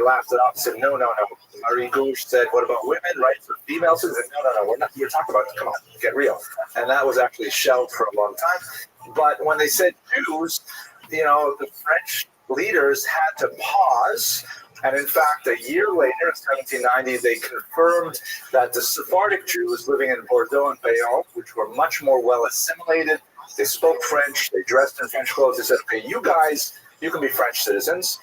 laughed it off and said, no. Marie Gouge said, what about women, rights for females? He said, no, we're talking about, come on, get real. And that was actually shelved for a long time. But when they said Jews, the French leaders had to pause. And in fact, a year later, in 1790, they confirmed that the Sephardic Jews living in Bordeaux and Bayonne, which were much more well assimilated, they spoke French, they dressed in French clothes, they said, okay, you guys, you can be French citizens.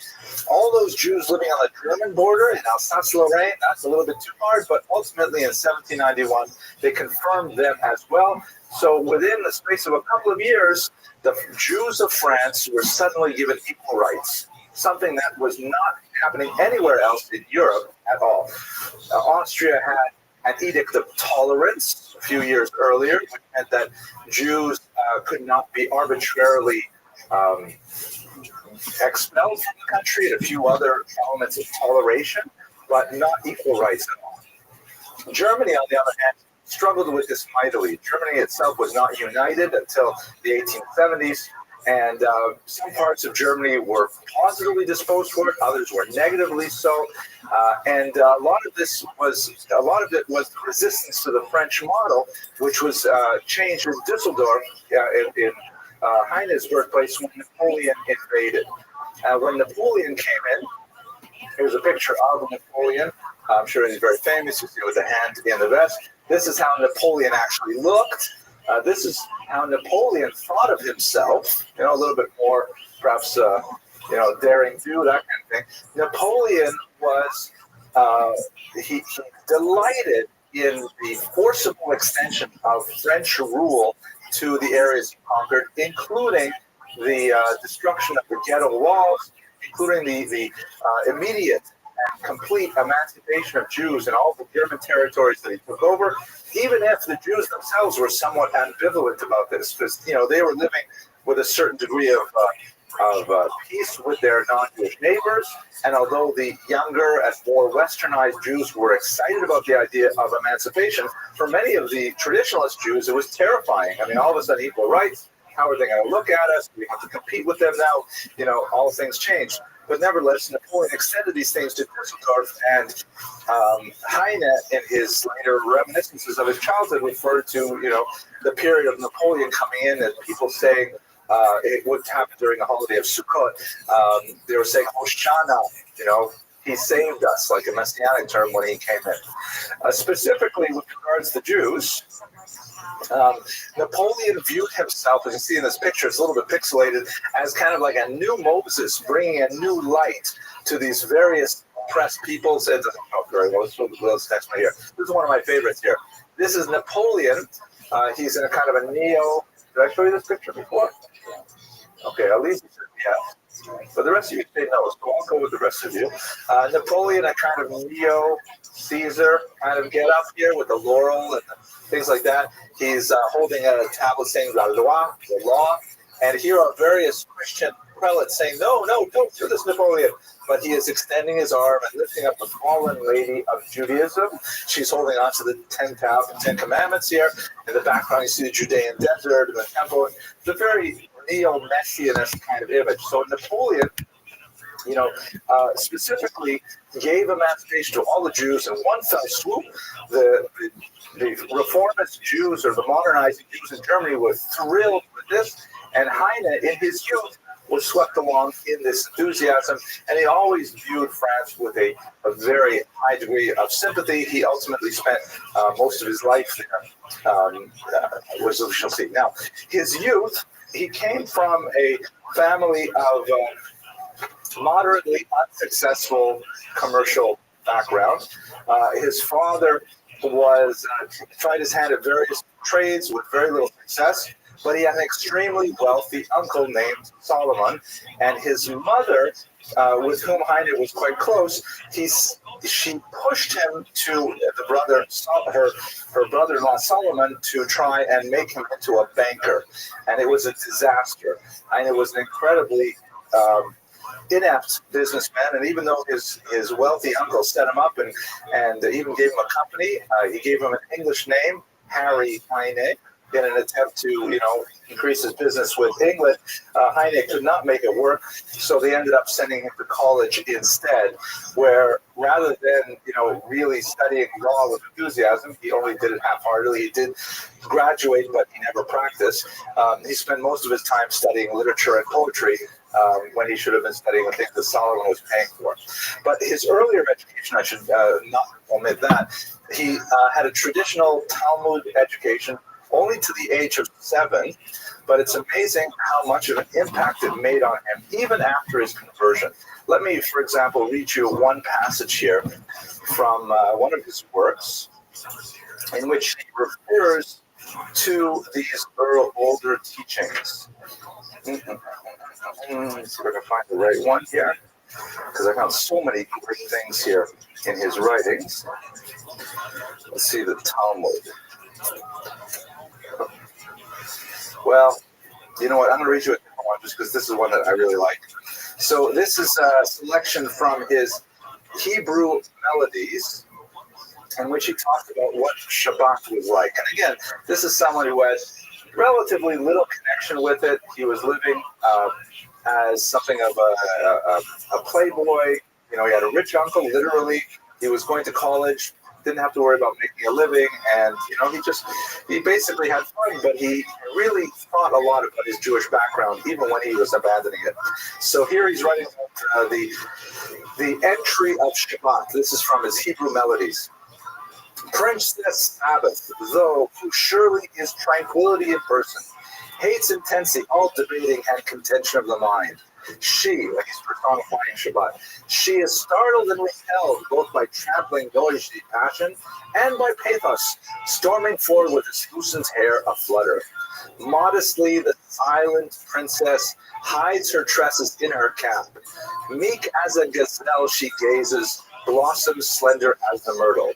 All those Jews living on the German border in Alsace-Lorraine, that's a little bit too hard, but ultimately in 1791, they confirmed them as well. So within the space of a couple of years, the Jews of France were suddenly given equal rights, something that was not happening anywhere else in Europe at all. Austria had an edict of tolerance a few years earlier, which meant that Jews could not be arbitrarily expelled from the country, and a few other elements of toleration, but not equal rights at all. Germany, on the other hand, struggled with this mightily. Germany itself was not united until the 1870s, and some parts of Germany were positively disposed toward, others were negatively so, and a lot of it was the resistance to the French model, which was changed in Düsseldorf, in Heine's birthplace, when Napoleon invaded. When Napoleon came in, here's a picture of Napoleon. I'm sure he's very famous. You see with the hand in the vest. This is how Napoleon actually looked. This is how Napoleon thought of himself. A little bit more, perhaps, daring do, that kind of thing. Napoleon was, he delighted in the forcible extension of French rule to the areas he conquered, including the destruction of the ghetto walls, including the immediate and complete emancipation of Jews in all the German territories that he took over, even if the Jews themselves were somewhat ambivalent about this, because they were living with a certain degree of peace with their non-Jewish neighbors, and although the younger and more westernized Jews were excited about the idea of emancipation, for many of the traditionalist Jews it was terrifying. I mean, all of a sudden equal rights, how are they going to look at us? We have to compete with them now. All things changed. But nevertheless, Napoleon extended these things to Düsseldorf, and Heine, in his later reminiscences of his childhood, referred to, the period of Napoleon coming in and people saying, it would happen during the holiday of Sukkot. They were saying, Hoshana, he saved us, like a messianic term when he came in. Specifically with regards to Jews, Napoleon viewed himself, as you see in this picture, it's a little bit pixelated, as kind of like a new Moses, bringing a new light to these various oppressed peoples. It doesn't come very well. Let's next one here. This is one of my favorites here. This is Napoleon. He's in a kind of a neo. Did I show you this picture before? Okay, at least you said yes. But the rest of you say no, so I'll go with the rest of you. Napoleon, a kind of neo-Caesar kind of get up here with the laurel and things like that. He's holding a tablet saying La Loi, the law. And here are various Christian prelates saying, no, don't do this, Napoleon. But he is extending his arm and lifting up the fallen lady of Judaism. She's holding on to the 10 Commandments here. In the background, you see the Judean desert and the temple. It's a very neo-messianist kind of image. So Napoleon, specifically gave emancipation to all the Jews in one fell swoop. The reformist Jews, or the modernizing Jews in Germany, were thrilled with this. And Heine, in his youth, was swept along in this enthusiasm, and he always viewed France with a very high degree of sympathy. He ultimately spent most of his life there, which we shall see. Now, his youth, he came from a family of moderately unsuccessful commercial background. His father was tried his hand at various trades with very little success, but he had an extremely wealthy uncle named Solomon, and his mother, with whom Heine was quite close, she pushed him to her brother-in-law Solomon to try and make him into a banker, and it was a disaster. Heine was an incredibly inept businessman, and even though his wealthy uncle set him up and even gave him a company, he gave him an English name, Harry Heine, in an attempt to, increase his business with England. Heine could not make it work, so they ended up sending him to college instead, where rather than, really studying law with enthusiasm, he only did it half-heartedly. He did graduate, but he never practiced. He spent most of his time studying literature and poetry, when he should have been studying the things that Solomon was paying for. But his earlier education, I should not omit that, he had a traditional Talmud education only to the age of 7, but it's amazing how much of an impact it made on him even after his conversion. Let me, for example, read you one passage here from one of his works in which he refers to these older teachings. See if I can find the right one here, because I found so many great things here in his writings. Let's see the Talmud. Well, you know what? I'm going to read you a different one just because this is one that I really like. So this is a selection from his Hebrew Melodies, in which he talked about what Shabbat was like. And again, this is someone who had relatively little connection with it. He was living as something of a playboy. He had a rich uncle, literally. He was going to college, didn't have to worry about making a living, and he basically had fun, but he really thought a lot about his Jewish background, even when he was abandoning it. So here he's writing about the entry of Shabbat. This is from his Hebrew Melodies. Princess Sabbath, though, who surely is tranquility in person, hates intensity, all debating and contention of the mind. She, like he's personifying Shabbat, she is startled and repelled both by trampling noisy passion and by pathos, storming forward with his loosened hair aflutter. Modestly, the silent princess hides her tresses in her cap. Meek as a gazelle she gazes, blossoms slender as the myrtle.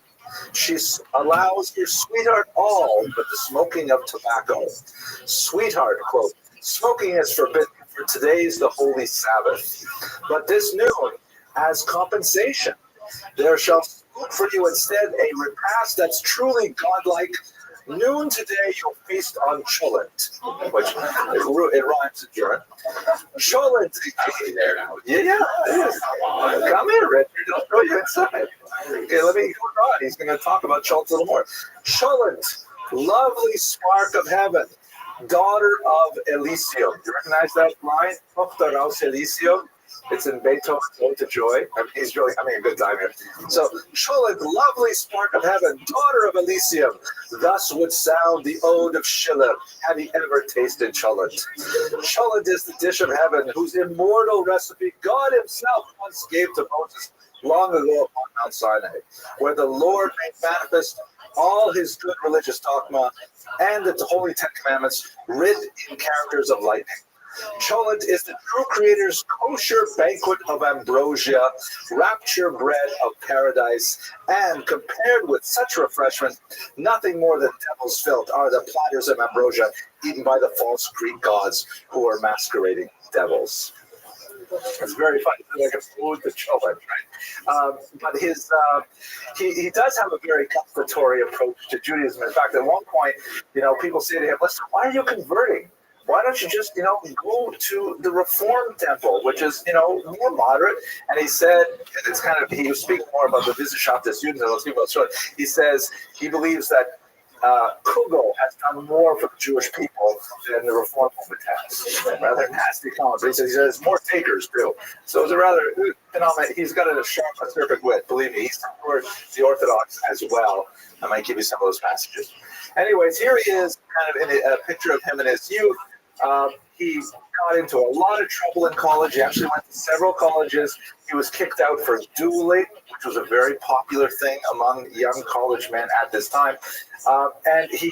She allows her sweetheart all but the smoking of tobacco. Sweetheart, quote, smoking is forbidden, for today's the holy Sabbath. But this noon, as compensation, there shall food for you instead a repast that's truly godlike. Noon today you'll feast on cholent, which it rhymes in German. Cholent. There now. Yeah, it is. Come in, Richard. I'll throw you inside. Okay, let me go on. He's going to talk about cholent a little more. Cholent, lovely spark of heaven, daughter of Elysium. You recognize that line? Tochter aus Elysium. It's in Beethoven's Ode to Joy. He's really having a good time here. So, Cholent, lovely spark of heaven, daughter of Elysium. Thus would sound the ode of Schiller, had he ever tasted Cholent. Cholent is the dish of heaven, whose immortal recipe God himself once gave to Moses long ago upon Mount Sinai, where the Lord made manifest all his good religious dogma and the holy Ten Commandments writ in characters of lightning. Cholent is the true creator's kosher banquet of ambrosia, rapture bread of paradise, and compared with such refreshment, nothing more than devil's filth are the platters of ambrosia eaten by the false Greek gods who are masquerading devils. It's very funny. It's like a ode to Cholent, right? But he does have a very gustatory approach to Judaism. In fact, at one point, people say to him, listen, why are you converting? Why don't you just, go to the Reform Temple, which is, more moderate? And he said, and it's kind of, he was speaking more about the Wissenschaft des Judentums, let's speak about short. He says he believes that Kugel has done more for the Jewish people than the Reform movement has. Rather nasty comment. But he says there's more takers, too. So it's a rather, he's got a sharp, acerbic wit. Believe me, he's toward the Orthodox as well. I might give you some of those passages. Anyways, here he is, kind of in a picture of him in his youth. He got into a lot of trouble in college. He actually went to several colleges. He was kicked out for dueling, which was a very popular thing among young college men at this time. And he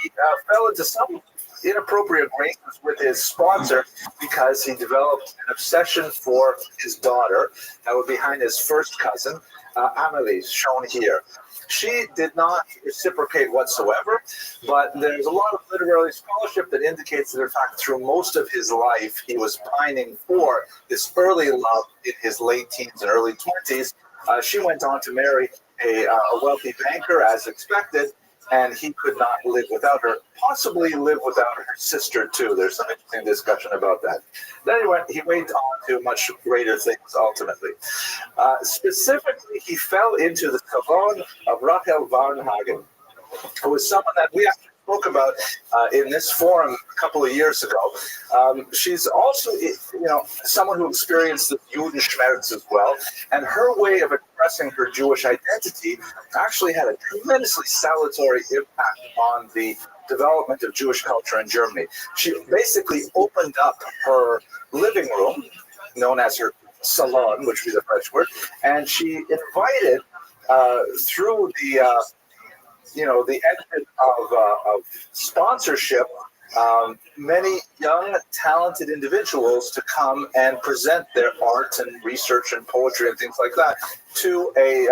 fell into some inappropriate arrangements with his sponsor because he developed an obsession for his daughter that was behind his first cousin, Amelie, shown here. She did not reciprocate whatsoever, but there's a lot of literary scholarship that indicates that, in fact, through most of his life, he was pining for this early love in his late teens and early 20s. She went on to marry a wealthy banker, as expected. and he could not live without her, possibly live without her sister too. There's some interesting discussion about that. Then he went on to much greater things ultimately. Specifically, he fell into the salon of Rachel Varnhagen, who was someone that we actually spoke about in this forum a couple of years ago. She's also, someone who experienced the Judenschmerz as well, and her way of expressing her Jewish identity actually had a tremendously salutary impact on the development of Jewish culture in Germany. She basically opened up her living room, known as her salon, which would be the French word, and she invited through the engine of sponsorship, many young, talented individuals to come and present their art and research and poetry and things like that to a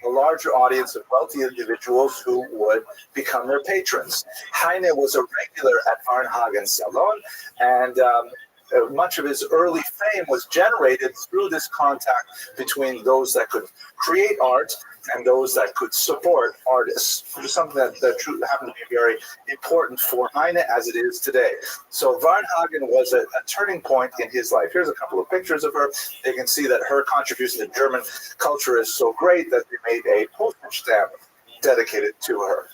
larger audience of wealthy individuals who would become their patrons. Heine was a regular at Varnhagen's salon, and much of his early fame was generated through this contact between those that could create art and those that could support artists, which is something that happened to be very important for Heine as it is today. So Varnhagen was a turning point in his life. Here's a couple of pictures of her. You can see that her contribution to German culture is so great that they made a postage stamp dedicated to her.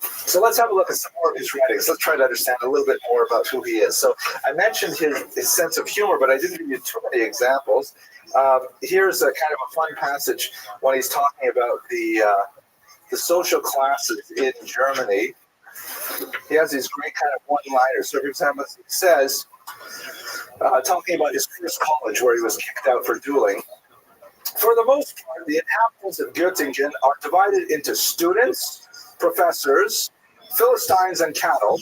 So let's have a look at some more of his writings. Let's try to understand a little bit more about who he is. So I mentioned his sense of humor, but I didn't give you too many examples. Here's a kind of a fun passage when he's talking about the social classes in Germany. He has these great kind of one-liners. So for example, he says, talking about his first college where he was kicked out for dueling, for the most part, the inhabitants of Göttingen are divided into students, professors, Philistines, and cattle,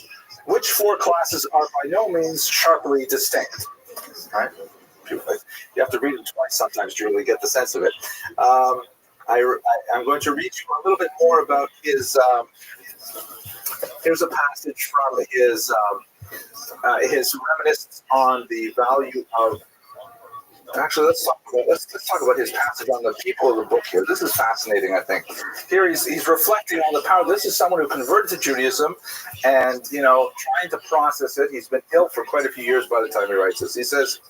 which four classes are by no means sharply distinct. Right? You have to read it twice sometimes to really get the sense of it. I'm going to read you a little bit more about his. Here's a passage from his reminiscence on the value of. Actually, let's talk about his passage on the people of the book here. This is fascinating, I think. Here he's reflecting on the power. This is someone who converted to Judaism and, trying to process it. He's been ill for quite a few years by the time he writes this. He says,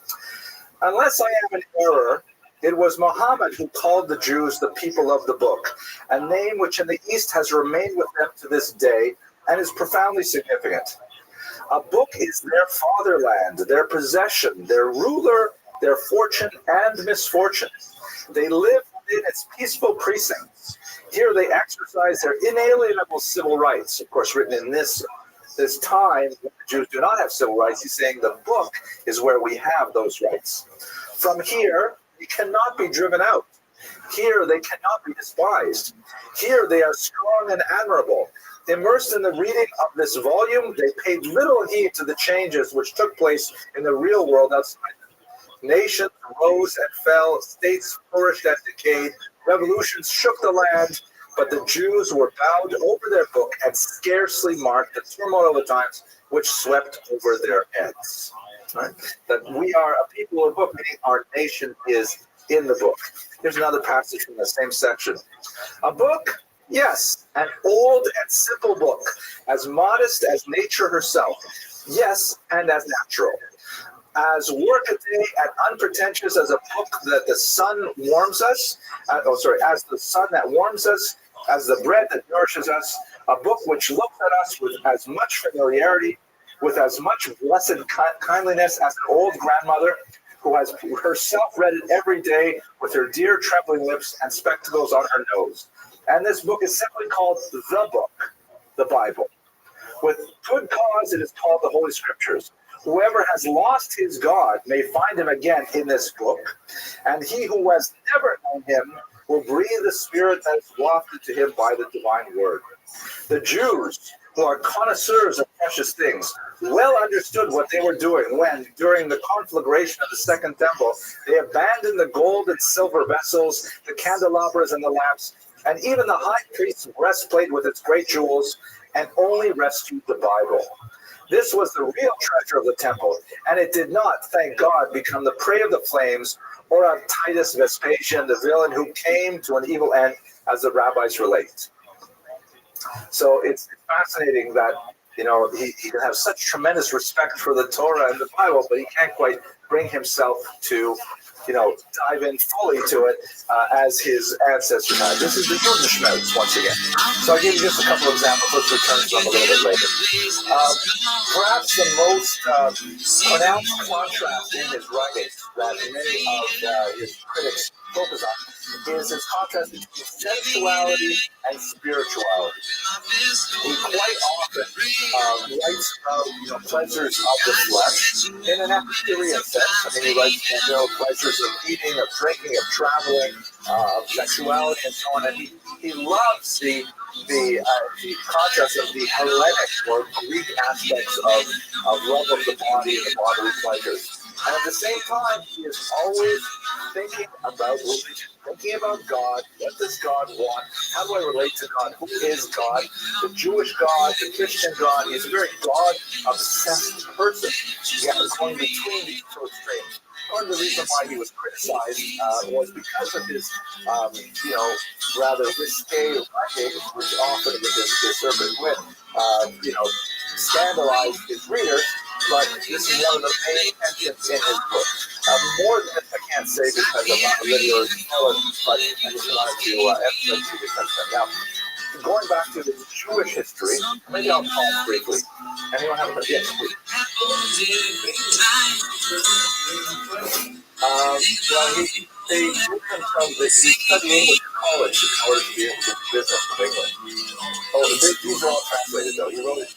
unless I am in error, it was Muhammad who called the Jews the people of the book, a name which in the East has remained with them to this day and is profoundly significant. A book is their fatherland, their possession, their ruler, their fortune and misfortune. They live within its peaceful precincts. Here they exercise their inalienable civil rights. Of course, written in this time, when the Jews do not have civil rights. He's saying the book is where we have those rights. From here, they cannot be driven out. Here they cannot be despised. Here they are strong and admirable. Immersed in the reading of this volume, they paid little heed to the changes which took place in the real world outside. Nations rose and fell, states flourished and decayed, revolutions shook the land, but the Jews were bowed over their book and scarcely marked the turmoil of the times which swept over their heads. Right? That we are a people of the book, meaning our nation is in the book. Here's another passage from the same section. A book, yes, an old and simple book, as modest as nature herself, yes, and as natural. As workaday and unpretentious as a book that the sun warms us, as the sun that warms us, as the bread that nourishes us, a book which looks at us with as much familiarity, with as much blessed kindliness as an old grandmother who has herself read it every day with her dear trembling lips and spectacles on her nose. And this book is simply called the book, the Bible. With good cause it is called the Holy Scriptures. Whoever has lost his God may find him again in this book, and he who has never known him will breathe the spirit that is wafted to him by the divine word. The Jews, who are connoisseurs of precious things, well understood what they were doing when, during the conflagration of the Second Temple, they abandoned the gold and silver vessels, the candelabras and the lamps, and even the high priest's breastplate with its great jewels, and only rescued the Bible. This was the real treasure of the temple, and it did not, thank God, become the prey of the flames or of Titus Vespasian, the villain who came to an evil end, as the rabbis relate. So it's fascinating that, you know, he can have such tremendous respect for the Torah and the Bible, but he can't quite bring himself to, you know, dive in fully to it as his ancestors had. This is the Judenschmelz once again. So I'll give you just a couple of examples. Let's return to them a little bit later. Perhaps the most pronounced contrast in his writings that many of his critics focus on is his contrast between sensuality and spirituality. He quite often writes about, you know, pleasures of the flesh in an Epicurean sense. I mean, he writes, you know, pleasures of eating, of drinking, of traveling, of sexuality, and so on. And he loves the contrast of the Hellenic or Greek aspects of love of the body and the bodily pleasures. And at the same time, he is always thinking about religion, thinking about God. What does God want? How do I relate to God? Who is God? The Jewish God, the Christian God. He's a very God-obsessed person. Yet going between these two extremes. Part of the reason why he was criticized was because of his, you know, rather risque writings, which often with his serpent wit, you know, scandalized his readers. But this is one of the main tensions in his book. More than this, I can't say because I'm not a literary scholar, but I just wanted to emphasize to discuss that. Now, going back to the Jewish history, maybe I'll pause briefly. Anyone have a yes, please. Well, they moved themselves, they studied English in college in order to be able to do business in England. Oh, these are all translated though. You wrote it.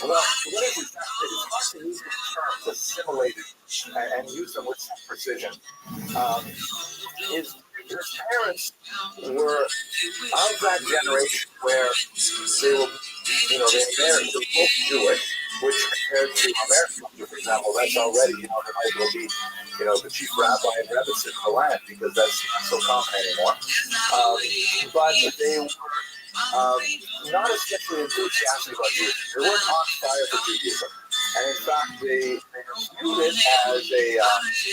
Well, what is it? It's hard to use the terms assimilated and use them with some precision. His parents were of that generation where they were, you know, they were both Jewish, which compared to American, for example, that's already, you know, they might well be, you know, the chief rabbi and rebbetzin in the land because that's not so common anymore. But they were not especially enthusiastic about Judaism. They weren't on fire for Judaism. And in fact, they viewed it as a,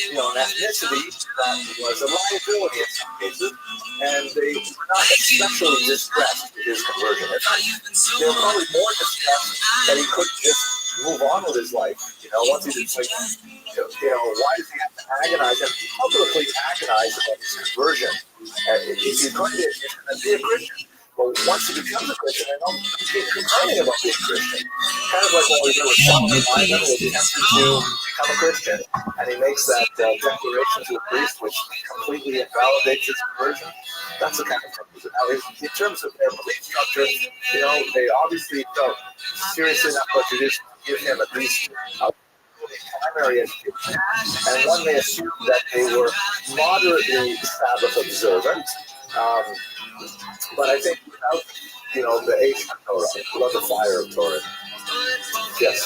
you know, an ethnicity that was a liability in some cases, and they were not especially distressed with his conversion. In fact, they were probably more distressed that he couldn't just move on with his life. You know, once he did, like, you know, why does he have to agonize and publicly agonize about his conversion? He's going to be a Christian. But once he becomes a Christian, I don't keep complaining about being a Christian. Kind of like what we did with Solomon Ivan, was tempted to become a Christian, and he makes that declaration to the priest, which completely invalidates his conversion. That's the kind of purpose. Now, in terms of their belief structure, you know, they obviously felt seriously enough about Judaism to give him at least primary education, and one may assume that they were moderately Sabbath observant. But I think without, you know, the age of Torah, without the fire of Torah. Yes.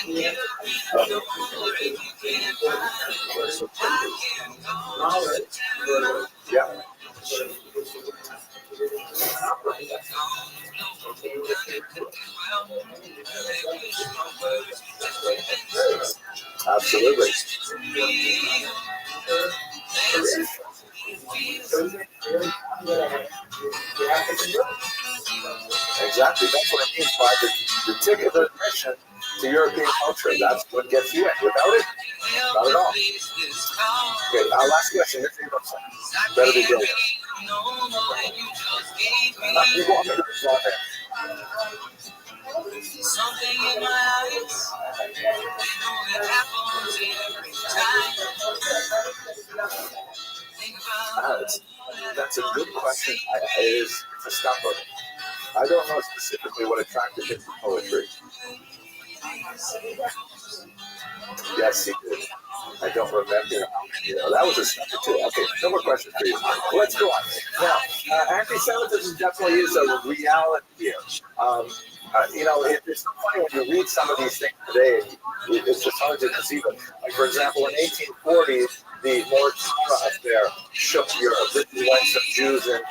Yeah. Absolutely. Exactly. That's what it means by the ticket of admission to European culture. That's what gets you in. Without it, not at all. Okay, our last question. Your favorite song. Better be brilliant. You go on to the something in my eyes. That's a good question. It's a stopper. I don't know specifically what attracted him to poetry. Yes, he did. I don't remember. You know, that was a stopper too. Okay, no more questions for you. Let's go on. Now, anti-Semitism definitely is a reality here. You know, it's so funny when you read some of these things today. It's just hard to conceive it. Like, for example, in 1840, the Mortara affair shook Europe. This is when some Jews in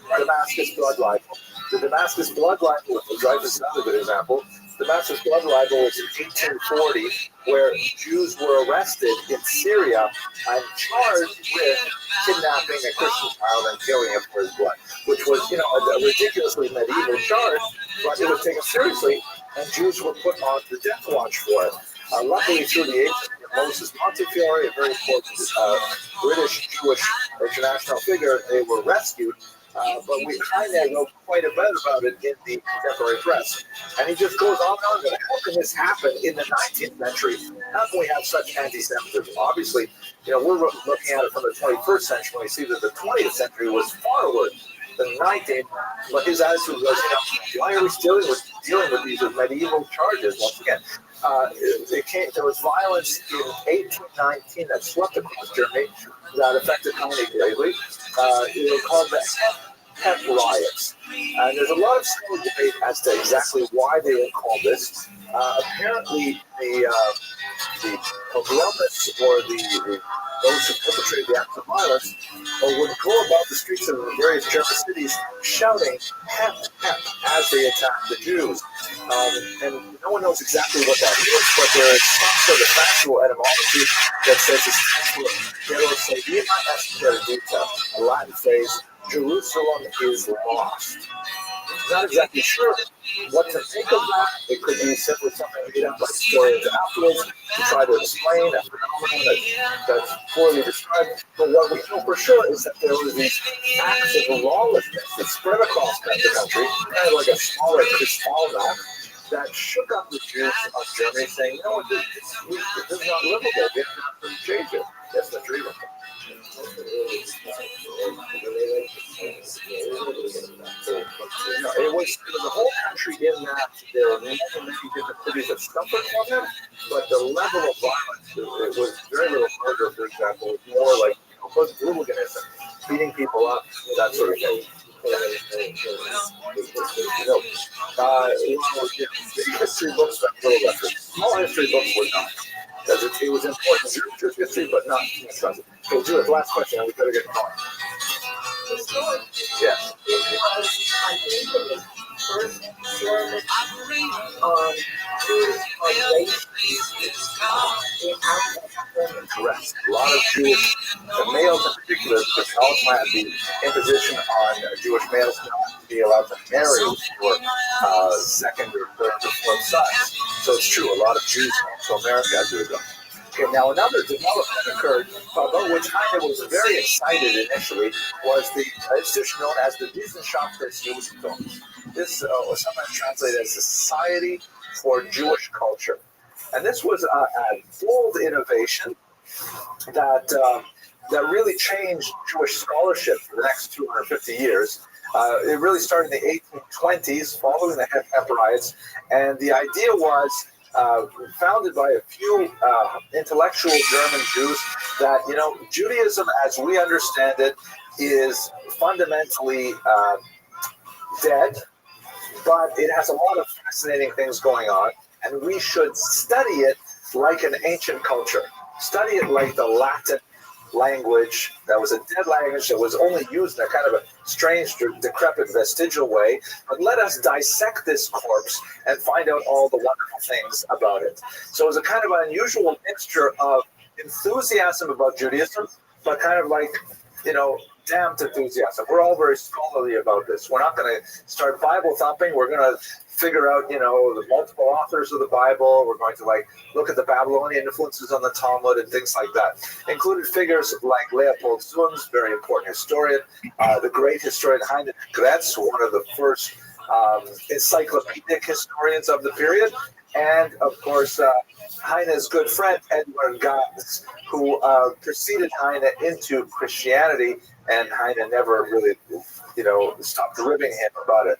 the Damascus blood libel. The Damascus blood libel was another good example. Damascus blood libel was in 1840, where Jews were arrested in Syria and charged with kidnapping a Christian child and killing him for his blood, which was, a ridiculously medieval charge, but it was taken seriously, and Jews were put on the death watch for it. Luckily, through the agents of Moses Montefiore, a very important British Jewish international figure, they were rescued. But Heine wrote quite a bit about it in the contemporary press. And he just goes on and on. How can this happen in the 19th century? How can we have such anti-Semitism? Obviously, we're looking at it from the 21st century when we see that the 20th century was far worse than the 19th. But his attitude was, why are we dealing with these medieval charges? Once again, there was violence in 1819 that swept across Germany that affected Heine greatly. They were called the Hep riots. And there's a lot of still debate as to exactly why they were called this. Apparently, the pogromists or those who perpetrated the acts of violence would go about the streets of the various German cities shouting "Hep, Hep" as they attacked the Jews. And no one knows exactly what that is, but there is some sort of factual etymology that says it stands for Jerusalem est perdita, a Latin phrase, Jerusalem is lost. Not exactly sure what to think of that. It could be simply something made up by historians afterwards to try to explain a phenomenon that's poorly described. But what we know for sure is that there were these acts of lawlessness that spread across the country, kind of like a smaller Kristallnacht, that shook up the Jews of Germany, saying, this is not livable. We have to change it. That's the dream. It was the whole country in that there were many different cities that suffered from it, but the level of violence, it was very little murder, for example. It was more like hooliganism, beating people up, that sort of thing. History books that little record. Small history books were not. Because it was important to Jewish history, but not too much concept. So, Judith, last question, and we better get going. Yes. Correct. A lot of Jewish, the males in particular, because also had the imposition on Jewish males not to be allowed to marry for second or third or fourth sons. So it's true, a lot of Jews came to America as a result. Okay, now another development occurred, about which Heine was very excited initially, was the institution known as the Wissenschaft des Judentums. This was sometimes translated as the Society for Jewish Culture. And this was a bold innovation that really changed Jewish scholarship for the next 250 years. It really started in the 1820s, following the Hep riots, and the idea was founded by a few intellectual German Jews that, Judaism as we understand it is fundamentally dead, but it has a lot of fascinating things going on, and we should study it like an ancient culture. Study it like the Latin language that was a dead language that was only used in a kind of a strange, decrepit, vestigial way. But let us dissect this corpse and find out all the wonderful things about it. So it was a kind of unusual mixture of enthusiasm about Judaism, but kind of like, damned enthusiasm. We're all very scholarly about this. We're not going to start Bible thumping. We're going to figure out, the multiple authors of the Bible. We're going to look at the Babylonian influences on the Talmud and things like that. Included figures like Leopold Zunz, very important historian, the great historian Heinrich Gretz, one of the first encyclopedic historians of the period, and of course Heine's good friend Edward Gans, who preceded Heine into Christianity, and Heine never really, stopped ribbing him about it.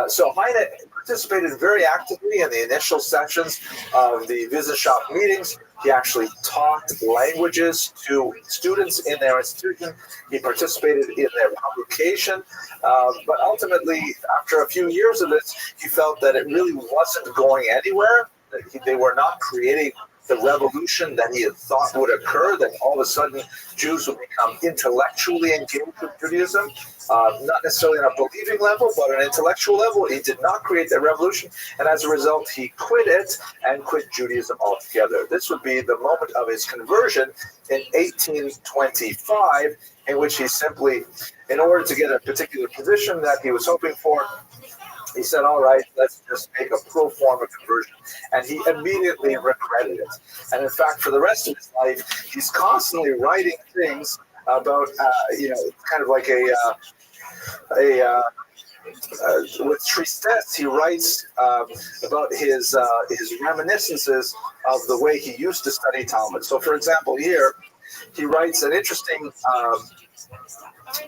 So Heine participated very actively in the initial sessions of the Wissenschaft meetings. He actually taught languages to students in their institution. He participated in their publication. But ultimately, after a few years of this, he felt that it really wasn't going anywhere. They were not creating the revolution that he had thought would occur, that all of a sudden Jews would become intellectually engaged with Judaism, not necessarily on a believing level, but on an intellectual level. He did not create that revolution, and as a result, he quit it and quit Judaism altogether. This would be the moment of his conversion in 1825, in which he simply, in order to get a particular position that he was hoping for, he said, all right, let's just make a pro forma conversion. And he immediately regretted it. And in fact, for the rest of his life, he's constantly writing things about, kind of like with Tristesse, he writes about his reminiscences of the way he used to study Talmud. So, for example, here, he writes an interesting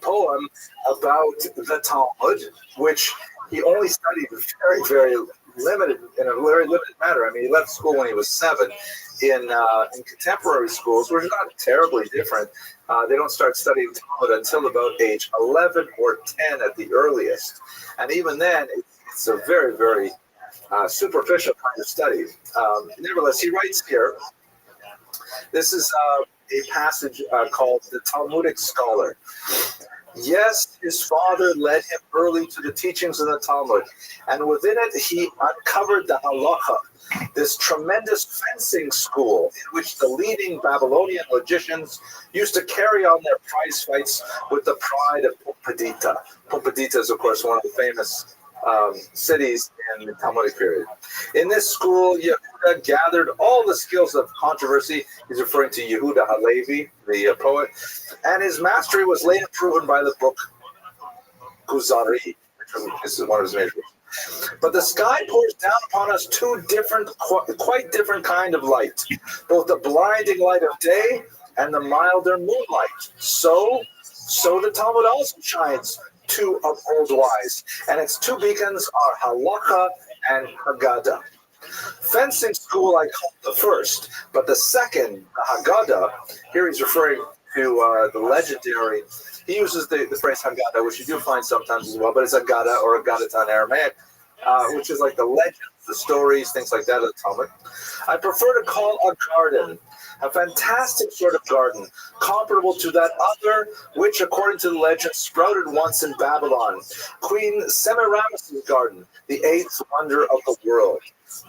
poem about the Talmud, which he only studied very, very limited, in a very limited manner. I mean, he left school when he was 7. In contemporary schools, which are not terribly different, they don't start studying Talmud until about age 11 or 10 at the earliest. And even then, it's a very, very superficial kind of study. Nevertheless, he writes here, this is a passage called The Talmudic Scholar. Yes, his father led him early to the teachings of the Talmud, and within it he uncovered the halacha, this tremendous fencing school in which the leading Babylonian logicians used to carry on their prize fights with the pride of Pumbedita. Pumbedita is, of course, one of the famous cities in the Talmudic period. In this school, Yehuda gathered all the skills of controversy. He's referring to Yehuda Halevi, the poet, and his mastery was later proven by the book Kuzari. This is one of his major books. But the sky pours down upon us two different, quite different kind of light, both the blinding light of day and the milder moonlight. So the Talmud also shines two of old wise, and its two beacons are Halacha and Haggadah. Fencing school I call the first, but the second, the Haggadah, here he's referring to the legendary, he uses the phrase Haggadah, which you do find sometimes as well, but it's Haggadah or Haggadah in Aramaic, which is like the legends, the stories, things like that of the Talmud. I prefer to call a garden, a fantastic sort of garden, comparable to that other which, according to the legend, sprouted once in Babylon, Queen Semiramis' garden, the eighth wonder of the world.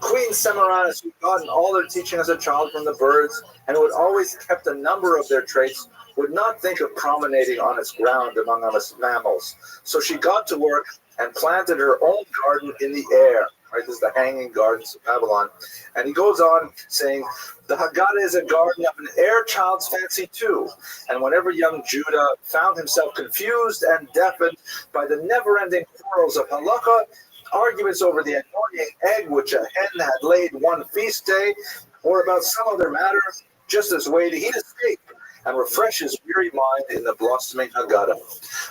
Queen Semiramis, who gotten all their teaching as a child from the birds, and who had always kept a number of their traits, would not think of promenading on its ground among us mammals. So she got to work and planted her own garden in the air. Right, this is the hanging gardens of Babylon. And he goes on saying, the Haggadah is a garden of an air child's fancy too. And whenever young Judah found himself confused and deafened by the never-ending quarrels of halakha, arguments over the annoying egg which a hen had laid one feast day, or about some other matter, just as way he'd escape and refresh his weary mind in the blossoming Haggadah,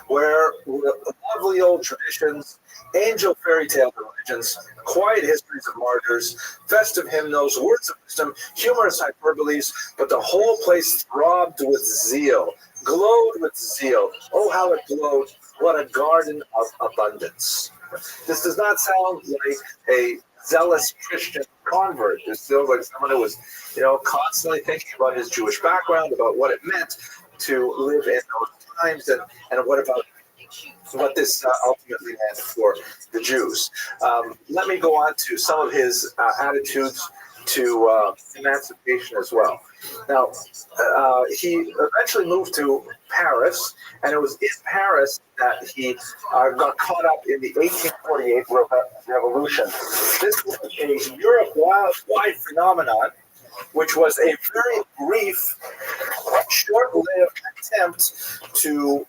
where lovely old traditions, angel fairy tale religions, quiet histories of martyrs, festive hymnals, words of wisdom, humorous hyperboles, but the whole place throbbed with zeal, glowed with zeal. Oh, how it glowed! What a garden of abundance. This does not sound like a zealous Christian convert. It sounds like someone who was, constantly thinking about his Jewish background, about what it meant to live in those times, and what this ultimately meant for the Jews. Let me go on to some of his attitudes to emancipation as well. Now, he eventually moved to Paris, and it was in Paris that he got caught up in the 1848 revolution. This was a Europe-wide phenomenon, which was a very brief, short-lived attempt to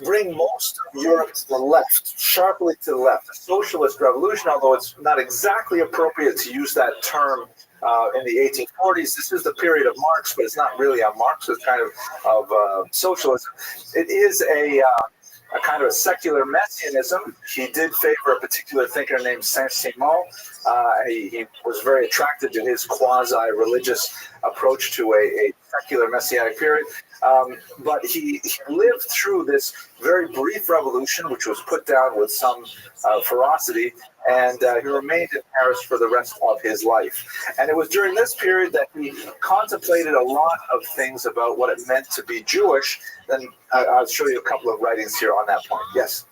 bring most of Europe to the left, sharply to the left. A socialist revolution, although it's not exactly appropriate to use that term in the 1840s. This is the period of Marx, but it's not really a Marxist kind of socialism. It is a kind of a secular messianism. He did favor a particular thinker named Saint-Simon. He was very attracted to his quasi-religious approach to a secular messianic period. But he lived through this very brief revolution, which was put down with some ferocity, and he remained in Paris for the rest of his life. And it was during this period that he contemplated a lot of things about what it meant to be Jewish. And I'll show you a couple of writings here on that point. Yes?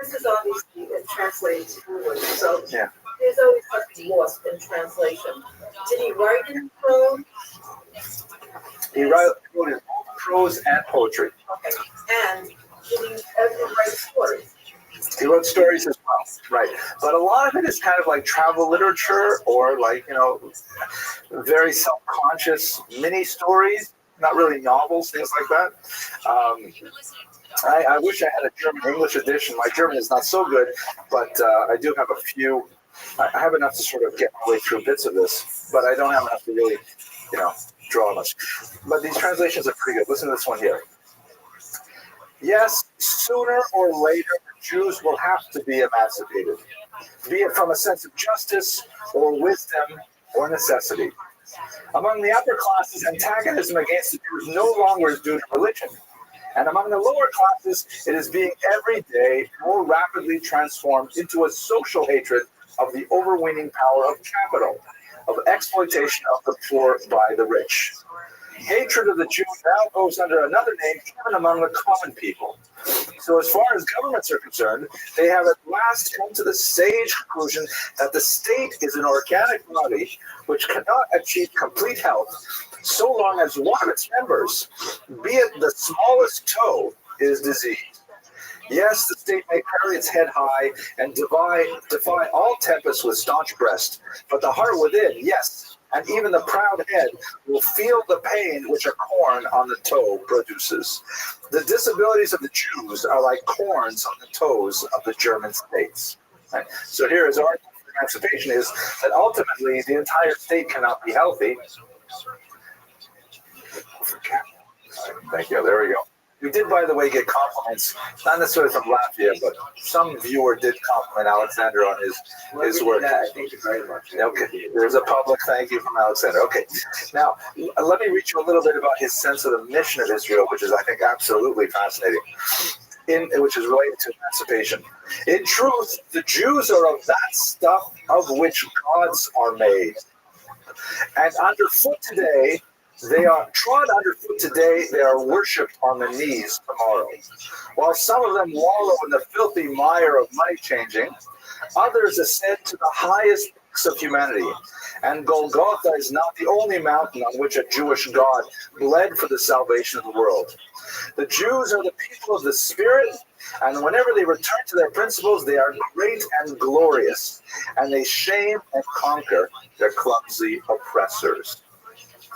This is obviously translated to English, so yeah. There's always something lost in translation. Did he write in prose? He wrote in prose and poetry. Okay. And did he ever write stories? He wrote stories as well, right? But a lot of it is kind of like travel literature, or like, very self-conscious mini stories, not really novels, things like that. I wish I had a German-English edition. My German is not so good, but I do have a few. I have enough to sort of get my way through bits of this, but I don't have enough to really, draw much. But these translations are pretty good. Listen to this one here. Yes, sooner or later, the Jews will have to be emancipated, be it from a sense of justice or wisdom or necessity. Among the upper classes, antagonism against the Jews no longer is due to religion. And among the lower classes, it is being every day more rapidly transformed into a social hatred of the overweening power of capital, of exploitation of the poor by the rich. Hatred of the Jew now goes under another name even among the common people. So as far as governments are concerned, they have at last come to the sage conclusion that the state is an organic body which cannot achieve complete health so long as one of its members, be it the smallest toe, is diseased. Yes, the state may carry its head high and defy all tempests with staunch breast, but the heart within, yes, and even the proud head will feel the pain which a corn on the toe produces. The disabilities of the Jews are like corns on the toes of the German states. Right? So here is our emancipation is that ultimately the entire state cannot be healthy. Thank you. There we go. We did, by the way, get compliments, not necessarily from Latvia, but some viewer did compliment Alexander on his work. Yeah, thank you very much. Okay, there's a public thank you from Alexander. Okay, now let me read you a little bit about his sense of the mission of Israel, which is, I think, absolutely fascinating, which is related to emancipation. In truth, the Jews are of that stuff of which gods are made. And underfoot today, they are trod underfoot today, they are worshipped on the knees tomorrow. While some of them wallow in the filthy mire of money changing, others ascend to the highest peaks of humanity. And Golgotha is not the only mountain on which a Jewish God bled for the salvation of the world. The Jews are the people of the Spirit, and whenever they return to their principles, they are great and glorious, and they shame and conquer their clumsy oppressors.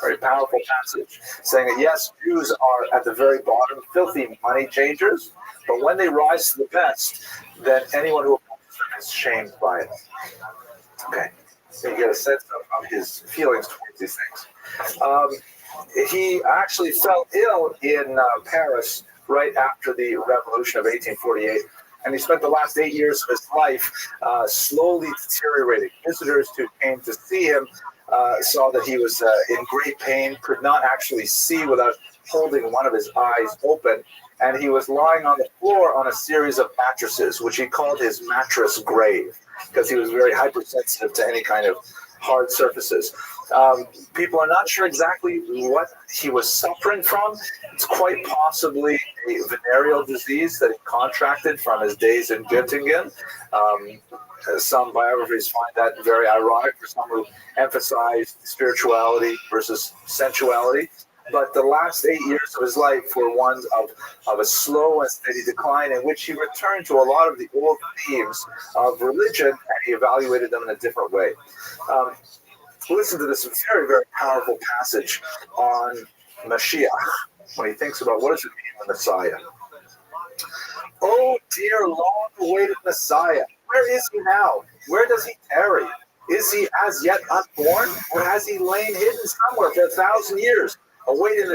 Very powerful passage, saying that yes, Jews are at the very bottom, filthy money changers, but when they rise to the best, then anyone who opposes them is shamed by it. Okay, so you get a sense of his feelings towards these things. He actually fell ill in Paris right after the revolution of 1848. And he spent the last 8 years of his life slowly deteriorating. Visitors who came to see him saw that he was in great pain, could not actually see without holding one of his eyes open, and he was lying on the floor on a series of mattresses, which he called his mattress grave, because he was very hypersensitive to any kind of hard surfaces. People are not sure exactly what he was suffering from. It's quite possibly a venereal disease that he contracted from his days in Göttingen. Some biographies find that very ironic for some who emphasize spirituality versus sensuality. But the last 8 years of his life were ones of a slow and steady decline, in which he returned to a lot of the old themes of religion, and he evaluated them in a different way. Listen to this very, very powerful passage on Mashiach, when he thinks about what does it mean, the Messiah. Oh, dear long-awaited Messiah, where is he now? Where does he tarry? Is he as yet unborn, or has he lain hidden somewhere for 1,000 years, awaiting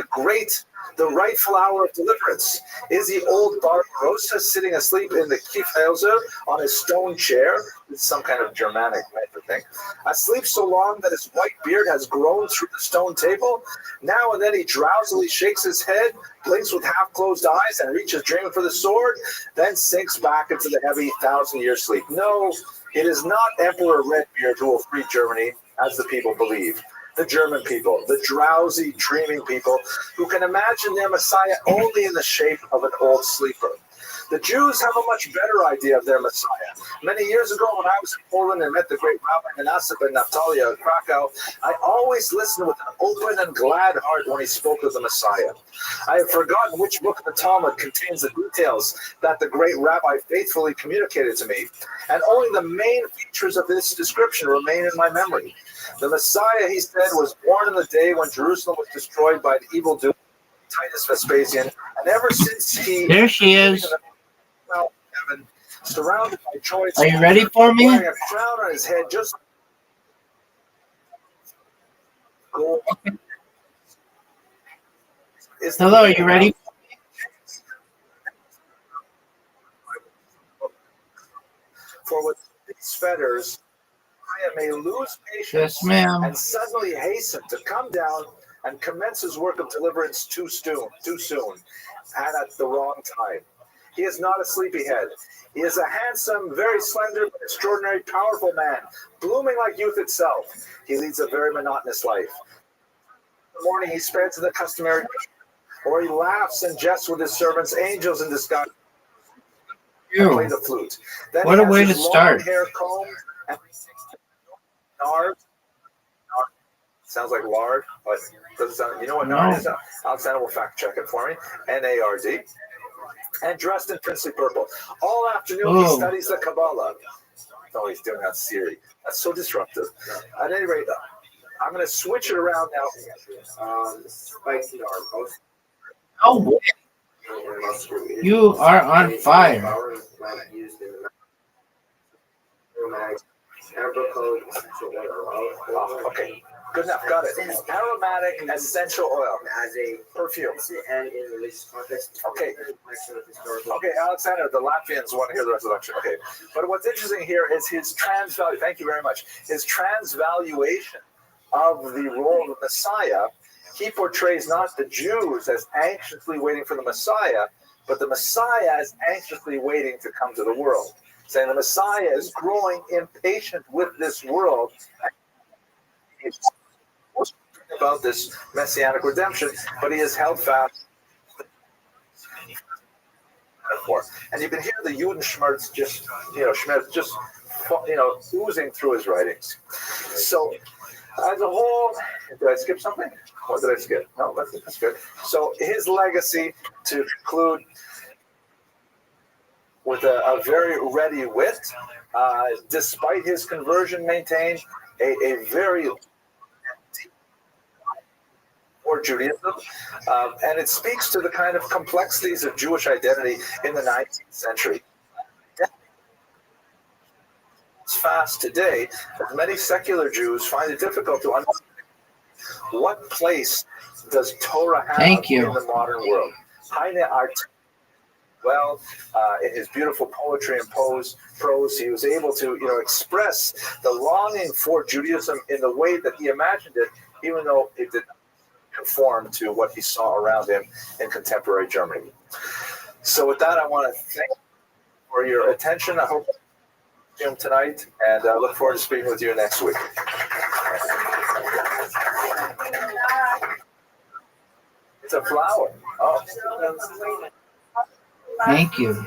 the rightful hour of deliverance? Is he old Barbarossa sitting asleep in the Kiefhauser on his stone chair? It's some kind of Germanic myth thing. Asleep so long that his white beard has grown through the stone table. Now and then he drowsily shakes his head, blinks with half-closed eyes, and reaches dreaming for the sword, then sinks back into the heavy 1,000-year sleep. No, it is not Emperor Redbeard who will free Germany, as the people believe. The German people, the drowsy, dreaming people who can imagine their Messiah only in the shape of an old sleeper. The Jews have a much better idea of their Messiah. Many years ago, when I was in Poland and met the great Rabbi Manasseh ben Natalia of Krakow, I always listened with an open and glad heart when he spoke of the Messiah. I have forgotten which book of the Talmud contains the details that the great rabbi faithfully communicated to me, and only the main features of this description remain in my memory. The Messiah, he said, was born in the day when Jerusalem was destroyed by the evil doer Titus Vespasian, and ever since he... There she is. Heaven, surrounded by joy. Are you ready for me? Wearing a crown on his head, just gold. Hello, are you ready? For with these fetters, I may lose patience Yes, ma'am. and suddenly hasten to come down and commence his work of deliverance too soon, and at the wrong time. He is not a sleepyhead. He is a handsome, very slender, but extraordinary, powerful man, blooming like youth itself. He leads a very monotonous life. In the morning, he spends in the customary, or he laughs and jests with his servants, angels in disguise, and play the flute. Then what a way to his start. long hair combed and nard. Sounds like lard, but doesn't sound. You know what nard is? Alexander will fact check it for me. N-A-R-D. And dressed in princely purple. All afternoon he studies the Kabbalah. Oh, he's doing that Siri. That's so disruptive. At any rate, I'm going to switch it around now. Oh, you are on fire. Oh, okay, good enough. Got it. Aromatic essential oil as a perfume. Okay. Okay, Alexander, the Latvians want to hear the rest of the lecture. Okay, but what's interesting here is his transvaluation. Thank you very much. His transvaluation of the role of the Messiah. He portrays not the Jews as anxiously waiting for the Messiah, but the Messiah as anxiously waiting to come to the world. Saying the Messiah is growing impatient with this world. He's about this messianic redemption, but he is held fast. And you can hear the Judenschmerz just, oozing through his writings. So, as a whole, did I skip something? What did I skip? No, that's good. So, his legacy, to conclude, with a very ready wit, despite his conversion, maintained a very for Judaism, and it speaks to the kind of complexities of Jewish identity in the 19th century. It's fast today, as many secular Jews find it difficult to understand what place does Torah have in the modern world. Well, in his beautiful poetry and prose, he was able to, express the longing for Judaism in the way that he imagined it, even though it did not conform to what he saw around him in contemporary Germany. So with that, I want to thank you for your attention. I hope you see him tonight, and I look forward to speaking with you next week. It's a flower. Oh. Thank you.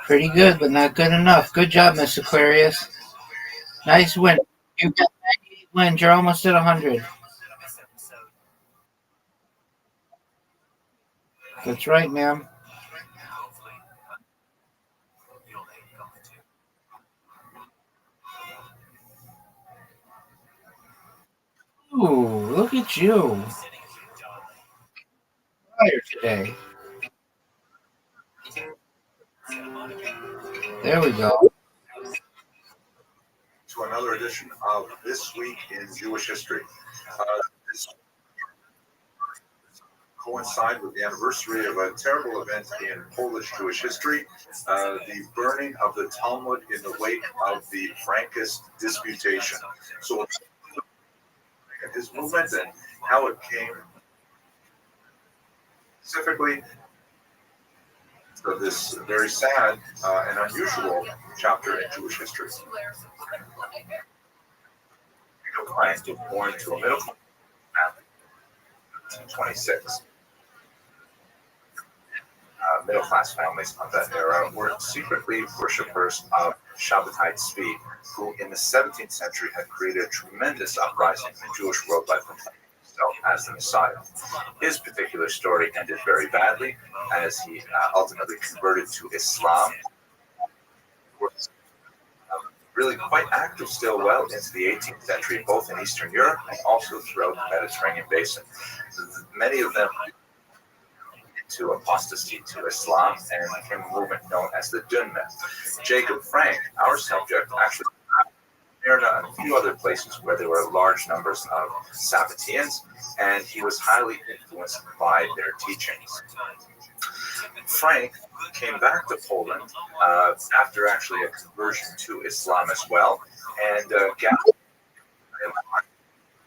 Pretty good, but not good enough. Good job, Miss Aquarius. Nice win. You got 98 wins. You're almost at 100. That's right, ma'am. Ooh, look at you. Fire today. There we go. To another edition of This Week in Jewish History. This coincide with the anniversary of a terrible event in Polish Jewish history, the burning of the Talmud in the wake of the Frankist disputation. So his movement and how it came specifically to this very sad and unusual chapter in Jewish history. Frank was born to a middle class family in 1926. Middle class families of that era were secretly worshippers of Shabbatai Tzvi, who in the 17th century had created a tremendous uprising in the Jewish world by proclaiming himself as the Messiah. His particular story ended very badly as he ultimately converted to Islam. Was really quite active still well into the 18th century, both in Eastern Europe and also throughout the Mediterranean basin. Many of them to apostasy to Islam and became a movement known as the Dunman. Jacob Frank, our subject, actually in a few other places where there were large numbers of Sabbateans, and he was highly influenced by their teachings. Frank came back to Poland after actually a conversion to Islam as well, and gathered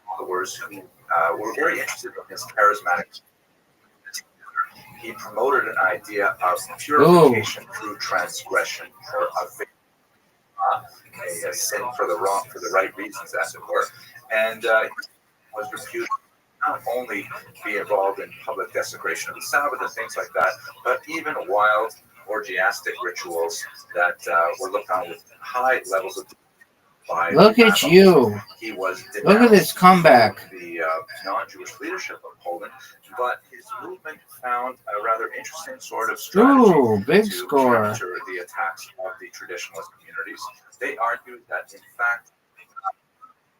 followers who were very interested in his charismatic. He promoted an idea of purification through transgression, or a sin for the right reasons, as it were, and was reputed not only be involved in public desecration of the Sabbath and things like that, but even wild orgiastic rituals that were looked on with high levels of. Look at you. He was Look at this comeback. The non-Jewish leadership of Poland, but his movement found a rather interesting sort of strategy big to score. counter the attacks of the traditionalist communities. They argued that, in fact,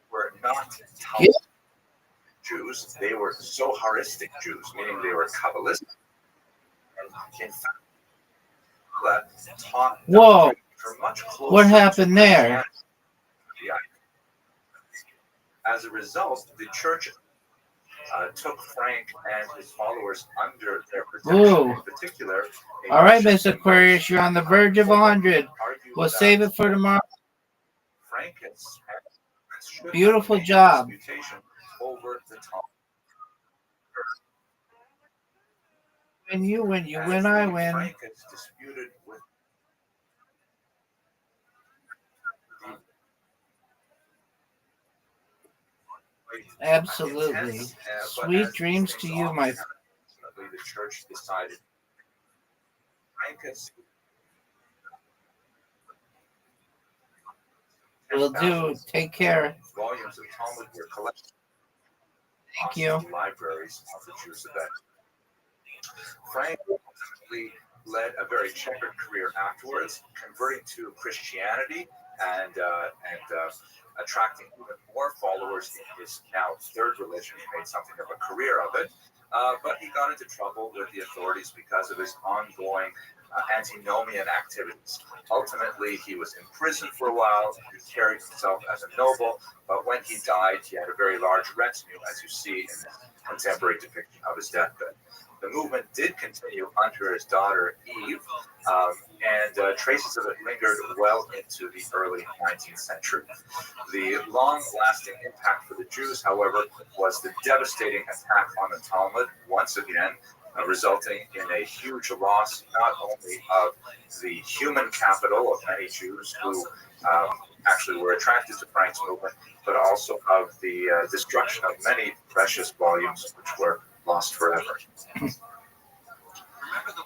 were not Jews, they were Zoharistic Jews, meaning they were Kabbalistic. And in fact, that taught Whoa! much closer What happened there? As a result, the church took Frank and his followers under their protection. In particular, all right, Miss Aquarius, you're on the verge of 100. We'll save it for tomorrow. Beautiful job. Over the top. When you win, you win, I win. Frank is disputed with absolutely. Sweet dreams to you, my friend. The church decided Frankus Will do. Take care. volumes of Talmud were collected. Thank you. Libraries of the Jews of that. Frank ultimately led a very checkered career afterwards, converting to Christianity and attracting even more followers in his now third religion. He made something of a career of it, but he got into trouble with the authorities because of his ongoing antinomian activities. Ultimately, he was in prison for a while. He carried himself as a noble, but when he died, he had a very large retinue, as you see in the contemporary depiction of his deathbed. The movement did continue under his daughter Eve, and traces of it lingered well into the early 19th century. The long-lasting impact for the Jews, however, was the devastating attack on the Talmud, once again, resulting in a huge loss not only of the human capital of many Jews who actually were attracted to Frank's movement, but also of the destruction of many precious volumes which were lost forever.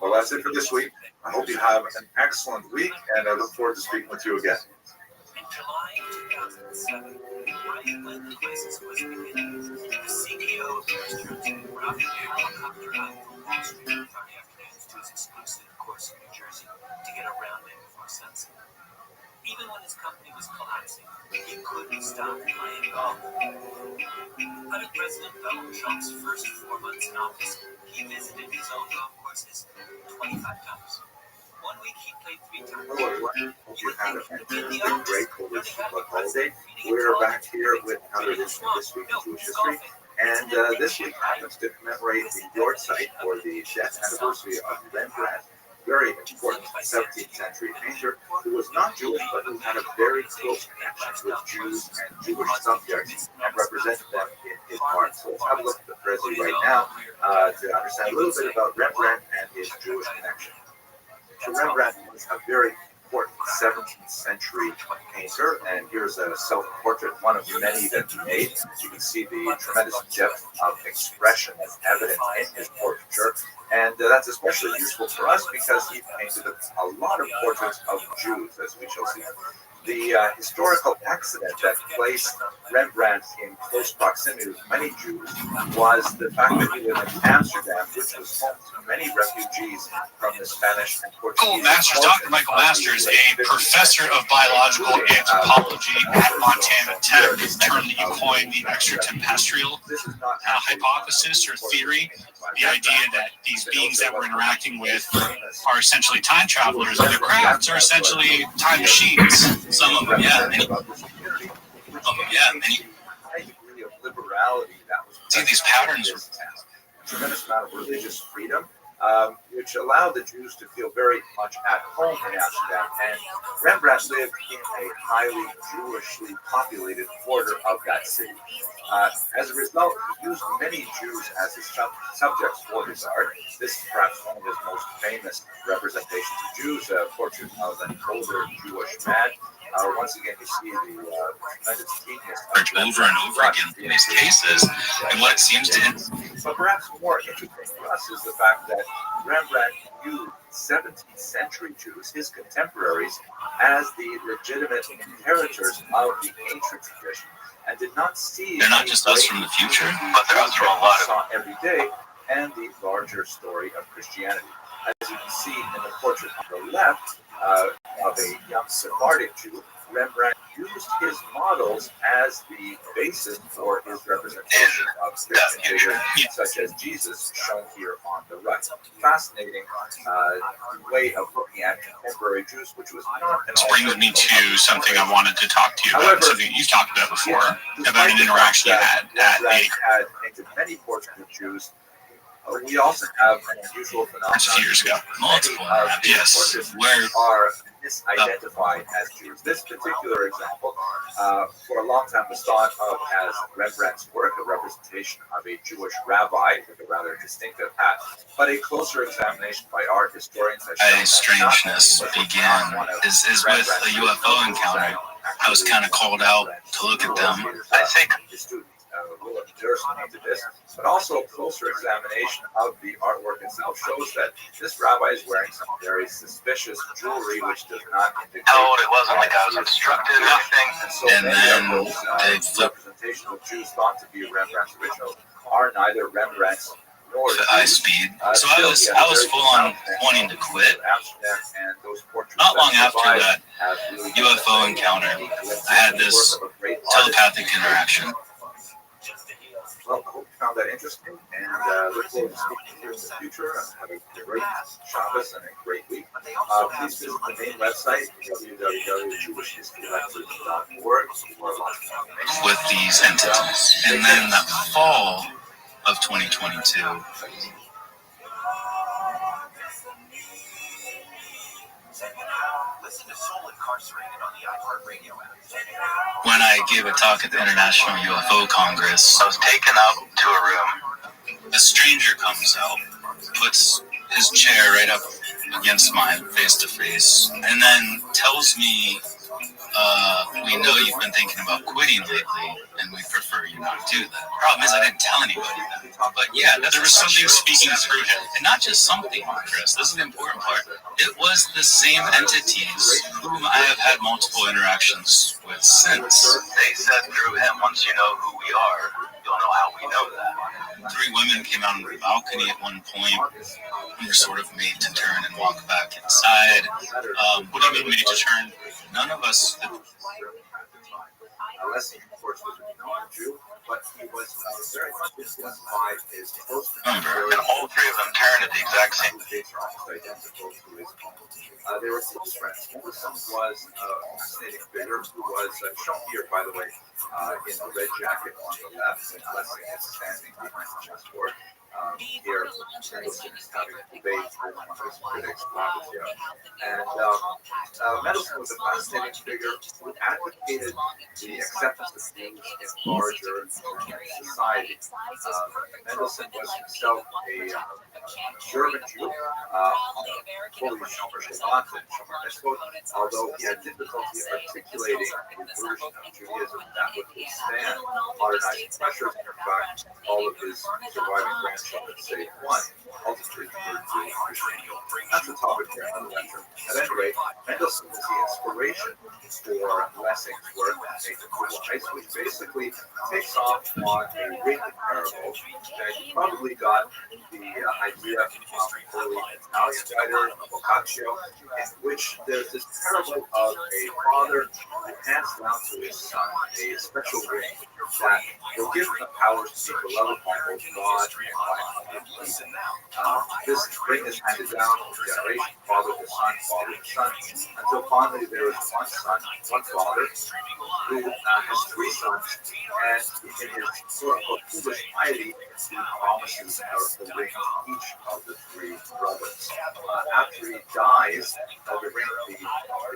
Well, that's it for this week. I hope you have an excellent week, and I look forward to speaking with you again. In July 2007, Ryan led the crisis was beginning. The CEO of Restream, Rabbi Rothschild, from Wall Street Friday afternoons to his exclusive course in New Jersey to get around it before sunset. Even when his company was collapsing, he couldn't stop playing golf. Under President Donald Trump's first 4 months in office, he visited his own golf courses 25 times. 1 week he played 3 times. Hello, everyone. Hope you had a great holiday. We're back here with another edition of This Week in Jewish History. And this week happens to commemorate the yahrzeit, or the death anniversary of Rembrandt, very important 17th century painter who was not Jewish, but who had a very close connection with Jews and Jewish subjects and represented them in his art. So let's have a look at the Prezi right now to understand a little bit about Rembrandt and his Jewish connection. So Rembrandt was a very important 17th century painter, and here's a self-portrait, one of many that he made. You can see the tremendous depth of expression that's evident in his portraiture, and that's especially useful for us because he painted a lot of portraits of Jews, as we shall see. The historical accident that placed Rembrandt in close proximity with many Jews was the fact that he lived in Amsterdam, which was home to many refugees from the Spanish and Portuguese. Dr. Michael Masters, a professor of biological anthropology at Montana Tech, currently coined the extraterrestrial hypothesis or theory, the idea that these beings that we're interacting with are essentially time travelers, and their crafts are essentially time machines. Some of them, yeah. Many. High degree of liberality that was see these patterns. A tremendous amount of religious freedom, which allowed the Jews to feel very much at home in Amsterdam. And Rembrandt lived in a highly Jewishly populated quarter of that city. As a result, he used many Jews as his subjects for his art. This is perhaps one of his most famous representations of Jews, a portrait of an older Jewish man. Once again, you see the tremendous genius over and over again in these cases, and what it seems to him. But perhaps more interesting for us is the fact that Rembrandt viewed 17th century Jews, his contemporaries, as the legitimate inheritors of the ancient tradition, and did not see. They're not just us from the future, but they're us from a lot saw every day, and the larger story of Christianity. As you can see in the portrait on the left of a young Sephardic Jew, Rembrandt used his models as the basis for his representation of Christian figures, such as Jesus, shown here on the right. Fascinating way of looking at contemporary Jews, which was not an This brings me to something I wanted to talk to you about, something you've talked about before, about an interaction you had at had painted many portraits of Jews. We also have an unusual phenomenon. a few years ago. Multiple, yes, where are misidentified as Jews. This particular example, for a long time, was thought of as Rembrandt's work, a representation of a Jewish rabbi with a rather distinctive hat. But a closer examination by art historians has shown a strangeness began is with a UFO encounter. I was kind of called out to look at them. I think into this, but also a closer examination of the artwork itself shows that this rabbi is wearing some very suspicious jewelry, which does not indicate. it wasn't like I was obstructed or anything. And so many of those representations of Jews thought to be Rembrandt's original are neither Rembrandt's nor the high speed. So I was full on wanting to quit. Not long after that UFO encounter, I had this telepathic interaction. Well, I hope you found that interesting, and look forward to speaking to you in the future. Have a great Shabbos and a great week. Please visit the main website, www.jewishhistorylectures.org, for lots of information. With these entities. And then the fall of 2022, when I gave a talk at the International UFO Congress, I was taken up to a room. A stranger comes out, puts his chair right up against mine, face to face, and then tells me, we know you've been thinking about quitting lately, and we prefer you not do that. Problem is, I didn't tell anybody that. But yeah, there was something speaking through him. And not just something, Chris, this is the important part. It was the same entities whom I have had multiple interactions with since. They said through him, once you know who we are, you'll know how we know that. 3 women came out on the balcony at one point. We were sort of made to turn and walk back inside. What do you mean made to turn? None of us. Unless he, of course, was a known Jew, but he was very much influenced by his close and all 3 of them turned at the exact same dates are almost identical to his own. They were close friends. Mendelssohn was a fascinating figure who was shown here, by the way, in the red jacket on the left, and Lessing is standing behind the chessboard. Here, Mendelssohn is having a debate with one of his critics, Rabbi. And Mendelssohn was a fascinating figure who advocated the acceptance of Jews in larger society. Mendelssohn was himself a German Jew, fully Shomer Shabbat and Shomer Mitzvot, although he had difficulty articulating a version of Judaism that would withstand modernizing pressures. In fact, all of his surviving grandchildren, save one, ultimately converted to Christianity. That's a topic for another lecture. At any rate, Mendelssohn was the inspiration for Lessing's work, Nathan Wise, which basically takes off on a ring parable that he probably got the idea from early Italian writer Boccaccio, in which there's this parable of a father who hands down to his son a special ring that will give him the powers to be beloved by both God and by other people. This ring is handed down from generation, father to son, until finally there is one son, one father, who has three sons, and in his quote-unquote foolish piety, he promises the ring to each of the three brothers. After he dies, the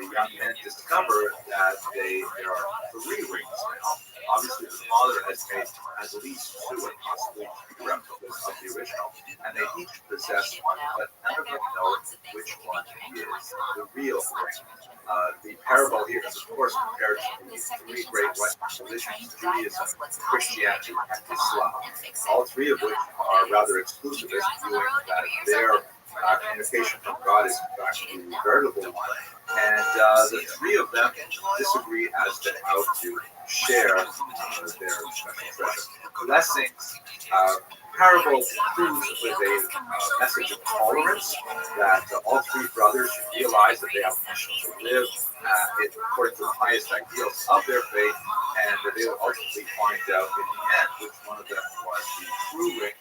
young men discover that there are three rings now. Obviously, the father has made at least two and possibly three replicas of the original, and they each possess one, but none of them know which one is the real ring. The parable here is, of course, compared to the three great Western religions, Judaism, Christianity, and Islam, all three of which are rather exclusivist, viewing that their communication from God is in fact the veritable one. And the three of them disagree as to how to share their special treasure. Lessing's parable concludes with a message of tolerance, that all three brothers should realize that they have a mission to live according to the highest ideals of their faith, and that they will ultimately find out in the end which one of them was the true ring.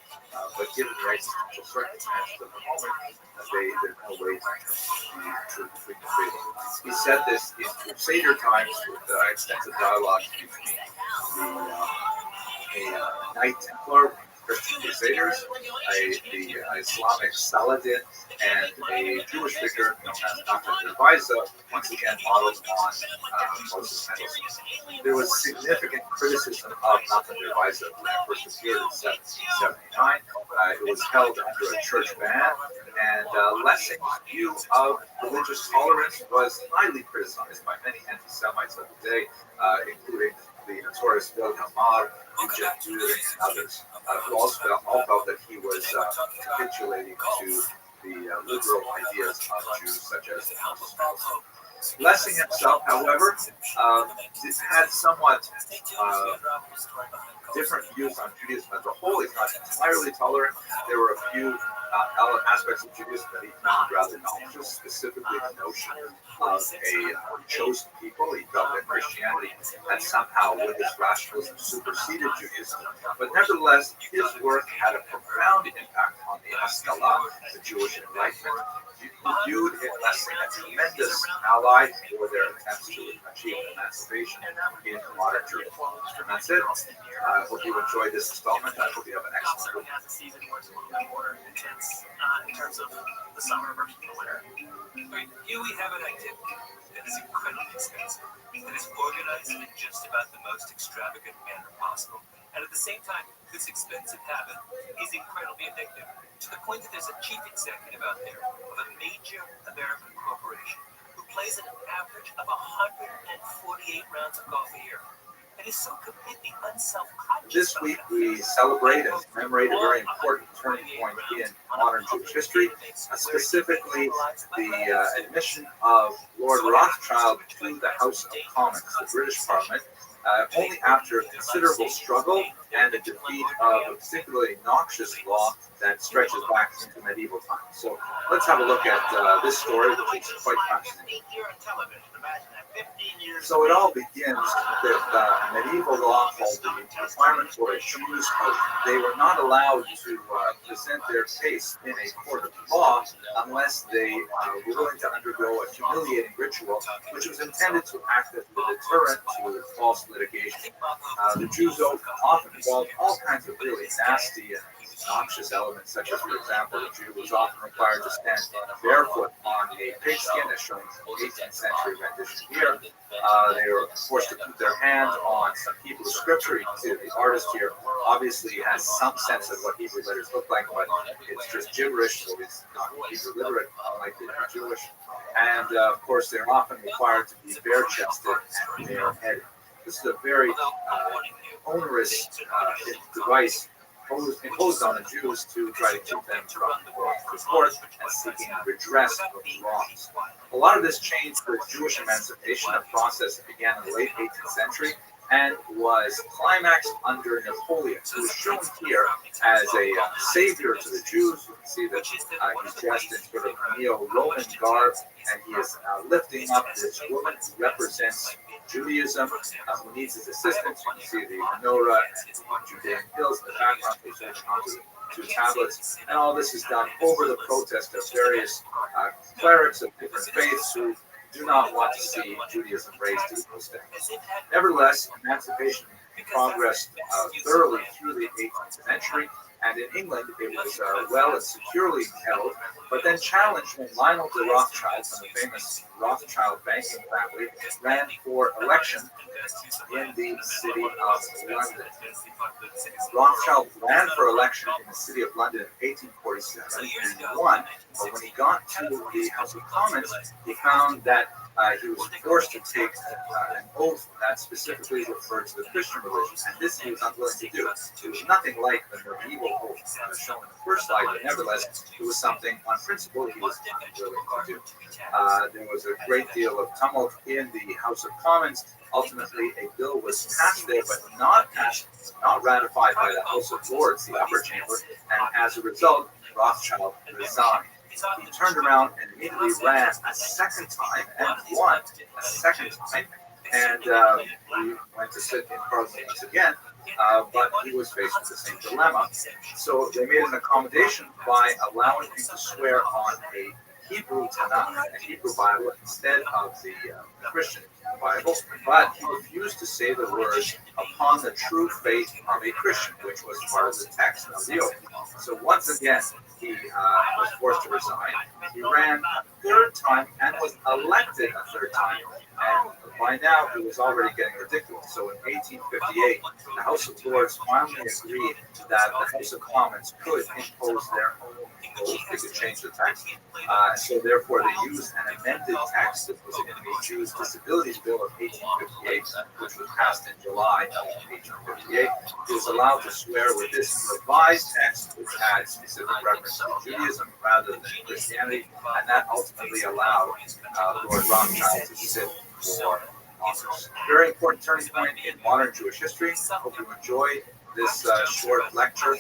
But given the existential circumstances of the moment, there's no way to determine the truth between the faith. He said this in Crusader times with extensive dialogues between the Knight Templar Christian Crusaders, the Islamic Saladin, and a Jewish figure known as Dr. Nervisa, once again modeled on Moses Mendelssohn. There was significant criticism of Dr. Nervisa when it first appeared in 1779. It was held under a church ban, and Lessing's view of religious tolerance was highly criticized by many anti-Semites of the day, including the notorious Wilhelm Marr, Eugene Düring, and others, who all felt that he was capitulating to the liberal ideas of Jews, such as Moses Mendelssohn. Lessing himself, however, had somewhat different views on Judaism as a whole. He's not entirely tolerant. There were a few aspects of Judaism that he found rather noxious, specifically the notion of a chosen people. He felt that Christianity had somehow, with its rationalism, superseded Judaism. But nevertheless, his work had a profound impact on the Haskalah, the Jewish Enlightenment. He viewed in Lessing a tremendous ally for their attempts to achieve emancipation in modern Germany. And that's it. I hope you enjoyed this installment. I hope you have an excellent week. The season was a little bit more intense in terms of the summer versus the winter. Right, here we have an activity that is incredibly expensive, that is organized in just about the most extravagant manner possible. And at the same time, this expensive habit is incredibly addictive, to the point that there's a chief executive out there of a major American corporation who plays at an average of 148 rounds of golf a year. It is so completely unselfconscious. This week we celebrate and commemorate a very important turning point in modern Jewish history, specifically the admission of Lord Rothschild to the House of Commons, the British Parliament, only after considerable struggle and the defeat of a particularly noxious law that stretches back into medieval times. So let's have a look at this story, which is quite fascinating. So it all begins with medieval law called the requirement for a Jews oath. They were not allowed to present their case in a court of law unless they were willing to undergo a humiliating ritual, which was intended to act as a deterrent to false litigation. The Jews' oath often involved all kinds of really nasty and noxious elements, such as, for example, the Jew was often required to stand barefoot on a pigskin, as shown in the 18th century rendition here. They were forced to put their hand on some Hebrew scripture. You can see that the artist here obviously has some sense of what Hebrew letters look like, but it's just gibberish, so he's not Hebrew literate, unlikely to be Jewish. And of course, they're often required to be bare-chested and bare-headed. This is a very onerous device imposed on the Jews to try to keep them from going to court and seeking redress of wrongs. A lot of this changed with Jewish emancipation, a process that began in the late 18th century and was climaxed under Napoleon, who is shown here as a savior to the Jews. You can see that he's dressed in sort of neo-Roman garb, and he is lifting up this woman who represents Judaism, who needs his assistance. You can see the menorah and the Judean hills in the background, which are onto the two tablets, and all this is done over the protest of various clerics of different faiths who do not want to see Judaism raised to those standards. Nevertheless, emancipation progressed thoroughly through the 18th century, and in England it was well and securely held, but then challenged when Lionel de Rothschild, from the famous Rothschild banking family, ran for election in the city of London. Rothschild ran for election in the city of London in 1847 and he won, but when he got to the House of Commons, he found that he was forced to take an oath that specifically referred to the Christian religion, and this he was unwilling to do. It was nothing like the medieval oath shown in the first slide, but nevertheless, it was something on principle he was unwilling to do. There was a great deal of tumult in the House of Commons. Ultimately, a bill was passed there, but not ratified by the House of Lords, the upper chamber, and as a result, Rothschild resigned. He turned around and immediately ran a second time and won a second time. And he went to sit in Parliament once again, but he was faced with the same dilemma. So they made an accommodation by allowing him to swear on a Hebrew Tanakh, a Hebrew Bible, instead of the Christian Bible, but he refused to say the words "upon the true faith of a Christian," which was part of the text of the oath. So once again, he was forced to resign. He ran a third time and was elected a third time. And by now, he was already getting ridiculous. So in 1858, the House of Lords finally agreed that the House of Commons could impose their own oath. They could change the text. So therefore, they used an amended text that was in the Jews' Disabilities Bill of 1858, which was passed in July of 1858. He was allowed to swear with this revised text, which had specific reference to Judaism rather than Christianity, and that ultimately allowed Lord Rothschild to sit for office. Very important turning point in modern Jewish history. I hope you enjoyed this short lecture.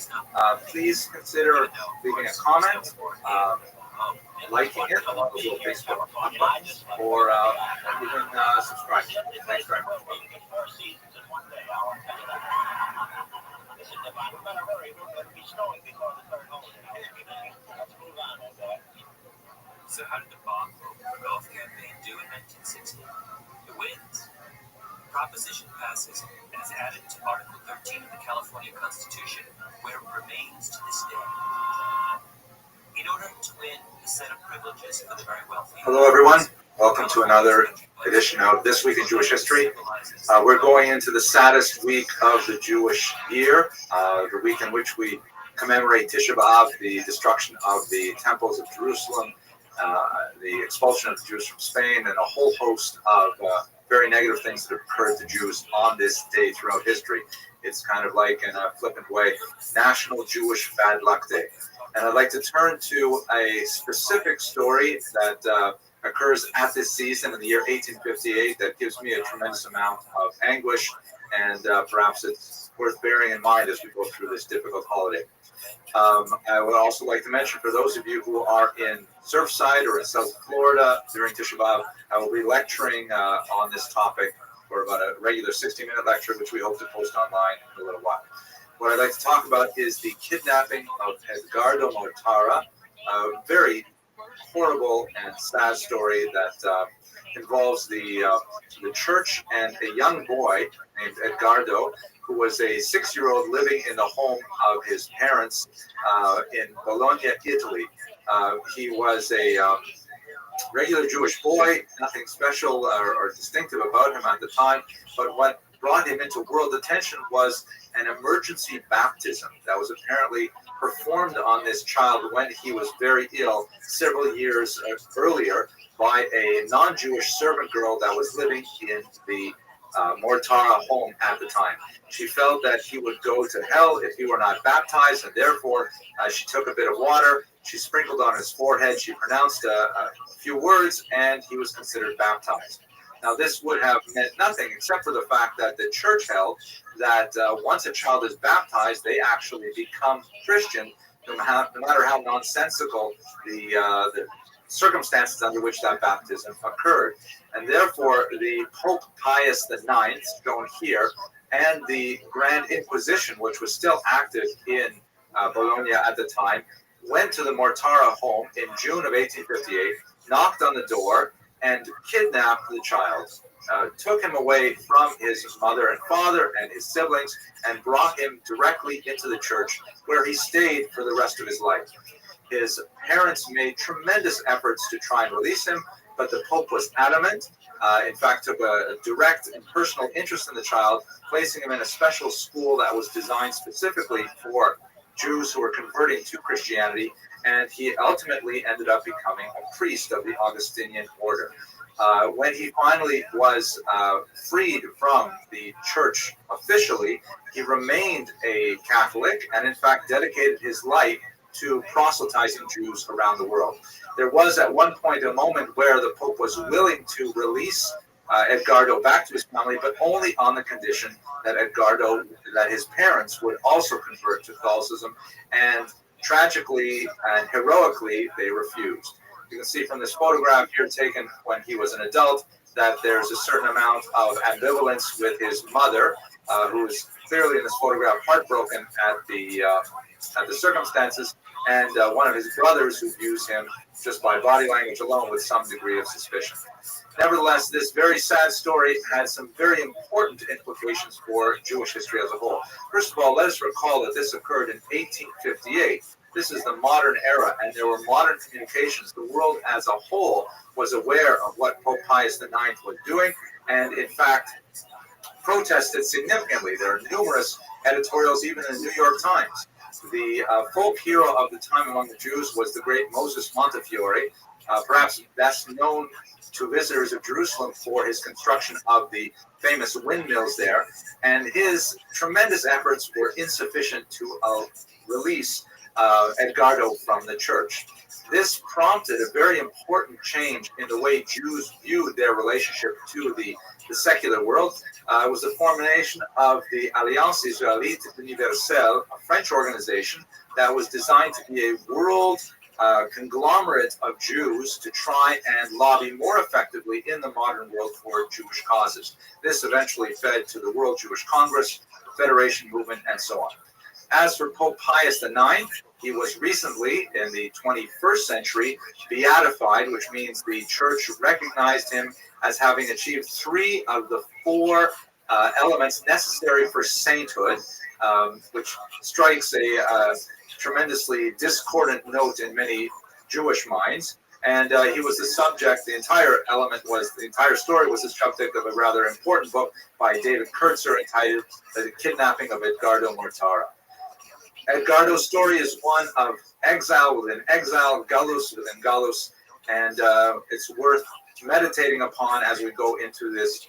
Please consider leaving a comment, liking it on the little Facebook button, or even subscribe. Thanks very much. So how did the bomb golf campaign do in 1960? It wins. Proposition passes and is added to Article 13 of the California Constitution, where it remains to this day. In order to win a set of privileges for the very wealthy. Hello, everyone. Welcome to another edition of This Week in Jewish History. We're going into the saddest week of the Jewish year, the week in which we commemorate Tisha B'Av, the destruction of the temples of Jerusalem, the expulsion of the Jews from Spain, and a whole host of very negative things that have occurred to Jews on this day throughout history. It's kind of like, in a flippant way, National Jewish Bad Luck Day. And I'd like to turn to a specific story that occurs at this season in the year 1858 that gives me a tremendous amount of anguish, and perhaps it's worth bearing in mind as we go through this difficult holiday. I would also like to mention, for those of you who are in Surfside or in South Florida during Tisha B'Av, I will be lecturing on this topic for about a regular 60-minute lecture, which we hope to post online in a little while. What I'd like to talk about is the kidnapping of Edgardo Mortara, a very horrible and sad story that involves the church and a young boy named Edgardo, who was a 6-year-old living in the home of his parents in Bologna, Italy. He was a regular Jewish boy, nothing special or distinctive about him at the time, but what brought him into world attention was an emergency baptism that was apparently performed on this child when he was very ill several years earlier by a non-Jewish servant girl that was living in the Mortara home at the time. She felt that he would go to hell if he were not baptized, and therefore she took a bit of water, she sprinkled on his forehead, she pronounced a few words, and he was considered baptized. Now, this would have meant nothing except for the fact that the church held that once a child is baptized, they actually become Christian, no matter how nonsensical the circumstances under which that baptism occurred. And therefore, the Pope Pius IX, shown here, and the Grand Inquisition, which was still active in Bologna at the time, went to the Mortara home in June of 1858, knocked on the door, and kidnapped the child, took him away from his mother and father and his siblings, and brought him directly into the church, where he stayed for the rest of his life. His parents made tremendous efforts to try and release him, but the Pope was adamant. In fact, took a direct and personal interest in the child, placing him in a special school that was designed specifically for Jews who were converting to Christianity, and he ultimately ended up becoming a priest of the Augustinian order. When he finally was freed from the church officially, he remained a Catholic and in fact dedicated his life to proselytizing Jews around the world. There was at one point a moment where the Pope was willing to release Edgardo back to his family, but only on the condition that his parents would also convert to Catholicism, and tragically and heroically, they refused. You can see from this photograph here taken when he was an adult that there's a certain amount of ambivalence with his mother, who is clearly in this photograph heartbroken at the circumstances, and one of his brothers who views him just by body language alone with some degree of suspicion. Nevertheless, this very sad story had some very important implications for Jewish history as a whole. First of all, let us recall that this occurred in 1858. This is the modern era, and there were modern communications. The world as a whole was aware of what Pope Pius IX was doing, and in fact, protested significantly. There are numerous editorials, even in the New York Times. The folk hero of the time among the Jews was the great Moses Montefiore, perhaps best known to visitors of Jerusalem for his construction of the famous windmills there, and his tremendous efforts were insufficient to release Edgardo from the church. This prompted a very important change in the way Jews viewed their relationship to the secular world. It was the formation of the Alliance Israélite Universelle, a French organization that was designed to be a world conglomerate of Jews to try and lobby more effectively in the modern world for Jewish causes. This eventually fed to the World Jewish Congress, the Federation Movement, and so on. As for Pope Pius IX, he was recently, in the 21st century, beatified, which means the church recognized him as having achieved 3 of the 4 elements necessary for sainthood, which strikes a tremendously discordant note in many Jewish minds. And he was the subject, the entire story was the subject of a rather important book by David Kurtzer entitled The Kidnapping of Edgardo Mortara. Edgardo's story is one of exile within exile, galus within galus, and it's worth meditating upon as we go into this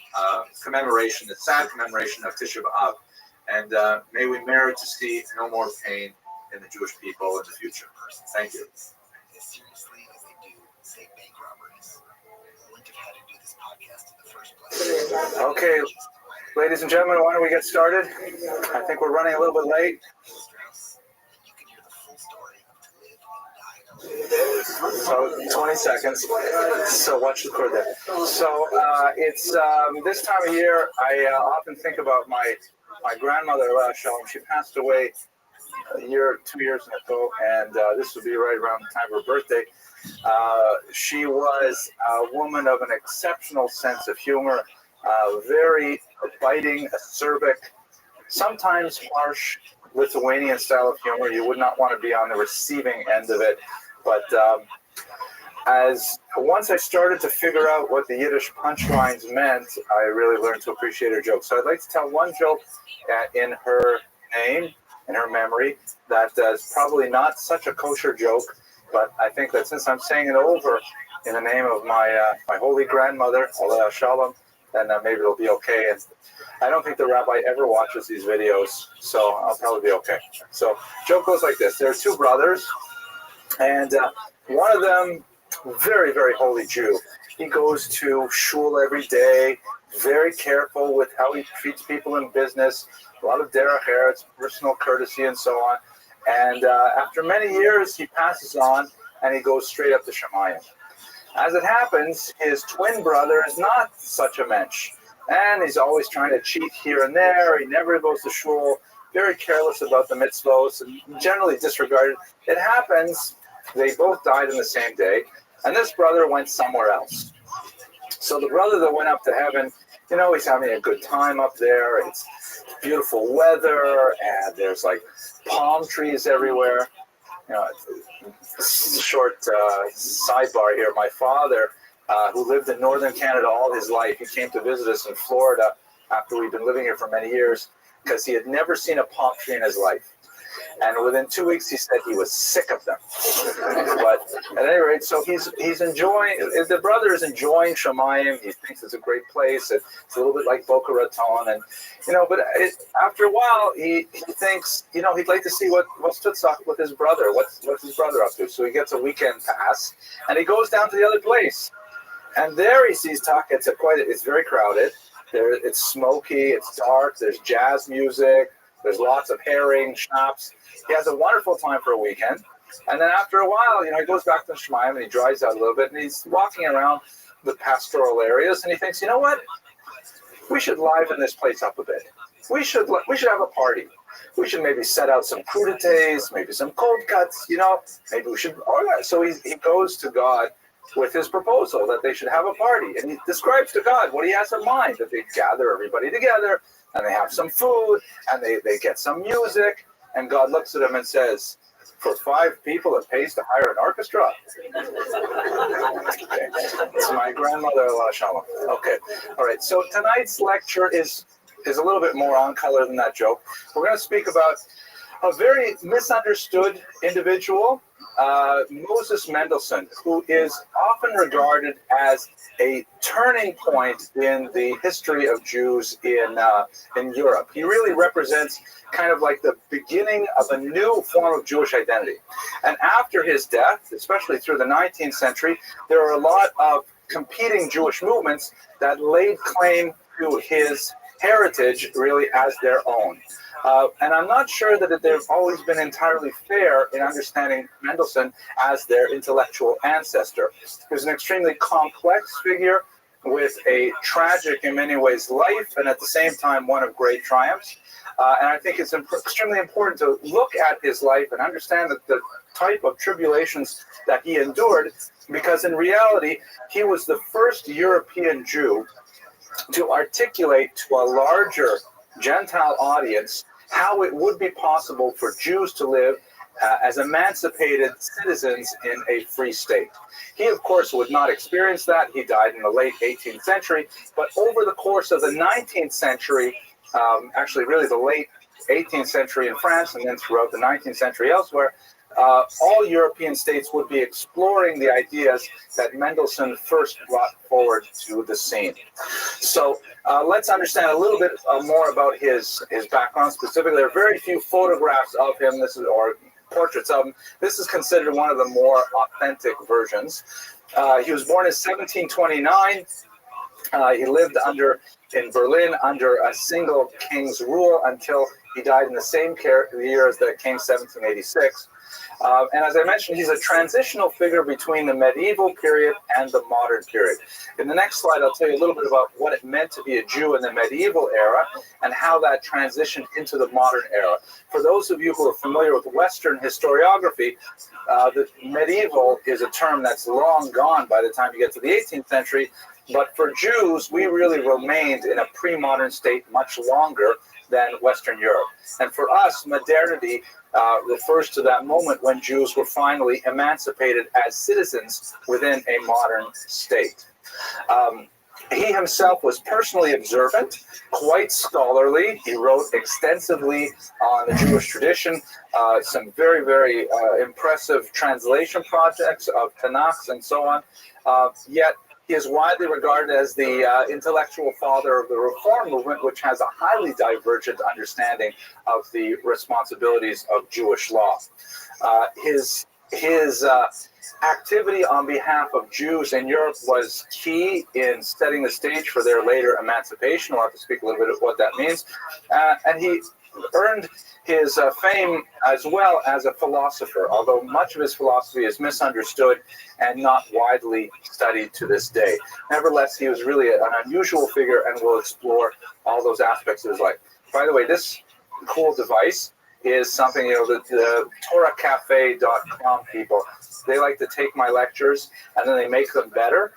commemoration, the sad commemoration of Tisha B'Av. And may we merit to see no more pain in the Jewish people in the future. Thank you. As seriously as they do say bank robberies, I wouldn't have had to do this podcast in the first place. Okay. Ladies and gentlemen, why don't we get started? I think we're running a little bit late. So 20 seconds. So watch the cord there. So it's this time of year. I often think about my grandmother, Shalom. She passed away a year, 2 years ago, and this would be right around the time of her birthday. She was a woman of an exceptional sense of humor, very biting, acerbic, sometimes harsh Lithuanian style of humor. You would not want to be on the receiving end of it. But as once I started to figure out what the Yiddish punchlines meant, I really learned to appreciate her jokes. So I'd like to tell one joke in her name, in her memory, that is probably not such a kosher joke, but I think that since I'm saying it over in the name of my my holy grandmother, Aleh Shalom, then maybe it'll be okay. And I don't think the rabbi ever watches these videos, so I'll probably be okay. So joke goes like this. There are two brothers, and one of them, very, very holy Jew. He goes to shul every day, very careful with how he treats people in business, a lot of derech eretz, personal courtesy, and so on. And after many years, he passes on, and he goes straight up to Shemayim. As it happens, his twin brother is not such a mensch, and he's always trying to cheat here and there. He never goes to shul, very careless about the mitzvos, and generally disregarded. It happens, they both died in the same day, and this brother went somewhere else. So the brother that went up to heaven, you know, he's having a good time up there. It's beautiful weather, and there's like palm trees everywhere. You know, short sidebar here. My father, who lived in northern Canada all his life, he came to visit us in Florida after we'd been living here for many years because he had never seen a palm tree in his life. And within 2 weeks, he said he was sick of them. But at any rate, so he's enjoying, the brother is enjoying Shemayim. He thinks it's a great place. It's a little bit like Boca Raton. And, you know, but after a while, he thinks, you know, he'd like to see what's Tutzach with his brother. What's his brother up to? So he gets a weekend pass, and he goes down to the other place. And there he sees it's very crowded. It's smoky, it's dark, there's jazz music. There's lots of herring, schnapps. He has a wonderful time for a weekend. And then after a while, you know, he goes back to Shemayim and he dries out a little bit and he's walking around the pastoral areas and he thinks, you know what? We should liven this place up a bit. We should have a party. We should maybe set out some crudités, maybe some cold cuts, you know, maybe we should organize. So he goes to God with his proposal that they should have a party. And he describes to God what he has in mind, that they gather everybody together, and they have some food, and they get some music, and God looks at him and says, for 5 people, it pays to hire an orchestra. Okay. It's my grandmother, Aleh Shalom. Okay, all right. So tonight's lecture is a little bit more on color than that joke. We're going to speak about a very misunderstood individual, Moses Mendelssohn, who is often regarded as a turning point in the history of Jews in Europe. He really represents kind of like the beginning of a new form of Jewish identity. And after his death, especially through the 19th century, there are a lot of competing Jewish movements that laid claim to his heritage really as their own. And I'm not sure that they've always been entirely fair in understanding Mendelssohn as their intellectual ancestor. He was an extremely complex figure with a tragic, in many ways, life, and at the same time, one of great triumphs. And I think it's extremely important to look at his life and understand the type of tribulations that he endured, because in reality, he was the first European Jew to articulate to a larger Gentile audience how it would be possible for Jews to live as emancipated citizens in a free state. He, of course, would not experience that. He died in the late 18th century. But over the course of the 19th century, actually really the late 18th century in France and then throughout the 19th century elsewhere, all European states would be exploring the ideas that Mendelssohn first brought forward to the scene. So let's understand a little bit more about his background specifically. There are very few photographs of him, or portraits of him. This is considered one of the more authentic versions. He was born in 1729 He lived in Berlin under a single king's rule until he died in the same year as the king, 1786. And as I mentioned, he's a transitional figure between the medieval period and the modern period. In the next slide, I'll tell you a little bit about what it meant to be a Jew in the medieval era and how that transitioned into the modern era. For those of you who are familiar with Western historiography, the medieval is a term that's long gone by the time you get to the 18th century. But for Jews, we really remained in a pre-modern state much longer than Western Europe. And for us, modernity refers to that moment when Jews were finally emancipated as citizens within a modern state. He himself was personally observant, quite scholarly. He wrote extensively on the Jewish tradition, some very, very impressive translation projects of Tanakhs and so on. Yet he is widely regarded as the intellectual father of the Reform movement, which has a highly divergent understanding of the responsibilities of Jewish law. His activity on behalf of Jews in Europe was key in setting the stage for their later emancipation. We'll have to speak a little bit of what that means. And he earned his fame as well as a philosopher, although much of his philosophy is misunderstood and not widely studied to this day. Nevertheless, he was really an unusual figure, and we'll explore all those aspects of his life. By the way, this cool device is something, the TorahCafe.com people, they like to take my lectures and then they make them better.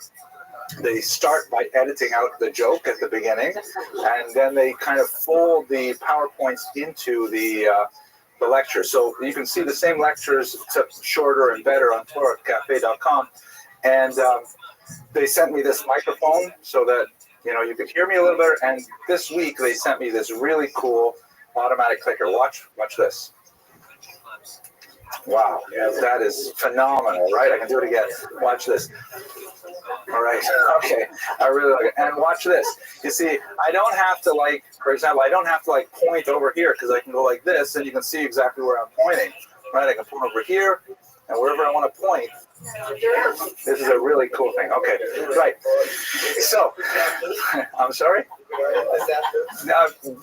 They start by editing out the joke at the beginning, and then they kind of fold the PowerPoints into the lecture. So you can see the same lectures, except shorter and better, on TorahCafe.com. And they sent me this microphone so that you could hear me a little better. And this week they sent me this really cool automatic clicker. Watch this. Wow, that is phenomenal, right? I can do it again. Watch this. All right, okay, I really like it. And watch this. You see, I don't have to, for example, I don't have to point over here, because I can go like this, and you can see exactly where I'm pointing, right? I can point over here, and wherever I want to point. This is a really cool thing. Okay, right. So, I'm sorry?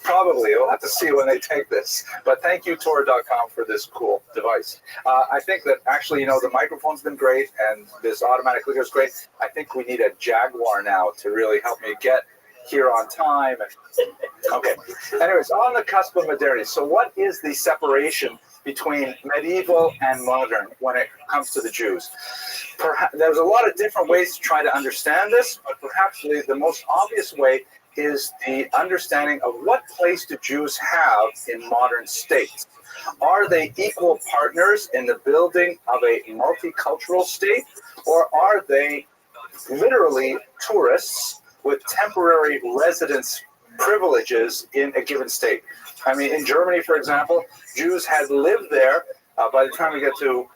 Probably. We'll have to see when they take this. But thank you, Torah.com, for this cool device. I think that actually, the microphone's been great, and this automatic clicker is great. I think we need a Jaguar now to really help me get here on time. Okay. Anyways, on the cusp of modernity. So what is the separation between medieval and modern when it comes to the Jews? There's a lot of different ways to try to understand this, but perhaps the most obvious way is the understanding of what place do Jews have in modern states. Are they equal partners in the building of a multicultural state, or are they literally tourists with temporary residence privileges in a given state? I mean, in Germany, for example, Jews had lived there. By the time we get to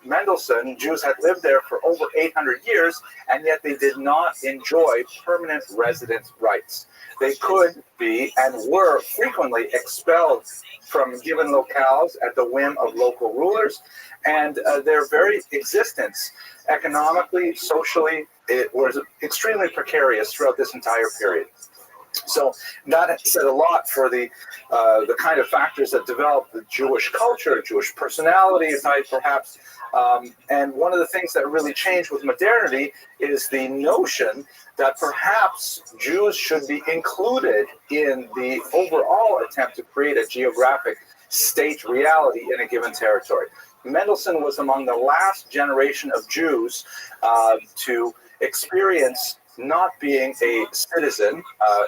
Mendelssohn, Jews had lived there for over 800 years, and yet they did not enjoy permanent residence rights. They could be and were frequently expelled from given locales at the whim of local rulers, and their very existence, economically, socially, it was extremely precarious throughout this entire period. So that said a lot for the kind of factors that develop the Jewish culture, Jewish personality type, perhaps. And one of the things that really changed with modernity is the notion that perhaps Jews should be included in the overall attempt to create a geographic state reality in a given territory. Mendelssohn was among the last generation of Jews to experience not being a citizen.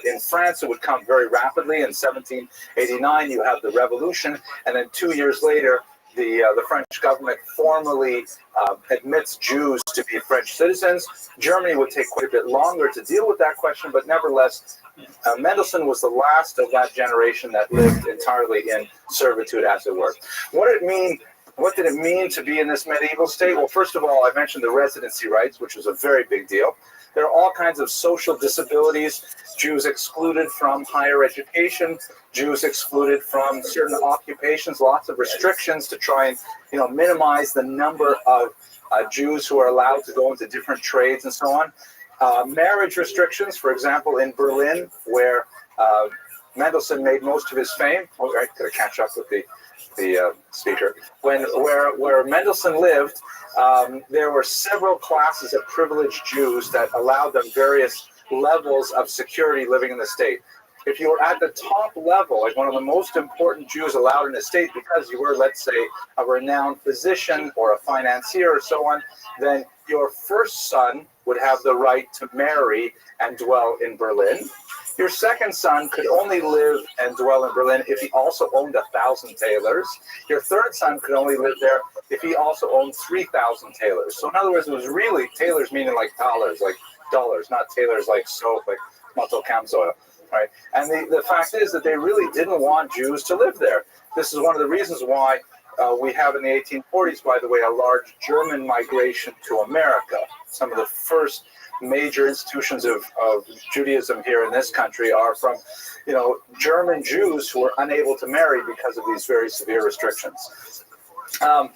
In France, it would come very rapidly. In 1789, you have the revolution, and then 2 years later, the French government formally admits Jews to be French citizens. Germany would take quite a bit longer to deal with that question, but nevertheless, Mendelssohn was the last of that generation that lived entirely in servitude, as it were. What did it mean to be in this medieval state? Well, first of all, I mentioned the residency rights, which was a very big deal. There are all kinds of social disabilities, Jews excluded from higher education, Jews excluded from certain occupations, lots of restrictions to try and minimize the number of Jews who are allowed to go into different trades and so on. Marriage restrictions, for example, in Berlin, where Mendelssohn made most of his fame. Oh, right, gotta catch up with the speaker. Where Mendelssohn lived, there were several classes of privileged Jews that allowed them various levels of security living in the state. If you were at the top level, like one of the most important Jews allowed in the state, because you were, let's say, a renowned physician or a financier or so on, then your first son would have the right to marry and dwell in Berlin. Your second son could only live and dwell in Berlin if he also owned 1,000 tailors. Your third son could only live there if he also owned 3,000 tailors. So in other words, it was really tailors meaning like dollars, not tailors like soap, like Motel Camsoil, right? And the fact is that they really didn't want Jews to live there. This is one of the reasons why we have in the 1840s, by the way, a large German migration to America. Some of the first major institutions of Judaism here in this country are from, German Jews who were unable to marry because of these very severe restrictions. And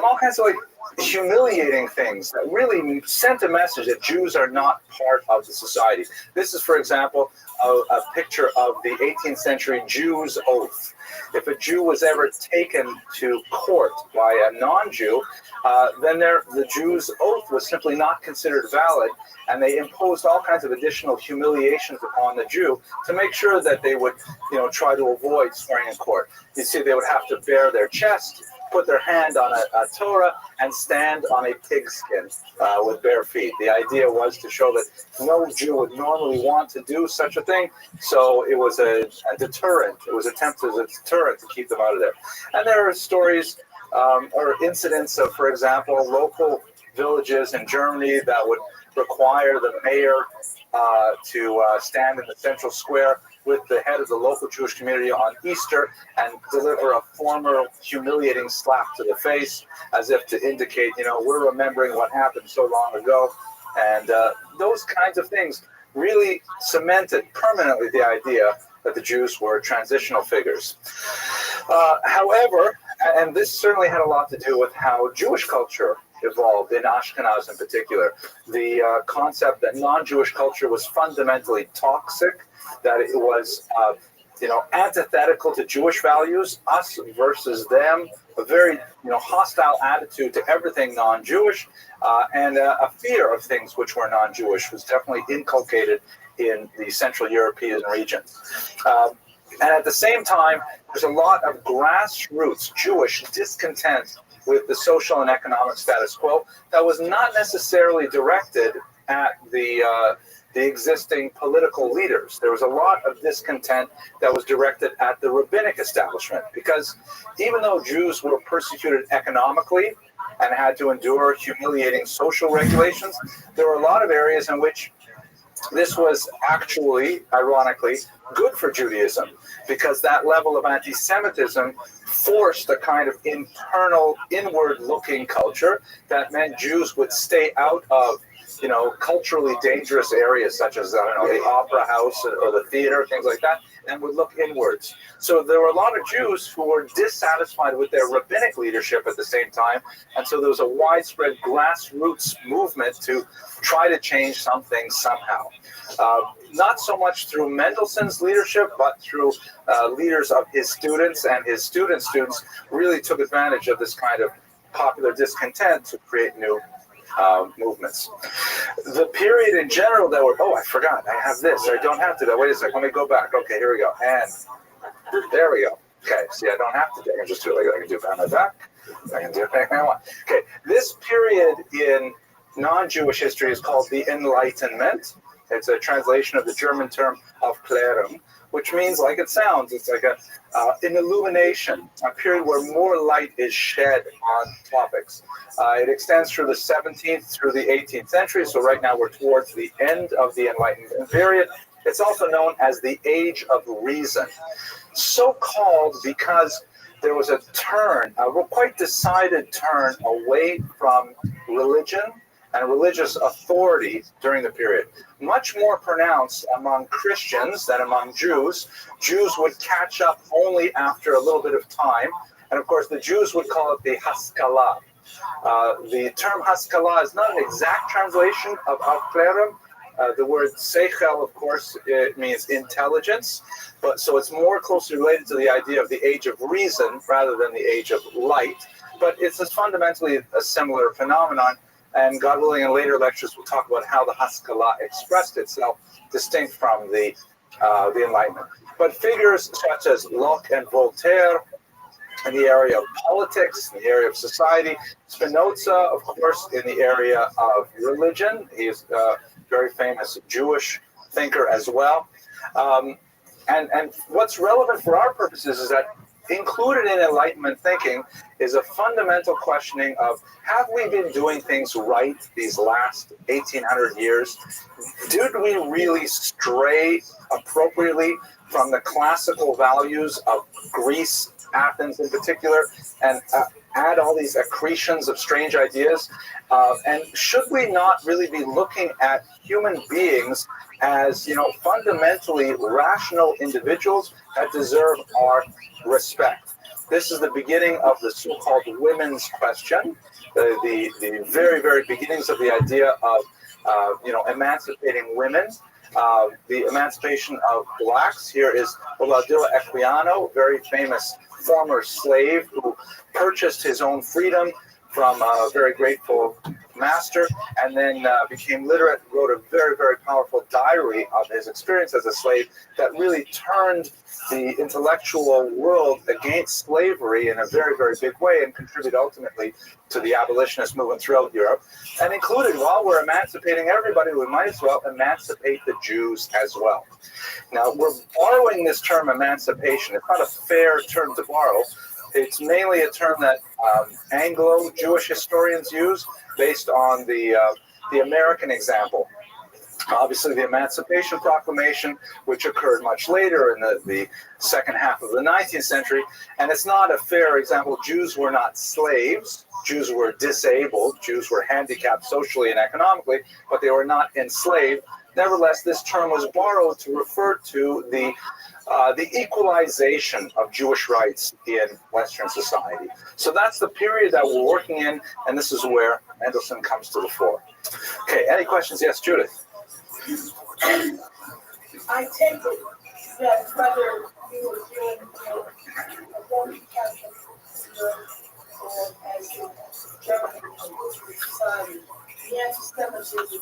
all kinds of humiliating things that really sent a message that Jews are not part of the society. This is, for example, a picture of the 18th century Jew's oath. If a Jew was ever taken to court by a non-Jew, then the Jew's oath was simply not considered valid, and they imposed all kinds of additional humiliations upon the Jew to make sure that they would, try to avoid swearing in court. You see, they would have to bare their chest, put their hand on a Torah, and stand on a pigskin with bare feet. The idea was to show that no Jew would normally want to do such a thing, so it was a deterrent. It was attempted as a deterrent to keep them out of there. And there are stories or incidents of, for example, local villages in Germany that would require the mayor to stand in the central square with the head of the local Jewish community on Easter and deliver a former humiliating slap to the face as if to indicate, we're remembering what happened so long ago. And those kinds of things really cemented permanently the idea that the Jews were transitional figures. However, and this certainly had a lot to do with how Jewish culture evolved in Ashkenaz in particular, the concept that non-Jewish culture was fundamentally toxic, that it was, antithetical to Jewish values, us versus them, a very, hostile attitude to everything non-Jewish, and a fear of things which were non-Jewish was definitely inculcated in the Central European region. And at the same time, there's a lot of grassroots Jewish discontent with the social and economic status quo that was not necessarily directed at the existing political leaders. There was a lot of discontent that was directed at the rabbinic establishment, because even though Jews were persecuted economically and had to endure humiliating social regulations, there were a lot of areas in which this was actually, ironically, good for Judaism, because that level of anti-Semitism forced a kind of internal, inward-looking culture that meant Jews would stay out of, culturally dangerous areas such as, the opera house or the theater, things like that, and would look inwards. So there were a lot of Jews who were dissatisfied with their rabbinic leadership at the same time, and so there was a widespread grassroots movement to try to change something somehow. Not so much through Mendelssohn's leadership, but through leaders of his students, and his students' really took advantage of this kind of popular discontent to create new movements. The period in general that were, I forgot, I have this, I don't have to, wait a second, let me go back. Okay, here we go, and there we go. Okay, see, I don't have to, I can just do it like that. I can do it behind my back, I can do it anything I want. Okay, this period in non-Jewish history is called the Enlightenment. It's a translation of the German term Aufklärung, which means, like it sounds, it's like an illumination, a period where more light is shed on topics. It extends through the 17th through the 18th century, so right now we're towards the end of the Enlightenment period. It's also known as the Age of Reason. So called because there was a turn, a quite decided turn away from religion and religious authority during the period. Much more pronounced among Christians than among Jews. Jews would catch up only after a little bit of time. And of course, the Jews would call it the Haskalah. The term Haskalah is not an exact translation of Aufklärung. The word Seichel, of course, it means intelligence, but so it's more closely related to the idea of the age of reason rather than the age of light. But it's fundamentally a similar phenomenon, and God willing, in later lectures, we'll talk about how the Haskalah expressed itself, distinct from the Enlightenment. But figures such as Locke and Voltaire in the area of politics, in the area of society, Spinoza, of course, in the area of religion. He's a very famous Jewish thinker as well. And what's relevant for our purposes is that included in Enlightenment thinking is a fundamental questioning of, have we been doing things right these last 1800 years? Did we really stray appropriately from the classical values of Greece, Athens in particular, and add all these accretions of strange ideas? And should we not really be looking at human beings as, fundamentally rational individuals that deserve our respect? This is the beginning of the so-called women's question, the very, very beginnings of the idea of, emancipating women. The emancipation of blacks. Here is Oladilla Equiano, very famous former slave who purchased his own freedom from a very grateful master, and then became literate, wrote a very, very powerful diary of his experience as a slave that really turned the intellectual world against slavery in a very, very big way, and contributed ultimately to the abolitionist movement throughout Europe, and included, while we're emancipating everybody, we might as well emancipate the Jews as well. Now, we're borrowing this term emancipation. It's not a fair term to borrow. It's mainly a term that Anglo-Jewish historians use based on the American example. Obviously, the Emancipation Proclamation, which occurred much later in the second half of the 19th century, and it's not a fair example. Jews were not slaves. Jews were disabled. Jews were handicapped socially and economically, but they were not enslaved. Nevertheless, this term was borrowed to refer to the equalization of Jewish rights in Western society. So that's the period that we're working in, and this is where Mendelssohn comes to the fore. Okay, any questions? Yes, Judith. I take it that whether you were doing the Roman Catholic or as in German society, the anti-Semitism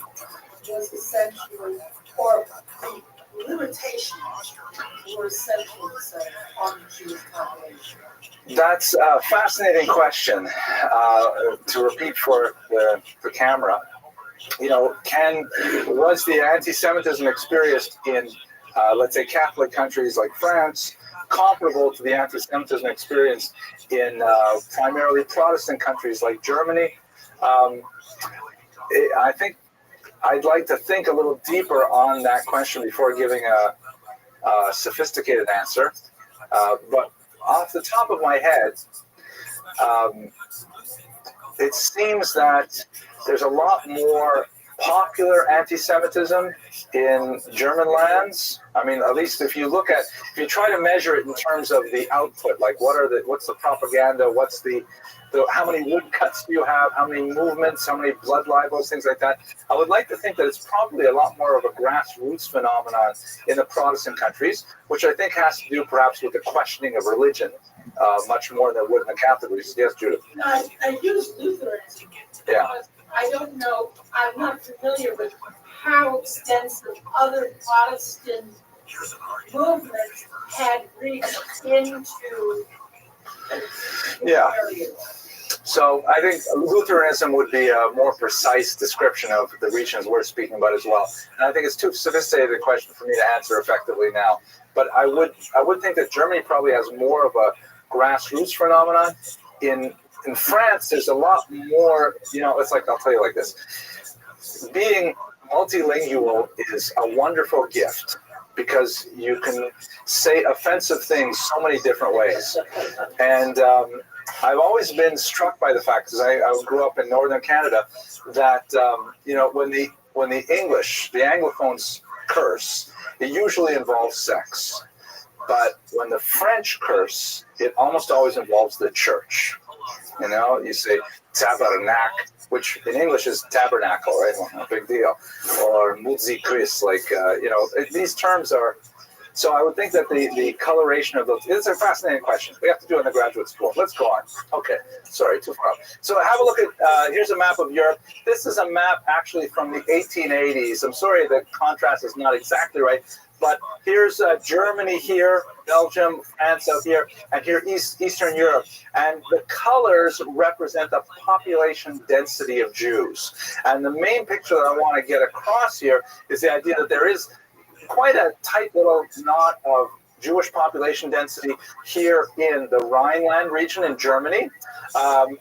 was essentially, or the limitations were essentially on the Jewish population. That's a fascinating question. To repeat for the camera, was the anti-Semitism experienced in, let's say, Catholic countries like France comparable to the anti-Semitism experienced in primarily Protestant countries like Germany? I think I'd like to think a little deeper on that question before giving a sophisticated answer. But off the top of my head, it seems that there's a lot more popular anti-Semitism in German lands. I mean, at least if you try to measure it in terms of the output, like what's the propaganda, what's how many woodcuts do you have, how many movements, how many blood libels, things like that. I would like to think that it's probably a lot more of a grassroots phenomenon in the Protestant countries, which I think has to do perhaps with the questioning of religion, much more than it would in the Catholic regions. Yes, Judith. I use Lutheranism because I don't know, I'm not familiar with how extensive other Protestant movements had reached into areas. So I think Lutheranism would be a more precise description of the regions we're speaking about as well. And I think it's too sophisticated a question for me to answer effectively now. But I would think that Germany probably has more of a grassroots phenomenon. In France, there's a lot more, it's like, I'll tell you like this. Being multilingual is a wonderful gift because you can say offensive things so many different ways. And I've always been struck by the fact, because I grew up in northern Canada, that, when the English, the Anglophones curse, it usually involves sex. But when the French curse, it almost always involves the church. You know, you say tabernacle, which in English is tabernacle, right? Well, no big deal. Or muzikris, like, these terms are. So I would think that the coloration of those, these are fascinating questions. We have to do it in the graduate school. Let's go on. Okay, sorry, too far. So have a look at, here's a map of Europe. This is a map actually from the 1880s. I'm sorry, the contrast is not exactly right, but here's Germany here, Belgium, France out here, and here Eastern Europe. And the colors represent the population density of Jews. And the main picture that I want to get across here is the idea that there is quite a tight little knot of Jewish population density here in the Rhineland region in Germany,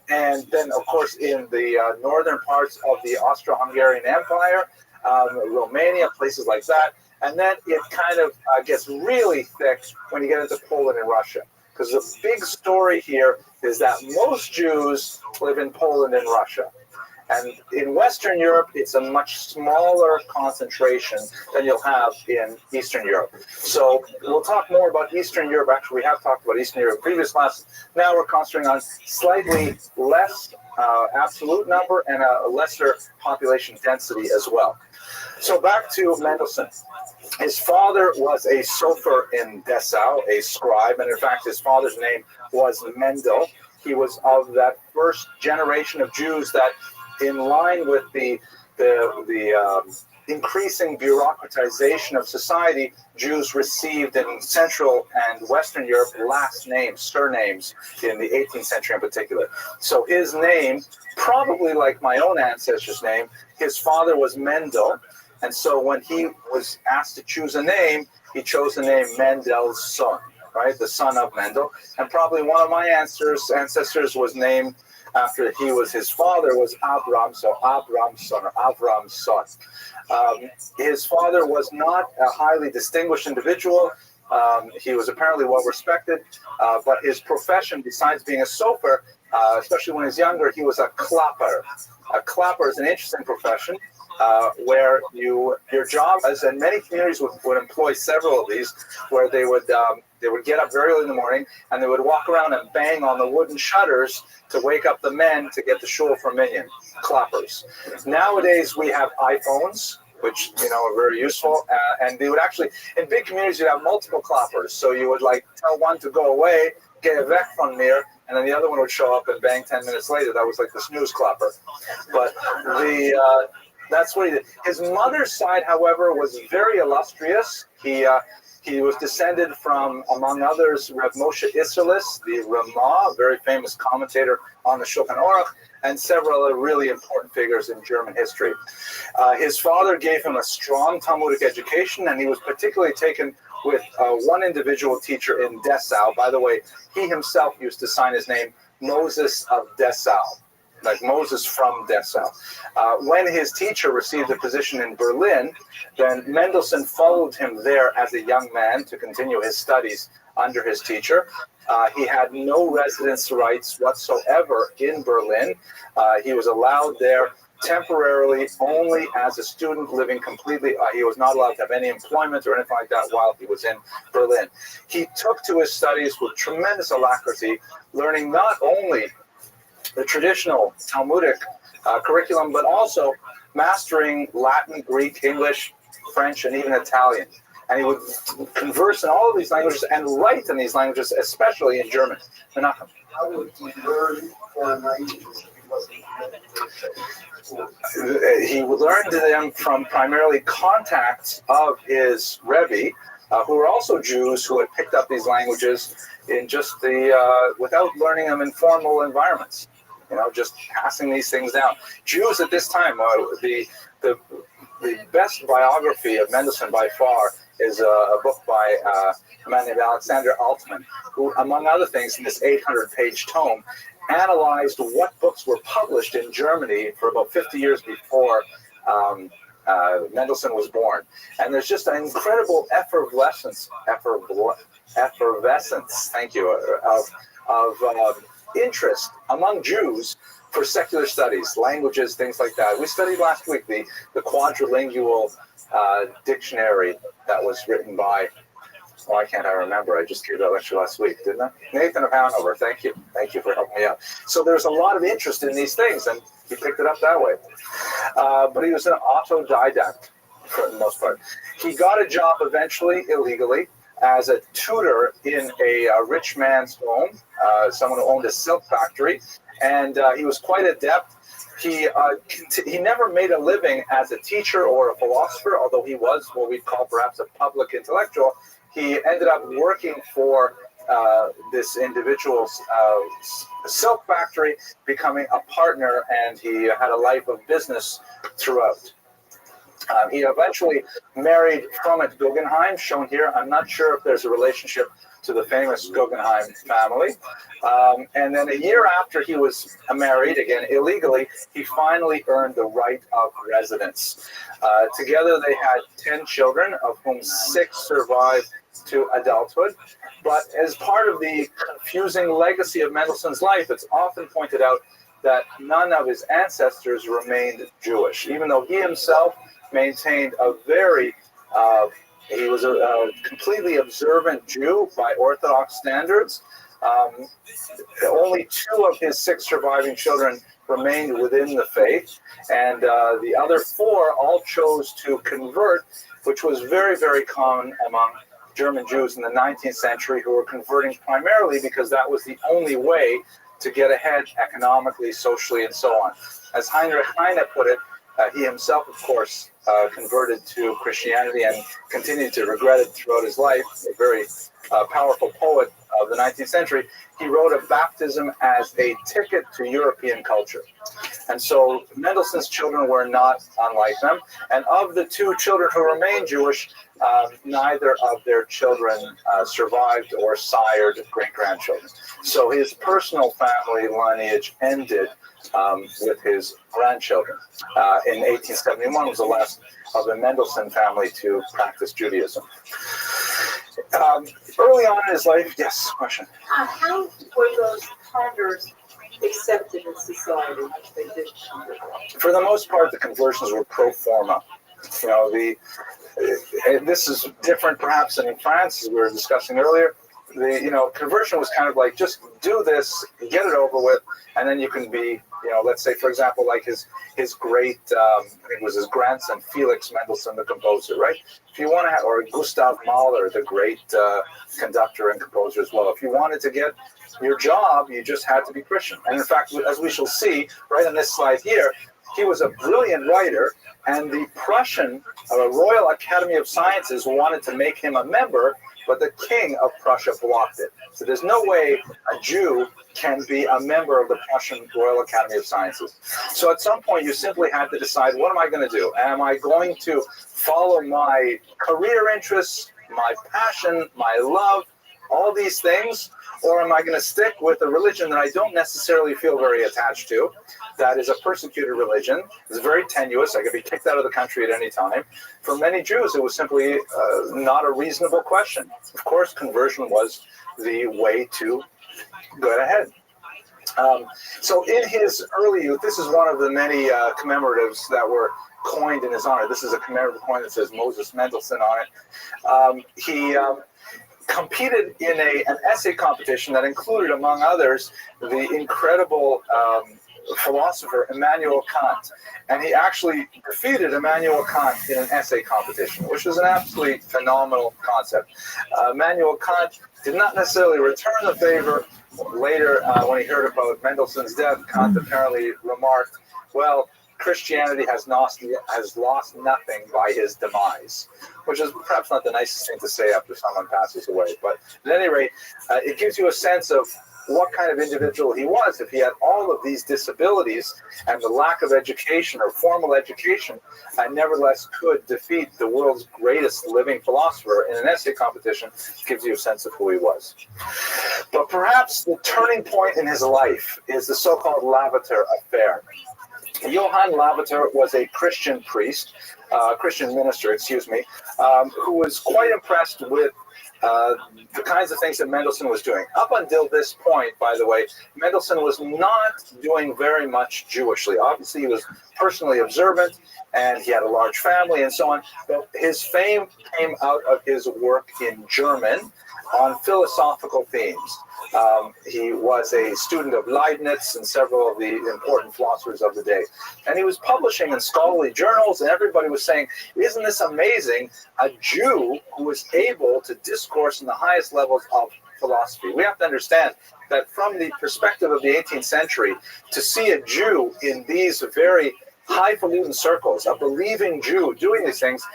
and then of course in the northern parts of the Austro-Hungarian Empire, Romania, places like that, and then it kind of gets really thick when you get into Poland and Russia, because the big story here is that most Jews live in Poland and Russia. And in Western Europe, it's a much smaller concentration than you'll have in Eastern Europe. So we'll talk more about Eastern Europe. Actually, we have talked about Eastern Europe in previous classes. Now we're concentrating on slightly less absolute number and a lesser population density as well. So back to Mendelssohn. His father was a sofer in Dessau, a scribe, and in fact, his father's name was Mendel. He was of that first generation of Jews that, in line with the increasing bureaucratization of society, Jews received in Central and Western Europe last names, surnames, in the 18th century in particular. So his name, probably like my own ancestor's name, his father was Mendel, and so when he was asked to choose a name, he chose the name Mendelssohn, right, the son of Mendel, and probably one of my ancestors was named after his father was Abram, so Abramson or Avramson. His father was not a highly distinguished individual. He was apparently well respected, but his profession, besides being a sofer, especially when he was younger, he was a klapper. A klapper is an interesting profession where your job, as in many communities would employ several of these, where they would get up very early in the morning and they would walk around and bang on the wooden shutters to wake up the men to get the shul for minyan, clappers. Nowadays we have iPhones, which are very useful, and they would actually, in big communities, you'd have multiple clappers. So you would tell one to go away, get weg von mir, and then the other one would show up and bang 10 minutes later. That was like the snooze clapper. But that's what he did. His mother's side, however, was very illustrious. He was descended from, among others, Rav Moshe Isserles, the Ramah, a very famous commentator on the Shulchan Aruch, and several other really important figures in German history. His father gave him a strong Talmudic education, and he was particularly taken with one individual teacher in Dessau. By the way, he himself used to sign his name Moses of Dessau, like Moses from Dessau. When his teacher received a position in Berlin, then Mendelssohn followed him there as a young man to continue his studies under his teacher. He had no residence rights whatsoever in Berlin. He was allowed there temporarily only as a student living completely. He was not allowed to have any employment or anything like that while he was in Berlin. He took to his studies with tremendous alacrity, learning not only the traditional Talmudic curriculum, but also mastering Latin, Greek, English, French, and even Italian. And he would converse in all of these languages and write in these languages, especially in German. Menachem. How would he learn foreign languages? He learned them from primarily contacts of his Rebbe, who were also Jews who had picked up these languages in just without learning them in formal environments. Just passing these things down. Jews at this time, the best biography of Mendelssohn by far is a book by a man named Alexander Altman, who, among other things, in this 800-page tome, analyzed what books were published in Germany for about 50 years before Mendelssohn was born. And there's just an incredible effervescence, thank you, of interest among Jews for secular studies, languages, things like that. We studied last week the quadrilingual dictionary that was written by Why can't I remember? I just gave that lecture last week, didn't I? Nathan of Hanover, thank you. Thank you for helping me out. So there's a lot of interest in these things, and he picked it up that way. But he was an autodidact for the most part. He got a job eventually, illegally, as a tutor in a rich man's home, someone who owned a silk factory, and he was quite adept. He never made a living as a teacher or a philosopher, although he was what we'd call perhaps a public intellectual. He ended up working for this individual's silk factory, becoming a partner, and he had a life of business throughout. He eventually married from it Guggenheim, shown here. I'm not sure if there's a relationship to the famous Guggenheim family. And then a year after he was married, again illegally, he finally earned the right of residence. Together they had 10 children, of whom 6 survived to adulthood. But as part of the confusing legacy of Mendelssohn's life, it's often pointed out that none of his ancestors remained Jewish, even though he himself maintained a very, he was a completely observant Jew by Orthodox standards. Only 2 of his 6 surviving children remained within the faith, and the other 4 all chose to convert, which was very, very common among German Jews in the 19th century, who were converting primarily because that was the only way to get ahead economically, socially, and so on. As Heinrich Heine put it, he himself, of course, converted to Christianity and continued to regret it throughout his life. A very powerful poet of the 19th century. He wrote of baptism as a ticket to European culture. And so Mendelssohn's children were not unlike them. And of the 2 children who remained Jewish, neither of their children survived or sired great-grandchildren. So his personal family lineage ended with his grandchildren. In 1871 was the last of the Mendelssohn family to practice Judaism. Early on in his life, yes, question. How were those converts accepted in society? For the most part, the conversions were pro forma. You know, this is different perhaps than in France, as we were discussing earlier. Conversion was kind of like, just do this, get it over with, and then you can be, let's say, for example, like his great, I think it was his grandson, Felix Mendelssohn, the composer, right? If you want to have, or Gustav Mahler, the great conductor and composer as well. If you wanted to get your job, you just had to be Christian. And in fact, as we shall see right on this slide here, he was a brilliant writer, and the Prussian Royal Academy of Sciences wanted to make him a member, but the king of Prussia blocked it. So there's no way a Jew can be a member of the Prussian Royal Academy of Sciences. So at some point, you simply had to decide, what am I going to do? Am I going to follow my career interests, my passion, my love, all these things? Or am I going to stick with a religion that I don't necessarily feel very attached to? That is a persecuted religion. It's very tenuous. I could be kicked out of the country at any time. For many Jews, it was simply not a reasonable question. Of course, conversion was the way to go ahead. So in his early youth, this is one of the many commemoratives that were coined in his honor. This is a commemorative coin that says Moses Mendelssohn on it. He competed in an essay competition that included, among others, the incredible philosopher Immanuel Kant. And he actually defeated Immanuel Kant in an essay competition, which was an absolutely phenomenal concept. Immanuel Kant did not necessarily return the favor. Later, when he heard about Mendelssohn's death, Kant apparently remarked, well, Christianity has lost nothing by his demise, which is perhaps not the nicest thing to say after someone passes away. But at any rate, it gives you a sense of what kind of individual he was. If he had all of these disabilities and the lack of education or formal education, nevertheless could defeat the world's greatest living philosopher in an essay competition, gives you a sense of who he was. But perhaps the turning point in his life is the so-called Lavater affair. Johann Lavater was a Christian priest, Christian minister, who was quite impressed with the kinds of things that Mendelssohn was doing. Up until this point, by the way, Mendelssohn was not doing very much Jewishly. Obviously, he was personally observant, and he had a large family and so on. But his fame came out of his work in German on philosophical themes. He was a student of Leibniz and several of the important philosophers of the day. And he was publishing in scholarly journals, and everybody was saying, isn't this amazing? A Jew who was able to discourse in the highest levels of philosophy. We have to understand that from the perspective of the 18th century, to see a Jew in these very highfalutin circles, a believing Jew doing these things,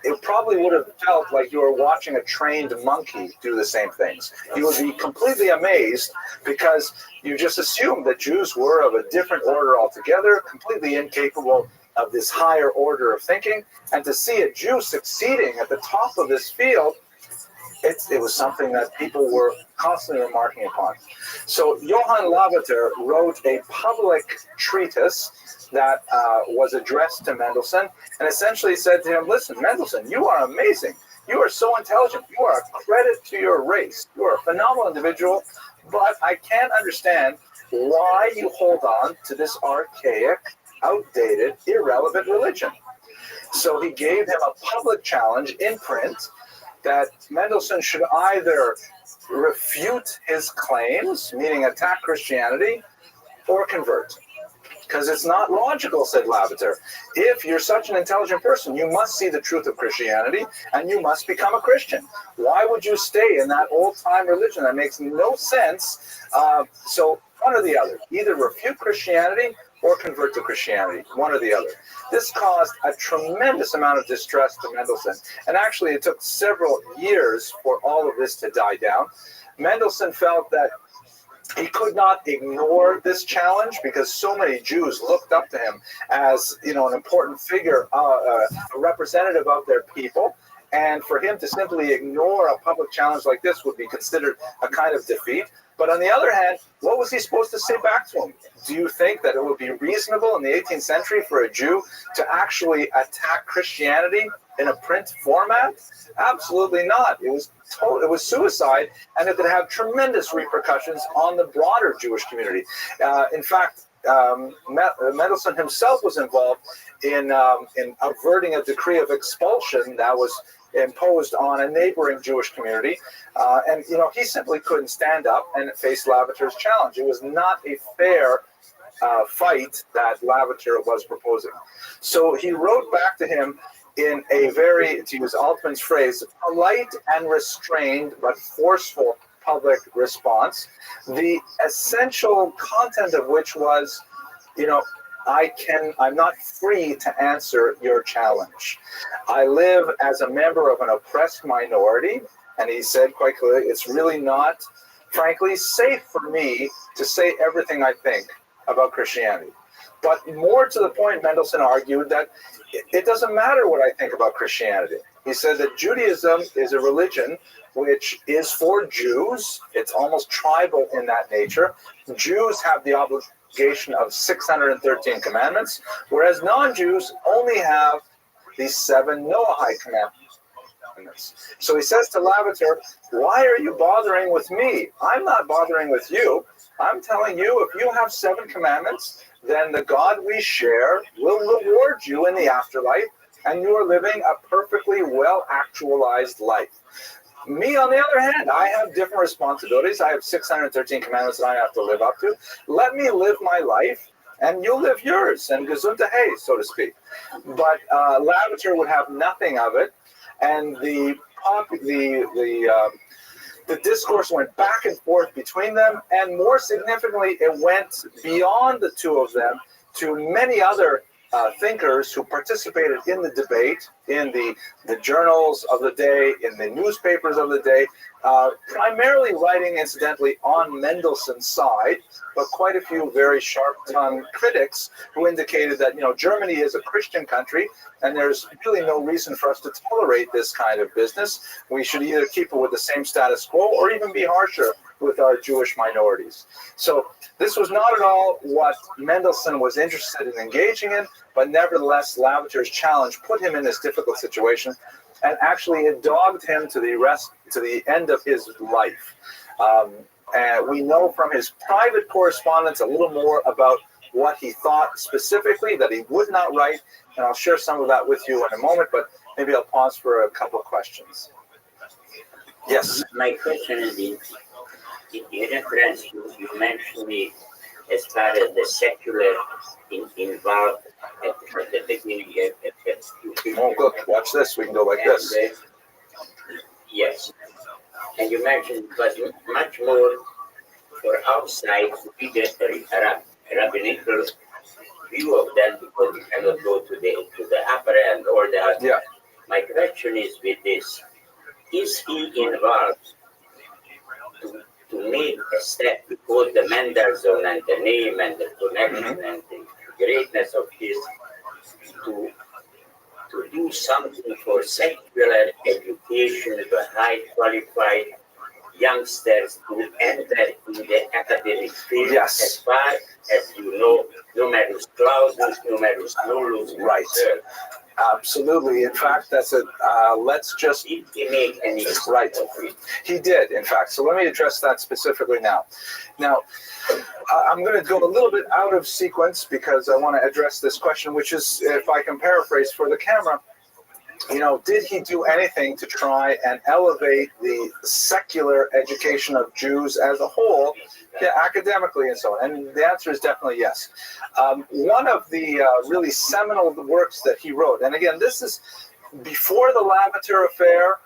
it probably would have felt like you were watching a trained monkey do the same things. You would be completely amazed because you just assumed that Jews were of a different order altogether, completely incapable of this higher order of thinking. And to see a Jew succeeding at the top of this field, it was something that people were constantly remarking upon. So Johann Lavater wrote a public treatise that was addressed to Mendelssohn, and essentially said to him, listen, Mendelssohn, you are amazing. You are so intelligent. You are a credit to your race. You are a phenomenal individual, but I can't understand why you hold on to this archaic, outdated, irrelevant religion. So he gave him a public challenge in print that Mendelssohn should either refute his claims, meaning attack Christianity, or convert. Because it's not logical, said Lavater. If you're such an intelligent person, you must see the truth of Christianity, and you must become a Christian. Why would you stay in that old-time religion? That makes no sense. So one or the other. Either refute Christianity or convert to Christianity. One or the other. This caused a tremendous amount of distress to Mendelssohn. And actually, it took several years for all of this to die down. Mendelssohn felt that he could not ignore this challenge because so many Jews looked up to him as, an important figure, a representative of their people. And for him to simply ignore a public challenge like this would be considered a kind of defeat. But on the other hand, what was he supposed to say back to him? Do you think that it would be reasonable in the 18th century for a Jew to actually attack Christianity in a print format? Absolutely not. It was suicide, and it could have tremendous repercussions on the broader Jewish community. In fact, Mendelssohn himself was involved in averting a decree of expulsion that was imposed on a neighboring Jewish community. And he simply couldn't stand up and face Lavater's challenge. It was not a fair fight that Lavater was proposing. So he wrote back to him in a very, to use Altman's phrase, polite and restrained but forceful public response, the essential content of which was, I'm not free to answer your challenge. I live as a member of an oppressed minority, and he said quite clearly, it's really not, frankly, safe for me to say everything I think about Christianity. But more to the point, Mendelssohn argued that it doesn't matter what I think about Christianity. He said that Judaism is a religion which is for Jews. It's almost tribal in that nature. Jews have the obligation of 613 commandments, whereas non-Jews only have these 7 Noahide commandments. So he says to Lavater, why are you bothering with me? I'm not bothering with you. I'm telling you, if you have 7 commandments, then the God we share will reward you in the afterlife, and you are living a perfectly well-actualized life. Me, on the other hand, I have different responsibilities. I have 613 commandments that I have to live up to. Let me live my life, and you'll live yours, and gesundheit, so to speak. But Lavater would have nothing of it, and the discourse went back and forth between them, and more significantly, it went beyond the two of them to many other thinkers who participated in the debate, in the journals of the day, in the newspapers of the day, primarily writing, incidentally, on Mendelssohn's side, but quite a few very sharp-tongued critics who indicated that, Germany is a Christian country, and there's really no reason for us to tolerate this kind of business. We should either keep it with the same status quo or even be harsher with our Jewish minorities. So this was not at all what Mendelssohn was interested in engaging in, but nevertheless, Lavater's challenge put him in this difficult situation, and actually it dogged him to the end of his life. And we know from his private correspondence a little more about what he thought specifically that he would not write, and I'll share some of that with you in a moment, but maybe I'll pause for a couple of questions. Yes? My question is, in reference, you mentioned it as far as the secular involved at the beginning. Oh, look, watch this. We can go like this. Yes. And you mentioned it was much more for outside to be the rabbinical view of them, because we cannot go to the upper end or the other. Yeah. My question is with this: is he involved to make a step, because the Mendelssohn and the name and the connection and the greatness of his, to do something for secular education, the high qualified youngsters to enter in the academic field? Yes. As far as you know, numerus clausus, numerus nullus. Right. Absolutely. In fact, that's a, let's just... Did he make any... Right. He did, in fact. So let me address that specifically now. Now, I'm going to go a little bit out of sequence because I want to address this question, which is, if I can paraphrase for the camera, you know, did he do anything to try and elevate the secular education of Jews as a whole, academically and so on? And the answer is definitely yes. One of the really seminal works that he wrote, and again, this is before the Lavater affair,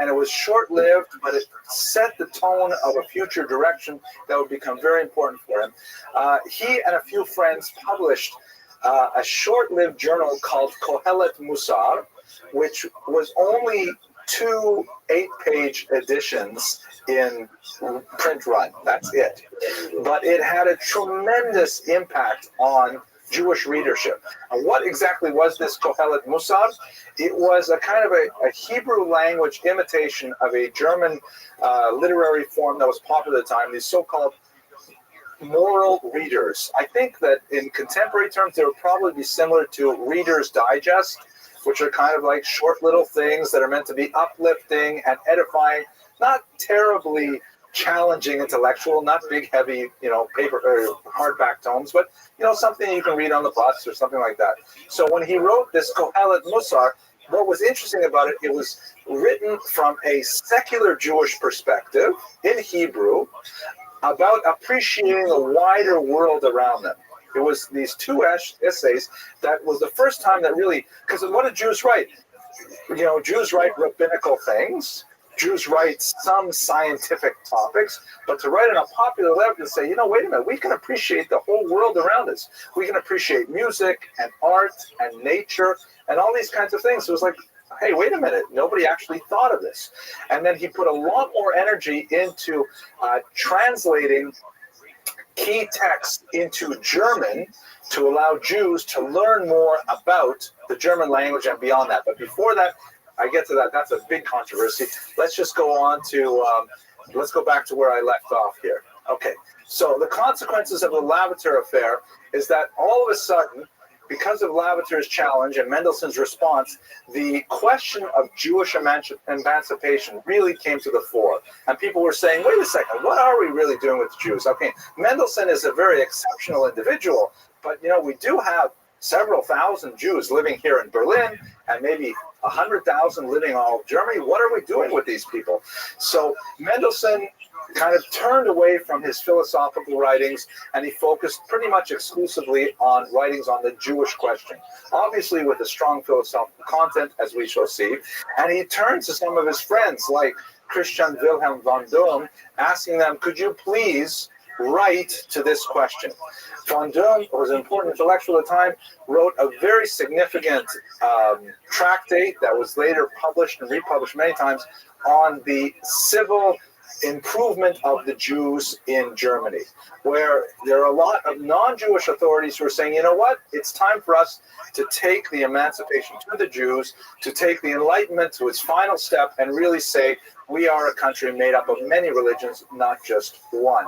and it was short-lived, but it set the tone of a future direction that would become very important for him. He and a few friends published a short-lived journal called Kohelet Musar, which was only 2 8-page editions in print run. That's it. But it had a tremendous impact on Jewish readership. And what exactly was this Kohelet Musar? It was a kind of a Hebrew language imitation of a German literary form that was popular at the time, these so-called moral readers. I think that in contemporary terms, they would probably be similar to Reader's Digest, which are kind of like short little things that are meant to be uplifting and edifying, not terribly challenging intellectual, not big, heavy, you know, paper or hardback tomes, but, you know, something you can read on the bus or something like that. So when he wrote this Kohelet Musar, what was interesting about it, it was written from a secular Jewish perspective in Hebrew about appreciating the wider world around them. It was these 2 essays that was the first time that really, because what did Jews write? You know, Jews write rabbinical things. Jews write some scientific topics, but to write on a popular level and say, you know, wait a minute, we can appreciate the whole world around us. We can appreciate music and art and nature and all these kinds of things. So it was like, hey, wait a minute, nobody actually thought of this. And then he put a lot more energy into translating key texts into German to allow Jews to learn more about the German language and beyond that. But before that, I get to that, that's a big controversy. Let's just go on to, let's go back to where I left off here. Okay, so the consequences of the Lavater affair is that all of a sudden, because of Lavater's challenge and Mendelssohn's response, the question of Jewish emancipation really came to the fore. And people were saying, wait a second, what are we really doing with the Jews? Okay, Mendelssohn is a very exceptional individual, but, you know, we do have several thousand Jews living here in Berlin and maybe 100,000 living all of Germany. What are we doing with these people? So Mendelssohn kind of turned away from his philosophical writings, and he focused pretty much exclusively on writings on the Jewish question, obviously with a strong philosophical content, as we shall see. And he turned to some of his friends like Christian Wilhelm von Dohm, asking them, could you please write to this question? Von Dohm was an important intellectual at the time, wrote a very significant tractate that was later published and republished many times on the civil improvement of the Jews in Germany, where there are a lot of non-Jewish authorities who are saying, you know what, it's time for us to take the emancipation to the Jews, to take the Enlightenment to its final step, and really say, we are a country made up of many religions, not just one.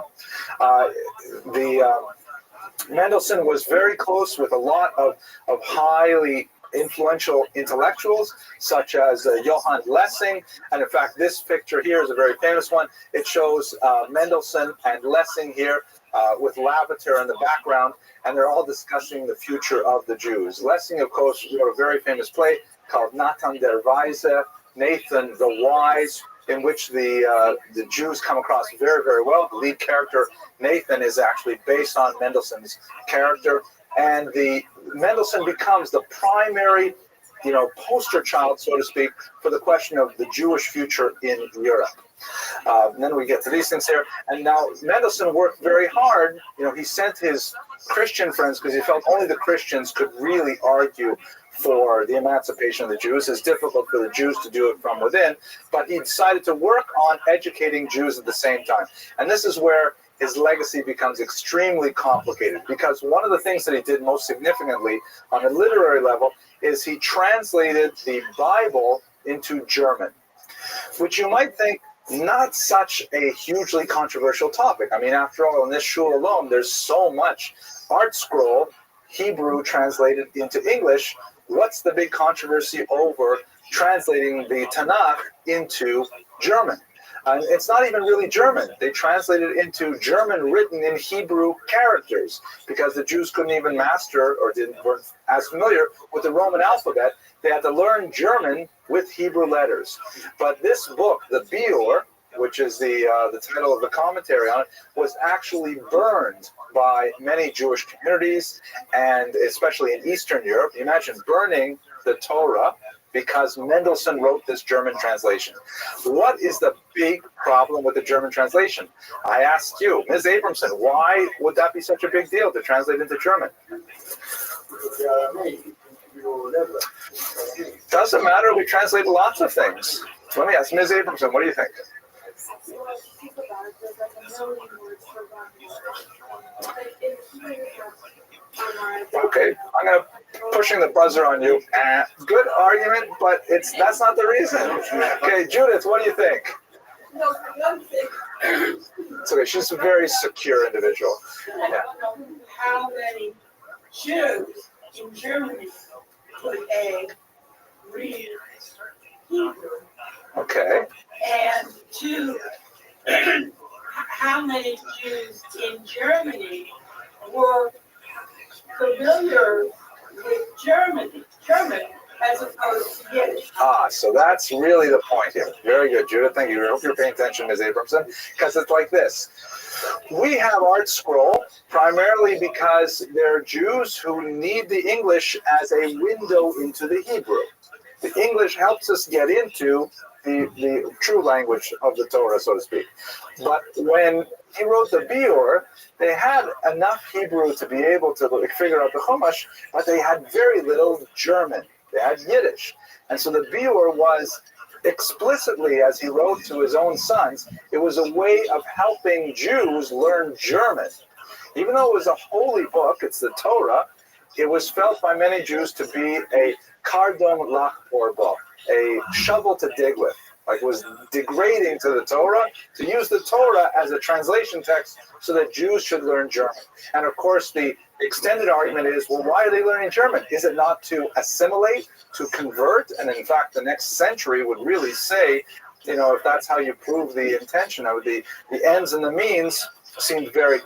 Mendelssohn was very close with a lot of highly influential intellectuals, such as Johann Lessing. And in fact, this picture here is a very famous one. It shows Mendelssohn and Lessing here with Lavater in the background, and they're all discussing the future of the Jews. Lessing, of course, wrote a very famous play called Nathan der Weise, Nathan the Wise, in which the Jews come across very, very well. The lead character, Nathan, is actually based on Mendelssohn's character, and Mendelssohn becomes the primary, poster child, so to speak, for the question of the Jewish future in Europe. And then we get to these things here. And now Mendelssohn worked very hard. He sent his Christian friends because he felt only the Christians could really argue for the emancipation of the Jews. It's difficult for the Jews to do it from within, but he decided to work on educating Jews at the same time. And this is where his legacy becomes extremely complicated, because one of the things that he did most significantly on a literary level is he translated the Bible into German, which you might think not such a hugely controversial topic. I mean, after all, in this shul alone, there's so much Art Scroll, Hebrew translated into English. What's the big controversy over translating the Tanakh into German? And it's not even really German. They translated it into German written in Hebrew characters because the Jews couldn't even master or weren't as familiar with the Roman alphabet. They had to learn German with Hebrew letters. But this book, the Biur, which is the title of the commentary on it, was actually burned by many Jewish communities, and especially in Eastern Europe. Imagine burning the Torah because Mendelssohn wrote this German translation. What is the big problem with the German translation? I asked you, Ms. Abramson, why would that be such a big deal to translate into German? Doesn't matter, we translate lots of things. Let me ask Ms. Abramson, what do you think? Okay, I'm going to pushing the buzzer on you. Good argument, but that's not the reason. Okay, Judith, what do you think? No, one thing. It's okay. She's a very secure individual. I don't know how many Jews in Germany could read Hebrew. Okay. And two, how many Jews in Germany were familiar with German as opposed to Yiddish. So that's really the point here. Very good, Judith. Thank you. I hope you're paying attention, Ms. Abramson, because it's like this. We have Art Scroll primarily because there are Jews who need the English as a window into the Hebrew. The English helps us get into the true language of the Torah, so to speak. But when he wrote the Biur, they had enough Hebrew to be able to figure out the Chumash, but they had very little German. They had Yiddish. And so the Biur was explicitly, as he wrote to his own sons, it was a way of helping Jews learn German. Even though it was a holy book, it's the Torah, it was felt by many Jews to be a kardom lachpor book, a shovel to dig with. Like, it was degrading to the Torah to use the Torah as a translation text so that Jews should learn German. And of course, the extended argument is, well, why are they learning German? Is it not to assimilate, to convert? And in fact, the next century would really say, if that's how you prove the intention of the ends and the means, seemed very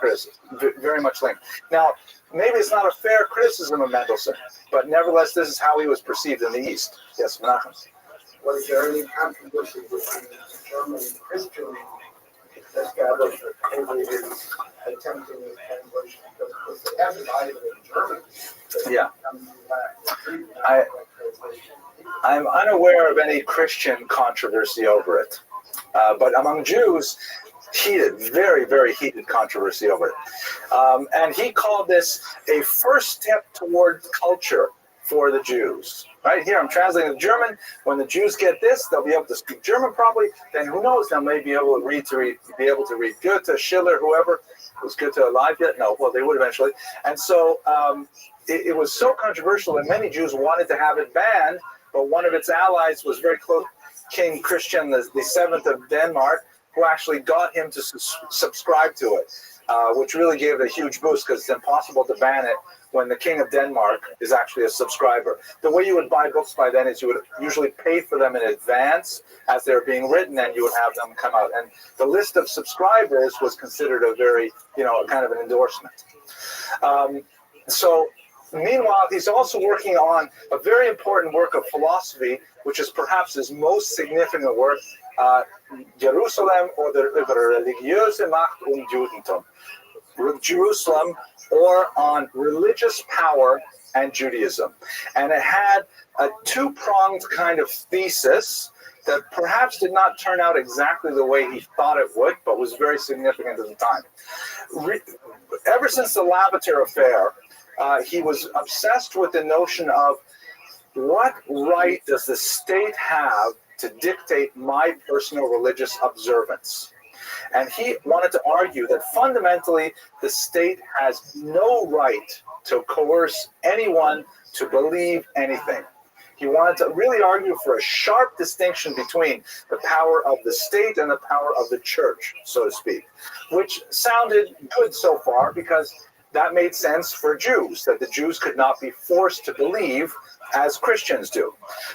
much linked. Now, maybe it's not a fair criticism of Mendelssohn, but nevertheless, this is how he was perceived in the East. Yes, Menachem. Was there any controversy between German and Christian established over his attempting the translation? Because they have divided in German. Yeah. I'm unaware of any Christian controversy over it. But among Jews, very, very heated controversy over it. And he called this a first step toward culture for the Jews. Right here, I'm translating the German. When the Jews get this, they'll be able to speak German probably. Then who knows? They may be able to read Goethe, Schiller, whoever. Was Goethe alive yet? No. Well, they would eventually. And so it was so controversial that many Jews wanted to have it banned, but one of its allies was very close, King Christian the Seventh of Denmark, who actually got him to subscribe to it, which really gave it a huge boost because it's impossible to ban it when the King of Denmark is actually a subscriber. The way you would buy books by then is you would usually pay for them in advance as they're being written, and you would have them come out. And the list of subscribers was considered a very, kind of an endorsement. So meanwhile, he's also working on a very important work of philosophy, which is perhaps his most significant work, Jerusalem or the religiöse Macht und Judentum. Jerusalem, or on religious power and Judaism. And it had a two-pronged kind of thesis that perhaps did not turn out exactly the way he thought it would, but was very significant at the time. Ever since the Lavater affair, he was obsessed with the notion of what right does the state have to dictate my personal religious observance? And he wanted to argue that fundamentally the state has no right to coerce anyone to believe anything. He wanted to really argue for a sharp distinction between the power of the state and the power of the church, so to speak, which sounded good so far because that made sense for Jews, that the Jews could not be forced to believe as Christians do.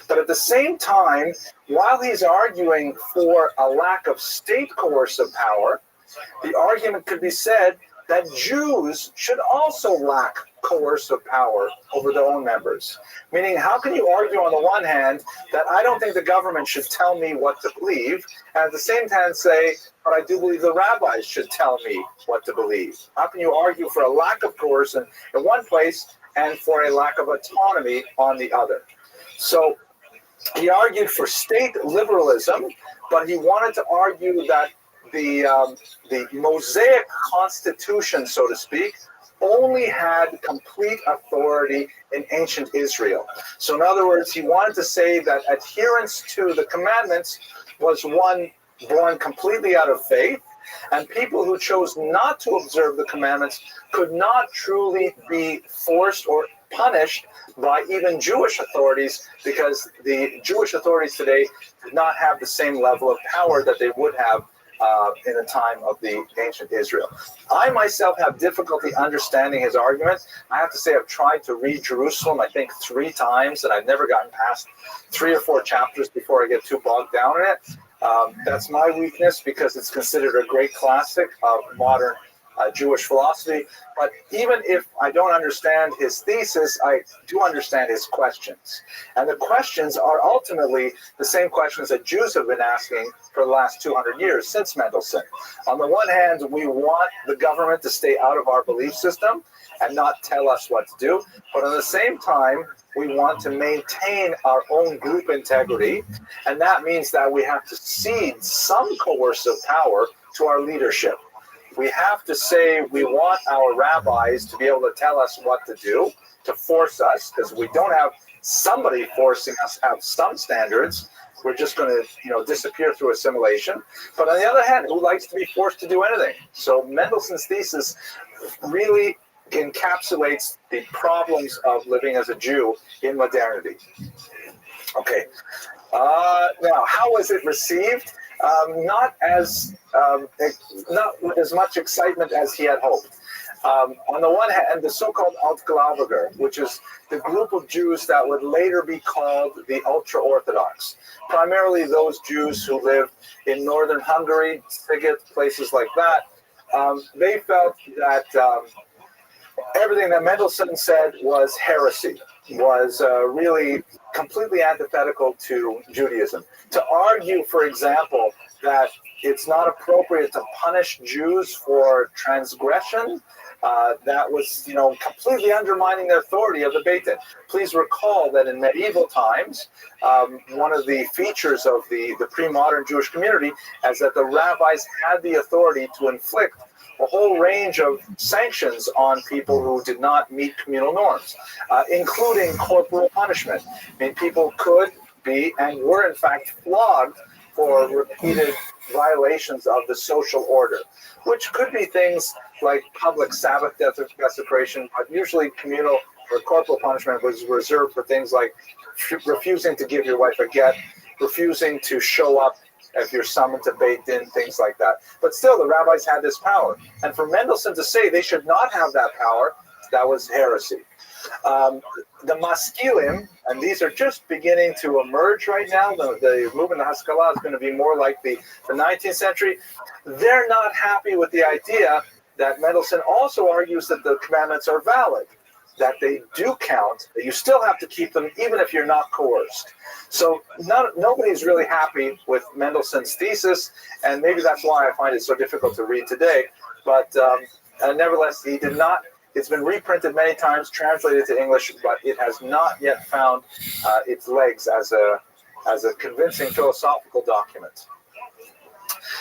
But at the same time, while he's arguing for a lack of state coercive power, the argument could be said that Jews should also lack coercive power over their own members. Meaning, how can you argue on the one hand that I don't think the government should tell me what to believe, and at the same time say, but I do believe the rabbis should tell me what to believe? How can you argue for a lack of coercion in one place and for a lack of autonomy on the other? So he argued for state liberalism, but he wanted to argue that the Mosaic Constitution, so to speak, only had complete authority in ancient Israel. So in other words, he wanted to say that adherence to the commandments was one born completely out of faith, and people who chose not to observe the commandments could not truly be forced or punished by even Jewish authorities, because the Jewish authorities today did not have the same level of power that they would have in the time of the ancient Israel. I myself have difficulty understanding his argument. I have to say I've tried to read Jerusalem, I think 3 times, and I've never gotten past 3 or 4 chapters before I get too bogged down in it. That's my weakness because it's considered a great classic of modern Jewish philosophy. But even if I don't understand his thesis, I do understand his questions. And the questions are ultimately the same questions that Jews have been asking for the last 200 years since Mendelssohn. On the one hand, we want the government to stay out of our belief system and not tell us what to do. But at the same time, we want to maintain our own group integrity. And that means that we have to cede some coercive power to our leadership. We have to say we want our rabbis to be able to tell us what to do, to force us, because we don't have somebody forcing us to have some standards. We're just going to, disappear through assimilation. But on the other hand, who likes to be forced to do anything? So Mendelssohn's thesis really encapsulates the problems of living as a Jew in modernity. Okay. Now, how was it received? Not with as much excitement as he had hoped. On the one hand, the so-called Altgläubiger, which is the group of Jews that would later be called the ultra-Orthodox, primarily those Jews who lived in northern Hungary, Szeged, places like that, they felt that everything that Mendelssohn said was heresy, was really completely antithetical to Judaism. To argue, for example, that it's not appropriate to punish Jews for transgression that was, completely undermining the authority of the Beit Din. Please recall that in medieval times, one of the features of the pre-modern Jewish community is that the rabbis had the authority to inflict a whole range of sanctions on people who did not meet communal norms, including corporal punishment. I mean, people could be and were in fact flogged for repeated violations of the social order, which could be things like public Sabbath desecration, but usually communal or corporal punishment was reserved for things like refusing to give your wife a get, refusing to show up if you're summoned to Beit Din, things like that. But still, the rabbis had this power. And for Mendelssohn to say they should not have that power, that was heresy. The Maskilim, and these are just beginning to emerge right now, the movement of Haskalah is going to be more like the 19th century. They're not happy with the idea that Mendelssohn also argues that the commandments are valid, that they do count, that you still have to keep them even if you're not coerced. So nobody's really happy with Mendelssohn's thesis, and maybe that's why I find it so difficult to read today. But nevertheless, he did not. It's been reprinted many times, translated to English, but it has not yet found its legs as a convincing philosophical document.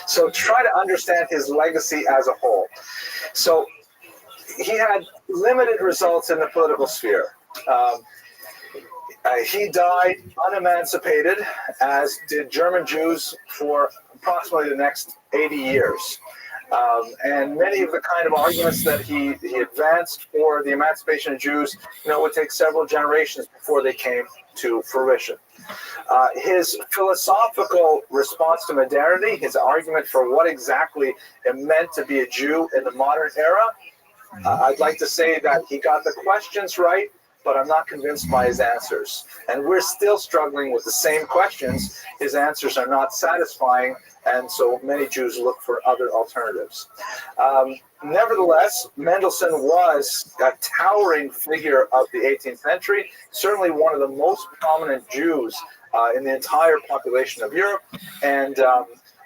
So try to understand his legacy as a whole. So he had limited results in the political sphere. He died unemancipated, as did German Jews for approximately the next 80 years. And many of the kind of arguments that he advanced for the emancipation of Jews, would take several generations before they came to fruition. His philosophical response to modernity, his argument for what exactly it meant to be a Jew in the modern era, I'd like to say that he got the questions right, but I'm not convinced by his answers. And we're still struggling with the same questions. His answers are not satisfying, and so many Jews look for other alternatives. Nevertheless, Mendelssohn was a towering figure of the 18th century, certainly one of the most prominent Jews in the entire population of Europe, and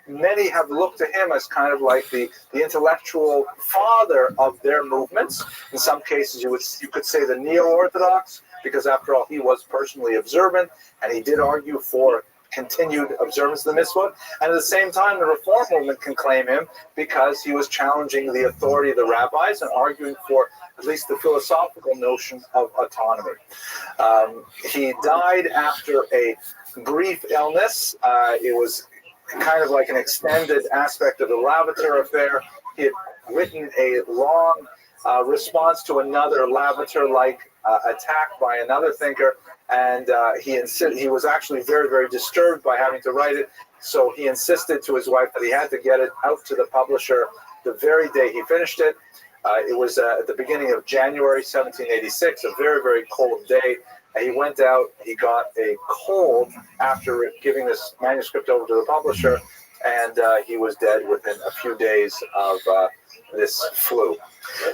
many have looked to him as kind of like the intellectual father of their movements. In some cases, you could say the neo-Orthodox, because after all, he was personally observant, and he did argue for continued observance of the mitzvot. And at the same time, the Reform movement can claim him because he was challenging the authority of the rabbis and arguing for at least the philosophical notion of autonomy. He died after a brief illness. It was kind of like an extended aspect of the Lavater affair. He had written a long response to another Lavater-like attack by another thinker, and he was actually very, very disturbed by having to write it, so he insisted to his wife that he had to get it out to the publisher the very day he finished it. It was at the beginning of January 1786, a very, very cold day. He went out, he got a cold after giving this manuscript over to the publisher, and he was dead within a few days of this flu.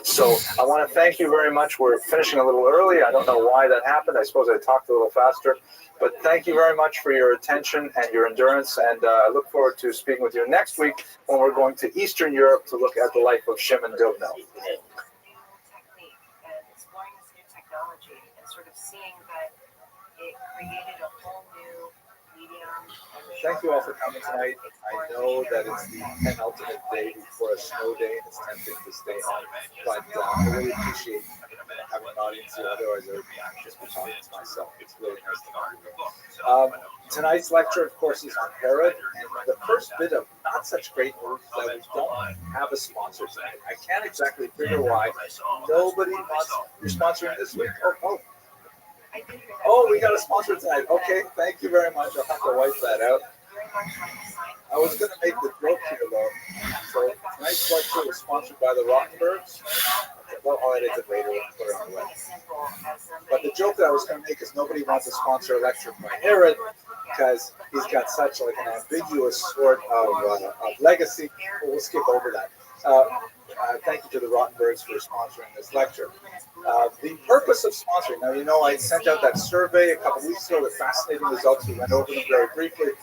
So I want to thank you very much. We're finishing a little early. I don't know why that happened. I suppose I talked a little faster. But thank you very much for your attention and your endurance, and I look forward to speaking with you next week when we're going to Eastern Europe to look at the life of Shimon Dubno. Thank you all for coming tonight. I know that it's the penultimate day before a snow day, and it's tempting to stay on, but I really appreciate having an audience here. Otherwise, I would just be talking to myself. It's really nice to talk to you. Tonight's lecture, of course, is on Herod, and the first bit of not such great news is that we don't have a sponsor tonight. I can't exactly figure why nobody wants. You're sponsoring this week? Oh, we got a sponsor tonight. Okay, thank you very much. I'll have to wipe that out. I was going to make the joke here, though. So tonight's lecture was sponsored by the Rottenbergs. Well, I'll edit it later and put it on the web. But the joke that I was going to make is nobody wants to sponsor a lecture by Herod because he's got such like an ambiguous sort of legacy. But we'll skip over that. Thank you to the Rottenbergs for sponsoring this lecture. The purpose of sponsoring, now, I sent out that survey a couple weeks ago with fascinating results. We went over them very briefly.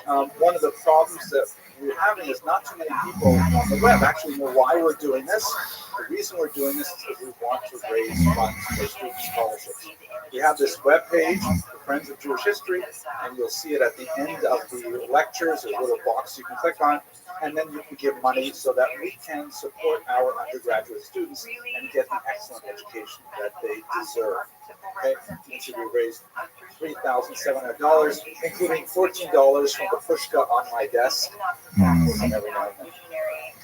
One of the problems that we're having is not too many people on the web actually know why we're doing this. The reason we're doing this is because we want to raise funds for student scholarships. We have this webpage, the Friends of Jewish History, and you'll see it at the end of the lectures. There's a little box you can click on, and then you can give money so that we can support our undergraduate students and get the excellent education that they deserve. Okay, and so we raised $3,700, including $14 from the pushka on my desk. Every now and then.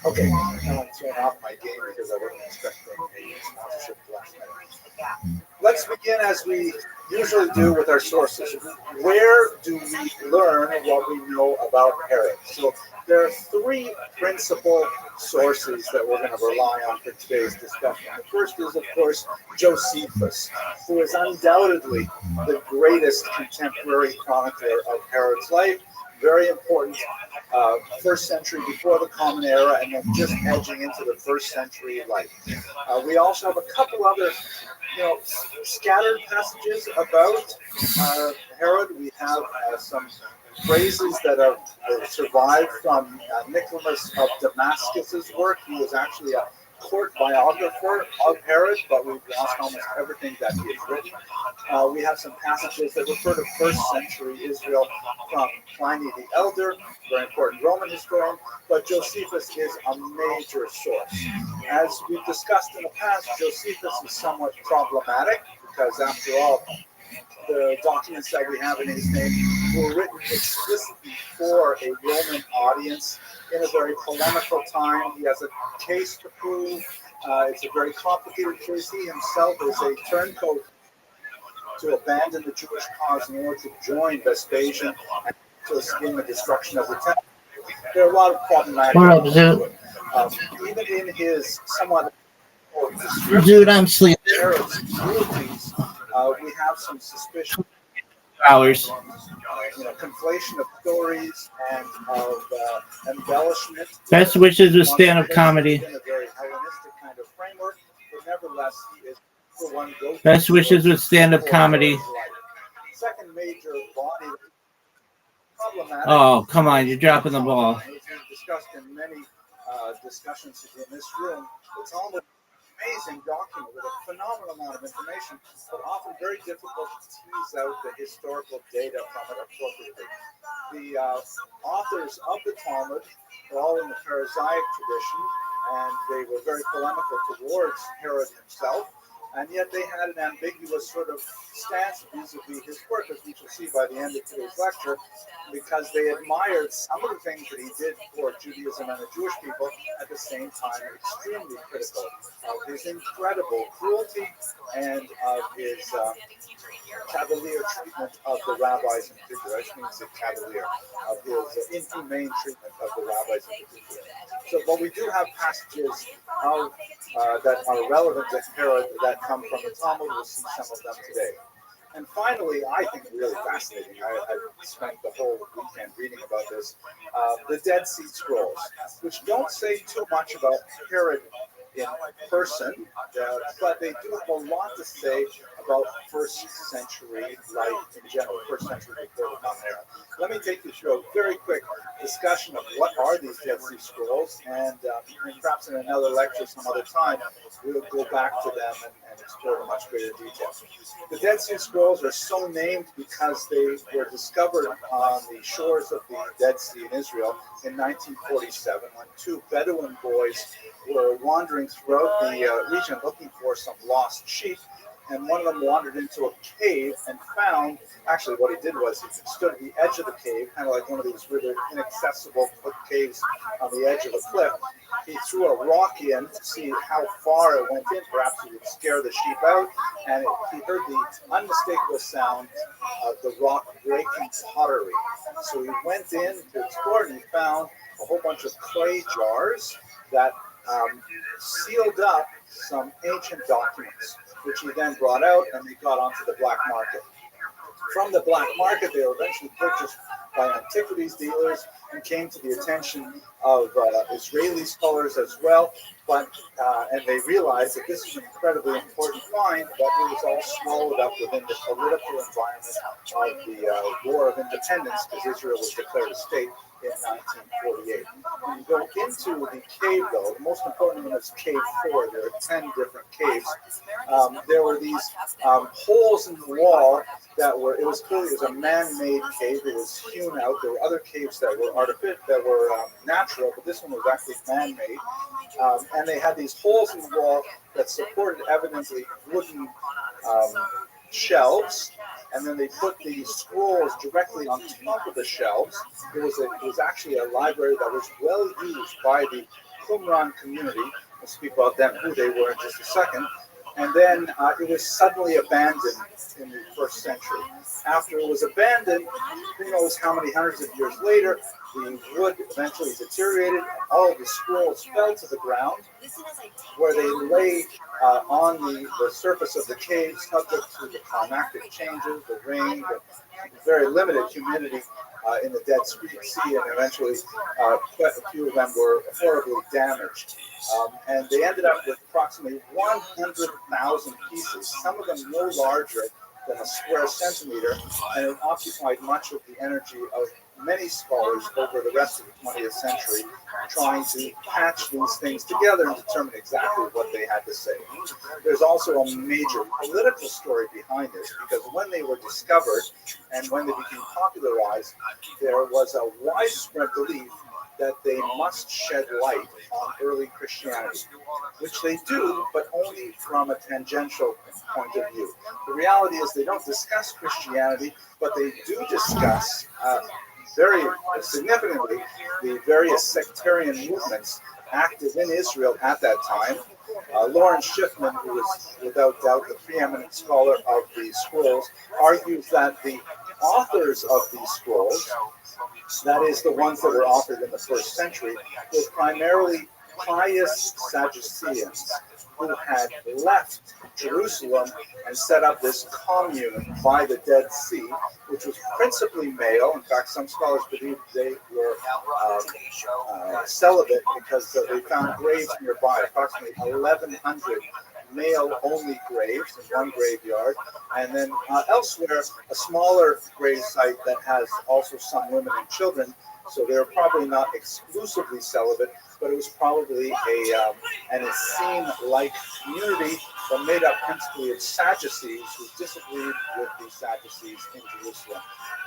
Okay, now I'm turning off my game because I wasn't expecting a sponsorship last night. Let's begin as we usually do with our sources. Where do we learn what we know about Herod? So there are three principal sources that we're going to rely on for today's discussion. The first is, of course, Josephus, who is undoubtedly the greatest contemporary chronicler of Herod's life. Very important, first century before the Common Era, and then just edging into the first century life. We also have a couple other, scattered passages about Herod. We have some phrases that have survived from Nicholas of Damascus's work. He was actually a court biographer of Herod, but we've lost almost everything that he has written. We have some passages that refer to first century Israel from Pliny the Elder, very important Roman historian, but Josephus is a major source. As we've discussed in the past, Josephus is somewhat problematic because, after all, the documents that we have in his name were written explicitly for a Roman audience in a very polemical time. He has a case to prove. It's a very complicated case. He himself is a turncoat to abandon the Jewish cause in order to join Vespasian and to scheme the destruction of the temple. There are a lot of problematic Zoot? Even in his somewhat Dude, I'm sleeping. cruelties, we have some suspicion. Hours. Conflation of stories and of embellishment. Best wishes with stand-up comedy. In a very Hellenistic kind of framework, but nevertheless, he is the one go-to. Best wishes with stand-up comedy. Second major body problematic. Oh, come on, you're dropping the ball. As we've discussed in many discussions in this room, the Talmud. Amazing document with a phenomenal amount of information, but often very difficult to tease out the historical data from it appropriately. The authors of the Talmud were all in the Pharisaic tradition, and they were very polemical towards Herod himself, and yet they had an ambiguous sort of stance vis-a-vis his work, as we shall see by the end of today's lecture, because they admired some of the things that he did for Judaism and the Jewish people, at the same time extremely critical of his incredible cruelty and of his cavalier treatment of the rabbis in particular. I just mean to cavalier, of his inhumane treatment of the rabbis in particular. So, but we do have passages of, that are relevant to Herod that come from the Talmud. We'll see some of them today. And finally, I think really fascinating, I spent the whole weekend reading about this, the Dead Sea Scrolls, which don't say too much about Herod in person, but they do have a lot to say about first century life in general, first century before the Common Era. Let me take you through a very quick discussion of what are these Dead Sea Scrolls, and perhaps in another lecture some other time, we'll go back to them and explore in much greater detail. The Dead Sea Scrolls are so named because they were discovered on the shores of the Dead Sea in Israel in 1947 when two Bedouin boys were wandering throughout the region looking for some lost sheep. And one of them wandered into a cave and found, actually what he did was he stood at the edge of the cave, kind of like one of these really inaccessible caves on the edge of a cliff. He threw a rock in to see how far it went in, perhaps he would scare the sheep out, and he heard the unmistakable sound of the rock breaking pottery. So he went in to explore and he found a whole bunch of clay jars that sealed up some ancient documents, which he then brought out and they got onto the black market. From the black market, they were eventually purchased by antiquities dealers and came to the attention of Israeli scholars as well, but and they realized that this is an incredibly important find, but it was all swallowed up within the political environment of the War of Independence, because Israel was declared a state in 1948. When you go into the cave, though, the most important one is Cave 4. There are 10 different caves. There were these holes in the wall that were, it was clearly it was a man-made cave. It was hewn out. There were other caves that were artificial, that were natural, but this one was actually man-made. And they had these holes in the wall that supported evidently wooden shelves, and then they put the scrolls directly on top of the shelves. It was actually a library that was well used by the Qumran community. We'll speak about them, who they were in just a second. And then it was suddenly abandoned in the first century. After it was abandoned, who knows how many hundreds of years later, the wood eventually deteriorated, and all of the scrolls fell to the ground, where they lay on the surface of the cave, subject to the climactic changes, the rain, the very limited humidity in the Dead Sea, and eventually quite a few of them were horribly damaged. And they ended up with approximately 100,000 pieces, some of them no larger than a square centimeter, and it occupied much of the energy of many scholars over the rest of the 20th century, trying to patch these things together and determine exactly what they had to say. There's also a major political story behind this, because when they were discovered and when they became popularized, there was a widespread belief that they must shed light on early Christianity, which they do, but only from a tangential point of view. The reality is they don't discuss Christianity, but they do discuss very significantly the various sectarian movements active in Israel at that time. Lawrence Schiffman, who is without doubt the preeminent scholar of the scrolls, argues that the authors of these scrolls, that is, the ones that were authored in the first century, were primarily pious Sadduceans who had left Jerusalem and set up this commune by the Dead Sea, which was principally male. In fact, some scholars believe they were celibate, because they found graves nearby, approximately 1,100 male-only graves in one graveyard, and then elsewhere a smaller grave site that has also some women and children. So they're probably not exclusively celibate, but it was probably an Essene-like community, but made up principally of Sadducees who disagreed with the Sadducees in Jerusalem.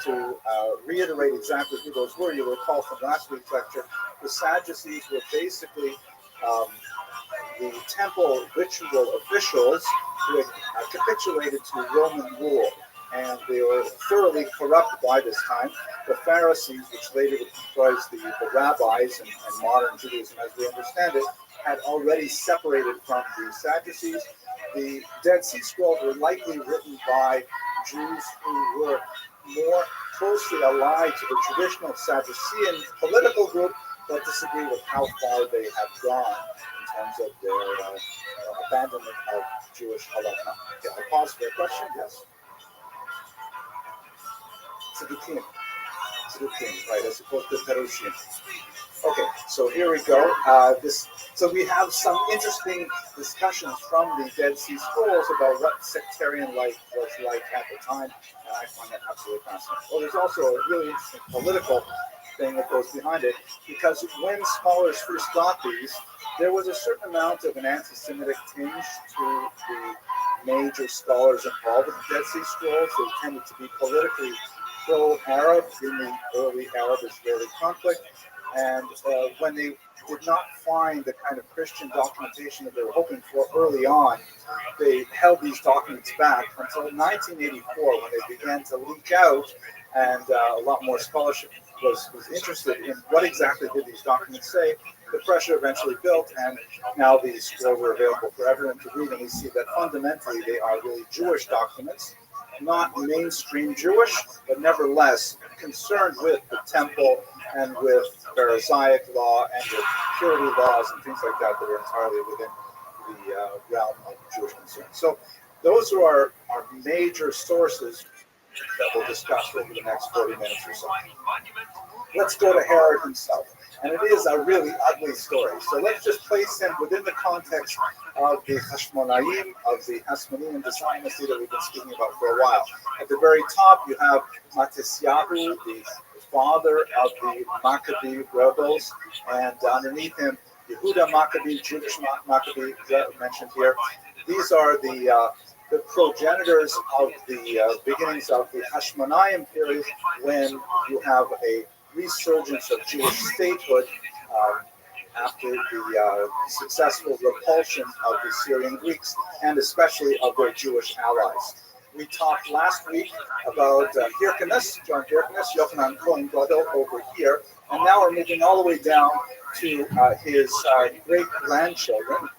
To reiterate exactly who those were, you'll recall from last week's lecture, the Sadducees were basically the temple ritual officials who had capitulated to Roman rule, and they were thoroughly corrupt by this time. The Pharisees, which later would comprise the rabbis and modern Judaism as we understand it, had already separated from the Sadducees. The Dead Sea Scrolls were likely written by Jews who were more closely allied to the traditional Sadducean political group, but disagree with how far they have gone in terms of their abandonment of Jewish halakha. Okay, I'll pause for a question. Yes. Tzaddukim, right, as opposed to Perushim. Okay, so here we go. So we have some interesting discussions from the Dead Sea Scrolls about what sectarian life was like at the time, and I find that absolutely fascinating. Well, there's also a really interesting political thing that goes behind it, because when scholars first got these, there was a certain amount of an anti-Semitic tinge to the major scholars involved with the Dead Sea Scrolls. They tended to be politically pro-Arab in the early Arab-Israeli conflict, and when they did not find the kind of Christian documentation that they were hoping for early on, they held these documents back until 1984, when they began to leak out, and a lot more scholarship was interested in what exactly did these documents say. The pressure eventually built, and now these scrolls are available for everyone to read, and we see that fundamentally they are really Jewish documents, not mainstream Jewish, but nevertheless concerned with the temple and with Pharisaic law and with purity laws and things like that are entirely within the realm of Jewish concern. So those are our major sources that we'll discuss over the next 40 minutes or so. Let's go to Herod himself. And it is a really ugly story. So let's just place him within the context of the Hashmonaim, of the Hasmonean dynasty that we've been speaking about for a while. At the very top, you have Matisyahu, the father of the Maccabee rebels, and underneath him, Yehuda Maccabee, Jewish Maccabee, mentioned here. These are the progenitors of the beginnings of the Hashmonaim period, when you have a resurgence of Jewish statehood after the successful repulsion of the Syrian Greeks, and especially of their Jewish allies. We talked last week about Hyrcanus, John Hyrcanus, Yochanan Cohen Gadol over here, and now we're moving all the way down to his great-grandchildren,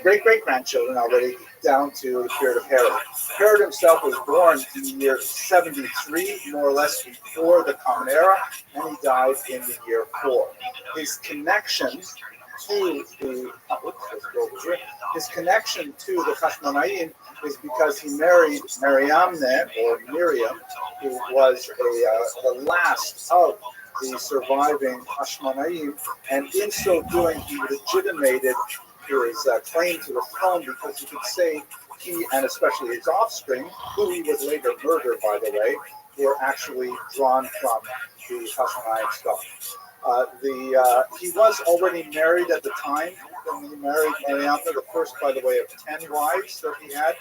great-great-grandchildren already, down to the period of Herod. Herod himself was born in the year 73, more or less before the Common Era, and he died in the year 4. His connection to the Hashmonaim is because he married Mariamne, or Miriam, who was the last of the surviving Hashmonaim, and in so doing, he legitimated his claim to the throne, because you could say he, and especially his offspring, who he would later murder, by the way, were actually drawn from the Hashmonaim stock. He was already married at the time when he married Mariamne, the first, by the way, of 10 wives that he had.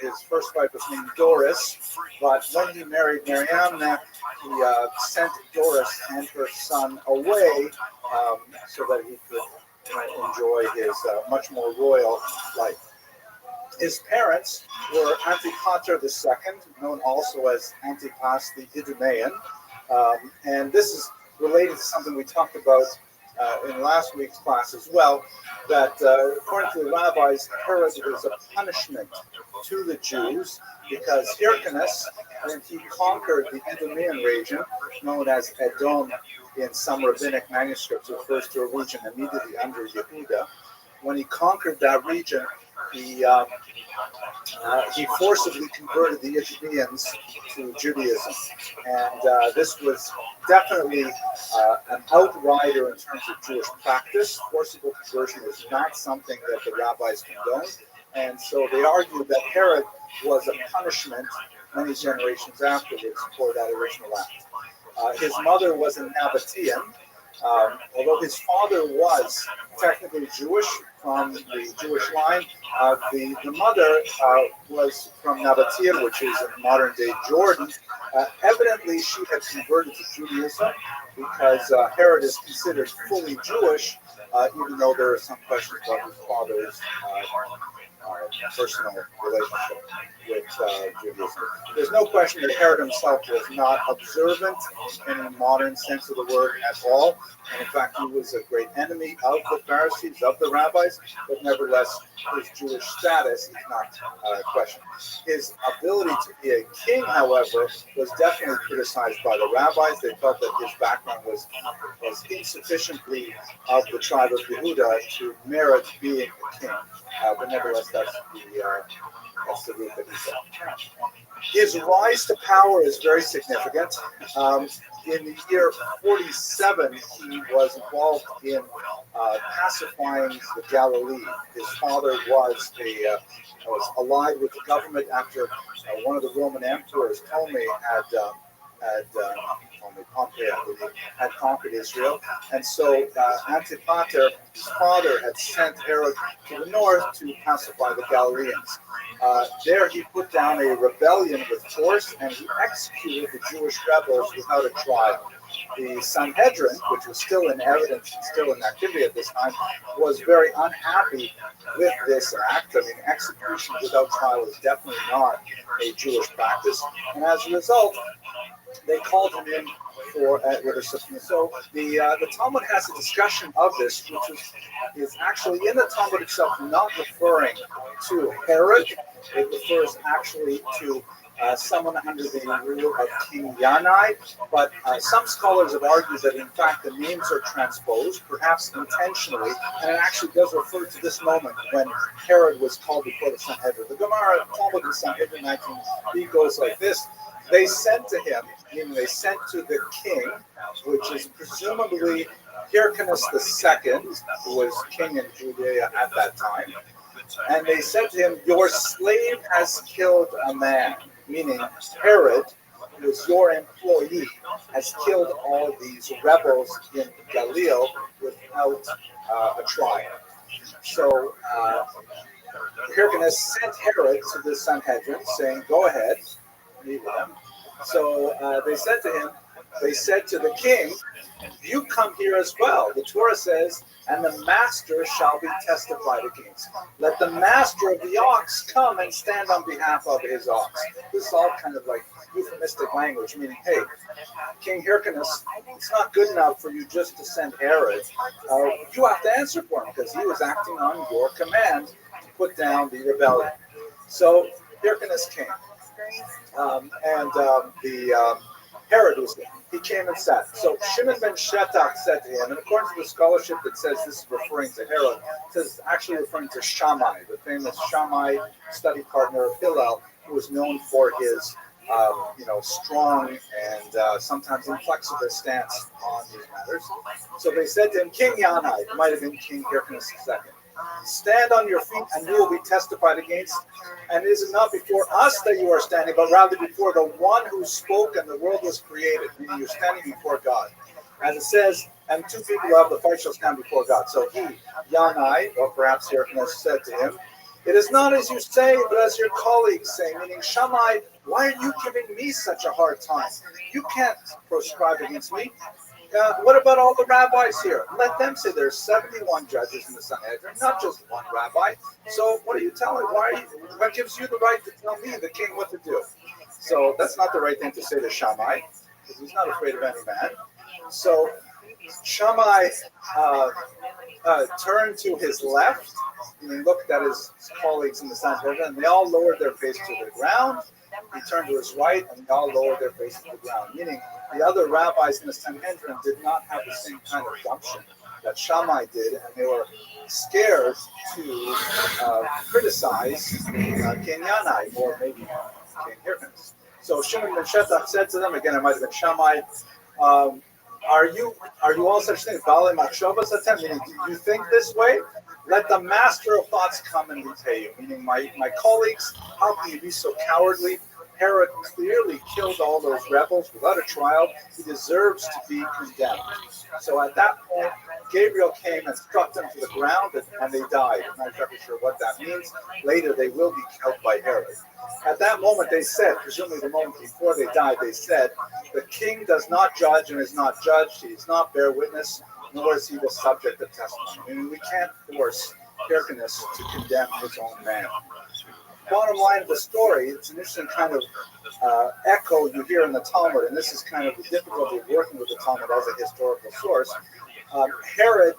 His first wife was named Doris, but when he married Mariamne, he sent Doris and her son away so that he could enjoy his much more royal life. His parents were Antipater II, known also as Antipas the Idumean, and this is related to something we talked about in last week's class as well, that according to the rabbis, Herod was a punishment to the Jews, because Hyrcanus, when he conquered the Idumean region, known as Edom in some rabbinic manuscripts, refers to a region immediately under Yehuda. When he conquered that region, he forcibly converted the Idumeans to Judaism, and this was definitely an outrider in terms of Jewish practice. Forcible conversion was not something that the rabbis condoned, and so they argued that Herod was a punishment many generations afterwards for that original act. His mother was a Nabatean, although his father was technically Jewish from the Jewish line. The mother was from Nabatea, which is in modern-day Jordan. Evidently, she had converted to Judaism, because Herod is considered fully Jewish, even though there are some questions about his father's personal relationship with Judaism. There's no question that Herod himself was not observant in a modern sense of the word at all. And in fact, he was a great enemy of the Pharisees, of the rabbis, but nevertheless, his Jewish status is not questioned. His ability to be a king, however, was definitely criticized by the rabbis. They felt that his background was insufficiently of the tribe of Yehuda to merit being a king. But nevertheless, that's the route that he took. His rise to power is very significant. In the year 47, he was involved in pacifying the Galilee. His father was allied with the government after one of the Roman emperors, Ptolemy, Pompey, I believe, had conquered Israel. And so Antipater, his father, had sent Herod to the north to pacify the Galileans. There he put down a rebellion with force, and he executed the Jewish rebels without a trial. The Sanhedrin, which was still in evidence and still in activity at this time, was very unhappy with this act. I mean, execution without trial is definitely not a Jewish practice. And as a result, they called him in for with a subpoena. So the Talmud has a discussion of this, which is actually in the Talmud itself not referring to Herod. It refers actually to someone under the rule of King Yanai, but some scholars have argued that in fact the names are transposed, perhaps intentionally, and it actually does refer to this moment when Herod was called before the Sanhedrin. The Gemara, Talmud in Sanhedrin 19b goes like this. They sent to him, meaning they sent to the king, which is presumably Hyrcanus II, who was king in Judea at that time. And they said to him, your slave has killed a man, meaning Herod, who is your employee, has killed all these rebels in Galilee without a trial. So Hyrcanus sent Herod to the Sanhedrin, saying, go ahead, meet with him. So they said to him, they said to the king, you come here as well. The Torah says, and the master shall be testified against. Let the master of the ox come and stand on behalf of his ox. This is all kind of like euphemistic language, meaning, hey, King Hyrcanus, it's not good enough for you just to send Herod. You have to answer for him because he was acting on your command to put down the rebellion. So Hyrcanus came. Herod was there. He came and sat. So Shimon ben Shetach said to him, and according to the scholarship that says this is referring to Herod, it says actually referring to Shammai, the famous Shammai study partner of Hillel, who was known for his strong and sometimes inflexible stance on these matters. So they said to him, King Yanai, it might have been King Hyrcanus II, stand on your feet and you will be testified against. And is it not before us that you are standing, but rather before the one who spoke and the world was created, meaning you're standing before God. As it says, and two people of the fight shall stand before God. So he, Yanai, or perhaps Hyrcanus, said to him, it is not as you say, but as your colleagues say, meaning Shammai, why are you giving me such a hard time? You can't proscribe against me. What about all the rabbis here? Let them say there's 71 judges in the Sanhedrin, not just one rabbi. So what are you telling? What gives you the right to tell me, the king, what to do? So that's not the right thing to say to Shammai, because he's not afraid of any man. So Shammai turned to his left, and he looked at his colleagues in the Sanhedrin, and they all lowered their face to the ground. He turned to his right, and they all lowered their faces to the ground, meaning the other rabbis in the Sanhedrin did not have the same kind of gumption that Shammai did, and they were scared to criticize King Yanai or maybe King Hyrcanus. So Shimon ben Shetach said to them, again, it might have been Shammai, are you all such things? Meaning, do you think this way? Let the master of thoughts come and repay you. Meaning, my colleagues, how can you be so cowardly? Herod clearly killed all those rebels without a trial. He deserves to be condemned. So at that point, Gabriel came and struck them to the ground, and they died. I'm not exactly sure what that means. Later, they will be killed by Herod. At that moment, they said, presumably the moment before they died, they said, the king does not judge and is not judged. He does not bear witness, nor is he the subject of testimony. I mean, we can't force Hyrcanus to condemn his own man. Bottom line of the story, it's an interesting kind of echo you hear in the Talmud, and this is kind of the difficulty of working with the Talmud as a historical source. Herod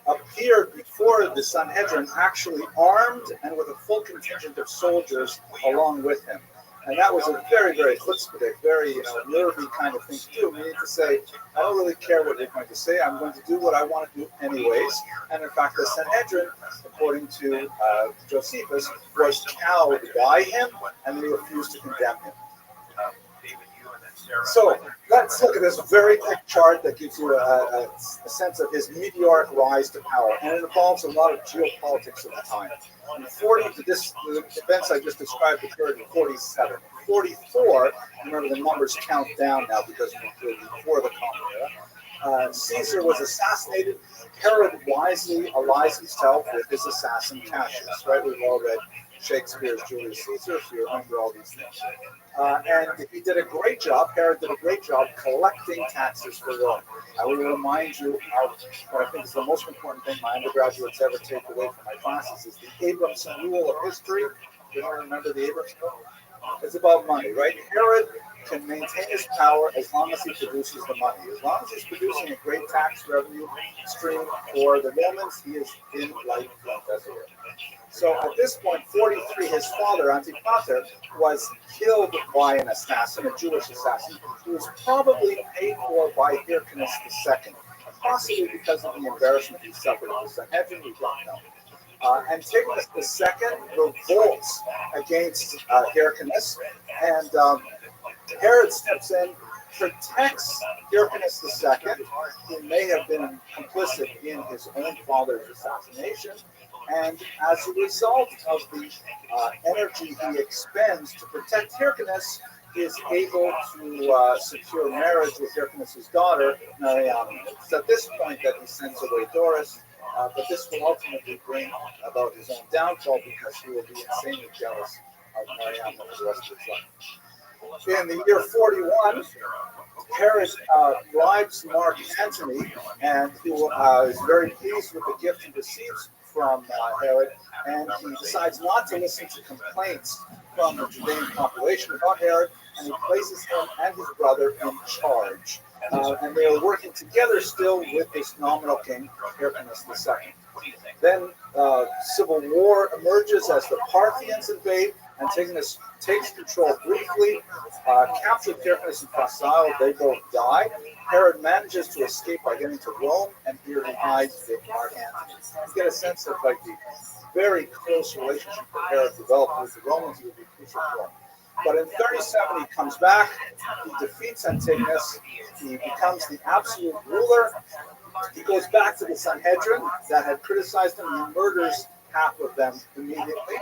appeared before the Sanhedrin actually armed and with a full contingent of soldiers along with him. And that was a very, very chutzpahdik, very nervy kind of thing to do. Meaning to say, I don't really care what you're going to say. I'm going to do what I want to do anyways. And in fact, the Sanhedrin, according to Josephus, was cowed by him, and they refused to condemn him. So let's look at this very quick chart that gives you a sense of his meteoric rise to power, and it involves a lot of geopolitics of the time. In the events I just described occurred in 47. 44, remember the numbers count down now because we're before the Common Era. Caesar was assassinated. Herod wisely allies himself with his assassin Cassius. Right, we've all read Shakespeare's Julius Caesar, so you remember all these things. And he did a great job, Herod did a great job collecting taxes for Rome. I will remind you of what I think is the most important thing my undergraduates ever take away from my classes is the Abramson rule of history. You don't remember the Abramson rule? It's about money, right? Herod can maintain his power as long as he produces the money. As long as he's producing a great tax revenue stream for the Romans, he is in light as it were. So at this point, 43, his father, Antipater, was killed by an assassin, a Jewish assassin, who was probably paid for by Hyrcanus II, possibly because of the embarrassment he suffered in the Sanhedrin, we don't know. Antigonus II revolts against Hyrcanus, and Herod steps in, protects Hyrcanus II, who may have been complicit in his own father's assassination, and as a result of the energy he expends to protect Hyrcanus, he is able to secure marriage with Hyrcanus' daughter, Mariamne. It's at this point that he sends away Doris, but this will ultimately bring about his own downfall because he will be insanely jealous of Mariamne for the rest of his life. In the year 41, Herod bribes Mark Antony, and who is very pleased with the gift he receives from Herod, and he decides not to listen to complaints from the Judean population about Herod, and he places him and his brother in charge. And they are working together still with this nominal king, Hyrcanus II. Then civil war emerges as the Parthians invade. Antigonus takes control briefly, captured Hyrcanus and Facile. They both die. Herod manages to escape by getting to Rome, and here he hides with Mark Antony. You get a sense of like the very close relationship that Herod developed with the Romans. He would be crucial for him. But in 37, he comes back. He defeats Antigonus. He becomes the absolute ruler. He goes back to the Sanhedrin that had criticized him. He murders half of them immediately.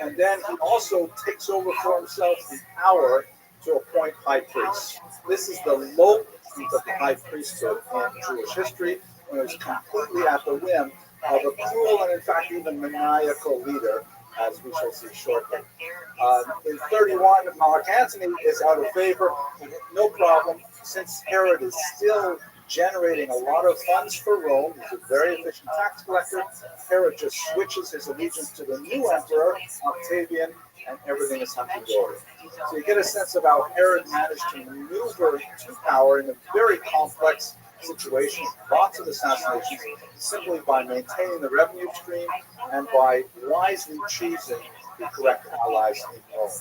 And then he also takes over for himself the power to appoint high priests. This is the low point of the high priesthood in Jewish history, when it was completely at the whim of a cruel and, in fact, even maniacal leader, as we shall see shortly. In 31, Mark Antony is out of favor. No problem, since Herod is still generating a lot of funds for Rome. He's a very efficient tax collector. Herod just switches his allegiance to the new emperor, Octavian, and everything is hunky-dory. So you get a sense of how Herod managed to maneuver to power in a very complex situation, lots of assassinations, simply by maintaining the revenue stream and by wisely choosing the correct allies in Rome.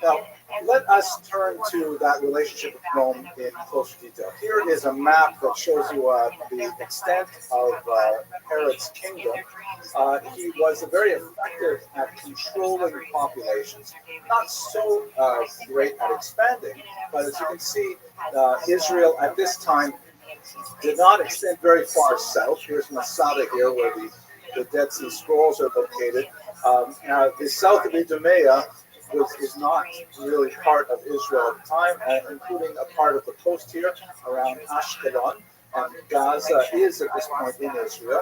Now, let us turn to that relationship with Rome in closer detail. Here is a map that shows you the extent of Herod's kingdom. He was very effective at controlling populations, not so great at expanding, but as you can see, Israel at this time did not extend very far south. Here's Masada here, where the Dead Sea Scrolls are located. Now, the south of Idumea is not really part of Israel at the time, including a part of the coast here around Ashkelon, and Gaza is at this point in Israel.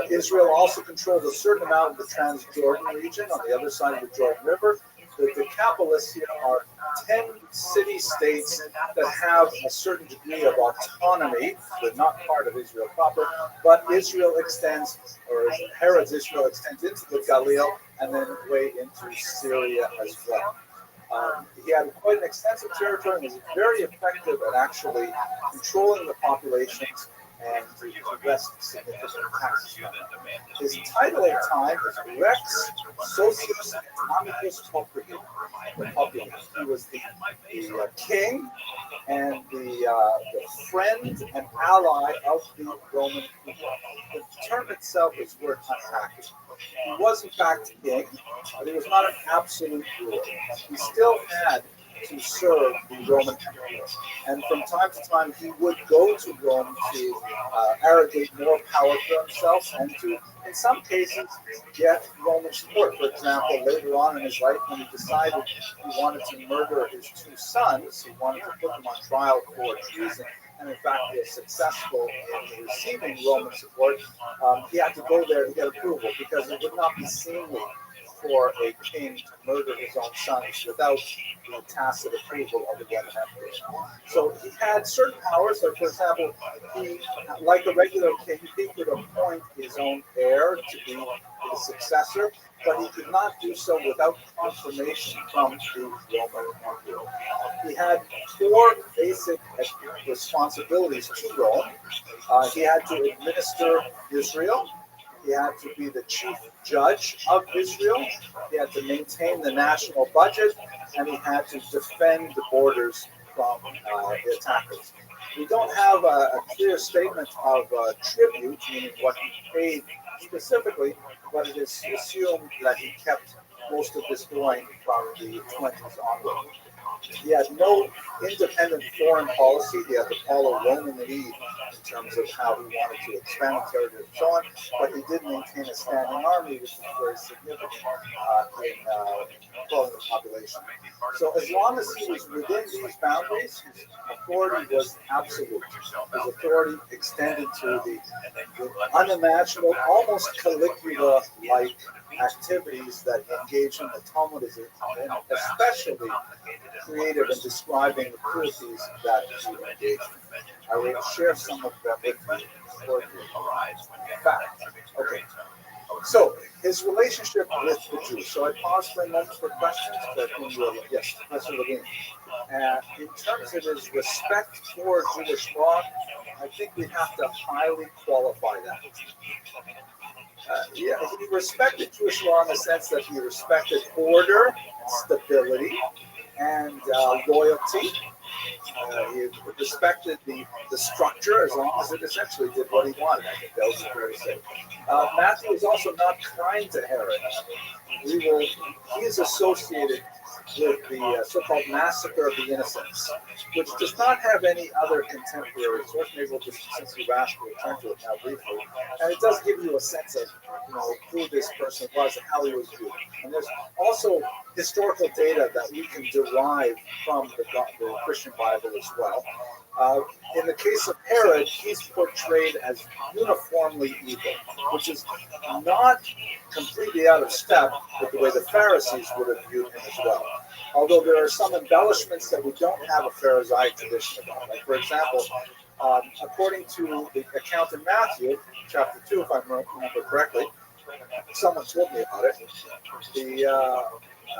Israel also controls a certain amount of the Transjordan region on the other side of the Jordan River. The Decapolis here are 10 city-states that have a certain degree of autonomy. They're not part of Israel proper, but Israel extends, or Herod's Israel extends into the Galil and then way into Syria as well. He had quite an extensive territory and was very effective at actually controlling the populations and to wrest significant taxes. His title at the time was Rex Socius Economicus Populi. He was the king and the friend and ally of the Roman people. The term itself is worth unpacking. He was in fact king, but he was not an absolute ruler. He still had to serve the Roman Empire. And from time to time, he would go to Rome to arrogate more power for himself and to, in some cases, get Roman support. For example, later on in his life, when he decided he wanted to murder his two sons, he wanted to put them on trial for treason, and in fact was successful in receiving Roman support, he had to go there to get approval because it would not be seemly for a king to murder his own sons without the tacit approval of the Roman emperor. So he had certain powers. So, for example, he, like a regular king, he could appoint his own heir to be the successor, but he could not do so without confirmation from the Roman emperor. He had four basic responsibilities to Rome. He had to administer Israel. He had to be the chief judge of Israel. He had to maintain the national budget, and he had to defend the borders from the attackers. We don't have a clear statement of tribute, meaning what he paid specifically, but it is assumed that he kept most of this going from the 20s onward. He had no independent foreign policy. He had to follow Roman lead in terms of how he wanted to expand territory and so on, but he did maintain a standing army, which is very significant in controlling the population. So as long as he was within these boundaries, his authority was absolute. His authority extended to the unimaginable, almost Caligula-like activities that engage in the Talmud, and especially creative in describing the cruelties that he engaged in. I will share some of them with you. Fact. Okay. So his relationship with the Jews. So I paused for a moment for questions, but yes, Professor Levine. In terms of his respect for Jewish law, I think we have to highly qualify that. He respected Jewish law in the sense that he respected order, stability, and loyalty. He respected the structure as long as it essentially did what he wanted. I think that was fair to say. Matthew is also not kind to Herod. He is associated with the so-called massacre of the innocents, which does not have any other contemporary source. Maybe we'll just, since you've asked, we'll turn to it now briefly. And it does give you a sense of, who this person was and how he was viewed. And there's also historical data that we can derive from the Christian Bible as well. In the case of Herod, he's portrayed as uniformly evil, which is not completely out of step with the way the Pharisees would have viewed him as well. Although there are some embellishments that we don't have a Pharisaic tradition about. Like, for example, according to the account in Matthew, chapter 2, if I remember correctly, someone told me about it.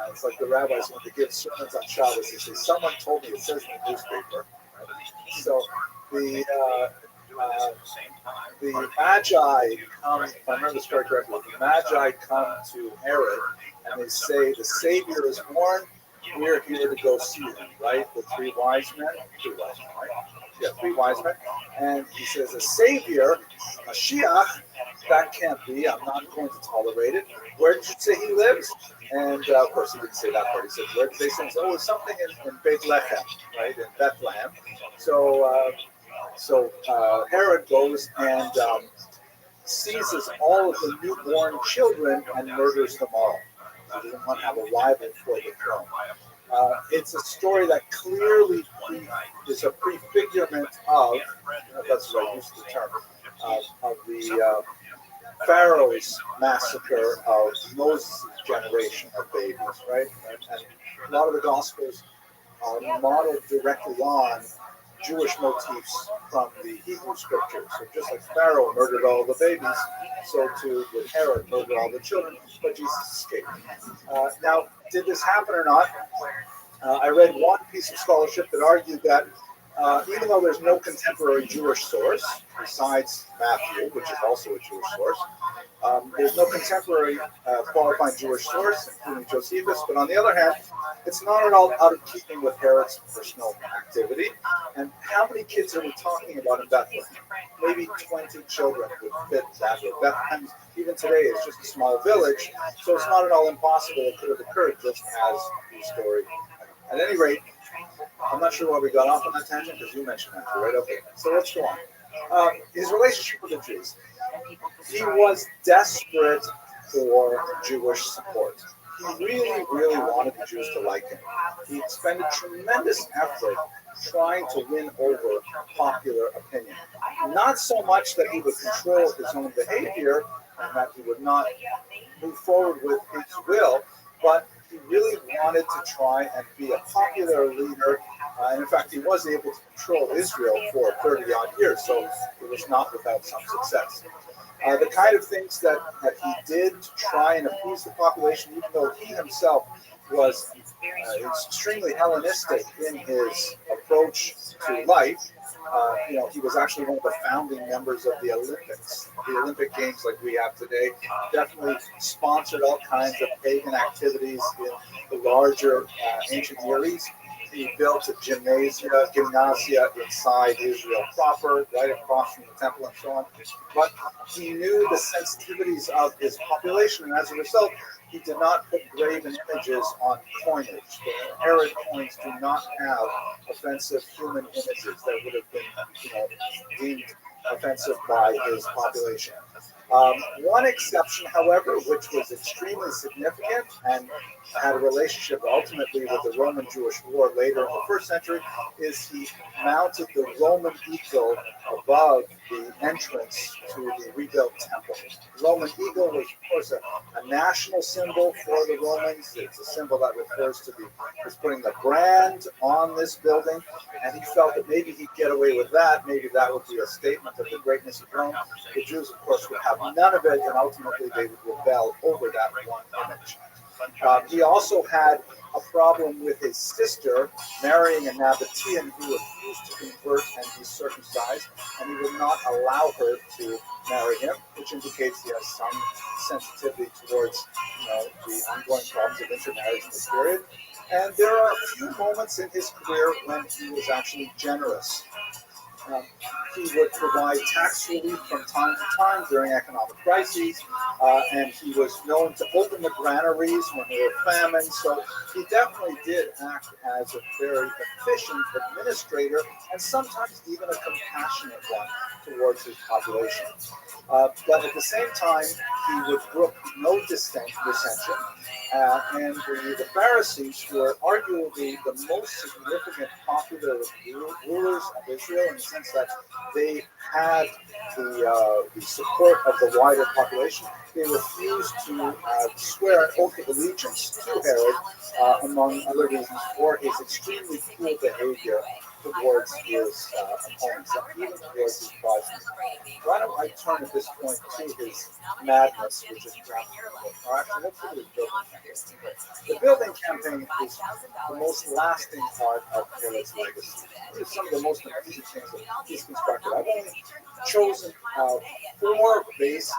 It's like the rabbis, when they give sermons on Shabbos, they say, someone told me, it says in the newspaper. Right? So the Magi come, if I remember the story correctly, the Magi come to Herod and they say, the Savior is born, we're here to go see him, right? The three wise men, right? Yeah, three wise men. And he says, a Savior, a Mashiach, that can't be, I'm not going to tolerate it. Where did you say he lives? And of course, he didn't say that part. He said, where did they say? Oh, it's something in Bethlehem, right? In Bethlehem. So Herod goes and seizes all of the newborn children and murders them all. He doesn't want to have a rival for the throne. It's a story that clearly is a prefigurement of, that's what I used the term, of the Pharaoh's massacre of Moses' generation of babies, right? And a lot of the Gospels are modeled directly on Jewish motifs from the Hebrew scriptures. So just like Pharaoh murdered all the babies, so too would Herod murder all the children, but Jesus escaped. Now, did this happen or not? I read one piece of scholarship that argued that even though there's no contemporary Jewish source, besides Matthew, which is also a Jewish source, there's no contemporary qualifying Jewish source, including Josephus, but on the other hand, it's not at all out of keeping with Herod's personal activity. And how many kids are we talking about in Bethlehem? Maybe 20 children would fit that. Bethlehem, even today, is just a small village, so it's not at all impossible it could have occurred just as the story. At any rate, I'm not sure why we got off on that tangent because you mentioned that, right? Okay, so let's go on. His relationship with the Jews. He was desperate for Jewish support. He really, really wanted the Jews to like him. He expended tremendous effort trying to win over popular opinion. Not so much that he would control his own behavior and that he would not move forward with his will, but he really wanted to try and be a popular leader. And in fact, he was able to control Israel for 30-odd years, so it was not without some success. The kind of things that he did to try and appease the population, even though he himself was extremely Hellenistic in his approach to life, He was actually one of the founding members of the Olympics, the Olympic Games like we have today. Definitely sponsored all kinds of pagan activities in the larger ancient Near East. He built a gymnasia inside Israel proper, right across from the temple and so on. But he knew the sensitivities of his population, and as a result, he did not put graven images on coinage. The Herod coins do not have offensive human images that would have been, deemed offensive by his population. One exception, however, which was extremely significant and had a relationship ultimately with the Roman-Jewish War later in the first century, is he mounted the Roman eagle above the entrance to the rebuilt temple. The Roman eagle was, of course, a national symbol for the Romans. It's a symbol that refers to he's putting the brand on this building, and he felt that maybe he'd get away with that. Maybe that would be a statement of the greatness of Rome. The Jews, of course, would have none of it, and ultimately they would rebel over that one image. He also had a problem with his sister marrying a Nabatean who refused to convert and be circumcised, and he would not allow her to marry him, which indicates he has some sensitivity towards the ongoing problems of intermarriage in this period. And there are a few moments in his career when he was actually generous. He would provide tax relief from time to time during economic crises, and he was known to open the granaries when there were famines. So he definitely did act as a very efficient administrator and sometimes even a compassionate one towards his population. But at the same time, he would brook no dissension. And the Pharisees were arguably the most significant popular rulers of Israel in the sense that they had the support of the wider population. They refused to swear an oath of allegiance to Herod, among other reasons, for his extremely cruel behavior towards his opponents, even towards his Protestants. Why don't I turn at this point to his madness, which is or actually, let's look at his building campaign. The building campaign is the most lasting part of Herod's legacy. These are some of the most amazing things that he's constructed. I've only chosen 4 basic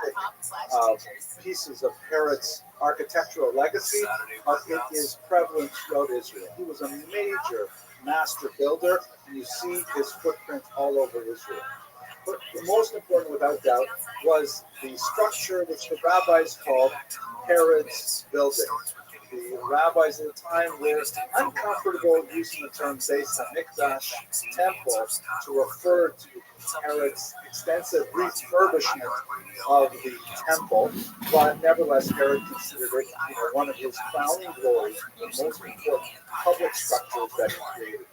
pieces of Herod's architectural legacy, but it is prevalent throughout Israel. He was a major master builder, and you see his footprint all over Israel. But the most important, without doubt, was the structure which the rabbis called Herod's building. The rabbis at the time were uncomfortable using the term Beis HaMikdash, temple, to refer to Herod's extensive refurbishment of the temple, but nevertheless, Herod considered it one of his crowning glories, the most important public structures that he created.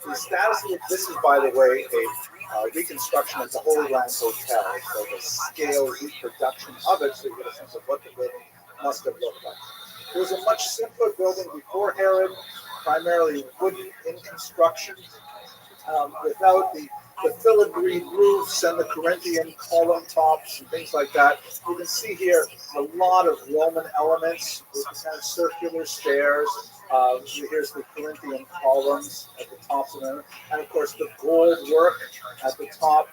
The status of this is, by the way, a reconstruction of the Holy Land Hotel, so the scale reproduction of it, so you get a sense of what the building must have looked like. It was a much simpler building before Herod, primarily wooden in construction, without the filigreed roofs and the Corinthian column tops and things like that. You can see here a lot of Roman elements with kind of circular stairs. Here's the Corinthian columns at the tops of them, and of course the gold work at the top.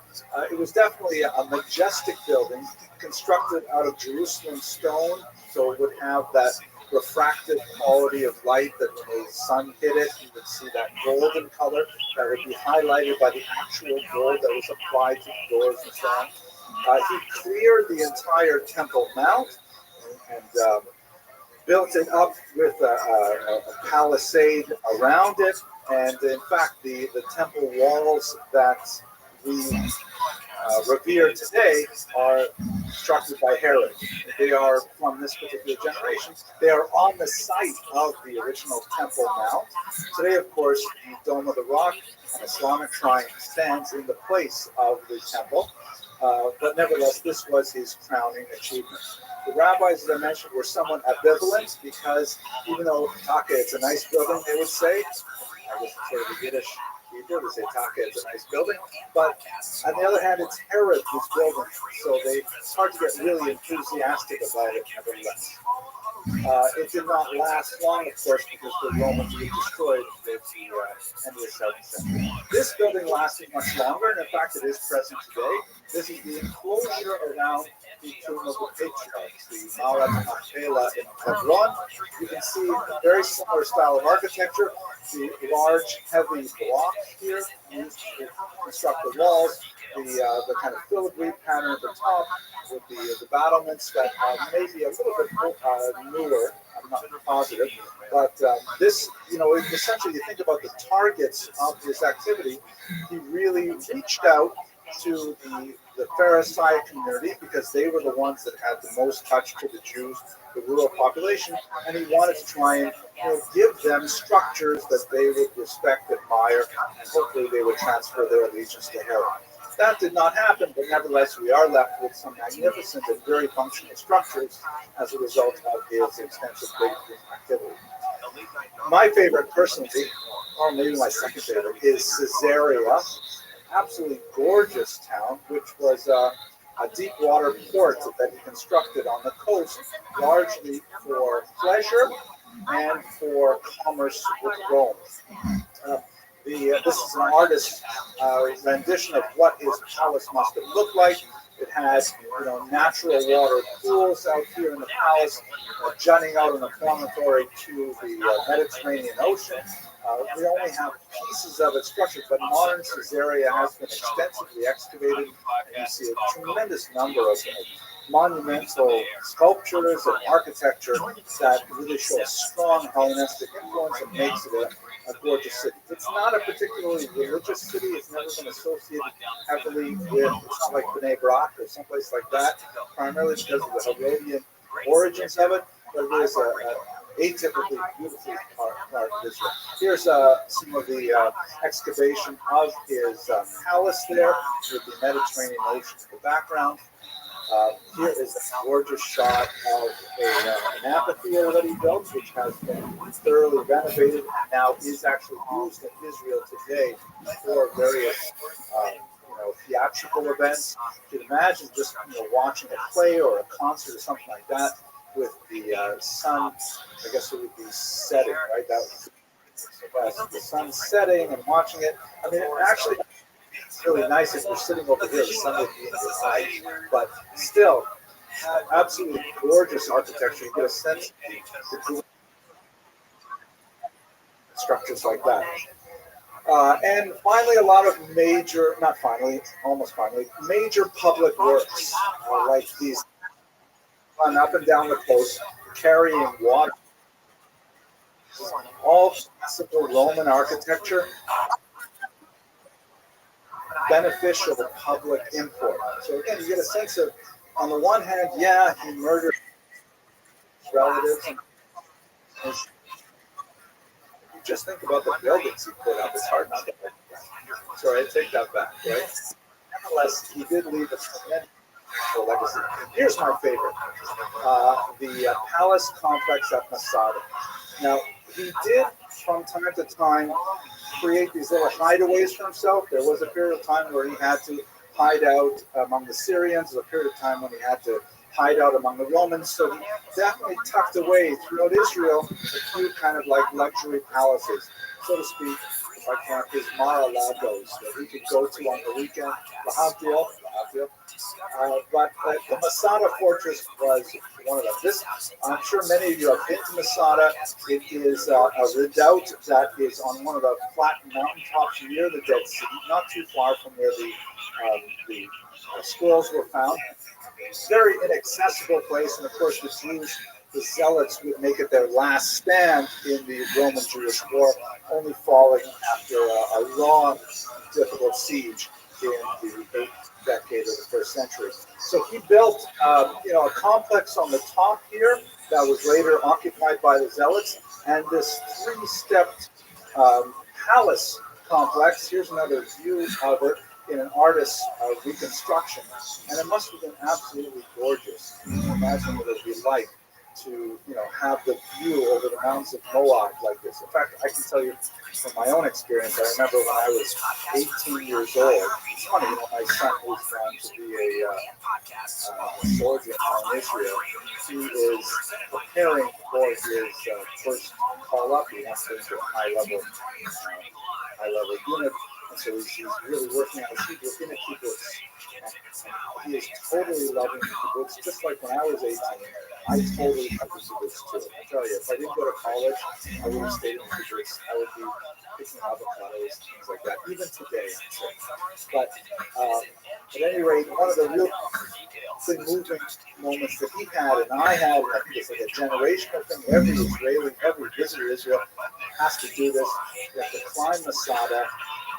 It was definitely a majestic building constructed out of Jerusalem stone, so it would have that refractive quality of light that when the sun hit it, you would see that golden color that would be highlighted by the actual gold that was applied to the doors and so on. He cleared the entire Temple Mount and built it up with a palisade around it. And in fact, the temple walls that we revere today are constructed by Herod. They are from this particular generation. They are on the site of the original Temple Mount. Today, of course, the Dome of the Rock, an Islamic shrine, stands in the place of the temple. But nevertheless, this was his crowning achievement. The rabbis, as I mentioned, were somewhat ambivalent because even though Taka, it's a nice building, they would say, I guess it's sort of a Yiddish Hebrew to say Taka, it's a nice building, but on the other hand, it's Herod who's building, so it's hard to get really enthusiastic about it nevertheless. It did not last long, of course, because the Romans redestroyed it end of the 7th century. This building lasted much longer, and in fact, it is present today. This is the enclosure around the tomb of the patriarchs, the Marat Machpelah in Hebron. You can see a very similar style of architecture. The large, heavy block here used to construct the walls, the kind of filigree pattern at the top with the battlements that may be a little bit newer. I'm not positive, but this, essentially, you think about the targets of this activity. He really reached out to the Pharisee community because they were the ones that had the most touch to the Jews, the rural population, and he wanted to try and give them structures that they would respect, admire, and hopefully they would transfer their allegiance to Herod. That did not happen, but nevertheless, we are left with some magnificent and very functional structures as a result of his extensive breakthrough activity. My favorite, personally, or maybe my second favorite, is Caesarea. Absolutely gorgeous town, which was a deep water port that he constructed on the coast, largely for pleasure and for commerce with Rome. This is an artist's rendition of what his palace must have looked like. It has, natural water pools out here in the palace, jutting out in the promontory to the Mediterranean Ocean. We only have pieces of it structured, but modern Caesarea has been extensively excavated, and you see a tremendous number of monumental sculptures and architecture that really show a strong Hellenistic influence and makes it a gorgeous city. It's not a particularly religious city. It's never been associated heavily with, it's not like Bnei Brak or someplace like that, primarily because of the Herodian origins of it, but it is atypically beautiful part of Israel. Here's some of the excavation of his palace there with the Mediterranean Ocean in the background. Here is a gorgeous shot of an amphitheater that he built, which has been thoroughly renovated and now is actually used in Israel today for various theatrical events. You can imagine just watching a play or a concert or something like that with the sun, I guess it would be setting, right? That would the sun setting and watching it. I mean, actually, it's really nice if you're sitting over here, the sun would be in your eyes, but still, absolutely gorgeous architecture. You get a sense of the structures like that. And finally, a lot of major public works, like these run up and down the coast, carrying water. All classical Roman architecture, beneficial to public import. So again, you get a sense of, on the one hand, he murdered his relatives. And you just think about the buildings he put up. It's hard not to think that. Sorry, I take that back, right? Nevertheless, he did leave a tremendous legacy. Here's my favorite, the palace complex at Masada. Now, he did, from time to time, create these little hideaways for himself. There was a period of time where he had to hide out among the Syrians. There was a period of time when he had to hide out among the Romans. So he definitely tucked away throughout Israel a few kind of like luxury palaces, so to speak, if I count his Mar-a-Lagos that he could go to on the weekend. But the Masada fortress was one of them. I'm sure many of you have been to Masada. It is a redoubt that is on one of the flat mountaintops near the Dead Sea, not too far from where the scrolls were found. Very inaccessible place, and of course the Jews, the Zealots, would make it their last stand in the Roman-Jewish war, only falling after a long, difficult siege in the 8th decade of the first century. So he built, a complex on the top here that was later occupied by the Zealots, and this three-stepped palace complex. Here's another view of it in an artist's reconstruction, and it must have been absolutely gorgeous. You can imagine what it would be like to, have the view over the mountains of Moab like this. In fact, I can tell you from my own experience, I remember when I was 18 years old, it's funny, my son moved on to be a soldier now in Israel. He is preparing for his first call up. He wants to go into a high level unit. And so he's really working on his kibbutz in a kibbutz. And he is totally loving the kibbutz, just like when I was 18. I totally loved the kibbutz too. I tell you, if I didn't go to college, I would have stayed in the kibbutz. I would be picking avocados, things like that, even today. But at any rate, one of the real big moving moments that he had and I had, and I think it's like a generational thing, every Israeli, every visitor to Israel has to do this. You have to climb Masada,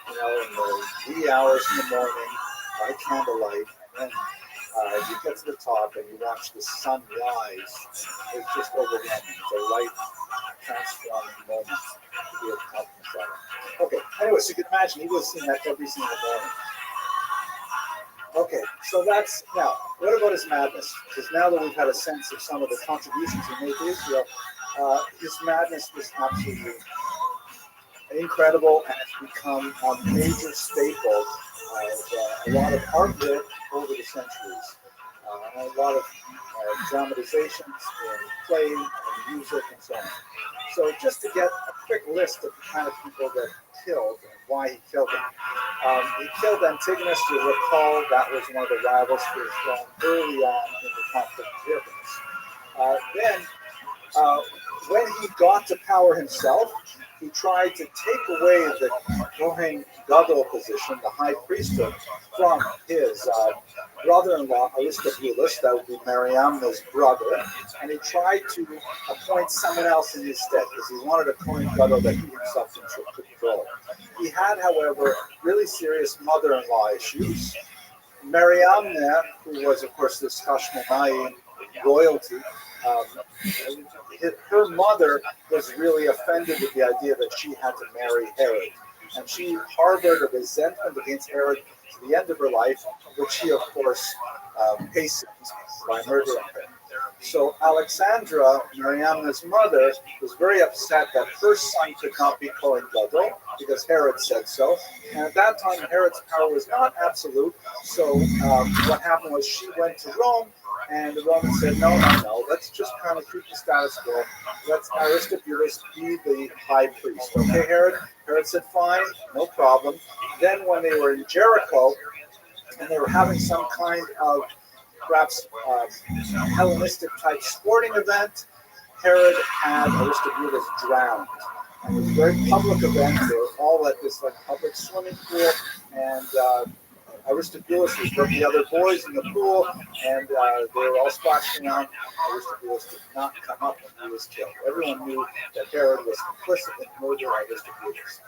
in the wee hours in the morning by candlelight, and then you get to the top and you watch the sun rise. It's just overwhelming. It's a life transforming moment to be at the top of Masada. Okay, anyway, so you can imagine he was seeing that every single morning. Okay, so that's, now, what about his madness? Because now that we've had a sense of some of the contributions he made to Israel, his madness was absolutely incredible and has become a major staple of a lot of artwork over the centuries. And a lot of dramatizations in play and music and so on. So just to get a quick list of the kind of people that killed and why he killed them. He killed Antigonus, you recall that was one of the rivals for his throne early on in the conflict with Hyrcanus. Then, when he got to power himself, he tried to take away the Kohen Gadol position, the high priesthood, from his brother-in-law, Aristobulus, that would be Mariamna's brother, and he tried to appoint someone else in his stead, because he wanted a Kohen Gadol that he himself could control. He had, however, really serious mother-in-law issues. Mariamna, who was, of course, this Hashmonai royalty, her mother was really offended with the idea that she had to marry Herod. And she harbored a resentment against Herod to the end of her life, which she, of course, hastened by murdering her. So Alexandra, Mariamna's mother, was very upset that her son could not be Kohen Gadol because Herod said so. And at that time, Herod's power was not absolute. So what happened was she went to Rome, and the Romans said, no, let's just kind of keep the status quo. Let Aristobulus be the high priest. Okay, Herod? Herod said, fine, no problem. Then when they were in Jericho, and they were having some kind of perhaps Hellenistic type sporting event, Herod had Aristobulus drowned. And it was a very public event. They were all at this public swimming pool, and Aristobulus was with the other boys in the pool, and they were all splashing around. Aristobulus did not come up, and he was killed. Everyone knew that Herod was complicit in murdering Aristobulus.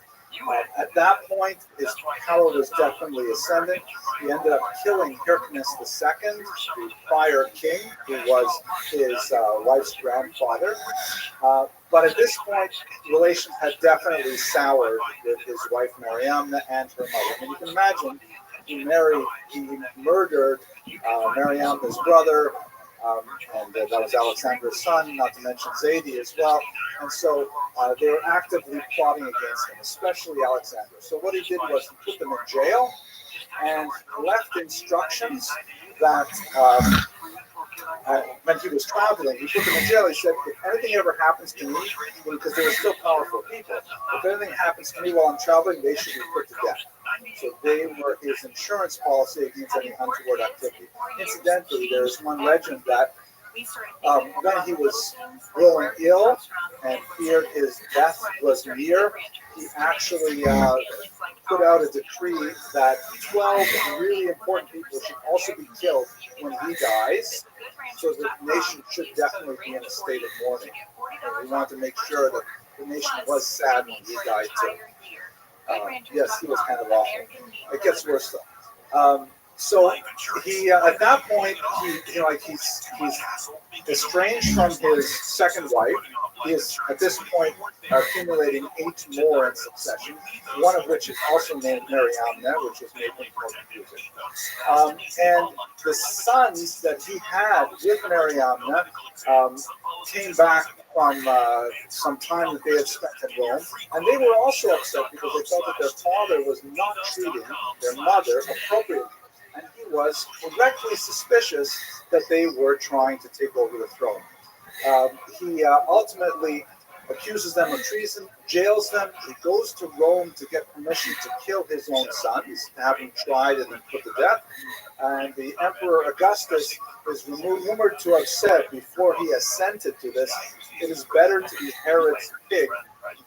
At that point, his power was definitely ascendant. He ended up killing Hyrcanus II, the prior king, who was his wife's grandfather. But at this point, relations had definitely soured with his wife Mariamna and her mother. I mean, you can imagine, he murdered Mariamna's brother, and that was Alexander's son, not to mention Zaidi as well. And so they were actively plotting against him, especially Alexander. So what he did was he put them in jail and left instructions that when he was traveling, he put them in jail. He said, if anything ever happens to me, because they were still powerful people, if anything happens to me while I'm traveling, they should be put to death. So they were his insurance policy against any untoward activity. Incidentally, there's one legend that when he was growing ill and feared his death was near, he actually put out a decree that 12 really important people should also be killed when he dies, so the nation should definitely be in a state of mourning. And we wanted to make sure that the nation was sad when he died too. Yes, he was kind of awful. It gets worse though. So he, at that point, he's estranged from his second wife. He is at this point accumulating 8 more in succession, one of which is also named Mariamna, which is made from more confusing. And the sons that he had with Mariamna came back from some time that they had spent in Rome, and they were also upset because they felt that their father was not treating their mother appropriately, and he was correctly suspicious that they were trying to take over the throne. He ultimately accuses them of treason, jails them. He goes to Rome to get permission to kill his own sons, to have them tried and then put to death. And the Emperor Augustus is rumored to have said before he assented to this, it is better to be Herod's pig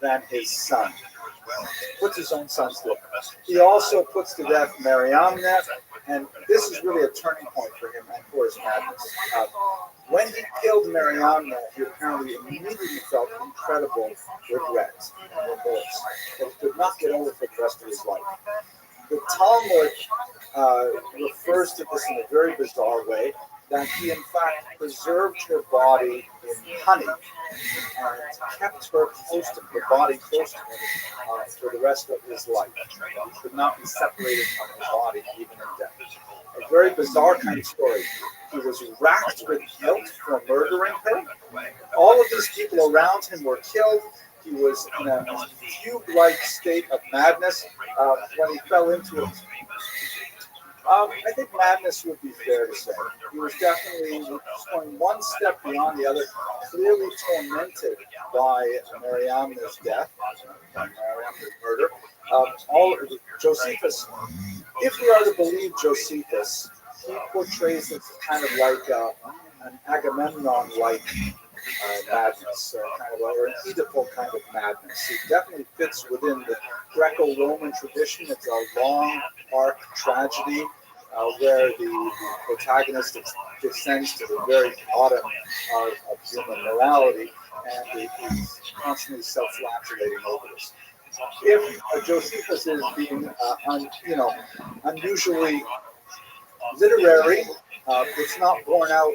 than his son. Puts his own sons to death. He also puts to death Mariamne, and this is really a turning point for him and for his madness. When he killed Mariamne, he apparently immediately felt incredible regret and remorse that he could not get over for the rest of his life. The Talmud refers to this in a very bizarre way, that he in fact preserved her body in honey and kept her close to her body close to him for the rest of his life. He could not be separated from his body even in death. A very bizarre kind of story. He was racked with guilt for murdering her. All of these people around him were killed. He was in a fugue-like state of madness when he fell into it. I think madness would be fair to say. He was definitely going one step beyond the other, clearly tormented by Mariamne's death, by Mariamne's murder. Josephus, if we are to believe Josephus, he portrays it kind of like an Agamemnon-like madness, or an Oedipal kind of madness. It definitely fits within the Greco-Roman tradition. It's a long arc tragedy where the protagonist descends to the very bottom of human morality, and he's constantly self-flagellating over this. If Josephus is being unusually literary, it's not borne out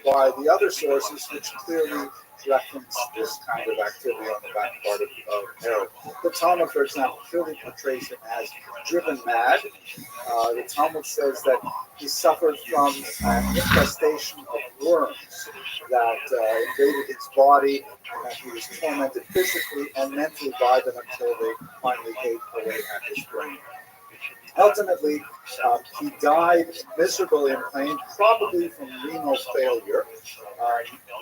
by the other sources, which clearly reference this kind of activity on the back part of Herod. The Talmud, for example, clearly portrays him as driven mad. The Talmud says that he suffered from an infestation of worms that invaded his body, and that he was tormented physically and mentally by them until they finally ate away at his brain. Ultimately, he died miserably in pain, probably from renal failure,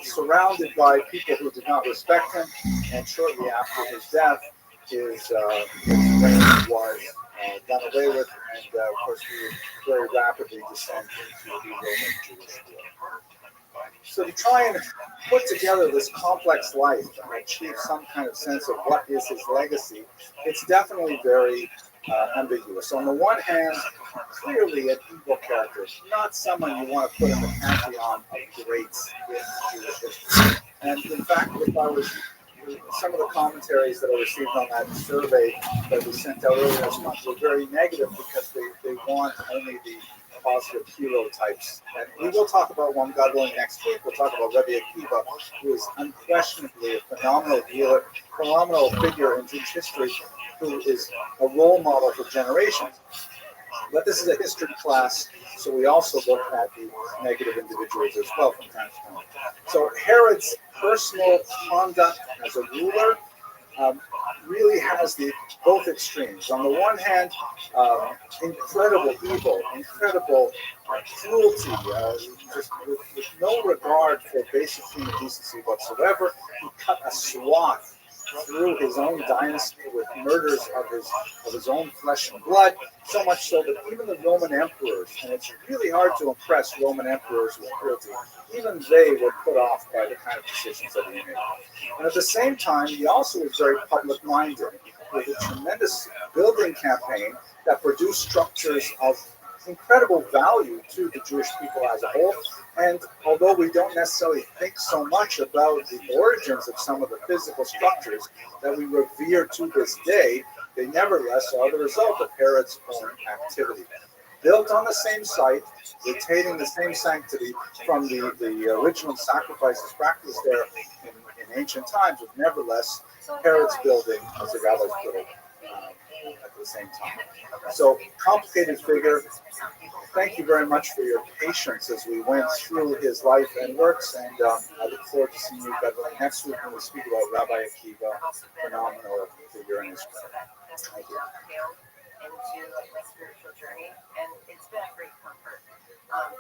surrounded by people who did not respect him, and shortly after his death, his reign was done away with, and of course we would very rapidly descend into the Roman Jewish war. So to try and put together this complex life and achieve some kind of sense of what is his legacy, it's definitely very ambiguous. On the one hand, clearly an evil character, not someone you want to put in the pantheon of greats in Jewish history. And in fact, if I was some of the commentaries that I received on that survey that we sent out earlier this month were very negative because they want only the positive hero types. And we will talk about one, God willing, next week. We'll talk about Rabbi Akiva, who is unquestionably a phenomenal healer, phenomenal figure in Jewish history, who is a role model for generations. But this is a history class, so we also look at the negative individuals as well from time to time. So Herod's personal conduct as a ruler really has both extremes. On the one hand, incredible evil, incredible cruelty, just with no regard for basic human decency whatsoever. He cut a swath through his own dynasty with murders of his own flesh and blood, so much so that even the Roman emperors, and it's really hard to impress Roman emperors with cruelty, even they were put off by the kind of decisions that he made. And at the same time, he also was very public-minded, with a tremendous building campaign that produced structures of incredible value to the Jewish people as a whole. And although we don't necessarily think so much about the origins of some of the physical structures that we revere to this day, they nevertheless are the result of Herod's own activity. Built on the same site, retaining the same sanctity from the original sacrifices practiced there in ancient times, but nevertheless, Herod's building as the rabbis put it at the same time. So, complicated figure, thank you very much for your patience as we went through his life and works, and I look forward to seeing you, Beverly, next week when we speak about Rabbi Akiva, phenomenal figure in Israel. Thank you. Into my spiritual journey, and it's been a great comfort.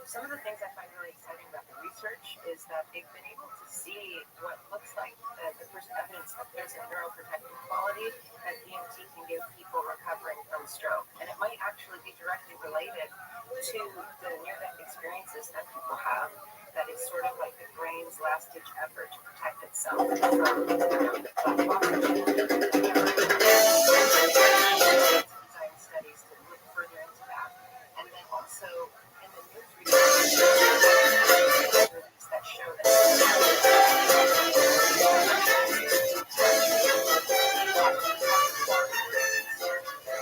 Some of the things I find really exciting about the research is that they've been able to see what looks like the first evidence that there's a neuroprotective quality that DMT can give people recovering from stroke, and it might actually be directly related to the near-death experiences that people have. That is sort of like the brain's last-ditch effort to protect itself studies to look further into that. And then also in the news research that show that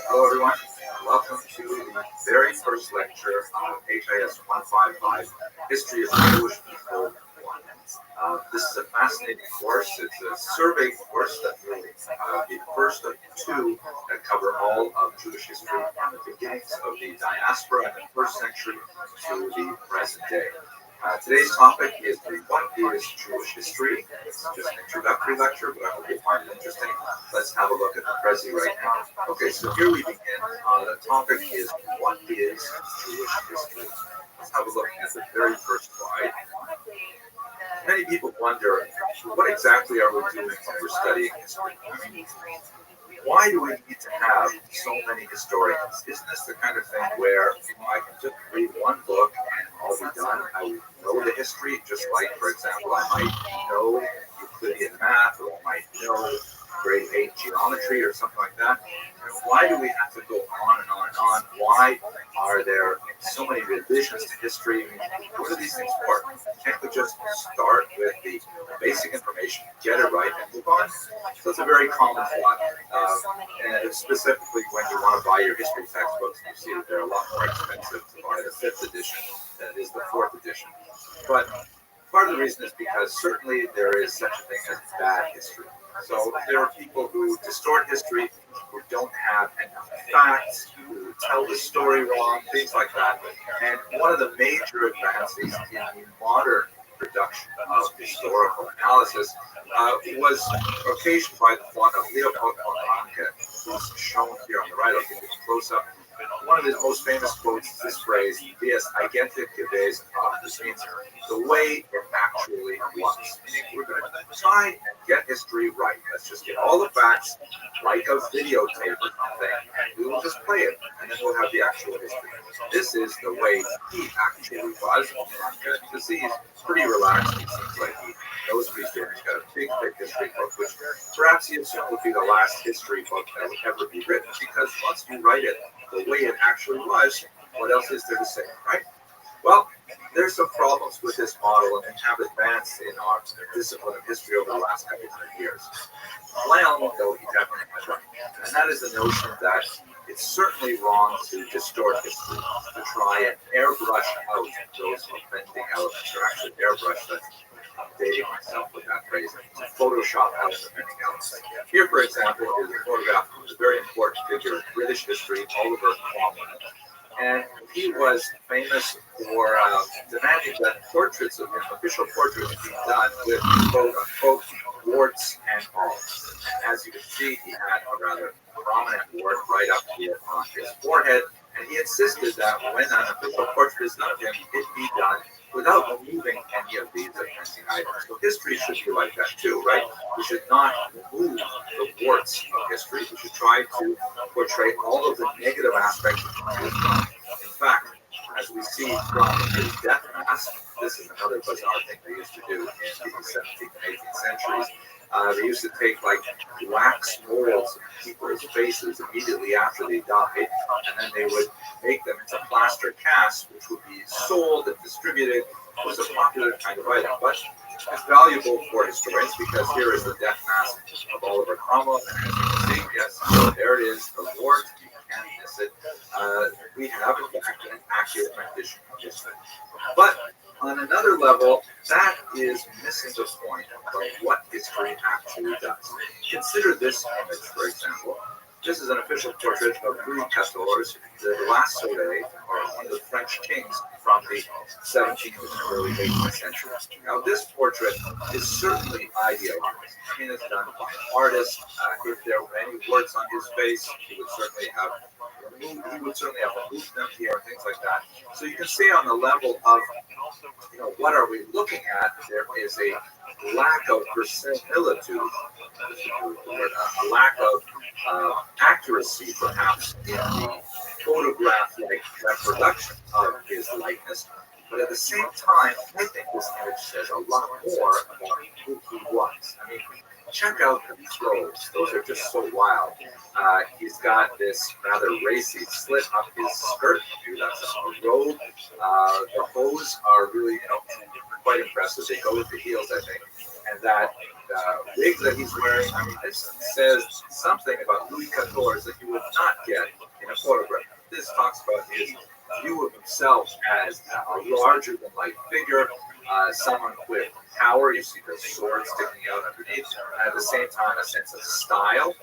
Hello everyone, welcome to the very first lecture of HIS 155, History of the Jewish People 1. This is a fascinating course. It's a survey course that will be the first of two that cover all of Jewish history from the beginnings of the diaspora in the first century to the present day. Today's topic is what is Jewish history. It's just an introductory lecture, but I hope you find it interesting. Let's have a look at the Prezi right now. Okay, so here we begin. The topic is what is Jewish history. Let's have a look at the very first slide. Many people wonder, what exactly are we doing when we're studying history? I mean, why do we need to have so many historians? Isn't this the kind of thing where I can just read one book and I'll be done? I will know the history, just like, for example, I might know Euclidean math, or I might know grade 8 geometry or something like that. And why do we have to go on and on and on? Why are there so many revisions to history? What are these things for? Can't we just start with the basic information, get it right, and move on? So it's a very common thought. And specifically when you want to buy your history textbooks, you see that they're a lot more expensive to buy the 5th edition than it is the 4th edition. But part of the reason is because certainly there is such a thing as bad history. So there are people who distort history, who don't have enough facts, who tell the story wrong, things like that. And one of the major advances in the modern production of historical analysis was occasioned by the thought of Leopold von Ranke, who's shown here on the right. I'll give you a close-up. One of his most famous quotes is this phrase, "Dies identic gewesen," which means the way it actually was. Meaning we're going to try and get history right. Let's just get all the facts, like a videotape or something, and we will just play it, and then we'll have the actual history. This is the way he actually was. Because he's pretty relaxed. He seems like he knows what he's doing. He's got a big history book, which perhaps he assumed would be the last history book that would ever be written, because once you write it the way it actually was, what else is there to say, right? Well, there's some problems with this model, and we have advanced in our discipline of history over the last couple of years. Well, though, he definitely has right. And that is the notion that it's certainly wrong to distort history, to try and airbrush out those offending elements, or actually airbrush that. Updating myself with that phrase, to Photoshop out offending elements. Here, for example, is a photograph of a very important figure in British history, Oliver Cromwell. And he was famous for demanding that portraits of him, official portraits, be done with quote-unquote warts and all. As you can see, he had a rather prominent wart right up here on his forehead, and he insisted that when an official portrait is done of him, it be done without removing any of these offending items. So history should be like that too, right? We should not remove the warts of history. We should try to portray all of the negative aspects of history. In fact, as we see from his death mask, this is another bizarre thing they used to do in the 17th and 18th centuries. They used to take like wax molds of people's faces immediately after they died, and then they would make them into plaster casts, which would be sold and distributed. It was a popular kind of item, but it's valuable for historians because here is the death mask of Oliver Cromwell, and as you can see, yes, there it is, the wart. You can't miss it. We have, in fact, an accurate rendition of history. But on another level, that is missing the point of what history actually does. Consider this image, for example. This is an official portrait portrait of Louis XIV, the last Soleil, or one of the French kings from the 17th and early 18th century. Now, this portrait is certainly idealized. I mean, it's done by an artist. If there were any words on his face, he would certainly have removed them here and things like that. So you can see on the level of, what are we looking at? There is a lack of verisimilitude, a lack of accuracy, perhaps, in the photograph-like reproduction of his likeness. But at the same time, I think this image says a lot more about who he was. I mean, check out the clothes. Those are just so wild. He's got this rather racy slit up his skirt. That's a robe. The hose are really, quite impressive. They go with the heels, I think. And that wig that he's wearing, I mean, this says something about Louis XIV that you would not get in a photograph. This talks about his view of himself as a larger-than-life figure, someone with power. You see the sword sticking out underneath, and at the same time, a sense of style.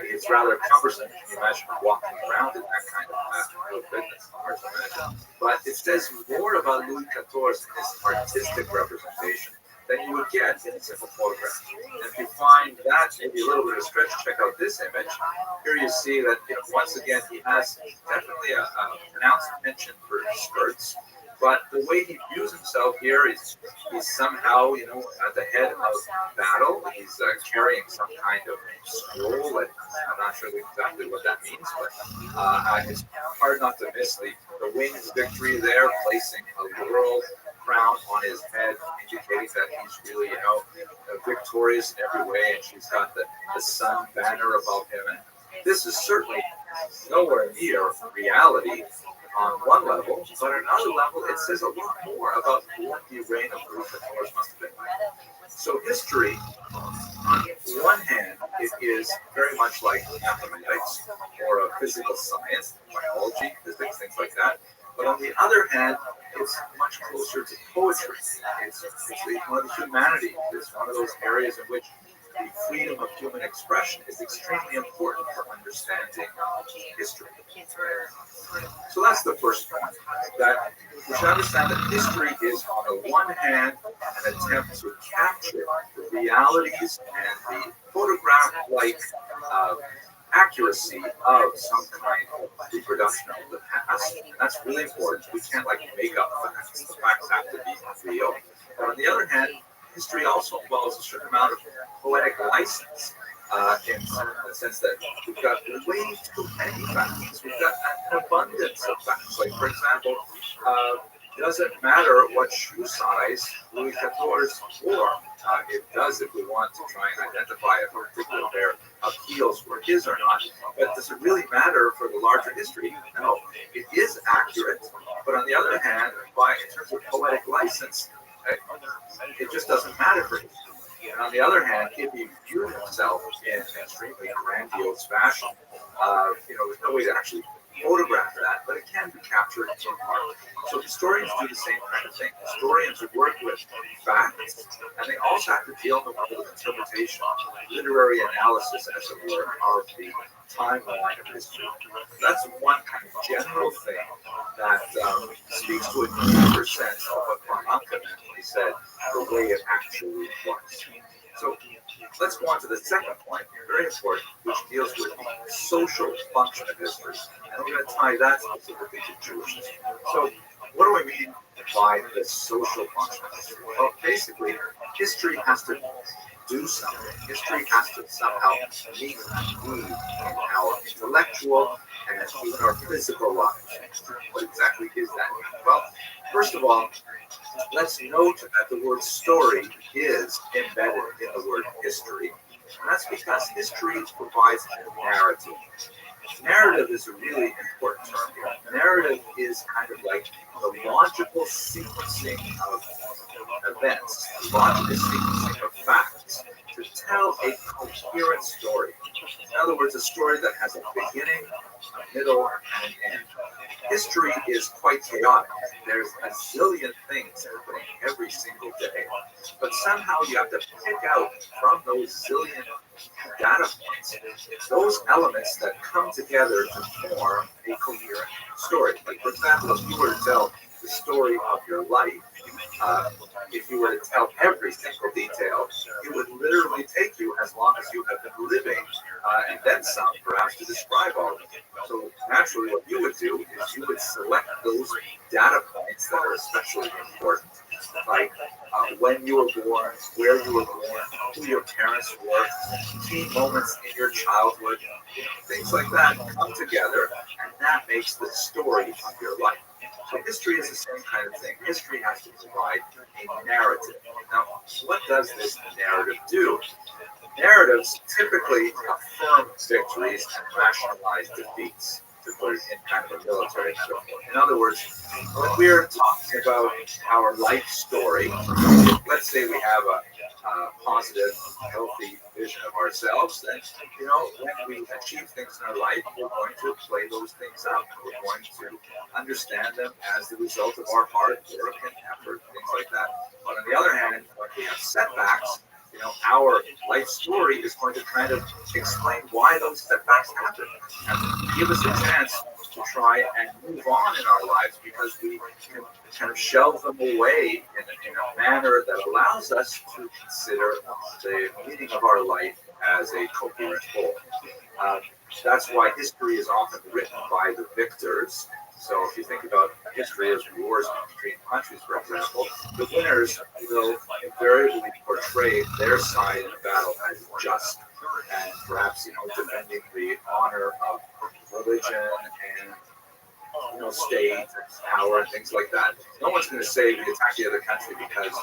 It's rather cumbersome. Can you imagine walking around in that kind of outfit? It's hard to imagine. But it says more about Louis XIV and his artistic representation than you would get in a simple photograph. And if you find that maybe a little bit of a stretch, check out this image. Here you see that, once again, he has definitely a pronounced penchant for skirts. But the way he views himself here is he's somehow, at the head of battle. He's carrying some kind of scroll, and I'm not sure exactly what that means, but it's hard not to miss the wings victory there, placing a laurel crown on his head, indicating that he's really, victorious in every way, and she's got the sun banner above him. And this is certainly nowhere near reality on one level, but on another level, it says a lot more about what the reign of Louis XIV must have been like. So history, on one hand, it is very much like mathematics or a physical science, biology, physics, things like that. But on the other hand, it's much closer to poetry. It's one of the humanities. It's one of those areas in which the freedom of human expression is extremely important for understanding history. So that's the first point, that we should understand that history is, on the one hand, an attempt to capture the realities and the photograph-like accuracy of some kind of reproduction of the past. And that's really important. We can't make up facts. The facts have to be real. But on the other hand, history also involves a certain amount of poetic license, in the sense that we've got way too many facts. We've got an abundance of facts. Like, for example, it doesn't matter what shoe size Louis XIV wore. It does if we want to try and identify if a particular pair of heels were his or not. But does it really matter for the larger history? No. It is accurate, but on the other hand, in terms of poetic license, it just doesn't matter for him. And on the other hand, if he viewed himself in an extremely grandiose fashion, there's no way to actually photograph that, but it can be captured in art. So historians do the same kind of thing. Historians work with facts, and they also have to deal with interpretation, literary analysis, as it were, of the timeline of history. That's one kind of general thing that speaks to a deeper sense of what von Anka meant when he said the way it actually was. So let's go on to the second point, very important, which deals with the social function of history. And we're going to tie that specifically to Jewishness. So what do we mean by the social function of history? Well, basically, history has to do something. History has to somehow meet a need in our intellectual and even our physical lives. What exactly is that? Well, first of all, let's note that the word story is embedded in the word history. And that's because history provides a narrative. Narrative is a really important term here. Narrative is kind of like the logical sequencing of events, the logical sequencing of facts to tell a coherent story. In other words, a story that has a beginning, a middle, and an end. History is quite chaotic. There's a zillion things happening every single day. But somehow you have to pick out from those zillion data points, those elements that come together to form a coherent story. Like, for example, if you were to tell the story of your life, if you were to tell every single detail, it would literally take you as long as you have been living, and then some, perhaps, to describe all of it. So naturally, what you would do is you would select those data points that are especially important, like when you were born, where you were born, who your parents were, key moments in your childhood, things like that come together, and that makes the story of your life. So history is the same kind of thing. History has to provide a narrative. Now, what does this narrative do? Narratives typically affirm victories and rationalize defeats, to put it in kind of a military metaphor. In other words, when we're talking about our life story, let's say we have a positive, healthy vision of ourselves, then, when we achieve things in our life, we're going to play those things out. We're going to understand them as the result of our hard work and effort, things like that. But on the other hand, when we have setbacks, our life story is going to kind of explain why those setbacks happen and give us a chance to try and move on in our lives, because we can kind of shelve them away in a manner that allows us to consider the meaning of our life as a coherent whole. That's why history is often written by the victors. So if you think about history as wars between countries, for example, the winners will invariably portray their side in a battle as just, and perhaps defending the honor of religion and state, power, and things like that. No one's going to say we attacked the other country because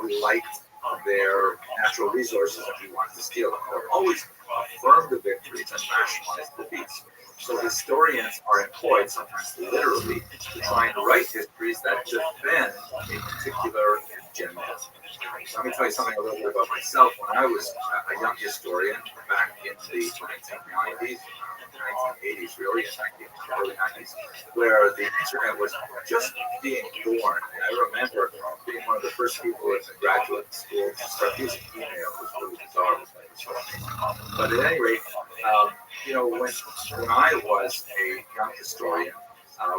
we liked their natural resources and we wanted to steal them. They'll always affirm the victories and rationalize the defeats. So historians are employed, sometimes literally, to try and write histories that defend a particular agenda. Let me tell you something a little bit about myself. When I was a young historian back in the 1990s, 1980s, really, in the early 90s, where the internet was just being born. And I remember being one of the first people in graduate school to start using email. It was really bizarre. But at any rate, when I was a young historian,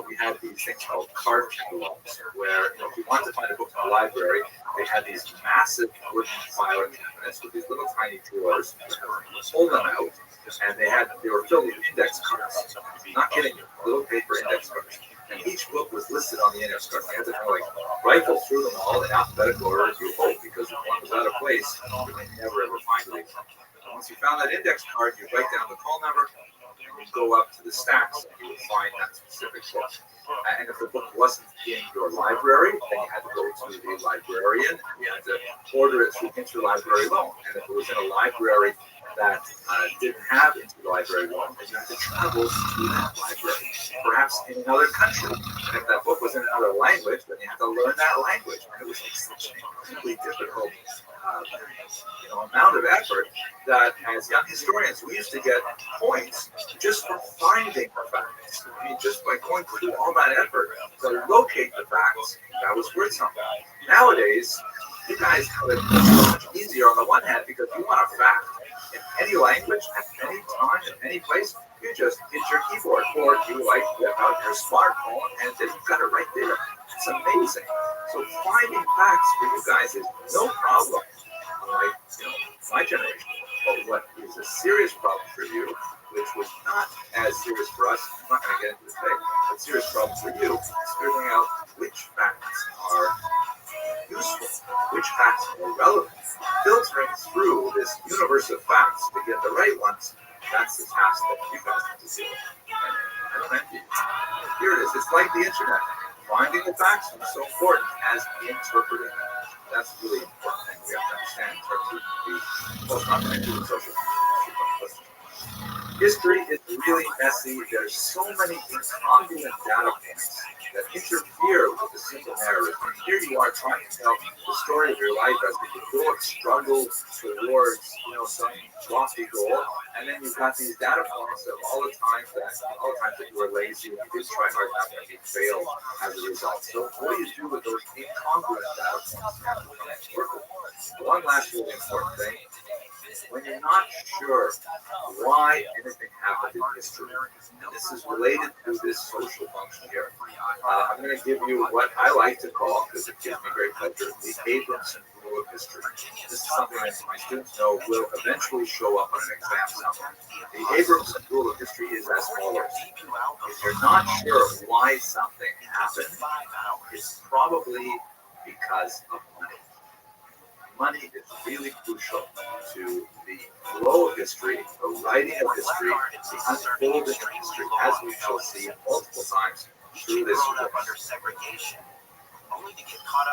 we had these things called card catalogs, where if you wanted to find a book in the library, they had these massive wooden filing cabinets with these little tiny drawers. You pull them out, and they were filled with index cards. Not kidding you, little paper index cards. And each book was listed on the index card. You had to kind of rifle through them all in alphabetical order, you hope, because if one was out of place, you might never ever find it again. Once you found that index card, you write down the call number, and you go up to the stacks, and you would find that specific book. And if the book wasn't in your library, then you had to go to the librarian, and you had to order it through interlibrary loan. And if it was in a library that didn't have interlibrary loan, then you had to travel to that library, perhaps in another country. And if that book was in another language, then you had to learn that language. And it was such an incredibly difficult amount of effort that as young historians, we used to get points just for finding the facts. I mean, just by going through all that effort to locate the facts, that was worth something. Nowadays, you guys have it so much easier on the one hand because you want a fact in any language, at any time, in any place. You just hit your keyboard, or you whip out your smartphone, and then you've got it right there. It's amazing. So finding facts for you guys is no problem. Unlike my generation. But what is a serious problem for you, which was not as serious for us, I'm not going to get into this today, but serious problem for you is figuring out which facts are useful, which facts are relevant. Filtering through this universe of facts to get the right ones, that's the task that you guys have to do. And I don't envy you. Here it is. It's like the internet. Finding the facts is so important as interpreting them. That's a really important thing we have to understand in terms of the post-comprehensive and social question. History is really messy. There's so many incongruent data points that interfere with the simple narrative. And here you are trying to tell the story of your life as a heroic struggle towards, some lofty goal, and then you've got these data points of all the times that you were lazy and you did try hard enough and you failed as a result. So what do you do with those incongruent data points? One last really important thing when you're not sure why anything happened in history. This is related to this social function here. I'm going to give you what I like to call, because it gives me great pleasure, the Abramson rule of history. This is something that my students know will eventually show up on an exam somewhere. The Abramson rule of history is as follows. If you're not sure why something happened, it's probably because of money. Money is really crucial to the flow of history, the writing of history, the unfolding of history, as we shall see multiple times through this book.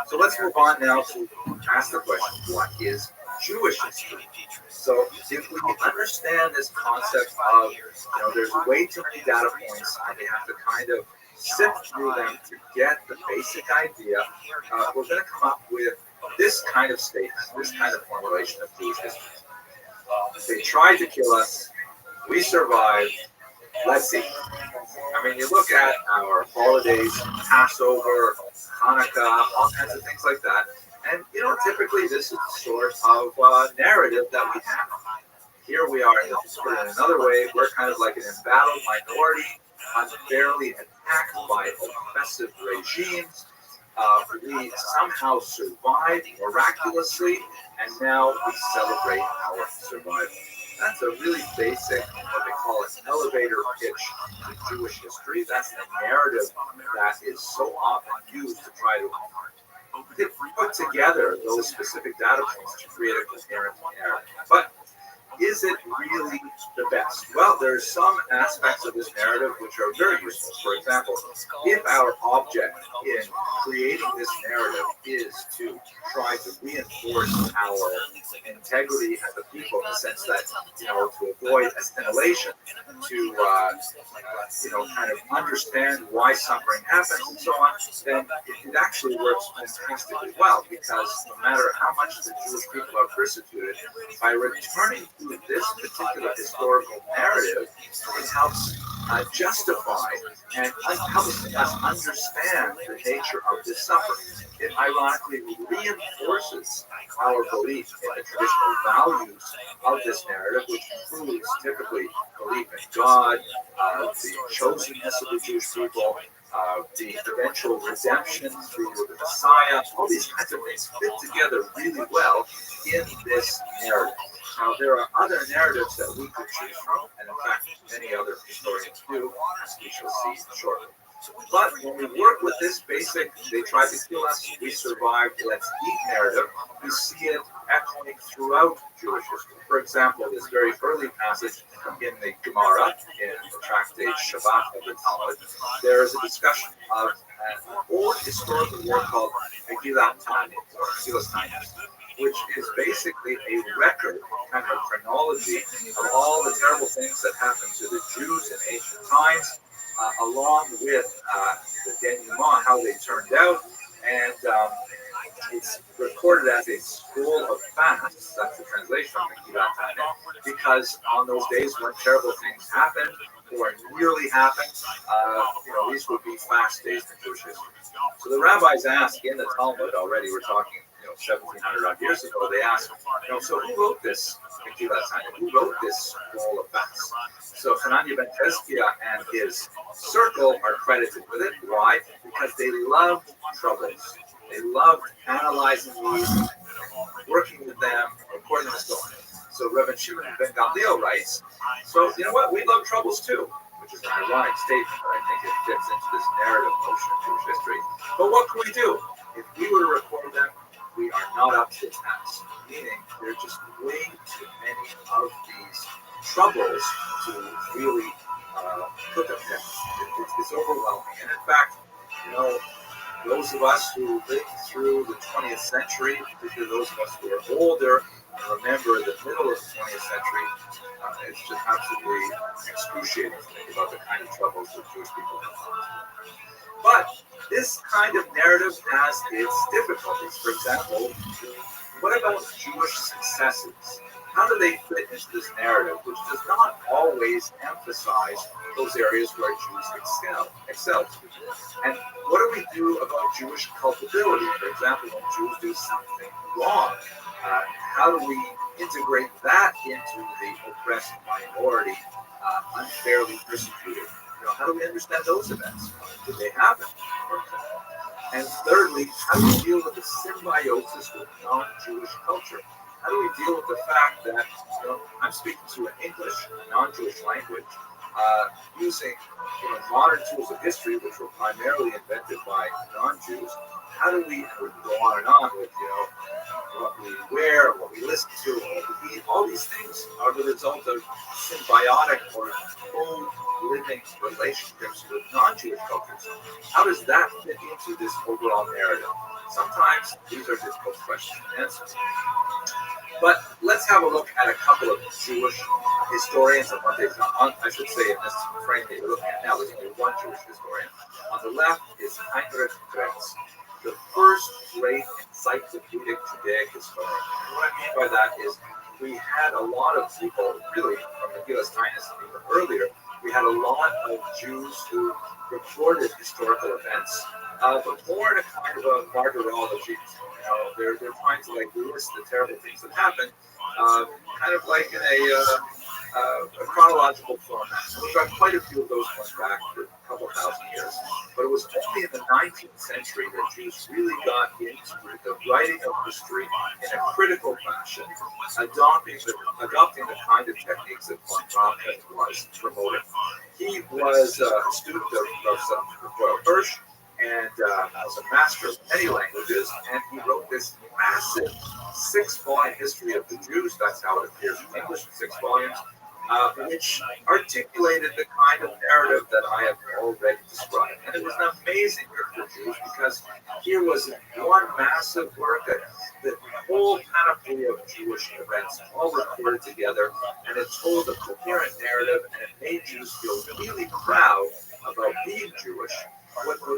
So let's move on now to ask the question, what is Jewish history? So if we understand this concept of, there's way too many data points and we have to kind of sift through them to get the basic idea, we're going to come up with this kind of statement, this kind of formulation of Jewish history. They tried to kill us, we survived, let's see. I mean, you look at our holidays, Passover, Hanukkah, all kinds of things like that, and typically this is the sort of narrative that we have. Here we are, in another way, we're kind of like an embattled minority, unfairly attacked by oppressive regimes. We somehow survived miraculously, and now we celebrate our survival. That's a really basic, what they call an elevator pitch to Jewish history. That's the narrative that is so often used to try to put together those specific data points to create a coherent narrative. But is it really the best? Well, there's some aspects of this narrative which are very useful. For example, if our object in creating this narrative is to try to reinforce our integrity as a people, in the sense that, to avoid assimilation, to, kind of understand why suffering happens and so on, then it actually works fantastically well, because no matter how much the Jewish people are persecuted, by returning to this particular historical narrative, it helps justify and helps us understand the nature of this suffering. It ironically reinforces our belief in the traditional values of this narrative, which includes typically belief in God, the chosenness of the Jewish people, the eventual redemption through the Messiah. All these kinds of things fit together really well in this narrative. Now, there are other narratives that we could choose from, and in fact, many other historians do, as we shall see shortly. But when we work with this basic, they tried to kill us, we survived, let's eat narrative, we see it echoing throughout Jewish history. For example, this very early passage in the Gemara, in the tractate Shabbat of the Talmud, there is a discussion of an old historical work called Megillat Tanya, or Megillat Tanya, which is basically a record, kind of a chronology of all the terrible things that happened to the Jews in ancient times, along with the denouement, how they turned out, and it's recorded as a scroll of fasts. That's the translation of Megillat Tanya, because on those days when terrible things happened, or nearly happened, these would be fast days in Jewish history. So the rabbis ask in the Talmud already, we're talking 1,700 odd years ago, they asked, so who wrote this Megillat Tanya? Who wrote this scroll of fasts? So Hananiah ben Tezkiah and his circle are credited with it. Why? Because they loved troubles. They loved analyzing these, working with them, recording the story. So Reverend Shimon ben Gamliel writes, so you know what? We love troubles too, which is an ironic statement, but I think it fits into this narrative notion of Jewish history. But what can we do? If we were to record them, we are not up to the task, meaning there are just way too many of these troubles to really put them down. It's overwhelming. And in fact, those of us who lived through the 20th century, particularly those of us who are older and remember the middle of the 20th century, it's just absolutely excruciating to think about the kind of troubles that Jewish people have. But this kind of narrative has its difficulties. For example, what about Jewish successes? How do they fit into this narrative, which does not always emphasize those areas where Jews excel? And what do we do about Jewish culpability? For example, when Jews do something wrong, how do we integrate that into the oppressed minority, unfairly persecuted. How do we understand those events? Did they happen? And thirdly, how do we deal with the symbiosis with non-Jewish culture? How do we deal with the fact that I'm speaking to an English, non-Jewish language, using modern tools of history, which were primarily invented by non-Jews? How do we go on and on with what we wear, what we listen to, what we eat? All these things are the result of symbiotic or co-living relationships with non-Jewish cultures. How does that fit into this overall narrative? Sometimes these are difficult questions to answer. But let's have a look at a couple of Jewish historians and what they've done. I should say in this frame that you're looking at now, there's only one Jewish historian. On the left is Heinrich Kretz, the first great encyclopedic Judaic historian. And what I mean by that is we had a lot of people, really from the Gilas dynasty even earlier, we had a lot of Jews who recorded historical events, but more in a kind of a martyrology. They're trying to list the terrible things that happened, kind of like in a chronological format. So we've got quite a few of those ones back for a couple thousand years. But it was only in the 19th century that Jews really got into the writing of history in a critical fashion, adopting the kind of techniques that von Rothschild was promoting. He was a student of Hirsch, and was a master of many languages, and he wrote this massive 6-volume history of the Jews. That's how it appears in English, 6 volumes, which articulated the kind of narrative that I have already described. And it was an amazing work for Jews, because here was one massive work that the whole panoply of Jewish events all recorded together, and it told a coherent narrative, and it made Jews feel really proud about being Jewish,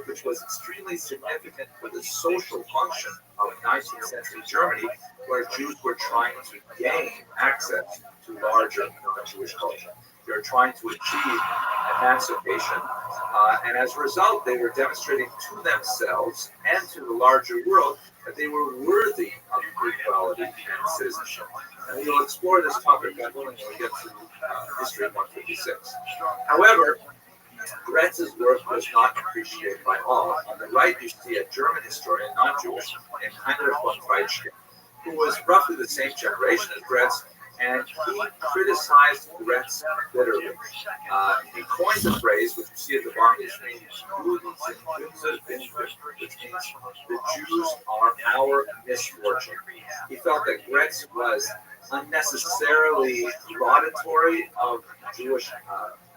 which was extremely significant for the social function of 19th century Germany, where Jews were trying to gain access to larger non-Jewish culture. They were trying to achieve emancipation, and as a result, they were demonstrating to themselves and to the larger world that they were worthy of equality and citizenship. And we'll explore this topic, God willing, when we get to History 156. However, Gretz's work was not appreciated by all. On the right, you see a German historian, non-Jewish, named Heinrich von Weizsäcker, who was roughly the same generation as Gretz, and he criticized Gretz bitterly. He coined the phrase, which you see at the bottom of the screen, which means the Jews are our misfortune. He felt that Gretz was unnecessarily laudatory of Jewish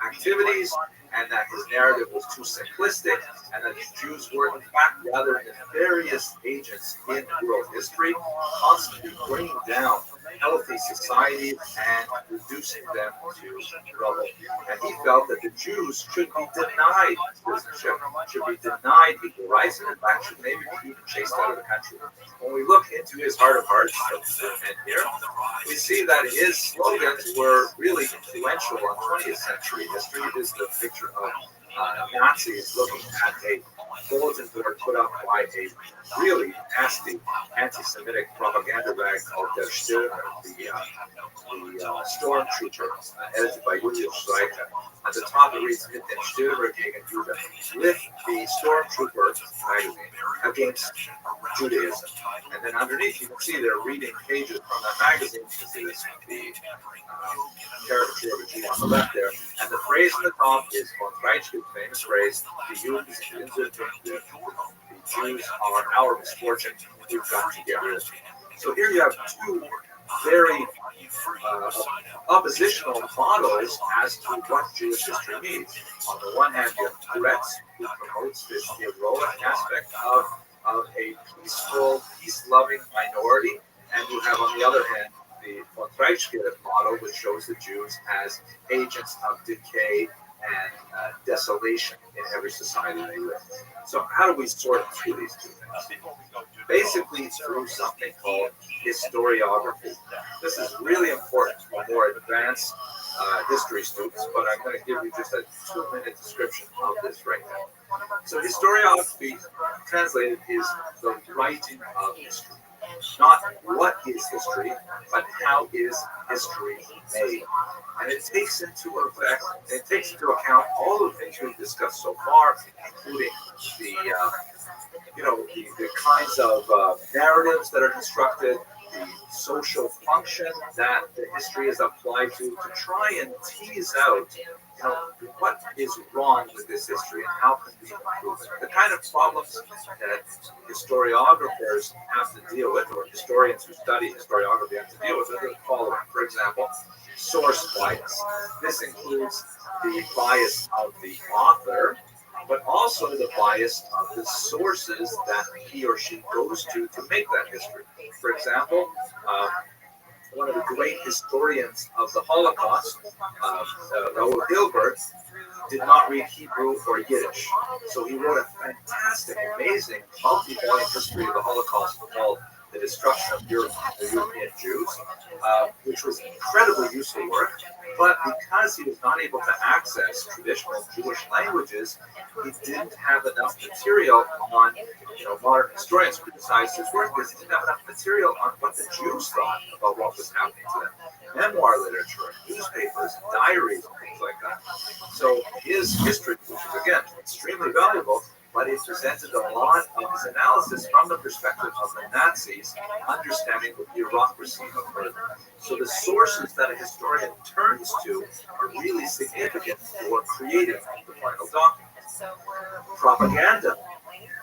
activities, and that his narrative was too simplistic, and that the Jews were, in fact, rather nefarious agents in world history, constantly bringing down healthy societies and reducing them to trouble. And he felt that the Jews should be denied citizenship, should be denied equal rights, and in fact should maybe be even chased out of the country. When we look into his heart of hearts, and here, we see that his slogans were really influential on 20th century history. It is the picture of Nazis looking at a bulletin board put up by a really nasty anti-Semitic propaganda rag called Der Stürmer, the stormtrooper, edited by Julius Streicher. At the top it reads, "Mit den Stürmer gegen Juden," with the Stormtrooper magazine against Judaism. And then underneath you can see they're reading pages from that magazine. You can see this, the caricature of a Jew on the left there. And the phrase on the top is von Weizsäcker's famous phrase, "The Jews are our misfortune. We've got to get rid of them." So here you have two very oppositional models as to what Jewish history means. On the one hand, you have Gretz, who promotes this heroic aspect of a peaceful, peace-loving minority, and you have, on the other hand, the von Weizsäcker model, which shows the Jews as agents of decay and desolation in every society they live. So how do we sort through these two things? Basically through something called historiography. This is really important for more advanced history students, but I'm going to give you just a 2-minute description of this right now. So historiography, translated, is the writing of history. not what is history, but how is history made. And it takes into account all the things we've discussed so far, including the kinds of narratives that are constructed, the social function that the history is applied to try and tease out, what is wrong with this history and how can we improve it. The kind of problems that historiographers have to deal with, or historians who study historiography have to deal with, are the following. For example, source bias. This includes the bias of the author, but also the bias of the sources that he or she goes to make that history. For example, one of the great historians of the Holocaust, Raoul Hilbert, did not read Hebrew or Yiddish. So he wrote a fantastic, amazing, multi-volume history of the Holocaust called The Destruction of the European Jews, which was incredibly useful work. But because he was not able to access traditional Jewish languages, he didn't have enough material on, modern historians criticized his work because he didn't have enough material on what the Jews thought about what was happening to them. Memoir literature, newspapers, diaries, and things like that. So his history, which is again extremely valuable, but he presented a lot of his analysis from the perspective of the Nazis, understanding the bureaucracy of murder. So the sources that a historian turns to are really significant for creating the final document. Propaganda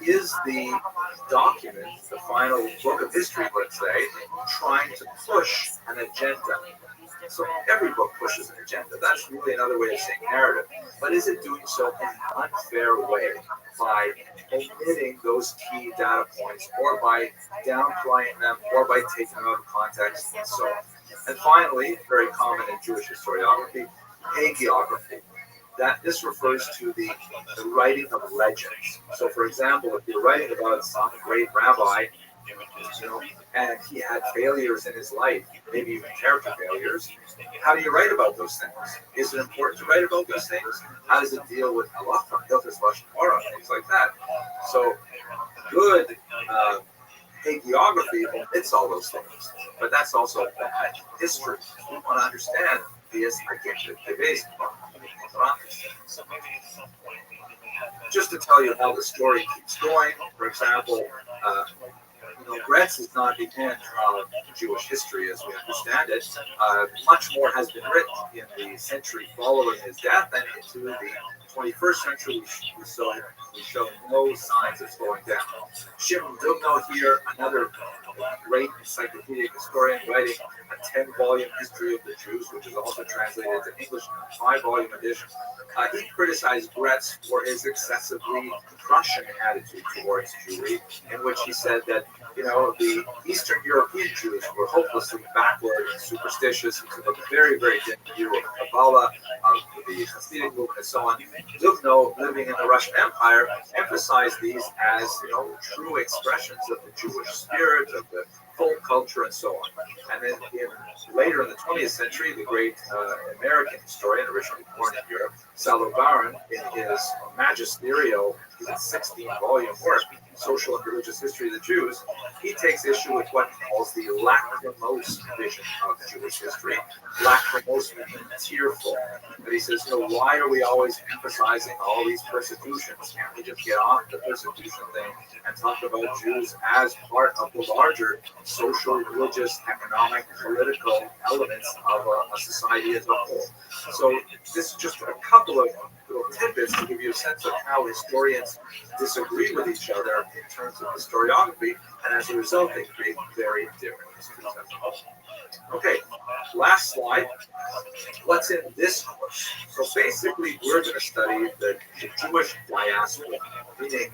is the document, the final book of history, let's say, trying to push an agenda. So every book pushes an agenda. That's really another way of saying narrative. But is it doing so in an unfair way by omitting those key data points, or by downplaying them, or by taking them out of context, and so on? And finally, very common in Jewish historiography, hagiography. This refers to the writing of legends. So, for example, if you're writing about some great rabbi, and he had failures in his life, maybe even character failures, how do you write about those things? Is it important to write about those things? How does it deal with halacha, hilchos lashon hara, things like that? So, good hagiography omits all those things, but that's also bad history. We want to understand this just to tell you how the story keeps going. For example, Gretz is not the end of Jewish history as we understand it. Much more has been written in the century following his death, and into the 21st century we show no signs of slowing down. Shimon Dubno here, another great encyclopedic historian, writing a 10-volume history of the Jews, which is also translated into English in a 5-volume edition. He criticized Gretz for his excessively Prussian attitude towards Jewry, in which he said that the Eastern European Jews were hopelessly backward and superstitious. He took a very, very dim view of Kabbalah, of the Hasidic movement, and so on. Dubno, living in the Russian Empire, emphasized these as true expressions of the Jewish spirit, of the folk culture, and so on. And then later in the 20th century, the great American historian, originally born in Europe, Salo Baron, in his magisterial 16-volume work, Social and Religious History of the Jews, he takes issue with what he calls the lachrymose vision of Jewish history. Lachrymose meaning tearful. But he says, why are we always emphasizing all these persecutions? Can't we just get off the persecution thing and talk about Jews as part of the larger social, religious, economic, political elements of a society as a whole? So this is just a couple of little tidbits to give you a sense of how historians disagree with each other in terms of historiography, and as a result, they create very different histories. Okay, last slide. What's in this course? So basically, we're going to study the Jewish diaspora, meaning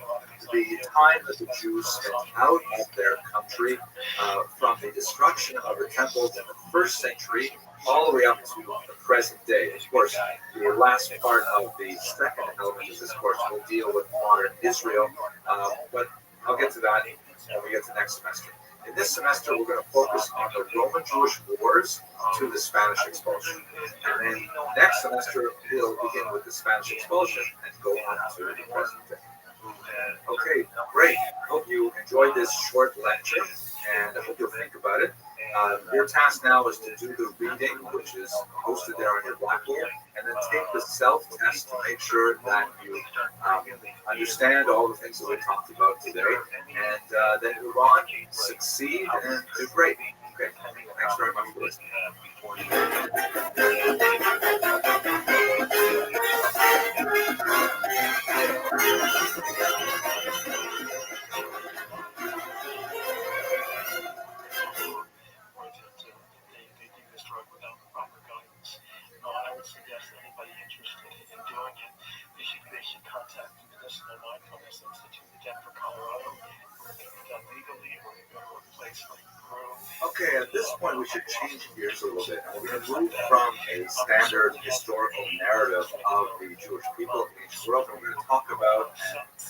the time that the Jews spent out of their country from the destruction of the temples in the 1st century all the way up to the present day. Of course, the last part of the second element of this course will deal with modern Israel, but I'll get to that when we get to next semester. In this semester, we're going to focus on the Roman-Jewish wars to the Spanish expulsion. And then next semester, we'll begin with the Spanish expulsion and go on to the present day. Okay, great. Hope you enjoyed this short lecture. and I hope you'll think about it. Your task now is to do the reading, which is posted there on your Blackboard, and then take the self-test to make sure that you understand all the things that we talked about today, and then move on, succeed, and do great. Okay, thanks very much for listening. I would suggest that anybody interested in doing it, they should contact the Medicinal Mindfulness Institute in Denver, Colorado, where it can be done legally, or they go to a place like Peru. Okay, at this point we should change gears a little bit. We're going to move from a standard historical narrative of the Jewish people in the ancient world, and we're going to talk about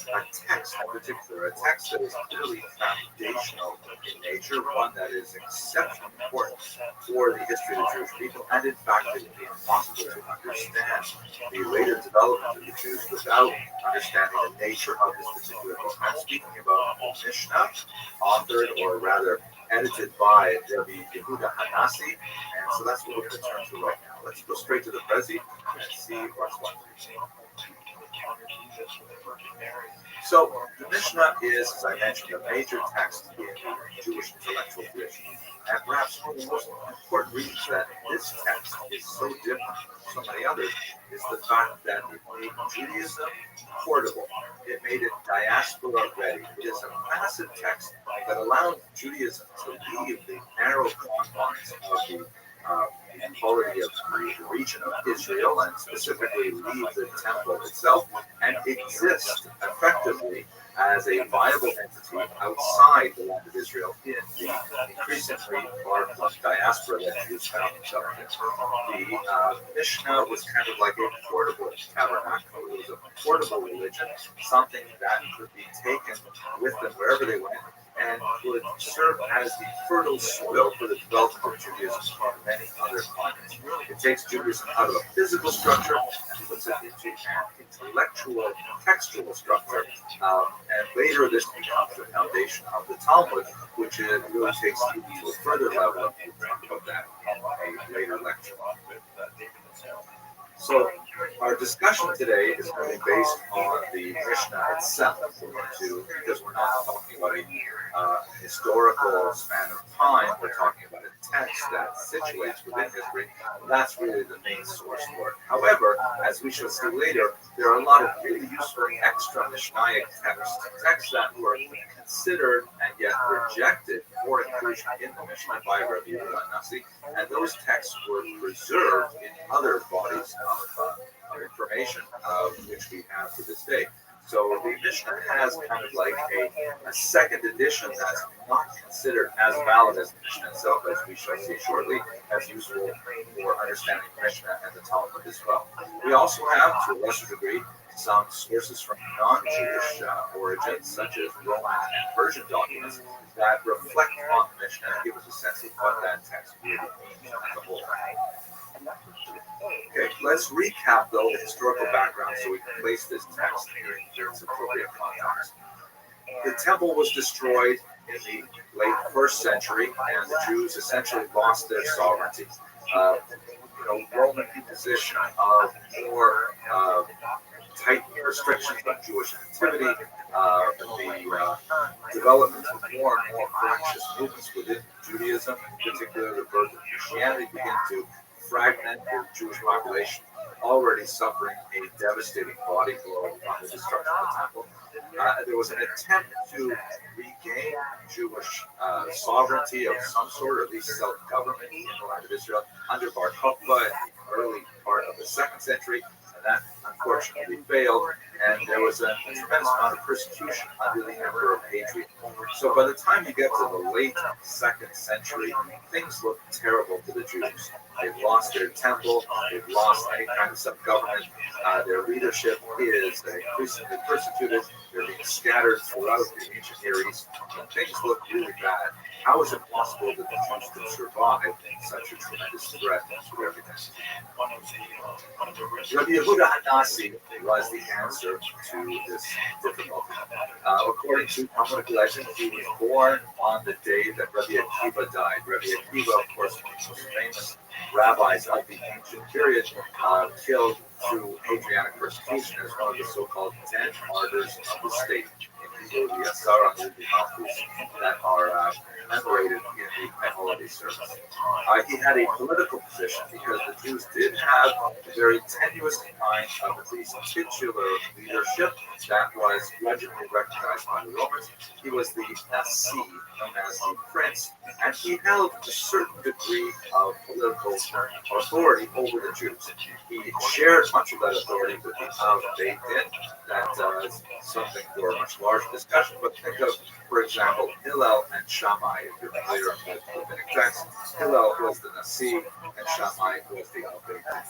a text in particular, a text that is clearly foundational in nature, one that is exceptionally important for the history of the Jewish people, and in fact it would be impossible to understand the later development of the Jews without understanding the nature of this particular book. I'm speaking about the Mishnah, authored, or rather edited by Rabbi Yehuda Hanassi, and so that's what we're going to turn to right now. Let's go straight to the Prezi and see what's what. So the Mishnah is, as I mentioned, a major text in the Jewish intellectual tradition. And perhaps one of the most important reasons that this text is so different from so many others is the fact that it made Judaism portable. It made it diaspora ready. It is a massive text that allowed Judaism to leave the narrow confines of the quality of the region of Israel, and specifically leave the temple itself, and exist effectively as a viable entity outside the land of Israel in the increasingly large diaspora that Jews found themselves in. The Mishnah was kind of like a portable tabernacle. It was a portable religion, something that could be taken with them wherever they went, and would serve as the fertile soil for the development of Judaism in many other climates. It takes Judaism out of a physical structure and puts it into an intellectual, textual structure, and later this becomes the foundation of the Talmud, which really takes you to a further level, and we'll talk about that in a later lecture. So our discussion today is going to be based on the Mishnah itself, because we're not talking about a historical span of time. We're talking about a text that situates within history. That's really the main source for it. However, as we shall see later, there are a lot of really useful extra Mishnaic texts that were considered and yet rejected for inclusion in the Mishnah by Rabbi Rothschild, and those texts were preserved in other bodies of information, which we have to this day. So the Mishnah has kind of like a second edition that's not considered as valid as the Mishnah itself, as we shall see shortly, as useful for understanding the Mishnah and the Talmud as well. We also have, to a lesser degree, some sources from non-Jewish origins, such as Roman and Persian documents, that reflect on the Mishnah and give us a sense of what that text really means as a whole. Okay, let's recap, though, the historical background so we can place this text in its appropriate context. The temple was destroyed in the late 1st century, and the Jews essentially lost their sovereignty. Roman imposition of more tight restrictions on Jewish activity, the development of more and more fractious movements within Judaism, in particular the birth of Christianity, began to fragment the Jewish population, already suffering a devastating body blow from the destruction of the temple. There was an attempt to regain Jewish sovereignty of some sort, or at least self-government in the land of Israel, under Bar Kokhba in the early part of the 2nd century, and that unfortunately failed, and there was a tremendous amount of persecution under the Emperor Hadrian. So by the time you get to the late 2nd century, things look terrible to the Jews. They've lost their temple. They've lost any kind of self-government. Their leadership is increasingly persecuted. They're being scattered throughout the ancient Near East. Things look really bad. How is it possible that the Jews could survive such a tremendous threat to everything? Rabbi Yehuda Hanasi was the answer to this difficulty. According to Talmudic legend, he was born on the day that Rabbi Akiva died. Rabbi Akiva, of course, one of the most famous rabbis of the ancient period, killed through Adrianic persecution as one of the so-called 10 martyrs of the state. In Hebrew, the Asara that are commemorated in the holiday service. He had a political position because the Jews did have a very tenuous kind of at least titular leadership that was legitimately recognized by the Romans. He was the Nasi, known as the prince, and he held a certain degree of political authority over the Jews. He shared much of that authority with the Av Beit Din. That is something for a much larger discussion, but think of, for example, Hillel and Shammai. If you're familiar with rabbinic texts, Hillel was the Nasi and Shammai was the Av Beit Din.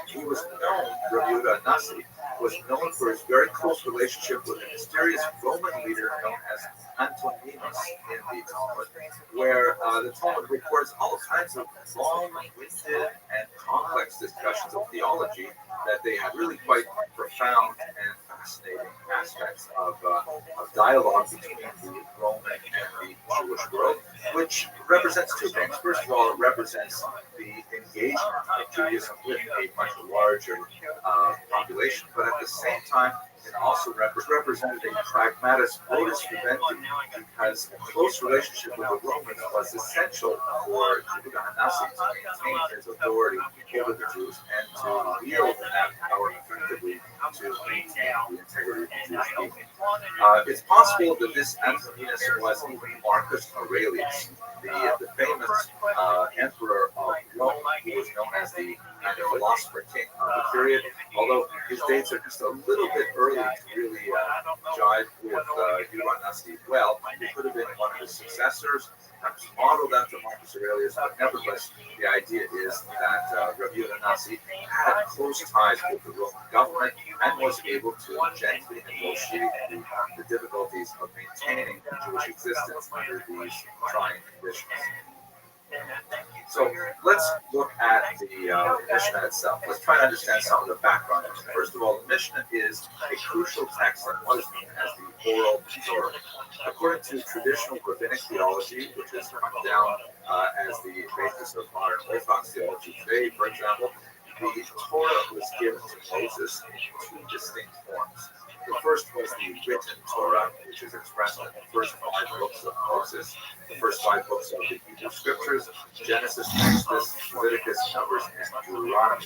He was known, Rabbi Yehuda Hanasi, was known for his very close relationship with a mysterious Roman leader known as Antoninus in the Talmud, where the Talmud records all kinds of long-winded and complex discussions of theology that they had really quite profound and fascinating aspects of dialogue between the Roman and the Jewish world, which represents two things. First of all, it represents the engagement of Judaism with a much larger population, but at the same time, it also represented a pragmatic modus vivendi because a close relationship with the Romans was essential for Yehuda Hanasi to maintain his authority over the Jews and to wield that power effectively to maintain the integrity of the Jewish people. It's possible that this Antoninus was even Marcus Aurelius, the famous emperor of Rome, who was known as the philosopher king of the period, although his dates are just a little bit early to really jive with Yehuda Hanasi well. He could have been one of his successors, perhaps modeled after Marcus Aurelius, but nevertheless, the idea is that Rabbi Yehuda Hanasi had close ties with the Roman government and was able to gently negotiate the difficulties of maintaining Jewish existence under these trying conditions. So let's look at the Mishnah itself. Let's try to understand some of the background. First of all, the Mishnah is a crucial text in what is known as the oral Torah. According to traditional rabbinic theology, which has come down as the basis of modern Orthodox theology today, for example, the Torah was given to Moses in two distinct forms. The first was the written Torah, which is expressed in the first 5 books of Moses, the first 5 books of the Hebrew Scriptures, Genesis, Exodus, Leviticus, Numbers, and Deuteronomy.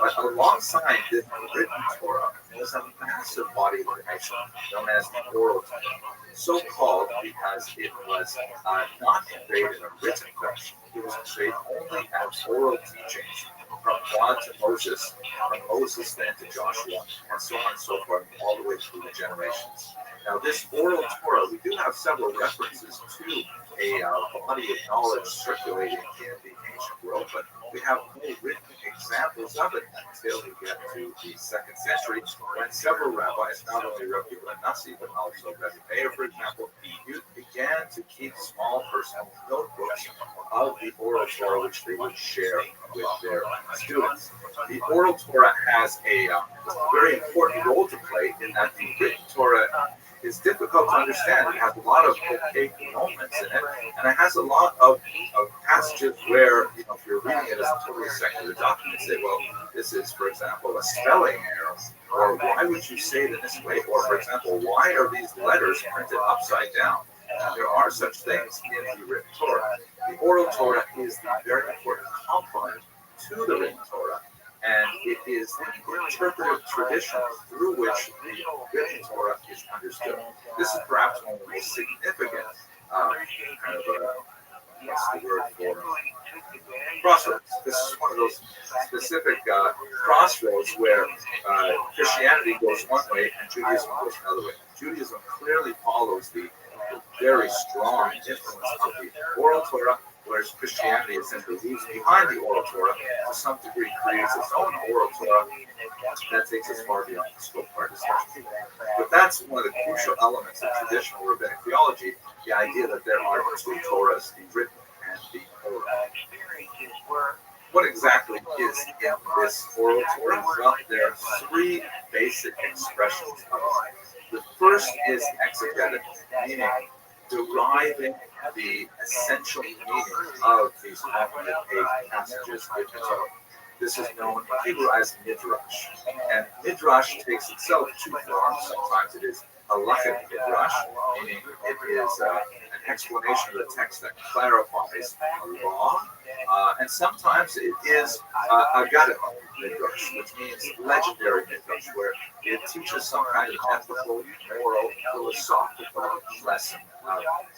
But alongside this written Torah was a massive body of information known as the oral Torah, so called because it was not conveyed in a written fashion. It was conveyed only as oral teachings from God to Moses, from Moses then to Joshua, and so on and so forth, all the way through the generations. Now, this oral Torah, we do have several references to a body of knowledge circulating in the ancient world, but we have no written examples of it until we get to the 2nd century, when several rabbis, not only Rabbi Hanasi, but also Rabbi Meir, for example, began to keep small personal notebooks of the oral Torah, which they would share with their students. The oral Torah has a very important role to play in that the written Torah is difficult to understand. It has a lot of opaque moments in it, and it has a lot of passages where, if you're reading it as a totally secular document, say, well, this is, for example, a spelling error, or why would you say it in this way? Or, for example, why are these letters printed upside down? There are such things in the written Torah. The oral Torah is the very important component to the written Torah, and it is the interpretive tradition through which the written Torah is understood. This is perhaps one of the most significant what's the word for crossroads. This is one of those specific crossroads where Christianity goes one way and Judaism goes another way. Judaism clearly follows the very strong influence of the oral Torah, whereas Christianity essentially leaves behind the oral Torah, to some degree creates its own oral Torah that takes us far beyond the scope of our discussion. But that's one of the crucial elements of traditional rabbinic theology, the idea that there are two Torahs, the written and the oral. What exactly is in this oral Torah? Well, there are three basic expressions of it. The first is exegetic, meaning deriving the essential meaning of these 100-page passages in the Torah. This is known in Hebrew as midrash. And midrash takes itself two forms. Sometimes it is halachic midrash, meaning it is an explanation of the text that clarifies a law. And sometimes it is Agaddah midrash, which means legendary midrash, where it teaches some kind of ethical, moral, philosophical lesson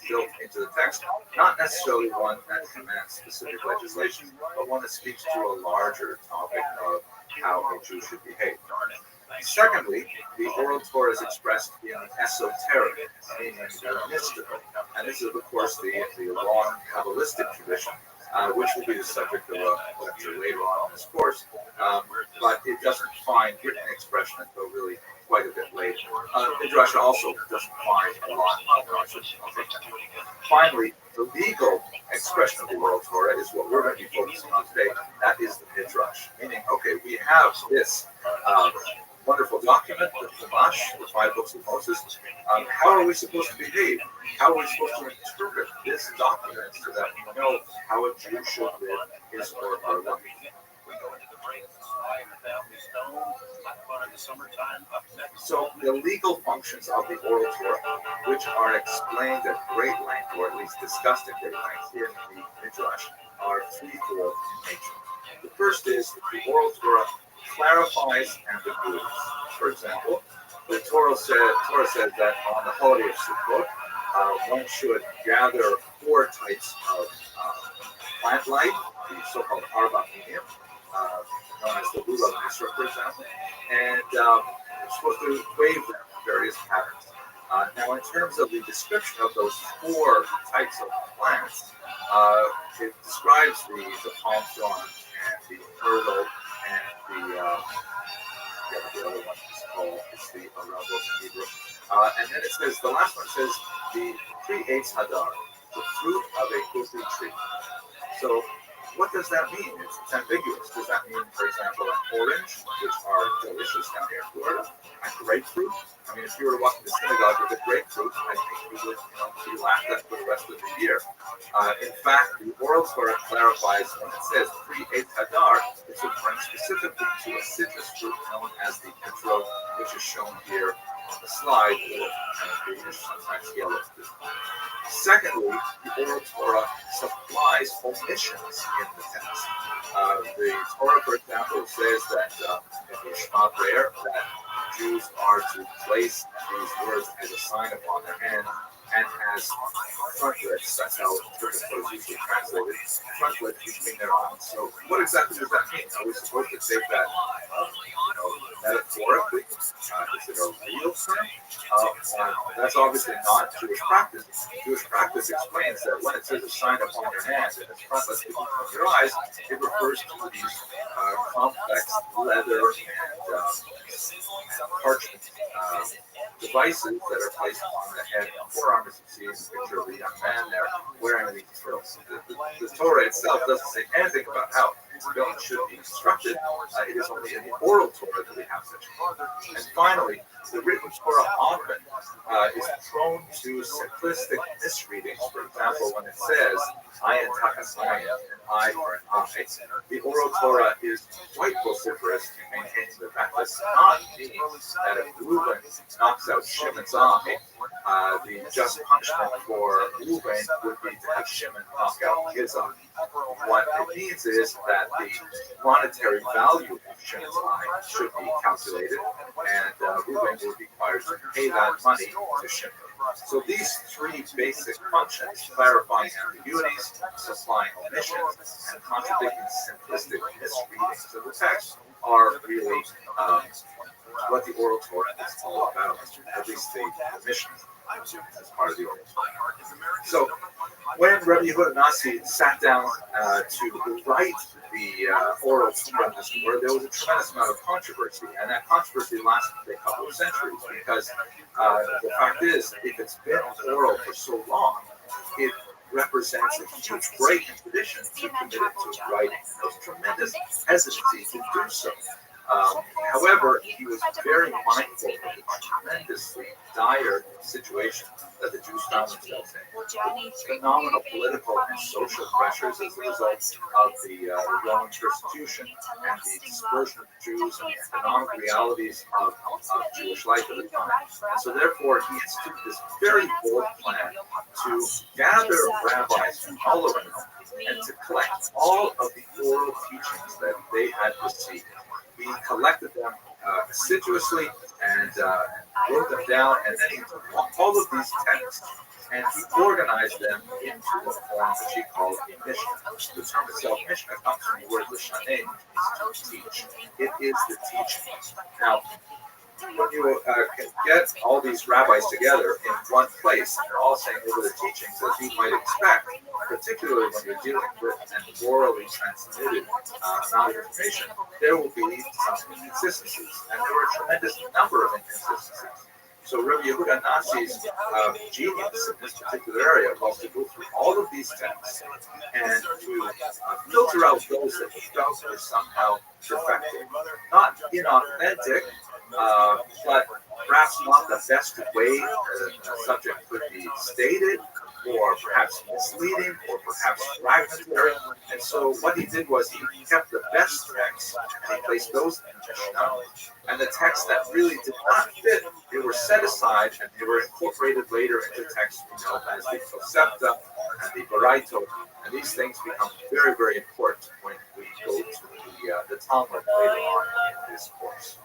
built into the text. Not necessarily one that commands specific legislation, but one that speaks to a larger topic of how a Jew should behave. Secondly, the oral Torah is expressed in esoteric, meaning mystical. And this is, of course, the long Kabbalistic tradition, which will be the subject of a lecture later on in this course. But it doesn't find written expression until really quite a bit later. Midrash also doesn't find a lot of Midrash. Finally, the legal expression of the oral Torah is what we're going to be focusing on today. That is the Midrash. Meaning, okay, we have this wonderful document, the Chumash, the 5 books of Moses. How are we supposed to behave? How are we supposed to interpret this document so that we know how a Jew should live his or her life? So the legal functions of the oral Torah, which are explained at great length, or at least discussed at great length in the Midrash, are threefold in nature. The first is the oral Torah clarifies ambiguities. For example, the Torah says that on the holiday of Sukkot, one should gather 4 types of plant life, the so-called arba minim, known as the lulav misra, for example, and you're supposed to wave them in various patterns. Now, in terms of the description of those 4 types of plants, it describes the palm frond and the myrtle and the other one is called the arabos in Hebrew. And then it says, the last one says, the pre-Eitz Hadar, the fruit of a goodly tree. So, what does that mean? It's ambiguous. Does that mean, for example, an orange, which are delicious down here in Florida, and grapefruit? I mean, if you were to walk to the synagogue with a grapefruit, I think you would be laughed at for the rest of the year. In fact, the oral Torah clarifies when it says pre-Eitz Hadar, it's referring specifically to a citrus fruit known as the petro, which is shown here on the slide, with greenish, sometimes yellow. Secondly, the oral Torah supplies omissions in the text. The Torah, for example, says that in the Shema prayer that Jews are to place these words as a sign upon their hand and as frontlets. That's how church is usually translated. Frontlets between their arms. So, what exactly does that mean? Are we supposed to take that, metaphorically? Is it a real term? That's obviously not Jewish practice. Jewish practice explains that when it says a sign upon your hand and it's frontlets between your eyes, it refers to these complex leather and parchment devices that are placed on the head and forearm, as you see in the picture of the young man there wearing these frills. The Torah itself doesn't say anything about how filling should be constructed. It is only in the oral Torah that we have such a. And finally, the written Torah often is prone to simplistic misreadings. For example, when it says ayin takas ayin, an eye for an eye, the oral Torah is quite vociferous in maintaining the fact that it's not meaning that if Reuben knocks out Shimon's eye, the just punishment for Reuben would be to have Shimon knock out his eye. What it means is that the monetary value of Shimon's eye should be calculated, and Reuben would be required to pay that money to Shimon. So these 3 basic functions, clarifying ambiguities, supplying omissions, and contradicting simplistic misreadings of the text, are really what the oral Torah is all about, at least the mission as part of the oral Torah. So when Rabbi Yehuda Nasi sat down to write the oral Torah, there was a tremendous amount of controversy, and that controversy lasted a couple of centuries because the fact is, if it's been oral for so long, it represents a huge break in tradition to commit it to writing. There was tremendous hesitancy to do so. However, he was very mindful of the tremendously dire situation that the Jews found themselves in. Phenomenal political and social pressures as a result of the Roman persecution and the dispersion of Jews and the economic realities of Jewish life at the time. And so therefore, he instituted this very bold plan to gather rabbis from all around and to collect all of the oral teachings that they had received. He collected them assiduously and wrote them down, and then he took all of these texts and he organized them into a form which he called a Mishnah. The term itself, Mishnah, comes from the word Lishanim, which means to teach. It is the teaching. Now, when you can get all these rabbis together in one place, and they're all saying over the teachings, as you might expect, particularly when you're dealing with an orally transmitted amount of information, there will be some inconsistencies, and there were a tremendous number of inconsistencies. So Rabbi Yehuda Nasi's genius in this particular area was to go through all of these texts and to filter out those that he felt were somehow defective, not inauthentic, but perhaps not the best way a subject could be stated, or perhaps misleading, or perhaps fragmentary. And so what he did was he kept the best texts and he placed those in the Mishnah. And the texts that really did not fit, they were set aside and they were incorporated later into texts known as the Tosefta and the Baraito. And these things become very, very important when we go to the Talmud later on in this course.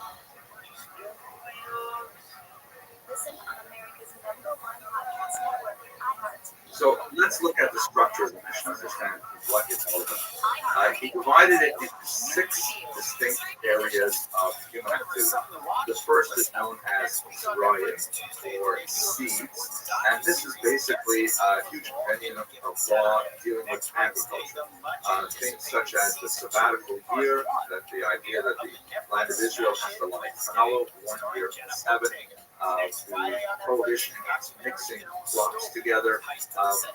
Listen on America's #1 podcast network, iHeart. So let's look at the structure of the Mishnah, understand what it's all about. He divided it into 6 distinct areas of human activity. The first is known as Zerayim, or seeds, and this is basically a huge opinion of law dealing with agriculture. Things such as the sabbatical year, that the idea that the land of Israel has to lie fallow 1 year in 7, the prohibition against mixing flocks together,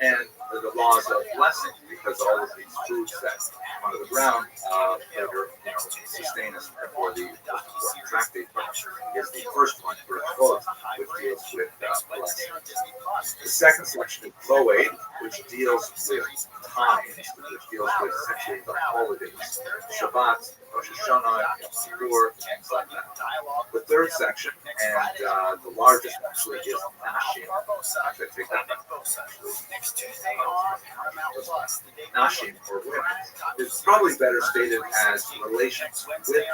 and the laws of blessing, because all of these foods that come out of the ground sustain us. Therefore, the most important tractate is the first one, Berachot, which deals with blessing. The second section is Moed, which deals with times, which deals with essentially the holidays, Shabbat, Rosh Hashanah, Yom Kippur, things like that. The third section, and the largest actually, is Nashim. Actually, I take that back. Nashim, or women, is probably better stated as relations with women,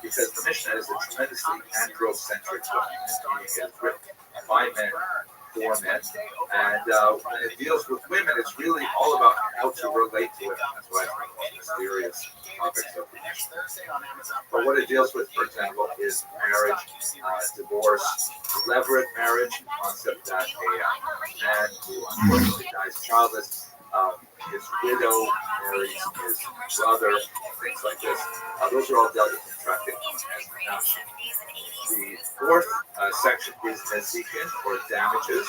because the Mishnah is a tremendously androcentric book, meaning it is written by men, for men, and when it deals with women, it's really all about how to relate to women. That's why it's one of the mysterious topics of the Mishnah. But what it deals with, for example, is marriage, divorce, levirate marriage, the concept that a man who unfortunately dies childless, his widow marries his brother, things like this. Those are all dealt with in tractate as the fourth section is Nezikin, or damages.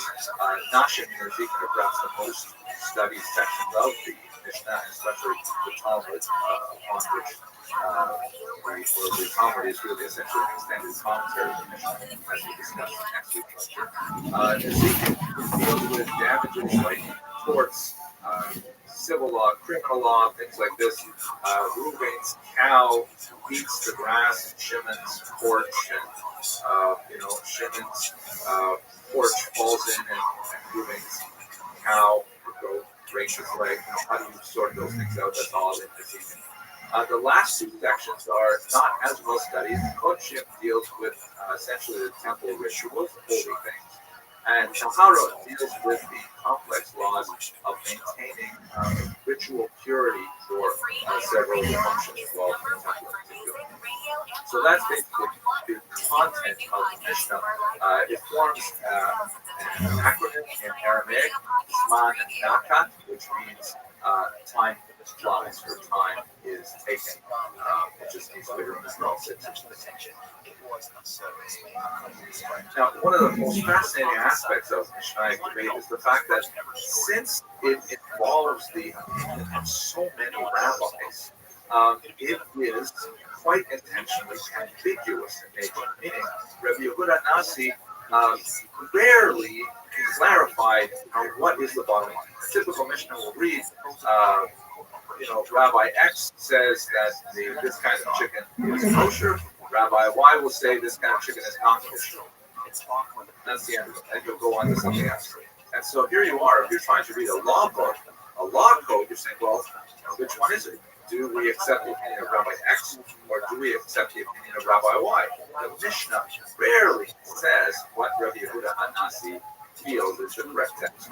Nashim and Nezikin are perhaps the most studied sections of the Mishnah, especially the Talmud, on which the Talmud is really essentially an extended commentary of the Mishnah, as we discussed in next week's lecture. Nezikin deals with damages like torts, civil law, criminal law, things like this. Reuben's cow eats the grass in Shimon's porch, and Shimon's porch falls in, and Reuben's cow or goat breaks its leg. How do you sort those things out? That's all in this evening. The last 2 sections are not as well studied. Kodshim deals with essentially the temple rituals, holy things. And Tahara deals with the complex laws of maintaining ritual purity for several functions as well. So that's basically the content of the Mishnah. It forms an acronym in Aramaic, Zman Nakat, which means time flies or time is taken, which just means literally attention. Now, one of the most fascinating aspects of Mishnah debate is the fact that since it involves the opinion of so many rabbis, it is quite intentionally ambiguous in nature. Meaning, Rabbi Yehuda Nasi rarely clarified, what is the bottom line. A typical Mishnah will read, Rabbi X says that this kind of chicken is kosher. Rabbi Y will say this kind of chicken is not kosher. That's the end of it. And you'll go on to something else. And so here you are, if you're trying to read a law book, a law code, you're saying, well, which one is it? Do we accept the opinion of Rabbi X or do we accept the opinion of Rabbi Y? The Mishnah rarely says what Rabbi Yehuda Hanasi feels is the correct text.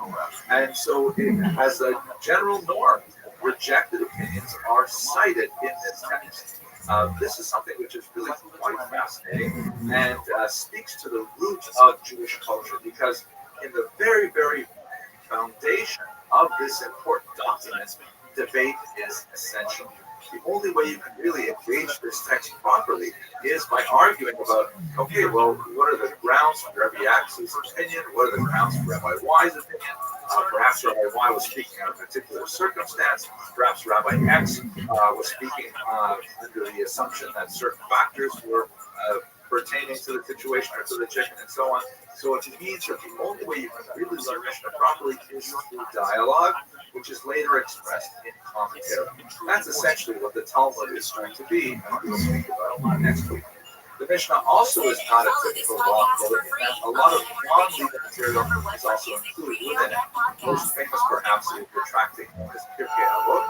And so, as a general norm, rejected opinions are cited in this text. This is something which is really quite fascinating and speaks to the root of Jewish culture, because in the very, very foundation of this important document, debate is essential. The only way you can really engage this text properly is by arguing about, okay, well, what are the grounds for Rabbi X's opinion? What are the grounds for Rabbi Y's opinion? Perhaps Rabbi Y was speaking on a particular circumstance. Perhaps Rabbi X was speaking under the assumption that certain factors were pertaining to the situation or to the chicken and so on. So it means that the only way you can really learn Mishnah properly is through dialogue, which is later expressed in commentary. That's essentially what the Talmud is going to be, and we'll speak about next week. The Mishnah also is not a typical law code, in that a lot of non-legal material is also included within it. Most famous, perhaps, is the tractate known as Pirkei Avot,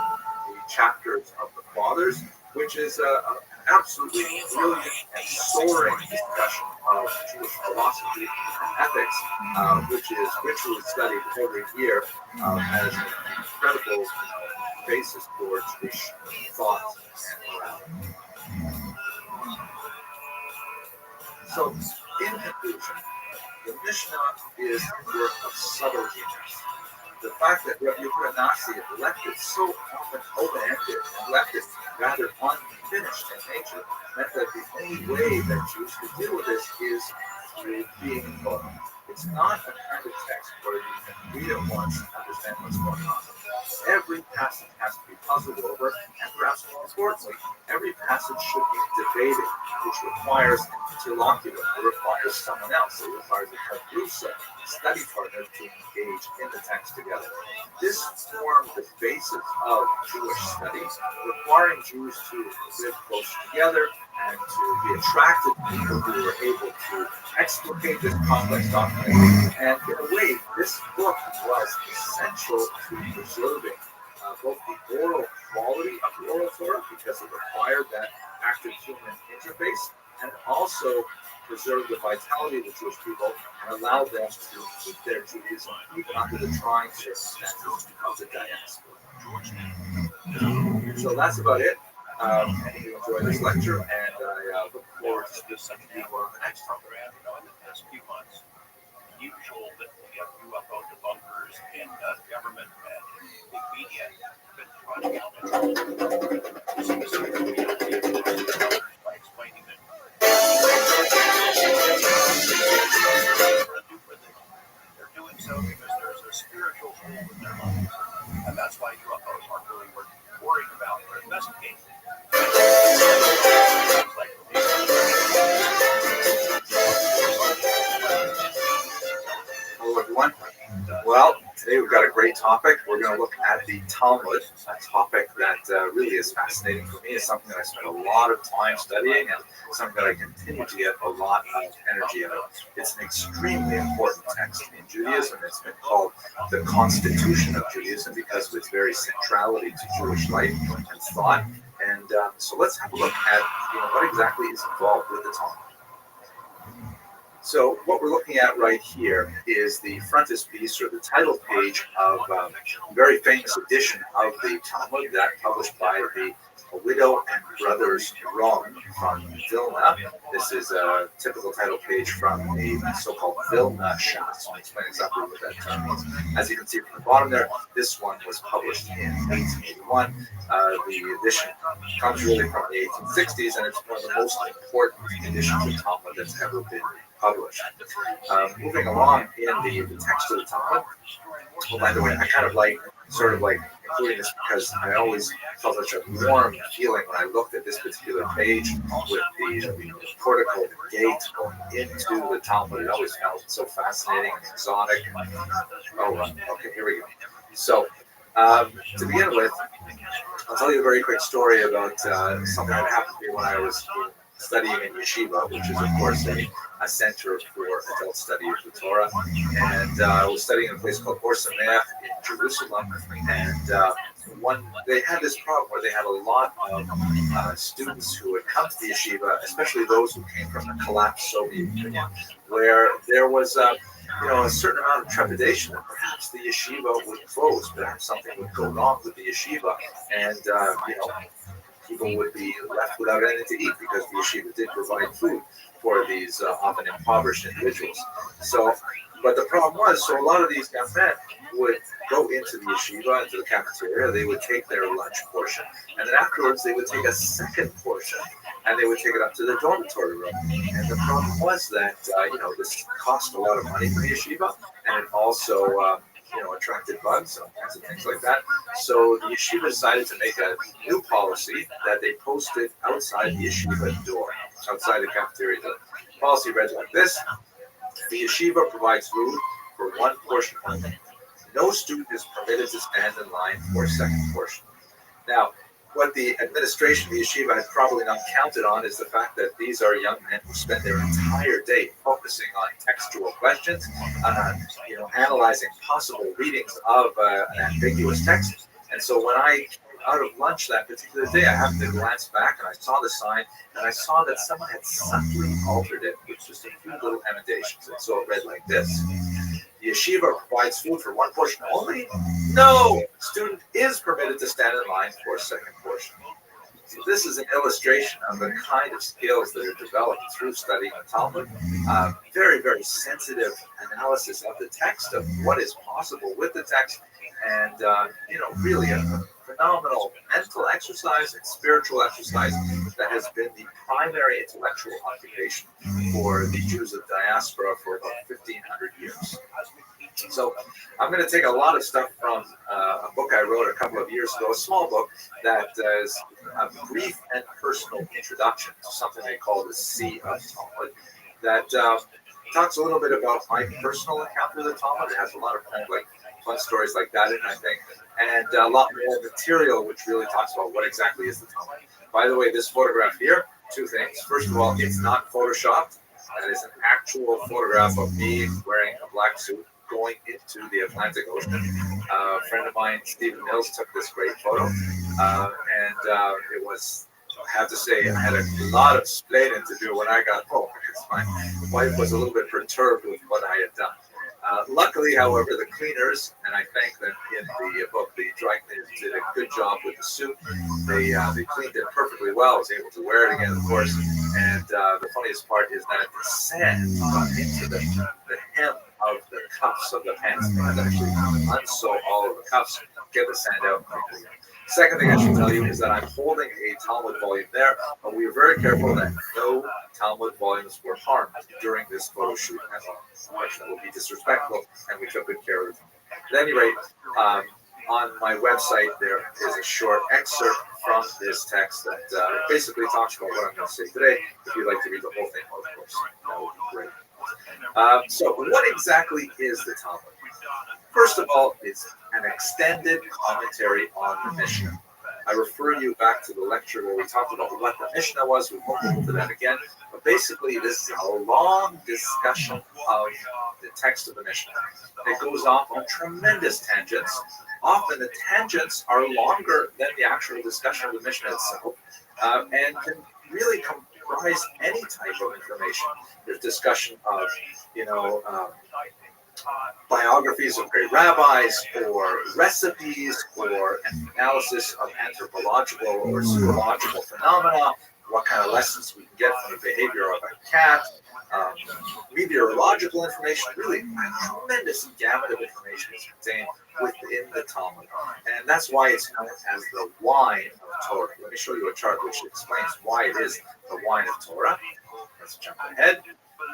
the chapters of the Fathers, which is an absolutely brilliant and soaring discussion of Jewish philosophy and ethics, which is ritually studied every year as an incredible basis for Jewish thought and morality. So, in conclusion, the Mishnah is a work of subtle genius. The fact that Rabbi Yehuda Nasi left it so often open-ended and left it rather unfinished in nature meant that the only way that Jews could deal with this is through being involved. It's not a kind of text where you can read it once and understand what's going on. Every passage has to be puzzled over, and perhaps more importantly, every passage should be debated, which requires an interlocutor, it requires someone else, it requires a Kadrusa, study partner to engage in the text together. This formed the basis of Jewish studies, requiring Jews to live close together and to be attracted to people who were able to explicate this complex document. And in a way, this book was essential to preserving both the oral quality of the oral Torah, because it required that active human interface, and also preserve the vitality of the Jewish people and allow them to keep their Judaism even under the trying circumstances of the diaspora. So that's about it. I hope you enjoyed this lecture, and I look forward to speaking to you on the next topic. In the past few months, usual that the UFO debunkers in government and big media have been trotting out by explaining that they're doing so because there's a spiritual hole in their minds, and that's why UFOs aren't really worth worrying about or investigating. Hello, everyone. Well, today we've got a great topic. We're going to look at the Talmud, a topic that really is fascinating for me. It's something that I spent a lot of time studying and something that I continue to get a lot of energy out of. It's an extremely important text in Judaism. It's been called the Constitution of Judaism because of its very centrality to Jewish life and thought. And so let's have a look at what exactly is involved with the Talmud. So what we're looking at right here is the frontispiece or the title page of a very famous edition of the Talmud that published by the widow and brothers Rom from Vilna. This is a typical title page from a so-called Vilna Shas. I'll explain exactly what that term means. As you can see from the bottom there, this one was published in 1881. The edition comes really from the 1860s, and it's one of the most important editions of Talmud that's ever been published. Moving along in the text of the Talmud. Well, by the way, I kind of like, sort of like including this because I always felt such a warm feeling when I looked at this particular page with the portico gate going into the Talmud. It always felt so fascinating and exotic. Okay, here we go. So, to begin with, I'll tell you a very quick story about something that happened to me when I was studying in yeshiva, which is, of course, a center for adult study of the Torah. And I was studying in a place called Or Sameach in Jerusalem. And they had this problem where they had a lot of students who had come to the yeshiva, especially those who came from the collapsed Soviet Union, where there was a certain amount of trepidation that perhaps the yeshiva would close, perhaps something would go wrong with the yeshiva, and people would be left without anything to eat because the yeshiva did provide food for these often impoverished individuals. But the problem was, so a lot of these young men would go into the yeshiva, into the cafeteria, they would take their lunch portion, and then afterwards they would take a second portion, and they would take it up to the dormitory room. And the problem was that, this cost a lot of money for the yeshiva, and it also, attracted bugs and kinds of things like that. So the yeshiva decided to make a new policy that they posted outside the yeshiva door, outside the cafeteria door. The policy read like this: the yeshiva provides food for one portion only. No student is permitted to stand in line for a second portion. Now, what the administration of the yeshiva had probably not counted on is the fact that these are young men who spend their entire day focusing on textual questions, analyzing possible readings of an ambiguous text. And so when I came out of lunch that particular day, I happened to glance back and I saw the sign, and I saw that someone had subtly altered it with just a few little emendations. And so it read like this: the yeshiva provides food for one portion only. No student is permitted to stand in line for a second portion. So this is an illustration of the kind of skills that are developed through studying the Talmud. Very, very sensitive analysis of the text, of what is possible with the text, and really a phenomenal mental exercise and spiritual exercise that has been the primary intellectual occupation for the Jews of diaspora for about 1,500 years. So I'm going to take a lot of stuff from a book I wrote a couple of years ago, a small book that is a brief and personal introduction to something they call the Sea of Talmud, that talks a little bit about my personal encounter with the Talmud. It has a lot of kind of like fun stories like that in it, I think, and a lot more material which really talks about what exactly is the Talmud. By the way, this photograph here, two things. First of all, it's not photoshopped. That is an actual photograph of me wearing a black suit going into the Atlantic Ocean. A friend of mine, Stephen Mills, took this great photo, and it was, I have to say, I had a lot of explaining to do when I got home, because my wife was a little bit perturbed with what I had done. Luckily, however, the cleaners, and I thank them in the book, the dry cleaners did a good job with the suit. They cleaned it perfectly well. I was able to wear it again, of course. And the funniest part is that the sand got into the hem of the cuffs of the pants. I had to actually unsew all of the cuffs, get the sand out quickly. Second thing I should tell you is that I'm holding a Talmud volume there, but we were very careful that no Talmud volumes were harmed during this photo shoot. That would be disrespectful, and we took good care of it. At any rate, on my website there is a short excerpt from this text that basically talks about what I'm going to say today. If you'd like to read the whole thing, of course, that would be great. So what exactly is the Talmud? First of all, it's an extended commentary on the Mishnah. I refer you back to the lecture where we talked about what the Mishnah was. We won't go into that again. But basically, this is a long discussion of the text of the Mishnah. It goes off on tremendous tangents. Often the tangents are longer than the actual discussion of the Mishnah itself, and can really comprise any type of information. There's discussion of, biographies of great rabbis, or recipes, or analysis of anthropological or zoological phenomena, what kind of lessons we can get from the behavior of a cat, meteorological information. Really, a tremendous gamut of information is contained within the Talmud. And that's why it's known as the wine of Torah. Let me show you a chart which explains why it is the wine of Torah. Let's jump ahead.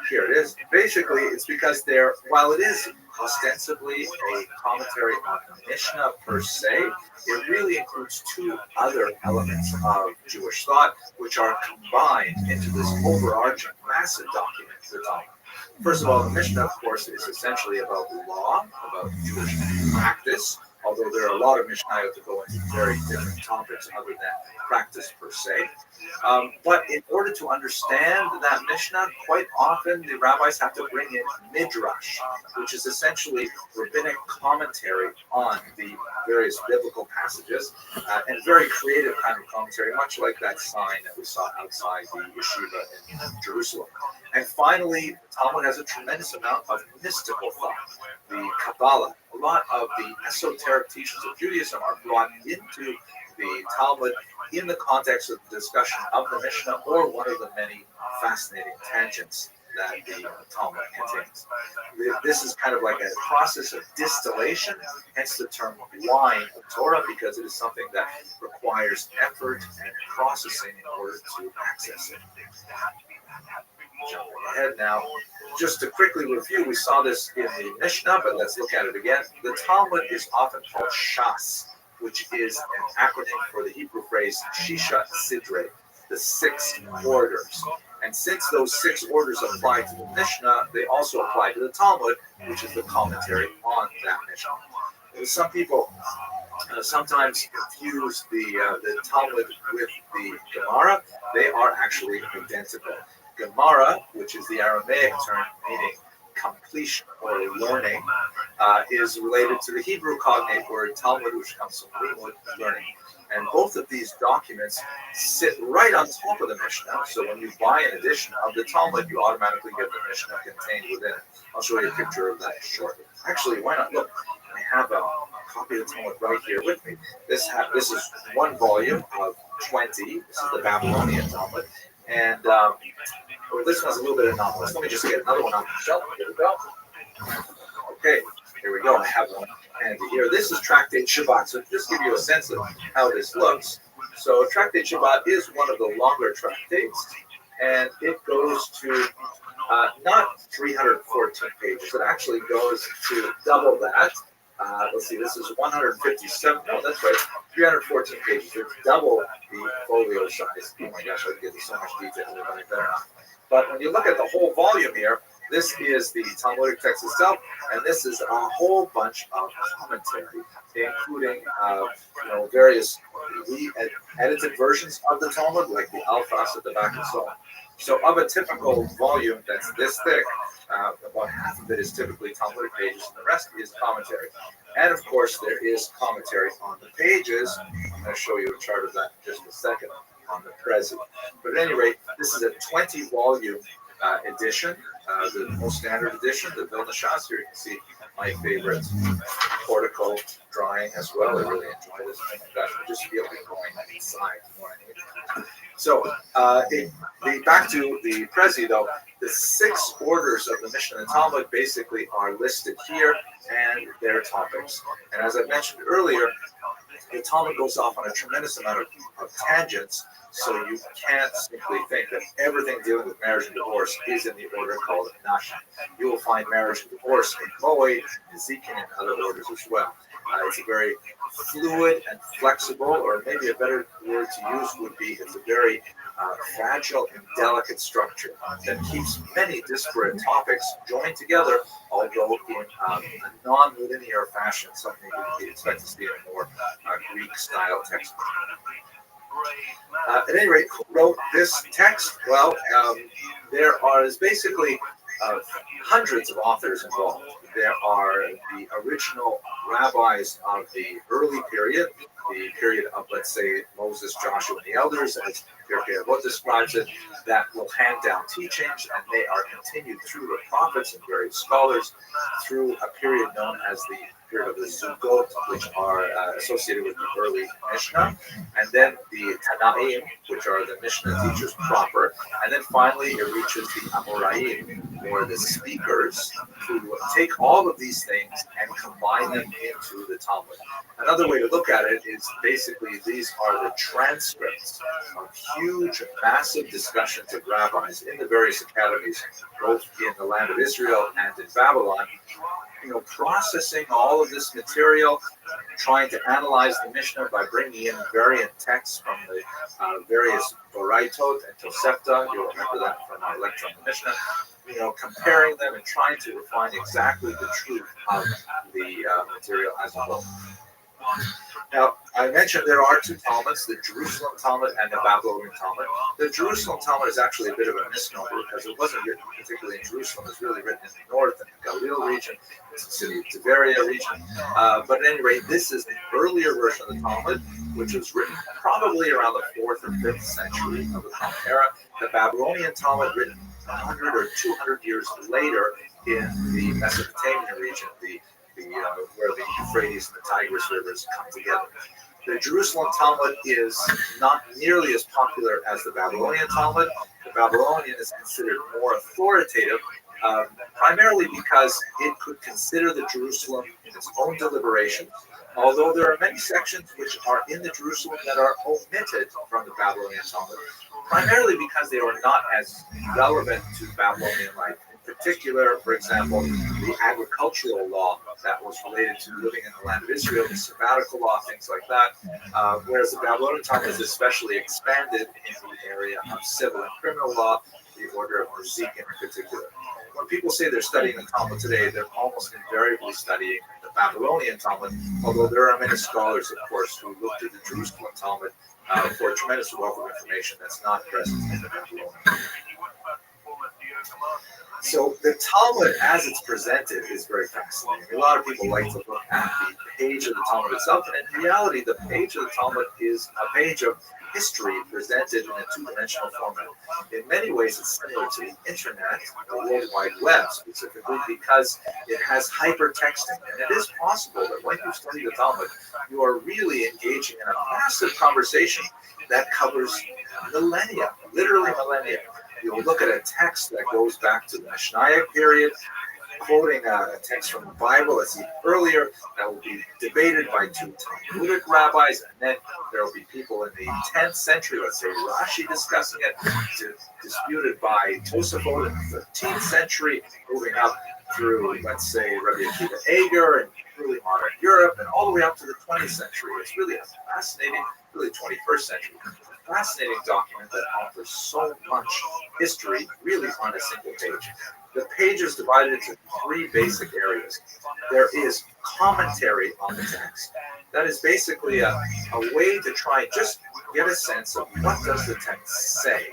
Here it is. Basically, it's because while it is ostensibly a commentary on the Mishnah per se, it really includes two other elements of Jewish thought, which are combined into this overarching, massive document, the Talmud. First of all, the Mishnah, of course, is essentially about law, about Jewish practice, although there are a lot of Mishnayot that go into very different topics other than practice per se. But in order to understand that Mishnah, quite often the rabbis have to bring in Midrash, which is essentially rabbinic commentary on the various biblical passages, and very creative kind of commentary, much like that sign that we saw outside the yeshiva in Jerusalem. And finally, Talmud has a tremendous amount of mystical thought. The Kabbalah, a lot of the esoteric teachings of Judaism are brought into the Talmud in the context of the discussion of the Mishnah, or one of the many fascinating tangents that the Talmud contains. This is kind of like a process of distillation, hence the term wine of Torah, because it is something that requires effort and processing in order to access it. Jumping ahead now, just to quickly review, we saw this in the Mishnah, but let's look at it again. The Talmud is often called Shas, which is an acronym for the Hebrew phrase Shisha Sidre, the 6 orders. And since those 6 orders apply to the Mishnah, they also apply to the Talmud, which is the commentary on that Mishnah. Some people sometimes confuse the Talmud with the Gemara. They are actually identical. Gemara, which is the Aramaic term meaning completion or learning, is related to the Hebrew cognate word Talmud, which comes from limud, learning. And both of these documents sit right on top of the Mishnah. So when you buy an edition of the Talmud, you automatically get the Mishnah contained within it. I'll show you a picture of that shortly. Actually, why not? Look, I have a copy of the Talmud right here with me. This is one volume of 20. This is the Babylonian Talmud. And this one's a little bit anomalous. Let me just get another one on the shelf. Here we go. Okay, here we go. I have one handy here. This is Tractate Shabbat. So just give you a sense of how this looks. So Tractate Shabbat is one of the longer tractates, and it goes to not 314 pages. It actually goes to double that. Let's see, this is 157. No, that's right. 314 pages. It's double the folio size. Oh my gosh, I can get so much detail. Better not. But when you look at the whole volume here, this is the Talmudic text itself, and this is a whole bunch of commentary, including various edited versions of the Talmud, like the Alphas at the back and so on. So of a typical volume that's this thick, about half of it is typically Talmudic pages, and the rest is commentary. And of course, there is commentary on the pages. I'm going to show you a chart of that in just a second on the present. But at any rate, this is a 20-volume edition, the most standard edition, the Vilna Shas. Here you can see my favorite portico drawing as well. I really enjoy this. Oh my gosh, I just feel it going inside. You know what I mean? So, back to the Prezi, though, the 6 orders of the Mishnah and Talmud basically are listed here and their topics. And as I mentioned earlier, the Talmud goes off on a tremendous amount of tangents, so you can't simply think that everything dealing with marriage and divorce is in the order called Nash. You will find marriage and divorce in Moed, Ezekiel, and other orders as well. It's a very fluid and flexible, or maybe a better word to use would be it's a very fragile and delicate structure that keeps many disparate topics joined together, although in a non-linear fashion, something you would expect to see in a more Greek-style text. At any rate, who wrote this text? Well, there is basically hundreds of authors involved. There are the original rabbis of the early period, the period of, let's say, Moses, Joshua, and the elders, as Pirkei Avot describes it, that will hand down teachings, and they are continued through the prophets and various scholars through a period known as the period of the Zugot, which are associated with the early Mishnah, and then the Tanaim, which are the Mishnah teachers proper, and then finally it reaches the Amoraim, or the speakers, who take all of these things and combine them into the Talmud. Another way to look at it is basically these are the transcripts of huge, massive discussions of rabbis in the various academies, both in the land of Israel and in Babylon, processing all of this material, trying to analyze the Mishnah by bringing in variant texts from the various Boraitot and Tosefta. You'll remember that from our lecture on the Mishnah. Comparing them and trying to refine exactly the truth of the material as a whole. Now, I mentioned there are two Talmuds, the Jerusalem Talmud and the Babylonian Talmud. The Jerusalem Talmud is actually a bit of a misnomer because it wasn't written particularly in Jerusalem. It was really written in the north, in the Galil region, it's the city of Tiberia region. But at any rate, this is the earlier version of the Talmud, which was written probably around the 4th or 5th century of the Talmud era. The Babylonian Talmud, written 100 or 200 years later in the Mesopotamian region, where the Euphrates and the Tigris rivers come together. The Jerusalem Talmud is not nearly as popular as the Babylonian Talmud. The Babylonian is considered more authoritative, primarily because it could consider the Jerusalem in its own deliberations, although there are many sections which are in the Jerusalem that are omitted from the Babylonian Talmud, primarily because they are not as relevant to Babylonian life. In particular, for example, the agricultural law that was related to living in the land of Israel, the sabbatical law, things like that, whereas the Babylonian Talmud is especially expanded in the area of civil and criminal law, the order of Zik in particular. When people say they're studying the Talmud today, they're almost invariably studying the Babylonian Talmud, although there are many scholars, of course, who looked at the Jerusalem Talmud for a tremendous wealth of information that's not present in the Babylonian. So the Talmud, as it's presented, is very fascinating. A lot of people like to look at the page of the Talmud itself, and in reality, the page of the Talmud is a page of history presented in a two-dimensional format. In many ways, it's similar to the internet, the World Wide Web, specifically because it has hypertexting. And it is possible that when you study the Talmud, you are really engaging in a massive conversation that covers millennia, literally millennia. You'll look at a text that goes back to the Mishnaic period, quoting a text from the Bible as earlier, that will be debated by two Talmudic rabbis, and then there will be people in the 10th century, let's say Rashi discussing it, disputed by Tosafot in the 13th century, moving up through, let's say, Rabbi Akiva Eger and early modern Europe, and all the way up to the 20th century. It's really a fascinating, really 21st century, fascinating document that offers so much history really on a single page. The page is divided into three basic areas. There is commentary on the text. That is basically a way to try and just get a sense of what does the text say.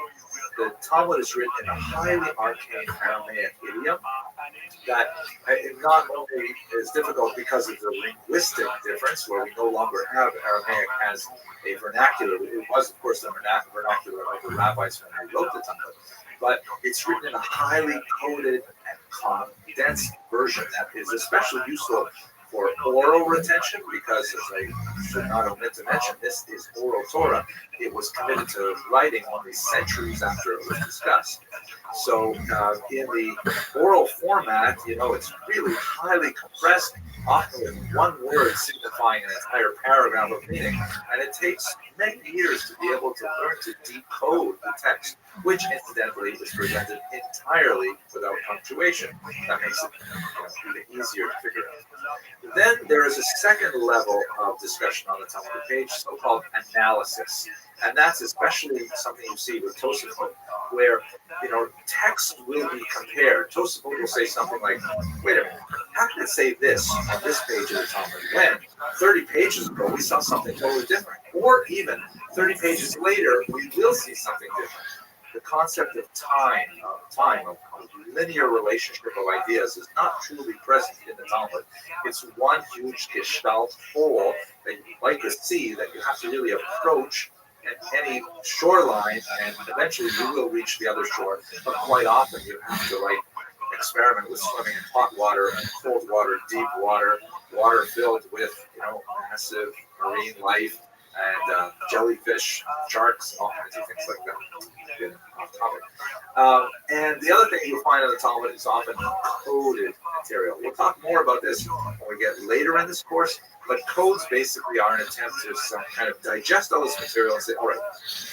The Talmud is written in a highly arcane Aramaic idiom that not only is difficult because of the linguistic difference, where we no longer have Aramaic as a vernacular. It was, of course, the vernacular of the rabbis when they wrote the Talmud, but it's written in a highly coded and condensed version that is especially useful for oral retention, because, as I should not omit to mention, this is oral Torah. It was committed to writing only centuries after it was discussed. So in the oral format, it's really highly compressed, often with one word signifying an entire paragraph of meaning. And it takes many years to be able to learn to decode the text, which incidentally is presented entirely without punctuation. That makes it even easier to figure out. Then there is a second level of discussion on the Talmud page, so-called analysis. And that's especially something you see with Tosafot, where, text will be compared. Tosafot will say something like, wait a minute, how can it say this on this page of the Talmud when 30 pages ago we saw something totally different? Or even 30 pages later, we will see something different. the concept of time, of linear relationship of ideas is not truly present in the Talmud. It's one huge gestalt whole that you like to see, that you have to really approach at any shoreline, and eventually you will reach the other shore. But quite often you have to experiment with swimming in hot water, cold water, deep water, water filled with massive marine life and jellyfish, sharks, all kinds of things like that. Getting off topic. And the other thing you'll find in the Talmud is often coded material. We'll talk more about this when we get later in this course, but codes basically are an attempt to kind of digest all this material and say, all right,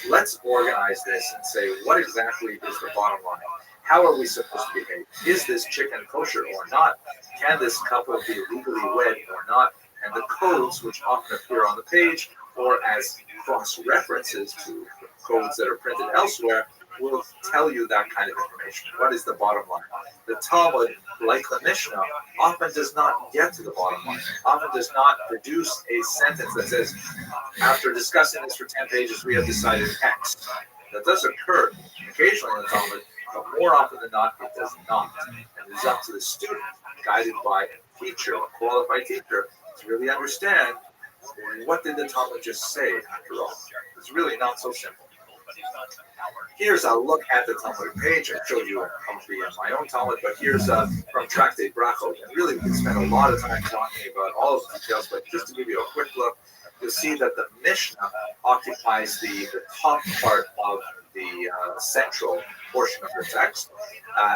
let's organize this and say, what exactly is the bottom line? How are we supposed to behave? Is this chicken kosher or not? Can this couple be legally wed or not? And the codes, which often appear on the page or as cross-references to codes that are printed elsewhere, will tell you that kind of information. What is the bottom line? The Talmud, like the Mishnah, often does not get to the bottom line, often does not produce a sentence that says, after discussing this for 10 pages, we have decided X. That does occur occasionally in the Talmud, but more often than not, it does not. And it is up to the student, guided by a teacher, a qualified teacher, to really understand, what did the Talmud just say, after all? It's really not so simple. Here's a look at the Talmud page. I showed you a copy of my own Talmud, but here's from Tractate Brachot. And really, we can spend a lot of time talking about all of the details, but just to give you a quick look, you'll see that the Mishnah occupies the top part of the central portion of the text,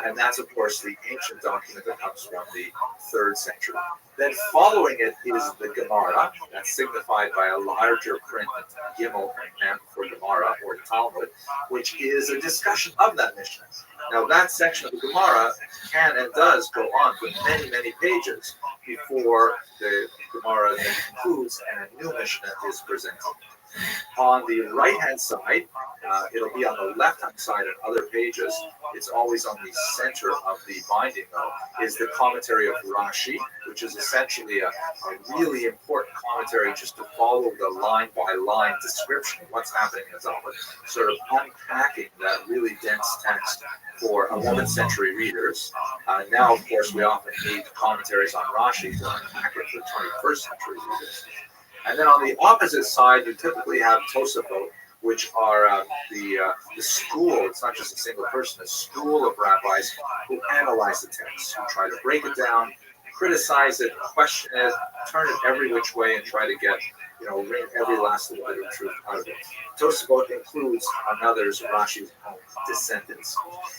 and that's, of course, the ancient document that comes from the 3rd century. Then following it is the Gemara, that's signified by a larger print, Gimel and for Gemara, or Talmud, which is a discussion of that Mishnah. Now, that section of the Gemara can and does go on for many, many pages before the Gemara then concludes and a new Mishnah is presented. On the right-hand side, it'll be on the left-hand side on other pages. It's always on the center of the binding, though, is the commentary of Rashi, which is essentially a really important commentary just to follow the line-by-line description of what's happening in the Talmud, sort of unpacking that really dense text for 11th century readers. Now, of course, we often need commentaries on Rashi to unpack it for 21st century readers. And then on the opposite side, you typically have Tosafot, which are the school. It's not just a single person, a school of rabbis who analyze the text, who try to break it down, criticize it, question it, turn it every which way, and try to get, wring every last little bit of truth out of it. Tosafot includes, on others, Rashi's own descendants.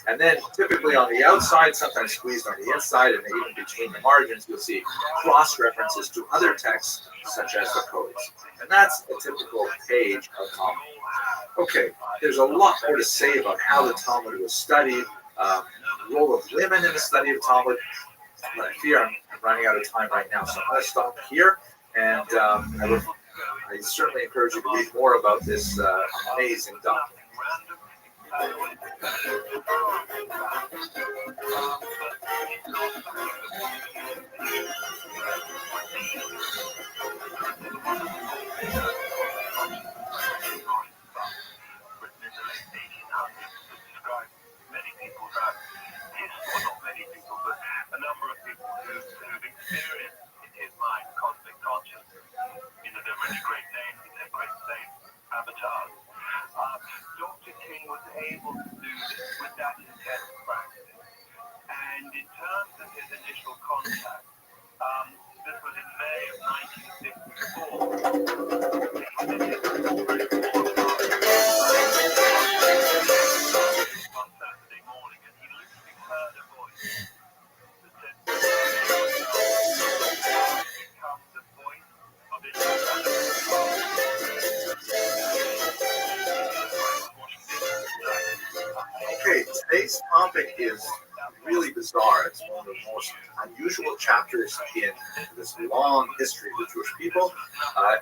And then typically on the outside, sometimes squeezed on the inside, and even between the margins, you'll see cross-references to other texts, such as the codes. And that's a typical page of Talmud. Okay, there's a lot more to say about how the Talmud was studied, the role of women in the study of Talmud, but I fear I'm running out of time right now, so I'm going to stop here, and I certainly encourage you to read more about this amazing document. A number of people who've experienced in his mind cosmic consciousness. They're really great names, they're great avatars. Dr. King was able to do this with that intense practice. And in terms of his initial contact, this was in May of 1954. On Saturday morning, and he literally heard a voice that said, become the voice of Okay, today's topic is really bizarre. It's one of the most unusual chapters in this long history of the Jewish people.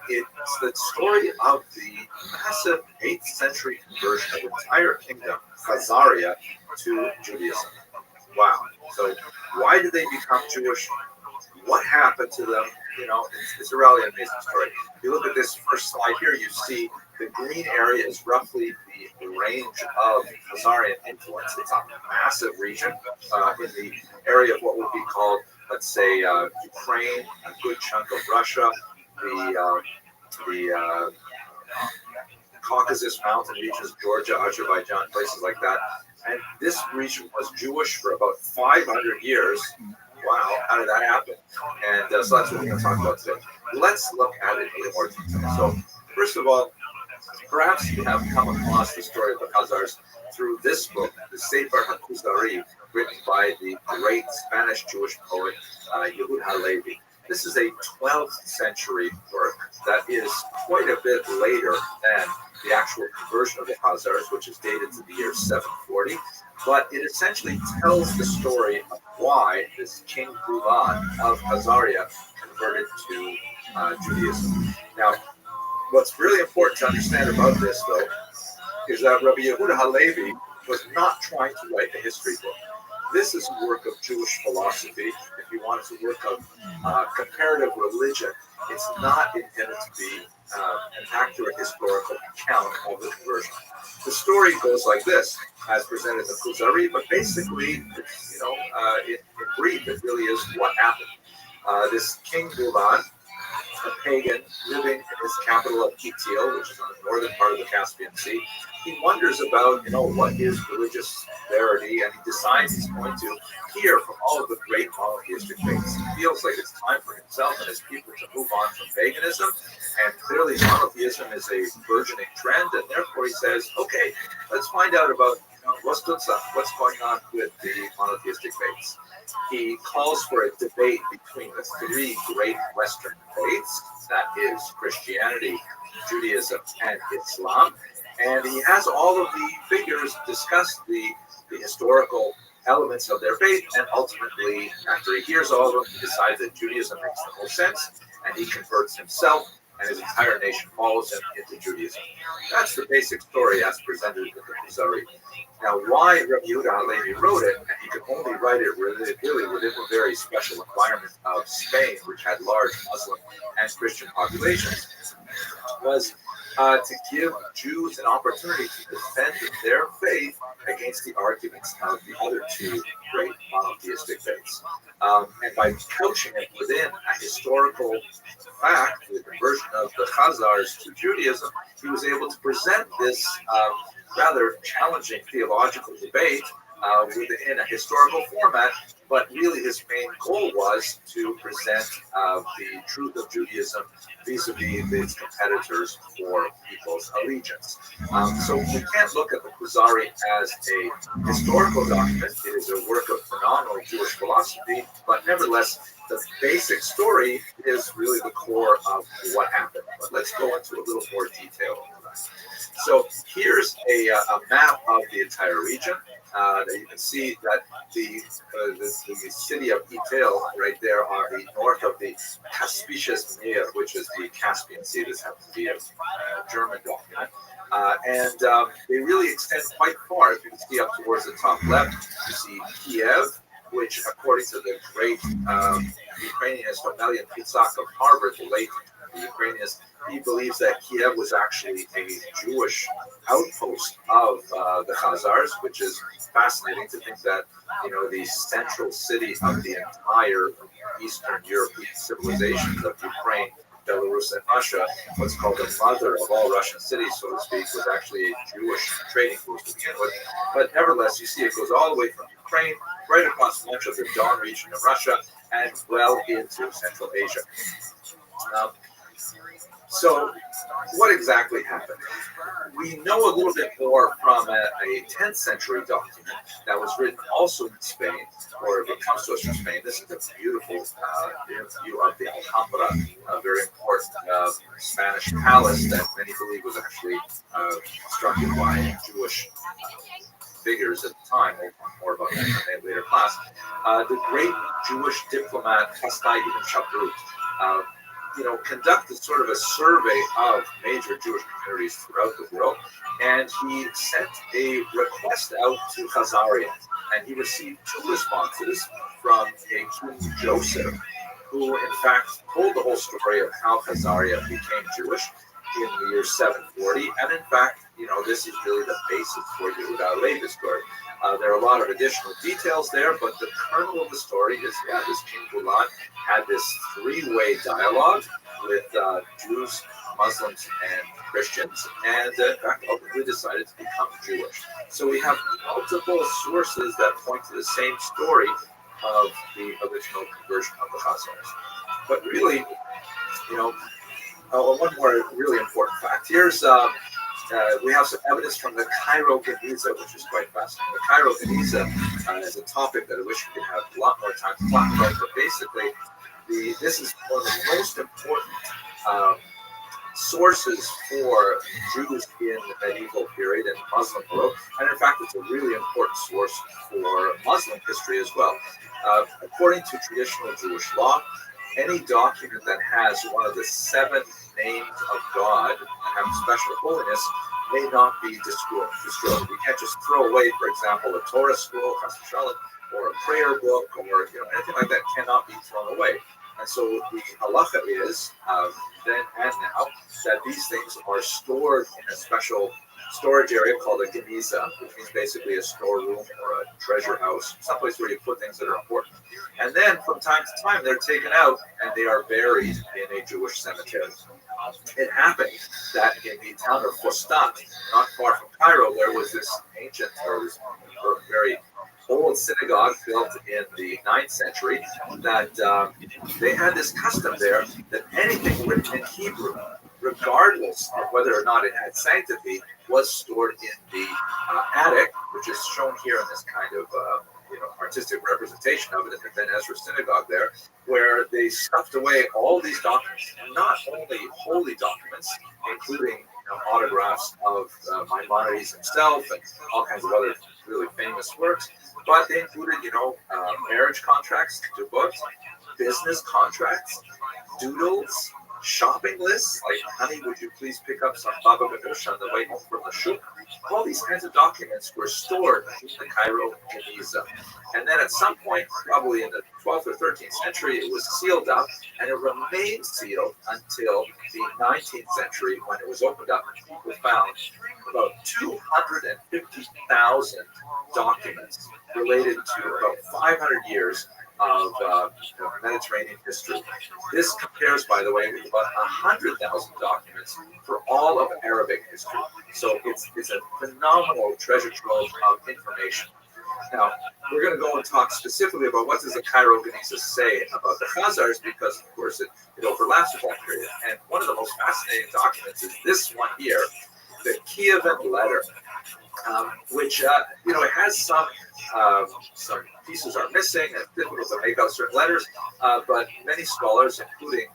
It's the story of the massive 8th century conversion of the entire kingdom, Khazaria, to Judaism. Wow. So why did they become Jewish? What happened to them? It's a really amazing story. If you look at this first slide here, you see The green area is roughly the range of Khazarian influence. It's a massive region in the area of what would be called, let's say, Ukraine, a good chunk of Russia, the Caucasus mountain regions, Georgia, Azerbaijan, places like that. And this region was Jewish for about 500 years. Wow, how did that happen? And so that's what we're going to talk about today. Let's look at it in a little more detail. So, first of all, perhaps you have come across the story of the Khazars through this book, the Sefer HaKuzari, written by the great Spanish Jewish poet Yehud HaLevi. This is a 12th century work that is quite a bit later than the actual conversion of the Khazars, which is dated to the year 740. But it essentially tells the story of why this King Bulan of Khazaria converted to Judaism. Now, what's really important to understand about this, though, is that Rabbi Yehuda HaLevi was not trying to write a history book. This is a work of Jewish philosophy. If you want, it's a work of comparative religion. It's not intended to be an accurate historical account of the conversion. The story goes like this, as presented in the Kuzari, but basically, in brief, it really is what happened. This King Bulan, a pagan living in his capital of Itil, which is on the northern part of the Caspian Sea, he wonders about, what is religious verity, and he decides he's going to hear from all of the great monotheistic faiths. He feels like it's time for himself and his people to move on from paganism, and clearly monotheism is a burgeoning trend, and therefore he says, okay, let's find out about what's going on with the monotheistic faiths. He calls for a debate between the three great Western faiths, that is Christianity, Judaism, and Islam. And he has all of the figures discuss the historical elements of their faith, and ultimately, after he hears all of them, he decides that Judaism makes the most sense, and he converts himself, and his entire nation follows him into Judaism. That's the basic story as presented in the Kuzari. Now, why Rabbi Yehuda HaLevi wrote it, and he could only write it really within a very special environment of Spain, which had large Muslim and Christian populations, was to give Jews an opportunity to defend their faith against the arguments of the other two great monotheistic faiths. And by couching it within a historical fact, the conversion of the Khazars to Judaism, he was able to present this rather challenging theological debate within a historical format, but really his main goal was to present the truth of Judaism vis-a-vis its competitors for people's allegiance. So we can't look at the Kuzari as a historical document. It is a work of phenomenal Jewish philosophy, but nevertheless, the basic story is really the core of what happened. But let's go into a little more detail on that. So here's a map of the entire region. You can see that the city of Itil right there on the north of the Kaspisches Meer, which is the Caspian Sea. This happens to be a German document. And they really extend quite far. If you can see up towards the top left, you see Kiev, which, according to the great Ukrainianist Omelian Fitzak of Harvard, the late Ukrainianist, he believes that Kiev was actually a Jewish outpost of the Khazars, which is fascinating to think that, the central city of the entire Eastern European civilizations of Ukraine, Belarus, and Russia, what's called the mother of all Russian cities, so to speak, was actually a Jewish trading post to begin with. But nevertheless, you see it goes all the way from Ukraine, right across much of the Don region of Russia, and well into Central Asia. So what exactly happened? We know a little bit more from a 10th century document that was written also in Spain, or if it comes to us from Spain. This is a beautiful view of the Alhambra, a very important Spanish palace that many believe was actually constructed by Jewish figures at the time. We'll talk more about that in a later class. The great Jewish diplomat Hastai ibn Shaprut conducted sort of a survey of major Jewish communities throughout the world, and he sent a request out to Khazaria, and he received 2 responses from a King Joseph, who in fact told the whole story of how Khazaria became Jewish. in the year 740. And in fact, this is really the basis for Yehuda Levi's story. There are a lot of additional details there, but the kernel of the story is, this King Bulan had this three-way dialogue with Jews, Muslims, and Christians, and in fact, ultimately decided to become Jewish. So we have multiple sources that point to the same story of the original conversion of the Khazars. But really, one more really important fact. Here's we have some evidence from the Cairo Geniza, which is quite fascinating. The Cairo Geniza is a topic that I wish we could have a lot more time to talk about, but basically, this is one of the most important sources for Jews in the medieval period and Muslim world, and in fact, it's a really important source for Muslim history as well. According to traditional Jewish law, any document that has one of the 7 names of God and have special holiness may not be destroyed. You can't just throw away, for example, a Torah scroll, or a prayer book, or anything like that cannot be thrown away. And so the halacha is then and now that these things are stored in a special storage area called a geniza, which means basically a storeroom or a treasure house, someplace where you put things that are important. And then from time to time, they're taken out and they are buried in a Jewish cemetery. It happened that in the town of Fustat, not far from Cairo, there was this ancient, or this very old synagogue built in the 9th century that they had this custom there that anything written in Hebrew, regardless of whether or not it had sanctity, was stored in the attic, which is shown here in this kind of artistic representation of it in the Ben Ezra synagogue there, where they stuffed away all these documents, not only holy documents, including autographs of Maimonides himself and all kinds of other really famous works, but they included, marriage contracts, books, business contracts, doodles, shopping lists, like, honey, would you please pick up some baba ganoush on the way home from the shuk? All these kinds of documents were stored in the Cairo Geniza. And then at some point, probably in the 12th or 13th century, it was sealed up, and it remained sealed until the 19th century, when it was opened up and people found about 250,000 documents related to about 500 years of Mediterranean history. This compares, by the way, with about 100,000 documents for all of Arabic history. So it's a phenomenal treasure trove of information. Now, we're going to go and talk specifically about what does the Cairo Geniza say about the Khazars, because, of course, it overlaps with that period. And one of the most fascinating documents is this one here, the Kievan letter, which, it has some pieces are missing and difficult to make out certain letters, but many scholars, including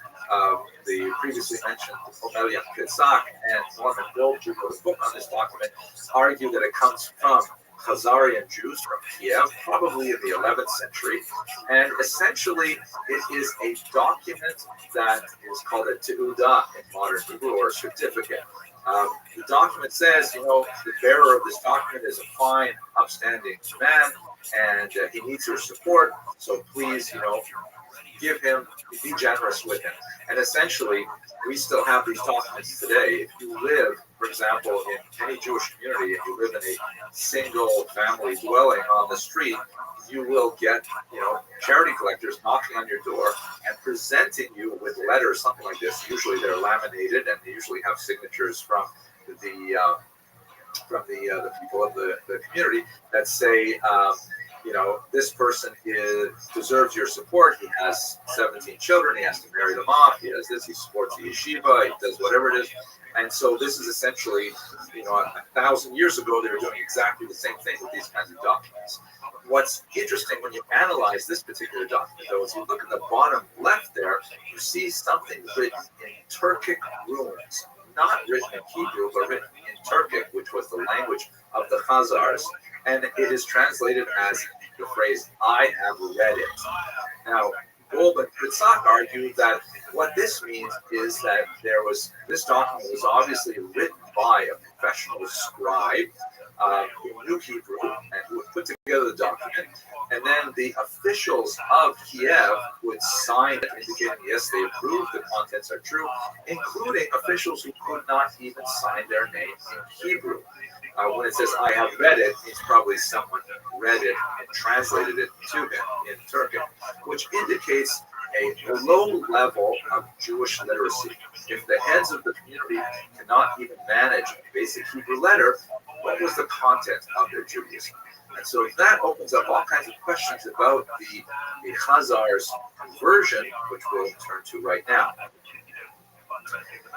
the previously mentioned Omelia Fitzak and Norman Gold, who wrote a book on this document, argue that it comes from Khazarian Jews from Kiev, probably in the 11th century, and essentially it is a document that is called a Teudah in modern Hebrew, or a certificate. The document says, the bearer of this document is a fine, upstanding man, and he needs your support, so please, give him, be generous with him. And essentially, we still have these documents today. If you live, for example, in any Jewish community, if you live in a single family dwelling on the street, you will get, charity collectors knocking on your door and presenting you with letters, something like this. Usually they're laminated, and they usually have signatures from the people of the community that say, this person deserves your support. He has 17 children. He has to marry them off. He has this. He supports the yeshiva. He does whatever it is. And so this is essentially, 1,000 years ago, they were doing exactly the same thing with these kinds of documents. What's interesting when you analyze this particular document, though, is you look at the bottom left there, you see something written in Turkic runes, not written in Hebrew, but written in Turkic, which was the language of the Khazars. And it is translated as the phrase, "I have read it." Now, Gold and Fitzak argued that what this means is that this document was obviously written by a professional scribe who knew Hebrew and who would put together the document, and then the officials of Kiev would sign it, indicating yes, they approve, the contents are true, including officials who could not even sign their name in Hebrew. When it says "I have read it," it's probably someone read it and translated it to him in Turkic, which indicates a low level of Jewish literacy. If the heads of the community cannot even manage a basic Hebrew letter, what was the content of their Judaism? And so that opens up all kinds of questions about the Khazars' conversion, which we'll turn to right now.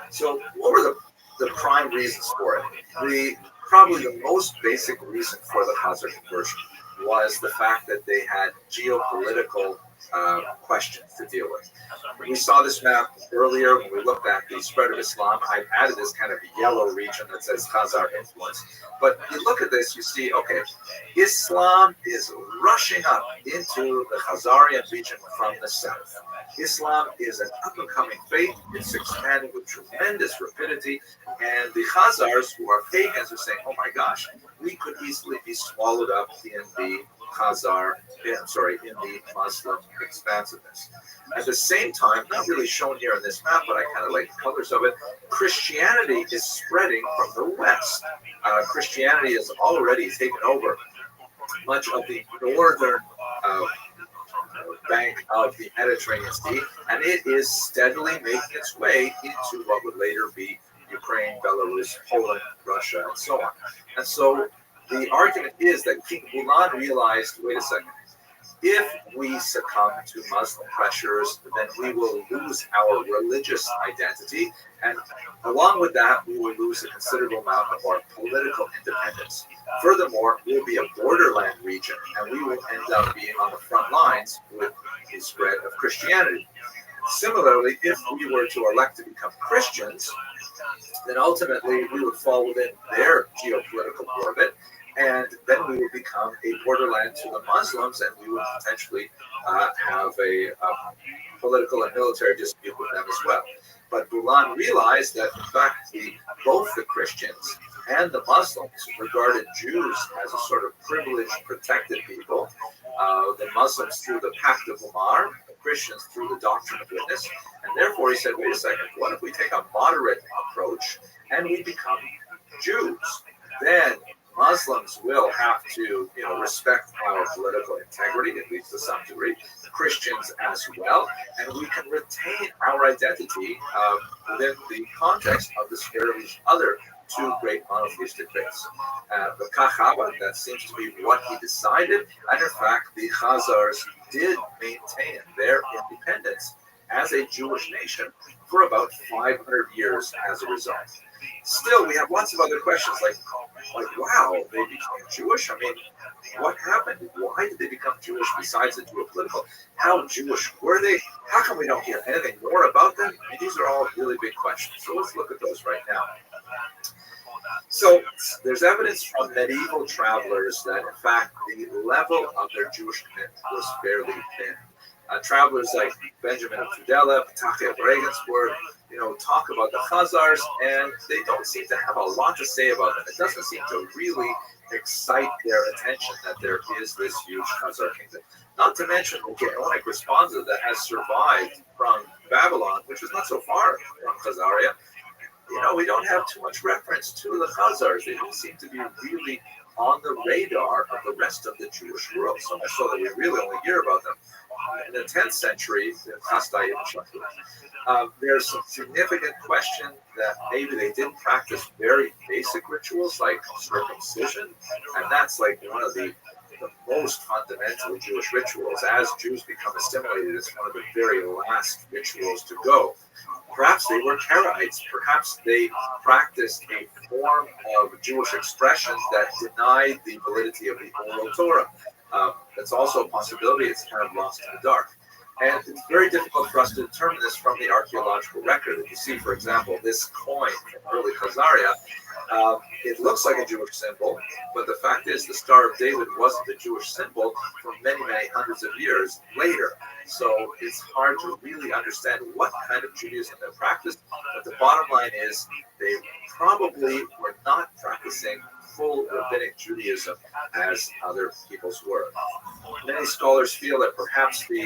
So what were the prime reasons for it? Probably the most basic reason for the Khazar conversion was the fact that they had geopolitical questions to deal with. We saw this map earlier when we looked at the spread of Islam. I added this kind of yellow region that says Khazar influence. But you look at this, you see, okay, Islam is rushing up into the Khazarian region from the south. Islam is an up-and-coming faith. It's expanding with tremendous rapidity. And the Khazars, who are pagans, are saying, oh my gosh, we could easily be swallowed up in the in the Muslim expansiveness. At the same time, not really shown here on this map, but I kind of like the colors of it, Christianity is spreading from the west. Christianity has already taken over much of the northern bank of the Mediterranean Sea, and it is steadily making its way into what would later be Ukraine, Belarus, Poland, Russia, and so on. And so the argument is that King Bulan realized, wait a second, if we succumb to Muslim pressures, then we will lose our religious identity, and along with that, we will lose a considerable amount of our political independence. Furthermore, we will be a borderland region, and we will end up being on the front lines with the spread of Christianity. Similarly, if we were to elect to become Christians, then ultimately we would fall within their geopolitical orbit, and then we would become a borderland to the Muslims, and we would potentially have a political and military dispute with them as well. But Bulan realized that, in fact, both the Christians and the Muslims regarded Jews as a sort of privileged, protected people. The Muslims through the Pact of Umar, the Christians through the Doctrine of Witness, and therefore he said, wait a second, what if we take a moderate approach and we become Jews? Then Muslims will have to, respect our political integrity, at least to some degree, Christians as well, and we can retain our identity within the context of the spirit of each other two great monotheistic faiths. The Kahaba, that seems to be what he decided, and in fact, the Khazars did maintain their independence as a Jewish nation for about 500 years as a result. Still, we have lots of other questions like wow, they became Jewish? I mean, what happened? Why did they become Jewish besides the geopolitical? How Jewish were they? How come we don't hear anything more about them? I mean, these are all really big questions. So let's look at those right now. So there's evidence from medieval travelers that, in fact, the level of their Jewish commitment was fairly thin. Travelers like Benjamin of Tudela, Ptachia of Regensburg, talk about the Khazars, and they don't seem to have a lot to say about them. It doesn't seem to really excite their attention that there is this huge Khazar kingdom. Not to mention the Gaonic responsa that has survived from Babylon, which is not so far from Khazaria. We don't have too much reference to the Khazars. They don't seem to be really on the radar of the rest of the Jewish world, so much so that we really only hear about them in the 10th century, there's some significant question that maybe they didn't practice very basic rituals like circumcision, and that's like one of the most fundamental Jewish rituals. As Jews become assimilated, it's one of the very last rituals to go. Perhaps they were Karaites. Perhaps they practiced a form of Jewish expression that denied the validity of the oral Torah. That's also a possibility. It's kind of lost in the dark. And it's very difficult for us to determine this from the archaeological record. If you see, for example, this coin from early Khazaria, it looks like a Jewish symbol, but the fact is the Star of David wasn't a Jewish symbol for many, many hundreds of years later. So it's hard to really understand what kind of Judaism they practiced. But the bottom line is they probably were not practicing full rabbinic Judaism as other peoples were. Many scholars feel that perhaps the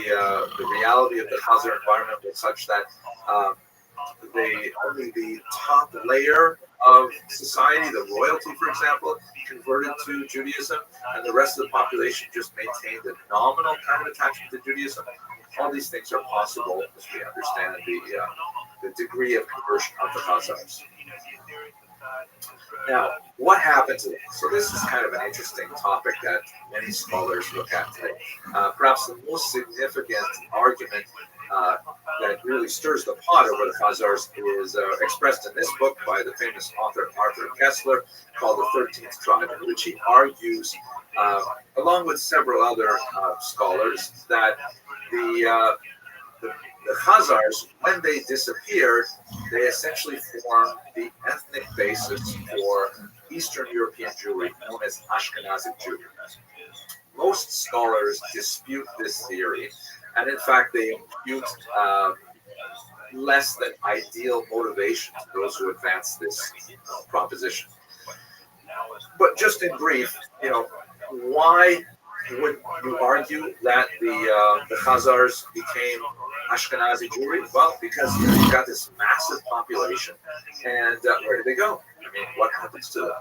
reality of the Khazar environment was such that only the top layer of society, the royalty, for example, converted to Judaism, and the rest of the population just maintained a nominal kind of attachment to Judaism. All these things are possible as we understand the degree of conversion of the Khazars. Now, what happened to them? So this is kind of an interesting topic that many scholars look at today. Perhaps the most significant argument that really stirs the pot over the Khazars is expressed in this book by the famous author Arthur Kessler called The 13th Tribe, in which he argues, along with several other scholars, that the Khazars, when they disappeared, they essentially formed the ethnic basis for Eastern European Jewry, known as Ashkenazic Jewry. Most scholars dispute this theory, and in fact, they impute less than ideal motivation to those who advance this proposition. But just in brief, why would you argue that the Khazars became Ashkenazi Jewry? Well, because you've got this massive population, and where do they go? I mean, what happens to them?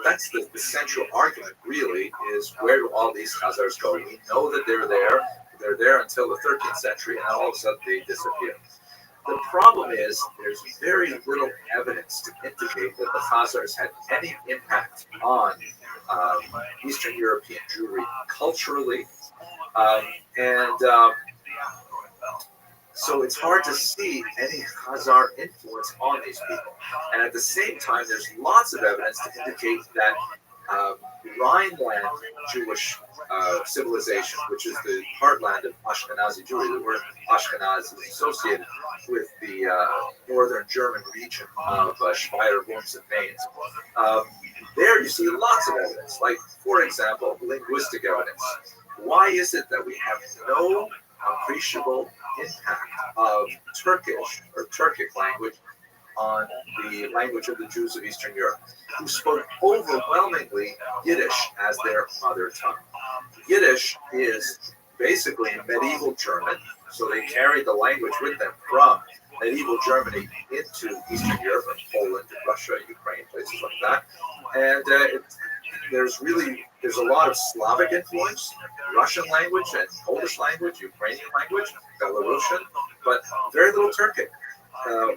That's the central argument, really, is where do all these Khazars go? We know that they're there. They're there until the 13th century, and all of a sudden they disappear. The problem is there's very little evidence to indicate that the Khazars had any impact on Eastern European Jewry culturally, so it's hard to see any Khazar influence on these people. And at the same time, there's lots of evidence to indicate that Rhineland Jewish civilization, which is the heartland of Ashkenazi Jewry, the word Ashkenaz is associated with the northern German region of Speyer, Worms, and Mainz. There you see lots of evidence, like, for example, linguistic evidence. Why is it that we have no appreciable impact of Turkish or Turkic language on the language of the Jews of Eastern Europe, who spoke overwhelmingly Yiddish as their mother tongue? Yiddish is basically medieval German, so they carried the language with them from medieval Germany into Eastern Europe, and Poland, Russia, Ukraine, places like that. And there's a lot of Slavic influence, Russian language and Polish language, Ukrainian language, Belarusian, but very little Turkic.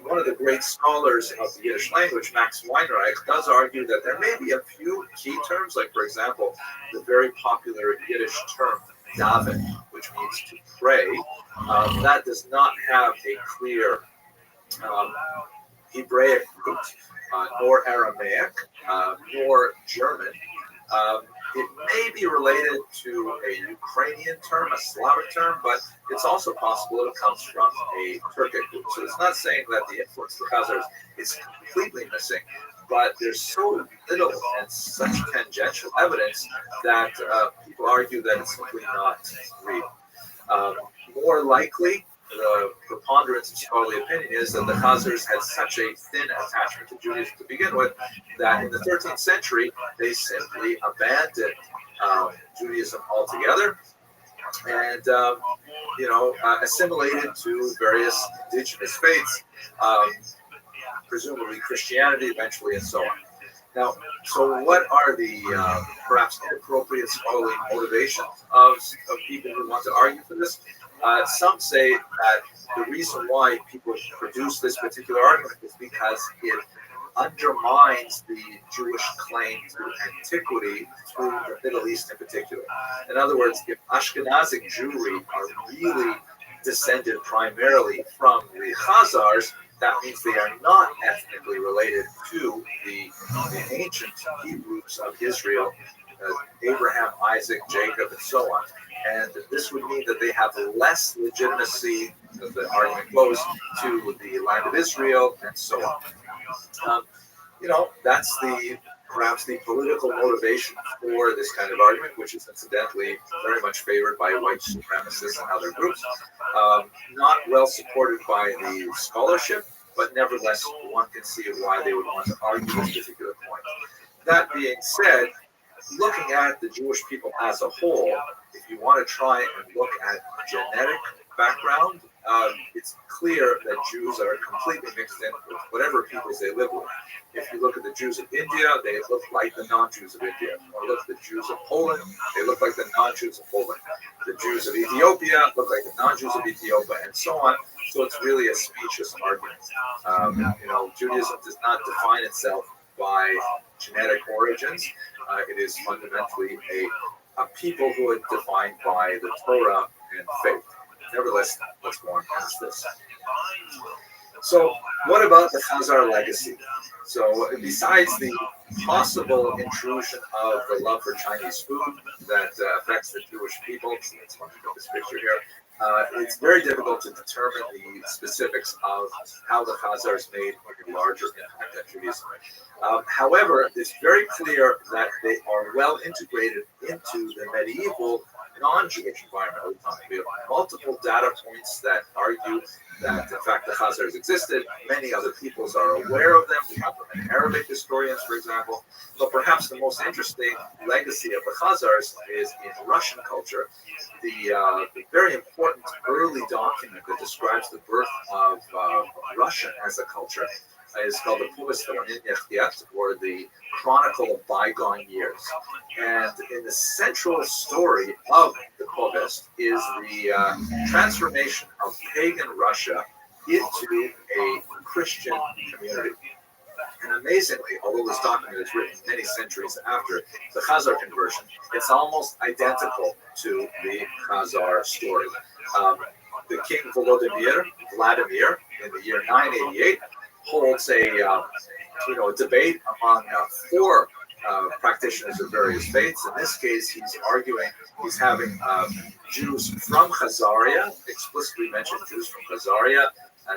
One of the great scholars of the Yiddish language, Max Weinreich, does argue that there may be a few key terms, like, for example, the very popular Yiddish term daven, which means to pray. That does not have a clear Hebraic root, nor Aramaic, nor German. It may be related to a Ukrainian term, a Slavic term, but it's also possible it comes from a Turkic root. So it's not saying that the influence of the Khazars is completely missing, but there's so little and such tangential evidence that people argue that it's simply not real. More likely, the preponderance of scholarly opinion is that the Khazars had such a thin attachment to Judaism to begin with that in the 13th century they simply abandoned Judaism altogether and assimilated to various indigenous faiths, presumably Christianity eventually, and so on. Now, so what are the perhaps inappropriate scholarly motivations of people who want to argue for this? Some say that the reason why people produce this particular argument is because it undermines the Jewish claim to antiquity through the Middle East in particular. In other words, if Ashkenazic Jewry are really descended primarily from the Khazars, that means they are not ethnically related to the ancient Hebrews of Israel, Abraham, Isaac, Jacob, and so on. And this would mean that they have less legitimacy, as the argument goes, to the land of Israel, and so on. That's perhaps the political motivation for this kind of argument, which is incidentally very much favored by white supremacists and other groups. Not well supported by the scholarship, but nevertheless, one can see why they would want to argue this particular point. that being said, looking at the Jewish people as a whole, if you want to try and look at genetic background, it's clear that Jews are completely mixed in with whatever peoples they live with. If you look at the Jews of India, they look like the non-Jews of India. Or look at the Jews of Poland, they look like the non-Jews of Poland. The Jews of Ethiopia look like the non-Jews of Ethiopia, and so on. So it's really a specious argument. Judaism does not define itself by genetic origins. It is fundamentally a people who are defined by the Torah and faith. Nevertheless, let's go on past this. So, what about the Chazar legacy? So, besides the possible intrusion of the love for Chinese food that affects the Jewish people, let's look at this picture here. It's very difficult to determine the specifics of how the Chazars made a larger impact on Judaism. However, it's very clear that they are well integrated into the medieval non-Jewish environment of the time. We have multiple data points that argue that, in fact, the Chazars existed. Many other peoples are aware of them. We have them in Arabic historians, for example. But perhaps the most interesting legacy of the Chazars is in Russian culture. The very important early document that describes the birth of Russia as a culture is called the Povest, or the Chronicle of Bygone Years. And in the central story of the Povest is the transformation of pagan Russia into a Christian community. And amazingly, although this document is written many centuries after the Khazar conversion, it's almost identical to the Khazar story. The king Vladimir, in the year 988, holds a debate among four practitioners of various faiths. In this case, he's having Jews from Khazaria, explicitly mentioned Jews from Khazaria,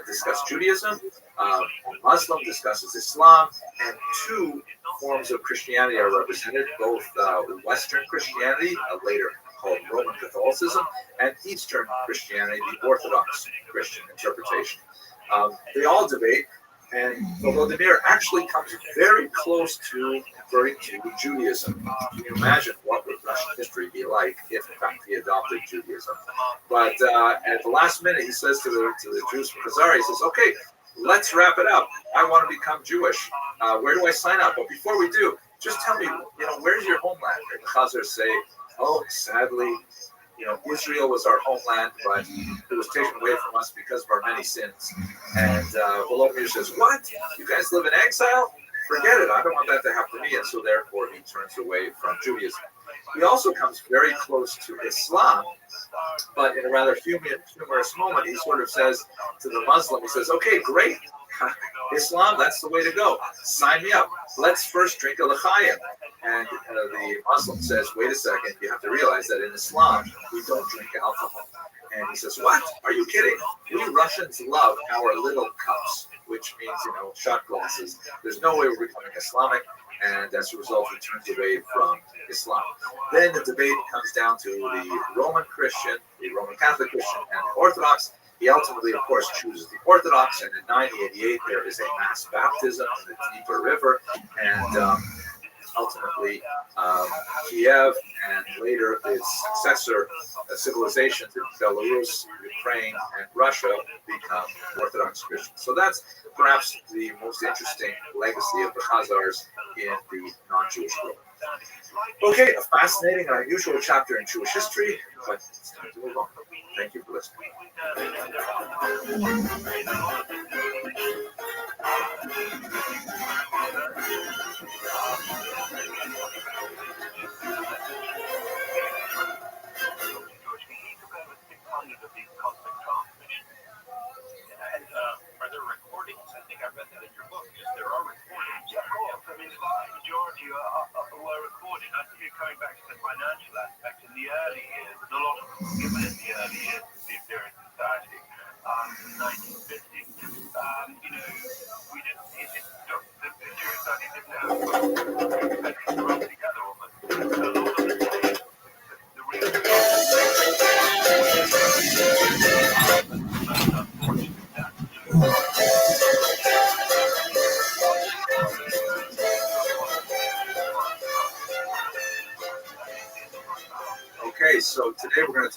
discuss Judaism. A Muslim discusses Islam, and two forms of Christianity are represented, both Western Christianity, later called Roman Catholicism, and Eastern Christianity, the Orthodox Christian interpretation. They all debate, and Volodymyr actually comes very close to converting to Judaism. Can you imagine what would Russian history be like if, in fact, he adopted Judaism? But at the last minute, he says to the Jews from Khazaria, he says, okay, let's wrap it up. I want to become Jewish. Where do I sign up? But before we do, just tell me, where's your homeland? And the Khazars say, oh, sadly, Israel was our homeland, but it was taken away from us because of our many sins. And Volodymyr says, what? You guys live in exile? Forget it. I don't want that to happen to me. And so therefore he turns away from Judaism. He also comes very close to Islam, but in a rather humorous moment, he sort of says to the Muslim, he says, okay, great. Islam, that's the way to go. Sign me up. Let's first drink a l'chaim. And the Muslim says, wait a second, you have to realize that in Islam, we don't drink alcohol. And he says, what? Are you kidding? We Russians love our little cups, which means, shot glasses. There's no way we're becoming Islamic. And as a result, he turns away from Islam. Then the debate comes down to the Roman Christian, the Roman Catholic Christian, and the Orthodox. He ultimately, of course, chooses the Orthodox, and in 988 there is a mass baptism in the Dnieper River, and ultimately Kiev and later its successor civilizations in Belarus, Ukraine, and Russia become Orthodox Christians. So that's perhaps the most interesting legacy of the Khazars in the non-Jewish world. Okay, a fascinating and unusual chapter in Jewish history, but it's time to move on. Thank you for listening. Are there recordings? I think I read that in your book. Yes, there are recordings. Yeah, of course. I mean, the vast majority were recorded. I think you're coming back to the financial aspect in the early years. And a lot of them were given in the early years of the Assyrian society in the 1950s. We didn't, the Jewish society didn't have to run together almost. So a lot of the days, the real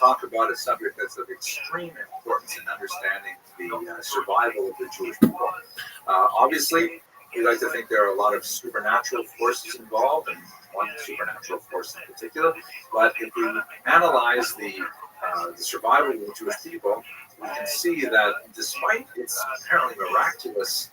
talk about a subject that's of extreme importance in understanding the survival of the Jewish people. Obviously, we like to think there are a lot of supernatural forces involved, and one supernatural force in particular. But if we analyze the survival of the Jewish people, we can see that despite its apparently miraculous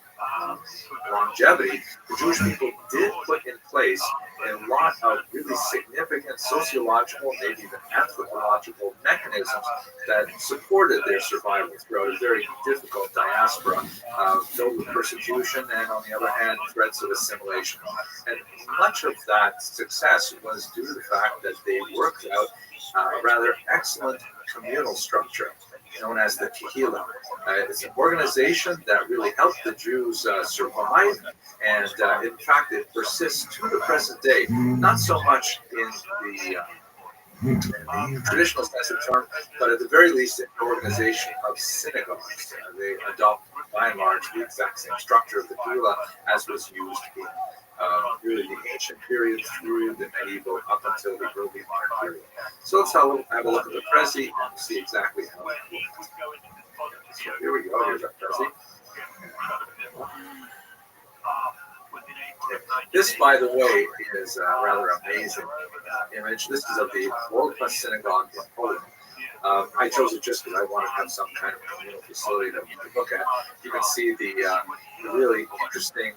longevity, the Jewish people did put in place a lot of really significant sociological, maybe even anthropological mechanisms that supported their survival throughout a very difficult diaspora, filled with persecution and, on the other hand, threats of assimilation. And much of that success was due to the fact that they worked out a rather excellent communal structure known as the Kehillah. It's an organization that really helped the Jews survive, and in fact, it persists to the present day. Not so much in the traditional sense of the term, but at the very least, an organization of synagogues. They adopt, by and large, the exact same structure of the Kehillah as was used in really the ancient period through the medieval up until the early modern period. So let's have a look at the Prezi and see exactly how it works. So here we go. Here's our Prezi. This, by the way, is a rather amazing image. This is of the World Class Synagogue in Poland. I chose it just because I wanted to have some kind of communal facility that we could look at. You can see the really interesting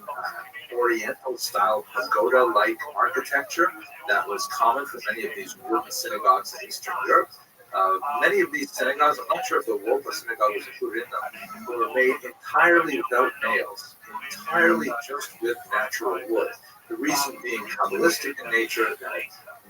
Oriental style pagoda-like architecture that was common for many of these wooden synagogues in Eastern Europe. Many of these synagogues, I'm not sure if the Wolpa synagogue was included in them, were made entirely without nails, entirely just with natural wood. The reason being Kabbalistic in nature, that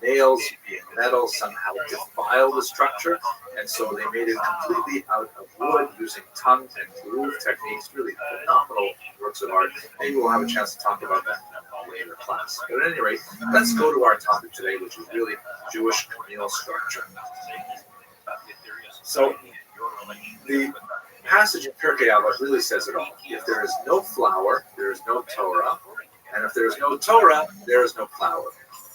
nails, being metal, somehow defile the structure, and so they made it completely out of wood using tongue and groove techniques, really phenomenal works of art. Maybe we'll have a chance to talk about that in a later class. But at any rate, let's go to our topic today, which is really Jewish communal structure. So the passage in Pirkei Avot really says it all. If there is no flour, there is no Torah, and if there is no Torah, there is no flour.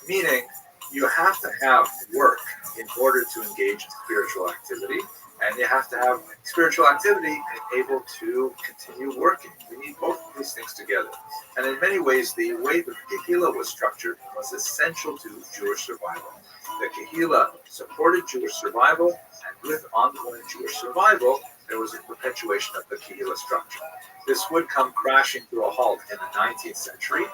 Meaning, you have to have work in order to engage in spiritual activity, and you have to have spiritual activity and able to continue working. We need both of these things together. And in many ways, the way the Kehillah was structured was essential to Jewish survival. The Kehillah supported Jewish survival, and with ongoing Jewish survival, there was a perpetuation of the Kehillah structure. This would come crashing to a halt in the 19th century,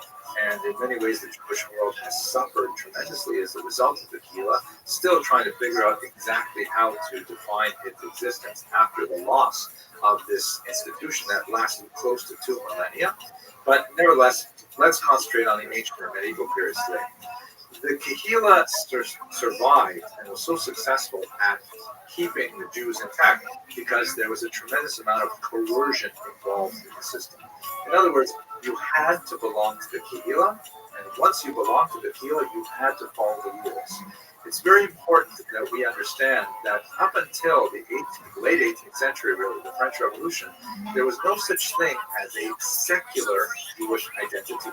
and in many ways the Jewish world has suffered tremendously as a result of the Kehillah, still trying to figure out exactly how to define its existence after the loss of this institution that lasted close to 2 millennia. But nevertheless, let's concentrate on the ancient or medieval periods today. The Kehillah survived and was so successful at keeping the Jews intact because there was a tremendous amount of coercion involved in the system. In other words, you had to belong to the Kehillah, and once you belonged to the Kehillah, you had to follow the rules. It's very important that we understand that up until the late 18th century, really, the French Revolution, there was no such thing as a secular Jewish identity.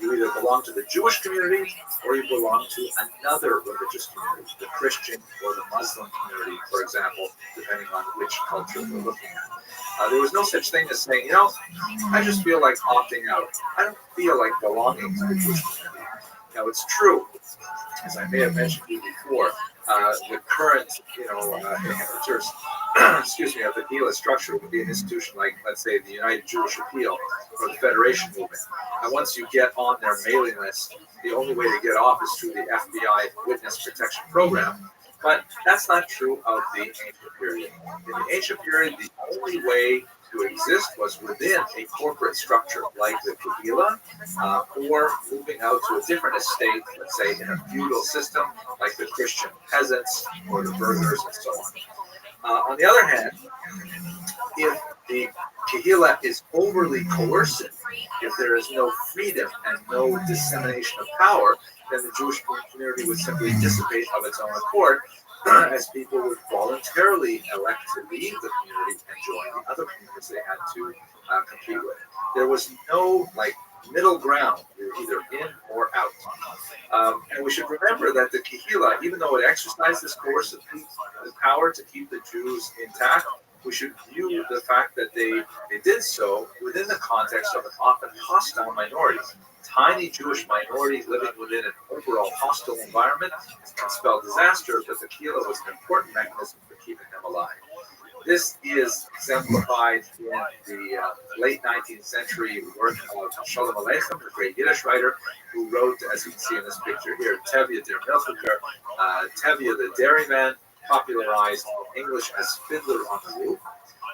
You either belong to the Jewish community or you belong to another religious community, the Christian or the Muslim community, for example, depending on which culture we're looking at. There was no such thing as saying, I just feel like opting out. I don't feel like belonging to the Jewish community. Now, it's true, as I may have mentioned to you before, the current, excuse me, of the Kehillah structure would be an institution like, let's say, the United Jewish Appeal or the Federation Movement. And once you get on their mailing list, the only way to get off is through the FBI Witness Protection Program. But that's not true of the ancient period. In the ancient period, the only way to exist was within a corporate structure like the Kehillah, or moving out to a different estate, let's say in a feudal system like the Christian peasants or the burghers and so on. On the other hand, if the Kehillah is overly coercive, if there is no freedom and no dissemination of power, then the Jewish community would simply dissipate of its own accord, as people would voluntarily elect to leave the community and join the other communities they had to compete with. There was no middle ground. You're either in or out. And we should remember that the Kehillah, even though it exercised this coercive power to keep the Jews intact, we should view the fact that they did so within the context of an often hostile minority. Tiny Jewish minorities living within an overall hostile environment can spell disaster, but the Kehillah was an important mechanism for keeping them alive. This is exemplified in the late 19th century work of Shalom Aleichem, the great Yiddish writer, who wrote, as you can see in this picture here, Tevye der Milchiker, Tevye the Dairyman, popularized in English as Fiddler on the Roof.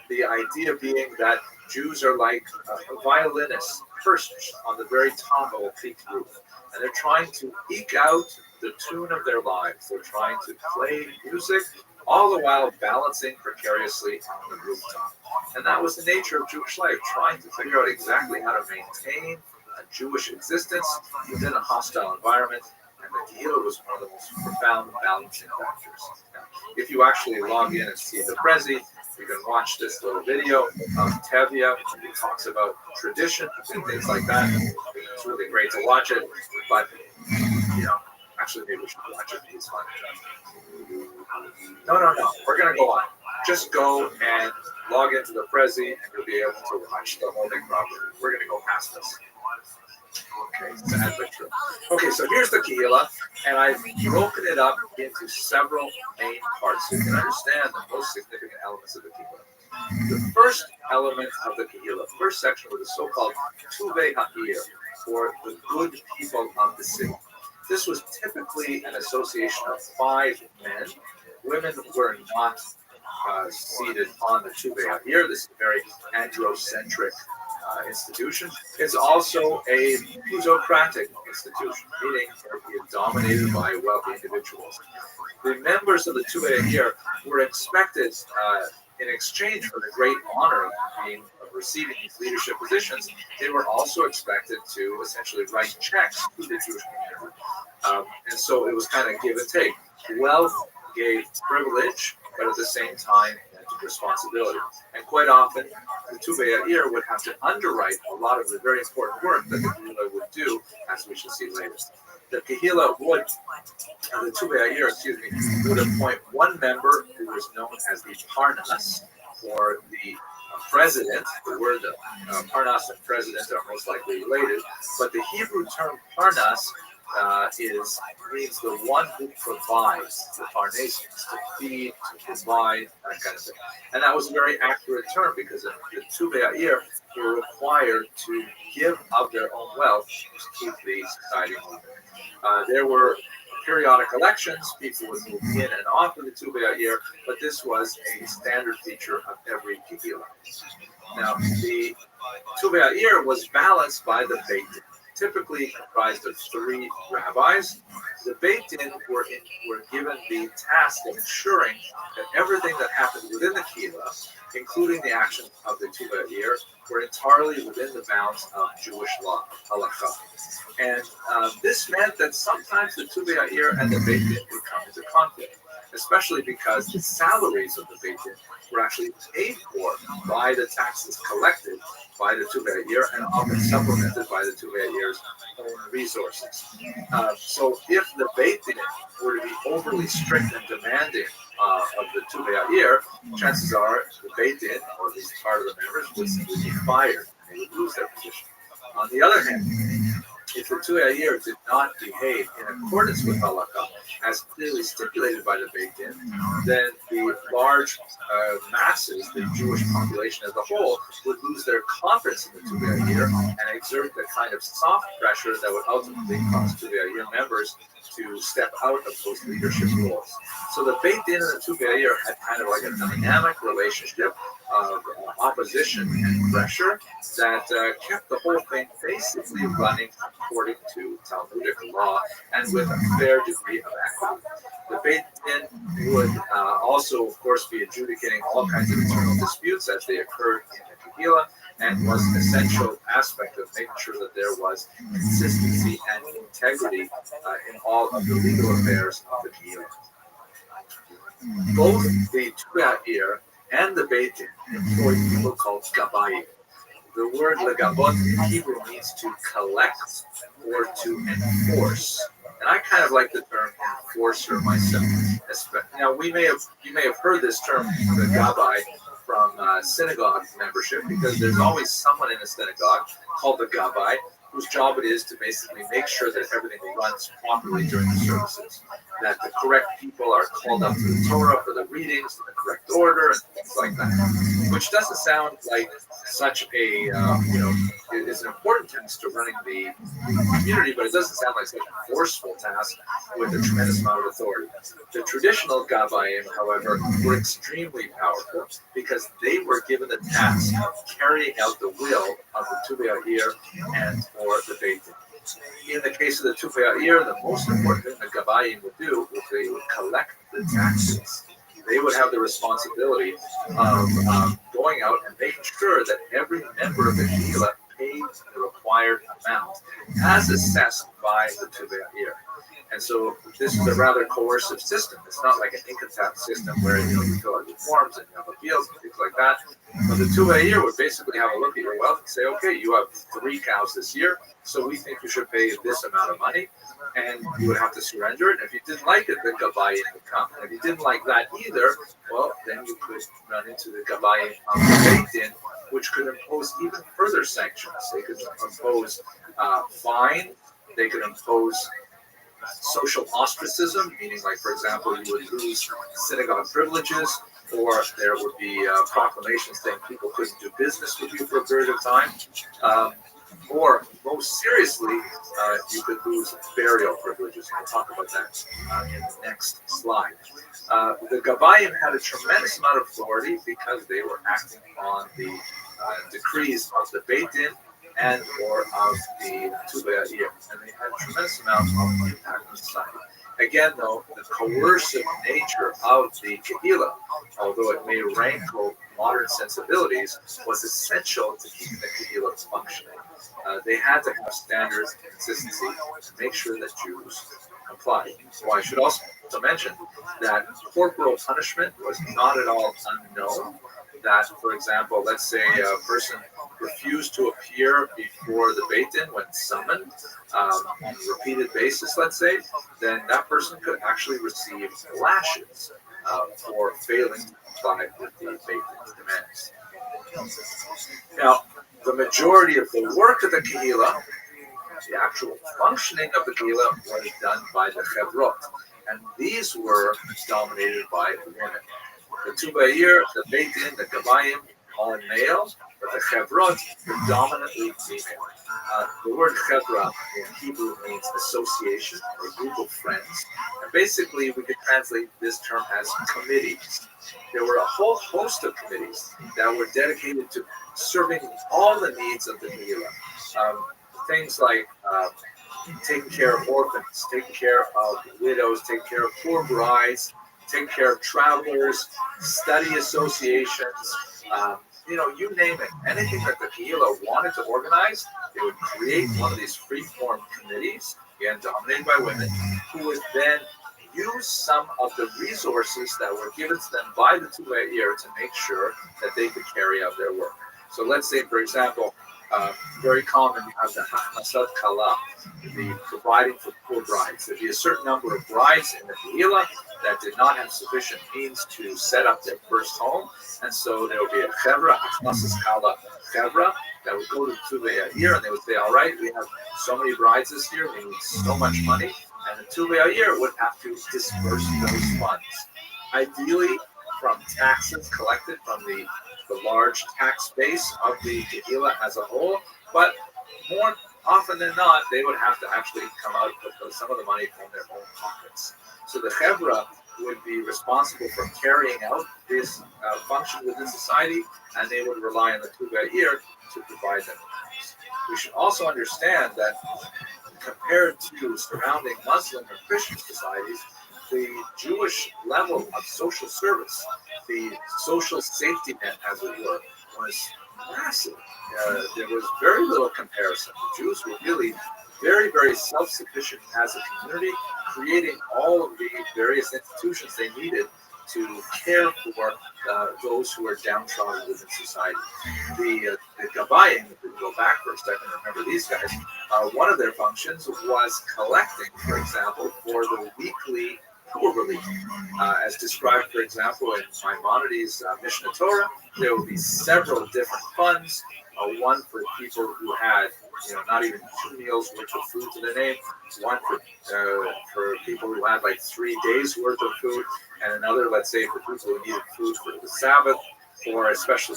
The idea being that Jews are like violinists perched on the very top of a peaked roof, and they're trying to eke out the tune of their lives. They're trying to play music, all the while balancing precariously on the rooftop. And that was the nature of Jewish life, trying to figure out exactly how to maintain a Jewish existence within a hostile environment. And the Kehillah was one of the most profound balancing factors. Now, if you actually log in and see the Prezi, you can watch this little video of Tevye. He talks about tradition and things like that. It's really great to watch it, but actually maybe we should watch it. It's fun. No. We're gonna go on. Just go and log into the Prezi, and you'll be able to watch the whole thing properly. We're gonna go past this. Okay, sad but true. Okay, so here's the Kehillah, and I've broken it up into several main parts so you can understand the most significant elements of the Kehillah. The first element of the Kehillah, first section, was the so-called Tuvei Ha'ir, or the good people of the city. This was typically an association of 5 men. Women were not seated on the Tuvei Ha'ir. This is a very androcentric institution. It's also a plutocratic institution, meaning it's dominated by wealthy individuals. The members of the Tuvei Ha'ir were expected, in exchange for the great honor of receiving these leadership positions, they were also expected to essentially write checks to the Jewish community. And so it was kind of give and take. Wealth gave privilege, but at the same time, responsibility. And quite often, the Tuvei Ha'ir would have to underwrite a lot of the very important work that the Kehillah would do, as we shall see later. The Kehillah would, the Tuvei Ha'ir, would appoint one member who was known as the Parnas, or the president. The word Parnas and president are most likely related, but the Hebrew term Parnas means the one who provides, the Parnassians, to feed, to provide, that kind of thing. And that was a very accurate term because the Tuvei Ha'ir were required to give of their own wealth to keep the society moving. There were periodic elections, people would move in and off of the Tuvei Ha'ir, but this was a standard feature of every Kehillah. Now, the Tuvei Ha'ir was balanced by the Beit Din, typically comprised of 3 rabbis. The Beit Din were given the task of ensuring that everything that happened within the Kehillah, including the actions of the Tuvei Ha'ir, were entirely within the bounds of Jewish law, halakha. And this meant that sometimes the Tuvei Ha'ir and the Beit Din would come into conflict, especially because the salaries of the Beit Din were actually paid for by the taxes collected by the Tuvei Ha'ir and often supplemented by the Tuvei Ha'ir's own resources. So if the Beit Din were to be overly strict and demanding of the Tuvei Ha'ir, chances are the Beit Din, or at least part of the members, would be fired and they would lose their position. On the other hand, if the Tuvei Ha'ir did not behave in accordance with halakha, as clearly stipulated by the Beit Din, then the large masses, the Jewish population as a whole, would lose their confidence in the Tuvei Ha'ir and exert the kind of soft pressure that would ultimately cause Tuvei Ha'ir members to step out of those leadership roles. So the Beit Din and the Tuvei Ha'ir had kind of like a dynamic relationship of opposition and pressure that kept the whole thing basically running according to Talmudic law and with a fair degree of equity. The Beit Din would also, of course, be adjudicating all kinds of internal disputes as they occurred in the Kehillah, and was an essential aspect of making sure that there was consistency and integrity in all of the legal affairs of the Kehillah. Both the Tuvei Ha'ir and the Beit Din employed people called gabayim. The word legabot in Hebrew means to collect or to enforce. And I kind of like the term enforcer myself. Now, you may have heard this term, the gabbai, from synagogue membership, because there's always someone in a synagogue called the gabbai, whose job it is to basically make sure that everything runs properly during the services, that the correct people are called up to the Torah for the readings in the correct order, and things like that. Which doesn't sound like such a, it's an important task to running the community, but it doesn't sound like such a forceful task with a tremendous amount of authority. The traditional Gabbayim, however, were extremely powerful because they were given the task of carrying out the will of the Tuvei and or the Beit Din. In the case of the Tuvei the most important thing the Gabbayim would do was they would collect the taxes. They would have the responsibility of going out and making sure that every member of the Kehillah paid the required amount as assessed by the Tuvei. And so this is a rather coercive system. It's not like an income tax system where you fill out your forms and you have appeals and things like that. But the Tuvei would basically have a look at your wealth and say, okay, you have 3 cows this year, so we think you should pay this amount of money, and you would have to surrender it. And if you didn't like it, the Gabbayim would come. And if you didn't like that either, well, then you could run into the Gabbayim of the Beit Din, which could impose even further sanctions. They could impose fine. They could impose social ostracism, meaning, like, for example, you would lose synagogue privileges, or there would be proclamations saying people couldn't do business with you for a period of time. Or, most seriously, you could lose burial privileges. And I'll talk about that in the next slide. The Gabbayim had a tremendous amount of authority because they were acting on the decrees of the Beit Din and or of the Tuvei, and they had a tremendous amount of impact on society. Again, though, the coercive nature of the Kehillah, although it may rankle modern sensibilities, was essential to keep the Kehillah functioning. They had to have standards and consistency to make sure that Jews complied. So I should also mention that corporal punishment was not at all unknown. That, for example, let's say a person refused to appear before the Beit Din when summoned on a repeated basis, let's say, then that person could actually receive lashes for failing to comply with the Beit Din's demands. Now, the majority of the work of the Kehillah, the actual functioning of the Kehillah, was done by the Chevrot, and these were dominated by women. The Tuvei, the Beit Din, the Gabbayim, all male, but the Chevrot, predominantly female. The word Chevra in Hebrew means association or group of friends. And basically, we could translate this term as committees. There were a whole host of committees that were dedicated to serving all the needs of the Kehillah. Things like taking care of orphans, taking care of widows, taking care of poor brides, taking care of travelers, study associations, you name it. Anything that the Kehillah wanted to organize, they would create one of these free-form committees, again, dominated by women, who would then use some of the resources that were given to them by the Tuvei to make sure that they could carry out their work. So let's say, for example, very common, you have the Hachnasat Kala, the providing for poor brides. There'd be a certain number of brides in the Kehillah that did not have sufficient means to set up their first home, and so there would be a Chevra, Hachnasat Kala Chevra, that would go to Tuvei and they would say, all right, we have so many brides this year, we need so much money, and the Tuvei would have to disperse those funds. Ideally, from taxes collected from the large tax base of the Kehillah as a whole, but more often than not, they would have to actually come out with some of the money from their own pockets. So the Chevra would be responsible for carrying out this function within society, and they would rely on the Tuvei to provide them. We should also understand that compared to surrounding Muslim or Christian societies, the Jewish level of social service, the social safety net, as it were, was massive. There was very little comparison. The Jews were really very, very self-sufficient as a community, creating all of the various institutions they needed to care for those who are downtrodden within society. The Gabayim, if we go back for a second, remember these guys, one of their functions was collecting, for example, for the weekly poor relief. As described, for example, in Maimonides' Mishnah Torah, there will be several different funds, one for people who had not even 2 meals worth of food to their name, one for people who had like 3 days worth of food, and another, let's say, for people who needed food for the Sabbath, or especially,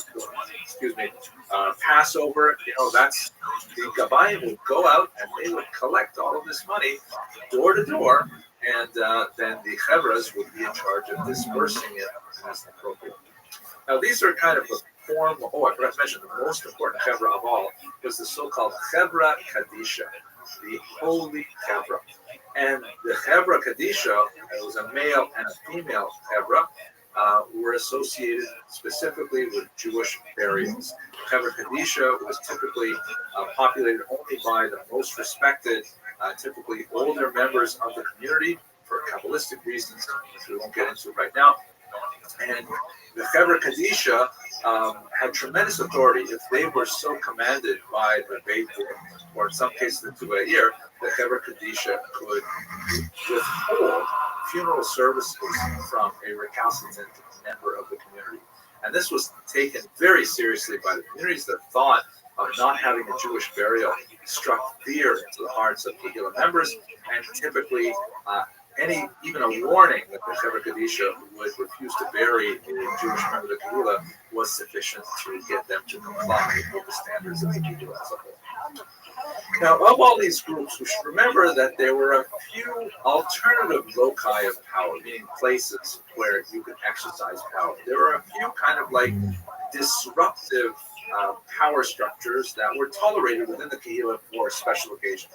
Passover. That's the Gabayim would go out and they would collect all of this money door to door, and then the Chevras would be in charge of dispersing it as appropriate. Now, these are kind of a form. Oh, I forgot to mention the most important Chevra of all was the so-called Chevra Kadisha, the holy Chevra. And the Chevra Kadisha, it was a male and a female Chevra, were associated specifically with Jewish burials. Chevra Kadisha was typically populated only by the most respected, typically older members of the community for Kabbalistic reasons, which we won't get into right now. And the Chevra Kadisha had tremendous authority. If they were so commanded by the Beit Din, or in some cases the Tuvayir, the Chevra Kadisha could withhold funeral services from a recalcitrant member of the community. And this was taken very seriously by the communities that thought of not having a Jewish burial struck fear into the hearts of Kehillah members, and typically even a warning that the Chevra Kadisha would refuse to bury a Jewish member of the Kehillah was sufficient to get them to comply with the standards of the Kehillah as a whole. Now, of all these groups, we should remember that there were a few alternative loci of power, meaning places where you could exercise power. There were a few kind of like disruptive power structures that were tolerated within the Kehillah for special occasions.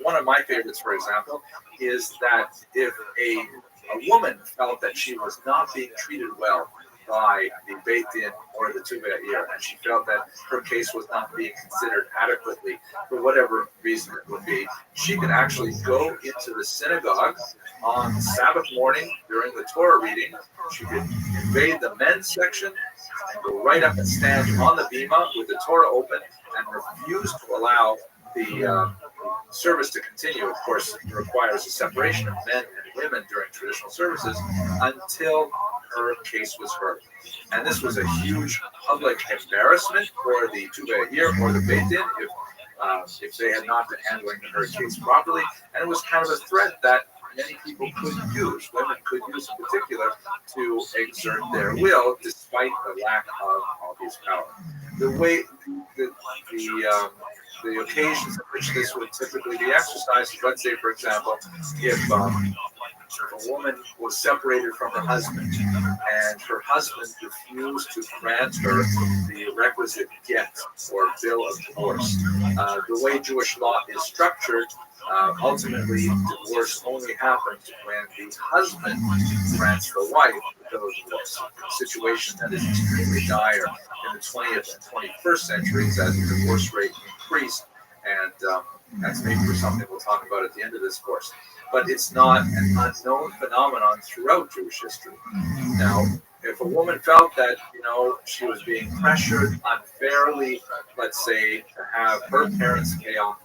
One of my favorites, for example, is that if a woman felt that she was not being treated well by the Beit Din or the Tuvayir, and she felt that her case was not being considered adequately for whatever reason it would be, she could actually go into the synagogue on Sabbath morning during the Torah reading. She could invade the men's section and go right up and stand on the bima with the Torah open and refuse to allow the service to continue. Of course, it requires a separation of men and women during traditional services until her case was heard. And this was a huge public embarrassment for the Tuvayir or the Beit Din if they had not been handling her case properly. And it was kind of a threat that many people could use, women could use in particular, to exert their will despite the lack of all these power. The way the occasions in which this would typically be exercised, let's say, for example, if a woman was separated from her husband and her husband refused to grant her the requisite get or bill of divorce. The way Jewish law is structured, ultimately divorce only happens when the husband grants the wife the bill of divorce. A situation that is extremely dire in the 20th and 21st centuries as the divorce rate increased, and that's maybe for something we'll talk about at the end of this course. But it's not an unknown phenomenon throughout Jewish history. Now, if a woman felt that, she was being pressured unfairly, let's say, to have her parents pay off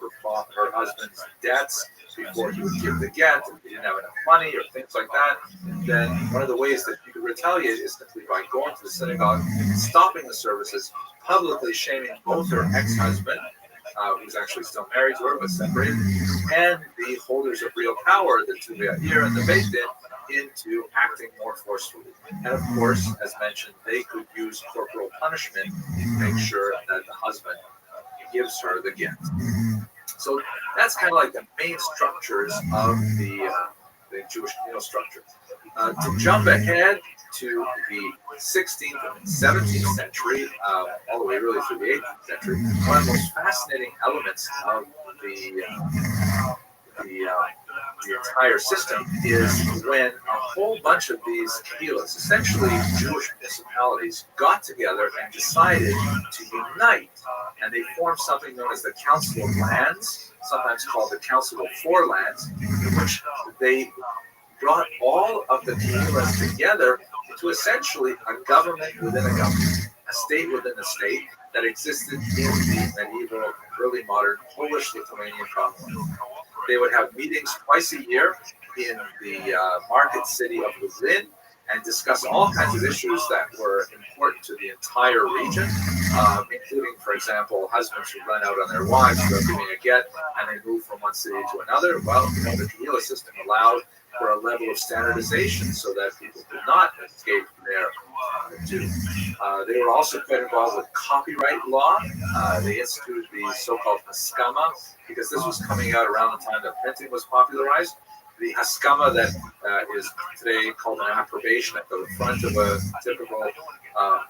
her husband's debts before he would give the get, if he didn't have enough money or things like that, then one of the ways that you could retaliate is simply by going to the synagogue, stopping the services, publicly shaming both her ex-husband, who's actually still married to her but separated, and the holders of real power, the Tuvayir and the Beit Din, into acting more forcefully. And of course, as mentioned, they could use corporal punishment to make sure that the husband gives her the gift. So that's kind of like the main structures of the Jewish communal structure. To jump ahead to the 16th and 17th century, all the way really through the 18th century, one of the most fascinating elements of the entire system is when a whole bunch of these kehillas, essentially Jewish municipalities, got together and decided to unite, and they formed something known as the Council of Lands, sometimes called the Council of Four Lands, in which they brought all of the kehillas together into essentially a government within a government, a state within a state that existed in the medieval, early modern Polish-Lithuanian Commonwealth. They would have meetings twice a year in the market city of Lublin and discuss all kinds of issues that were important to the entire region, including, for example, husbands who run out on their wives without giving a get and they move from one city to another. Well, the Kahila system allowed for a level of standardization so that people could not escape their due. They were also quite involved with copyright law. They instituted the so-called Haskama, because this was coming out around the time that printing was popularized. The Haskama that is today called an approbation at the front of a typical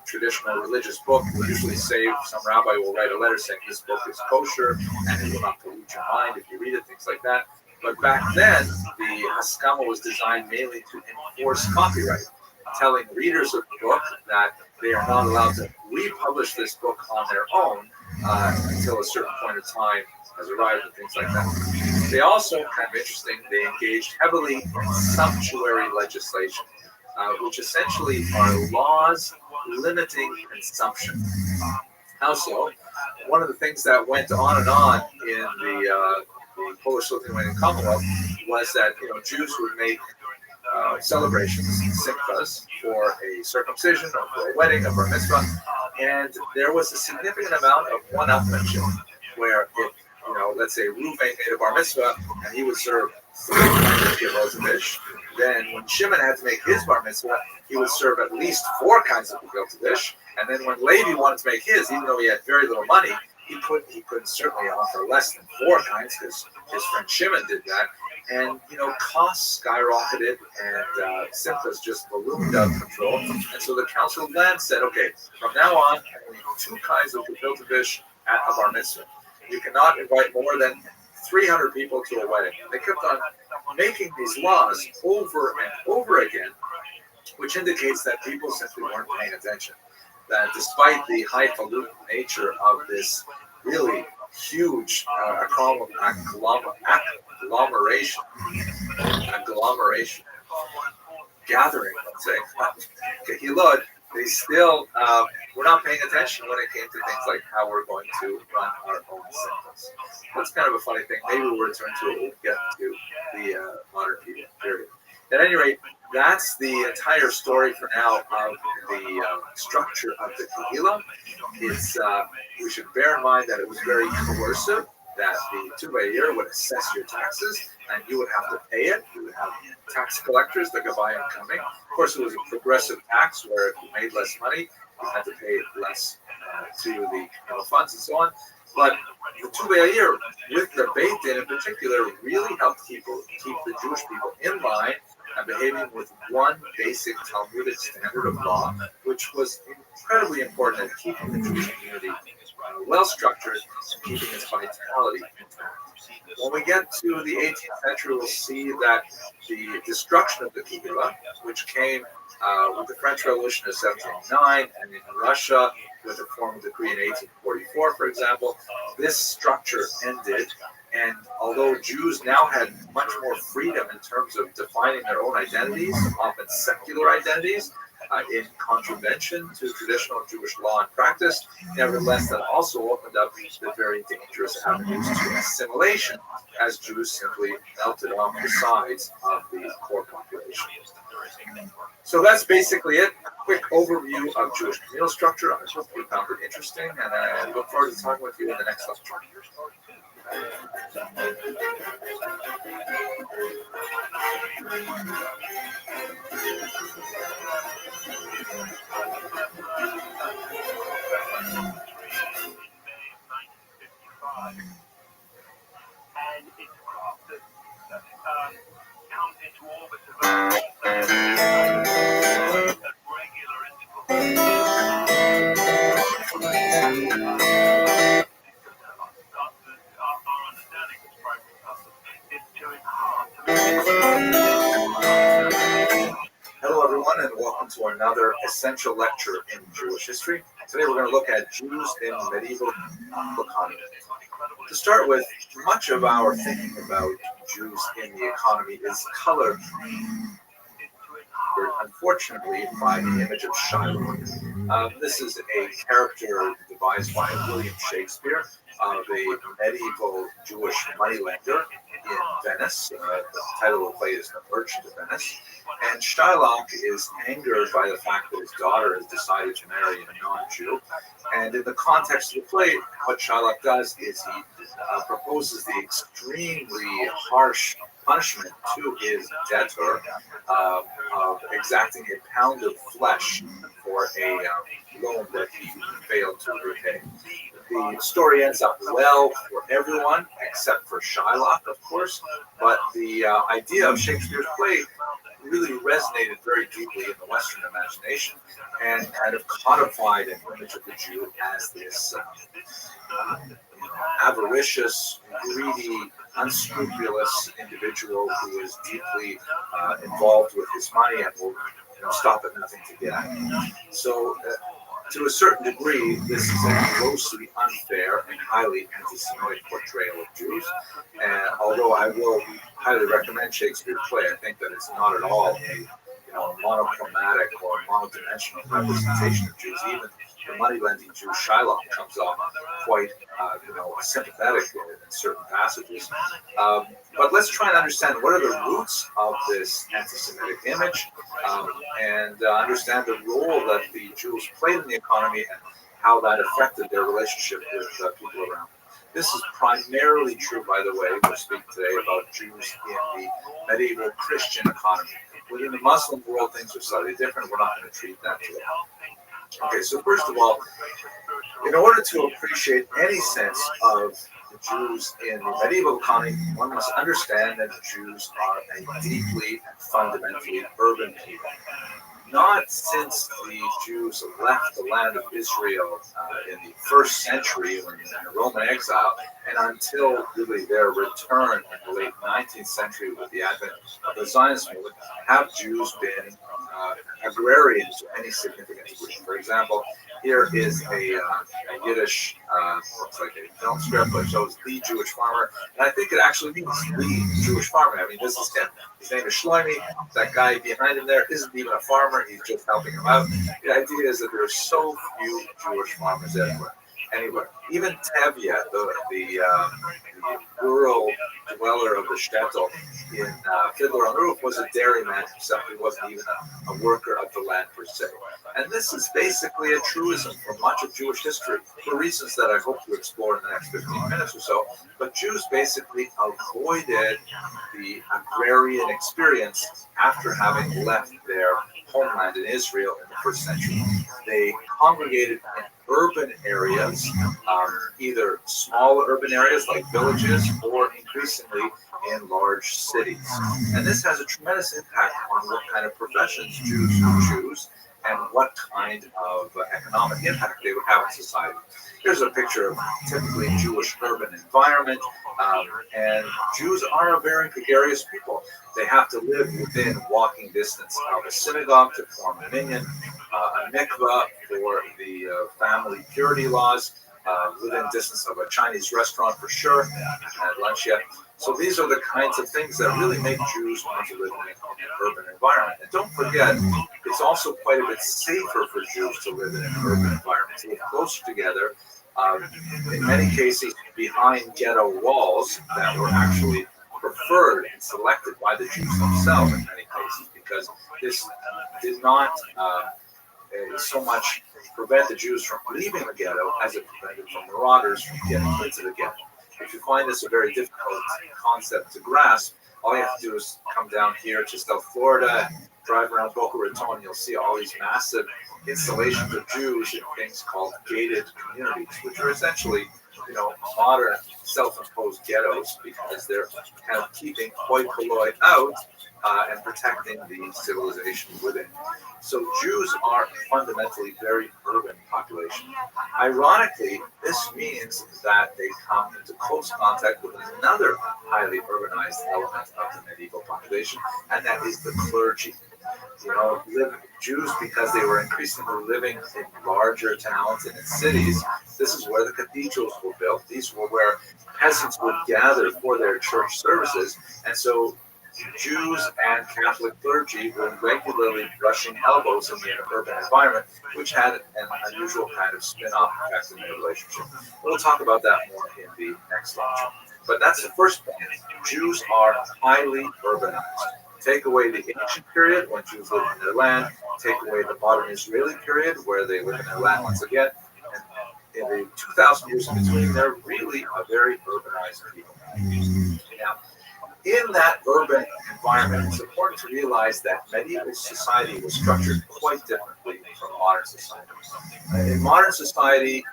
traditional religious book will usually say, some rabbi will write a letter saying this book is kosher and it will not pollute your mind if you read it, things like that. But back then, the Haskama was designed mainly to enforce copyright, telling readers of the book that they are not allowed to republish this book on their own until a certain point of time has arrived and things like that. They also, kind of interesting, they engaged heavily in sumptuary legislation, which essentially are laws limiting consumption. How so? One of the things that went on and on in the Polish-Lithuanian Commonwealth was that Jews would make celebrations, simchas, for a circumcision or for a wedding, a bar mitzvah, and there was a significant amount of one-upmanship where if, let's say Reuven made a bar mitzvah and he would serve 3 kinds of gefilte fish, then when Shimon had to make his bar mitzvah, he would serve at least 4 kinds of gefilte fish, and then when Levi wanted to make his, even though he had very little money, he couldn't certainly offer less than 4 kinds because his friend Shimon did that. And, costs skyrocketed and simchas just ballooned out of control. And so the Council of Land said, okay, from now on, only 2 kinds of gefilte fish at a bar mitzvah. You cannot invite more than 300 people to a wedding. They kept on making these laws over and over again, which indicates that people simply weren't paying attention. That despite the highfalutin nature of this really huge agglomeration, gathering, let's say, Kehilot, they still were not paying attention when it came to things like how we're going to run our own symbols. That's kind of a funny thing. Maybe we'll return to it when we get to the modern period. At any rate, that's the entire story for now of the structure of the Kehila. It's we should bear in mind that it was very coercive, that the Tubayir would assess your taxes and you would have to pay it. You would have tax collectors, the Gabayim, coming. Of course, it was a progressive tax where if you made less money, you had to pay less to the funds and so on. But the Tubayir, with the Beit Din in particular, really helped keep the Jewish people in line and behaving with one basic Talmudic standard of law, which was incredibly important in keeping the Jewish community well structured and keeping its vitality intact. When we get to the 18th century, we'll see that the destruction of the Kehila, which came with the French Revolution of 1789 and in Russia with the formal decree in 1844, for example, this structure ended. And although Jews now had much more freedom in terms of defining their own identities, often secular identities, in contravention to traditional Jewish law and practice, nevertheless, that also opened up the very dangerous avenues to assimilation, as Jews simply melted off the sides of the core population. So that's basically it. A quick overview of Jewish communal structure. I hope you found it interesting, and I look forward to talking with you in the next lecture. And it's a craft that comes into orbit at regular intervals. Our understanding of primary custom is to enhance. Hello, everyone, and welcome to another essential lecture in Jewish history. Today we're going to look at Jews in medieval economy. To start with, much of our thinking about Jews in the economy is colored unfortunately, by the image of Shiloh. This is a character devised by William Shakespeare of a medieval Jewish moneylender in Venice. The title of the play is The Merchant of Venice. And Shylock is angered by the fact that his daughter has decided to marry a non-Jew. And in the context of the play, what Shylock does is he proposes the extremely harsh punishment to his debtor of exacting a pound of flesh for a loan that he failed to repay. The story ends up well for everyone except for Shylock, of course, but the idea of Shakespeare's play really resonated very deeply in the Western imagination and kind of codified an image of the Jew as this avaricious, greedy, unscrupulous individual who is deeply involved with his money and will stop at nothing to get at it. So, to a certain degree, this is a grossly unfair and highly anti-Semitic portrayal of Jews. And although I will highly recommend Shakespeare's play, I think that it's not at all a monochromatic or monodimensional representation of Jews. Even the money-lending Jew Shylock comes off quite sympathetic in certain passages. But let's try and understand what are the roots of this anti-Semitic image and understand the role that the Jews played in the economy and how that affected their relationship with people around them. This is primarily true, by the way, we're speaking today about Jews in the medieval Christian economy. Within the Muslim world, things are slightly different. We're not going to treat that today. Okay, so first of all, in order to appreciate any sense of the Jews in the medieval economy, one must understand that the Jews are a deeply and fundamentally urban people. Not since the Jews left the land of Israel in the first century when they were in Roman exile, and until really their return in the late 19th century with the advent of the Zionist movement, have Jews been agrarian to any significant degree. For example, here is a Yiddish, looks like a film script, but shows the Jewish farmer, and I think it actually means the Jewish farmer. I mean, this is him. His name is Shlomi. That guy behind him there isn't even a farmer. He's just helping him out. The idea is that there are so few Jewish farmers everywhere. Anyway, even Tevye, the rural dweller of the shtetl in Fiddler on the Roof, was a dairyman himself. He wasn't even a worker of the land per se. And this is basically a truism for much of Jewish history, for reasons that I hope to explore in the next 15 minutes or so. But Jews basically avoided the agrarian experience after having left their homeland in Israel in the first century. They congregated in urban areas, either small urban areas like villages or increasingly in large cities. And this has a tremendous impact on what kind of professions Jews would choose and what kind of economic impact they would have in society. Here's a picture of typically Jewish urban environment, and Jews are a very gregarious people. They have to live within walking distance of a synagogue to form a minyan, a mikveh for the family purity laws, within distance of a Chinese restaurant for sure. I haven't had lunch yet. So these are the kinds of things that really make Jews want to live in an urban environment. And don't forget, it's also quite a bit safer for Jews to live in an urban environment, to live closer together. In many cases, behind ghetto walls that were actually preferred and selected by the Jews themselves in many cases, because this did not so much prevent the Jews from leaving the ghetto as it prevented from marauders from getting into the ghetto. If you find this a very difficult concept to grasp, all you have to do is come down here to South Florida, drive around Boca Raton, and you'll see all these massive installations of Jews in things called gated communities, which are essentially, modern self-imposed ghettos because they're kind of keeping hoi polloi out and protecting the civilization within. So Jews are fundamentally very urban population. Ironically, this means that they come into close contact with another highly urbanized element of the medieval population, and that is the clergy. Jews, because they were increasingly living in larger towns and in cities, this is where the cathedrals were built. These were where peasants would gather for their church services. And so Jews and Catholic clergy were regularly brushing elbows in the urban environment, which had an unusual kind of spin-off effect in their relationship. We'll talk about that more in the next lecture. But that's the first point. Jews are highly urbanized. Take away the ancient period when Jews lived in their land, take away the modern Israeli period where they live in their land once again, and in the 2,000 years in between, they're really a very urbanized people. Now, in that urban environment, it's important to realize that medieval society was structured quite differently from modern society. In modern society,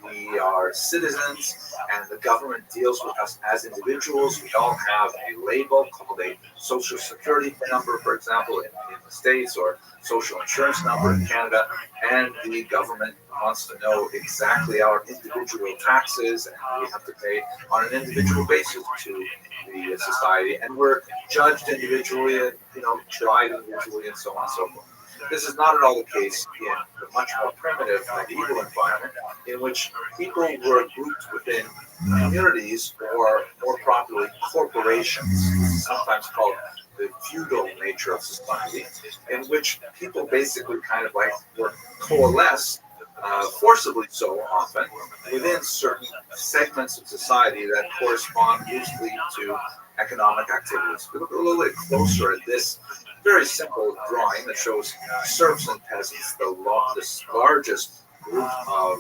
we are citizens and the government deals with us as individuals. We all have a label called a social security number, for example, in the States, or social insurance number in Canada, and the government wants to know exactly our individual taxes, and we have to pay on an individual basis to the society, and we're judged individually, and tried individually, and so on and so forth. This is not at all the case in the much more primitive medieval environment, in which people were grouped within communities, or more properly, corporations, sometimes called the feudal nature of society, in which people basically kind of like were coalesced, forcibly so often, within certain segments of society that correspond loosely to economic activities. We look a little bit closer at this very simple drawing that shows serfs and peasants, the largest group of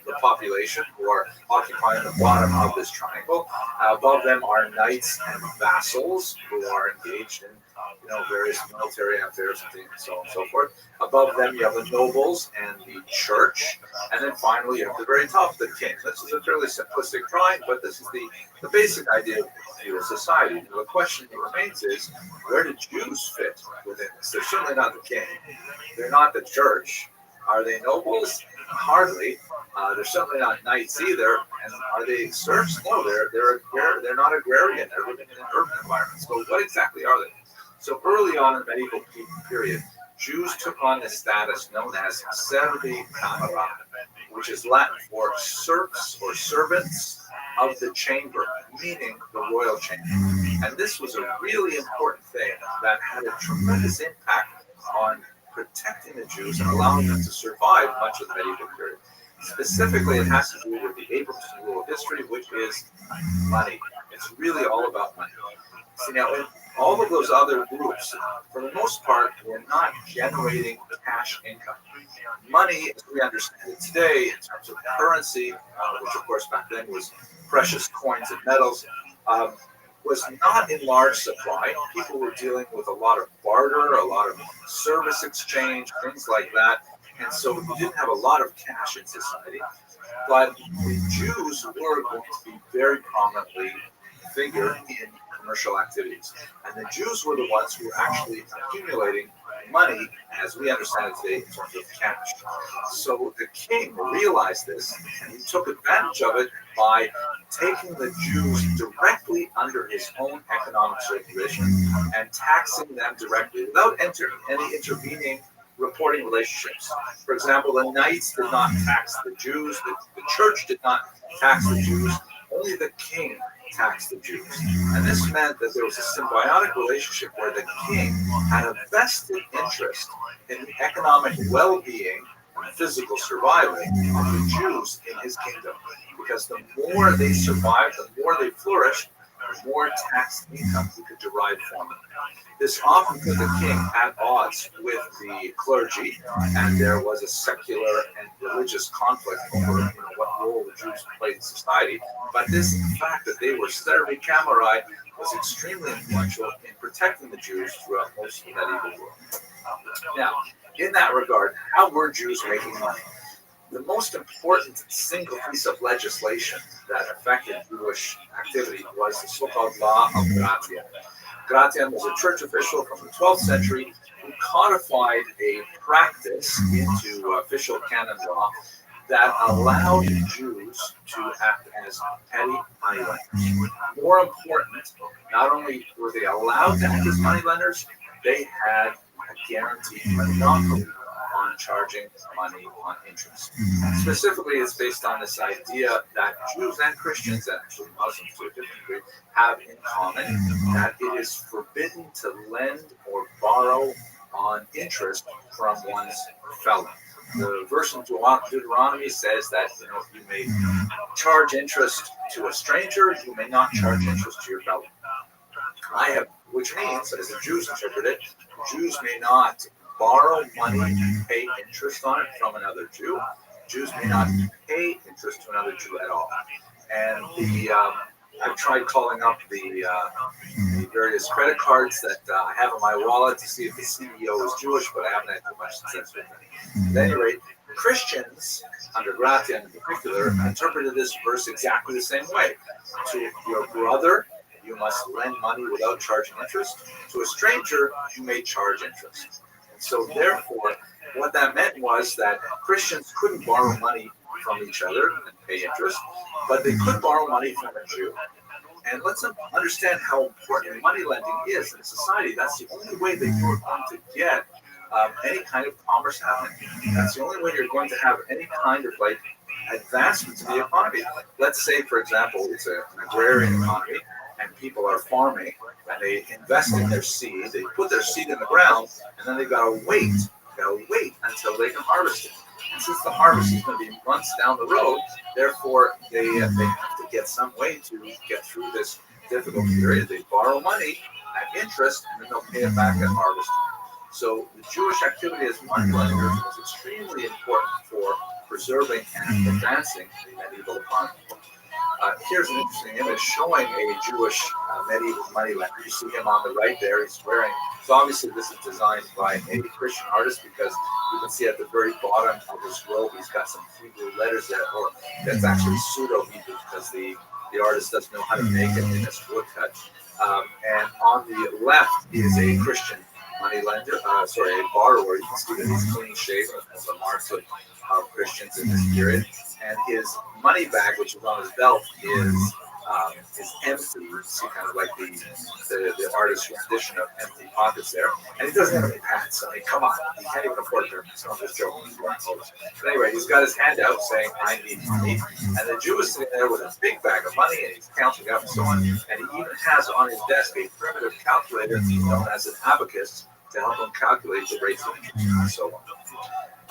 the population who are occupying the bottom of this triangle. Above them are knights and vassals who are engaged in various military affairs and so on and so forth. Above them you have the nobles and the church, and then finally you have the very top, the king. This is a fairly simplistic drawing, but this is the basic idea of feudal society. Now, the question that remains is, where do Jews fit within this? They're certainly not the king. They're not the church. Are they nobles? Hardly. They're certainly not knights either. And are they serfs? No, they're not agrarian. They're living in an urban environment. So what exactly are they? So early on in the medieval period, Jews took on the status known as servi camera, which is Latin for serfs or servants of the chamber, meaning the royal chamber. And this was a really important thing that had a tremendous impact on protecting the Jews and allowing them to survive much of the medieval period. Specifically, it has to do with the Abramson rule of history, which is money. It's really all about money. See, now, in all of those other groups, for the most part, were not generating cash income. Money, as we understand it today, in terms of currency, which of course back then was precious coins and metals, was not in large supply. People were dealing with a lot of barter, a lot of service exchange, things like that. And so you didn't have a lot of cash in society. But the Jews were going to be very prominently figured in commercial activities. And the Jews were the ones who were actually accumulating money, as we understand it today, in terms of cash. So the king realized this, and he took advantage of it by taking the Jews directly under his own economic supervision and taxing them directly without any intervening reporting relationships. For example, the knights did not tax the Jews, the church did not tax the Jews, only the king taxed the Jews. And this meant that there was a symbiotic relationship where the king had a vested interest in the economic well-being and physical survival of the Jews in his kingdom. Because the more they survived, the more they flourished, the more tax income he could derive from them. This often put the king at odds with the clergy, and there was a secular and religious conflict over what role the Jews played in society. But this fact that they were servi camerae was extremely influential in protecting the Jews throughout most of the medieval world. Now, in that regard, how were Jews making money? The most important single piece of legislation that affected Jewish activity was the so-called law of Gratian. Gratian was a church official from the 12th century who codified a practice into official canon law that allowed Jews to act as petty moneylenders. More important, not only were they allowed to act as moneylenders, they had a guaranteed monopoly on charging money on interest. Specifically, it's based on this idea that Jews and Christians, and actually Muslims to a different degree, have in common that it is forbidden to lend or borrow on interest from one's fellow. The verse in Deuteronomy says that you may charge interest to a stranger, you may not charge interest to your fellow. Which means, as the Jews interpret it, Jews may not borrow money and pay interest on it from another Jew. Jews may not pay interest to another Jew at all. And I've tried calling up the various credit cards that I have in my wallet to see if the CEO is Jewish, but I haven't had too much success with it. At any rate, Christians, under Gratia in particular, interpreted this verse exactly the same way. To your brother, you must lend money without charging interest. To a stranger, you may charge interest. And so therefore, what that meant was that Christians couldn't borrow money from each other and pay interest, but they could borrow money from a Jew. And let's understand how important money lending is in society. That's the only way that you're going to get any kind of commerce happening. That's the only way you're going to have any kind of advancement to the economy. Let's say, for example, it's an agrarian economy, and people are farming, and they invest in their seed. They put their seed in the ground, and then they've got to wait. Until they can harvest it. And since the harvest is going to be months down the road, therefore they have to get some way to get through this difficult period. They borrow money at interest, and then they'll pay it back at harvest. So the Jewish activity as money lenders was extremely important for preserving and advancing the medieval economy. Here's an interesting image showing a Jewish medieval money lender. You see him on the right there. He's wearing. So obviously this is designed by a Christian artist, because you can see at the very bottom of his robe he's got some Hebrew letters there, or that's actually pseudo-Hebrew because the artist doesn't know how to make it in this woodcut. And on the left is a Christian money lender, a borrower. You can see that he's clean shaven, as the marks of Christians in this period. And his money bag, which is on his belt, is empty. You see kind of like the artist's rendition of empty pockets there. And he doesn't have any pants. I mean, come on. He can't even afford them. So I'm just joking. But anyway, he's got his hand out saying, I need money. And the Jew is sitting there with a big bag of money, and he's counting up and so on. And he even has on his desk a primitive calculator known as an abacus to help him calculate the rates of interest and so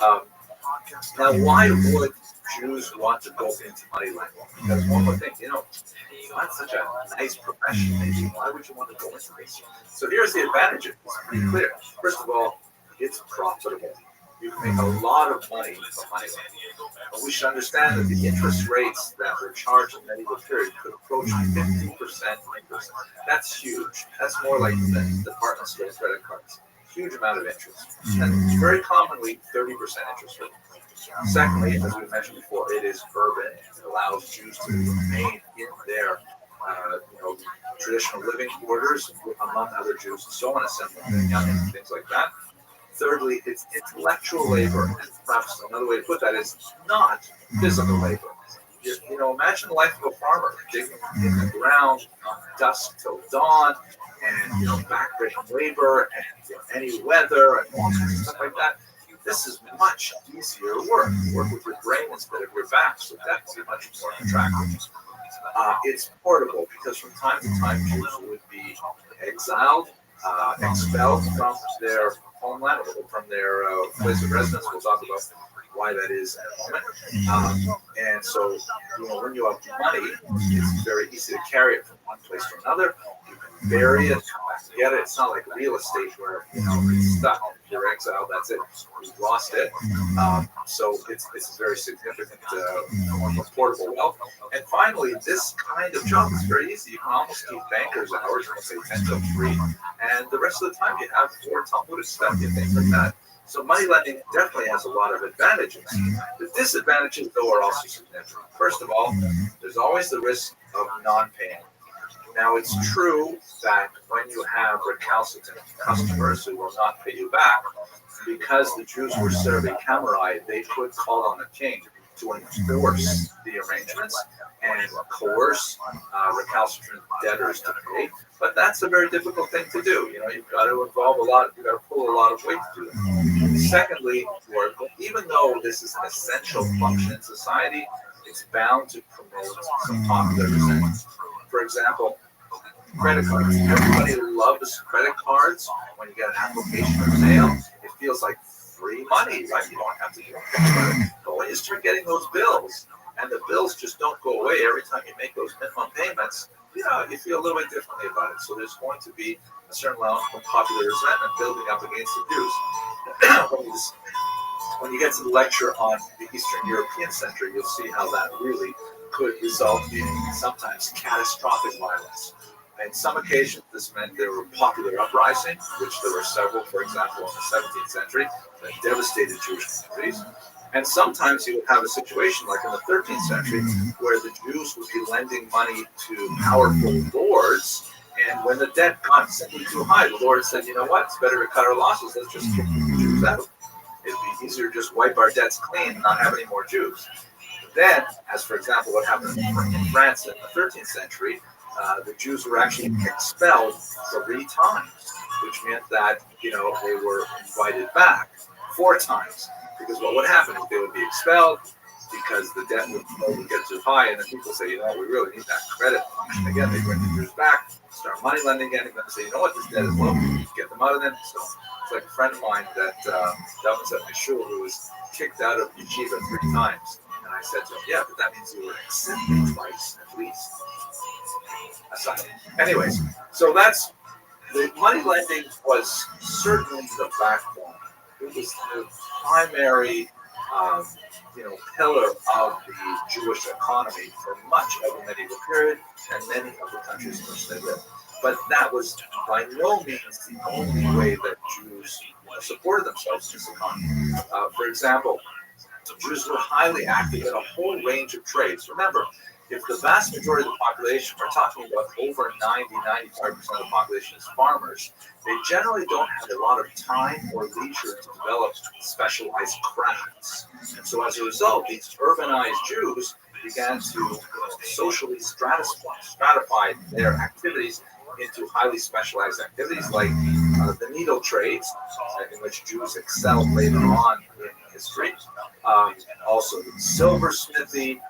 on. Now, why would Jews want to go into money lending? Because one would think, it's not such a nice profession. Maybe. Why would you want to go into this? So here's the advantages. It's pretty clear. First of all, it's profitable. You can make a lot of money from money lending. But we should understand that the interest rates that were charged in the medieval period could approach 50% interest. That's huge. That's more like the department store credit cards. Huge amount of interest. And very commonly 30% interest rate. Secondly, as we mentioned before, it is urban. It allows Jews to remain in their traditional living quarters among other Jews and so on, assembling and things like that. Thirdly, it's intellectual labor. And perhaps another way to put that is not physical labor. Imagine the life of a farmer, digging in the ground from dusk till dawn, and backbreaking labor, and any weather, and all sorts of stuff like that. This is much easier work. Work with your brain instead of your back, so that's much more attractive. It's portable, because from time to time Jews would be exiled, expelled from their homeland, or from their place of residence. We'll talk about why that is in a moment. And so, when you have money, it's very easy to carry it from one place to another. You can bury it, come back and get it. It's not like real estate where it's stuck. If you're exiled, that's it. You've lost it. So it's a very significant form of portable wealth. And finally, this kind of job is very easy. You can almost keep banker's hours, let's say 10 till 3, and the rest of the time you have more Talmudic study and things like that. So money lending definitely has a lot of advantages. The disadvantages, though, are also significant. First of all, there's always the risk of non-paying. Now, it's true that when you have recalcitrant customers who will not pay you back, because the Jews were serving Hammurabi, they could call on the king to enforce the arrangements and coerce recalcitrant debtors to pay. But that's a very difficult thing to do. You've got to involve you've got to pull a lot of weight to do it. secondly, even though this is an essential function in society, it's bound to promote some popular resentment. For example, credit cards. Everybody loves credit cards. When you get an application or mail, it feels like free money, right? You don't have to do it. But when you start getting those bills, and the bills just don't go away every time you make those minimum payments, you feel a little bit differently about it. So there's going to be a certain amount of popular resentment building up against the Jews. When you get to the lecture on the Eastern European century, you'll see how that really could result in sometimes catastrophic violence. In some occasions, this meant there were popular uprisings, which there were several, for example, in the 17th century, that devastated Jewish communities. And sometimes you would have a situation like in the 13th century where the Jews would be lending money to powerful lords, and when the debt got simply too high, the Lord said, you know what, it's better to cut our losses, let's just kick the Jews out. It'd be easier to just wipe our debts clean and not have any more Jews. Then, as for example, what happened in France in the 13th century, the Jews were actually expelled 3 times, which meant that, they were invited back 4 times. Because what would happen is they would be expelled because the debt would get too high, and then people say, we really need that credit function again. They bring the Jews back, start money lending again, and then say, what, this debt is low, get them out of them. So it's like a friend of mine that was at my shul who was kicked out of yeshiva 3 times. And I said to him, yeah, but that means you were accepted twice at least. Anyways, so that's the money lending was certainly the backbone. It was the primary, pillar of the Jewish economy for much of the medieval period and many of the countries in which they lived. But that was by no means the only way that Jews supported themselves in this economy. For example, Jews were highly active in a whole range of trades. Remember, if the vast majority of the population, we're talking about over 95% of the population is farmers, they generally don't have a lot of time or leisure to develop specialized crafts. And so as a result, these urbanized Jews began to socially stratify their activities into highly specialized activities like the needle trades, in which Jews excelled later on in history. Also silversmithy,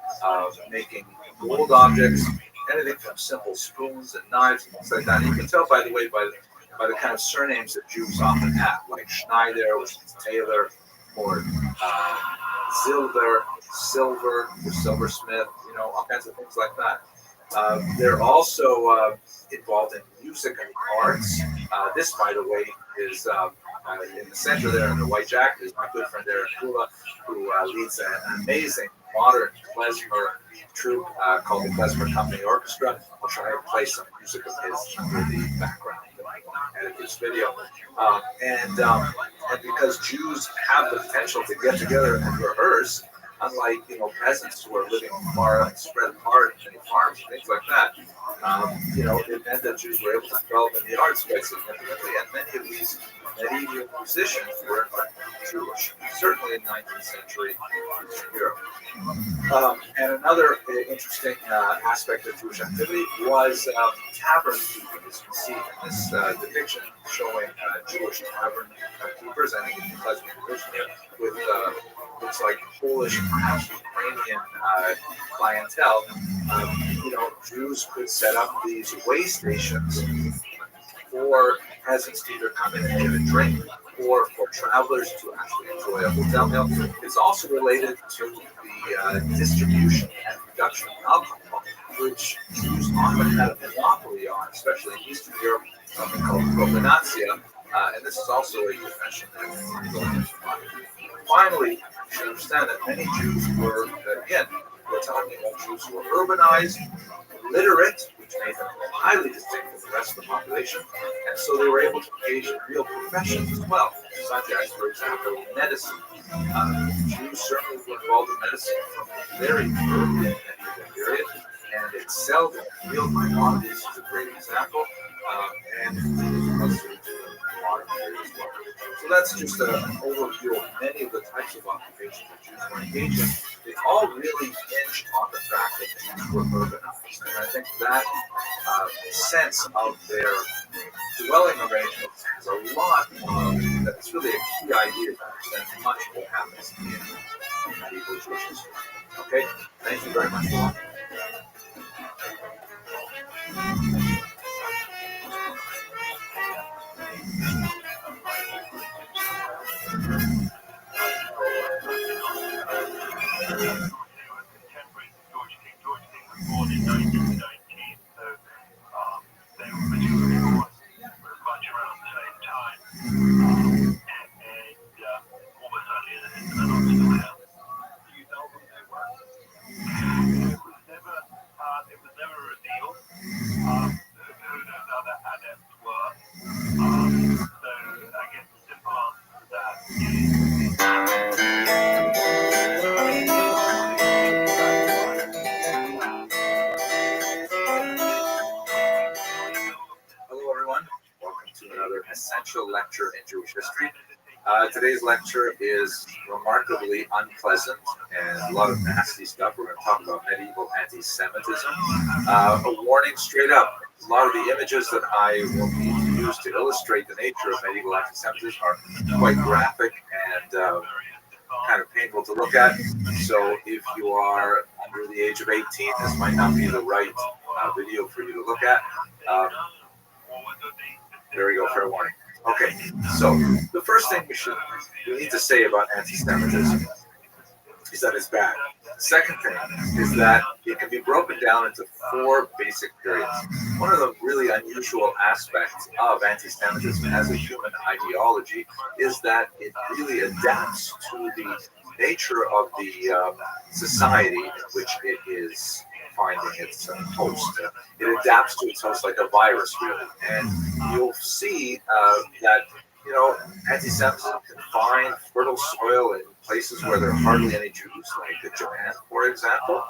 making gold objects, anything from simple spoons and knives and things like that. And you can tell, by the way, by the kind of surnames that Jews often have, like Schneider, which is Taylor, or Silver, or silversmith, all kinds of things like that. They're also involved in music and arts. This, by the way, is in the center there in the white jacket is my good friend Aaron Kula, who leads an amazing modern klezmer troupe called the Klezmer Company Orchestra. I'll try to play some music of his under the background that I edit this video. And because Jews have the potential to get together and rehearse, unlike peasants who are living far and spread apart in farms and things like that, it meant that Jews were able to develop in the arts quite significantly, and many of these medieval musicians were Jewish, certainly in 19th century Eastern Europe. And another interesting aspect of Jewish activity was tavern keeping, as you can see in this depiction showing Jewish tavern keepers, and because we're here with looks like Polish, perhaps Ukrainian clientele. Jews could set up these way stations for peasants to either come in and get a drink, or for travelers to actually enjoy a hotel meal. It's also related to the distribution and production of alcohol, which Jews often had a monopoly on, especially in Eastern Europe, something called profanatsia, and this is also a profession that is going into money. Finally, you should understand that many Jews were, again, we're talking about Jews who were urbanized, literate, which made them highly distinct from the rest of the population, and so they were able to engage in real professions as well, such as, for example, medicine. Jews certainly were involved in medicine from a very early medieval period, and excelled in field. Maimonides is a great example, and also in the modern period as well. So that's just an overview of many of the types of occupations that Jews were engaged in. They all really hinge on the fact that Jews were urbanized. And I think that sense of their dwelling arrangements has a lot of, that's really a key idea that much more happens in medieval Jewish history. Okay, thank you very much for watching. Born in 1919, so they were originally born much around the same time, and almost certainly in the middle still have. Do you know who they were? It was never revealed who those other adepts were. So I guess the simple answer to that Hello, everyone. Welcome to another essential lecture in Jewish history. Today's lecture is remarkably unpleasant and a lot of nasty stuff. We're going to talk about medieval anti-Semitism. A warning straight up. A lot of the images that I will need to use to illustrate the nature of medieval anti-Semitism are quite graphic and kind of painful to look at. So if you are under the age of 18, this might not be the right video for you to look at. There we go, fair warning. Okay, so the first thing we need to say about anti-Semitism is that it's bad. The second thing is that it can be broken down into four basic periods. One of the really unusual aspects of anti-Semitism as a human ideology is that it really adapts to the nature of the society in which it is finding its host. It adapts to its host like a virus, really. And you'll see that, anti-Semitism can find fertile soil in places where there are hardly any Jews, like Japan, for example,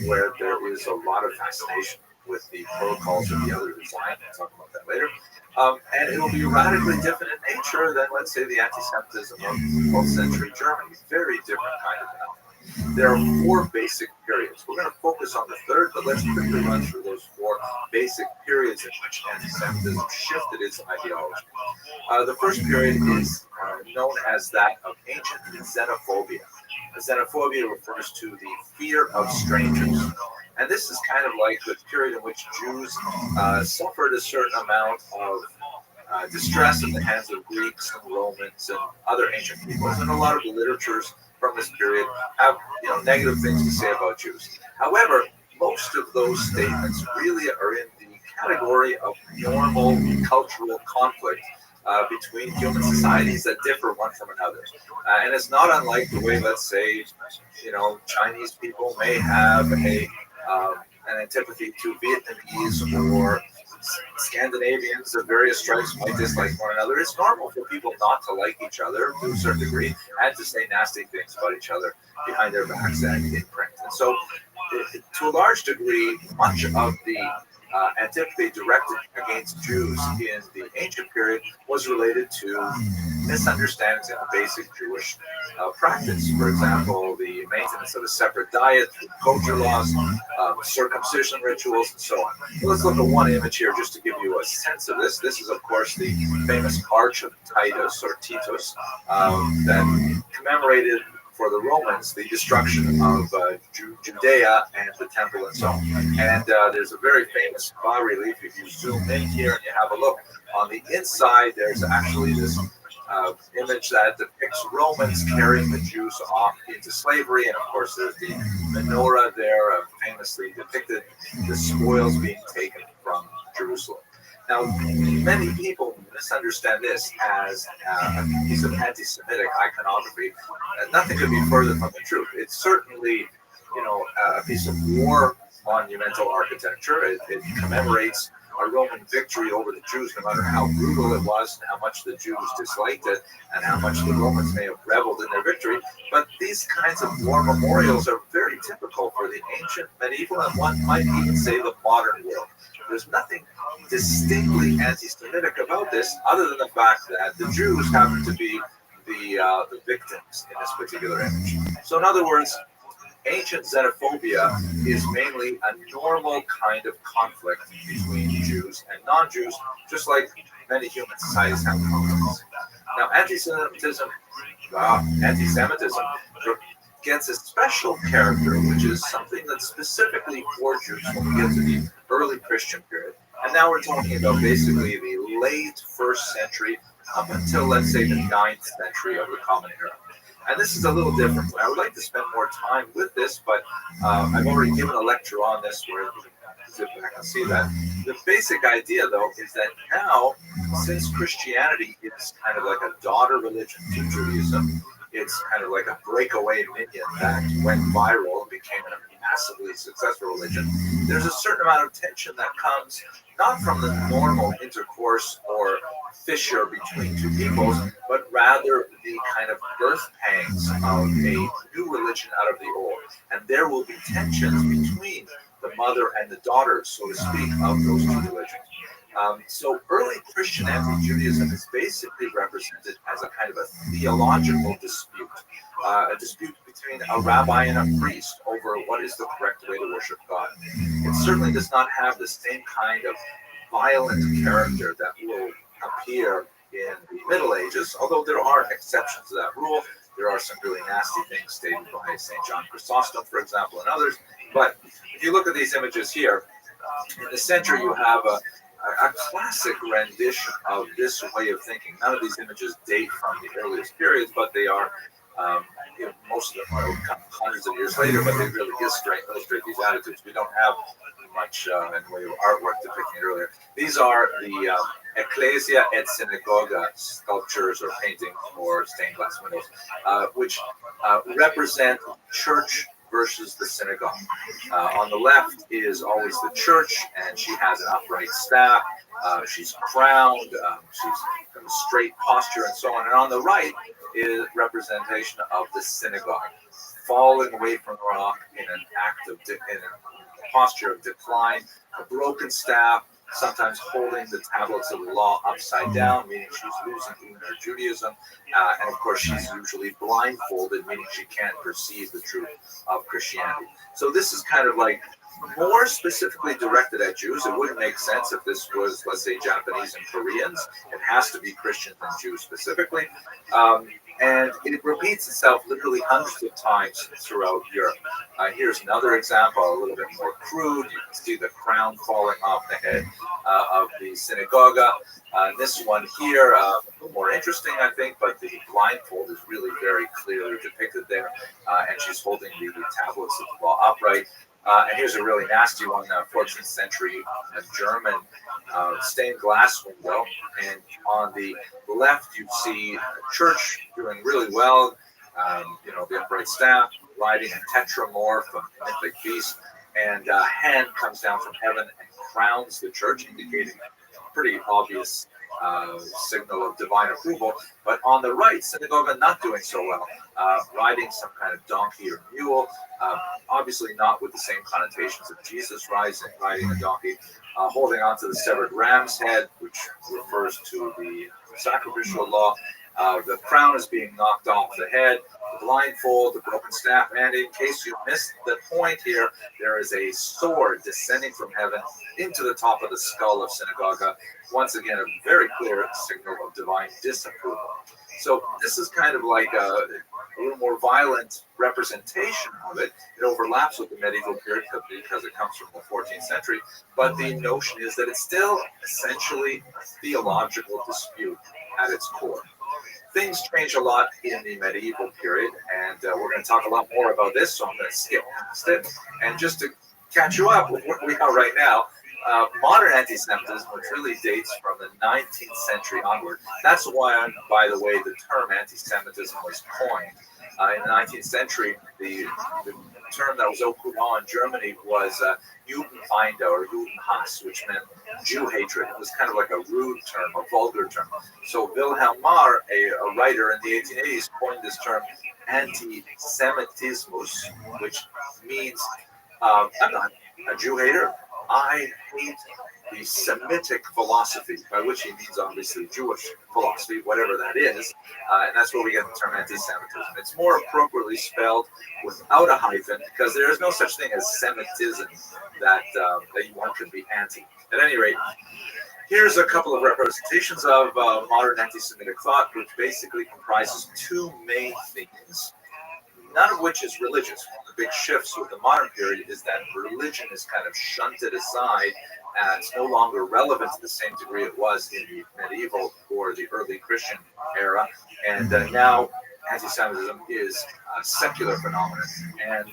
where there is a lot of fascination with the protocols of the other design. We'll talk about that later. And it will be radically different in nature than, let's say, the anti-Semitism of 12th century Germany. Very different kind of phenomenon. There are four basic periods. We're going to focus on the third, but let's quickly run through those four basic periods in which anti-Semitism shifted its ideology. The first period is known as that of ancient xenophobia. Xenophobia refers to the fear of strangers. And this is kind of like the period in which Jews suffered a certain amount of distress at the hands of Greeks and Romans and other ancient peoples. And a lot of the literatures from this period have negative things to say about Jews. However, most of those statements really are in the category of normal cultural conflict between human societies that differ one from another. And it's not unlike the way, let's say, Chinese people may have an antipathy to Vietnamese, or Scandinavians of various stripes might dislike one another. It's normal for people not to like each other to a certain degree and to say nasty things about each other behind their backs and in print. And so, to a large degree, much of the antipathy directed against Jews in the ancient period was related to misunderstandings in the basic Jewish practice. For example, the maintenance of a separate diet, kosher laws, circumcision rituals, and so on. So let's look at one image here just to give you a sense of this. This is, of course, the famous Arch of Titus, or Titus, that commemorated for the Romans the destruction of Judea and the temple and so on. And there's a very famous bas-relief. If you zoom in here and you have a look, on the inside there's actually this image that depicts Romans carrying the Jews off into slavery, and of course there's the menorah there, famously depicted the spoils being taken from Jerusalem. Now, many people misunderstand this as a piece of anti-Semitic iconography. Nothing could be further from the truth. It's certainly, a piece of war monumental architecture. It commemorates a Roman victory over the Jews, no matter how brutal it was, and how much the Jews disliked it, and how much the Romans may have reveled in their victory. But these kinds of war memorials are very typical for the ancient, medieval, and one might even say the modern world. There's nothing distinctly anti-Semitic about this, other than the fact that the Jews happen to be the victims in this particular image. So in other words, ancient xenophobia is mainly a normal kind of conflict between Jews Jews and non-Jews, just like many human societies have conflicts. Now, anti-Semitism gets a special character, which is something that's specifically for Jews when we get to the early Christian period. And now we're talking about basically the late 1st century up until, let's say, the 9th century of the Common Era. And this is a little different. I would like to spend more time with this, but I've already given a lecture on this where I can see that. The basic idea, though, is that now, since Christianity is kind of like a daughter religion to Judaism, it's kind of like a breakaway minion that went viral and became a massively successful religion. There's a certain amount of tension that comes not from the normal intercourse or fissure between two peoples, but rather the kind of birth pangs of a new religion out of the old. And there will be tensions between the mother and the daughter, so to speak, of those two religions. So early Christian anti-Judaism is basically represented as a kind of a theological dispute, a dispute between a rabbi and a priest over what is the correct way to worship God. It certainly does not have the same kind of violent character that will appear in the Middle Ages, although there are exceptions to that rule. There are some really nasty things stated by St. John Chrysostom, for example, and others. But if you look at these images here, in the center you have a classic rendition of this way of thinking. None of these images date from the earliest periods, but they are, most of them are hundreds of years later, but they really illustrate these attitudes. We don't have much in the way of artwork depicting it earlier. These are the Ecclesia et Synagoga sculptures or paintings or stained glass windows, which represent church versus the synagogue. On the left is always the church, and she has an upright staff. She's crowned. She's in a straight posture, and so on. And on the right is representation of the synagogue, falling away from the rock in an act of in a posture of decline, a broken staff, sometimes holding the tablets of the law upside down, meaning she's losing even her Judaism. And of course, she's usually blindfolded, meaning she can't perceive the truth of Christianity. So this is kind of like more specifically directed at Jews. It wouldn't make sense if this was, let's say, Japanese and Koreans. It has to be Christians and Jews specifically. And it repeats itself literally hundreds of times throughout Europe. Here's another example, a little bit more crude. You can see the crown falling off the head of the synagogue. This one here, a little more interesting, I think, but the blindfold is really very clearly depicted there. And she's holding the tablets of the law upright. And here's a really nasty one, 14th century German stained glass window. And on the left, you see a church doing really well, the upright staff, riding a tetramorph, a mythic beast, and a hand comes down from heaven and crowns the church, indicating a pretty obvious signal of divine approval. But on the right, synagogue not doing so well, riding some kind of donkey or mule, obviously not with the same connotations of Jesus riding a donkey, holding onto the severed ram's head, which refers to the sacrificial law. The crown is being knocked off the head, the blindfold, the broken staff, and in case you missed the point here, there is a sword descending from heaven into the top of the skull of synagogue. Once again, a very clear signal of divine disapproval. So this is kind of like a little more violent representation of it. It overlaps with the medieval period because it comes from the 14th century. But the notion is that it's still essentially a theological dispute at its core. Things change a lot in the medieval period, and we're going to talk a lot more about this, so I'm going to skip past it. And just to catch you up with where we are right now, modern anti-Semitism, which really dates from the 19th century onward. That's why, by the way, the term anti-Semitism was coined. In the 19th century, the term that was okuna in Germany was Judenfeinde or Judenhass, which meant Jew hatred. It was kind of like a rude term, a vulgar term. So Wilhelm Marr, a writer in the 1880s, coined this term anti-Semitismus, which means I'm not a Jew hater. I hate the Semitic philosophy, by which he means obviously Jewish philosophy, whatever that is, and that's where we get the term anti-Semitism. It's more appropriately spelled without a hyphen because there is no such thing as Semitism that one can be anti. At any rate, here's a couple of representations of modern anti-Semitic thought, which basically comprises two main themes, none of which is religious. One of the big shifts with the modern period is that religion is kind of shunted aside and it's no longer relevant to the same degree it was in the medieval or the early Christian era. And now anti-Semitism is a secular phenomenon and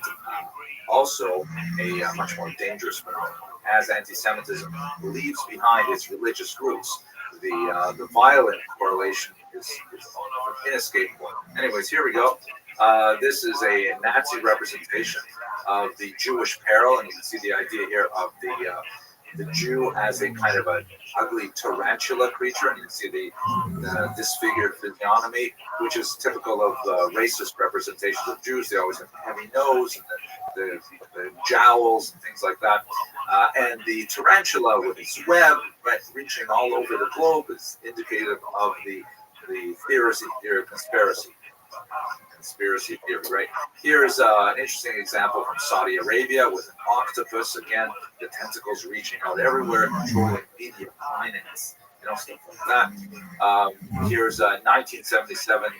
also a much more dangerous phenomenon, as anti-Semitism leaves behind its religious roots. The violent correlation is inescapable. Anyways, here we go. This is a Nazi representation of the Jewish peril, and you can see the idea here of the Jew as a kind of an ugly tarantula creature, and you can see the disfigured physiognomy, which is typical of racist representations of Jews. They always have a heavy nose and the jowls and things like that. And the tarantula with its web reaching all over the globe is indicative of the theory of conspiracy theory, right? Here's an interesting example from Saudi Arabia with an octopus, again, the tentacles reaching out everywhere, controlling media finance, stuff like that. Here's a 1977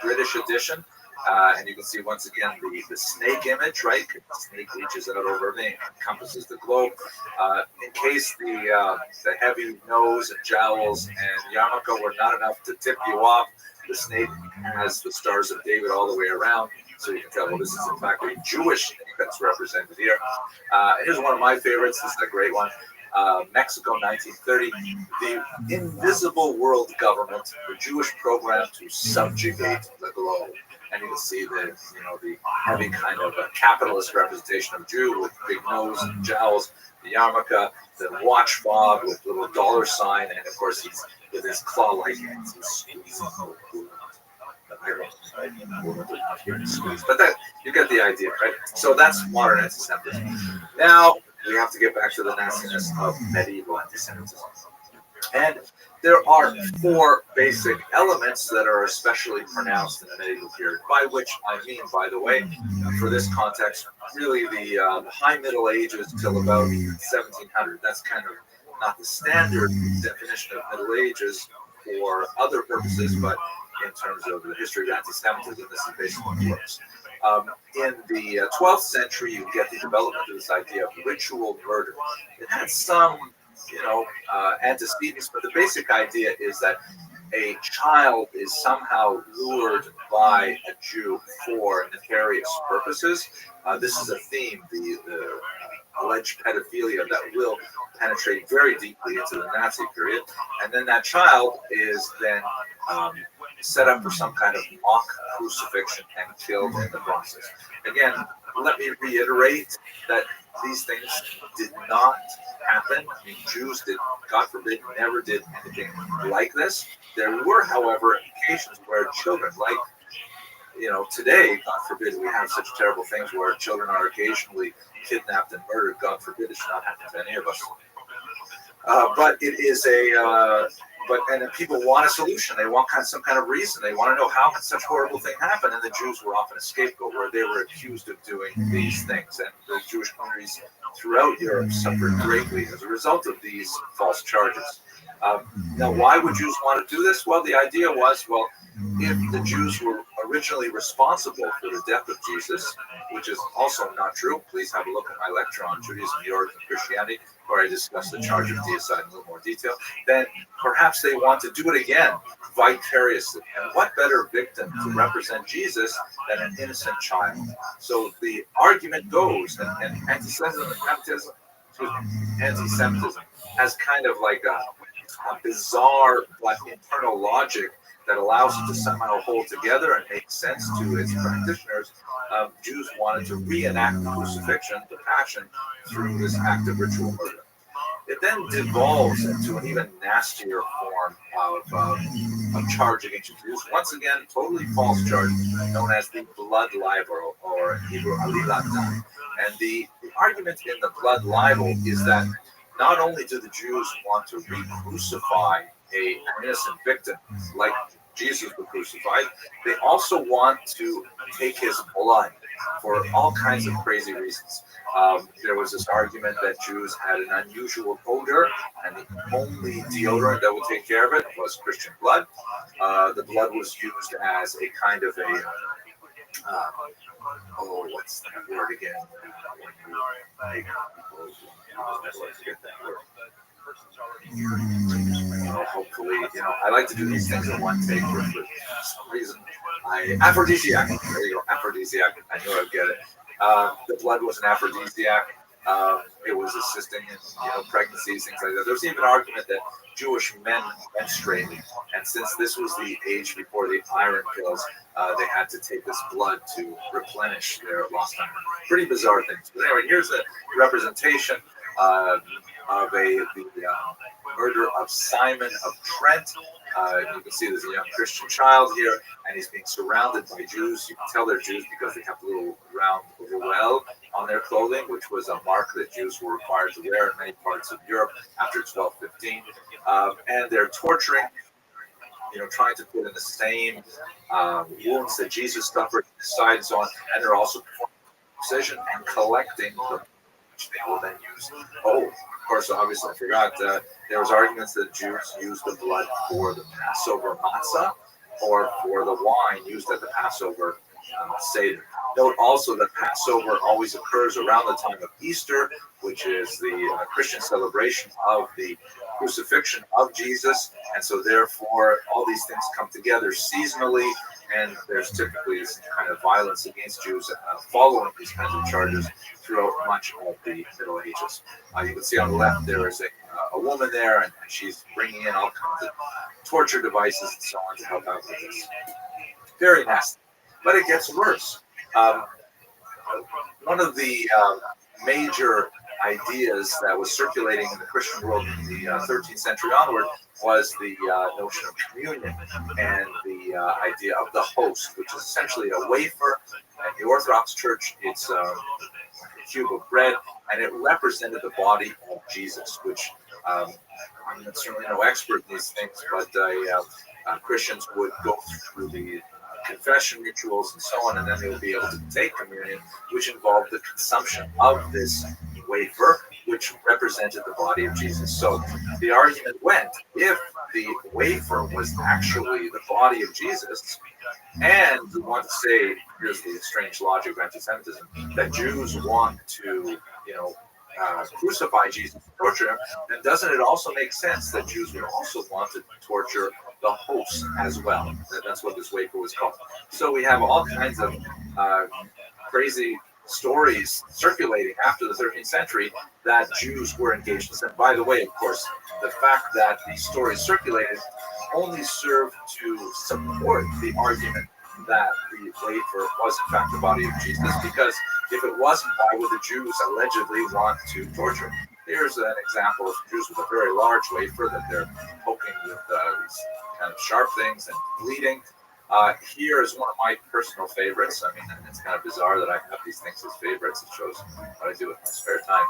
British edition, and you can see once again the snake image, right? The snake reaches out over everything, encompasses the globe. In case the heavy nose and jowls and yarmulke were not enough to tip you off, the snake has the Stars of David all the way around, so you can tell, well, this is in fact a Jewish snake that's represented here. Here's one of my favorites. This is a great one. Mexico, 1930. The invisible world government, the Jewish program to subjugate the globe. And you can see the heavy kind of a capitalist representation of Jew with big nose and jowls, the yarmulke, the watch fob with little dollar sign, and of course he's with his claw-like hands, he's squeezing but that you get the idea, right? So that's modern anti-Semitism. Now we have to get back to the nastiness of medieval anti-Semitism, and there are four basic elements that are especially pronounced in the medieval period, by which I mean, by the way, for this context, really the high Middle Ages till about 1700. That's kind of not the standard definition of Middle Ages for other purposes, but in terms of the history of anti-Semitism, this is basically what works. In the 12th century, you get the development of this idea of ritual murder. It had some, antecedents, but the basic idea is that a child is somehow lured by a Jew for nefarious purposes. This is a theme, the alleged pedophilia that will penetrate very deeply into the Nazi period, and then that child is then set up for some kind of mock crucifixion and killed in the process. Again, let me reiterate that these things did not happen. I mean, Jews did, God forbid, never did anything like this. There were, however, occasions where children, like, today, God forbid, we have such terrible things where children are occasionally kidnapped and murdered. God forbid, it should not happen to any of us. But it is and people want a solution. They want some kind of reason. They want to know how can such horrible thing happen. And the Jews were often a scapegoat where they were accused of doing these things. And the Jewish communities throughout Europe suffered greatly as a result of these false charges. Now, why would Jews want to do this? Well, the idea was, if the Jews were originally responsible for the death of Jesus, which is also not true, please have a look at my lecture on Judaism, Europe, and Christianity, where I discuss the charge of deicide in a little more detail, then perhaps they want to do it again vicariously. And what better victim to represent Jesus than an innocent child? So the argument goes, and anti-Semitism has kind of like a bizarre but internal logic that allows it to somehow hold together and make sense to its practitioners. Jews wanted to reenact the crucifixion, the passion, through this act of ritual murder. It then devolves into an even nastier form of charge against Jews. Once again, totally false charge, known as the blood libel, or in Hebrew, alilat dam. And the argument in the blood libel is that not only do the Jews want to re-crucify an innocent victim like Jesus was crucified, they also want to take his blood for all kinds of crazy reasons. There was this argument that Jews had an unusual odor, and the only deodorant that would take care of it was Christian blood. The blood was used as a kind of a what's that word again? Hopefully, I like to do these things in one take for some reason. Aphrodisiac. There you go, aphrodisiac. I knew I'd get it. The blood was an aphrodisiac. It was assisting in pregnancies, things like that. There's even an argument that Jewish men menstruated, and since this was the age before the iron pills, they had to take this blood to replenish their lost iron. Pretty bizarre things. But anyway, here's a representation of the murder of Simon of Trent. You can see there's a young Christian child here, and he's being surrounded by Jews. You can tell they're Jews because they have the little round well on their clothing, which was a mark that Jews were required to wear in many parts of Europe after 1215. And they're torturing, trying to put in the same wounds that Jesus suffered in his side and so on. And they're also performing precision and collecting the which they will then use. Oh, of course, obviously, I forgot. There was arguments that Jews used the blood for the Passover matzah or for the wine used at the Passover Seder. Note also that Passover always occurs around the time of Easter, which is the Christian celebration of the crucifixion of Jesus. And so therefore, all these things come together seasonally, and there's typically this kind of violence against Jews following these kinds of charges throughout much of the Middle Ages. You can see on the left there is a woman there, and she's bringing in all kinds of torture devices and so on to help out with this. Very nasty. But it gets worse. One of the major ideas that was circulating in the Christian world in the 13th century onward was the notion of communion and the idea of the host, which is essentially a wafer. In the Orthodox Church, it's a cube of bread, and it represented the body of Jesus, which I'm certainly no expert in these things, but Christians would go through the confession rituals and so on, and then they would be able to take communion, which involved the consumption of this wafer, which represented the body of Jesus. So the argument went, if the wafer was actually the body of Jesus, and we want to say, here's the strange logic of anti-Semitism, that Jews want to, crucify Jesus and torture him, then doesn't it also make sense that Jews would also want to torture the host as well? That's what this wafer was called. So we have all kinds of crazy stories circulating after the 13th century that Jews were engaged in sin. By the way, of course, the fact that these stories circulated only served to support the argument that the wafer was in fact the body of Jesus, because if it wasn't, why would the Jews allegedly want to torture? Here's an example of Jews with a very large wafer that they're poking with these kind of sharp things and bleeding. Here is one of my personal favorites. I mean, it's kind of bizarre that I have these things as favorites. It shows what I do with my spare time.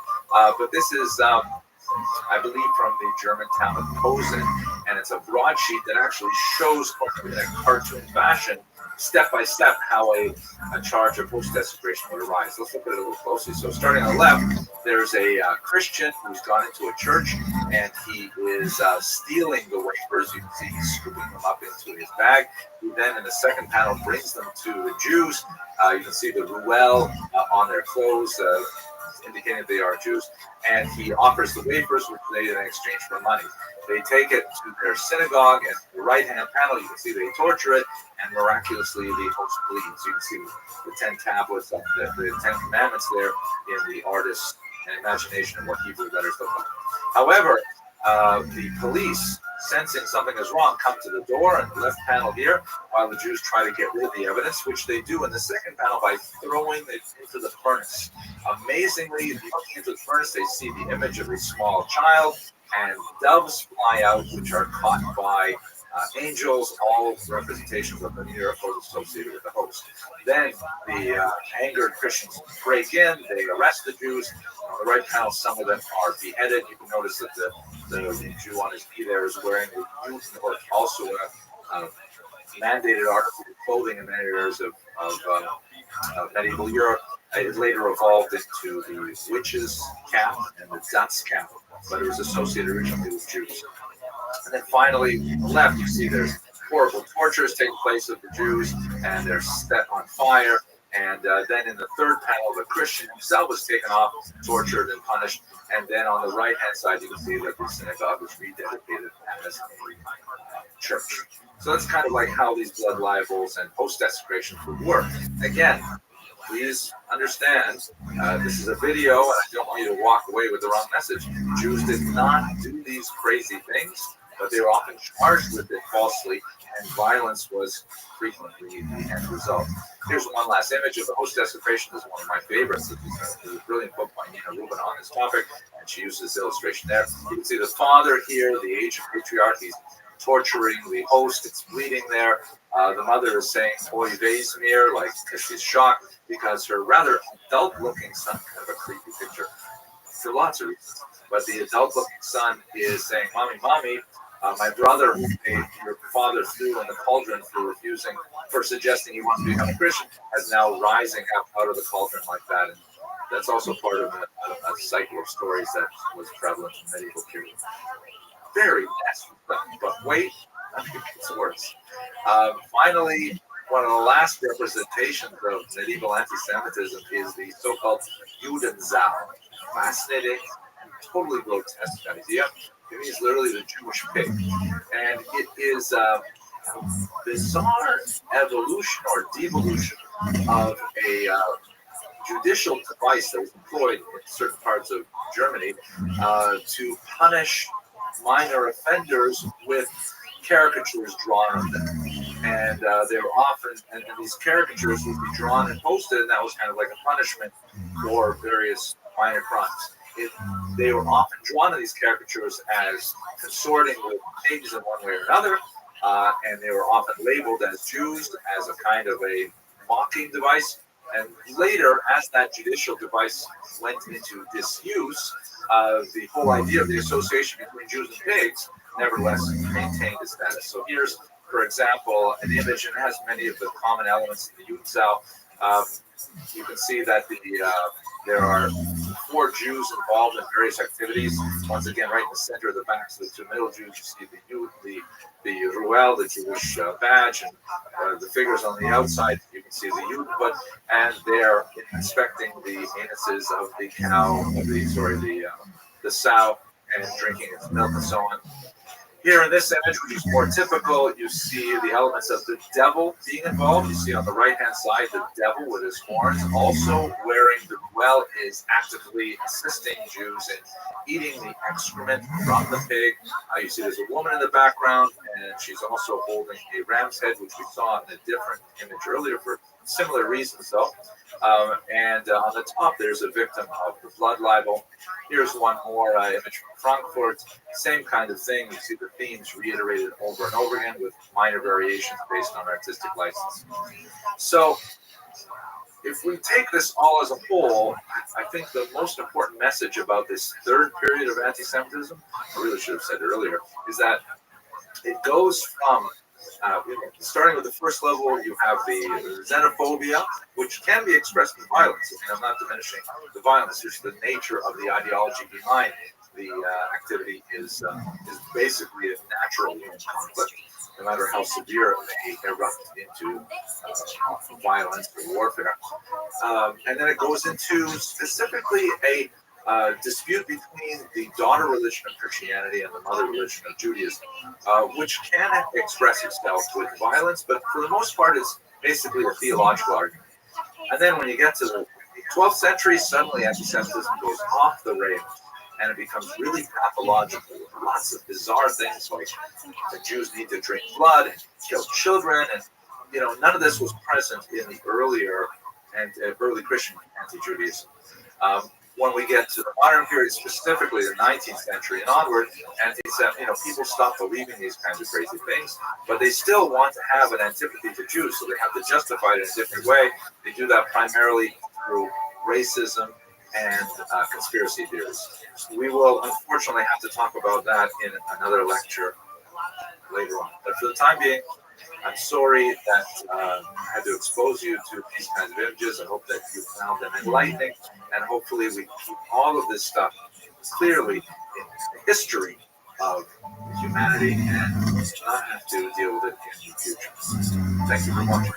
But this is, I believe, from the German town of Posen, and it's a broadsheet that actually shows in a cartoon fashion, step by step, how a charge of post-desecration would arise. Let's look at it a little closely. So starting on the left, there's a Christian who's gone into a church, and he is stealing the wafers. You can see he's scooping them up into his bag. He then, in the second panel, brings them to the Jews. You can see the ruelle on their clothes, indicating they are Jews, and he offers the wafers, which they then exchange for money. They take it to their synagogue, and the right-hand panel, you can see they torture it, and miraculously the host bleeds. You can see the 10 tablets, the 10 commandments there in the artist's imagination of what Hebrew letters look like. However, the police, sensing something is wrong, come to the door in the left panel here, while the Jews try to get rid of the evidence, which they do in the second panel by throwing it into the furnace. Amazingly, looking into the furnace, they see the image of a small child, and doves fly out, which are caught by angels, all representations of the miracles associated with the host. Then the angered Christians break in, they arrest the Jews. On the right panel, some of them are beheaded. You can notice that the Jew on his knee there is wearing the youth, or also a mandated article of clothing in many areas of medieval Europe. It later evolved into the witch's cap and the dunce cap, but it was associated originally with Jews. And then finally, on the left, you see there's horrible tortures taking place of the Jews, and they're set on fire. And then in the third panel, the Christian himself was taken off, tortured, and punished. And then on the right-hand side, you can see that the synagogue was rededicated as a church. So that's kind of like how these blood libels and post-desecrations would work. Again, please understand, this is a video, and I don't want you to walk away with the wrong message. Jews did not do these crazy things, but they were often charged with it falsely, and violence was frequently the end result. Here's one last image of the host desecration. This is one of my favorites. There's a brilliant book by Nina Rubin on this topic, and she uses this illustration there. You can see the father here, the aged patriarch. He's torturing the host. It's bleeding there. The mother is saying, "Oy vey's mir," like, because she's shocked because her rather adult-looking son, kind of a creepy picture, for lots of reasons, but the adult-looking son is saying, "Mommy, mommy, my brother, your father threw in the cauldron for suggesting he wants to become a Christian, is now rising out of the cauldron like that." And that's also part of a cycle of stories that was prevalent in the medieval period. Very nasty stuff, but wait, I think it's worse. Finally, one of the last representations of medieval anti-Semitism is the so-called Judensau. Fascinating, totally grotesque idea. It means literally the Jewish pig. And it is a bizarre evolution or devolution of a judicial device that was employed in certain parts of Germany to punish minor offenders with caricatures drawn of them. And they were often, and these caricatures would be drawn and posted, and that was kind of like a punishment for various minor crimes. They were often drawn in these caricatures as consorting with pigs in one way or another, and they were often labeled as Jews as a kind of a mocking device. And later, as that judicial device went into disuse, the whole idea of the association between Jews and pigs nevertheless maintained its status. So here's, for example, an image, and it has many of the common elements in the Judensau. You can see that there are 4 Jews involved in various activities. Once again, right in the center of the back, so the 2 middle Jews, you see the Ruel, the Jewish badge, and the figures on the outside, you can see the Judenhood, and they're inspecting the anuses of the cow, the sow, and drinking its milk and so on. Here in this image, which is more typical, you see the elements of the devil being involved. You see on the right-hand side the devil with his horns, also wearing the well, is actively assisting Jews in eating the excrement from the pig. You see there's a woman in the background, and she's also holding a ram's head, which we saw in a different image earlier for similar reasons, though. And on the top, there's a victim of the blood libel. Here's one more image from Frankfurt. Same kind of thing. You see the themes reiterated over and over again with minor variations based on artistic license. So if we take this all as a whole, I think the most important message about this third period of anti-Semitism, I really should have said earlier, is that it goes from starting with the first level, you have the xenophobia, which can be expressed as violence. And I'm not diminishing the violence, just the nature of the ideology behind the activity is basically a natural human conflict, no matter how severe it may erupt into violence or warfare. And then it goes into specifically a dispute between the daughter religion of Christianity and the mother religion of Judaism, which can express itself with violence, but for the most part, it's basically a theological argument. And then when you get to the 12th century, suddenly anti-Semitism goes off the rails, and it becomes really pathological with lots of bizarre things like the Jews need to drink blood and kill children, and none of this was present in the early Christian anti-Judaism. when we get to the modern period, specifically the 19th century and onward, and people stop believing these kinds of crazy things, but they still want to have an antipathy to Jews, so they have to justify it in a different way. They do that primarily through racism and conspiracy theories. We will unfortunately have to talk about that in another lecture later on. But for the time being, I'm sorry that I had to expose you to these kinds of images. I hope that you found them enlightening, and hopefully we keep all of this stuff clearly in the history of humanity and not have to deal with it in the future. Thank you for watching.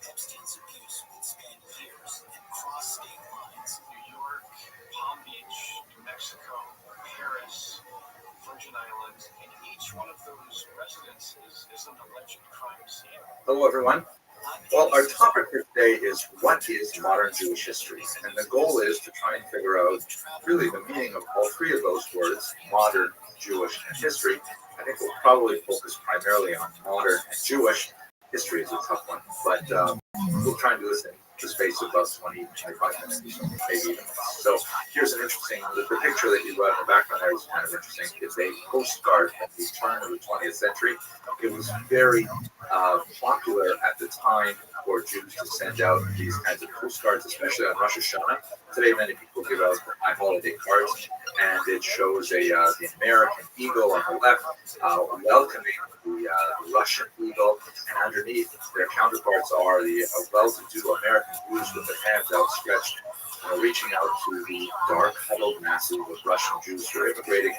Epstein's abuse would span years and cross state lines. New York, Palm Beach, New Mexico, Paris, Virgin Islands, and each one of those residences is an alleged crime scene. Hello, everyone. Well, our topic for today is what is modern Jewish history? And the goal is to try and figure out really the meaning of all three of those words, modern, Jewish, and history. I think we'll probably focus primarily on modern and Jewish. History is a tough one, but we'll try and do this in the space of about 20, 25 minutes, maybe even less. So here's an interesting, the picture that you brought in the background there is kind of interesting. It's a postcard at the turn of the 20th century. It was very popular at the time for Jews to send out these kinds of postcards, especially on Rosh Hashanah. Today, many people give out holiday cards, and it shows the American eagle on the left welcoming the Russian eagle, and underneath their counterparts are the well-to-do American Jews with their hands outstretched, reaching out to the dark, huddled masses of Russian Jews who are immigrating.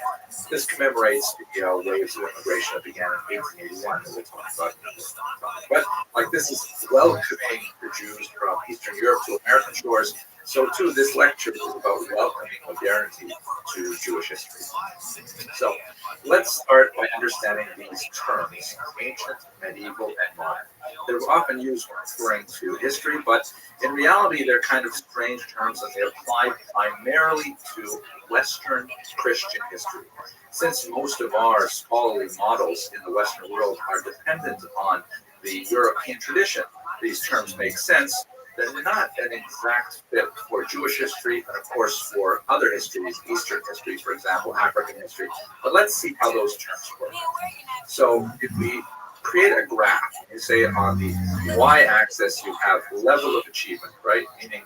This commemorates the waves of immigration that began in 1881 that we'll talk about in this time. But this is welcoming the Jews from Eastern Europe to American shores. So too, this lecture is about welcoming modernity to Jewish history. So let's start by understanding these terms, ancient, medieval, and modern. They're often used when referring to history, but in reality, they're kind of strange terms and they apply primarily to Western Christian history. Since most of our scholarly models in the Western world are dependent on the European tradition, these terms make sense. They're not an exact fit for Jewish history, and of course for other histories, Eastern history, for example, African history. But let's see how those terms work. So if we create a graph, you say on the y-axis you have level of achievement, right? Meaning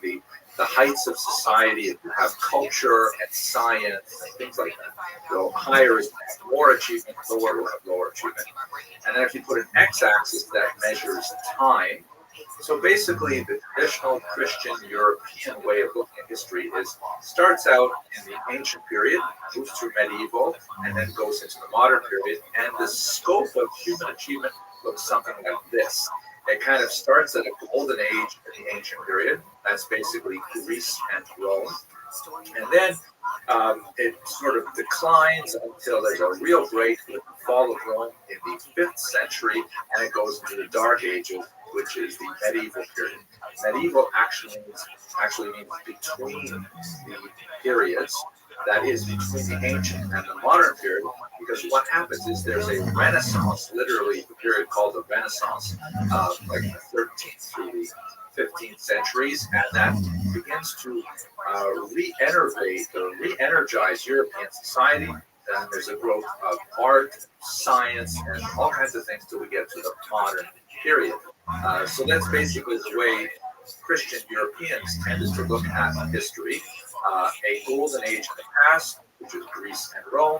the heights of society, if you have culture and science and things like that. So higher is more achievement, lower will have lower achievement. And then if you put an x-axis that measures time, so basically, the traditional Christian European way of looking at history starts out in the ancient period, moves through medieval, and then goes into the modern period. And the scope of human achievement looks something like this. It kind of starts at a golden age in the ancient period. That's basically Greece and Rome. And then it sort of declines until there's a real break with the fall of Rome in the 5th century, and it goes into the Dark Ages, which is the medieval period. Medieval actually means between the periods, that is between the ancient and the modern period, because what happens is there's a renaissance, literally the period called the Renaissance, like the 13th through the 15th centuries, and that begins to re-enervate or re-energize European society. And there's a growth of art, science, and all kinds of things till we get to the modern period. So that's basically the way Christian Europeans tended to look at history. A golden age in the past, which is Greece and Rome,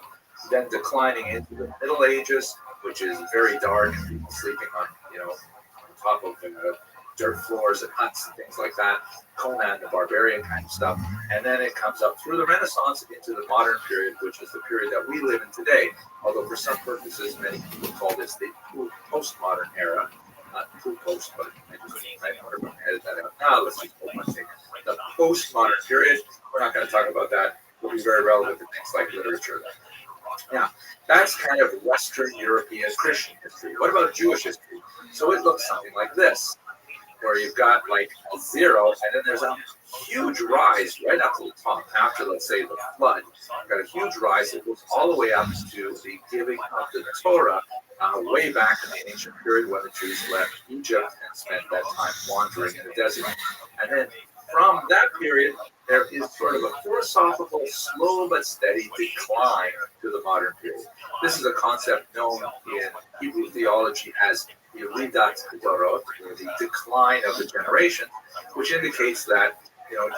then declining into the Middle Ages, which is very dark, and people sleeping on top of dirt floors and huts and things like that, Conan the Barbarian kind of stuff. And then it comes up through the Renaissance into the modern period, which is the period that we live in today. Although for some purposes, many people call this the postmodern era. Not true post, but I want to edit that out. Now let's just put one thing. The postmodern period, we're not going to talk about that. It will be very relevant to things like literature. Now, that's kind of Western European Christian history. What about Jewish history? So it looks something like this, where you've got like a zero, and then there's a huge rise right up to the top after, let's say, the flood. You've got a huge rise that goes all the way up to the giving of the Torah, way back in the ancient period when the Jews left Egypt and spent that time wandering in the desert. And then from that period, there is sort of a philosophical, slow but steady decline to the modern period. This is a concept known in Hebrew theology as Yeridat Dorot, or the decline of the generation, which indicates that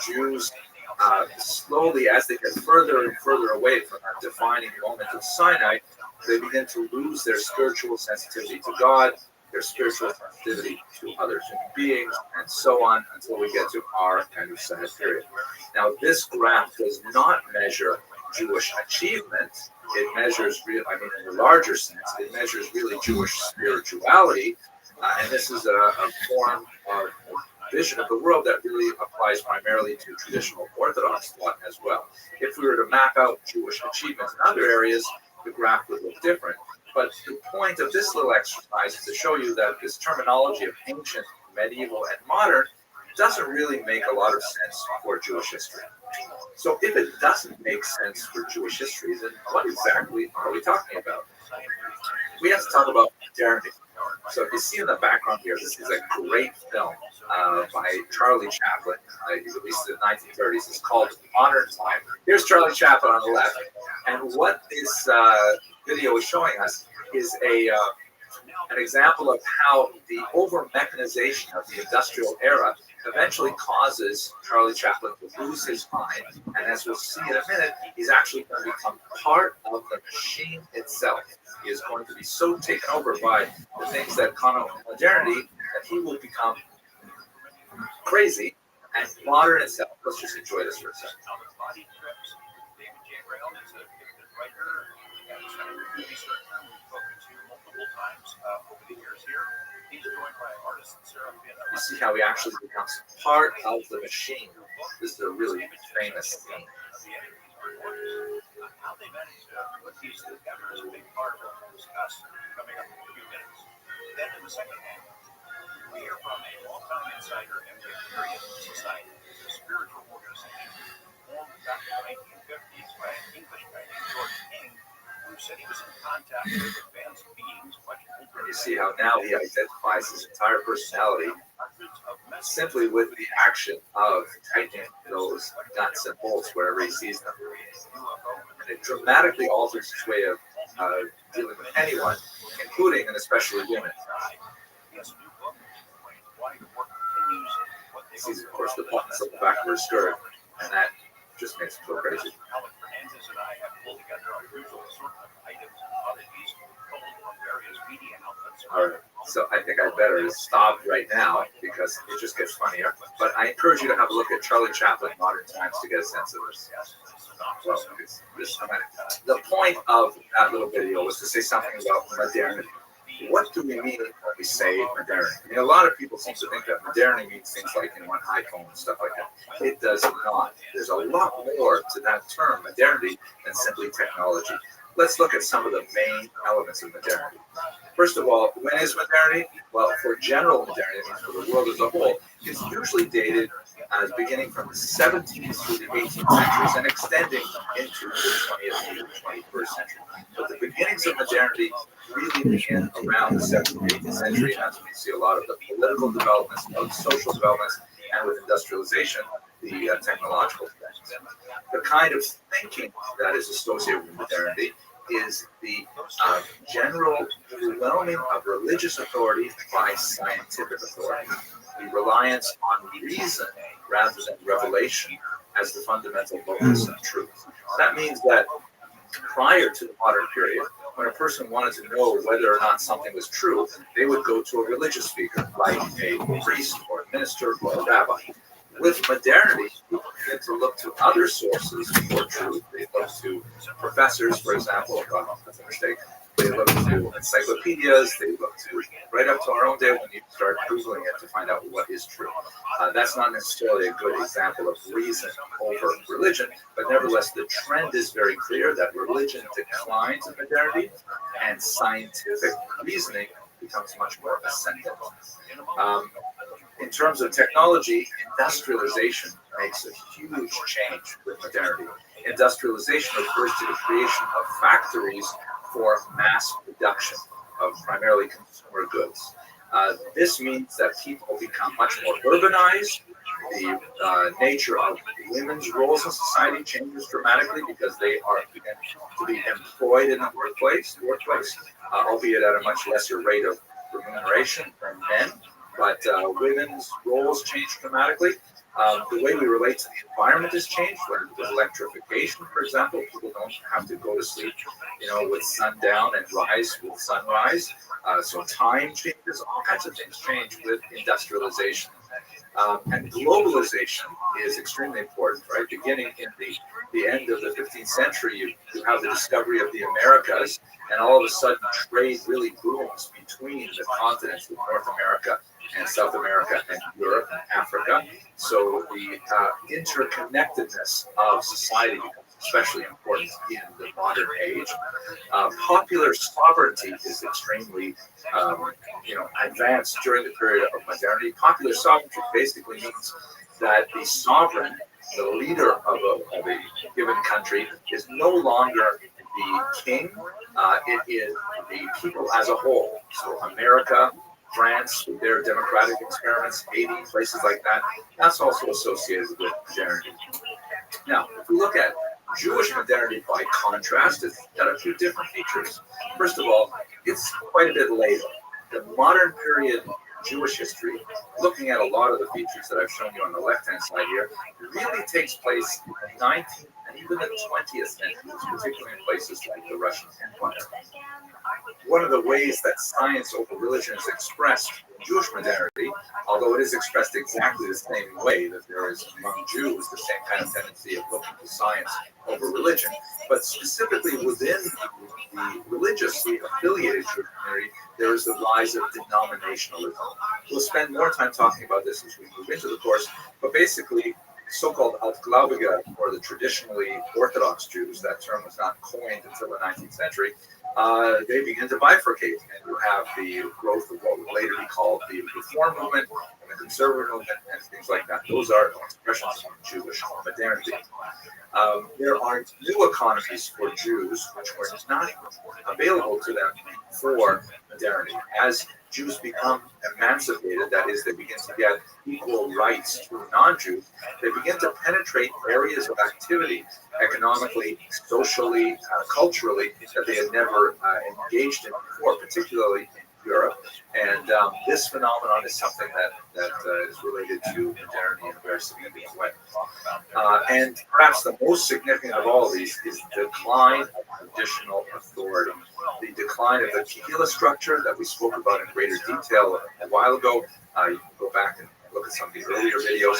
Jews slowly, as they get further and further away from that defining moment of Sinai, they begin to lose their spiritual sensitivity to God, their spiritual sensitivity to other human beings, and so on until we get to our kind of sad period. Now, this graph does not measure Jewish achievement. It measures, in a larger sense, it measures really Jewish spirituality, and this is a form of vision of the world that really applies primarily to traditional Orthodox thought as well. If we were to map out Jewish achievements in other areas, the graph would look different. But the point of this little exercise is to show you that this terminology of ancient, medieval, and modern doesn't really make a lot of sense for Jewish history. So if it doesn't make sense for Jewish history, then what exactly are we talking about? We have to talk about modernity. So if you see in the background here, this is a great film by Charlie Chaplin. He released it in the 1930s. It's called Modern Time. Here's Charlie Chaplin on the left. And what this video is showing us is an example of how the over-mechanization of the industrial era eventually causes Charlie Chaplin to lose his mind. And as we'll see in a minute, he's actually going to become part of the machine itself. He is going to be so taken over by the things that connote modernity that he will become crazy and modern itself. Let's just enjoy this for a second. You see how he actually becomes part of the machine. This is a really famous scene. How they managed to put these together is a big part of what we'll discuss coming up in a few minutes. Then in the second half, we hear from a longtime insider in the Aquarian Society. It's a spiritual organization formed back in the 1950s by an English guy named George King, who said he was in contact with advanced beings much older. You see how now he identifies his entire personality simply with the action of tightening those nuts and bolts wherever he sees them. And it dramatically alters his way of dealing with anyone, including and especially women. He sees, of course, the buttons on the back of her skirt, and that just makes him go crazy. All right, so I think I better stop right now because it just gets funnier. But I encourage you to have a look at Charlie Chaplin, Modern Times, to get a sense of this. Well, the point of that little video was to say something about modernity. What do we mean when we say modernity? I mean, a lot of people seem to think that modernity means things like an iPhone and stuff like that. It does not. There's a lot more to that term, modernity, than simply technology. Let's look at some of the main elements of modernity. First of all, when is modernity? Well, for general modernity, for the world as a whole, it's usually dated as beginning from the 17th through the 18th centuries and extending into the 20th and 21st century. But the beginnings of modernity really begin around the 17th and 18th century, as we see a lot of the political developments, the social developments, and with industrialization, the technological developments. The kind of thinking that is associated with modernity is the general overwhelming of religious authority by scientific authority. The reliance on reason rather than revelation as the fundamental locus of truth. That means that prior to the modern period, when a person wanted to know whether or not something was true, they would go to a religious speaker, like a priest or a minister or a rabbi. With modernity, people begin to look to other sources for truth. They look to professors, for example. Oh, that's a mistake. They look to encyclopedias. They look to right up to our own day when you start Googling it to find out what is true. That's not necessarily a good example of reason over religion, but nevertheless, the trend is very clear that religion declines in modernity and scientific reasoning becomes much more ascendant. In terms of technology, industrialization makes a huge change with modernity. Industrialization refers to the creation of factories for mass production of primarily consumer goods. This means that people become much more urbanized. The nature of women's roles in society changes dramatically because they are to be employed in the workplace, albeit at a much lesser rate of remuneration than men. But women's roles change dramatically. The way we relate to the environment has changed. With electrification, for example, people don't have to go to sleep, with sundown and rise with sunrise. So time changes, all kinds of things change with industrialization. And globalization is extremely important, right? Beginning in the end of the 15th century, you have the discovery of the Americas, and all of a sudden trade really booms between the continents of North America and South America and Europe and Africa. So the interconnectedness of society becomes especially important in the modern age. Popular sovereignty is extremely advanced during the period of modernity. Popular sovereignty basically means that the sovereign, the leader of a given country, is no longer the king. It is the people as a whole. So America, France, with their democratic experiments, Haiti, places like that, that's also associated with modernity. Now, if we look at Jewish modernity by contrast, it's got a few different features. First of all, it's quite a bit later. The modern period Jewish history, looking at a lot of the features that I've shown you on the left-hand side here, really takes place in the 19th and even the 20th centuries, particularly in places like the Russian Empire. One of the ways that science over religion is expressed in Jewish modernity, although it is expressed exactly the same way that there is among Jews, the same kind of tendency of looking to science over religion, but specifically within the religiously affiliated Jewish community, there is the rise of denominationalism. We'll spend more time talking about this as we move into the course, but basically, so-called Altgläubige, or the traditionally Orthodox Jews, that term was not coined until the 19th century, they begin to bifurcate, and you have the growth of what would later be called the Reform movement and the Conservative movement and things like that. Those are expressions of Jewish modernity. There are new economies for Jews which were not available to them for modernity. As Jews become emancipated, that is, they begin to get equal rights to non-Jews, they begin to penetrate areas of activity, economically, socially, culturally, that they had never engaged in before, particularly in Europe. And this phenomenon is something that is related to modernity in a very significant way. And perhaps the most significant of all of these is the decline of traditional authority. The decline of the Kehillah structure that we spoke about in greater detail a while ago. You can go back and look at some of the earlier videos.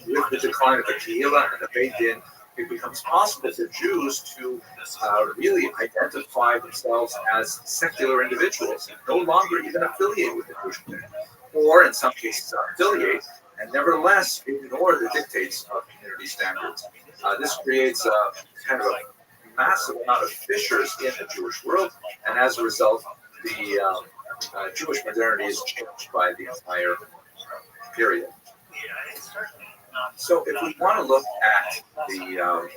With the decline of the Kehillah and the Beit Din, it becomes possible for Jews to really identify themselves as secular individuals, no longer even affiliate with the Jewish community, or in some cases affiliate and nevertheless ignore the dictates of community standards. This creates a kind of a massive amount of fissures in the Jewish world, and as a result, the Jewish modernity is changed by the entire period. So if we want to look at the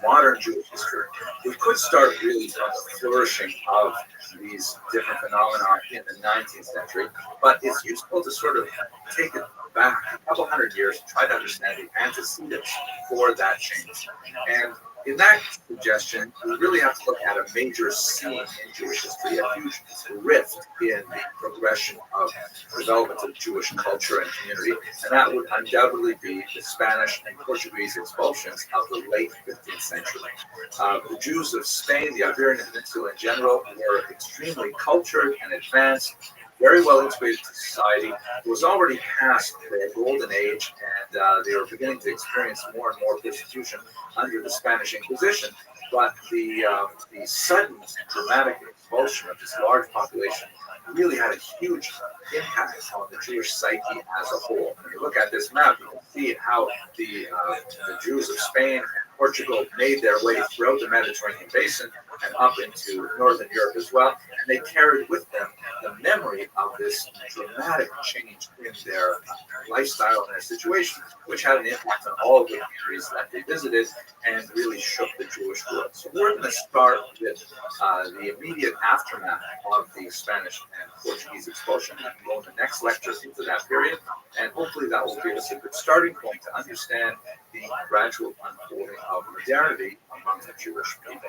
modern Jewish history, we could start really from the flourishing of these different phenomena in the 19th century, but it's useful to sort of take it back a couple hundred years to try to understand the antecedents for that change. And in that suggestion, we really have to look at a major scene in Jewish history, a huge rift in the progression of development of Jewish culture and community, and that would undoubtedly be the Spanish and Portuguese expulsions of the late 15th century. The Jews of Spain, the Iberian Peninsula in general, were extremely cultured and advanced, very well integrated to society. It was already past their golden age, and they were beginning to experience more and more persecution under the Spanish Inquisition. But the sudden and dramatic expulsion of this large population really had a huge impact on the Jewish psyche as a whole. When you look at this map, you can see how the Jews of Spain and Portugal made their way throughout the Mediterranean basin and up into northern Europe as well, and they carried with them the memory of this dramatic change in their lifestyle and their situation, which had an impact on all of the communities that they visited and really shook the Jewish world. So we're going to start with the immediate aftermath of the Spanish and Portuguese expulsion and go in the next lecture into that period. And hopefully that will give us a good starting point to understand the gradual unfolding of modernity among the Jewish people.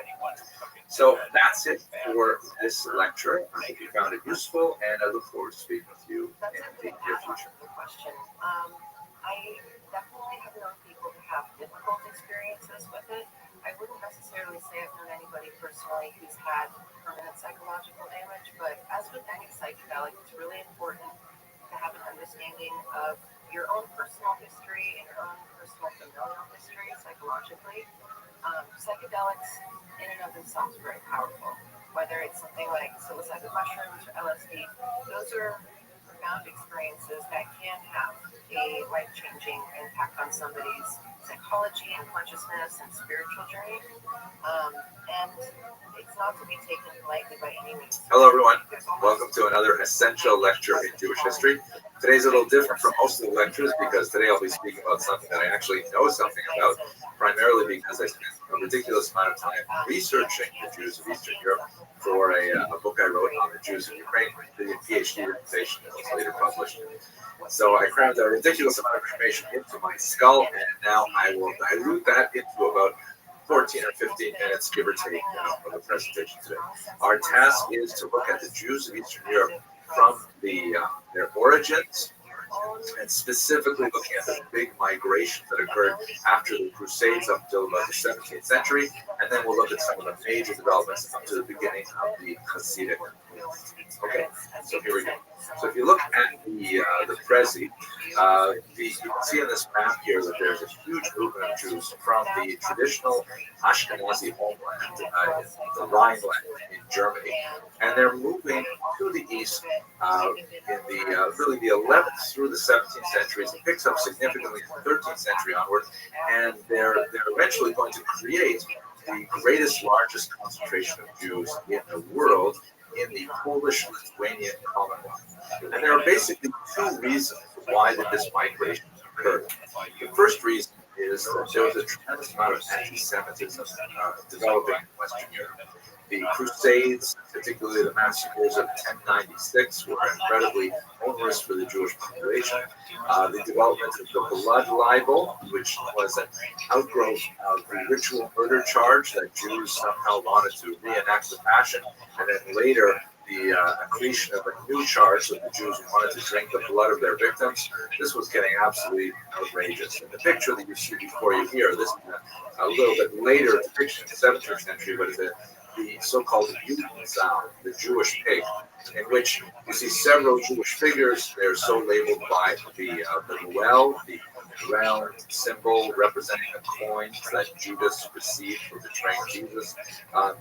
So that's it for this lecture. I hope you found it useful, and I look forward to speaking with you in the near future. Question. I definitely have known people who have difficult experiences with it. I wouldn't necessarily say I've known anybody personally who's had permanent psychological damage, but as with any psychedelic, it's really important to have an understanding of your own personal history and your own personal familial history psychologically. Psychedelics in and of themselves are very powerful. Whether it's something like psilocybin mushrooms or LSD, those are profound experiences that can have a life-changing impact on somebody's psychology and consciousness and spiritual journey. And it's not to be taken lightly by any means. Hello, everyone. Welcome to another essential lecture in Jewish history. Today's a little different from most of the lectures because today I'll be speaking about something that I actually know something about, primarily because I spent a ridiculous amount of time researching the Jews of Eastern Europe for a book I wrote on the Jews of Ukraine, the PhD dissertation that was later published. So I crammed a ridiculous amount of information into my skull, and now I will dilute that into about 14 or 15 minutes, give or take, for the presentation today. Our task is to look at the Jews of Eastern Europe from their origins, and specifically looking at the big migrations that occurred after the Crusades up until about the 17th century, and then we'll look at some of the major developments up to the beginning of the Hasidic. Okay, so here we go. So if you look at the Prezi, you can see in this map here that there's a huge movement of Jews from the traditional Ashkenazi homeland, the Rhineland in Germany, and they're moving to the east in really the 11th through the 17th centuries. It picks up significantly from the 13th century onward, and they're eventually going to create the greatest, largest concentration of Jews in the world in the Polish-Lithuanian Commonwealth. And there are basically two reasons why this migration occurred. The first reason is that there was a tremendous amount of anti-Semitism developing in Western Europe. The Crusades, particularly the massacres of 1096, were incredibly onerous for the Jewish population. The development of the blood libel, which was an outgrowth of the ritual murder charge that Jews somehow wanted to reenact the Passion, and then later the accretion of a new charge that the Jews wanted to drink the blood of their victims. This was getting absolutely outrageous. And the picture that you see before you here, this is a little bit later depiction in the 17th century, but it's the so-called Judenzahl, the Jewish pig, in which you see several Jewish figures. They're so labeled by the well, the round symbol representing a coin that Judas received for betraying Jesus.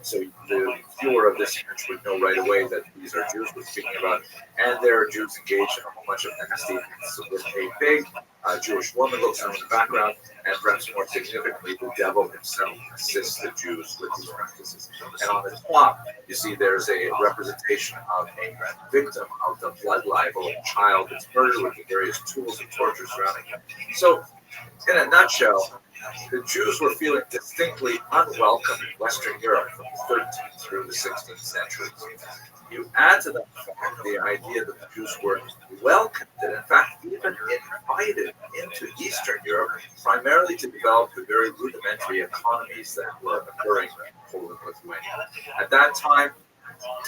So the viewer of this image would know right away that these are Jews we're speaking about, and there are Jews engaged in a whole bunch of nasty acts with a pig. A Jewish woman looks on in the background, and perhaps more significantly, the devil himself assists the Jews with these practices. And on the top, you see there's a representation of a victim of the blood libel, a child that's murdered with the various tools of torture surrounding him. So, in a nutshell, the Jews were feeling distinctly unwelcome in Western Europe from the 13th through the 16th centuries. You add to that the idea that the Jews were welcomed and, in fact, even invited into Eastern Europe, primarily to develop the very rudimentary economies that were occurring in Poland and Lithuania. At that time,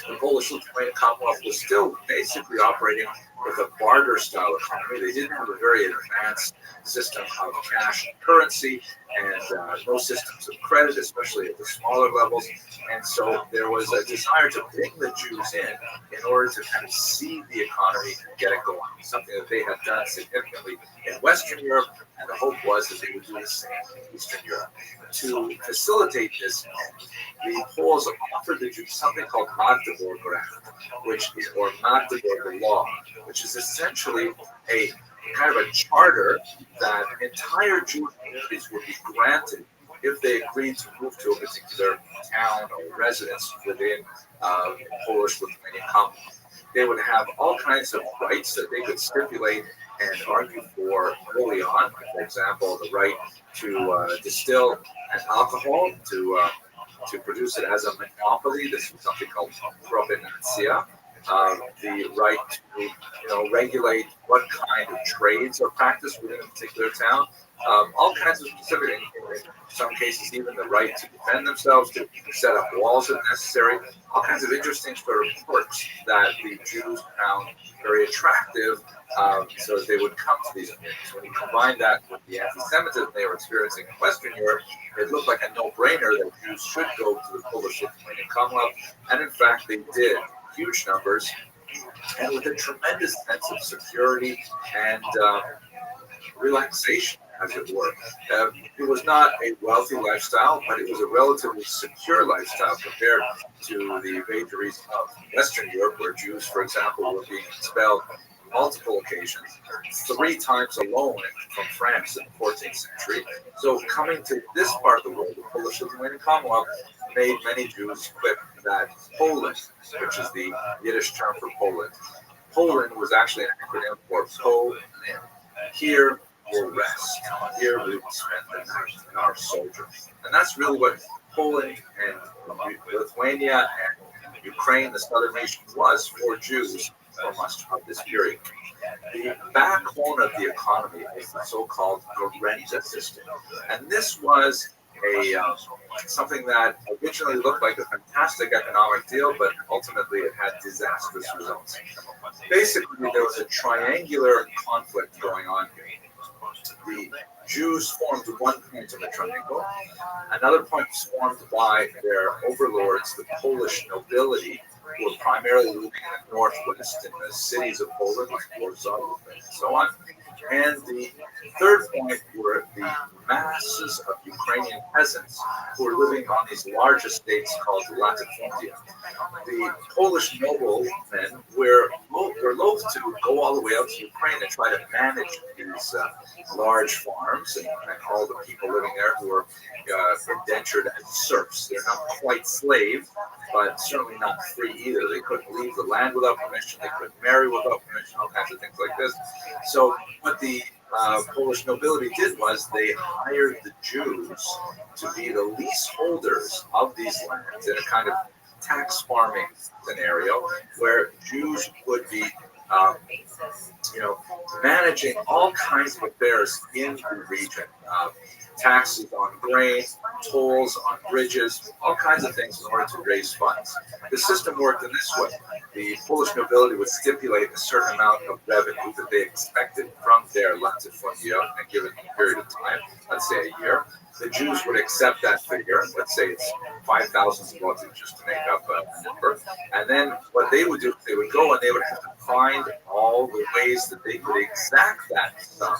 the Polish-Lithuanian Commonwealth was still basically operating with a barter-style economy. They didn't have a very advanced system of cash and currency, and no systems of credit, especially at the smaller levels. And so there was a desire to bring the Jews in order to kind of seed the economy and get it going, something that they had done significantly in Western Europe, and the hope was that they would do the same in Eastern Europe. To facilitate this, the Poles offered the Jews something called or Magdeburger law, which is essentially a kind of a charter that entire Jewish communities would be granted if they agreed to move to a particular town or residence within Polish-Lithuanian Commonwealth. they would have all kinds of rights that they could stipulate and argue for early on. For example, the right to distill an alcohol, to produce it as a monopoly. This is something called provenantia. The right to regulate what kind of trades are practiced within a particular town. All kinds of specific, in some cases, even the right to defend themselves, to set up walls if necessary. All kinds of interesting sort of perks that the Jews found very attractive, so that they would come to these communities. When you combine that with the anti-Semitism they were experiencing in Western Europe, it looked like a no-brainer that Jews should go to the Polish-Lithuanian Commonwealth, and in fact they did, huge numbers, and with a tremendous sense of security and relaxation, as it were. It was not a wealthy lifestyle, but it was a relatively secure lifestyle compared to the vagaries of Western Europe, where Jews, for example, were being expelled on multiple occasions, 3 times alone from France in the 14th century. So coming to this part of the world, the Polish-Lithuanian Commonwealth, made many Jews quit that Poland, which is the Yiddish term for Poland. Poland was actually an acronym for Polin. Here we'll rest. Here we will spend the night in our soldiers. And that's really what Poland and Lithuania and Ukraine, the southern nation, was for Jews for much of this period. The backbone of the economy is the so-called renta system. And this was something that originally looked like a fantastic economic deal, but ultimately it had disastrous results. Basically, there was a triangular conflict going on here. The Jews formed one point of the triangle. Another point was formed by their overlords, the Polish nobility, who were primarily living in the northwest, in the cities of Poland, like Warsaw and so on. And the third point were the masses of Ukrainian peasants who were living on these large estates called latifundia. The Polish noblemen were loath to go all the way out to Ukraine and try to manage these large farms and all the people living there who were indentured as serfs. They're not quite slaves, but certainly not free either. They couldn't leave the land without permission. They couldn't marry without permission, all kinds of things like this. So what the Polish nobility did was they hired the Jews to be the leaseholders of these lands in a kind of tax farming scenario where Jews would be managing all kinds of affairs in the region. Taxes on grain, tolls on bridges, all kinds of things in order to raise funds. The system worked in this way. The Polish nobility would stipulate a certain amount of revenue that they expected from their latifundia in a given period of time, let's say a year. The Jews would accept that figure, let's say it's 5,000 zloty, just to make up a number. And then what they would do, they would go and they would have to find all the ways that they could exact that sum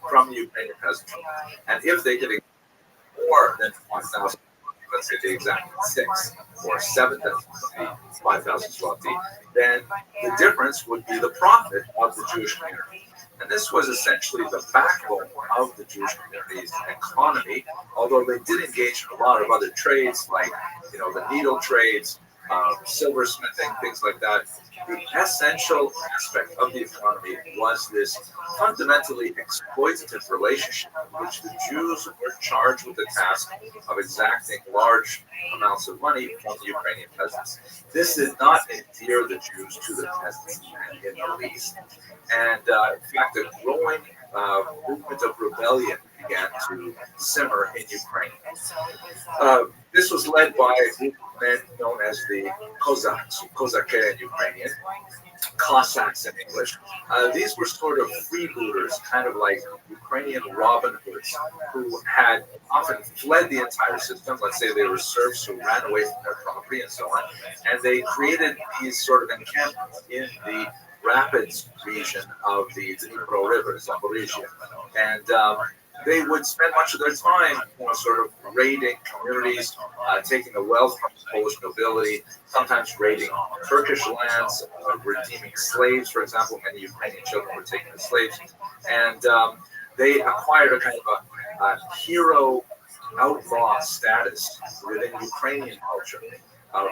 from the Ukrainian peasantry. And if they could more than 5,000, let's say they exacted 6 or 7,000 zloty, 5,000 zloty, then the difference would be the profit of the Jewish community. And this was essentially the backbone of the Jewish community's economy, although they did engage in a lot of other trades, like the needle trades, silversmithing, things like that. The essential aspect of the economy was this fundamentally exploitative relationship in which the Jews were charged with the task of exacting large amounts of money from the Ukrainian peasants. This did not endear the Jews to the peasants in the least. And in fact, a growing movement of rebellion began to simmer in Ukraine. This was led by a group of men known as the Cossacks, Kozake in Ukrainian, Cossacks in English. These were sort of freebooters, kind of like Ukrainian Robin Hoods, who had often fled the entire system. Let's say they were serfs who ran away from their property and so on. And they created these sort of encampments in the rapids region of the Dnipro River, Zaporizhia. And they would spend much of their time, sort of raiding communities, taking the wealth from the Polish nobility, sometimes raiding Turkish lands, redeeming slaves. For example, many Ukrainian children were taken as slaves. And they acquired a kind of a hero outlaw status within Ukrainian culture.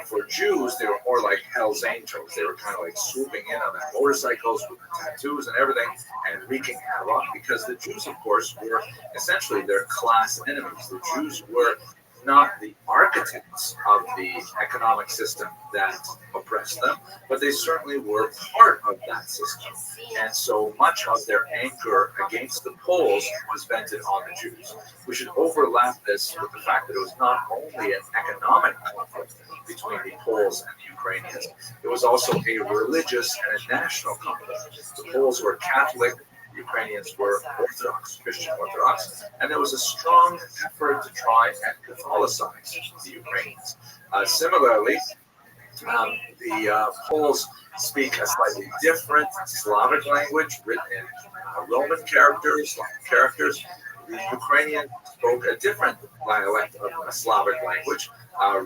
For Jews, they were more like Hell's Angels. They were kind of like swooping in on their motorcycles with the tattoos and everything and wreaking havoc, because the Jews, of course, were essentially their class enemies. The Jews were not the architects of the economic system that oppressed them, but they certainly were part of that system. And so much of their anger against the Poles was vented on the Jews. We should overlap this with the fact that it was not only an economic conflict between the Poles and the Ukrainians, it was also a religious and a national conflict. The Poles were Catholic, Ukrainians were Orthodox, Christian Orthodox, and there was a strong effort to try and Catholicize the Ukrainians. Similarly, the Poles speak a slightly different Slavic language written in Roman characters, Latin characters. The Ukrainian spoke a different dialect of a Slavic language,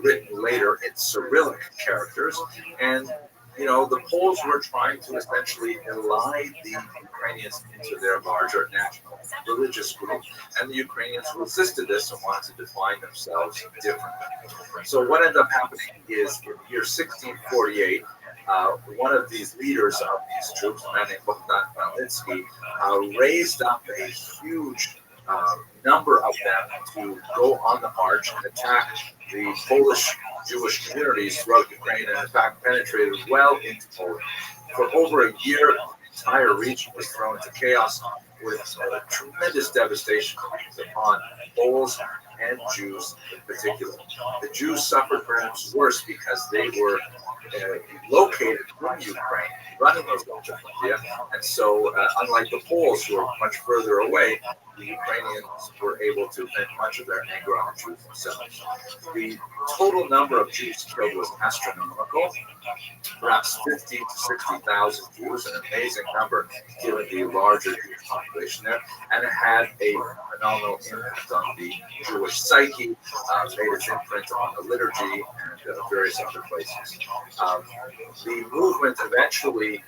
written later in Cyrillic characters, and the Poles were trying to essentially elide the Ukrainians into their larger national religious group, and the Ukrainians resisted this and wanted to define themselves differently. So what ended up happening is in the year 1648, one of these leaders of these troops, a man named Bogdan Khmelnytsky, raised up a huge number of them to go on the march and attack the Polish Jewish communities throughout Ukraine, and in fact penetrated well into Poland. For over a year, the entire region was thrown into chaos with tremendous devastation upon Poles and Jews in particular. The Jews suffered perhaps worse because they were located in Ukraine, running those local media, and so unlike the Poles, who were much further away, the Ukrainians were able to vent much of their anger on the Jews themselves. The total number of Jews killed was astronomical, perhaps 50 to 60,000 Jews, an amazing number given the larger Jewish population there, and it had a phenomenal impact on the Jewish psyche, made its imprint on the liturgy and various other places. The movement eventually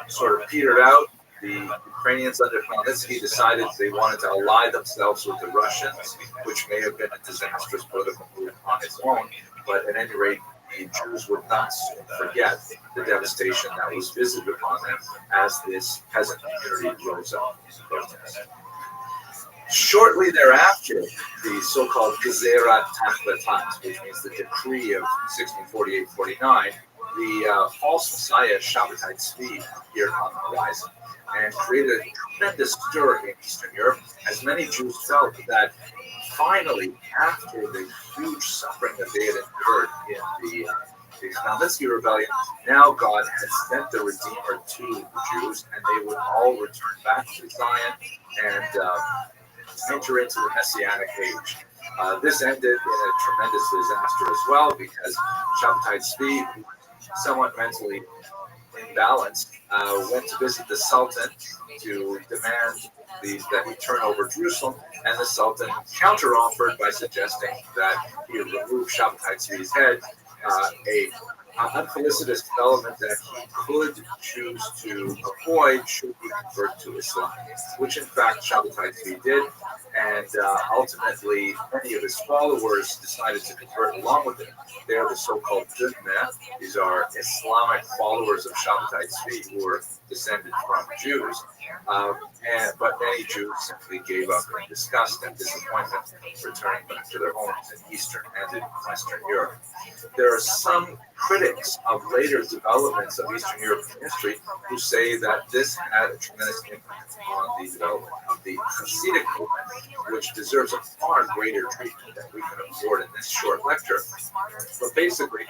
sort of petered out. The Ukrainians under Khmelnytsky decided they wanted to ally themselves with the Russians, which may have been a disastrous political move on its own, but at any rate, the Jews would not forget the devastation that was visited upon them as this peasant community rose up in protest. Shortly thereafter, the so-called Gezerat Tachletat, which means the decree of 1648-49, the false messiah Shabbatai Tzvi appeared on the horizon and created a tremendous stir in Eastern Europe, as many Jews felt that finally, after the huge suffering that they had endured in the Khmelnytsky rebellion, now God had sent the Redeemer to the Jews, and they would all return back to Zion and enter into the Messianic age. This ended in a tremendous disaster as well, because Shabbatai Tzvi, somewhat mentally imbalanced, went to visit the Sultan to demand that he turn over Jerusalem, and the Sultan counter-offered by suggesting that he would remove Shabbatai Tzvi's head, an unfelicitous development that he could choose to avoid should he convert to Islam, which in fact Shabbatai Tzvi did, and ultimately many of his followers decided to convert along with him. They are the so-called Dudna. These are Islamic followers of Shabbatai Tzvi who were descended from Jews, but many Jews simply gave up in disgust and disappointment, returning back to their homes in Eastern and in Western Europe. There are some critics of later developments of Eastern European history who say that this had a tremendous impact on the development of the Hasidic movement, which deserves a far greater treatment than we can afford in this short lecture. But basically,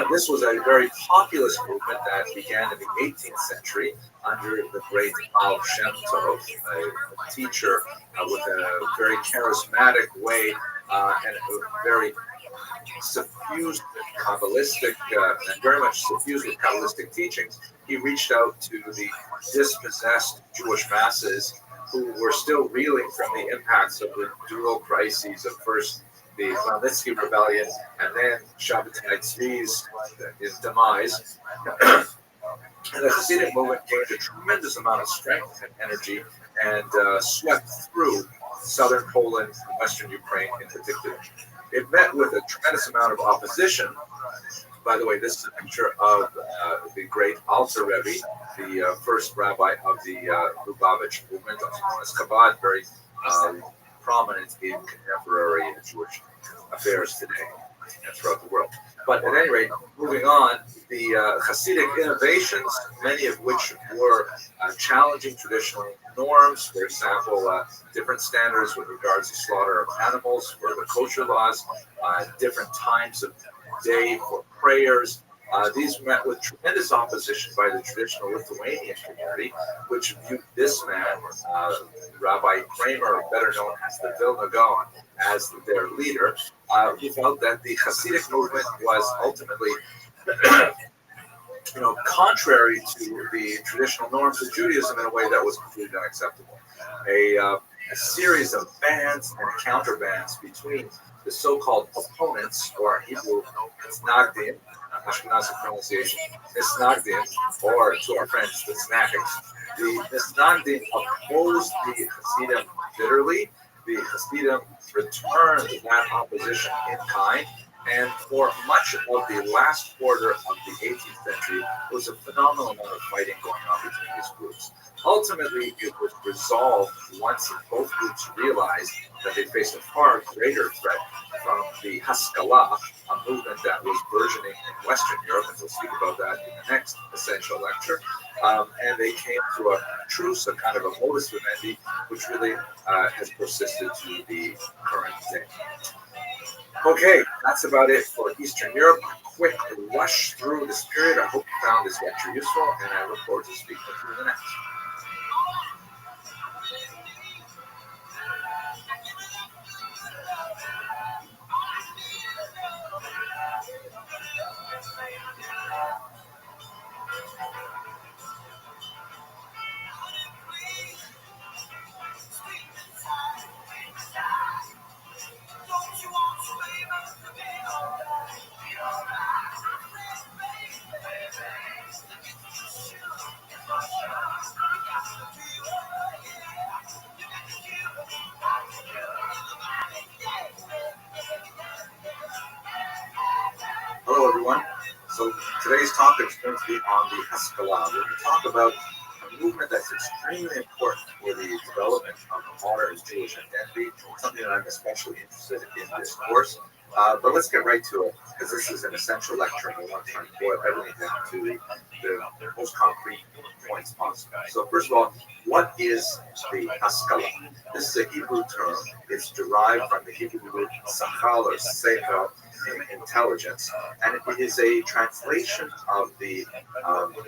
this was a very populist movement that began in the 18th century under the great Baal Shem Tov, a teacher with a very charismatic way and a very suffused with Kabbalistic, and very much suffused with Kabbalistic teachings. He reached out to the dispossessed Jewish masses who were still reeling from the impacts of the dual crises of first the Khmelnytsky rebellion and then Shabbatai Tzvi's demise. And the Hasidic movement gained a tremendous amount of strength and energy and swept through southern Poland and western Ukraine in particular. It met with a tremendous amount of opposition. By the way, this is a picture of the great Alter Rebbe, the first rabbi of the Lubavitch movement, also known as Chabad, very prominent in contemporary Jewish affairs today and throughout the world. But at any rate, moving on, the Hasidic innovations, many of which were challenging traditional norms, for example, different standards with regards to slaughter of animals for the kosher laws, different times of day for prayers. These met with tremendous opposition by the traditional Lithuanian community, which viewed this man, Rabbi Kramer, better known as the Vilna Gaon, as their leader, who felt that the Hasidic movement was ultimately contrary to the traditional norms of Judaism in a way that was completely unacceptable. A series of bans and counter bans between the so-called opponents, or Hebrew Nagdim, Ashkenazi pronunciation, Misnagdim, or to our friends, the Snackics. The Misnagdim opposed the Hasidim bitterly. The Hasidim returned that opposition in kind, and for much of the last quarter of the 18th century, there was a phenomenal amount of fighting going on between these groups. Ultimately, it was resolved once both groups realized that they faced a far greater threat from the Haskalah, a movement that was burgeoning in Western Europe, and we'll speak about that in the next essential lecture. And they came to a truce, a kind of a modus vivendi, which really has persisted to the current day. Okay, that's about it for Eastern Europe. A quick rush through this period. I hope you found this lecture useful, and I look forward to speaking with you in the next. Hello, everyone. So today's topic is going to be on the Haskalah. We're going to talk about a movement that's extremely important for the development of a modern Jewish identity, something that I'm especially interested in this course. But let's get right to it, because this is an essential lecture, and we want to try and boil everything down to the most concrete points possible. So first of all, what is the Haskalah? This is a Hebrew term. It's derived from the Hebrew root sachal or seichel, intelligence, and it is a translation of the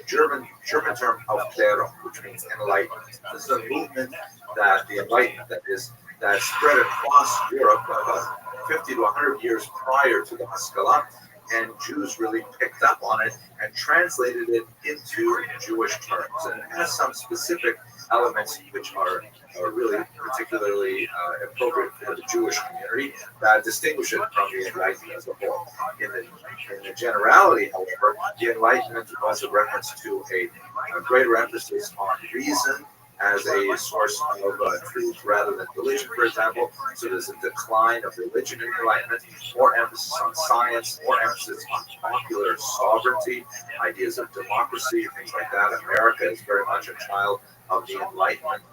German term Aufklärung, which means enlightenment. This is a movement that the Enlightenment that spread across Europe about 50 to 100 years prior to the Haskalah, and Jews really picked up on it and translated it into Jewish terms. And it has some specific elements which are really particularly appropriate for the Jewish community that distinguish it from the Enlightenment as a whole. In the generality, however, the Enlightenment was a reference to a greater emphasis on reason as a source of truth rather than religion, for example. So there's a decline of religion in the Enlightenment, more emphasis on science, more emphasis on popular sovereignty, ideas of democracy, things like that. America is very much a child of the Enlightenment,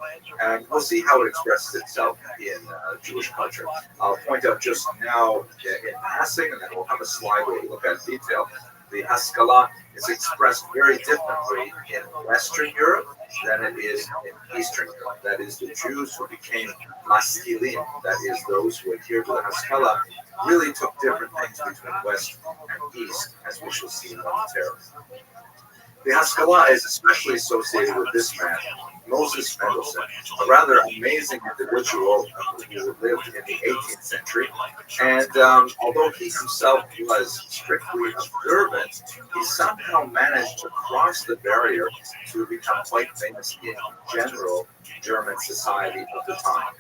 and we'll see how it expresses itself in Jewish culture. I'll point out just now in passing, and then we'll have a slide where we look at detail. The Haskalah is expressed very differently in Western Europe than it is in Eastern Europe. That is, the Jews who became maskilim, that is, those who adhere to the Haskalah, really took different things between West and East, as we shall see momentarily. The Haskalah is especially associated with this man, Moses Mendelssohn, a rather amazing individual who lived in the 18th century. And although he himself was strictly observant, he somehow managed to cross the barrier to become quite famous in general German society of the time.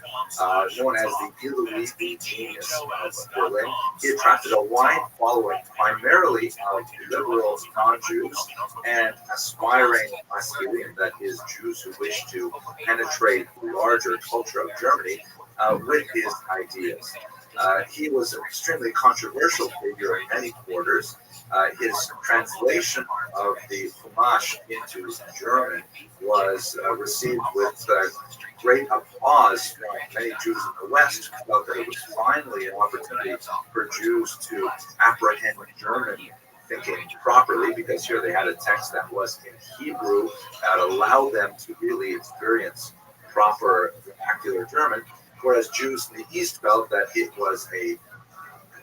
Known as the Illuminati genius of Berlin, he attracted a wide following, primarily of liberal non-Jews and aspiring masculine, that is, Jews who wish to penetrate the larger culture of Germany with his ideas. He was an extremely controversial figure in many quarters. His translation of the Chumash into German was received with great applause from many Jews in the West, who felt that it was finally an opportunity for Jews to apprehend German thinking properly, because here they had a text that was in Hebrew that allowed them to really experience proper vernacular German, whereas Jews in the East felt that it was a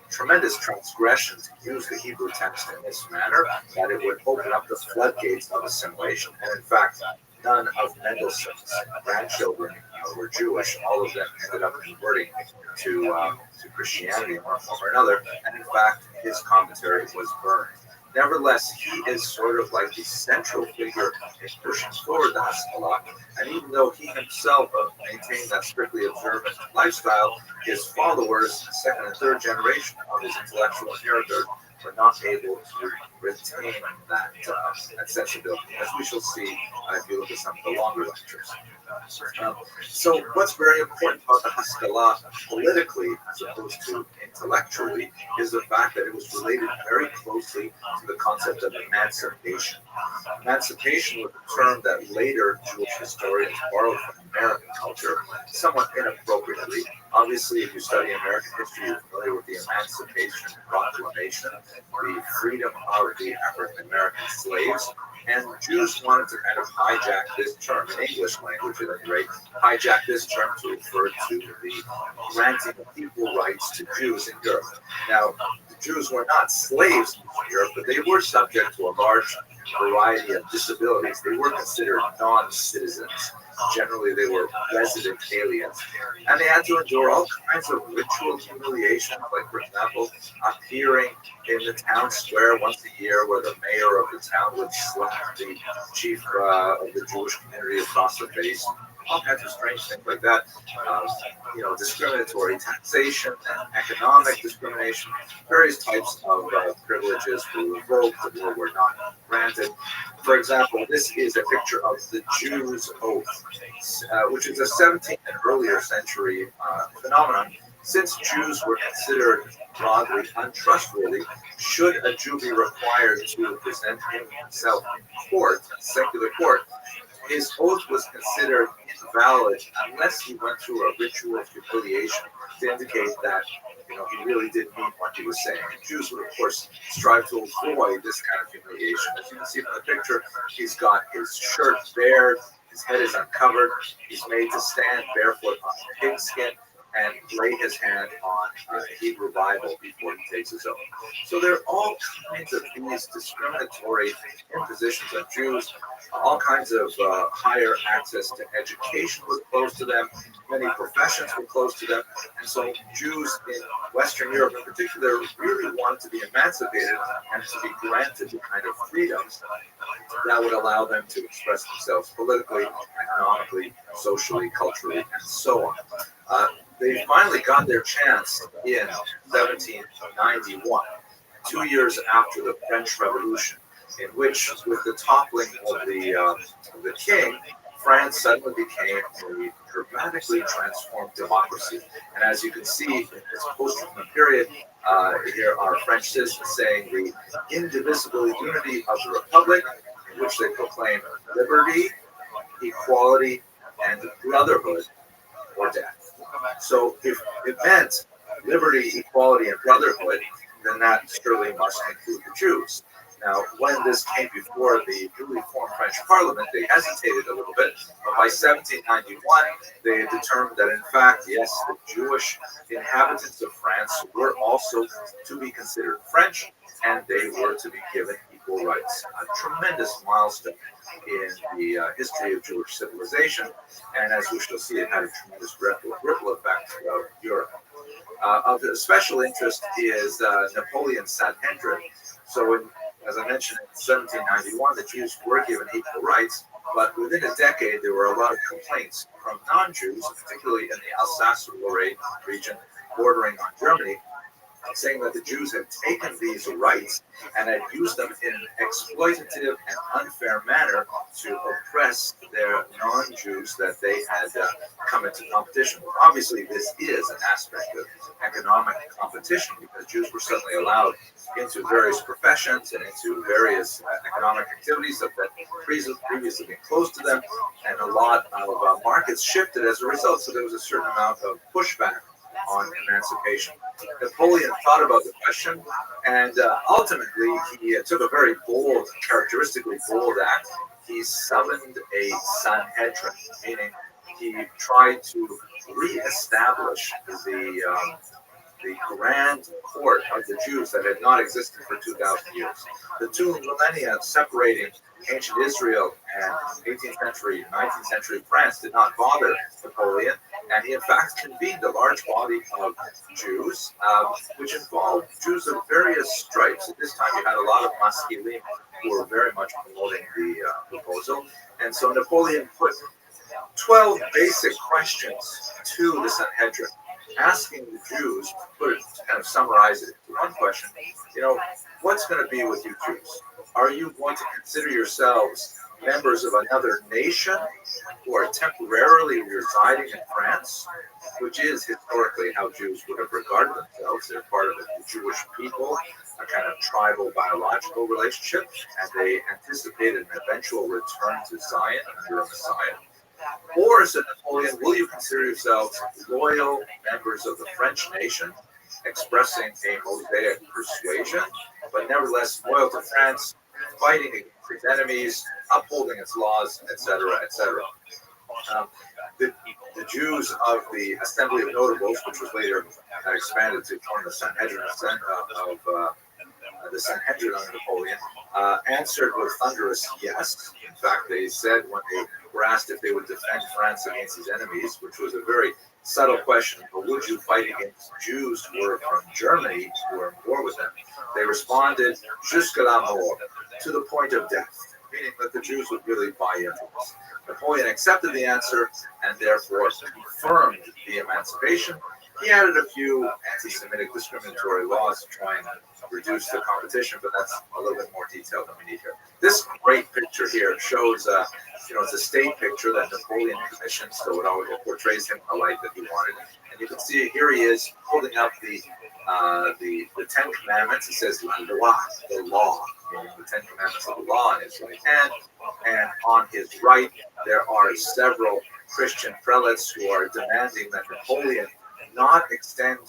tremendous transgression to use the Hebrew text in this manner, that it would open up the floodgates of assimilation. And in fact, none of Mendelssohn's grandchildren were Jewish. All of them ended up converting to Christianity in one form or another. And in fact, his commentary was burned. Nevertheless, he is sort of like the central figure in pushing forward the Haskalah. And even though he himself maintained that strictly observant lifestyle, his followers, second and third generation of his intellectual inheritors, were not able to retain that sensibility, as we shall see if you look at some of the longer lectures. So what's very important about the Haskalah politically as opposed to intellectually is the fact that it was related very closely to the concept of emancipation. Emancipation was a term that later Jewish historians borrowed from American culture, somewhat inappropriately. Obviously, if you study American history, you're familiar with the Emancipation Proclamation, the freedom of the African American slaves. And Jews wanted to kind of hijack this term, in English language at any rate, hijack this term to refer to the granting of equal rights to Jews in Europe. Now, the Jews were not slaves in Europe, but they were subject to a large variety of disabilities. They were considered non-citizens. Generally, they were resident aliens. And they had to endure all kinds of ritual humiliations, like, for example, appearing in the town square once a year where the mayor of the town would slap the chief of the Jewish community across the face. All kinds of strange things like that. Discriminatory taxation and economic discrimination. Various types of privileges were revoked or were not granted. For example, this is a picture of the Jews' oath, which is a 17th and earlier century phenomenon. Since Jews were considered broadly untrustworthy, should a Jew be required to present himself in court, secular court, his oath was considered invalid unless he went through a ritual of humiliation to indicate that he really did mean what he was saying. Jews would, of course, strive to avoid this kind of humiliation. As you can see from the picture, he's got his shirt bared, his head is uncovered, he's made to stand barefoot on pigskin and lay his hand on a Hebrew Bible before he takes his oath. So there are all kinds of these discriminatory impositions on Jews. All kinds of higher access to education was closed to them. Many professions were closed to them. And so Jews in Western Europe in particular really wanted to be emancipated and to be granted the kind of freedoms that would allow them to express themselves politically, economically, socially, culturally, and so on. They finally got their chance in 1791, 2 years after the French Revolution, in which, with the toppling of the king, France suddenly became a dramatically transformed democracy. And as you can see in this poster from the period, here are French citizens saying the indivisible unity of the Republic, in which they proclaim liberty, equality, and brotherhood or death. So if it meant liberty, equality, and brotherhood, then that surely must include the Jews. Now, when this came before the newly formed French Parliament, they hesitated a little bit, but by 1791, they had determined that, in fact, yes, the Jewish inhabitants of France were also to be considered French, and they were to be given equal rights. A tremendous milestone in the history of Jewish civilization, and as we shall see, it had a tremendous ripple effect throughout Europe. Of special interest is Napoleon's Sanhedrin. So, as I mentioned, in 1791, the Jews were given equal rights, but within a decade, there were a lot of complaints from non-Jews, particularly in the Alsace-Lorraine region bordering on Germany, saying that the Jews had taken these rights and had used them in an exploitative and unfair manner to oppress their non-Jews that they had come into competition with. Obviously, this is an aspect of economic competition because Jews were suddenly allowed into various professions and into various economic activities that previously been closed to them, and a lot of markets shifted as a result. So there was a certain amount of pushback on emancipation. Napoleon thought about the question, and ultimately he took a very bold, characteristically bold act. He summoned a Sanhedrin, meaning he tried to reestablish the grand court of the Jews that had not existed for 2,000 years. The two millennia separating ancient Israel and 18th century, 19th century France did not bother Napoleon, and he in fact convened a large body of Jews, which involved Jews of various stripes. At this time you had a lot of Maskilim who were very much promoting the proposal, and so Napoleon put 12 basic questions to the Sanhedrin, asking the Jews, to kind of summarize it into one question, what's going to be with you Jews? Are you going to consider yourselves members of another nation who are temporarily residing in France, which is historically how Jews would have regarded themselves? They're part of the Jewish people, a kind of tribal biological relationship, and they anticipated an eventual return to Zion under a Messiah. Or, said Napoleon, will you consider yourselves loyal members of the French nation, expressing a Mosaic persuasion, but nevertheless loyal to France, fighting against its enemies, upholding its laws, etc., etc. The Jews of the Assembly of Notables, which was later expanded to form the Sanhedrin the Sanhedrin under Napoleon, answered with thunderous yes. In fact, they said when they were asked if they would defend France against his enemies, which was a very subtle question, but would you fight against Jews who were from Germany, who were in war with them? They responded, jusqu'à la mort, to the point of death, meaning that the Jews would really buy into this. Napoleon accepted the answer and therefore confirmed the emancipation. He added a few anti-Semitic discriminatory laws to try and reduce the competition, but that's a little bit more detail than we need here. This great picture here shows, it's a state picture that Napoleon commissioned, so it portrays him in the light that he wanted. And you can see here he is holding up the Ten Commandments. It says la loi, the law, the Ten Commandments of the law in his right hand, and on his right there are several Christian prelates who are demanding that Napoleon not extend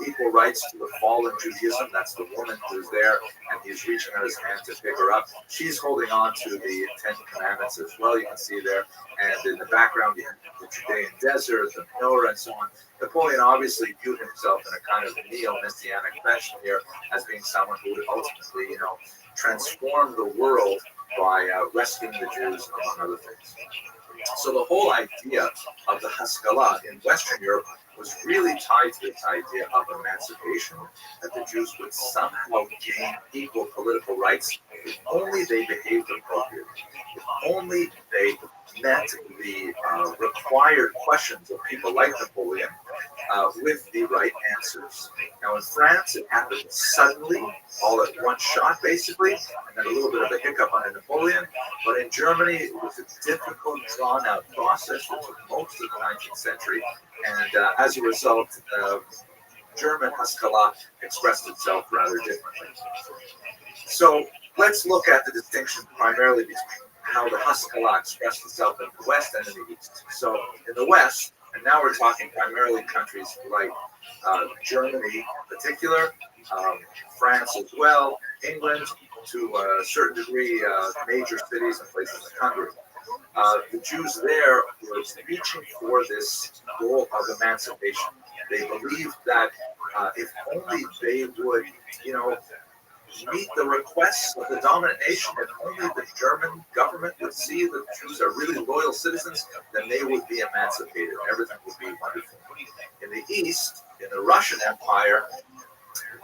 equal rights to the fallen Judaism. That's the woman who's there, and he's reaching out his hand to pick her up. She's holding on to the Ten Commandments as well, you can see there. And in the background, you have the Judean desert, the menorah, and so on. Napoleon obviously viewed himself in a kind of neo-messianic fashion here as being someone who would ultimately, transform the world by rescuing the Jews, among other things. So the whole idea of the Haskalah in Western Europe was really tied to this idea of emancipation, that the Jews would somehow gain equal political rights if only they behaved appropriately, if only they met the required questions of people like Napoleon with the right answers. Now in France, it happened suddenly, all at one shot basically, and then a little bit of a hiccup under Napoleon. But in Germany, it was a difficult, drawn-out process that took most of the 19th century, and as a result, German Haskalah expressed itself rather differently. So let's look at the distinction primarily between how the Haskalah expressed itself in the West and in the East. So in the West, and now we're talking primarily countries like Germany in particular, France as well, England, to a certain degree, major cities and places like Hungary. The Jews there were reaching for this goal of emancipation. They believed that if only they would, meet the requests of the dominant nation, if only the German government would see that Jews are really loyal citizens, then they would be emancipated. Everything would be wonderful. In the East, in the Russian Empire,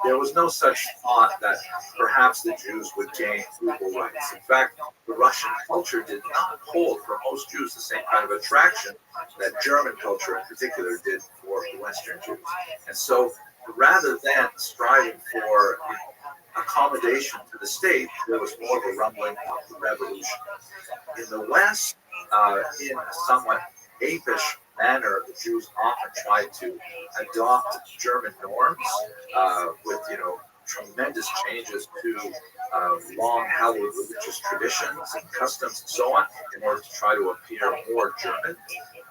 there was no such thought that perhaps the Jews would gain equal rights. In fact, the Russian culture did not hold for most Jews the same kind of attraction that German culture in particular did for the Western Jews. And so rather than striving for accommodation to the state, there was more of a rumbling of the revolution. In the West, in a somewhat apish manner, the Jews often tried to adopt German norms with, tremendous changes to long hallowed religious traditions and customs and so on in order to try to appear more German.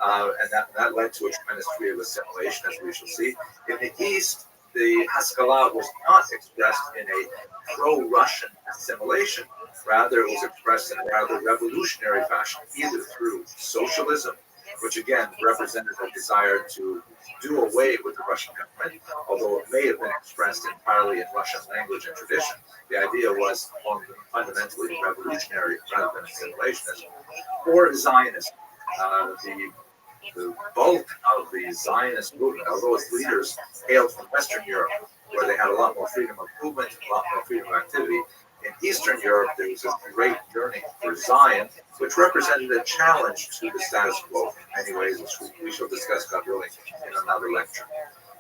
And that led to a tremendous degree of assimilation, as we shall see. In the East, the Haskalah was not expressed in a pro-Russian assimilation. Rather, it was expressed in a rather revolutionary fashion, either through socialism, which again represented a desire to do away with the Russian government, although it may have been expressed entirely in Russian language and tradition. The idea was fundamentally revolutionary rather than assimilationist, or Zionism. The bulk of the Zionist movement, although its leaders hailed from Western Europe, where they had a lot more freedom of movement, a lot more freedom of activity. In Eastern Europe, there was a great yearning for Zion, which represented a challenge to the status quo in many ways, which we shall discuss, God willing, in another lecture.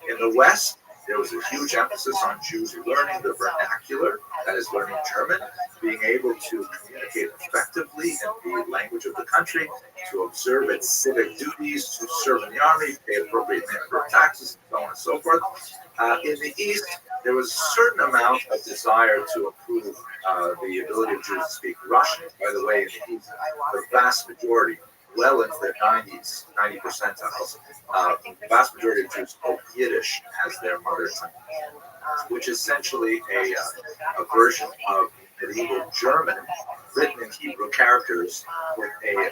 In the West, there was a huge emphasis on Jews learning the vernacular, that is, learning German, being able to communicate effectively in the language of the country, to observe its civic duties, to serve in the army, pay appropriate number of taxes, and so on and so forth. In the East, there was a certain amount of desire to improve the ability of Jews to speak Russian. By the way, in the East, the vast majority, well into the 90s, 90 percentiles, the vast majority of Jews spoke Yiddish as their mother tongue, which is essentially a version of medieval German written in Hebrew characters with a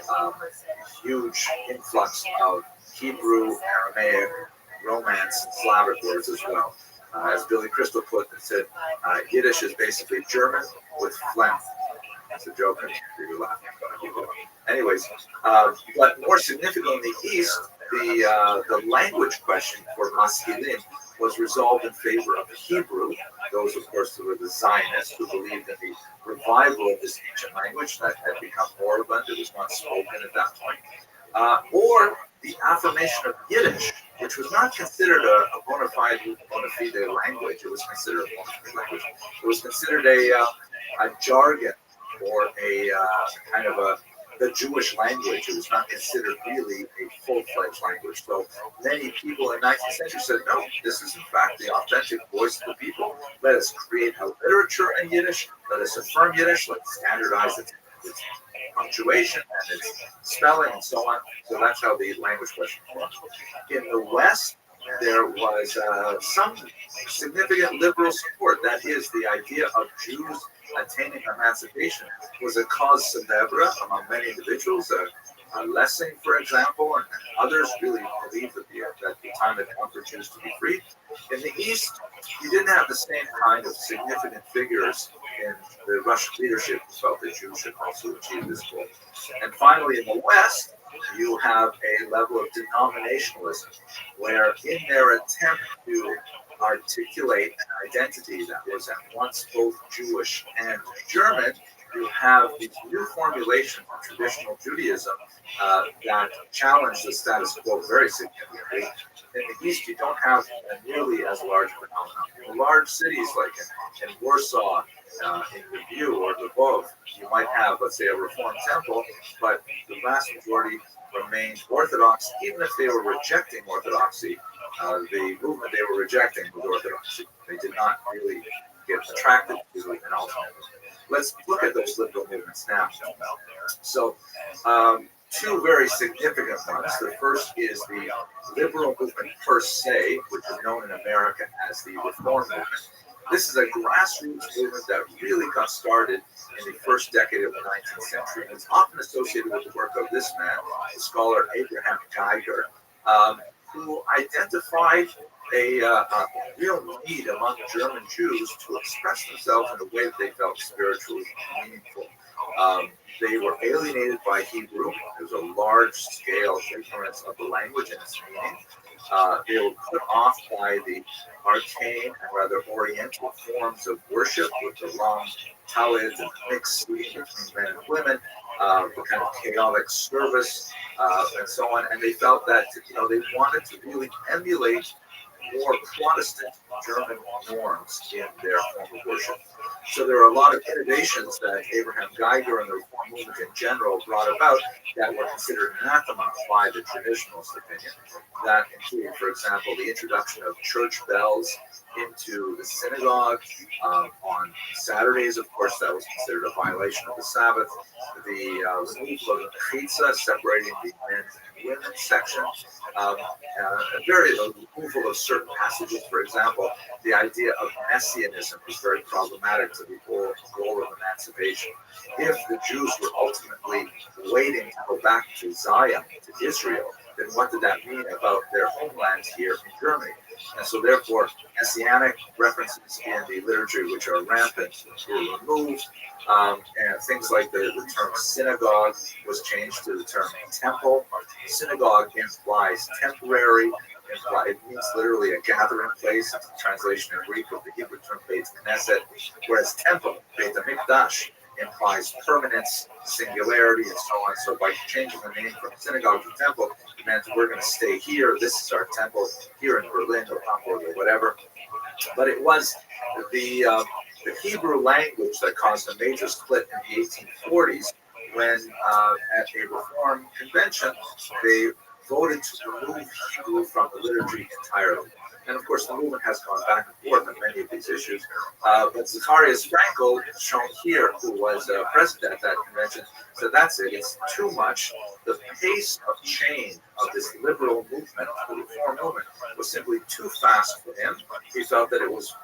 huge influx of Hebrew, Aramaic, Romance, and Slavic words as well. As Billy Crystal put it, said, Yiddish is basically German with phlegm. That's a joke. I'm laughing. Anyways, but more significantly in the East, the language question for Maskilim was resolved in favor of Hebrew. Those, of course, who were the Zionists, who believed in the revival of this ancient language that had become moribund. It was not spoken at that point. Or the affirmation of Yiddish, which was not considered a bona fide language. It was considered a bona fide language. It was considered a jargon or a kind of the Jewish language. It was not considered really a full-fledged language. So many people in the 19th century said, no, this is in fact the authentic voice of the people. Let us create a literature in Yiddish. Let us affirm Yiddish. Let's standardize its punctuation and its spelling and so on. So that's how the language question was. In the West, there was some significant liberal support. That is, the idea of Jews attaining emancipation was a cause célèbre among many individuals. Lessing, for example, and others really believed that the time had come for Jews to be free. In the East, you didn't have the same kind of significant figures in the Russian leadership who felt that Jews should also achieve this goal. And finally, in the West, you have a level of denominationalism, where in their attempt to articulate an identity that was at once both Jewish and German, you have these new formulations of traditional Judaism that challenge the status quo very significantly. In the East, you don't have nearly as large a phenomenon. In large cities like in Warsaw, in Lviv or Lvov, you might have, let's say, a Reformed temple, but the vast majority remained Orthodox, even if they were rejecting Orthodoxy. The movement they were rejecting was Orthodoxy. They did not really get attracted to an alternative. Let's look at those liberal movements now. So, two very significant ones. The first is the liberal movement per se, which is known in America as the Reform movement. This is a grassroots movement that really got started in the first decade of the 19th century. And it's often associated with the work of this man, the scholar Abraham Geiger, who identified a real need among German Jews to express themselves in a way that they felt spiritually meaningful. They were alienated by Hebrew. There was a large-scale ignorance of the language and its meaning. They were put off by the arcane and rather oriental forms of worship with the long talids and mixed between men and women, the kind of chaotic service, and so on. And they felt that they wanted to really emulate more Protestant German norms in their form of worship. So there are a lot of innovations that Abraham Geiger and the Reform movement in general brought about that were considered anathema by the traditionalist opinion. That included, for example, the introduction of church bells into the synagogue on Saturdays. Of course, that was considered a violation of the Sabbath. The removal of the mechitza, separating the men's and women's section. The removal of certain passages, for example, the idea of messianism is very problematic to the goal of emancipation. If the Jews were ultimately waiting to go back to Zion, to Israel, then what did that mean about their homeland here in Germany? And so therefore, messianic references in the liturgy, which are rampant, were removed. And things like the term synagogue was changed to the term temple. Synagogue implies temporary, it means literally a gathering place. It's a translation in Greek of the Hebrew term Beit Knesset, whereas temple, Beit HaMikdash, implies permanence, singularity, and so on. So by changing the name from synagogue to temple, it meant we're going to stay here. This is our temple here in Berlin or Hamburg or whatever. But it was the Hebrew language that caused a major split in the 1840s when at a reform convention they voted to remove Hebrew from the liturgy entirely. And of course, the movement has gone back and forth on many of these issues. But Zacharias Frankel, shown here, who was president at that convention, said that's it, it's too much. The pace of change of this liberal movement, the reform movement, was simply too fast for him. He felt that it was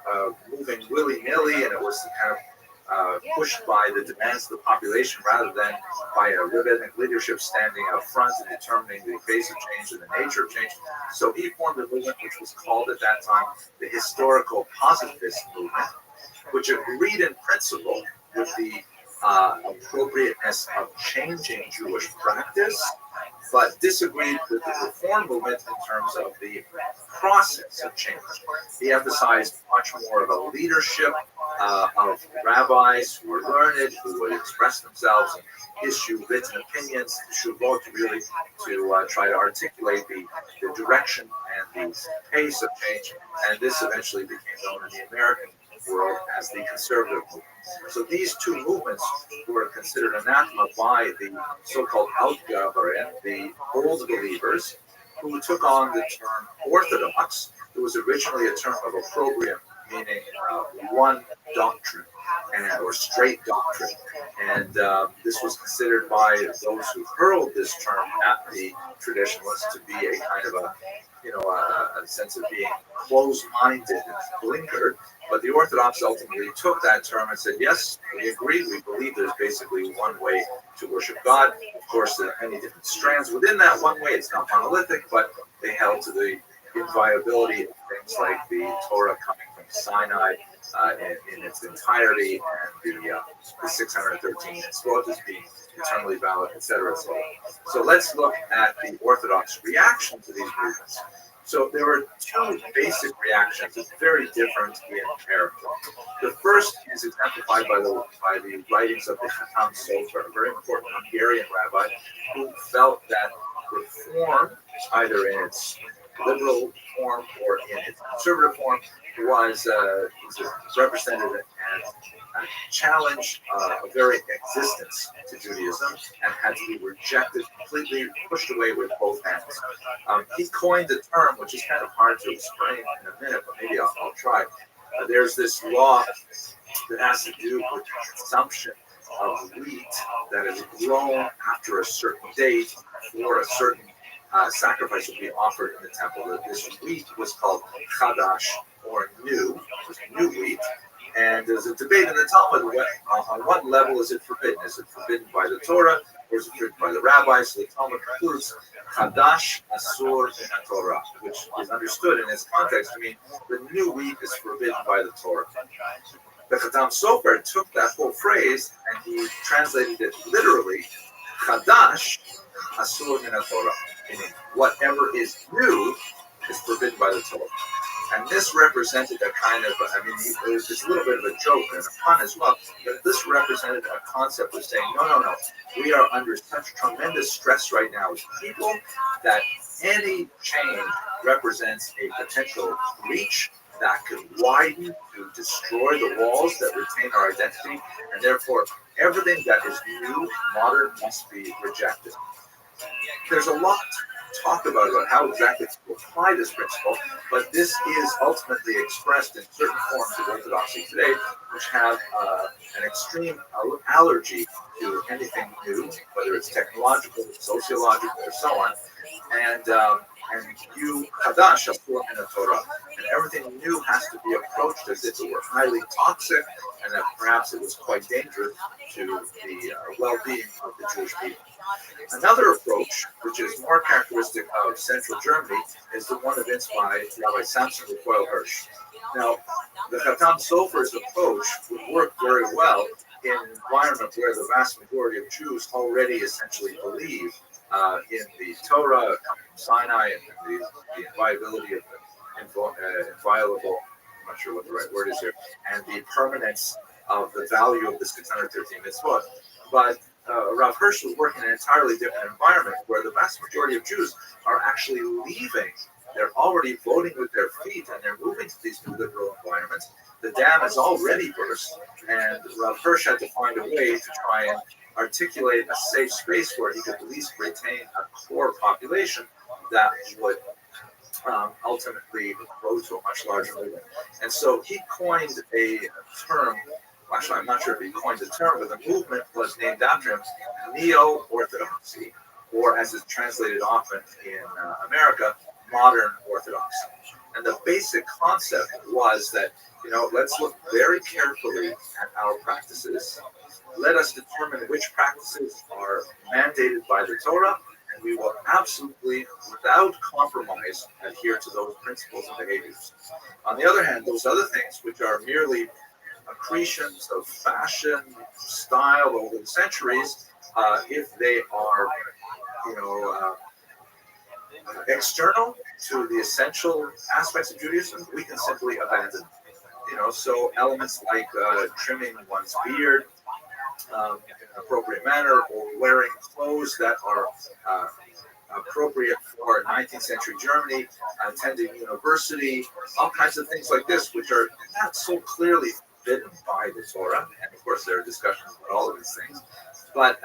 moving willy-nilly and it was kind of pushed by the demands of the population rather than by a rabbinic leadership standing out front and determining the pace of change and the nature of change. So he formed a movement which was called at that time the Historical Positivist Movement, which agreed in principle with the appropriateness of changing Jewish practice, but disagreed with the reform movement in terms of the process of change. He emphasized much more of a leadership of rabbis who were learned, who would express themselves and issue written opinions, shuvot, really to try to articulate the direction and the pace of change. And this eventually became known in the American world as the conservative movement. So these two movements were considered anathema by the so-called Outgaberin, the old believers, who took on the term Orthodox. It was originally a term of opprobrium, meaning one doctrine or straight doctrine. And this was considered by those who hurled this term at the traditionalists to be a kind of a sense of being closed-minded and blinkered. But the Orthodox ultimately took that term and said, yes, we agree, we believe there's basically one way to worship God. Of course, there are many different strands within that one way. It's not monolithic, but they held to the inviolability of things like the Torah coming from Sinai in its entirety, and the 613 mitzvot as being eternally valid, etc., etc. So let's look at the Orthodox reaction to these movements. So there were two basic reactions, very different in character. The first is exemplified by the writings of the Chatam Sofer, a very important Hungarian rabbi, who felt that reform, either in its liberal form or in its conservative form, was represented as a challenge of very existence to Judaism and had to be rejected, completely pushed away with both hands. He coined the term, which is kind of hard to explain in a minute, but maybe I'll try. There's this law that has to do with the consumption of wheat that is grown after a certain date for a certain sacrifice would be offered in the temple. This wheat was called chadash, or new, new wheat. And there's a debate in the Talmud on what level is it forbidden? Is it forbidden by the Torah or is it forbidden by the rabbis? So the Talmud concludes chadash asur in the Torah, which is understood in its context to mean the new wheat is forbidden by the Torah. The Chatam Sofer took that whole phrase and he translated it literally, chadash asur min Torah, meaning whatever is new is forbidden by the Torah. And this represented a kind of, it's a little bit of a joke and a pun as well, but this represented a concept of saying, no, we are under such tremendous stress right now as people that any change represents a potential breach that could widen to destroy the walls that retain our identity, and therefore everything that is new, modern, must be rejected. There's a lot to talk about how exactly to apply this principle, but this is ultimately expressed in certain forms of orthodoxy today, which have an extreme allergy to anything new, whether it's technological, sociological, or so on, and view Hadash as in the Torah, and everything new has to be approached as if it were highly toxic, and that perhaps it was quite dangerous to the well-being of the Jewish people. Another approach, which is more characteristic of Central Germany, is the one evinced by Rabbi Samson Raphael Hirsch. Now, the Chatan Sofer's approach would work very well in an environment where the vast majority of Jews already essentially believe in the Torah, Sinai, and the inviolability of the inviolable, I'm not sure what the right word is here, and the permanence of the value of the 613 mitzvot. But Rav Hirsch was working in an entirely different environment where the vast majority of Jews are actually leaving. They're already voting with their feet and they're moving to these new liberal environments. The dam is already burst, and Rav Hirsch had to find a way to try and articulate a safe space where he could at least retain a core population that would ultimately grow to a much larger movement. And so he coined a term. Actually, I'm not sure if he coined the term, but the movement was named after him, Neo-Orthodoxy, or as it's translated often in America, Modern Orthodoxy. And the basic concept was that, let's look very carefully at our practices. Let us determine which practices are mandated by the Torah, and we will absolutely, without compromise, adhere to those principles and behaviors. On the other hand, those other things, which are merely accretions of fashion, style over the centuries, if they are, external to the essential aspects of Judaism, we can simply abandon. So elements like trimming one's beard in an appropriate manner, or wearing clothes that are appropriate for 19th century Germany, attending university, all kinds of things like this, which are not so clearly forbidden by the Torah. And of course, there are discussions about all of these things, but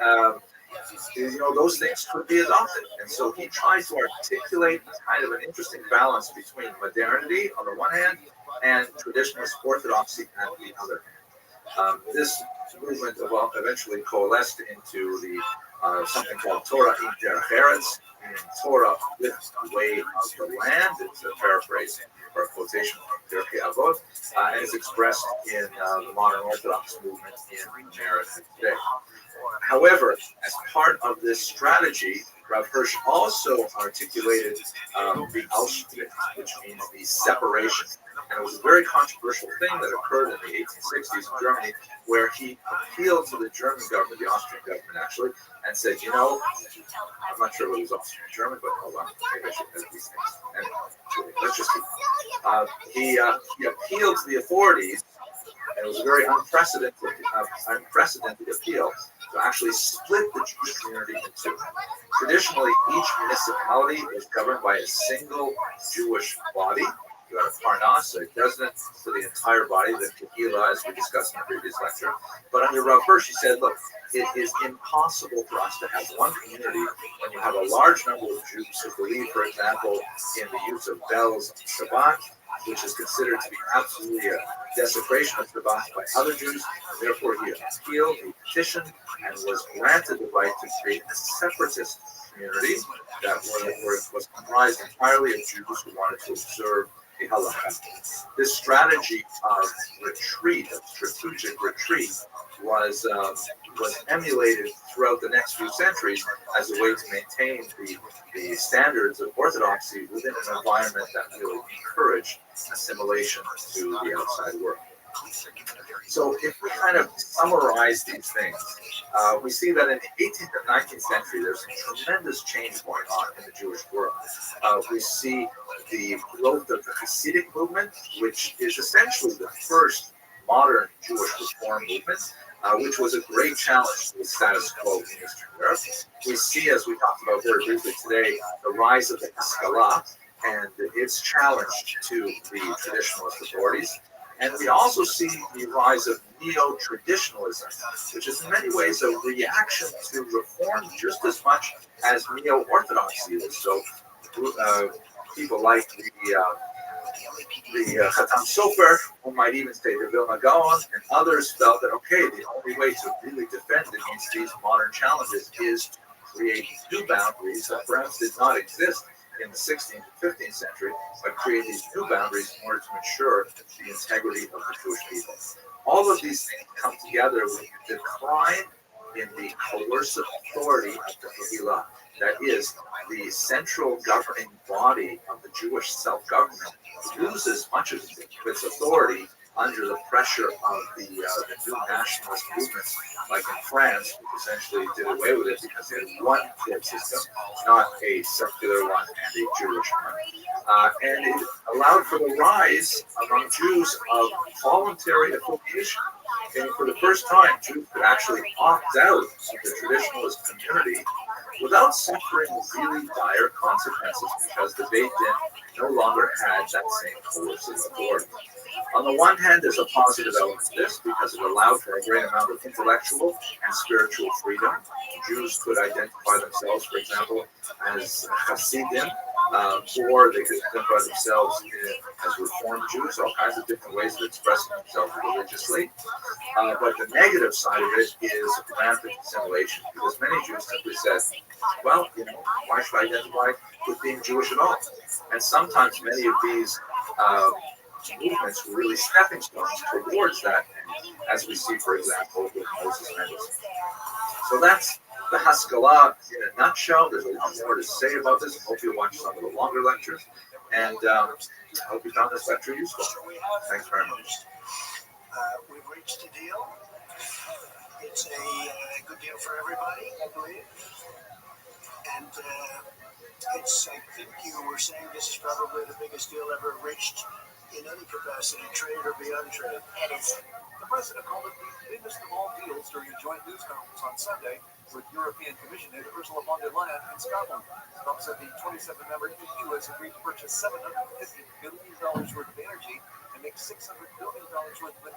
those things could be adopted. And so he tried to articulate kind of an interesting balance between modernity on the one hand and traditionalist orthodoxy on the other hand. This movement eventually coalesced into the something called Torah in Derech Eretz, meaning Torah with the way of the land. It's a paraphrase or a quotation from Pirkei Avot, and is expressed in the modern Orthodox movement in America today. However, as part of this strategy, Rav Hirsch also articulated the Auschwitz, which means the separation. And it was a very controversial thing that occurred in the 1860s in Germany, where he appealed to the German government, the Austrian government actually, and said, I'm not sure whether it was Austrian or German, but hold on, maybe I should edit these things. Anyway, let's just keep. He appealed to the authorities, and it was a very unprecedented appeal to actually split the Jewish community in two. Traditionally, each municipality was governed by a single Jewish body. You had a Parnas, a president for the entire body, the Kehillah, as we discussed in the previous lecture. But under Rav Hirsch, he said, look, it is impossible for us to have one community when you have a large number of Jews who believe, for example, in the use of bells on Shabbat, which is considered to be absolutely a desecration of Shabbat by other Jews. Therefore, he appealed, he petitioned, and was granted the right to create a separatist community that was comprised entirely of Jews who wanted to observe the halakha. This strategy of retreat, of strategic retreat, was emulated throughout the next few centuries as a way to maintain the standards of orthodoxy within an environment that really encouraged assimilation to the outside world. So if we kind of summarize these things, we see that in the 18th and 19th century, there's a tremendous change going on in the Jewish world. We see the growth of the Hasidic movement, which is essentially the first modern Jewish reform movement, which was a great challenge to the status quo in Eastern Europe. We see, as we talked about very briefly today, the rise of the Haskalah, and its challenge to the traditionalist authorities. And we also see the rise of neo-traditionalism, which is in many ways a reaction to reform just as much as neo-orthodoxy is. So people like the Chatam Sofer, who might even say the Vilna Gaon, and others felt that, okay, the only way to really defend against these modern challenges is to create new boundaries that perhaps did not exist in the 16th and 15th century, but create these new boundaries in order to ensure the integrity of the Jewish people. All of these things come together with the decline in the coercive authority of the Kehillah. That is, the central governing body of the Jewish self-government loses much of its authority under the pressure of the new nationalist movements, like in France, which essentially did away with it because they had one court system, not a secular one and a Jewish one. And it allowed for the rise among Jews of voluntary affiliation. And for the first time, Jews could actually opt out of the traditionalist community without suffering really dire consequences, because the Beit Din no longer had that same coercive authority. On the one hand, there's a positive element to this because it allowed for a great amount of intellectual and spiritual freedom. Jews could identify themselves, for example, as Hasidim, or they could identify themselves as Reformed Jews, all kinds of different ways of expressing themselves religiously. But the negative side of it is rampant assimilation, because many Jews simply said, well, why should I identify with being Jewish at all? And sometimes many of these movements were really stepping stones towards that, as we see, for example, with Moses Mendelssohn. So that's the Haskalah in a nutshell. There's a lot more to say about this. I hope you'll watch some of the longer lectures, and I hope you found this lecture useful. Thanks very much. We've reached a deal. It's a good deal for everybody, I believe. And I think you were saying this is probably the biggest deal ever reached in any capacity, trade or beyond trade. It is. The president called it the biggest of all deals during a joint news conference on Sunday with European Commission head Ursula von der Leyen in Scotland. Trump said the 27-member EU has agreed to purchase $750 billion worth of energy and make $600 billion worth of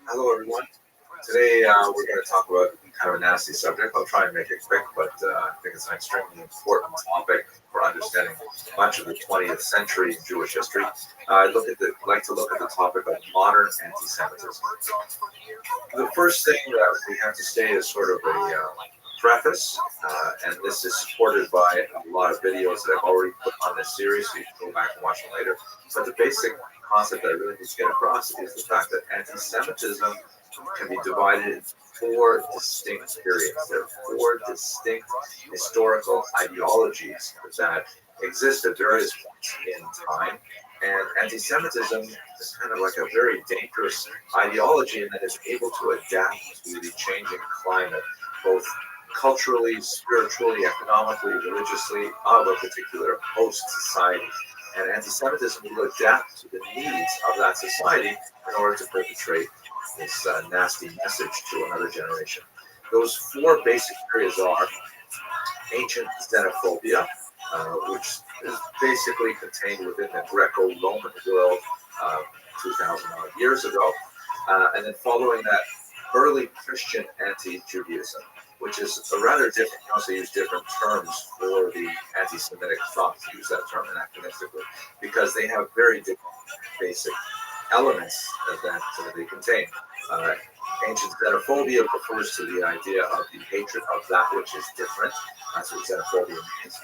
Hello, everyone. Today we're going to talk about kind of a nasty subject. I'll try and make it quick, but I think it's an extremely important topic for understanding much of the 20th century Jewish history. I'd like to look at the topic of modern anti-Semitism. The first thing that we have to say is sort of a preface, and this is supported by a lot of videos that I've already put on this series, so you can go back and watch them later. But the basic concept that I really need to get across is the fact that anti-Semitism can be divided into four distinct periods. There are four distinct historical ideologies that exist at various points in time. And anti-Semitism is kind of like a very dangerous ideology in that it's able to adapt to the changing climate, both culturally, spiritually, economically, religiously, of a particular host society. And anti-Semitism will adapt to the needs of that society in order to perpetrate this nasty message to another generation. Those four basic areas are ancient xenophobia, which is basically contained within the Greco-Roman world 2,000 odd years ago. And then following that, early Christian anti-Judaism, which is a rather different, you also use different terms for the anti-Semitic thought, to use that term anachronistically, because they have very different basic elements that they contain. Ancient xenophobia refers to the idea of the hatred of that which is different. That's what xenophobia means.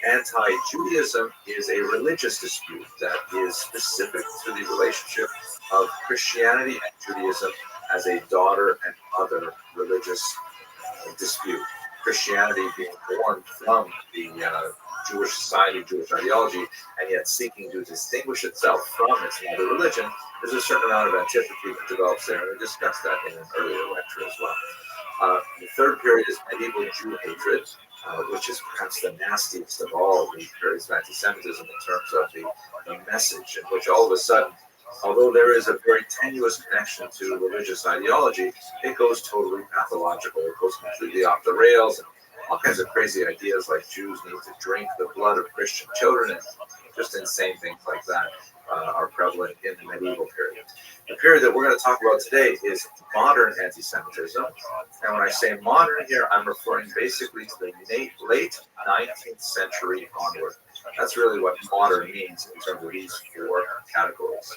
Anti-Judaism is a religious dispute that is specific to the relationship of Christianity and Judaism as a daughter and mother religious dispute. Christianity being born from the Jewish society, Jewish ideology, and yet seeking to distinguish itself from its mother religion. There's a certain amount of antipathy that develops there, and we discussed that in an earlier lecture as well. The third period is medieval Jew hatred, which is perhaps the nastiest of all the periods of anti-Semitism in terms of the message, in which all of a sudden, although there is a very tenuous connection to religious ideology, it goes totally pathological. It goes completely off the rails, and all kinds of crazy ideas like Jews need to drink the blood of Christian children, and just insane things like that are prevalent in the medieval period. The period that we're going to talk about today is modern anti-Semitism. And when I say modern here, I'm referring basically to the late 19th century onward. That's really what modern means in terms of these four categories.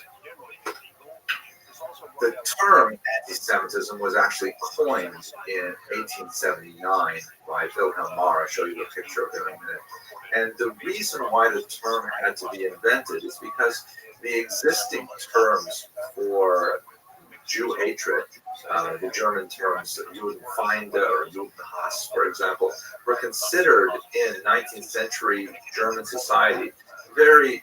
The term anti-Semitism was actually coined in 1879 by Wilhelm Marr. I'll show you a picture of him in a minute. And the reason why the term had to be invented is because the existing terms for Jew hatred, the German terms Judenfeinde or Judenhass, for example, were considered in 19th century German society very,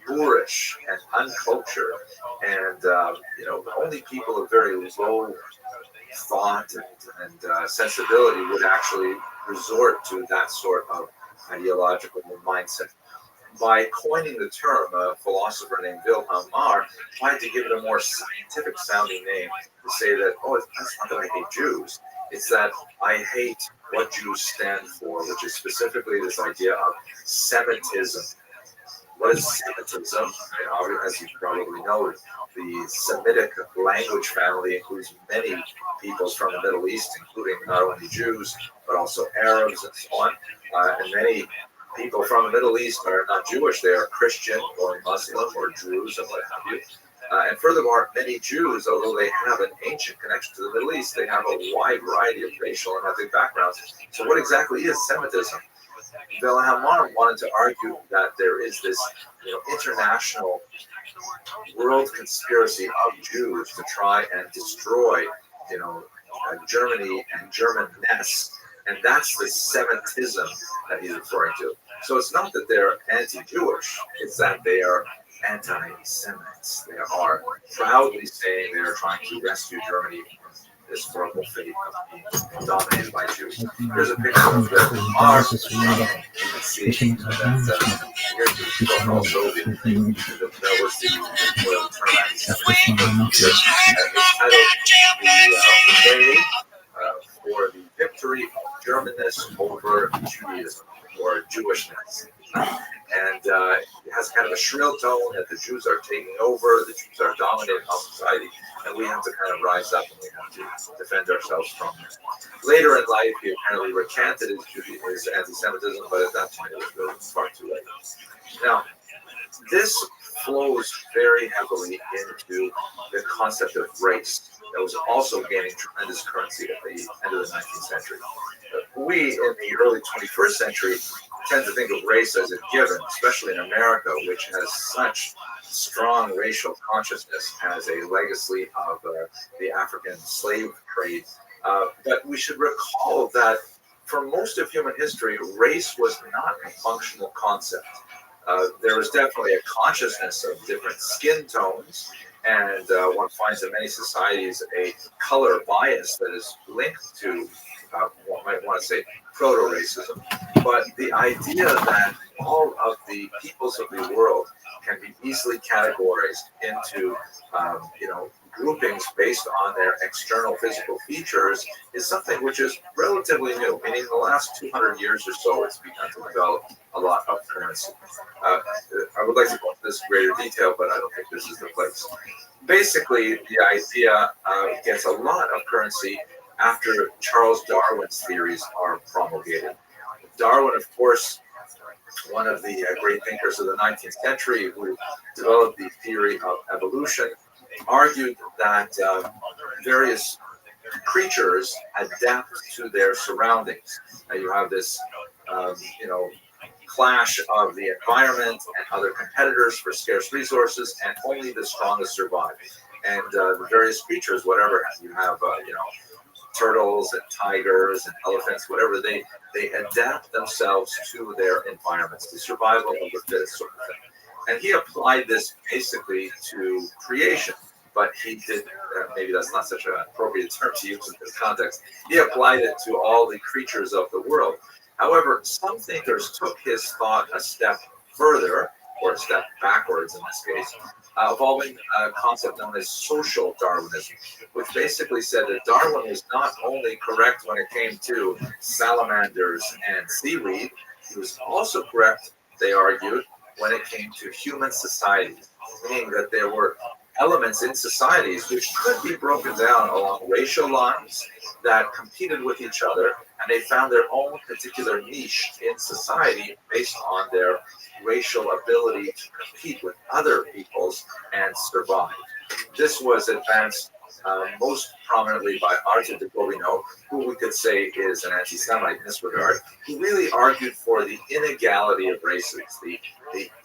boorish and uncultured, and only people of very low thought and sensibility would actually resort to that sort of ideological mindset. By coining the term, a philosopher named Wilhelm Marr tried to give it a more scientific sounding name, to say that, that's not that I hate Jews, it's that I hate what Jews stand for, which is specifically this idea of Semitism. What is Semitism? As you probably know, the Semitic language family includes many peoples from the Middle East, including not only Jews, but also Arabs and so on. And many people from the Middle East are not Jewish, they are Christian or Muslim or Druze and what have you. And furthermore, many Jews, although they have an ancient connection to the Middle East, they have a wide variety of racial and ethnic backgrounds. So what exactly is Semitism? Wilhelm Marr wanted to argue that there is this international world conspiracy of Jews to try and destroy Germany and Germanness, and that's the Semitism that he's referring to. So it's not that they're anti-Jewish, it's that they are anti-Semites. They are proudly saying they are trying to rescue Germany from this horrible fate of being dominated by Jews. Here's a picture of the Mars. You can see that here's the also that was the term anti-Semitism. The way for the victory of Germanness over Judaism or Jewishness. And it has kind of a shrill tone that the Jews are taking over, the Jews are dominating our society, and we have to kind of rise up and we have to defend ourselves from it. Later in life, he apparently recanted his anti-Semitism, but at that point it was really far too late. Now, this flows very heavily into the concept of race that was also gaining tremendous currency at the end of the 19th century. We, in the early 21st century, tend to think of race as a given, especially in America, which has such strong racial consciousness as a legacy of the African slave trade. But we should recall that for most of human history, race was not a functional concept. There was definitely a consciousness of different skin tones, and one finds in many societies a color bias that is linked to, one might want to say, proto-racism. But the idea that all of the peoples of the world can be easily categorized into, groupings based on their external physical features is something which is relatively new, meaning in the last 200 years or so, it's begun to develop a lot of currency. I would like to go into this in greater detail, but I don't think this is the place. Basically, the idea gets a lot of currency after Charles Darwin's theories are promulgated. Darwin, of course, one of the great thinkers of the 19th century who developed the theory of evolution, argued that various creatures adapt to their surroundings. You have this, clash of the environment and other competitors for scarce resources, and only the strongest survive. And the various creatures, whatever, you have, turtles and tigers and elephants, whatever, they adapt themselves to their environments, the survival of the fittest sort of thing. And he applied this basically to creation. but he did, maybe that's not such an appropriate term to use in this context, he applied it to all the creatures of the world. However, some thinkers took his thought a step further, or a step backwards in this case, evolving a concept known as social Darwinism, which basically said that Darwin was not only correct when it came to salamanders and seaweed, he was also correct, they argued, when it came to human societies, meaning that there were elements in societies which could be broken down along racial lines that competed with each other, and they found their own particular niche in society based on their racial ability to compete with other peoples and survive. This was advanced most prominently by Arthur de Gobineau, who we could say is an anti-Semite in this regard, who really argued for the inequality of races, the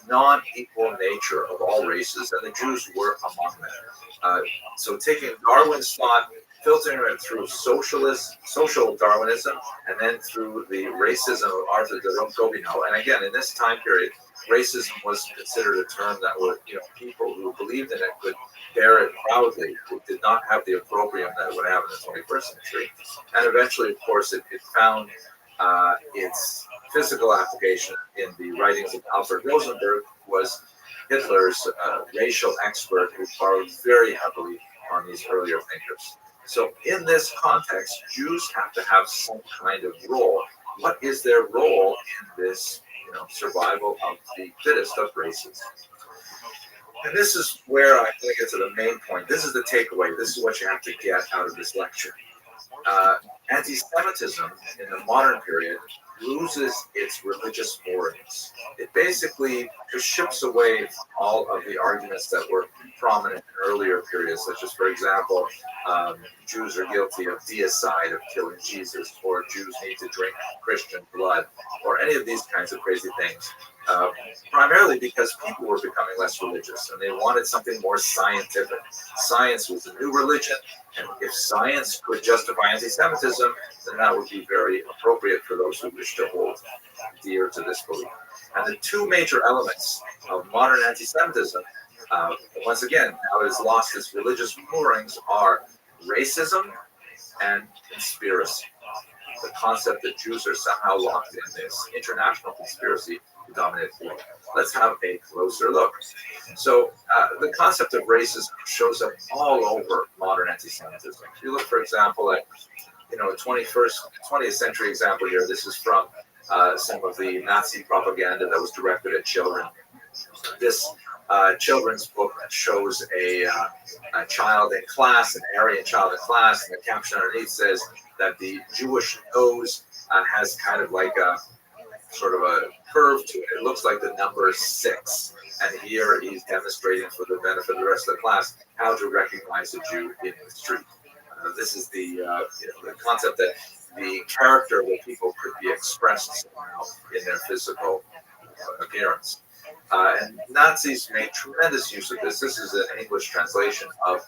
non-equal nature of all races, and the Jews were among them. So taking Darwin's thought, filtering it through social Darwinism, and then through the racism of Arthur de Gobineau. And again, in this time period, racism was considered a term that would, people who believed in it could bear it proudly, who did not have the opprobrium that it would have in the 21st century. And eventually, of course, it found its physical application in the writings of Alfred Rosenberg, who was Hitler's racial expert, who borrowed very heavily on these earlier thinkers. So in this context, Jews have to have some kind of role. What is their role in this survival of the fittest of races? And this is where I think it's the main point. This is the takeaway. This is what you have to get out of this lecture. Anti-Semitism in the modern period loses its religious moorings. It basically just ships away all of the arguments that were prominent in earlier periods, such as, for example, Jews are guilty of deicide, of killing Jesus, or Jews need to drink Christian blood, or any of these kinds of crazy things. Primarily because people were becoming less religious and they wanted something more scientific. Science was a new religion, and if science could justify anti-Semitism, then that would be very appropriate for those who wish to hold dear to this belief. And the two major elements of modern anti-Semitism, once again, now it has lost its religious moorings, are racism and conspiracy. The concept that Jews are somehow locked in this international conspiracy to dominate the world. Let's have a closer look. So the concept of racism shows up all over modern anti-Semitism. If you look, for example, at a 20th century example here, this is from some of the Nazi propaganda that was directed at children. This children's book shows a child in class, an Aryan child in class, and the caption underneath says that the Jewish nose has kind of like a sort of a curve to it. It looks like the number 6. And here he's demonstrating for the benefit of the rest of the class how to recognize a Jew in the street. This is the concept that the character of the people could be expressed somehow in their physical appearance. And Nazis made tremendous use of this. This is an English translation of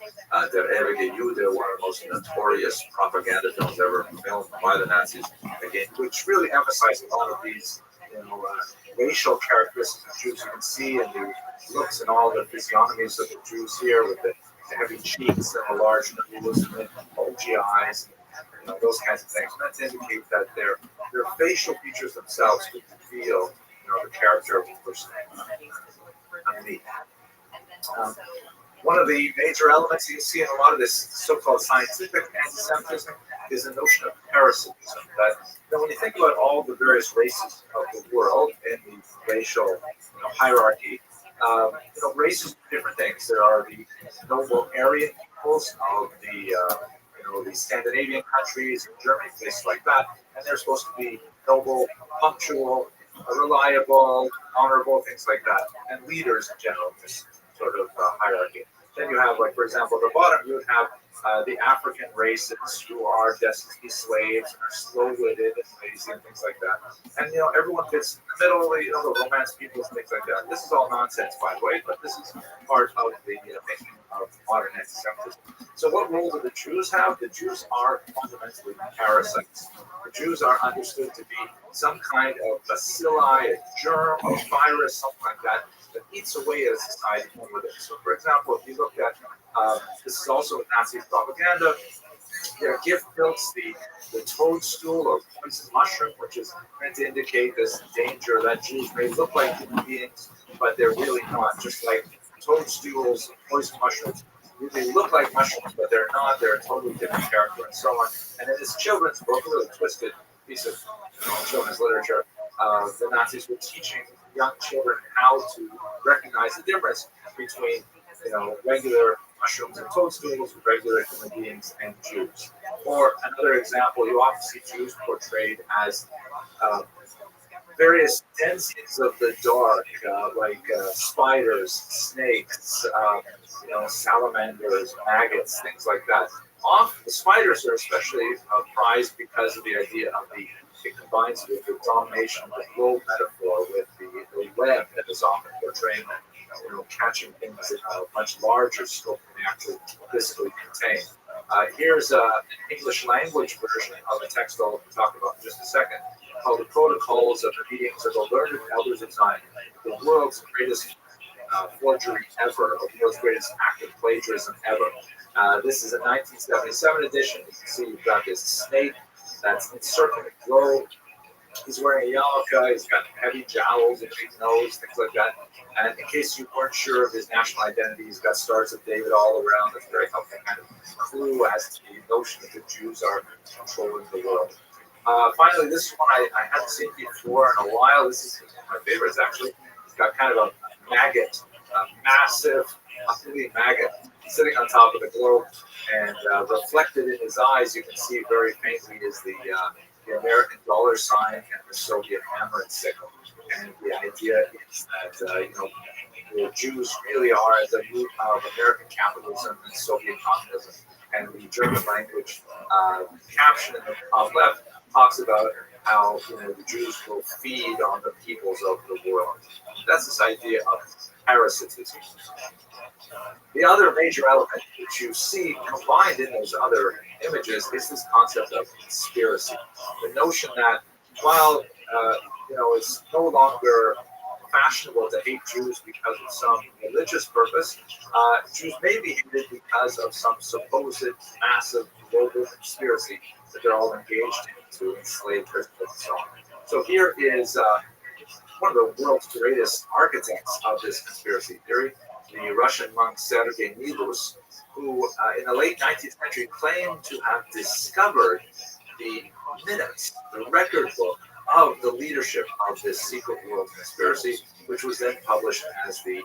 Der Ewige Jude, one of the most notorious propaganda films ever filmed by the Nazis, again, which really emphasized a lot of these racial characteristics of Jews. You can see in the looks and all the physiognomies of the Jews here, with the heavy cheeks and the large nose and the bulgy eyes, those kinds of things. And that indicate that their facial features themselves could reveal the character of the person underneath. One of the major elements you see in a lot of this so-called scientific anti-Semitism is the notion of parasitism. That when you think about all the various races of the world in the racial hierarchy, races are different things. There are the noble Aryan peoples of the Scandinavian countries, Germany, places like that, and they're supposed to be noble, punctual, reliable, honorable, things like that, and leaders in general, this sort of hierarchy. Then you have, like, for example, at the bottom, you would have the African races who are destined to be slaves and are slow-witted and lazy and things like that. And, everyone fits in the middle, the Romance peoples and things like that. This is all nonsense, by the way, but this is part of the thinking of modern anti-Semitism. So what role do the Jews have? The Jews are fundamentally parasites. The Jews are understood to be some kind of bacilli, a germ, a virus, something like that that eats away at a society from within. So, for example, if you look at this is also Nazi propaganda. Their gift builds the toadstool or poison mushroom, which is meant to indicate this danger that Jews may look like human beings, but they're really not. Just like toadstools, poison mushrooms, they look like mushrooms, but they're not. They're a totally different character, and so on. And in this children's book, a really twisted piece of children's literature, the Nazis were teaching young children how to recognize the difference between, regular mushrooms and toadstools, regular human beings and Jews. Or another example, you often see Jews portrayed as various denizens of the dark, like spiders, snakes, salamanders, maggots, things like that. Often the spiders are especially prized because of the idea of it combines with the domination of the globe metaphor with the web that is often portraying that, catching things in a much larger scope than they actually physically contain. Here's an English language version of a text I'll talk about in just a second, called The Protocols of the Meetings of the Learned Elders of Zion, the world's greatest forgery ever, or the world's greatest act of plagiarism ever. This is a 1977 edition. You can see you've got this snake that's encircling the globe. He's wearing a yarmulke, he's got heavy jowls, a big nose, things like that. And in case you weren't sure of his national identity, he's got Stars of David all around. That's very helpful kind of clue as to the notion that the Jews are controlling the world. Finally, this one I hadn't seen before in a while. This is one of my favorites, actually. It's got kind of a maggot, a massive, ugly maggot sitting on top of the globe. And reflected in his eyes, you can see very faintly, is the American dollar sign and the Soviet hammer and sickle. And the idea is that, the Jews really are at the root of American capitalism and Soviet communism. And the German language caption in the top left talks about how the Jews will feed on the peoples of the world. That's this idea of parasitism. The other major element which you see combined in those other images is this concept of conspiracy. The notion that while it's no longer fashionable to hate Jews because of some religious purpose, Jews may be hated because of some supposed massive global conspiracy that they're all engaged in to enslave Christians and so on. So here is one of the world's greatest architects of this conspiracy theory, the Russian monk Sergei Nilus, who in the late 19th century claimed to have discovered the minutes, the record book of the leadership of this secret world conspiracy, which was then published as the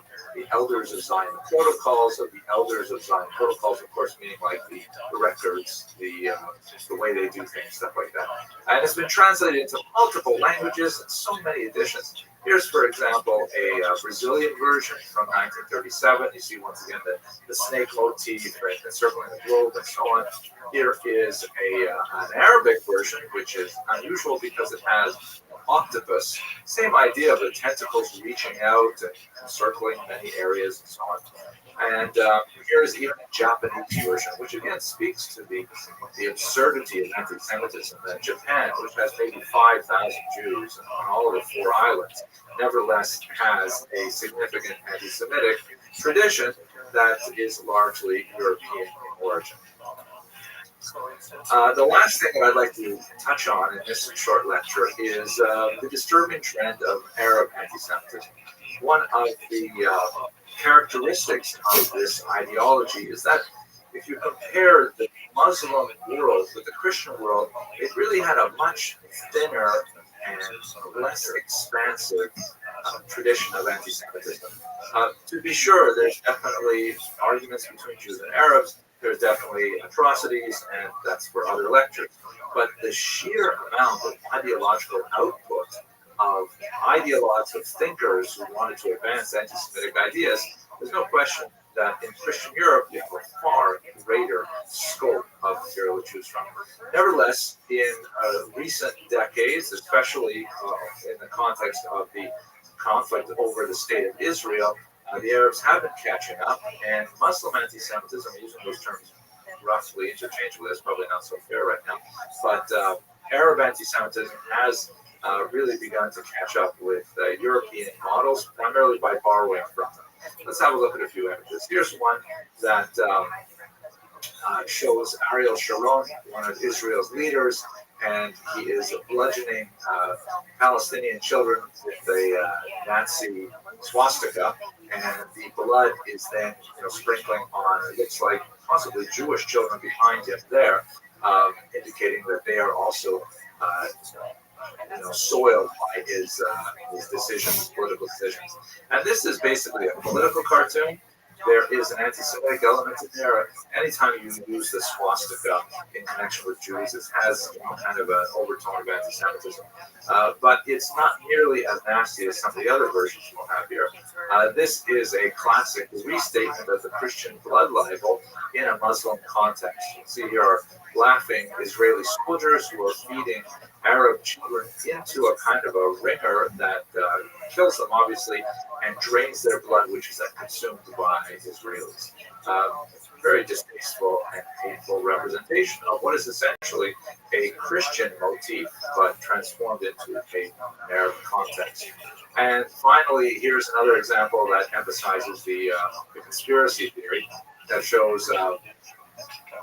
Elders of Zion, the Protocols of the Elders of Zion. Protocols, of course, meaning like the records, the way they do things, stuff like that. And it's been translated into multiple languages and so many editions. Here's, for example, a Brazilian version from 1937. You see, once again, the snake motif encircling the globe and so on. Here is an Arabic version, which is unusual because it has octopus. Same idea of the tentacles reaching out and encircling many areas and so on. And here is even a Japanese version, which again speaks to the absurdity of anti-Semitism. That Japan, which has maybe 5,000 Jews on all of the 4 islands, nevertheless has a significant anti-Semitic tradition that is largely European in origin. The last thing that I'd like to touch on in this short lecture is the disturbing trend of Arab anti-Semitism. One of the characteristics of this ideology is that if you compare the Muslim world with the Christian world, it really had a much thinner and less expansive tradition of anti-Semitism. To be sure, there's definitely arguments between Jews and Arabs. There's definitely atrocities, and that's for other lectures. But the sheer amount of ideological output of ideologues, of thinkers who wanted to advance anti-Semitic ideas, there's no question that in Christian Europe, you have a far greater scope of material to choose from. Nevertheless, in recent decades, especially in the context of the conflict over the state of Israel, the Arabs have been catching up, and Muslim anti-Semitism, using those terms roughly interchangeably, is probably not so fair right now, but Arab anti-Semitism has really begun to catch up with European models, primarily by borrowing from them. Let's have a look at a few images. Here's one that shows Ariel Sharon, one of Israel's leaders, and he is bludgeoning Palestinian children with a Nazi swastika, and the blood is then sprinkling on, it looks like possibly Jewish children behind him there, indicating that they are also soiled by his decisions, political decisions. And this is basically a political cartoon. There is an anti-Semitic element in there. Anytime you use the swastika in connection with Jews, it has kind of an overtone of anti-Semitism. But it's not nearly as nasty as some of the other versions we'll have here. This is a classic restatement of the Christian blood libel in a Muslim context. You see here are laughing Israeli soldiers who are feeding Arab children into a kind of a ringer that kills them, obviously, and drains their blood, which is then consumed by Israelis. Very distasteful and painful representation of what is essentially a Christian motif, but transformed into an Arab context. And finally, here's another example that emphasizes the conspiracy theory that shows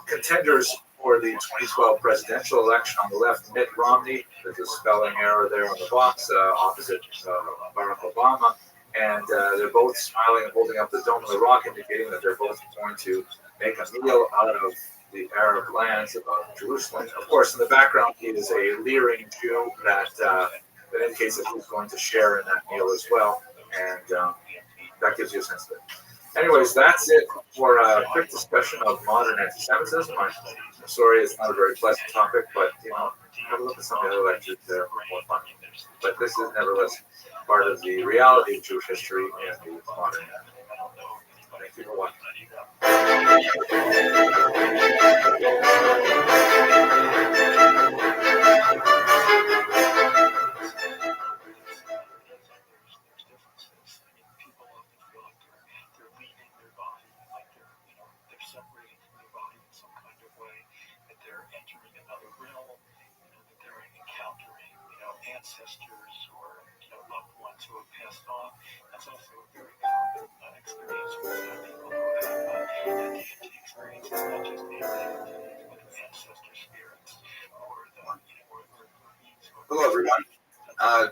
contenders for the 2012 presidential election on the left, Mitt Romney, there's a spelling error there on the box, opposite Barack Obama, and they're both smiling and holding up the Dome of the Rock, indicating that they're both going to make a meal out of the Arab lands of Jerusalem. Of course, in the background is a leering Jew that indicates that he's going to share in that meal as well, and that gives you a sense of it. Anyways, that's it for a quick discussion of modern anti-Semitism. I'm sorry it's not a very pleasant topic, but have a look at some of the other lectures there for more fun. But this is nevertheless part of the reality of Jewish history and the modern era. Thank you for watching. Separating from their body in some kind of way, that they're entering another realm, that they're encountering, ancestors or loved ones who have passed on. That's also a very common experience for people who have deity experiences, not just being with ancestor spirits or beings. Hello, everyone.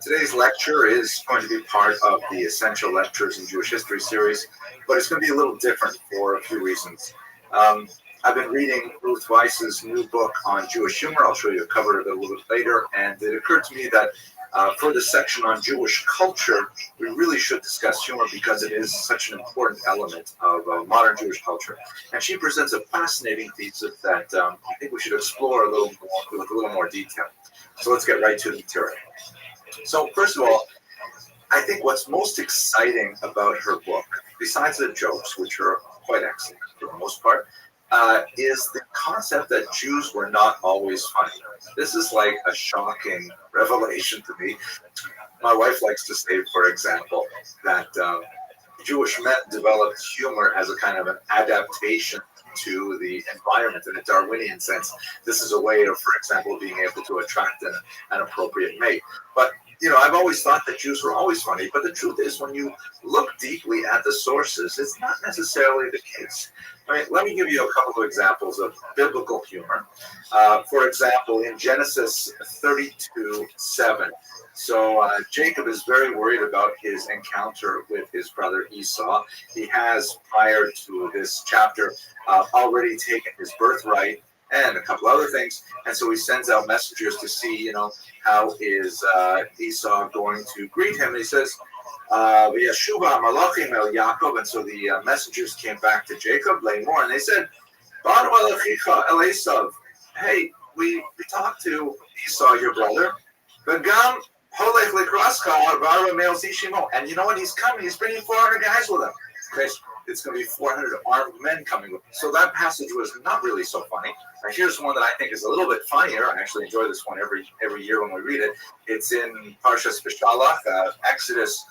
Today's lecture is going to be part of the Essential Lectures in Jewish History series, but it's going to be a little different for a few reasons. I've been reading Ruth Weiss's new book on Jewish humor. I'll show you a cover of it a little bit later, and it occurred to me that for this section on Jewish culture, we really should discuss humor because it is such an important element of modern Jewish culture. And she presents a fascinating thesis that I think we should explore a little more, with a little more detail. So let's get right to the material. So first of all, I think what's most exciting about her book, besides the jokes, which are quite excellent for the most part, is the concept that Jews were not always funny. This is like a shocking revelation to me. My wife likes to say, for example, that Jewish men developed humor as a kind of an adaptation to the environment in a Darwinian sense. This is a way of, for example, being able to attract an appropriate mate. But I've always thought that Jews were always funny, but the truth is when you look deeply at the sources, it's not necessarily the case. Let me give you a couple of examples of biblical humor. For example, in Genesis 32:7, so Jacob is very worried about his encounter with his brother Esau. He has, prior to this chapter, already taken his birthright and a couple other things, and so he sends out messengers to see, how is Esau going to greet him. And he says, Yeshuva Malachim El Yaakov, and so the messengers came back to Jacob, Lamor, and they said, Banu Elachicha El Esav, hey, we talked to Esau, your brother, V'gam Holech Likraska Vara Mel Zishimo, and you know what? He's coming. He's bringing 400 guys with him. Okay, it's going to be 400 armed men coming with him. So that passage was not really so funny. Now here's one that I think is a little bit funnier. I actually enjoy this one every year when we read it. It's in Parshas Beshalach, Exodus,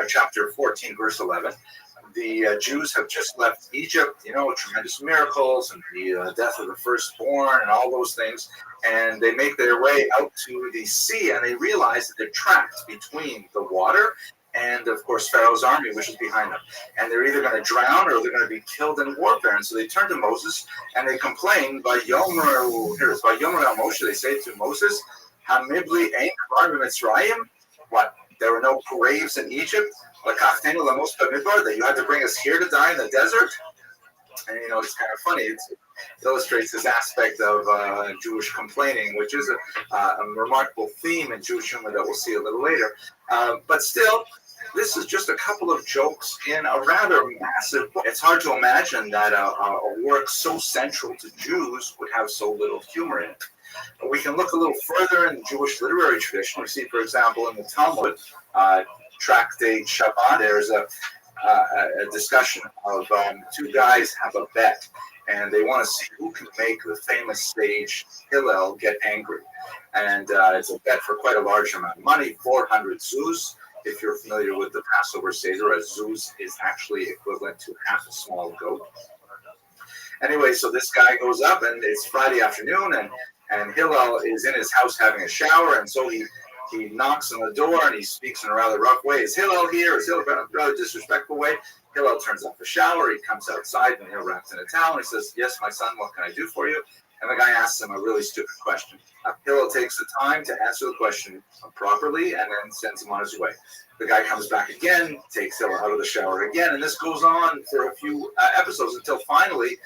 chapter 14, verse 11. the Jews have just left Egypt, tremendous miracles and the death of the firstborn and all those things. And they make their way out to the sea, and they realize that they're trapped between the water and, of course, Pharaoh's army, which is behind them. And they're either going to drown or they're going to be killed in warfare. And so they turn to Moses and they complain by Yomer al Moshe. They say to Moses, Hamibli ein kvar b'Mitzrayim. What? There were no graves in Egypt? That you had to bring us here to die in the desert? And it's kind of funny. It illustrates this aspect of Jewish complaining, which is a remarkable theme in Jewish humor that we'll see a little later. But still, this is just a couple of jokes in a rather massive book. It's hard to imagine that a work so central to Jews would have so little humor in it. But we can look a little further in the Jewish literary tradition. We see, for example, in the Talmud, Tractate Shabbat, there's a discussion of two guys have a bet, and they want to see who can make the famous sage Hillel get angry. And it's a bet for quite a large amount of money, 400 zuz. If you're familiar with the Passover Seder, a zuz is actually equivalent to half a small goat. Anyway, so this guy goes up, and it's Friday afternoon, and Hillel is in his house having a shower, and so he knocks on the door, and he speaks in a rather rough way. Is Hillel here? Is Hillel in a rather disrespectful way? Hillel turns off the shower. He comes outside, and wrapped in a towel. And he says, "Yes, my son, what can I do for you?" And the guy asks him a really stupid question. Hillel takes the time to answer the question properly, and then sends him on his way. The guy comes back again, takes Hillel out of the shower again, and this goes on for a few episodes until finally,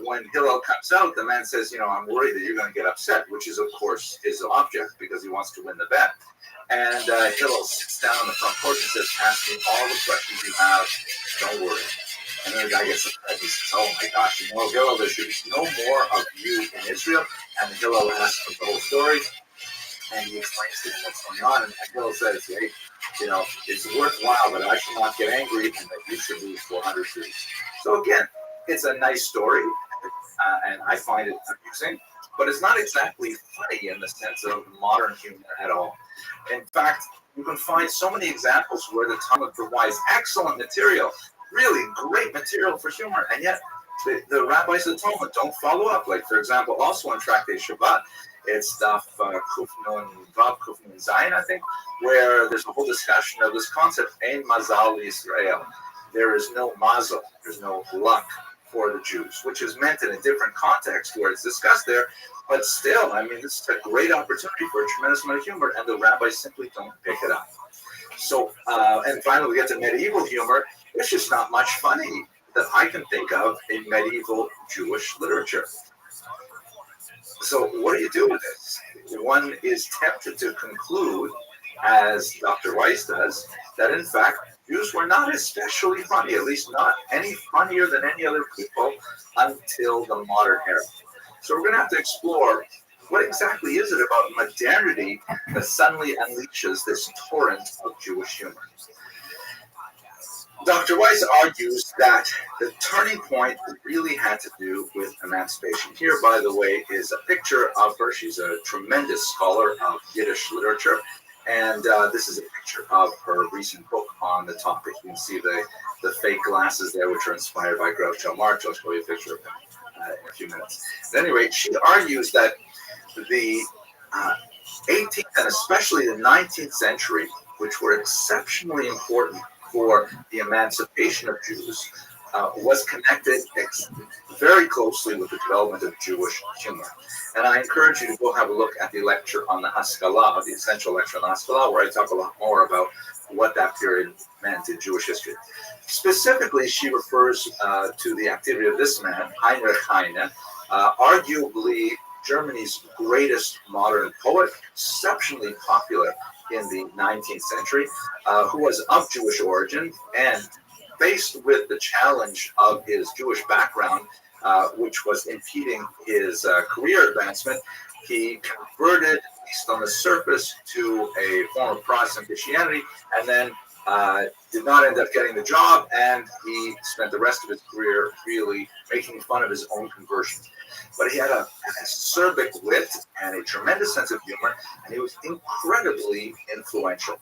when Hillel comes out, the man says, "I'm worried that you're going to get upset," which is, of course, his object because he wants to win the bet. And Hillel sits down on the front porch and says, "Ask me all the questions you have. Don't worry." And then the guy gets upset. He says, "Oh my gosh, Hillel, there should be no more of you in Israel." And Hillel asks for the whole story, and he explains to him what's going on. And Hillel says, "Hey, it's worthwhile, but I shall not get angry, and that you should lose 400 Jews." So again, it's a nice story, and I find it amusing, but it's not exactly funny in the sense of modern humor at all. In fact, you can find so many examples where the Talmud provides excellent material, really great material for humor, and yet the rabbis of the Talmud don't follow up. Like, for example, also in Tractate Shabbat, it's Daf Kuf Nun Vav Kuf Nun Zayin, I think, where there's a whole discussion of this concept, Ein Mazal Yisrael. There is no mazel, there's no luck for the Jews, which is meant in a different context where it's discussed there. But still, this is a great opportunity for a tremendous amount of humor, and the rabbis simply don't pick it up. So, and finally, we get to medieval humor. There's just not much funny that I can think of in medieval Jewish literature. So what do you do with this? One is tempted to conclude, as Dr. Weiss does, that in fact, Jews were not especially funny, at least not any funnier than any other people until the modern era. So we're going to have to explore what exactly is it about modernity that suddenly unleashes this torrent of Jewish humor. Dr. Weiss argues that the turning point really had to do with emancipation. Here, by the way, is a picture of her. She's a tremendous scholar of Yiddish literature. And this is a picture of her recent book on the topic. You can see the fake glasses there, which are inspired by Groucho Marx. I'll show you a picture of them in a few minutes. At any rate, she argues that the 18th and especially the 19th century, which were exceptionally important for the emancipation of Jews, was connected very closely with the development of Jewish humor. And I encourage you to go have a look at the lecture on the Haskalah, the essential lecture on the Haskalah, where I talk a lot more about what that period meant in Jewish history. Specifically, she refers to the activity of this man, Heinrich Heine, arguably Germany's greatest modern poet, exceptionally popular in the 19th century, who was of Jewish origin, and faced with the challenge of his Jewish background, which was impeding his career advancement, he converted, at least on the surface, to a form of Protestant Christianity, and then did not end up getting the job, and he spent the rest of his career really making fun of his own conversion. But he had an acerbic wit and a tremendous sense of humor, and he was incredibly influential.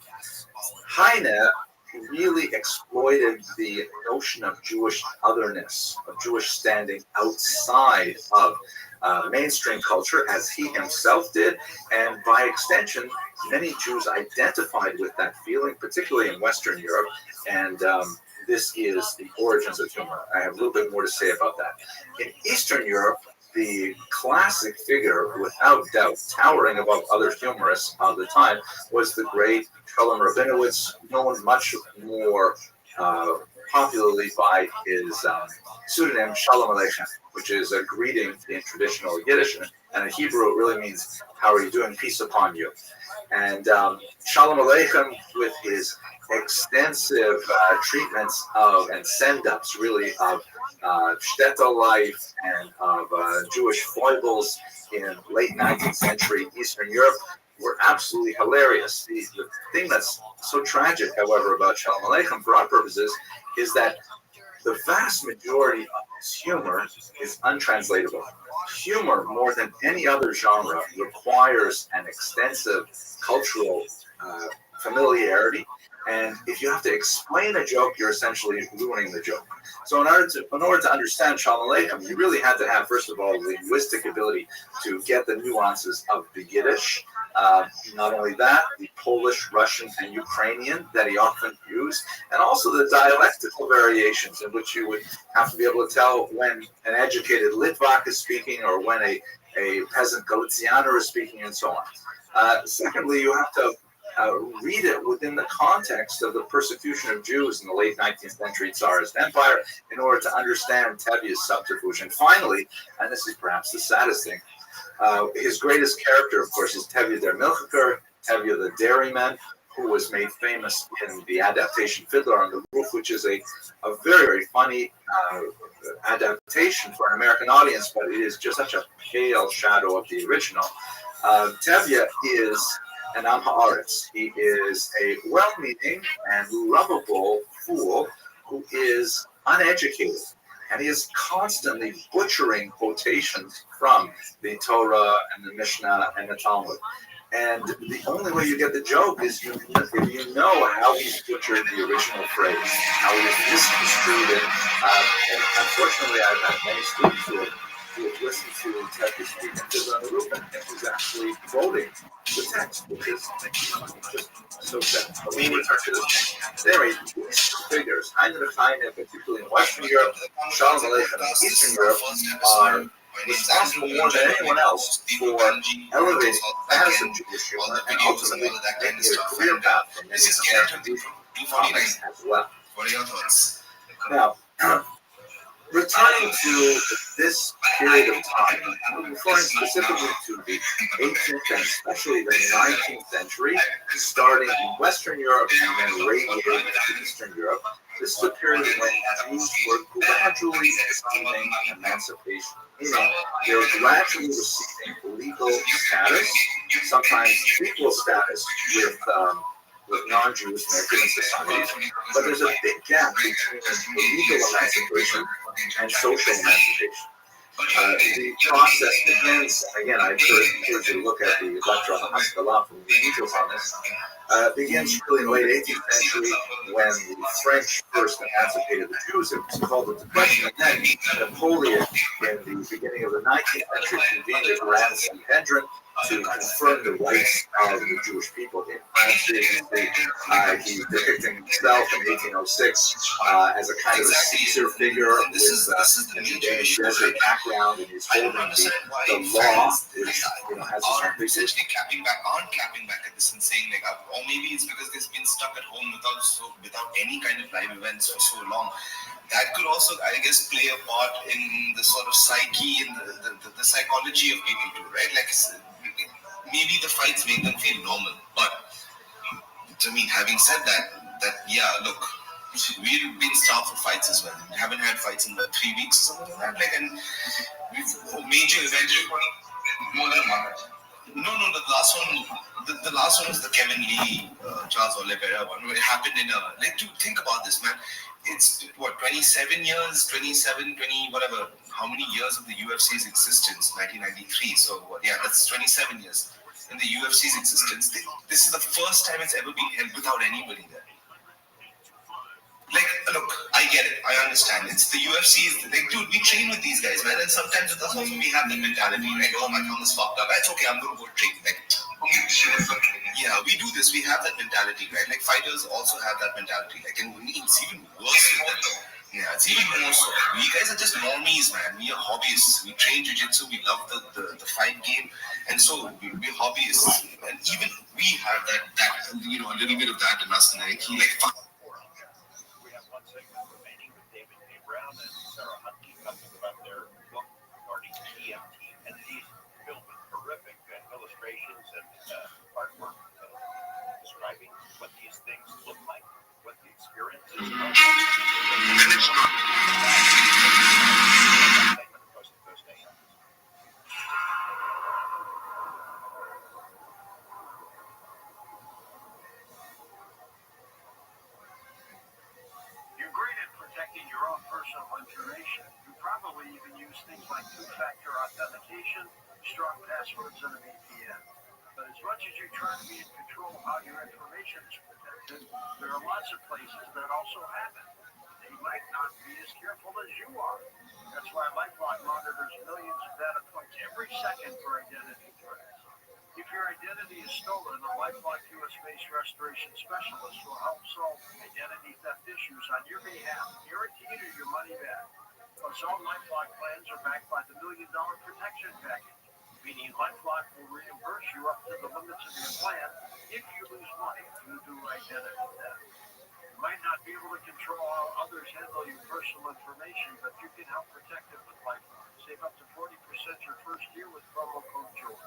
Heine really exploited the notion of Jewish otherness, of Jewish standing outside of mainstream culture, as he himself did, and by extension, many Jews identified with that feeling, particularly in Western Europe, and this is the origins of humor. I have a little bit more to say about that. In Eastern Europe, the classic figure, without doubt, towering above other humorists of the time, was the great Shalom Rabinowitz, known much more popularly by his pseudonym Shalom Aleichem, which is a greeting in traditional Yiddish, and in Hebrew it really means, how are you doing, peace upon you. And Shalom Aleichem, with his extensive treatments of and send-ups, really, of shtetl life and of Jewish foibles in late 19th century Eastern Europe, were absolutely hilarious. The thing that's so tragic, however, about Shalom Aleichem, for our purposes, is that the vast majority of his humor is untranslatable. Humor, more than any other genre, requires an extensive cultural familiarity, and if you have to explain a joke, you're essentially ruining the joke. So in order to understand Shalom Aleichem, you really had to have, first of all, the linguistic ability to get the nuances of the Yiddish. Not only that, the Polish, Russian, and Ukrainian that he often used, and also the dialectical variations in which you would have to be able to tell when an educated Litvak is speaking or when a peasant Galicianer is speaking, and so on. Secondly, you have to read it within the context of the persecution of Jews in the late 19th century Tsarist Empire in order to understand Tevye's subterfuge. And finally, and this is perhaps the saddest thing, his greatest character, of course, is Tevye der Milchiker, Tevye the dairyman, who was made famous in the adaptation Fiddler on the Roof, which is a very, very funny adaptation for an American audience, but it is just such a pale shadow of the original. Tevye is an Am Haaretz. He is a well-meaning and lovable fool who is uneducated, and he is constantly butchering quotations from the Torah and the Mishnah and the Talmud. And the only way you get the joke is if you know how he's butchered the original phrase, how he has misconstrued it. And unfortunately, I've had many students who have listened to Tevye speak and Fiddler on the Roof, and he's actually quoting the text, which is just so sad. But we return to this. Anyway, these two figures, Haim and Chaim, particularly in Western Europe, Shalom Aleichem in Eastern Europe, are responsible more than anyone else for elevating the status of Jewish humor and ultimately making it a career path for many American comics as well. What are your thoughts? Now, returning to this period of time, referring specifically to the 18th and especially the 19th century, starting in Western Europe and then radiating to Eastern Europe, this is a period when Jews were gradually achieving emancipation. Meaning, they were gradually receiving legal status, sometimes equal status with non-Jews in their given societies, but there's a big gap between legal emancipation and social emancipation. The process begins, again, I encourage you to look at the lecture on the Haskalah for the details on this, begins really in the late 18th century when the French first emancipated the Jews. It was called the Depression, and then Napoleon, in the beginning of the 19th century, convened a Grand Sanhedrin to confirm the rights of the Jewish people in France. He's depicting himself in 1806 as a kind of a Caesar figure with a desert background, and he's holding the law, which has a essentially clapping back at this and saying like, or maybe it's because they've been stuck at home without any kind of live events for so long. That could also, I guess, play a part in the sort of psyche and the psychology of people too, right? Like, maybe the fights make them feel normal. But, I mean, having said that, yeah, look, we've been starved for fights as well. We haven't had fights in 3 weeks or something like that. Like, and we've major events. More than a month. No, the last one was the Kevin Lee, Charles Oliveira one. It happened in like, to think about this, man. It's what, 27 years, 20, whatever, how many years of the UFC's existence, 1993. So, yeah, that's 27 years in the UFC's existence. This is the first time it's ever been held without anybody there. Like, look, I get it. I understand. It's the UFC. Like, dude, we train with these guys, man. And sometimes with us also, we have that mentality. Like, oh, my thumb is fucked up. It's okay. I'm going to go train. Like, yeah, we do this. We have that mentality, right? Like, fighters also have that mentality. Like, and it's even worse with them. Yeah, it's even more so. We guys are just normies, man. We are hobbyists. We train jiu-jitsu. We love the fight game. And so we're hobbyists. And even we have that a little bit of that in us. Like, fuck. We have one segment remaining with David A. Brown and Sarah Huntley talking about their book regarding EMT entities, filled with horrific illustrations and artwork describing what these things look like, what the experience is like. You're great at protecting your own personal information. You probably even use things like two-factor authentication, strong passwords, and a VPN. But as much as you try to be in control of how your information is protected, there are lots of places that also have it. They might not be as careful as you are. That's why LifeLock monitors millions of data points every second for identity threats. If your identity is stolen, a LifeLock US-based restoration specialist will help solve identity theft issues on your behalf, guaranteed you your money back. Plus, all LifeLock plans are backed by the $1 Million Protection Package, meaning LifeLock will reimburse you up to the limits of your plan if you lose money due to identity theft. You might not be able to control how others handle your personal information, but you can help protect it with LifeLock. Save up to 40% your first year with promo code George.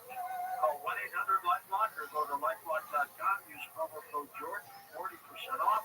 Call 1-800-LifeLock or go to lifelock.com. Use promo code George for 40% off.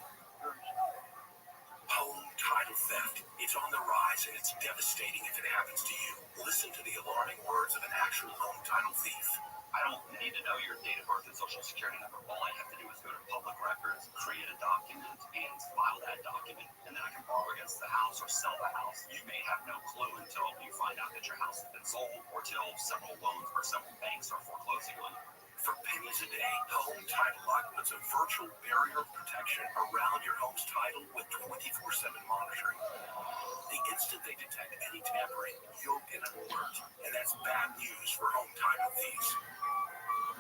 Home title theft. It's on the rise and it's devastating if it happens to you. Listen to the alarming words of an actual home title thief. I don't need to know your date of birth and social security number. All I have to do is go to public records, create a document, and file that document. And then I can borrow against the house or sell the house. You may have no clue until you find out that your house has been sold or till several loans or several banks are foreclosing on you. For pennies a day, Home Title Lock puts a virtual barrier of protection around your home's title with 24/7 monitoring. The instant they detect any tampering, you'll get an alert, and that's bad news for home title thieves.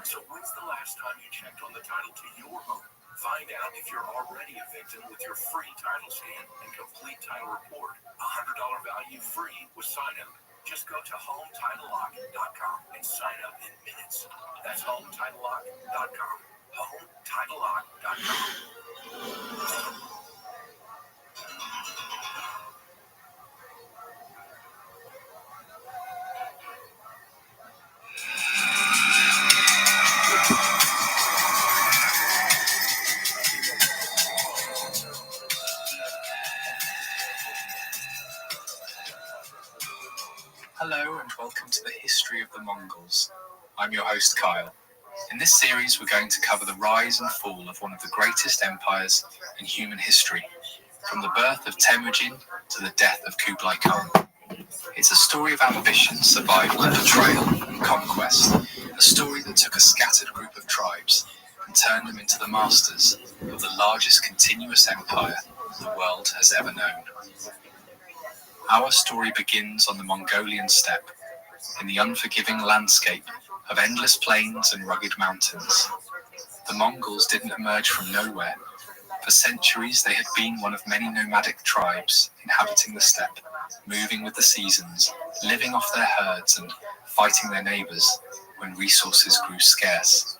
So when's the last time you checked on the title to your home? Find out if you're already a victim with your free title scan and complete title report. $100 value free with sign-up. Just go to HomeTitleLock.com and sign up in minutes. That's HomeTitleLock.com. HomeTitleLock.com. Hello and welcome to the History of the Mongols. I'm your host Kyle. In this series we're going to cover the rise and fall of one of the greatest empires in human history, from the birth of Temujin to the death of Kublai Khan. It's a story of ambition, survival, betrayal and conquest, a story that took a scattered group of tribes and turned them into the masters of the largest continuous empire the world has ever known. Our story begins on the Mongolian steppe, in the unforgiving landscape of endless plains and rugged mountains. The Mongols didn't emerge from nowhere. For centuries, they had been one of many nomadic tribes inhabiting the steppe, moving with the seasons, living off their herds and fighting their neighbors when resources grew scarce.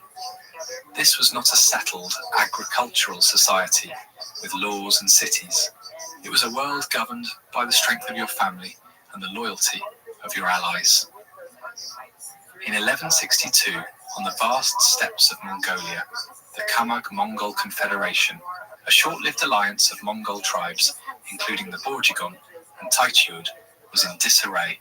This was not a settled agricultural society with laws and cities. It was a world governed by the strength of your family and the loyalty of your allies. In 1162, on the vast steppes of Mongolia, the Kamag Mongol Confederation, a short-lived alliance of Mongol tribes, including the Borjigin and Taichud, was in disarray.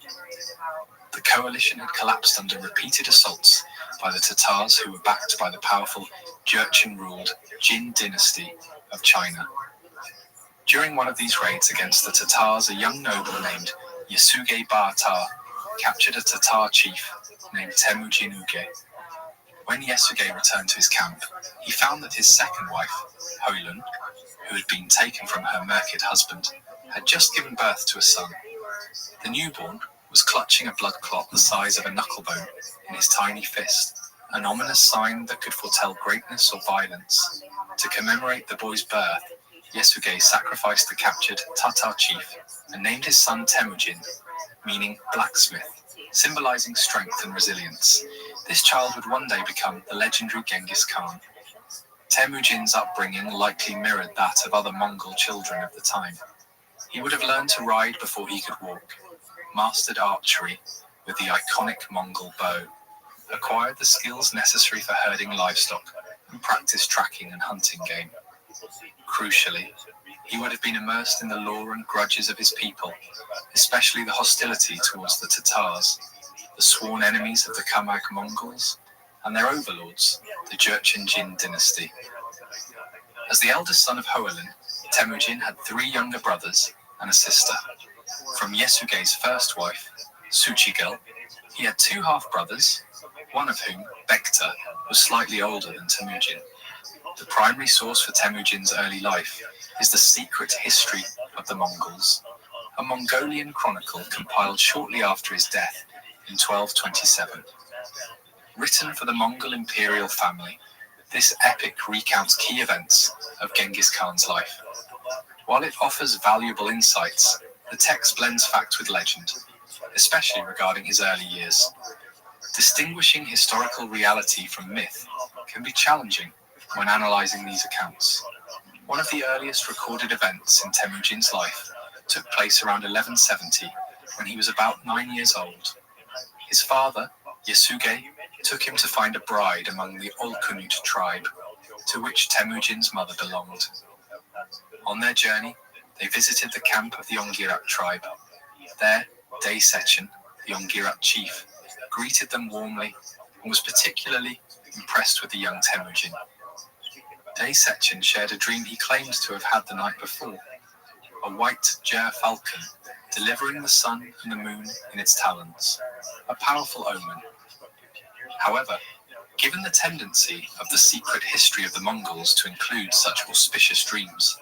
The coalition had collapsed under repeated assaults by the Tatars, who were backed by the powerful Jurchen-ruled Jin dynasty of China. During one of these raids against the Tatars, a young noble named Yasuge Ba'atar captured a Tatar chief named Temujin Uge. When Yasuge returned to his camp, he found that his second wife, Hoylun, who had been taken from her Merkid husband, had just given birth to a son. The newborn was clutching a blood clot the size of a knucklebone in his tiny fist, an ominous sign that could foretell greatness or violence. To commemorate the boy's birth, Yesuge sacrificed the captured Tatar chief and named his son Temujin, meaning blacksmith, symbolizing strength and resilience. This child would one day become the legendary Genghis Khan. Temujin's upbringing likely mirrored that of other Mongol children of the time. He would have learned to ride before he could walk, mastered archery with the iconic Mongol bow, acquired the skills necessary for herding livestock, and practiced tracking and hunting game. Crucially, he would have been immersed in the lore and grudges of his people, especially the hostility towards the Tatars, the sworn enemies of the Kamag Mongols, and their overlords, the Jurchen Jin dynasty. As the eldest son of Hoelin, Temujin had 3 younger brothers and a sister. From Yesuge's first wife, Suchigel, he had 2 half-brothers, one of whom, Bekta, was slightly older than Temujin. The primary source for Temujin's early life is the Secret History of the Mongols, a Mongolian chronicle compiled shortly after his death in 1227. Written for the Mongol imperial family, this epic recounts key events of Genghis Khan's life. While it offers valuable insights, the text blends fact with legend, especially regarding his early years. Distinguishing historical reality from myth can be challenging when analyzing these accounts. One of the earliest recorded events in Temujin's life took place around 1170, when he was about 9 years old. His father, Yesuge, took him to find a bride among the Olkunut tribe, to which Temujin's mother belonged. On their journey, they visited the camp of the Ongirat tribe. There, Day Sechen, the Ongirat chief, greeted them warmly and was particularly impressed with the young Temujin. Day Sechen shared a dream he claimed to have had the night before, a white ger falcon delivering the sun and the moon in its talons, a powerful omen. However, given the tendency of the secret history of the Mongols to include such auspicious dreams,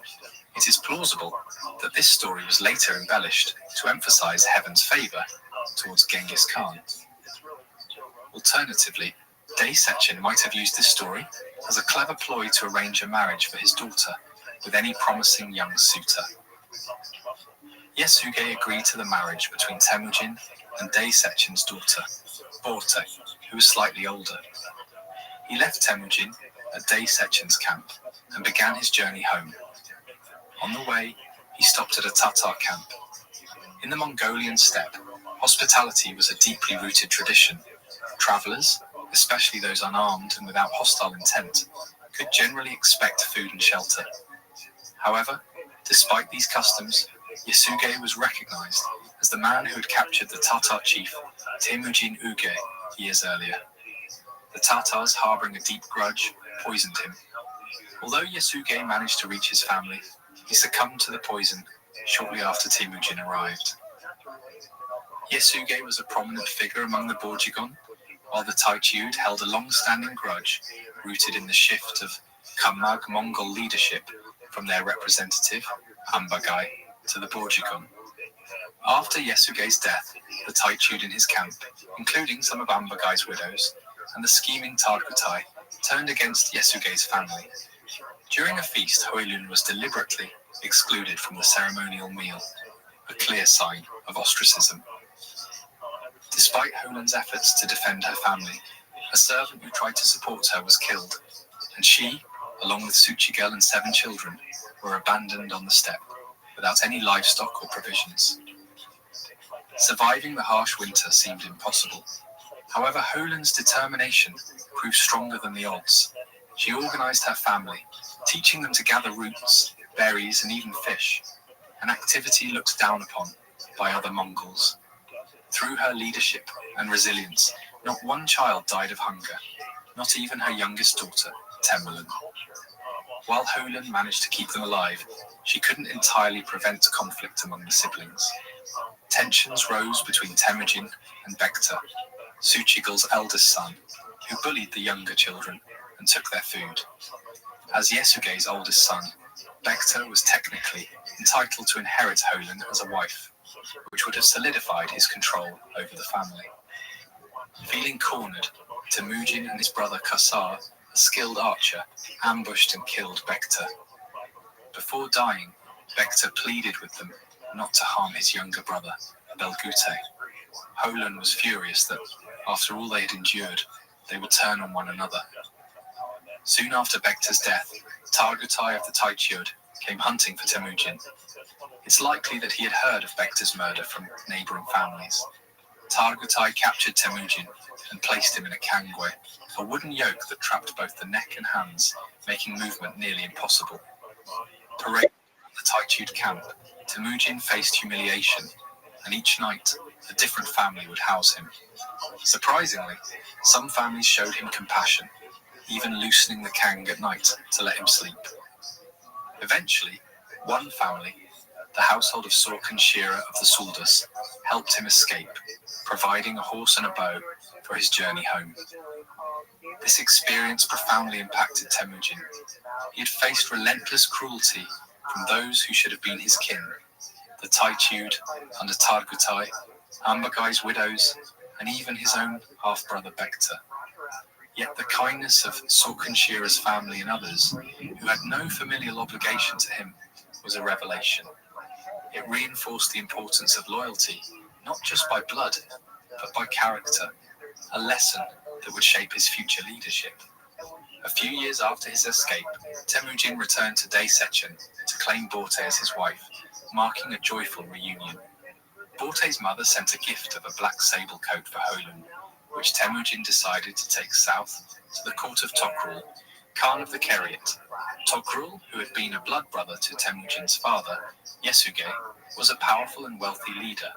it is plausible that this story was later embellished to emphasize heaven's favor towards Genghis Khan. Alternatively, Day Sechen might have used this story as a clever ploy to arrange a marriage for his daughter with any promising young suitor. Yesuge agreed to the marriage between Temujin and Day Sechen's daughter, Borte, who was slightly older. He left Temujin at Day Sechen's camp and began his journey home. On the way, he stopped at a Tatar camp. In the Mongolian steppe, hospitality was a deeply rooted tradition. Travelers, especially those unarmed and without hostile intent, could generally expect food and shelter. However, despite these customs, Yesuge was recognized as the man who had captured the Tatar chief Temujin Uge years earlier. The Tatars, harboring a deep grudge, poisoned him. Although Yesuge managed to reach his family, he succumbed to the poison shortly after Temujin arrived. Yesuge was a prominent figure among the Borjigon, while the Taichud held a long-standing grudge rooted in the shift of Kamag Mongol leadership from their representative, Ambagai, to the Borjigon. After Yesuge's death, the Taichud in his camp, including some of Ambagai's widows, and the scheming Targutai, turned against Yesuge's family. During a feast, Hoelun was deliberately excluded from the ceremonial meal, a clear sign of ostracism. Despite Hoelun's efforts to defend her family, a servant who tried to support her was killed, and she, along with Suchigel and 7 children, were abandoned on the steppe, without any livestock or provisions. Surviving the harsh winter seemed impossible. However, Hoelun's determination proved stronger than the odds. She organized her family, teaching them to gather roots, berries, and even fish, an activity looked down upon by other Mongols. Through her leadership and resilience, not one child died of hunger, not even her youngest daughter, Temujin. While Hoelun managed to keep them alive, she couldn't entirely prevent conflict among the siblings. Tensions rose between Temujin and Bekta, Suchigel's eldest son, who bullied the younger children and took their food. As Yesuge's oldest son, Bekta was technically entitled to inherit Holen as a wife, which would have solidified his control over the family. Feeling cornered, Temujin and his brother Kasar, a skilled archer, ambushed and killed Bekta. Before dying, Bekta pleaded with them not to harm his younger brother, Belgute. Holen was furious that, after all they had endured, they would turn on one another. Soon after Bekta's death, Targutai of the Taichud came hunting for Temujin. It's likely that he had heard of Bekta's murder from neighboring families. Targutai captured Temujin and placed him in a kangwe, a wooden yoke that trapped both the neck and hands, making movement nearly impossible. Paraded from the Taichud camp, Temujin faced humiliation, and each night a different family would house him. Surprisingly, some families showed him compassion, even loosening the kang at night to let him sleep. Eventually, one family, the household of Sorkin Shira of the Suldus, helped him escape, providing a horse and a bow for his journey home. This experience profoundly impacted Temujin. He had faced relentless cruelty from those who should have been his kin, the Taichud under Targutai, Ambagai's widows, and even his own half-brother Bekta. Yet the kindness of Sorkin Shira's family and others, who had no familial obligation to him, was a revelation. It reinforced the importance of loyalty, not just by blood, but by character, a lesson that would shape his future leadership. A few years after his escape, Temujin returned to Daysechen to claim Borte as his wife, marking a joyful reunion. Borte's mother sent a gift of a black sable coat for Holen, which Temujin decided to take south to the court of Tokrul, Khan of the Kerit. Tokrul, who had been a blood brother to Temujin's father, Yesuge, was a powerful and wealthy leader.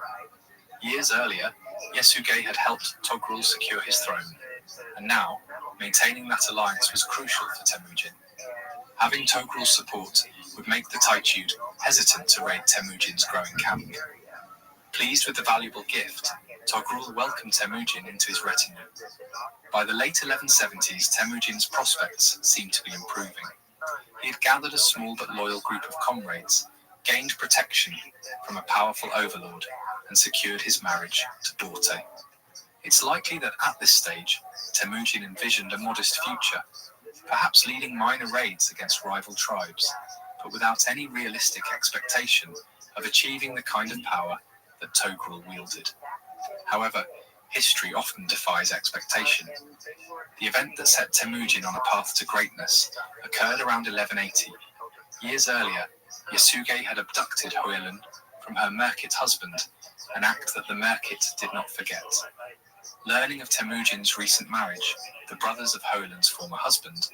Years earlier, Yesuge had helped Tokrul secure his throne, and now, maintaining that alliance was crucial for Temujin. Having Togrul's support would make the Taichud hesitant to raid Temujin's growing camp. Pleased with the valuable gift, Togrul welcomed Temujin into his retinue. By the late 1170s, Temujin's prospects seemed to be improving. He had gathered a small but loyal group of comrades, gained protection from a powerful overlord, and secured his marriage to Borte. It's likely that at this stage, Temujin envisioned a modest future, perhaps leading minor raids against rival tribes, but without any realistic expectation of achieving the kind of power that Togrul wielded. However, history often defies expectation. The event that set Temujin on a path to greatness occurred around 1180. Years earlier, Yesuge had abducted Hoelen from her Merkit husband, an act that the Merkit did not forget. Learning of Temujin's recent marriage, the brothers of Hoelen's former husband,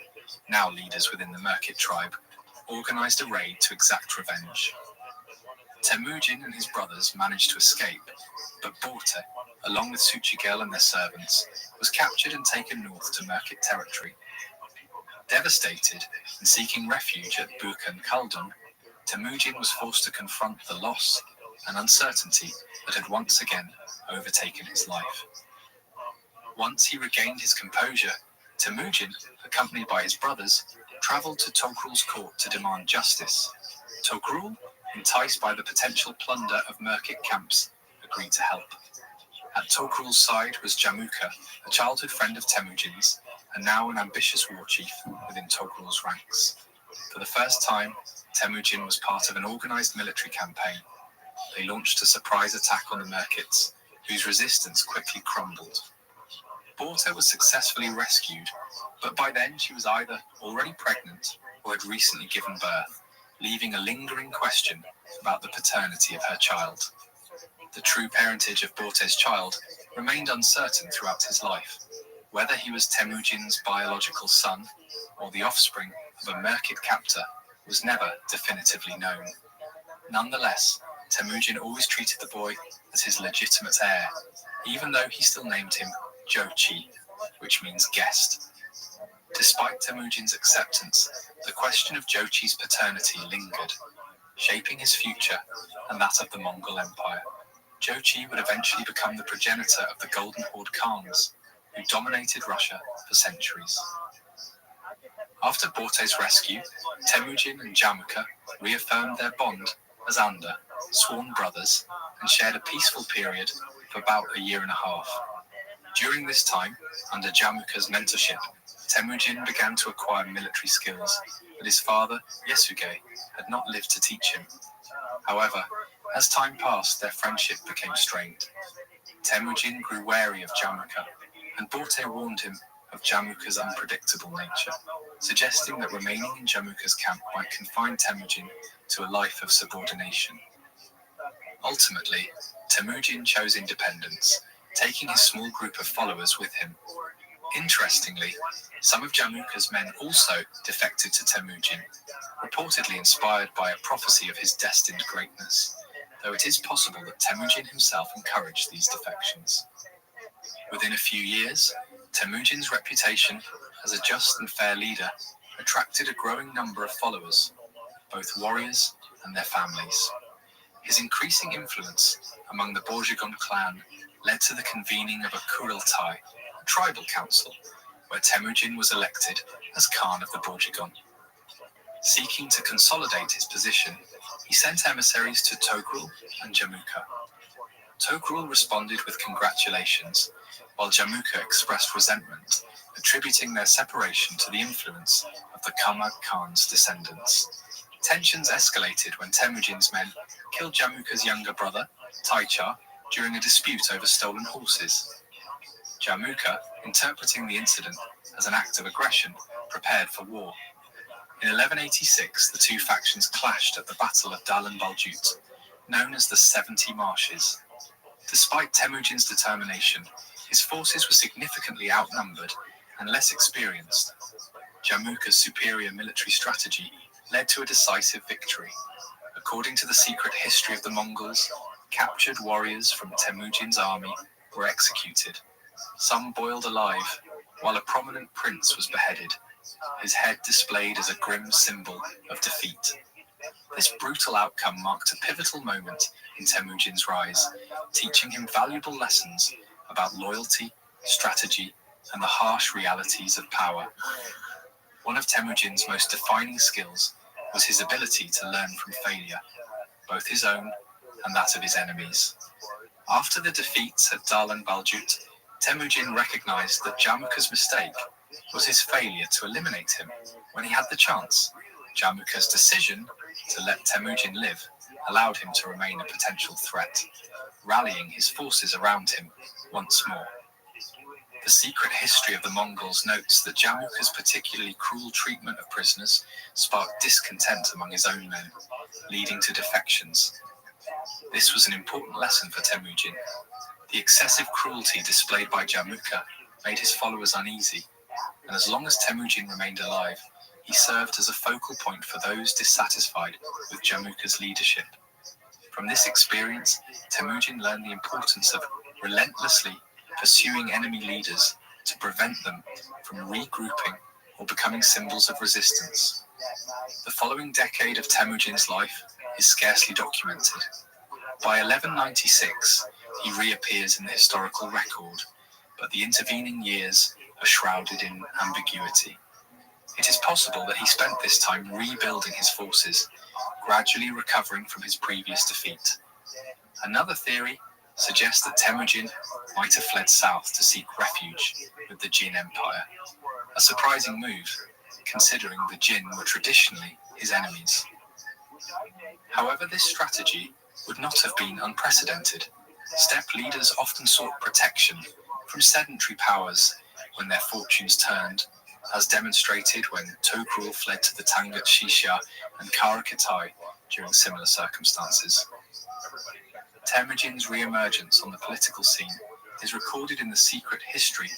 now leaders within the Merkit tribe, organized a raid to exact revenge. Temujin and his brothers managed to escape, but Borte, along with Suchigel and their servants, was captured and taken north to Merkit territory. Devastated and seeking refuge at Bukan Khaldun, Temujin was forced to confront the loss and uncertainty that had once again overtaken his life. Once he regained his composure, Temujin, accompanied by his brothers, traveled to Togrul's court to demand justice. Togrul, enticed by the potential plunder of Merkit camps, agreed to help. At Togrul's side was Jamuka, a childhood friend of Temujin's, and now an ambitious war chief within Togrul's ranks. For the first time, Temujin was part of an organized military campaign. They launched a surprise attack on the Merkits, whose resistance quickly crumbled. Borte was successfully rescued, but by then she was either already pregnant or had recently given birth, leaving a lingering question about the paternity of her child. The true parentage of Borte's child remained uncertain throughout his life. Whether he was Temujin's biological son or the offspring of a Merkit captor was never definitively known. Nonetheless, Temujin always treated the boy as his legitimate heir, even though he still named him Jochi, which means guest. Despite Temujin's acceptance, the question of Jochi's paternity lingered, shaping his future and that of the Mongol Empire. Jochi would eventually become the progenitor of the Golden Horde Khans, who dominated Russia for centuries. After Borte's rescue, Temujin and Jamukha reaffirmed their bond as Anda, sworn brothers, and shared a peaceful period for about a year and a half. During this time, under Jamukha's mentorship, Temujin began to acquire military skills that his father, Yesuge, had not lived to teach him. However, as time passed, their friendship became strained. Temujin grew wary of Jamukha, and Borte warned him of Jamukha's unpredictable nature, suggesting that remaining in Jamukha's camp might confine Temujin to a life of subordination. Ultimately, Temujin chose independence, taking his small group of followers with him. Interestingly, some of Jamukha's men also defected to Temujin, reportedly inspired by a prophecy of his destined greatness, though it is possible that Temujin himself encouraged these defections. Within a few years, Temujin's reputation as a just and fair leader attracted a growing number of followers, both warriors and their families. His increasing influence among the Borjigin clan led to the convening of a Kurultai, a tribal council, where Temujin was elected as Khan of the Borjigin. Seeking to consolidate his position, he sent emissaries to Togrul and Jamukha. Togrul responded with congratulations, while Jamukha expressed resentment, attributing their separation to the influence of the Kamag Khan's descendants. Tensions escalated when Temujin's men killed Jamukha's younger brother, Taichar, during a dispute over stolen horses. Jamukha, interpreting the incident as an act of aggression, prepared for war. In 1186, the two factions clashed at the Battle of Dalan Baljut, known as the 70 Marshes. Despite Temujin's determination, his forces were significantly outnumbered and less experienced. Jamukha's superior military strategy led to a decisive victory. According to the secret history of the Mongols, captured warriors from Temujin's army were executed, some boiled alive, while a prominent prince was beheaded, his head displayed as a grim symbol of defeat. This brutal outcome marked a pivotal moment in Temujin's rise, teaching him valuable lessons about loyalty, strategy, and the harsh realities of power. One of Temujin's most defining skills was his ability to learn from failure, both his own and that of his enemies. After the defeats at Dalan Baljut, Temujin recognized that Jamukha's mistake was his failure to eliminate him when he had the chance. Jamukha's decision to let Temujin live allowed him to remain a potential threat, rallying his forces around him once more. The secret history of the Mongols notes that Jamukha's particularly cruel treatment of prisoners sparked discontent among his own men, leading to defections. This was an important lesson for Temujin. The excessive cruelty displayed by Jamukha made his followers uneasy, and as long as Temujin remained alive, he served as a focal point for those dissatisfied with Jamukha's leadership. From this experience, Temujin learned the importance of relentlessly pursuing enemy leaders to prevent them from regrouping or becoming symbols of resistance. The following decade of Temujin's life is scarcely documented. By 1196, he reappears in the historical record, but the intervening years are shrouded in ambiguity. It is possible that he spent this time rebuilding his forces, gradually recovering from his previous defeat. Another theory suggests that Temujin might have fled south to seek refuge with the Jin Empire, a surprising move, considering the Jin were traditionally his enemies. However, this strategy would not have been unprecedented. Steppe leaders often sought protection from sedentary powers when their fortunes turned, as demonstrated when Togrul fled to the Tangut Shishya and Karakitai during similar circumstances. Temujin's re-emergence on the political scene is recorded in the secret history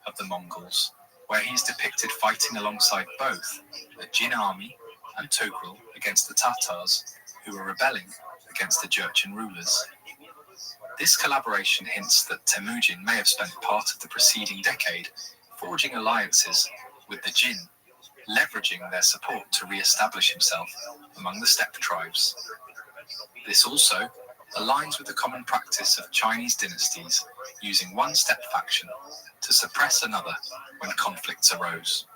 of the Mongols, where he is depicted fighting alongside both the Jin army and Togrul against the Tatars, who were rebelling against the Jurchen rulers. This collaboration hints that Temujin may have spent part of the preceding decade forging alliances with the Jin, leveraging their support to re-establish himself among the steppe tribes. This also aligns with the common practice of Chinese dynasties using one steppe faction to suppress another when conflicts arose.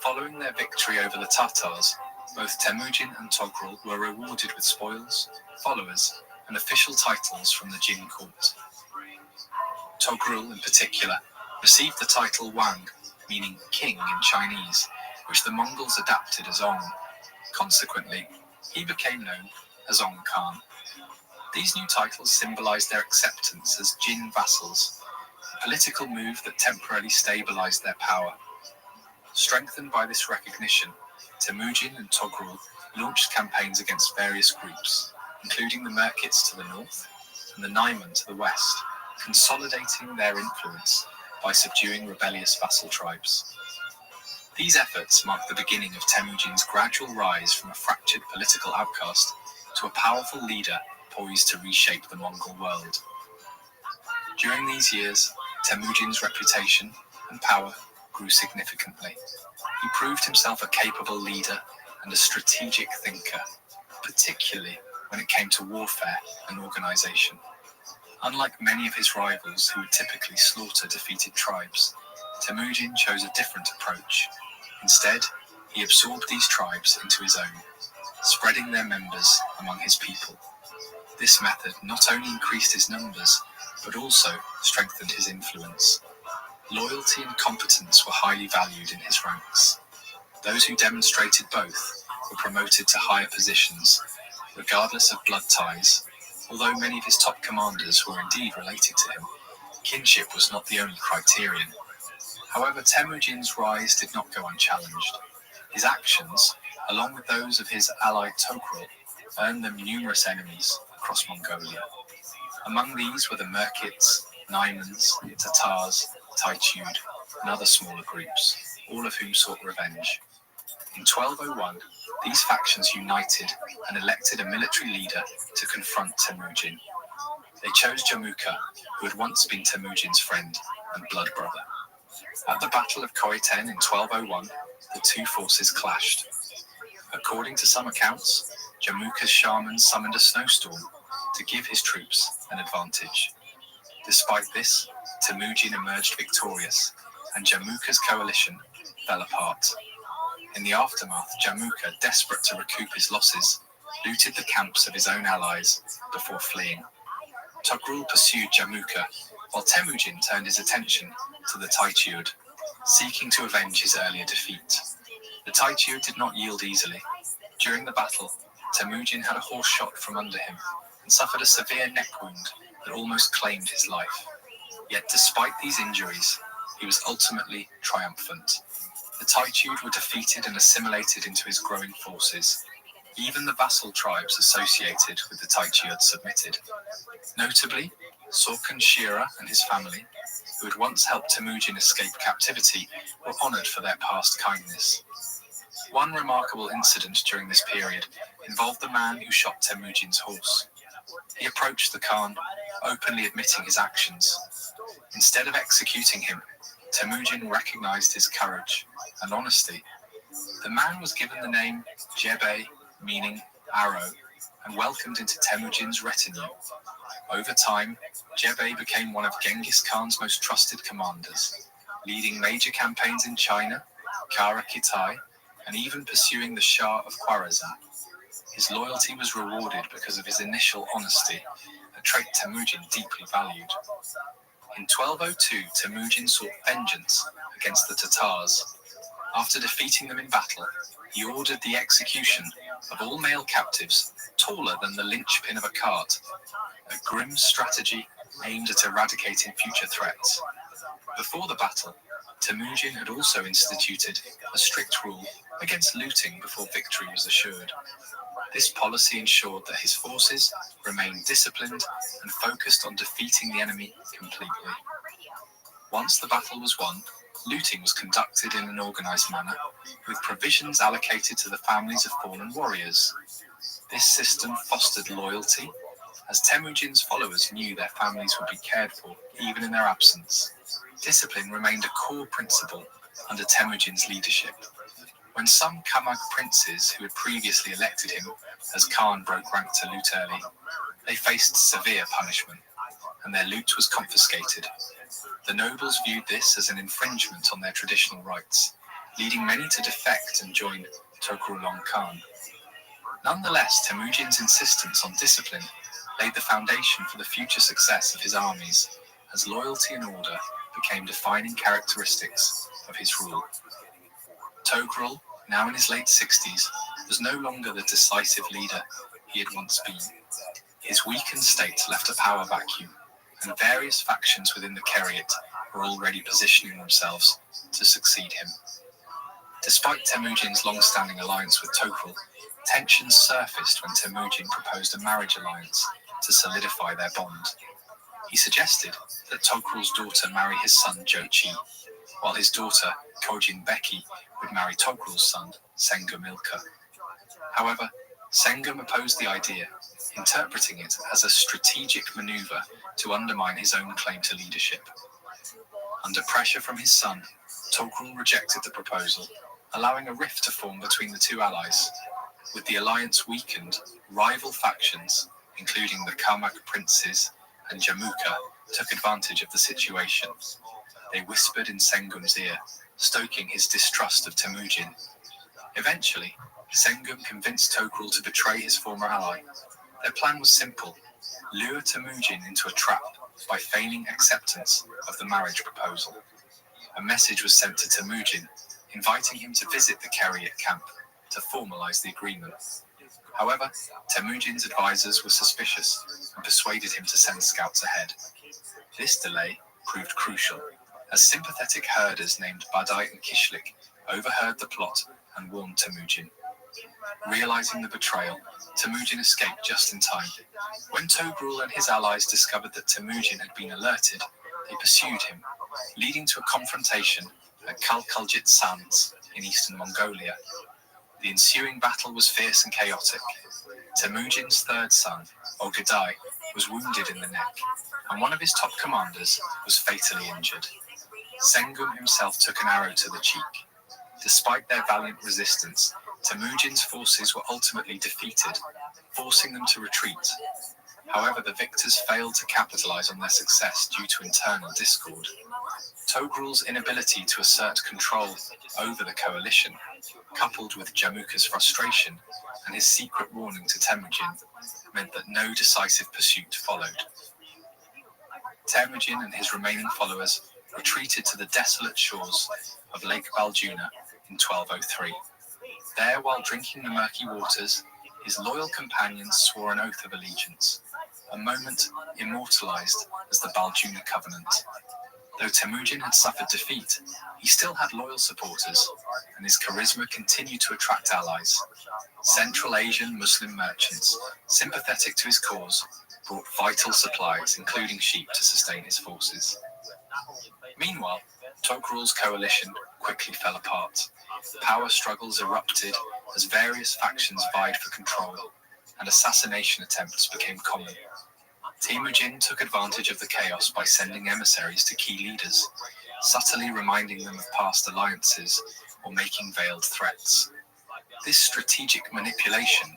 Following their victory over the Tatars, both Temujin and Togrul were rewarded with spoils, followers, and official titles from the Jin court. Togrul, in particular, received the title Wang, meaning king in Chinese, which the Mongols adapted as Ong. Consequently, he became known as Ong Khan. These new titles symbolized their acceptance as Jin vassals, a political move that temporarily stabilized their power. Strengthened by this recognition, Temujin and Togrul launched campaigns against various groups, including the Merkits to the north and the Naiman to the west, consolidating their influence by subduing rebellious vassal tribes. These efforts marked the beginning of Temujin's gradual rise from a fractured political outcast to a powerful leader poised to reshape the Mongol world. During these years, Temujin's reputation and power grew significantly. He proved himself a capable leader and a strategic thinker, particularly when it came to warfare and organization. Unlike many of his rivals who would typically slaughter defeated tribes, Temujin chose a different approach. Instead, he absorbed these tribes into his own, spreading their members among his people. This method not only increased his numbers, but also strengthened his influence. Loyalty and competence were highly valued in his ranks. Those who demonstrated both were promoted to higher positions, regardless of blood ties. Although many of his top commanders were indeed related to him, kinship was not the only criterion. However, Temujin's rise did not go unchallenged. His actions, along with those of his ally Togrul, earned them numerous enemies across Mongolia. Among these were the Merkits, Naimans, Tatars, Taichud, and other smaller groups, all of whom sought revenge. In 1201, these factions united and elected a military leader to confront Temujin. They chose Jamuka, who had once been Temujin's friend and blood brother. At the Battle of Khoiten in 1201, the two forces clashed. According to some accounts, Jamuka's shaman summoned a snowstorm to give his troops an advantage. Despite this, Temujin emerged victorious, and Jamuka's coalition fell apart. In the aftermath, Jamuka, desperate to recoup his losses, looted the camps of his own allies before fleeing. Togrul pursued Jamuka, while Temujin turned his attention to the Taichud, seeking to avenge his earlier defeat. The Taichud did not yield easily. During the battle, Temujin had a horse shot from under him and suffered a severe neck wound that almost claimed his life. Yet despite these injuries, he was ultimately triumphant. The Taichud were defeated and assimilated into his growing forces. Even the vassal tribes associated with the Taichud submitted. Notably, Sorkhan Shira and his family, who had once helped Temujin escape captivity, were honored for their past kindness. One remarkable incident during this period involved the man who shot Temujin's horse. He approached the Khan, openly admitting his actions. Instead of executing him, Temujin recognized his courage and honesty. The man was given the name Jebe, meaning arrow, and welcomed into Temujin's retinue. Over time, Jebe became one of Genghis Khan's most trusted commanders, leading major campaigns in China, Kara Kitai, and even pursuing the Shah of Khwarezm. His loyalty was rewarded because of his initial honesty, a trait Temujin deeply valued. In 1202, Temujin sought vengeance against the Tatars. After defeating them in battle, he ordered the execution of all male captives taller than the linchpin of a cart, a grim strategy aimed at eradicating future threats. Before the battle, Temujin had also instituted a strict rule against looting before victory was assured. This policy ensured that his forces remained disciplined and focused on defeating the enemy completely. Once the battle was won, looting was conducted in an organized manner, with provisions allocated to the families of fallen warriors. This system fostered loyalty, as Temujin's followers knew their families would be cared for even in their absence. Discipline remained a core principle under Temujin's leadership. When some Kamag princes who had previously elected him as Khan broke rank to loot early, they faced severe punishment, and their loot was confiscated. The nobles viewed this as an infringement on their traditional rights, leading many to defect and join Togrul Khan. Nonetheless, Temujin's insistence on discipline laid the foundation for the future success of his armies, as loyalty and order became defining characteristics of his rule. Togrul, now in his late 60s, was no longer the decisive leader he had once been. His weakened state left a power vacuum, and various factions within the Keriot were already positioning themselves to succeed him. Despite Temujin's long-standing alliance with Togrul, tensions surfaced when Temujin proposed a marriage alliance to solidify their bond. He suggested that Togrul's daughter marry his son Jochi, while his daughter Kojin Beki would marry Togrul's son Sengum Ilka. However, Sengum opposed the idea, interpreting it as a strategic maneuver to undermine his own claim to leadership. Under pressure from his son, Togrul rejected the proposal, allowing a rift to form between the two allies. With the alliance weakened, rival factions, including the Karmak princes and Jamuka, took advantage of the situation. They whispered in Sengum's ear, stoking his distrust of Temujin. Eventually, Sengum convinced Togrul to betray his former ally. Their plan was simple: lure Temujin into a trap by feigning acceptance of the marriage proposal. A message was sent to Temujin, inviting him to visit the Keriot camp to formalize the agreement. However, Temujin's advisors were suspicious and persuaded him to send scouts ahead. This delay proved crucial, as sympathetic herders named Badai and Kishlik overheard the plot and warned Temujin. Realizing the betrayal, Temujin escaped just in time. When Togrul and his allies discovered that Temujin had been alerted, they pursued him, leading to a confrontation at Kalkaljit Sands in eastern Mongolia. The ensuing battle was fierce and chaotic. Temujin's third son, Ogadai, was wounded in the neck, and one of his top commanders was fatally injured. Sengum himself took an arrow to the cheek. Despite their valiant resistance, Temujin's forces were ultimately defeated, forcing them to retreat. However, the victors failed to capitalize on their success due to internal discord. Togrul's inability to assert control over the coalition, coupled with Jamuka's frustration and his secret warning to Temujin, meant that no decisive pursuit followed. Temujin and his remaining followers retreated to the desolate shores of Lake Baljuna in 1203. There, while drinking the murky waters, his loyal companions swore an oath of allegiance, a moment immortalized as the Baljuna Covenant. Though Temujin had suffered defeat, he still had loyal supporters, and his charisma continued to attract allies. Central Asian Muslim merchants, sympathetic to his cause, brought vital supplies, including sheep, to sustain his forces. Meanwhile, Togrul's coalition quickly fell apart. Power struggles erupted as various factions vied for control, and assassination attempts became common. Temujin took advantage of the chaos by sending emissaries to key leaders, subtly reminding them of past alliances or making veiled threats. This strategic manipulation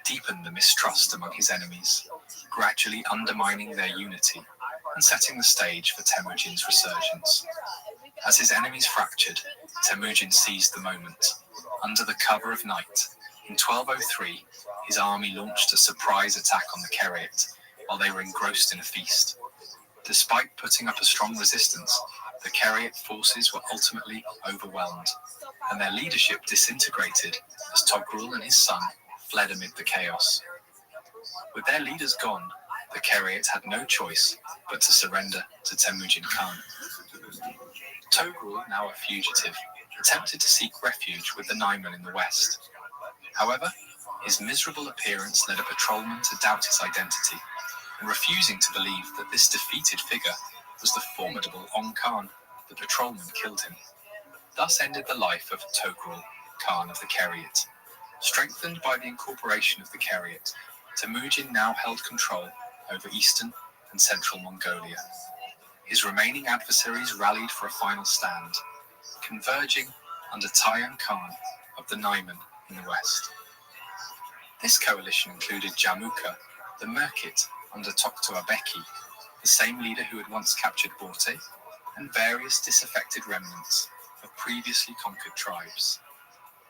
deepened the mistrust among his enemies, gradually undermining their unity and setting the stage for Temujin's resurgence. As his enemies fractured, Temujin seized the moment. Under the cover of night, in 1203, his army launched a surprise attack on the Keriot while they were engrossed in a feast. Despite putting up a strong resistance, the Keriot forces were ultimately overwhelmed, and their leadership disintegrated as Togrul and his son fled amid the chaos. With their leaders gone, the Keriot had no choice but to surrender to Temujin Khan. Togrul, now a fugitive, attempted to seek refuge with the Naiman in the west. However, his miserable appearance led a patrolman to doubt his identity, and refusing to believe that this defeated figure was the formidable Ong Khan, the patrolman killed him. Thus ended the life of Togrul, Khan of the Keriot. Strengthened by the incorporation of the Keriot, Temujin now held control over eastern and central Mongolia. His remaining adversaries rallied for a final stand, converging under Tayan Khan of the Naiman in the west. This coalition included Jamuka, the Merkit under Tokto Abeki, the same leader who had once captured Borte, and various disaffected remnants, of previously conquered tribes.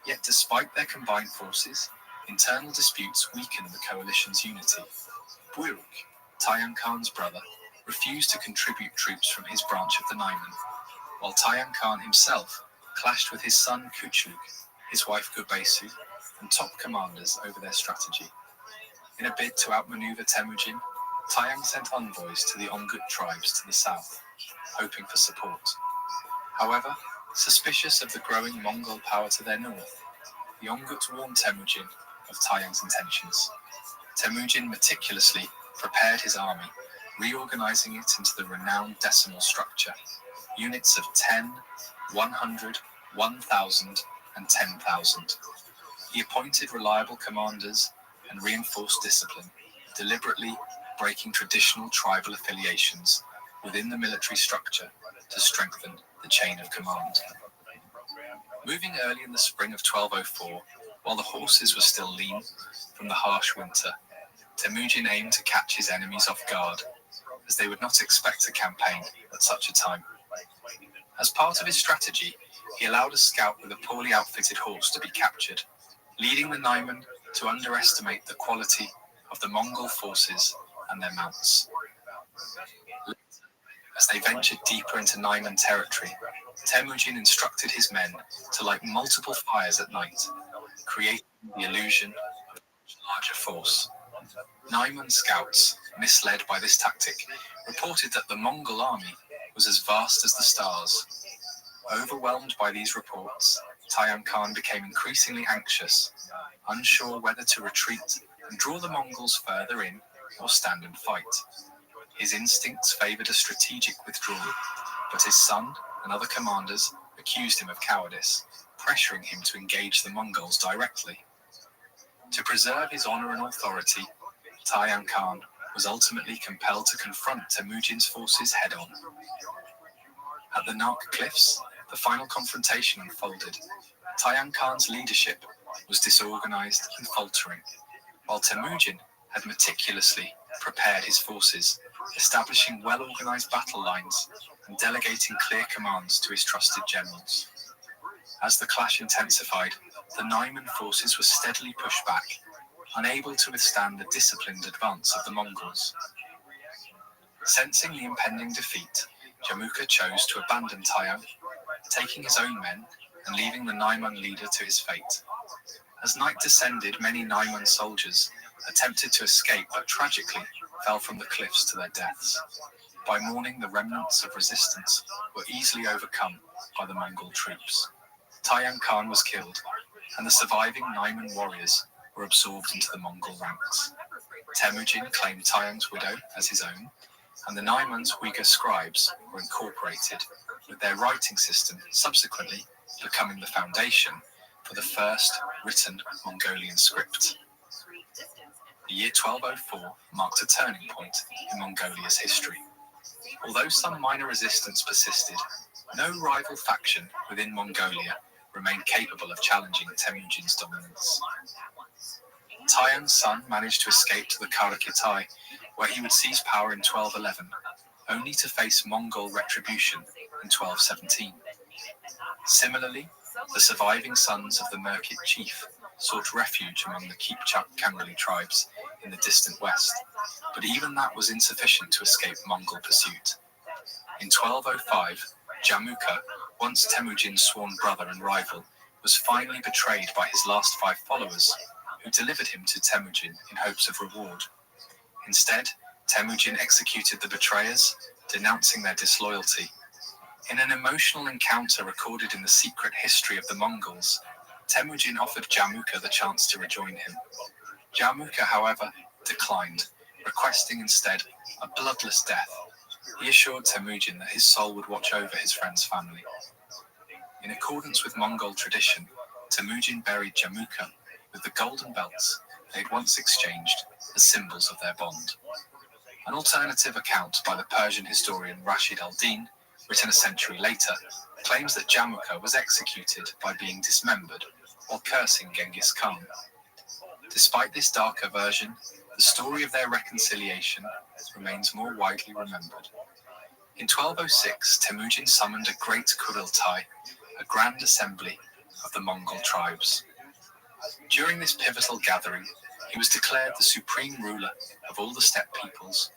Yet despite their combined forces, internal disputes weakened the coalition's unity. Buiruk, Tayang Khan's brother, refused to contribute troops from his branch of the Naiman, while Tayang Khan himself clashed with his son Kuchlug, his wife Gurbesu, and top commanders over their strategy. In a bid to outmaneuver Temujin, Tayang sent envoys to the Ongut tribes to the south, hoping for support. However, suspicious of the growing Mongol power to their north, the Ongut warned Temujin of Tayang's intentions. Temujin meticulously prepared his army, reorganizing it into the renowned decimal structure, units of 10, 100, 1,000, and 10,000. He appointed reliable commanders and reinforced discipline, deliberately breaking traditional tribal affiliations within the military structure to strengthen the chain of command. Moving early in the spring of 1204, while the horses were still lean from the harsh winter, Temujin aimed to catch his enemies off guard, as they would not expect a campaign at such a time. As part of his strategy, he allowed a scout with a poorly outfitted horse to be captured, leading the Naiman to underestimate the quality of the Mongol forces and their mounts. As they ventured deeper into Naiman territory, Temujin instructed his men to light multiple fires at night, creating the illusion of a much larger force. Naiman scouts, misled by this tactic, reported that the Mongol army was as vast as the stars. Overwhelmed by these reports, Tayang Khan became increasingly anxious, unsure whether to retreat and draw the Mongols further in or stand and fight. His instincts favored a strategic withdrawal, but his son and other commanders accused him of cowardice, pressuring him to engage the Mongols directly. To preserve his honor and authority, Tayang Khan was ultimately compelled to confront Temujin's forces head-on. At the Nark Cliffs, the final confrontation unfolded. Tayang Khan's leadership was disorganized and faltering, while Temujin had meticulously prepared his forces, establishing well-organized battle lines and delegating clear commands to his trusted generals. As the clash intensified, the Naiman forces were steadily pushed back, unable to withstand the disciplined advance of the Mongols. Sensing the impending defeat, Jamuka chose to abandon Tayang, taking his own men and leaving the Naiman leader to his fate. As night descended, many Naiman soldiers attempted to escape but tragically fell from the cliffs to their deaths. By morning, the remnants of resistance were easily overcome by the Mongol troops. Tayang Khan was killed, and the surviving Naiman warriors were absorbed into the Mongol ranks. Temujin claimed Tayang's widow as his own, and the Naiman's Uyghur scribes were incorporated, with their writing system subsequently becoming the foundation for the first written Mongolian script. The year 1204 marked a turning point in Mongolia's history. Although some minor resistance persisted, no rival faction within Mongolia remained capable of challenging Temujin's dominance. Tayang's son managed to escape to the Karakitai, where he would seize power in 1211, only to face Mongol retribution in 1217. Similarly, the surviving sons of the Merkit chief sought refuge among the Kipchak-Kangreli tribes in the distant west, but even that was insufficient to escape Mongol pursuit. In 1205, Jamuka, once Temujin's sworn brother and rival, was finally betrayed by his last 5 followers, who delivered him to Temujin in hopes of reward. Instead, Temujin executed the betrayers, denouncing their disloyalty. In an emotional encounter recorded in the secret history of the Mongols, Temujin offered Jamuka the chance to rejoin him. Jamuka, however, declined, requesting instead a bloodless death. He assured Temujin that his soul would watch over his friend's family. In accordance with Mongol tradition, Temujin buried Jamuka with the golden belts they had once exchanged as symbols of their bond. An alternative account by the Persian historian Rashid al-Din, written a century later, claims that Jamuka was executed by being dismembered while cursing Genghis Khan. Despite this darker version, the story of their reconciliation remains more widely remembered. In 1206, Temujin summoned a great Kurultai, a grand assembly of the Mongol tribes. During this pivotal gathering, he was declared the supreme ruler of all the steppe peoples.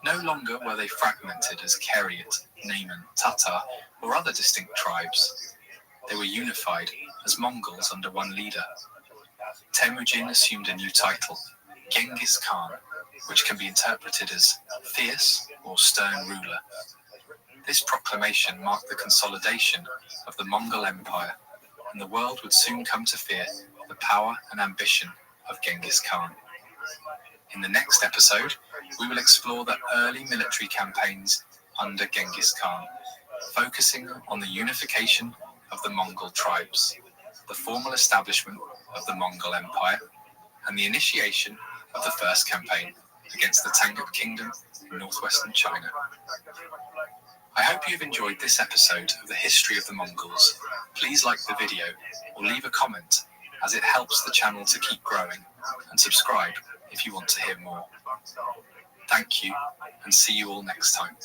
No longer were they fragmented as Keriot, Nayman, Tatar, or other distinct tribes. They were unified as Mongols under one leader. Temujin assumed a new title, Genghis Khan, which can be interpreted as fierce or stern ruler. This proclamation marked the consolidation of the Mongol Empire, and the world would soon come to fear the power and ambition of Genghis Khan. In the next episode, we will explore the early military campaigns under Genghis Khan, focusing on the unification of the Mongol tribes, the formal establishment of the Mongol Empire, and the initiation of the first campaign against the Tangut Kingdom in northwestern China. I hope you've enjoyed this episode of the History of the Mongols. Please like the video or leave a comment, as it helps the channel to keep growing, and subscribe if you want to hear more. Thank you, and see you all next time.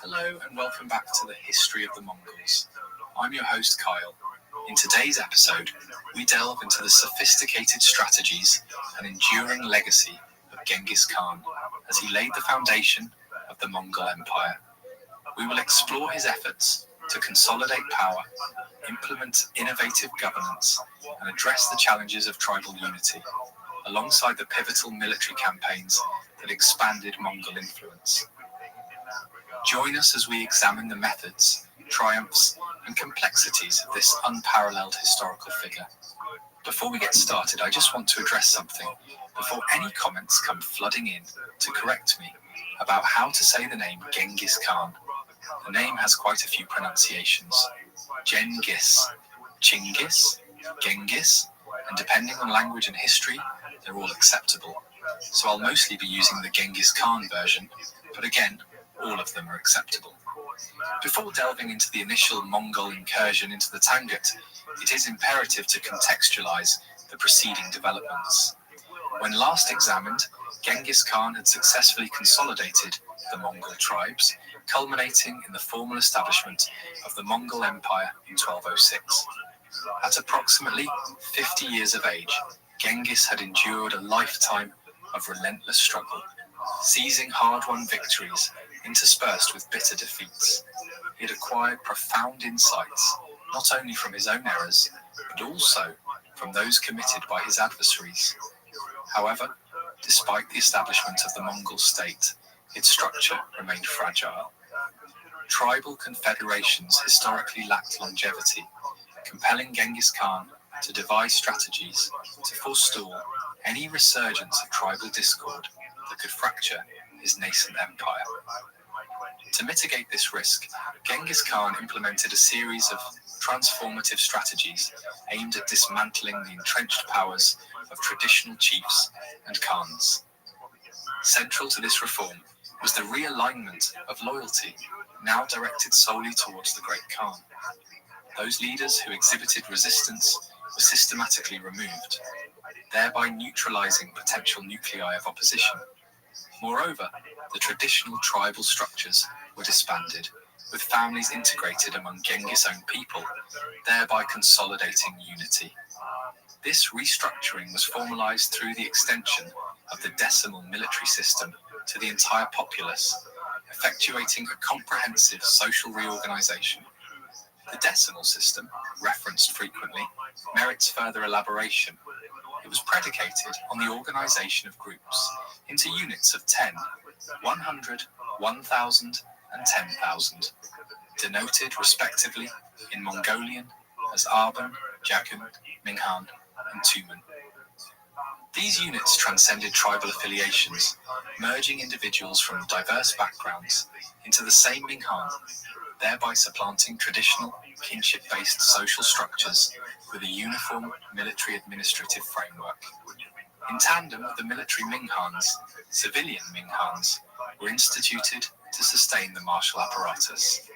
Hello and welcome back to the History of the Mongols. I'm your host Kyle. In today's episode, we delve into the sophisticated strategies and enduring legacy of Genghis Khan as he laid the foundation of the Mongol Empire. We will explore his efforts to consolidate power, implement innovative governance, and address the challenges of tribal unity, alongside the pivotal military campaigns that expanded Mongol influence. Join us as we examine the methods, triumphs, and complexities of this unparalleled historical figure. Before we get started, I just want to address something before any comments come flooding in to correct me about how to say the name Genghis Khan. The name has quite a few pronunciations: Genghis, Chingis, Genghis, and depending on language and history, they're all acceptable. So I'll mostly be using the Genghis Khan version, but again, all of them are acceptable. Before delving into the initial Mongol incursion into the Tangut, it is imperative to contextualize the preceding developments. When last examined, Genghis Khan had successfully consolidated the Mongol tribes, culminating in the formal establishment of the Mongol Empire in 1206. At approximately 50 years of age, Genghis had endured a lifetime of relentless struggle, seizing hard-won victories interspersed with bitter defeats. He had acquired profound insights, not only from his own errors, but also from those committed by his adversaries. However, despite the establishment of the Mongol state, its structure remained fragile. Tribal confederations historically lacked longevity, compelling Genghis Khan to devise strategies to forestall any resurgence of tribal discord that could fracture his nascent empire. To mitigate this risk, Genghis Khan implemented a series of transformative strategies aimed at dismantling the entrenched powers of traditional chiefs and khans. Central to this reform was the realignment of loyalty, now directed solely towards the Great Khan. Those leaders who exhibited resistance were systematically removed, thereby neutralizing potential nuclei of opposition. Moreover, the traditional tribal structures were disbanded, with families integrated among Genghis' own people, thereby consolidating unity. This restructuring was formalized through the extension of the decimal military system to the entire populace, effectuating a comprehensive social reorganization. The decimal system, referenced frequently, merits further elaboration. It was predicated on the organization of groups into units of 10, 100, 1,000, and 10,000, denoted respectively in Mongolian as Arban, Jagun, Minghan, and Tumen. These units transcended tribal affiliations, merging individuals from diverse backgrounds into the same Minghan, thereby supplanting traditional kinship-based social structures with a uniform military administrative framework. In tandem with the military Minghans, civilian Minghans were instituted to sustain the martial apparatus.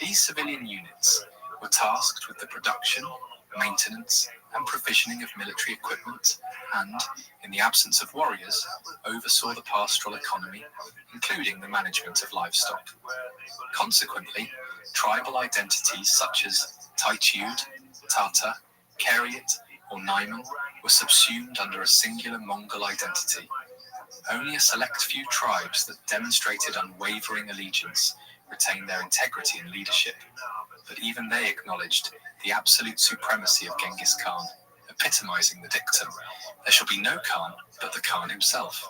These civilian units were tasked with the production, maintenance, and provisioning of military equipment, and, in the absence of warriors, oversaw the pastoral economy, including the management of livestock. Consequently, tribal identities such as Taichiud, Tata, Keriot, or Naiman were subsumed under a singular Mongol identity. Only a select few tribes that demonstrated unwavering allegiance retained their integrity and leadership, but even they acknowledged the absolute supremacy of Genghis Khan, epitomizing the dictum, "There shall be no Khan but the Khan himself."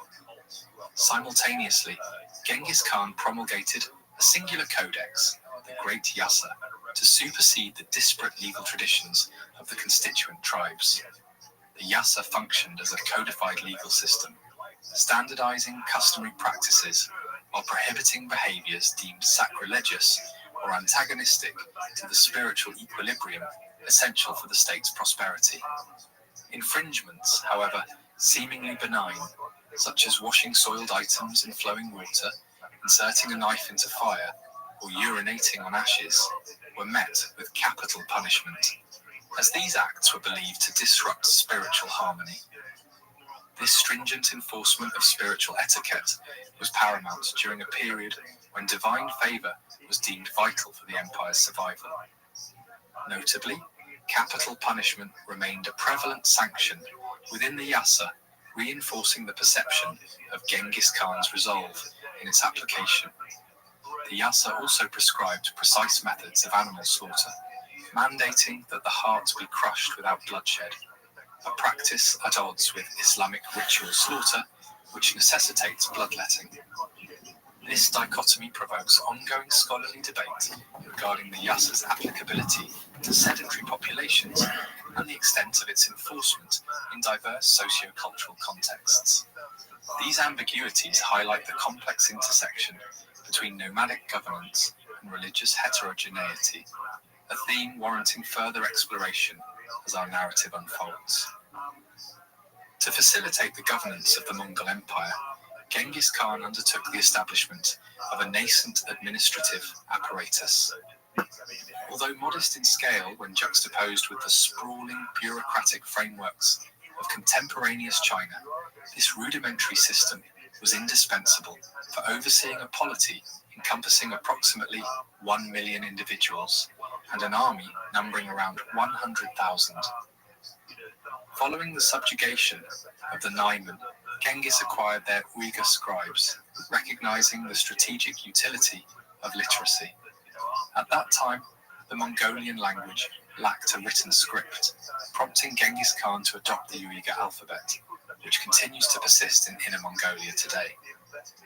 Simultaneously, Genghis Khan promulgated a singular codex, the Great Yasa, to supersede the disparate legal traditions of the constituent tribes. The Yasa functioned as a codified legal system, standardizing customary practices while prohibiting behaviors deemed sacrilegious or antagonistic to the spiritual equilibrium essential for the state's prosperity. Infringements, however, seemingly benign, such as washing soiled items in flowing water, inserting a knife into fire, or urinating on ashes, were met with capital punishment, as these acts were believed to disrupt spiritual harmony. This stringent enforcement of spiritual etiquette was paramount during a period when divine favor was deemed vital for the empire's survival. Notably, capital punishment remained a prevalent sanction within the Yasa, reinforcing the perception of Genghis Khan's resolve in its application. The Yasa also prescribed precise methods of animal slaughter, mandating that the heart be crushed without bloodshed, a practice at odds with Islamic ritual slaughter, which necessitates bloodletting. This dichotomy provokes ongoing scholarly debate regarding the Yasa's applicability to sedentary populations and the extent of its enforcement in diverse socio-cultural contexts. These ambiguities highlight the complex intersection between nomadic governance and religious heterogeneity, a theme warranting further exploration as our narrative unfolds. To facilitate the governance of the Mongol Empire, Genghis Khan undertook the establishment of a nascent administrative apparatus. Although modest in scale when juxtaposed with the sprawling bureaucratic frameworks of contemporaneous China, this rudimentary system was indispensable for overseeing a polity encompassing approximately 1 million individuals and an army numbering around 100,000. Following the subjugation of the Naiman, Genghis acquired their Uyghur scribes, recognizing the strategic utility of literacy. At that time, the Mongolian language lacked a written script, prompting Genghis Khan to adopt the Uyghur alphabet, which continues to persist in Inner Mongolia today.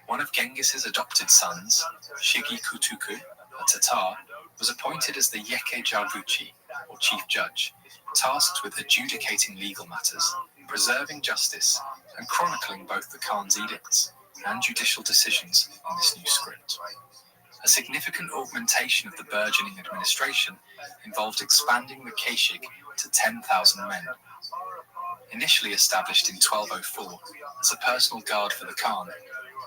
One of Genghis's adopted sons, Shigi Kutuku, a Tatar, was appointed as the Yeke Jarvuchi, or chief judge, tasked with adjudicating legal matters, preserving justice, and chronicling both the Khan's edicts and judicial decisions in this new script. A significant augmentation of the burgeoning administration involved expanding the Keshik to 10,000 men. Initially established in 1204 as a personal guard for the Khan,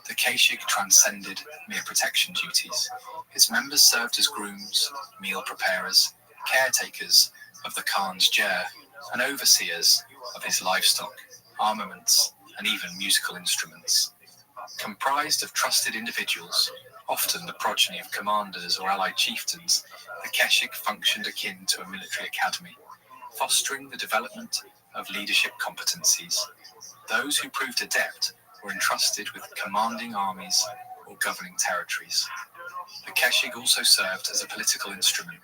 the Keshik transcended mere protection duties. Its members served as grooms, meal preparers, caretakers of the Khan's ger, and overseers of his livestock, armaments, and even musical instruments. Comprised of trusted individuals, often the progeny of commanders or allied chieftains, the Keshik functioned akin to a military academy, fostering the development of leadership competencies. Those who proved adept were entrusted with commanding armies or governing territories. The Keshik also served as a political instrument.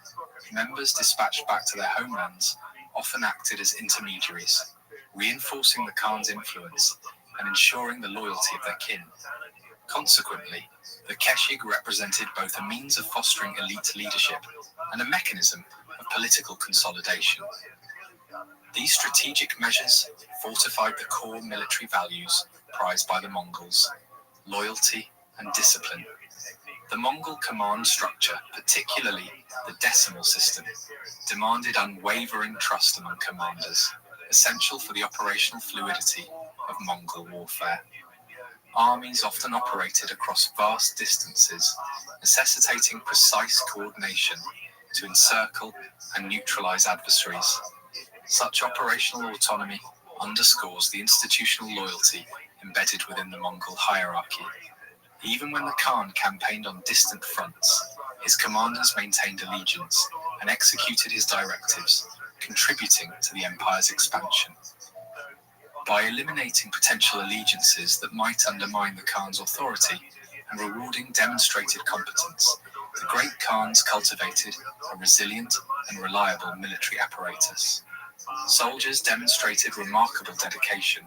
Members dispatched back to their homelands often acted as intermediaries, reinforcing the Khan's influence and ensuring the loyalty of their kin. Consequently, the Keshik represented both a means of fostering elite leadership and a mechanism of political consolidation. These strategic measures fortified the core military values prized by the Mongols: loyalty and discipline. The Mongol command structure, particularly the decimal system, demanded unwavering trust among commanders, essential for the operational fluidity of Mongol warfare. Armies often operated across vast distances, necessitating precise coordination to encircle and neutralize adversaries. Such operational autonomy underscores the institutional loyalty embedded within the Mongol hierarchy. Even when the Khan campaigned on distant fronts, his commanders maintained allegiance and executed his directives, contributing to the empire's expansion. By eliminating potential allegiances that might undermine the Khan's authority and rewarding demonstrated competence, the great Khans cultivated a resilient and reliable military apparatus. Soldiers demonstrated remarkable dedication,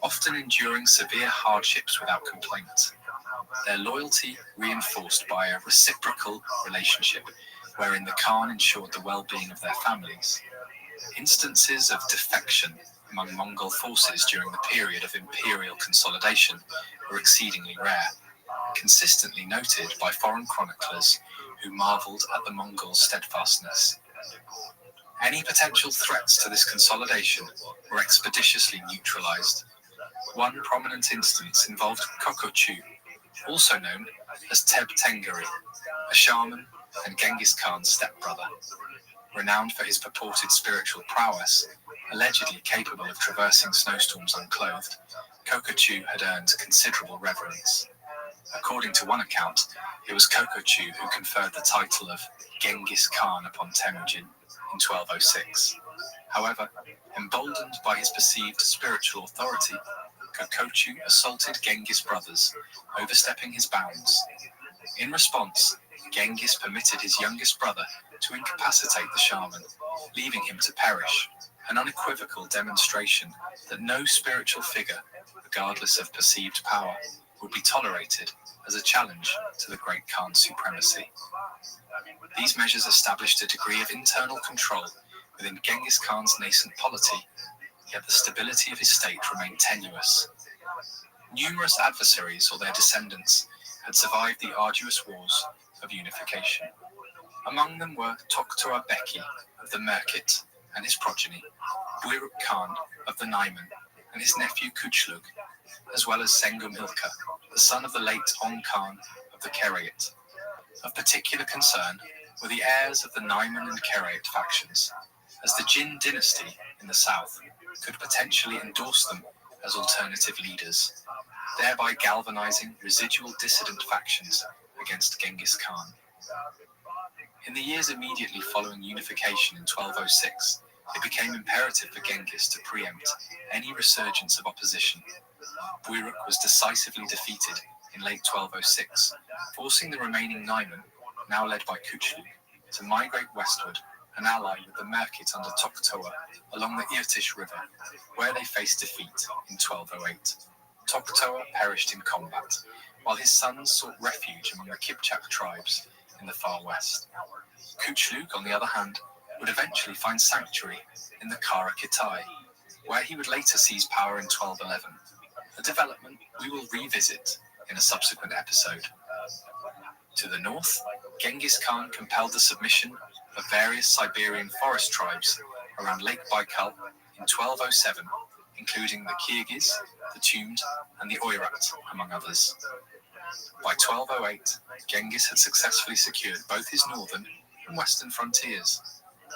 often enduring severe hardships without complaint. Their loyalty reinforced by a reciprocal relationship wherein the Khan ensured the well-being of their families. Instances of defection among Mongol forces during the period of imperial consolidation were exceedingly rare, consistently noted by foreign chroniclers who marveled at the Mongols' steadfastness. Any potential threats to this consolidation were expeditiously neutralized. One prominent instance involved Kokochu, also known as Teb Tengari, a shaman and Genghis Khan's stepbrother. Renowned for his purported spiritual prowess, allegedly capable of traversing snowstorms unclothed, Kokochu had earned considerable reverence. According to one account, it was Kokochu who conferred the title of Genghis Khan upon Temujin in 1206. However, emboldened by his perceived spiritual authority, Kokochu assaulted Genghis' brothers, overstepping his bounds. In response, Genghis permitted his youngest brother to incapacitate the shaman, leaving him to perish, an unequivocal demonstration that no spiritual figure, regardless of perceived power, would be tolerated as a challenge to the great Khan's supremacy. These measures established a degree of internal control within Genghis Khan's nascent polity, yet the stability of his state remained tenuous. Numerous adversaries or their descendants had survived the arduous wars of unification. Among them were Toktoa Beki of the Merkit and his progeny, Buyruk Khan of the Naiman and his nephew Kuchlug, as well as Sengum Ilka, the son of the late Ong Khan of the Kerayit. Of particular concern were the heirs of the Naiman and Kerayit factions, as the Jin dynasty in the south could potentially endorse them as alternative leaders, thereby galvanizing residual dissident factions against Genghis Khan. In the years immediately following unification in 1206, it became imperative for Genghis to preempt any resurgence of opposition. Buyruk was decisively defeated in late 1206, forcing the remaining Naiman, now led by Kuchlug, to migrate westward and ally with the Merkit under Toktoa along the Irtysh River, where they faced defeat in 1208. Toktoa perished in combat, while his sons sought refuge among the Kipchak tribes in the far west. Kuchlug, on the other hand, would eventually find sanctuary in the Kara Kitai, where he would later seize power in 1211, a development we will revisit in a subsequent episode. To the north, Genghis Khan compelled the submission of various Siberian forest tribes around Lake Baikal in 1207, including the Kyrgyz, the Tumed, and the Oirat, among others. By 1208, Genghis had successfully secured both his northern and western frontiers,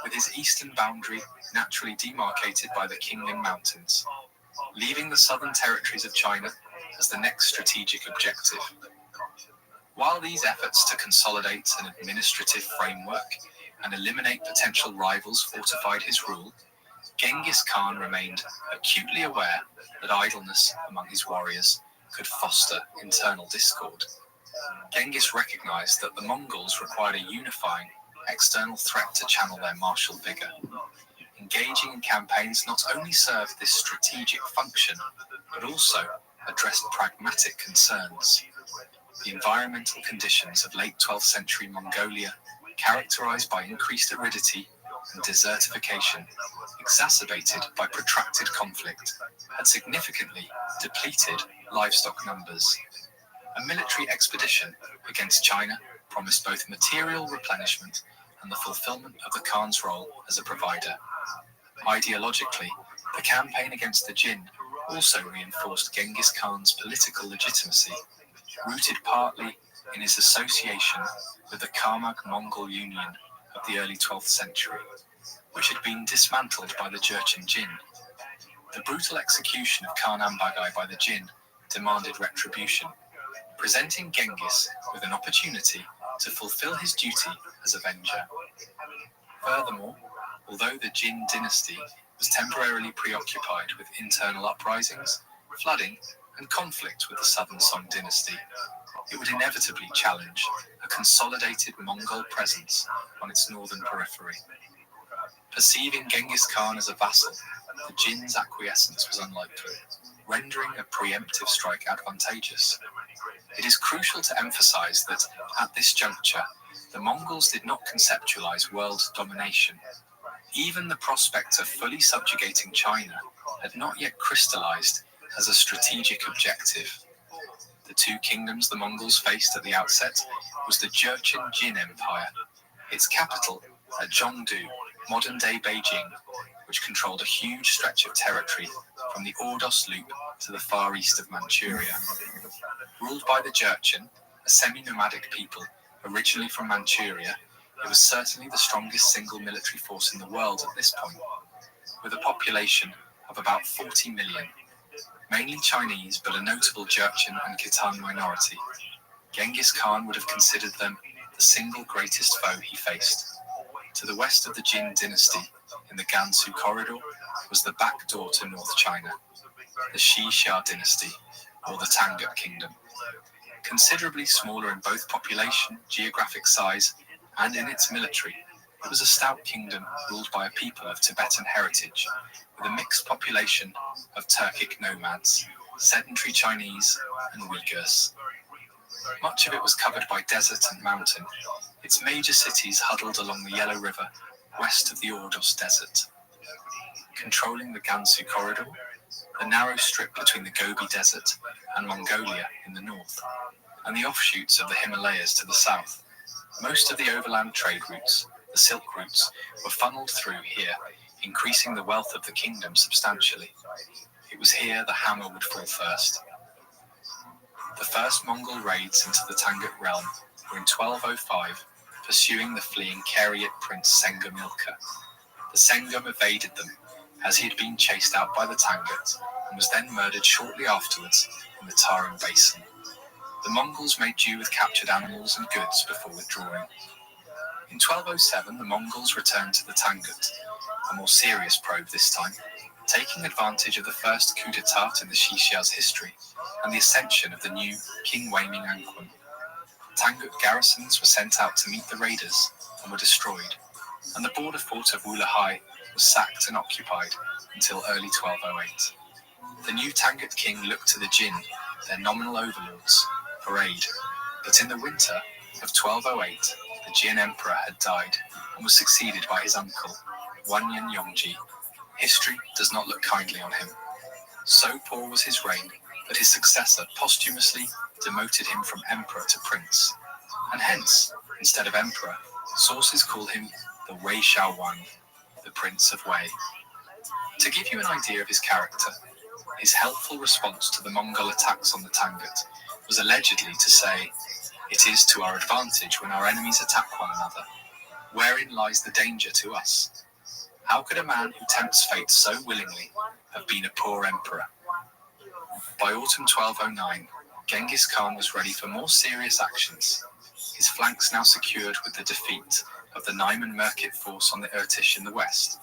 with his eastern boundary naturally demarcated by the Qingling Mountains, leaving the southern territories of China as the next strategic objective. While these efforts to consolidate an administrative framework and eliminate potential rivals fortified his rule, Genghis Khan remained acutely aware that idleness among his warriors could foster internal discord. Genghis recognized that the Mongols required a unifying external threat to channel their martial vigor. Engaging in campaigns not only served this strategic function, but also addressed pragmatic concerns. The environmental conditions of late 12th century Mongolia, characterized by increased aridity and desertification, exacerbated by protracted conflict, had significantly depleted livestock numbers. A military expedition against China promised both material replenishment and the fulfillment of the Khan's role as a provider. Ideologically, the campaign against the Jin also reinforced Genghis Khan's political legitimacy, rooted partly in his association with the Karmag Mongol Union of the early 12th century, which had been dismantled by the Jurchen Jin. The brutal execution of Khan Ambagai by the Jin demanded retribution, presenting Genghis with an opportunity to fulfill his duty as avenger. Furthermore, although the Jin dynasty was temporarily preoccupied with internal uprisings, flooding, and conflict with the southern Song dynasty, it would inevitably challenge a consolidated Mongol presence on its northern periphery. Perceiving Genghis Khan as a vassal, the Jin's acquiescence was unlikely, rendering a preemptive strike advantageous. It is crucial to emphasize that, at this juncture, the Mongols did not conceptualize world domination. Even the prospect of fully subjugating China had not yet crystallized as a strategic objective. The two kingdoms the Mongols faced at the outset was the Jurchen Jin Empire, its capital at Zhongdu, modern-day Beijing, which controlled a huge stretch of territory from the Ordos Loop to the far east of Manchuria. Ruled by the Jurchen, a semi-nomadic people originally from Manchuria, it was certainly the strongest single military force in the world at this point, with a population of about 40 million, mainly Chinese but a notable Jurchen and Khitan minority. Genghis Khan would have considered them the single greatest foe he faced. To the west of the Jin dynasty, in the Gansu corridor, was the back door to North China, the Xia dynasty, or the Tangut kingdom. Considerably smaller in both population, geographic size, and in its military, it was a stout kingdom ruled by a people of Tibetan heritage, with a mixed population of Turkic nomads, sedentary Chinese, and Uyghurs. Much of it was covered by desert and mountain, its major cities huddled along the Yellow River, west of the Ordos Desert. Controlling the Gansu corridor, the narrow strip between the Gobi Desert and Mongolia in the north, and the offshoots of the Himalayas to the south, most of the overland trade routes, the Silk routes, were funneled through here, increasing the wealth of the kingdom substantially. It was here the hammer would fall first. The first Mongol raids into the Tangut realm were in 1205, pursuing the fleeing Kariot prince Sengum Ilka. The Sengum evaded them, as he had been chased out by the Tangut, and was then murdered shortly afterwards in the Tarim Basin. The Mongols made do with captured animals and goods before withdrawing. In 1207, the Mongols returned to the Tangut, a more serious probe this time, taking advantage of the first coup d'etat in the Xixia's history and the ascension of the new King Weiming Anquan. Tangut garrisons were sent out to meet the raiders and were destroyed, and the border fort of Wulahai was sacked and occupied until early 1208. The new Tangut king looked to the Jin, their nominal overlords, for aid, but in the winter of 1208, the Jin emperor had died and was succeeded by his uncle, Wanyan Yongji. History does not look kindly on him. So poor was his reign that his successor posthumously demoted him from emperor to prince, and hence, instead of emperor, sources call him the Wei Xiaowang, the Prince of Wei. To give you an idea of his character, his helpful response to the Mongol attacks on the Tangut was allegedly to say, "It is to our advantage when our enemies attack one another. Wherein lies the danger to us? How could a man who tempts fate so willingly have been a poor emperor?" By autumn 1209, Genghis Khan was ready for more serious actions, his flanks now secured with the defeat of the Naiman Merkit force on the Irtish in the west,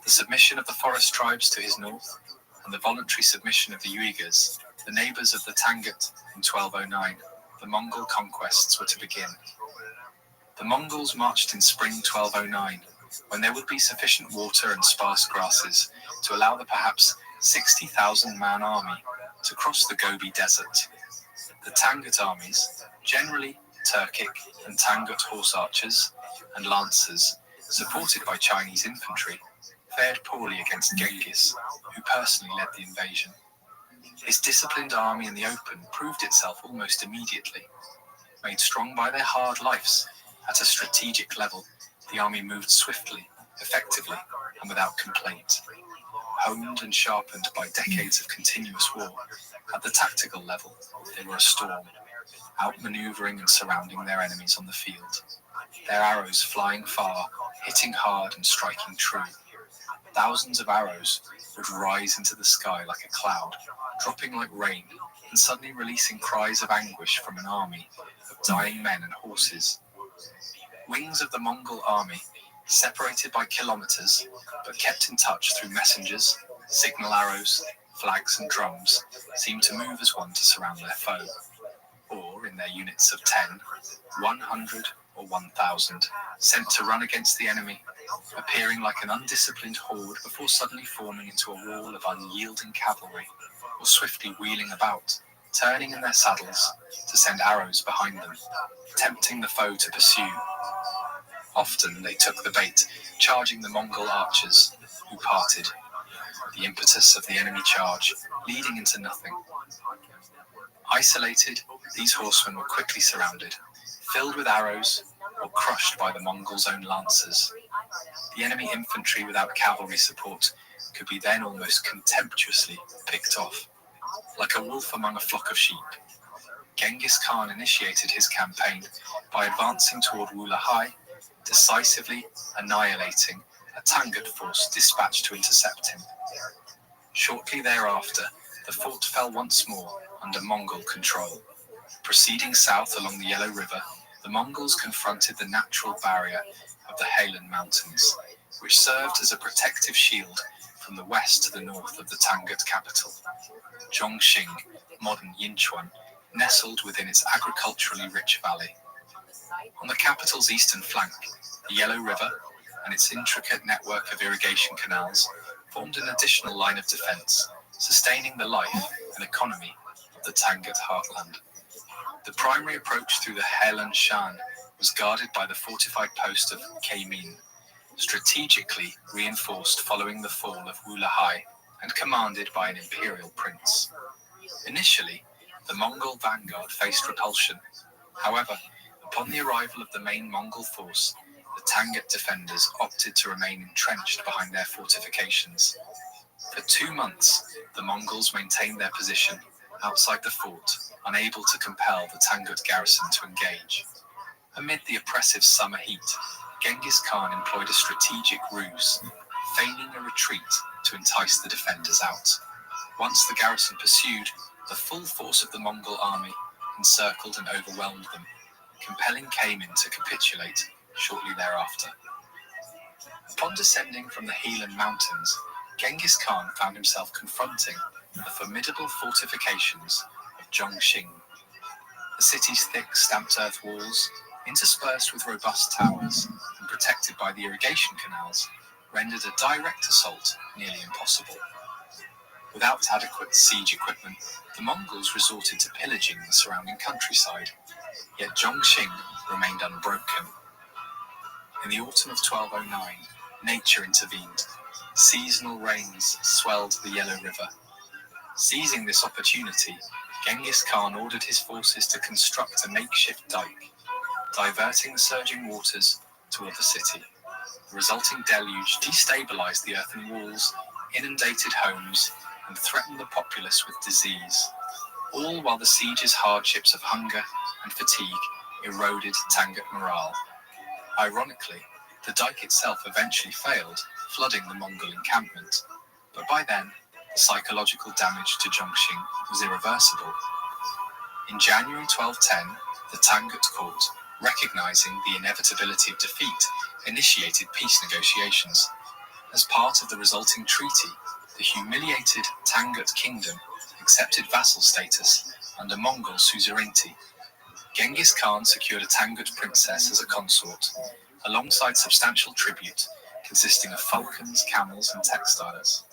the submission of the forest tribes to his north, and the voluntary submission of the Uyghurs, the neighbors of the Tangut, in 1209. The Mongol conquests were to begin. The Mongols marched in spring 1209, when there would be sufficient water and sparse grasses to allow the perhaps 60,000-man army to cross the Gobi Desert. The Tangut armies, generally Turkic and Tangut horse archers and lancers, supported by Chinese infantry, fared poorly against Genghis, who personally led the invasion. His disciplined army in the open proved itself almost immediately. Made strong by their hard lives, at a strategic level, the army moved swiftly, effectively, and without complaint. Honed and sharpened by decades of continuous war, at the tactical level, they were a storm, outmaneuvering and surrounding their enemies on the field. their arrows flying far, hitting hard and striking true. Thousands of arrows would rise into the sky like a cloud, dropping like rain, and suddenly releasing cries of anguish from an army of dying men and horses. Wings of the Mongol army, separated by kilometers, but kept in touch through messengers, signal arrows, flags and drums, seemed to move as one to surround their foe. Or, in their units of 10, 100 or 1,000, sent to run against the enemy, appearing like an undisciplined horde before suddenly forming into a wall of unyielding cavalry, or swiftly wheeling about, turning in their saddles to send arrows behind them, tempting the foe to pursue. Often they took the bait, charging the Mongol archers, who parted, the impetus of the enemy charge, leading into nothing. Isolated, these horsemen were quickly surrounded, filled with arrows, or crushed by the Mongols' own lancers. The enemy infantry without cavalry support could be then almost contemptuously picked off. Like a wolf among a flock of sheep, Genghis Khan initiated his campaign by advancing toward Wulahai, decisively annihilating a Tangut force dispatched to intercept him. Shortly thereafter, the fort fell once more under Mongol control. Proceeding south along the Yellow River, the Mongols confronted the natural barrier of the Helan Mountains, which served as a protective shield from the west to the north of the Tangut capital. Zhongxing, modern Yinchuan, nestled within its agriculturally rich valley. On the capital's eastern flank, the Yellow River and its intricate network of irrigation canals formed an additional line of defense, sustaining the life and economy of the Tangut heartland. The primary approach through the Helan Shan was guarded by the fortified post of Keimin, strategically reinforced following the fall of Wulahai and commanded by an imperial prince. Initially, the Mongol vanguard faced repulsion. However, upon the arrival of the main Mongol force, the Tangut defenders opted to remain entrenched behind their fortifications. For 2 months, the Mongols maintained their position outside the fort, unable to compel the Tangut garrison to engage. Amid the oppressive summer heat, Genghis Khan employed a strategic ruse, feigning a retreat to entice the defenders out. Once the garrison pursued, the full force of the Mongol army encircled and overwhelmed them, compelling Keimin to capitulate shortly thereafter. Upon descending from the Helan Mountains, Genghis Khan found himself confronting the formidable fortifications of Zhongxing. The city's thick stamped earth walls, interspersed with robust towers and protected by the irrigation canals, rendered a direct assault nearly impossible. Without adequate siege equipment, the Mongols resorted to pillaging the surrounding countryside, yet Zhongxing remained unbroken. In the autumn of 1209, nature intervened. Seasonal rains swelled the Yellow River. Seizing this opportunity, Genghis Khan ordered his forces to construct a makeshift dike, diverting the surging waters toward the city. The resulting deluge destabilized the earthen walls, inundated homes, and threatened the populace with disease, all while the siege's hardships of hunger and fatigue eroded Tangut morale. Ironically, the dike itself eventually failed, flooding the Mongol encampment, but by then, the psychological damage to Zhongxing was irreversible. In January 1210, the Tangut court, recognizing the inevitability of defeat, initiated peace negotiations. As part of the resulting treaty, the humiliated Tangut kingdom accepted vassal status under Mongol suzerainty. Genghis Khan secured a Tangut princess as a consort, alongside substantial tribute consisting of falcons, camels, and textiles.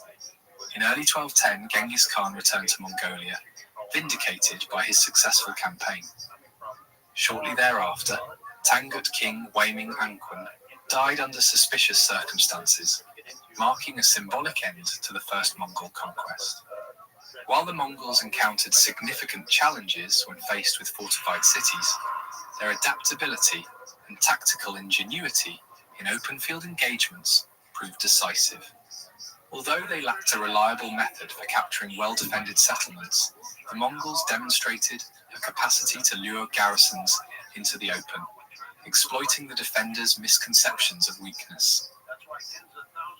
In early 1210, Genghis Khan returned to Mongolia, vindicated by his successful campaign. Shortly thereafter, Tangut king Waiming Anqun died under suspicious circumstances, marking a symbolic end to the first Mongol conquest. While the Mongols encountered significant challenges when faced with fortified cities, their adaptability and tactical ingenuity in open field engagements proved decisive. Although they lacked a reliable method for capturing well-defended settlements, the Mongols demonstrated a capacity to lure garrisons into the open, exploiting the defenders' misconceptions of weakness.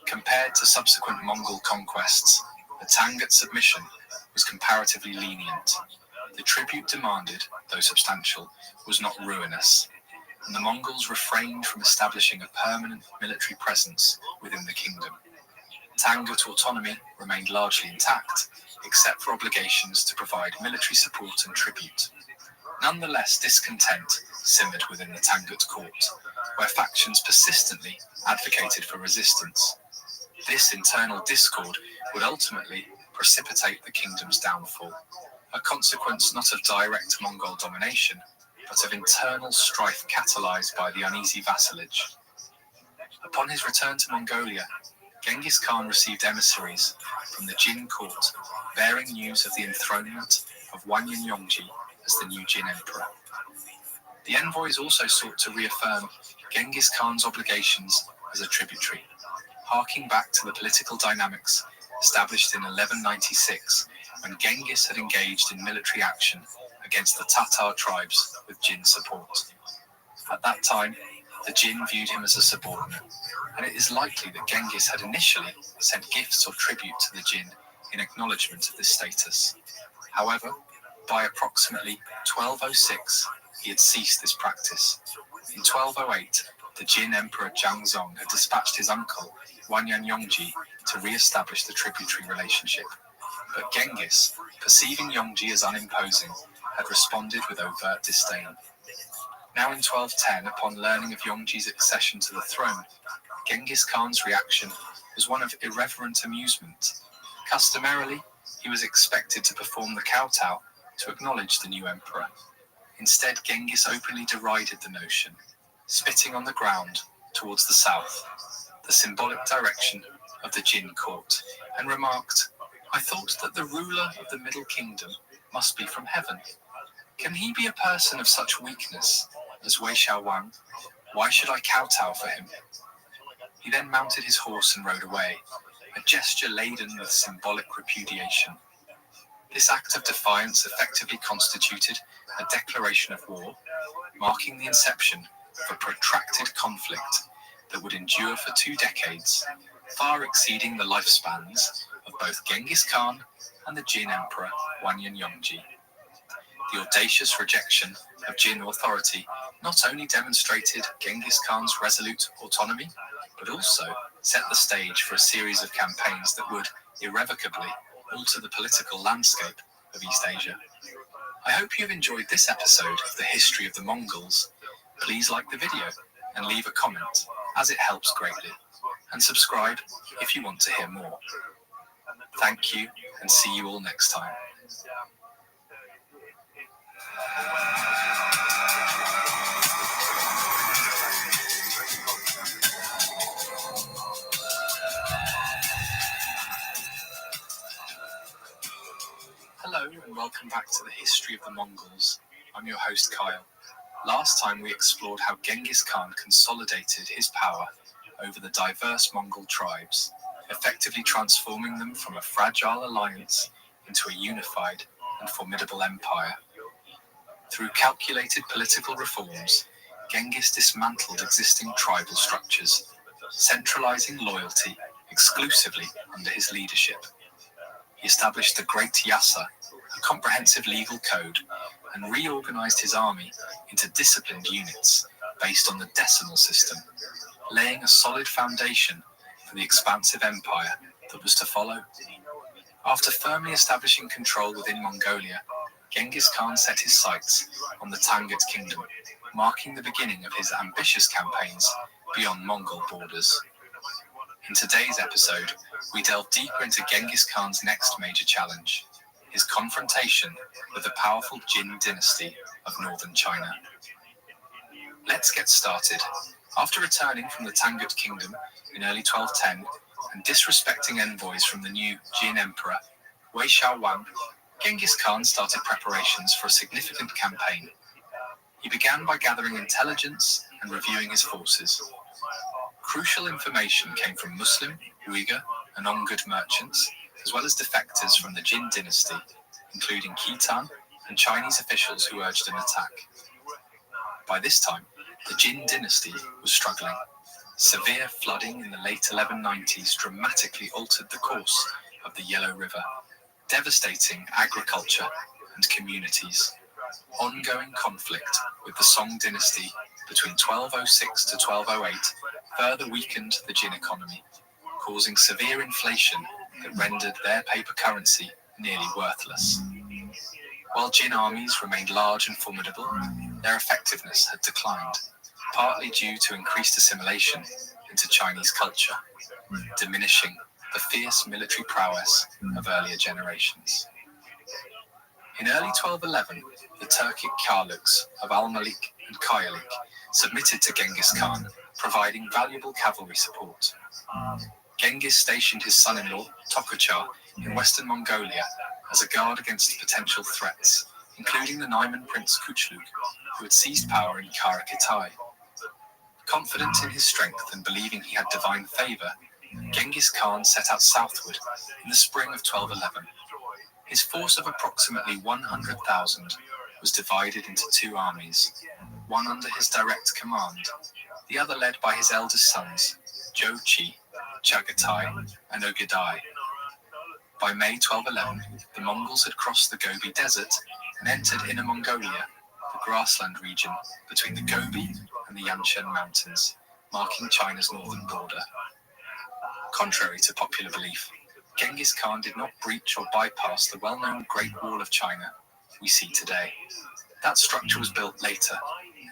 Compared to subsequent Mongol conquests, the Tangut submission was comparatively lenient. The tribute demanded, though substantial, was not ruinous, and the Mongols refrained from establishing a permanent military presence within the kingdom. Tangut autonomy remained largely intact, except for obligations to provide military support and tribute. Nonetheless, discontent simmered within the Tangut court, where factions persistently advocated for resistance. This internal discord would ultimately precipitate the kingdom's downfall, a consequence not of direct Mongol domination, but of internal strife catalyzed by the uneasy vassalage. Upon his return to Mongolia, Genghis Khan received emissaries from the Jin court bearing news of the enthronement of Wanyan Yongji as the new Jin emperor. The envoys also sought to reaffirm Genghis Khan's obligations as a tributary, harking back to the political dynamics established in 1196 when Genghis had engaged in military action against the Tatar tribes with Jin support. At that time, the Jin viewed him as a subordinate, and it is likely that Genghis had initially sent gifts or tribute to the Jin in acknowledgement of this status. However, by approximately 1206, he had ceased this practice. In 1208, the Jin Emperor Jiangzong had dispatched his uncle, Wanyan Yongji, to re-establish the tributary relationship. But Genghis, perceiving Yongji as unimposing, had responded with overt disdain. Now in 1210, upon learning of Yongji's accession to the throne, Genghis Khan's reaction was one of irreverent amusement. Customarily, he was expected to perform the kowtow to acknowledge the new emperor. Instead, Genghis openly derided the notion, spitting on the ground towards the south, the symbolic direction of the Jin court, and remarked, "I thought that the ruler of the Middle Kingdom must be from heaven. Can he be a person of such weakness as Wei Xiaowang? Why should I kowtow for him?" He then mounted his horse and rode away, a gesture laden with symbolic repudiation. This act of defiance effectively constituted a declaration of war, marking the inception of a protracted conflict that would endure for 2 decades, far exceeding the lifespans of both Genghis Khan and the Jin Emperor Wanyan Yongji. The audacious rejection of Jin authority not only demonstrated Genghis Khan's resolute autonomy, but also set the stage for a series of campaigns that would irrevocably alter the political landscape of East Asia. I hope you've enjoyed this episode of the history of the Mongols. Please like the video and leave a comment, as it helps greatly, and subscribe if you want to hear more. Thank you, and see you all next time. Hello and welcome back to the history of the Mongols. I'm your host Kyle. Last time we explored how Genghis Khan consolidated his power over the diverse Mongol tribes, effectively transforming them from a fragile alliance into a unified and formidable empire. Through calculated political reforms, Genghis dismantled existing tribal structures, centralizing loyalty exclusively under his leadership. He established the Great Yasa, a comprehensive legal code, and reorganized his army into disciplined units based on the decimal system, laying a solid foundation for the expansive empire that was to follow. After firmly establishing control within Mongolia, Genghis Khan set his sights on the Tangut Kingdom, marking the beginning of his ambitious campaigns beyond Mongol borders. In today's episode, we delve deeper into Genghis Khan's next major challenge, his confrontation with the powerful Jin dynasty of northern China. Let's get started. After returning from the Tangut Kingdom in early 1210 and disrespecting envoys from the new Jin Emperor, Wei Xiaowang, Genghis Khan started preparations for a significant campaign. He began by gathering intelligence and reviewing his forces. Crucial information came from Muslim, Uyghur, and Ongud merchants, as well as defectors from the Jin dynasty, including Khitan and Chinese officials who urged an attack. By this time, The Jin dynasty was struggling. Severe flooding in the late 1190s dramatically altered the course of the Yellow River, devastating agriculture and communities. Ongoing conflict with the Song dynasty between 1206 to 1208 further weakened the Jin economy, causing severe inflation that rendered their paper currency nearly worthless. While Jin armies remained large and formidable, their effectiveness had declined, partly due to increased assimilation into Chinese culture, diminishing the fierce military prowess of earlier generations. In early 1211, the Turkic Karluks of Al-Malik and Kayalik submitted to Genghis Khan, providing valuable cavalry support. Genghis stationed his son-in-law, Tokuchar, in western Mongolia as a guard against potential threats, including the Naiman Prince Kuchlug, who had seized power in Kara-Kitai. Confident in his strength and believing he had divine favor, Genghis Khan set out southward in the spring of 1211. His force of approximately 100,000 was divided into two armies, one under his direct command, the other led by his eldest sons, Jochi, Chagatai, and Ogedai. By May 1211, the Mongols had crossed the Gobi Desert and entered Inner Mongolia, the grassland region between the Gobi and the Yanshan Mountains, marking China's northern border. Contrary to popular belief, Genghis Khan did not breach or bypass the well-known Great Wall of China we see today. That structure was built later,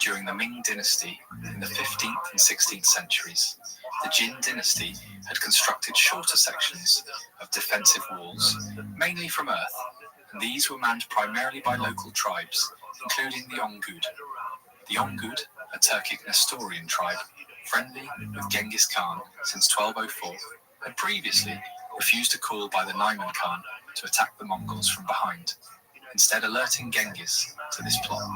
during the Ming dynasty in the 15th and 16th centuries. The Jin dynasty had constructed shorter sections of defensive walls, mainly from earth, and these were manned primarily by local tribes, including the Ongud. The Ongud, a Turkic Nestorian tribe, friendly with Genghis Khan since 1204, had previously refused a call by the Naiman Khan to attack the Mongols from behind, instead alerting Genghis to this plot.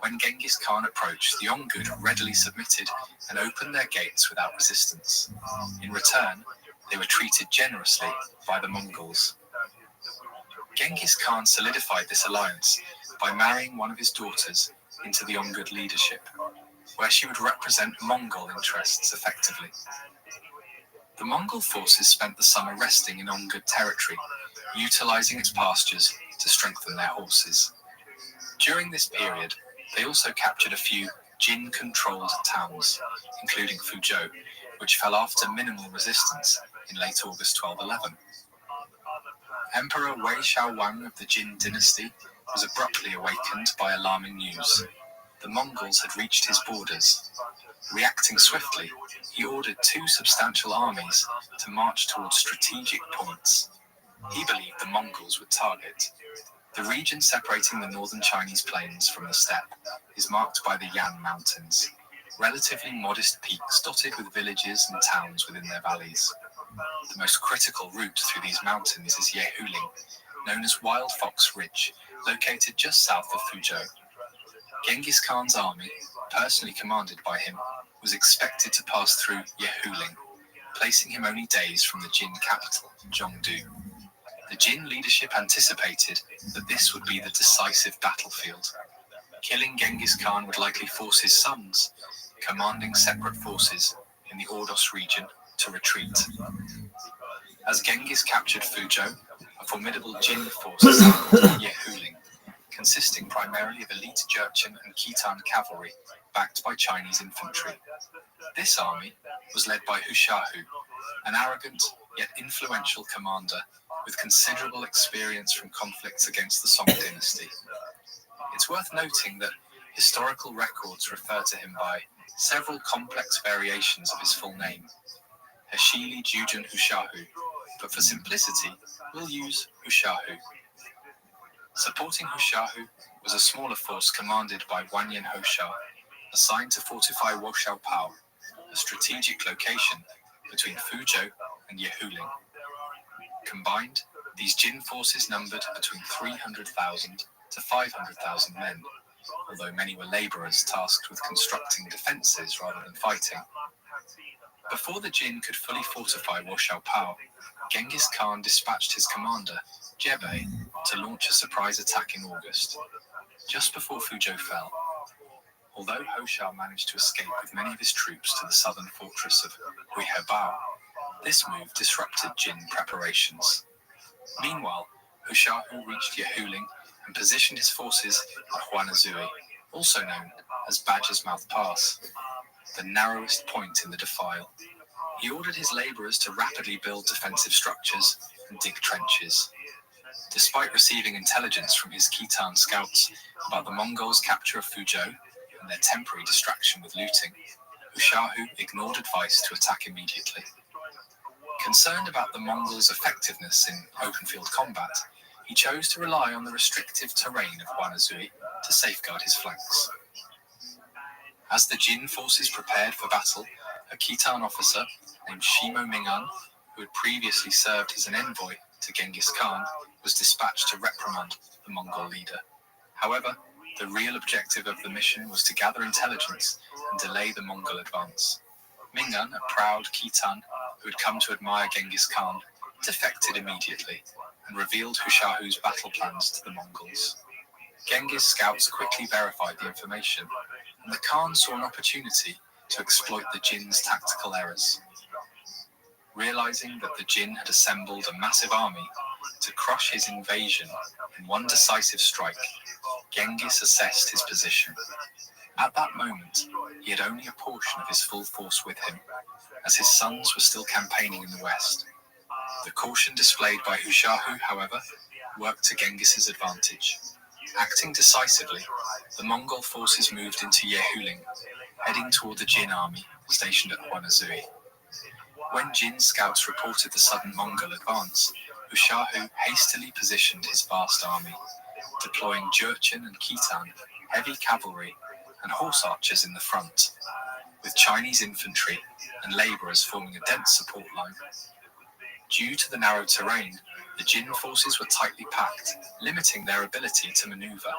When Genghis Khan approached, the Ongud readily submitted and opened their gates without resistance. In return, they were treated generously by the Mongols. Genghis Khan solidified this alliance by marrying one of his daughters into the Ongud leadership, where she would represent Mongol interests effectively. The Mongol forces spent the summer resting in Ongud territory, utilizing its pastures to strengthen their horses. During this period, they also captured a few Jin-controlled towns, including Fuzhou, which fell after minimal resistance in late August 1211. Emperor Wei Xiaowang of the Jin dynasty was abruptly awakened by alarming news. The Mongols had reached his borders. Reacting swiftly, he ordered two substantial armies to march towards strategic points he believed the Mongols would target. The region separating the northern Chinese plains from the steppe is marked by the Yan Mountains, relatively modest peaks dotted with villages and towns within their valleys. The most critical route through these mountains is Yehuling, known as Wild Fox Ridge, located just south of Fuzhou. Genghis Khan's army, personally commanded by him, was expected to pass through Yehuling, placing him only days from the Jin capital, Zhongdu. The Jin leadership anticipated that this would be the decisive battlefield. Killing Genghis Khan would likely force his sons, commanding separate forces in the Ordos region, to retreat. As Genghis captured Fuzhou, a formidable Jin force assembled Yehuling, consisting primarily of elite Jurchen and Khitan cavalry backed by Chinese infantry. This army was led by Hushahu, an arrogant yet influential commander with considerable experience from conflicts against the Song dynasty. It's worth noting that historical records refer to him by several complex variations of his full name, Heshili Jujun Hushahu, but for simplicity, we'll use Hushahu. Supporting Hushahu was a smaller force commanded by Wanyan Hosha, assigned to fortify Woshao-Pao, a strategic location between Fuzhou and Yehuling. Combined, these Jin forces numbered between 300,000 to 500,000 men, although many were laborers tasked with constructing defenses rather than fighting. Before the Jin could fully fortify Woshao-Pao, Genghis Khan dispatched his commander, Jebe, to launch a surprise attack in August, just before Fuzhou fell. Although Hoshar managed to escape with many of his troops to the southern fortress of Huihebao, this move disrupted Jin preparations. Meanwhile, Hushahu reached Yahuling and positioned his forces at Huanazui, also known as Badger's Mouth Pass, the narrowest point in the defile. He ordered his laborers to rapidly build defensive structures and dig trenches. Despite receiving intelligence from his Khitan scouts about the Mongols' capture of Fuzhou and their temporary distraction with looting, Hushahu ignored advice to attack immediately. Concerned about the Mongols' effectiveness in open-field combat, he chose to rely on the restrictive terrain of Huanazui to safeguard his flanks. As the Jin forces prepared for battle, a Khitan officer named Shimo Mingan, who had previously served as an envoy to Genghis Khan, was dispatched to reprimand the Mongol leader. However, the real objective of the mission was to gather intelligence and delay the Mongol advance. Mingan, a proud Khitan who had come to admire Genghis Khan, defected immediately and revealed Hushahu's battle plans to the Mongols. Genghis scouts quickly verified the information, and the Khan saw an opportunity to exploit the Jin's tactical errors. Realizing that the Jin had assembled a massive army to crush his invasion in one decisive strike, Genghis assessed his position. At that moment, he had only a portion of his full force with him, as his sons were still campaigning in the west. The caution displayed by Hushahu, however, worked to Genghis's advantage. Acting decisively, the Mongol forces moved into Yehuling, heading toward the Jin army stationed at Huanazui. When Jin scouts reported the sudden Mongol advance, Hushahu hastily positioned his vast army, deploying Jurchen and Khitan, heavy cavalry, and horse archers in the front, with Chinese infantry and laborers forming a dense support line. Due to the narrow terrain, the Jin forces were tightly packed, limiting their ability to maneuver.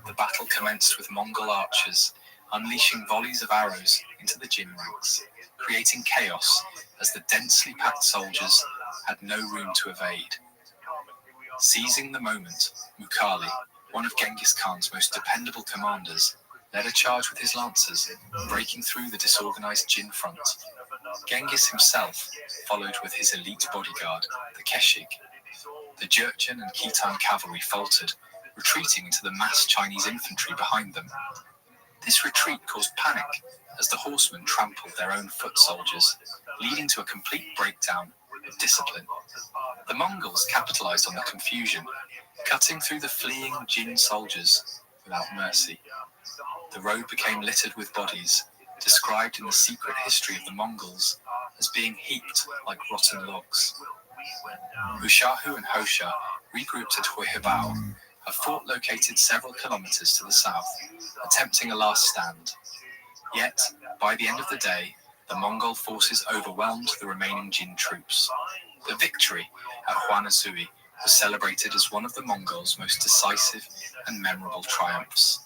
The battle commenced with Mongol archers unleashing volleys of arrows into the Jin ranks, creating chaos as the densely packed soldiers had no room to evade. Seizing the moment, Mukhali, one of Genghis Khan's most dependable commanders, led a charge with his lancers, breaking through the disorganized Jin front. Genghis himself followed with his elite bodyguard, the Keshig. The Jurchen and Khitan cavalry faltered, retreating into the massed Chinese infantry behind them. This retreat caused panic as the horsemen trampled their own foot soldiers, leading to a complete breakdown of discipline. The Mongols capitalized on the confusion, cutting through the fleeing Jin soldiers without mercy. The road became littered with bodies, described in the secret history of the Mongols as being heaped like rotten logs. Hushahu and Hoshar regrouped at Huihebao, a fort located several kilometers to the south, attempting a last stand. Yet, by the end of the day, the Mongol forces overwhelmed the remaining Jin troops. The victory at Huanazui was celebrated as one of the Mongols' most decisive and memorable triumphs.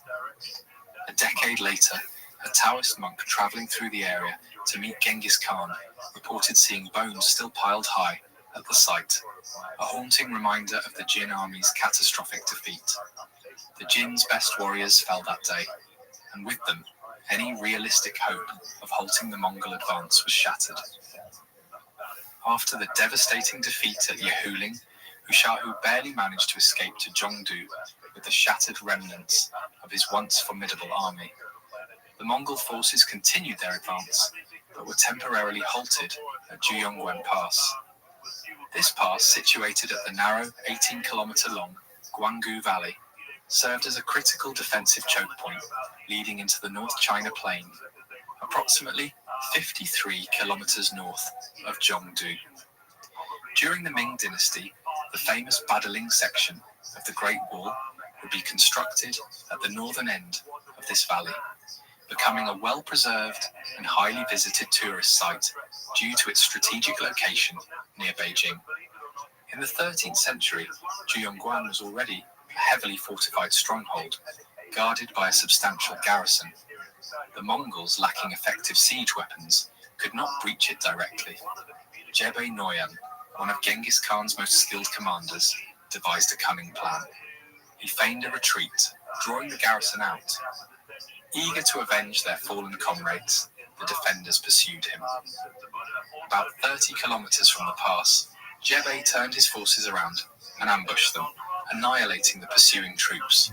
A decade later, a Taoist monk traveling through the area to meet Genghis Khan reported seeing bones still piled high at the site, a haunting reminder of the Jin army's catastrophic defeat. The Jin's best warriors fell that day, and with them, any realistic hope of halting the Mongol advance was shattered. After the devastating defeat at Yehuling, Hushahu barely managed to escape to Zhongdu with the shattered remnants of his once formidable army. The Mongol forces continued their advance, but were temporarily halted at Juyongguan Pass. This pass, situated at the narrow 18-kilometer-long Guanggu Valley, served as a critical defensive choke point leading into the North China Plain, approximately 53 kilometers north of Zhongdu. During the Ming Dynasty, the famous Badaling section of the Great Wall would be constructed at the northern end of this valley, becoming a well-preserved and highly visited tourist site due to its strategic location near Beijing. In the 13th century, Juyongguan was already a heavily fortified stronghold, guarded by a substantial garrison. The Mongols, lacking effective siege weapons, could not breach it directly. Jebe Noyan, one of Genghis Khan's most skilled commanders, devised a cunning plan. He feigned a retreat, drawing the garrison out. Eager to avenge their fallen comrades, the defenders pursued him. About 30 kilometers from the pass, Jebbe turned his forces around and ambushed them, annihilating the pursuing troops.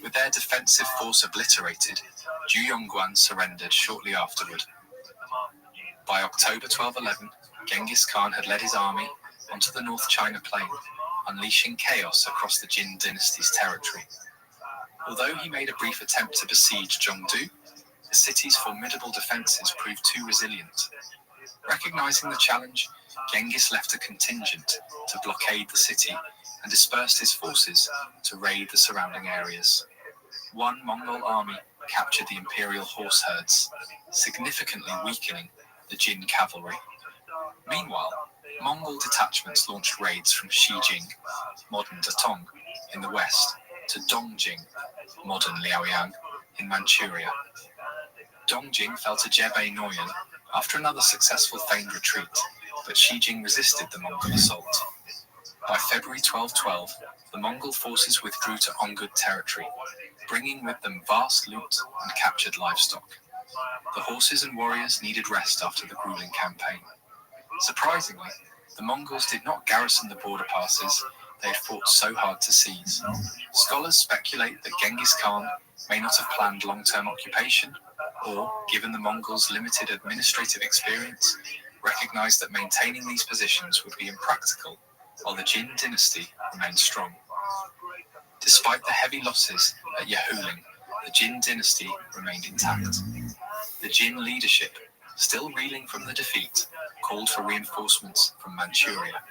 With their defensive force obliterated, Zhuyongguan surrendered shortly afterward. By October 1211, Genghis Khan had led his army onto the North China Plain, unleashing chaos across the Jin dynasty's territory. Although he made a brief attempt to besiege Zhongdu, the city's formidable defenses proved too resilient. Recognizing the challenge, Genghis left a contingent to blockade the city and dispersed his forces to raid the surrounding areas. One Mongol army captured the imperial horse herds, significantly weakening the Jin cavalry. Meanwhile, Mongol detachments launched raids from Xijing, modern Datong, in the west, to Dongjing, modern Liaoyang, in Manchuria. Dongjing fell to Jebbe Noyan after another successful feigned retreat, but Xijing resisted the Mongol assault. By February 1212, the Mongol forces withdrew to Onggud territory, bringing with them vast loot and captured livestock. The horses and warriors needed rest after the grueling campaign. Surprisingly, the Mongols did not garrison the border passes they had fought so hard to seize. Scholars speculate that Genghis Khan may not have planned long-term occupation, or, given the Mongols' limited administrative experience, recognized that maintaining these positions would be impractical, while the Jin dynasty remained strong. Despite the heavy losses at Yahuling, the Jin dynasty remained intact. The Jin leadership, still reeling from the defeat, called for reinforcements from Manchuria.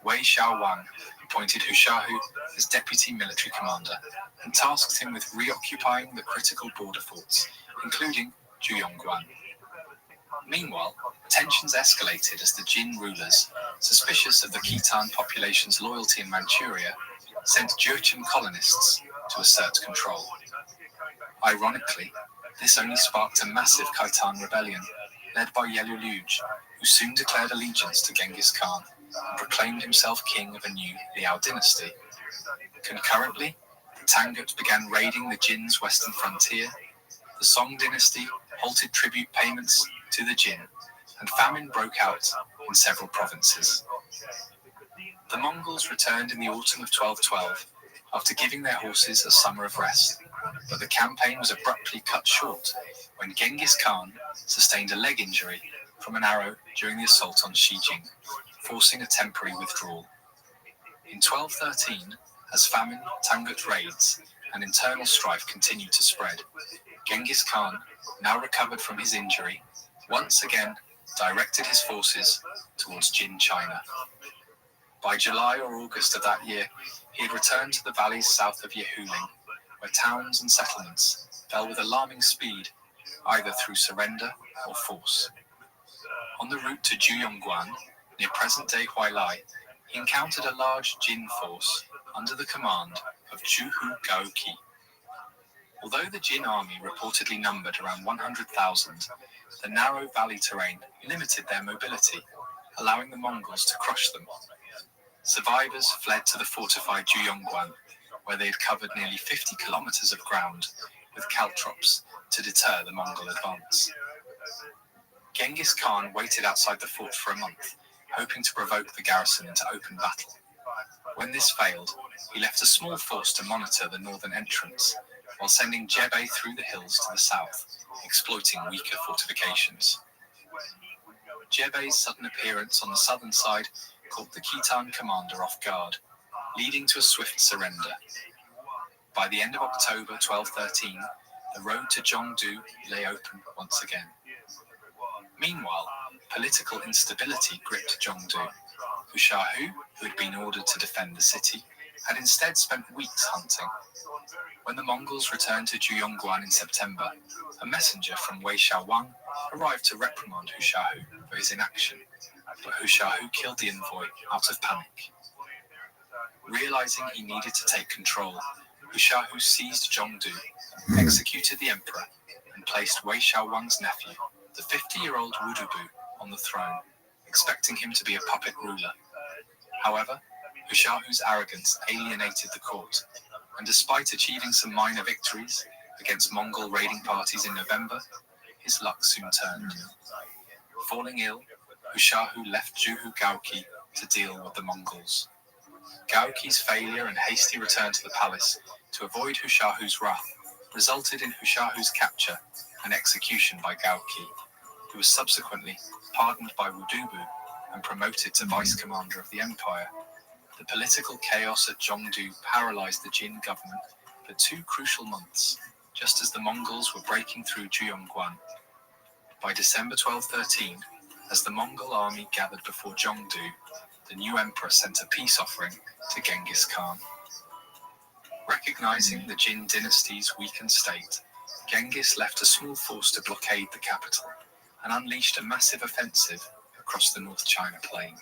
Wei Xiaowang appointed Hu Shahu as deputy military commander and tasked him with reoccupying the critical border forts, including Zhuyongguan. Meanwhile, tensions escalated as the Jin rulers, suspicious of the Khitan population's loyalty in Manchuria, sent Jurchen colonists to assert control. Ironically, this only sparked a massive Khitan rebellion, led by Yelu Luge, who soon declared allegiance to Genghis Khan and proclaimed himself king of a new Liao dynasty. Concurrently, the Tangut began raiding the Jin's western frontier, the Song dynasty halted tribute payments to the Jin, and famine broke out in several provinces. The Mongols returned in the autumn of 1212 after giving their horses a summer of rest, but the campaign was abruptly cut short when Genghis Khan sustained a leg injury from an arrow during the assault on Xijing, forcing a temporary withdrawal. In 1213, as famine, Tangut raids, and internal strife continued to spread, Genghis Khan, now recovered from his injury, once again directed his forces towards Jin China. By July or August of that year, he had returned to the valleys south of Yahuling, where towns and settlements fell with alarming speed, either through surrender or force. On the route to Zhuyongguan, near present-day Huailai, he encountered a large Jin force under the command of Zhuhu Gaoqi. Although the Jin army reportedly numbered around 100,000, the narrow valley terrain limited their mobility, allowing the Mongols to crush them. Survivors fled to the fortified Zhuyongguan, where they had covered nearly 50 kilometers of ground with caltrops to deter the Mongol advance. Genghis Khan waited outside the fort for a month, hoping to provoke the garrison into open battle. When this failed, he left a small force to monitor the northern entrance, while sending Jebbe through the hills to the south, exploiting weaker fortifications. Jebbe's sudden appearance on the southern side caught the Khitan commander off guard, leading to a swift surrender. By the end of October 1213, the road to Zhongdu lay open once again. Meanwhile, political instability gripped Zhongdu. Hu Shahu, who had been ordered to defend the city, had instead spent weeks hunting. When the Mongols returned to Zhuyongguan in September, a messenger from Wei Xiaowang arrived to reprimand Hu Shahu for his inaction, but Hu Shahu killed the envoy out of panic. Realizing he needed to take control, Hu Shahu seized Zhongdu, executed the emperor, and placed Wei Xiaowang's nephew, the 50-year-old Wudubu, on the throne, expecting him to be a puppet ruler. However, Hu Shahu's arrogance alienated the court, and despite achieving some minor victories, against Mongol raiding parties in November, his luck soon turned. Falling ill, Hushahu left Juhu Gaoki to deal with the Mongols. Gaoki's failure and hasty return to the palace to avoid Hushahu's wrath resulted in Hushahu's capture and execution by Gaoki, who was subsequently pardoned by Wudubu and promoted to vice commander of the empire. The political chaos at Zhongdu paralyzed the Jin government for 2 crucial months, just as the Mongols were breaking through Juyongguan. By December 1213, as the Mongol army gathered before Zhongdu, the new emperor sent a peace offering to Genghis Khan. Recognizing the Jin dynasty's weakened state, Genghis left a small force to blockade the capital and unleashed a massive offensive across the North China Plain.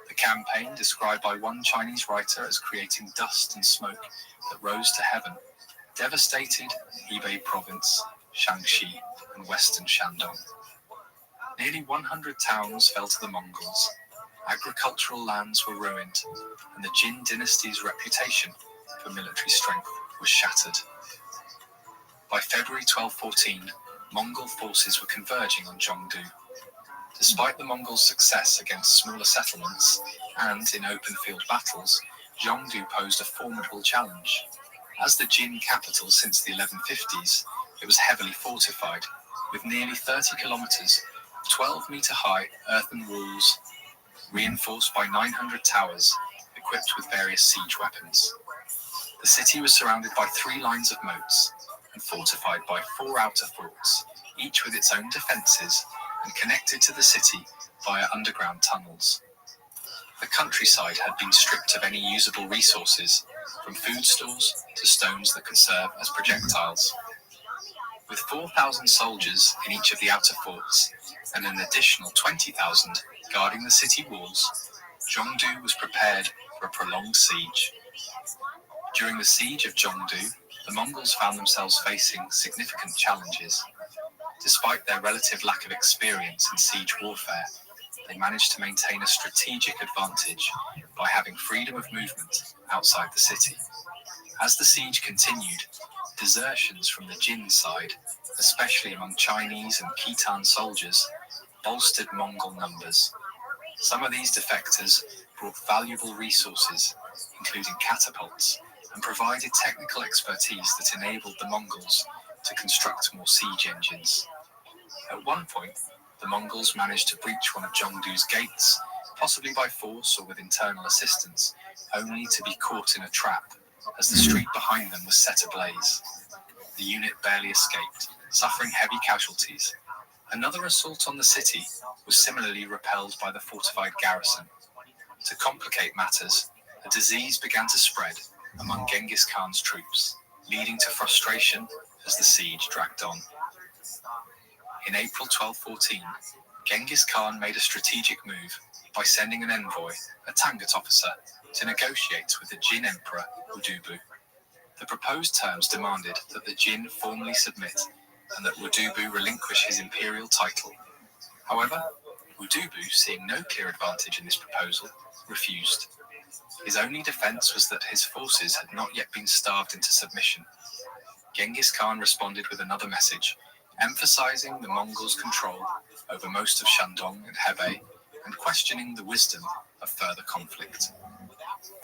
The campaign, described by one Chinese writer as creating dust and smoke that rose to heaven, devastated Hebei province, Shaanxi, and western Shandong. Nearly 100 towns fell to the Mongols, agricultural lands were ruined, and the Jin dynasty's reputation for military strength was shattered. By February 1214, Mongol forces were converging on Zhongdu. Despite the Mongols' success against smaller settlements and in open field battles, Zhongdu posed a formidable challenge. As the Jin capital since the 1150s, it was heavily fortified, with nearly 30 kilometers of 12-meter-high earthen walls, reinforced by 900 towers, equipped with various siege weapons. The city was surrounded by 3 lines of moats, and fortified by 4 outer forts, each with its own defences, and connected to the city via underground tunnels. The countryside had been stripped of any usable resources, from food stores to stones that could serve as projectiles. With 4,000 soldiers in each of the outer forts, and an additional 20,000 guarding the city walls, Zhongdu was prepared for a prolonged siege. During the siege of Zhongdu, the Mongols found themselves facing significant challenges. Despite their relative lack of experience in siege warfare, they managed to maintain a strategic advantage by having freedom of movement outside the city. As the siege continued, desertions from the Jin side, especially among Chinese and Khitan soldiers, bolstered Mongol numbers. Some of these defectors brought valuable resources, including catapults, and provided technical expertise that enabled the Mongols to construct more siege engines. At one point, the Mongols managed to breach one of Zhongdu's gates, possibly by force or with internal assistance, only to be caught in a trap, as the street behind them was set ablaze. The unit barely escaped, suffering heavy casualties. Another assault on the city was similarly repelled by the fortified garrison. To complicate matters, a disease began to spread among Genghis Khan's troops, leading to frustration as the siege dragged on. In April 1214, Genghis Khan made a strategic move by sending an envoy, a Tangut officer, to negotiate with the Jin Emperor Wudubu. The proposed terms demanded that the Jin formally submit and that Wudubu relinquish his imperial title. However, Wudubu, seeing no clear advantage in this proposal, refused. His only defense was that his forces had not yet been starved into submission. Genghis Khan responded with another message, emphasizing the Mongols' control over most of Shandong and Hebei and questioning the wisdom of further conflict.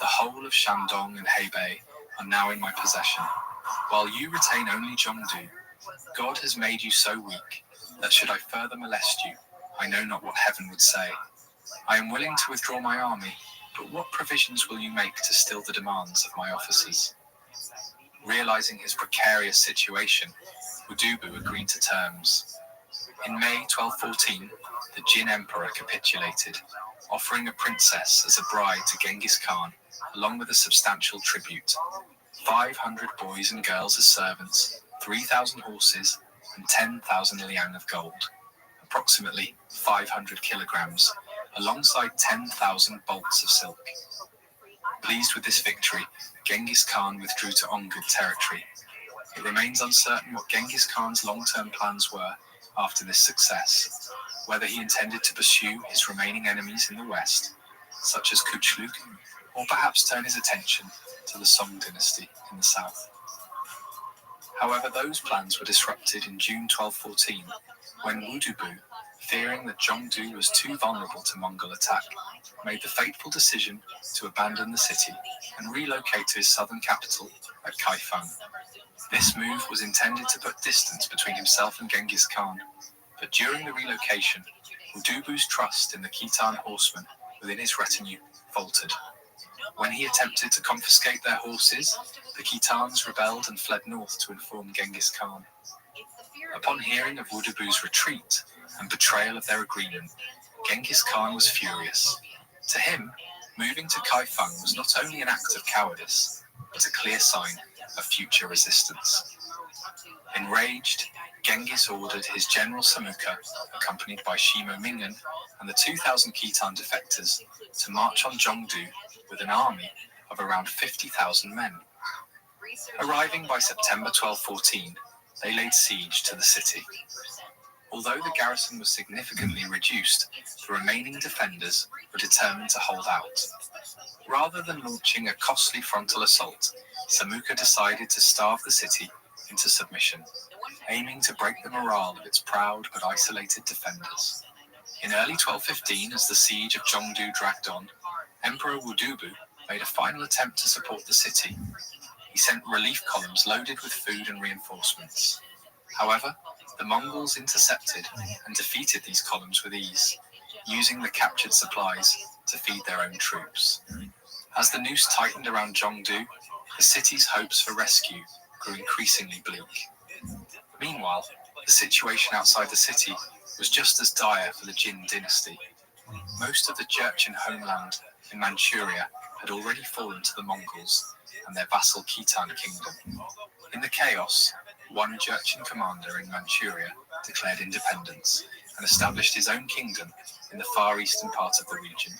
The whole of Shandong and Hebei are now in my possession, while you retain only Zhongdu. God has made you so weak that should I further molest you, I know not what heaven would say. I am willing to withdraw my army, but what provisions will you make to still the demands of my officers? Realizing his precarious situation, Wudubu agreed to terms. In May 1214, the Jin Emperor capitulated, offering a princess as a bride to Genghis Khan, along with a substantial tribute. 500 boys and girls as servants, 3,000 horses, and 10,000 liang of gold, approximately 500 kilograms, alongside 10,000 bolts of silk. Pleased with this victory, Genghis Khan withdrew to Ongut territory. It remains uncertain what Genghis Khan's long-term plans were after this success, whether he intended to pursue his remaining enemies in the west, such as Kuchlug, or perhaps turn his attention to the Song dynasty in the south. However, those plans were disrupted in June 1214 when Wudubu, fearing that Zhongdu was too vulnerable to Mongol attack, made the fateful decision to abandon the city and relocate to his southern capital at Kaifeng. This move was intended to put distance between himself and Genghis Khan, but during the relocation, Wudubu's trust in the Khitan horsemen within his retinue faltered. When he attempted to confiscate their horses, the Khitans rebelled and fled north to inform Genghis Khan. Upon hearing of Wudubu's retreat and betrayal of their agreement, Genghis Khan was furious. To him, moving to Kaifeng was not only an act of cowardice, but a clear sign of future resistance. Enraged, Genghis ordered his general Samuka, accompanied by Shimo Mingen and the 2,000 Khitan defectors, to march on Zhongdu with an army of around 50,000 men. Arriving by September 1214, they laid siege to the city. Although the garrison was significantly reduced, the remaining defenders were determined to hold out. Rather than launching a costly frontal assault, Samuka decided to starve the city into submission, aiming to break the morale of its proud but isolated defenders. In early 1215, as the siege of Zhongdu dragged on, Emperor Wudubu made a final attempt to support the city. He sent relief columns loaded with food and reinforcements. However, the Mongols intercepted and defeated these columns with ease, using the captured supplies to feed their own troops. As the noose tightened around Zhongdu, the city's hopes for rescue grew increasingly bleak. Meanwhile, the situation outside the city was just as dire for the Jin dynasty. Most of the Jurchen homeland in Manchuria had already fallen to the Mongols and their vassal Khitan kingdom. In the chaos, one Jurchen commander in Manchuria declared independence and established his own kingdom in the far eastern part of the region.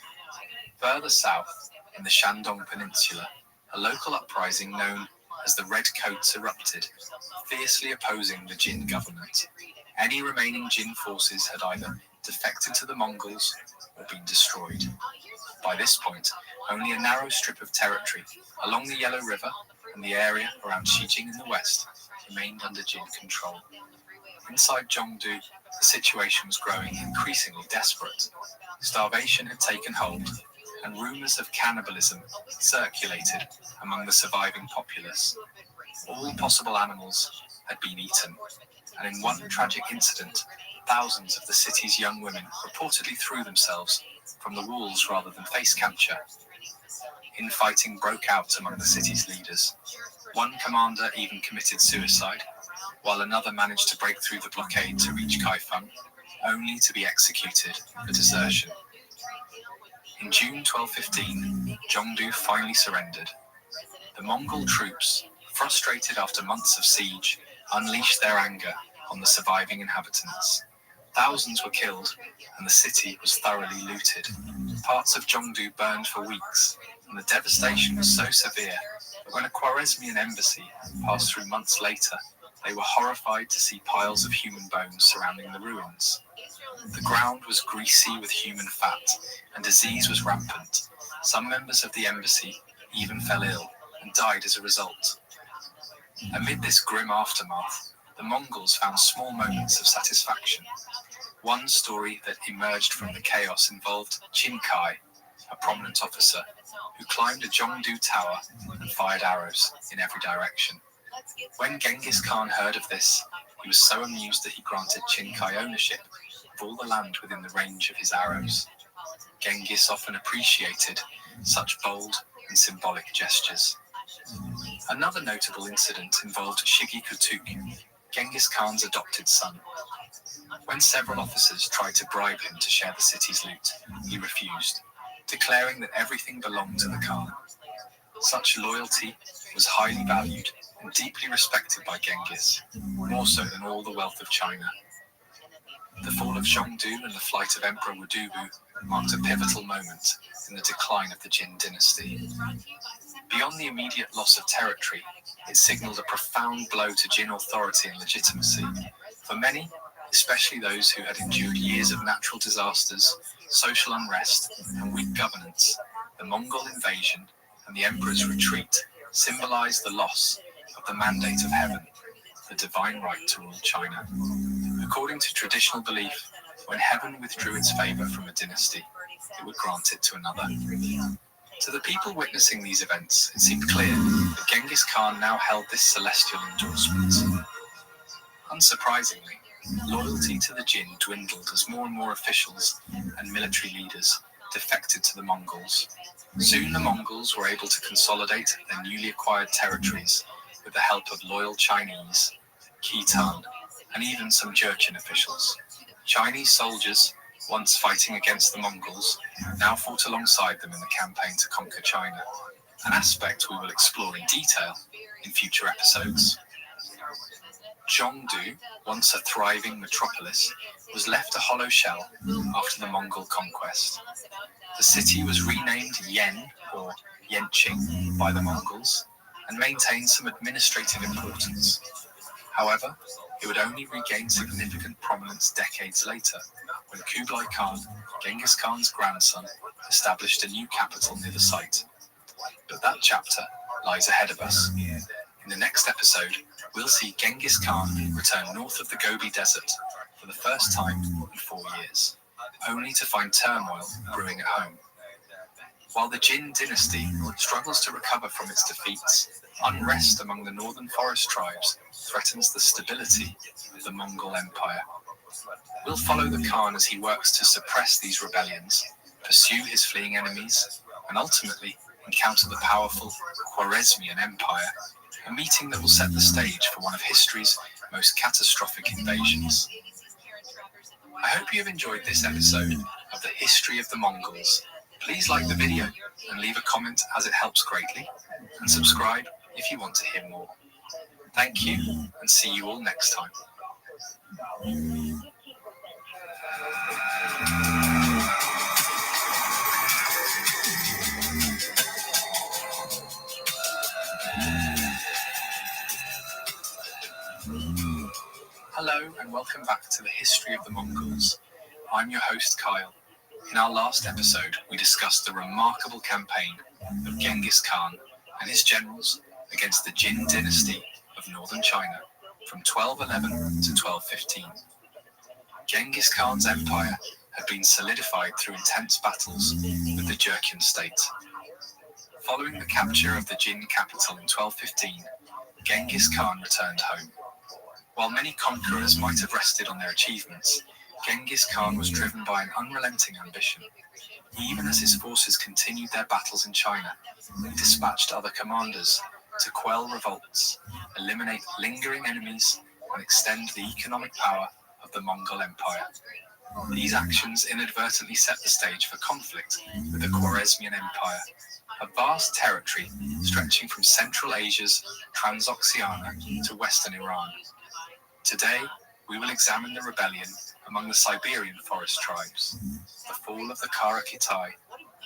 Further south, in the Shandong Peninsula, a local uprising known as the Red Coats erupted, fiercely opposing the Jin government. Any remaining Jin forces had either defected to the Mongols or been destroyed. By this point, only a narrow strip of territory along the Yellow River and the area around Xijing in the west remained under Jin control. Inside Zhongdu, the situation was growing increasingly desperate. Starvation had taken hold, and rumors of cannibalism circulated among the surviving populace. All possible animals had been eaten, and in one tragic incident, thousands of the city's young women reportedly threw themselves from the walls rather than face capture. Infighting broke out among the city's leaders. One commander even committed suicide, while another managed to break through the blockade to reach Kaifeng, only to be executed for desertion. In June 1215, Zhongdu finally surrendered. The Mongol troops, frustrated after months of siege, unleashed their anger on the surviving inhabitants. Thousands were killed, and the city was thoroughly looted. Parts of Zhongdu burned for weeks, and the devastation was so severe that when a Khwarezmian embassy passed through months later, they were horrified to see piles of human bones surrounding the ruins. The ground was greasy with human fat, and disease was rampant. Some members of the embassy even fell ill and died as a result. Amid this grim aftermath, the Mongols found small moments of satisfaction. One story that emerged from the chaos involved Qin Kai, a prominent officer, who climbed a Zhongdu tower and fired arrows in every direction. When Genghis Khan heard of this, he was so amused that he granted Qin Kai ownership of all the land within the range of his arrows. Genghis often appreciated such bold and symbolic gestures. Another notable incident involved Shigi Kutuk, Genghis Khan's adopted son. When several officers tried to bribe him to share the city's loot, he refused, declaring that everything belonged to the Khan. Such loyalty was highly valued and deeply respected by Genghis, more so than all the wealth of China. The fall of Zhongdu and the flight of Emperor Wudubu marked a pivotal moment in the decline of the Jin dynasty. Beyond the immediate loss of territory, it signaled a profound blow to Jin authority and legitimacy. For many, especially those who had endured years of natural disasters, social unrest, and weak governance, the Mongol invasion and the emperor's retreat symbolized the loss of the mandate of heaven. the divine right to rule China. According to traditional belief, when heaven withdrew its favor from a dynasty, it would grant it to another. To the people witnessing these events, it seemed clear that Genghis Khan now held this celestial endorsement. Unsurprisingly, loyalty to the Jin dwindled as more and more officials and military leaders defected to the Mongols. Soon the Mongols were able to consolidate their newly acquired territories with the help of loyal Chinese, Khitan, and even some Jurchen officials. Chinese soldiers, once fighting against the Mongols, now fought alongside them in the campaign to conquer China, an aspect we will explore in detail in future episodes. Zhongdu, once a thriving metropolis, was left a hollow shell after the Mongol conquest. The city was renamed Yen, or Yenqing, by the Mongols, and maintained some administrative importance. However, it would only regain significant prominence decades later, when Kublai Khan, Genghis Khan's grandson, established a new capital near the site. But that chapter lies ahead of us. In the next episode, we'll see Genghis Khan return north of the Gobi Desert for the first time in 4 years, only to find turmoil brewing at home. While the Jin dynasty struggles to recover from its defeats, unrest among the northern forest tribes threatens the stability of the Mongol Empire. We'll follow the Khan as he works to suppress these rebellions, pursue his fleeing enemies, and ultimately encounter the powerful Khwarezmian Empire, a meeting that will set the stage for one of history's most catastrophic invasions. I hope you have enjoyed this episode of the History of the Mongols. Please like the video and leave a comment as it helps greatly, and subscribe if you want to hear more. Thank you, and see you all next time. Hello and welcome back to the History of the Mongols. I'm your host Kyle. In our last episode, we discussed the remarkable campaign of Genghis Khan and his generals against the Jin dynasty of northern China from 1211 to 1215. Genghis Khan's empire had been solidified through intense battles with the Jurchen state. Following the capture of the Jin capital in 1215, Genghis Khan returned home. While many conquerors might have rested on their achievements, Genghis Khan was driven by an unrelenting ambition. Even as his forces continued their battles in China, he dispatched other commanders to quell revolts, eliminate lingering enemies, and extend the economic power of the Mongol Empire. These actions inadvertently set the stage for conflict with the Khwarezmian Empire, a vast territory stretching from Central Asia's Transoxiana to Western Iran. Today, we will examine the rebellion among the Siberian forest tribes, the fall of the Kara Kitai,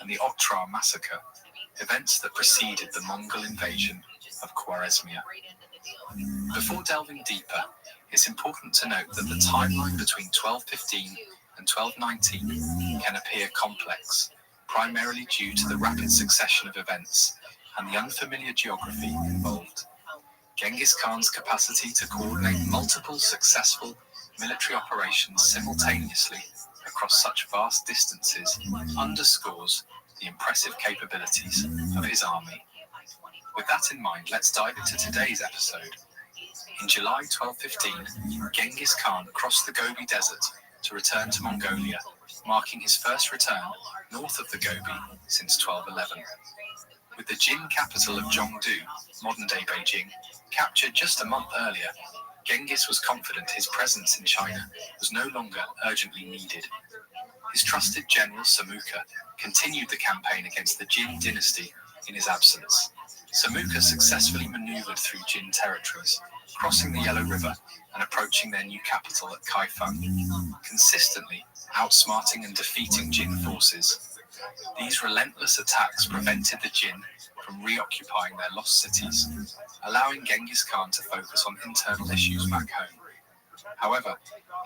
and the Oktrar massacre, events that preceded the Mongol invasion of Khwarezmia. Before delving deeper, it's important to note that the timeline between 1215 and 1219 can appear complex, primarily due to the rapid succession of events and the unfamiliar geography involved. Genghis Khan's capacity to coordinate multiple successful military operations simultaneously across such vast distances underscores the impressive capabilities of his army. With that in mind, let's dive into today's episode. In July 1215, Genghis Khan crossed the Gobi Desert to return to Mongolia, marking his first return north of the Gobi since 1211. With the Jin capital of Zhongdu, modern-day Beijing, captured just a month earlier, Genghis was confident his presence in China was no longer urgently needed. His trusted general Samuka continued the campaign against the Jin dynasty in his absence. Samuka successfully maneuvered through Jin territories, crossing the Yellow River and approaching their new capital at Kaifeng, consistently outsmarting and defeating Jin forces. These relentless attacks prevented the Jin from reoccupying their lost cities, allowing Genghis Khan to focus on internal issues back home. However,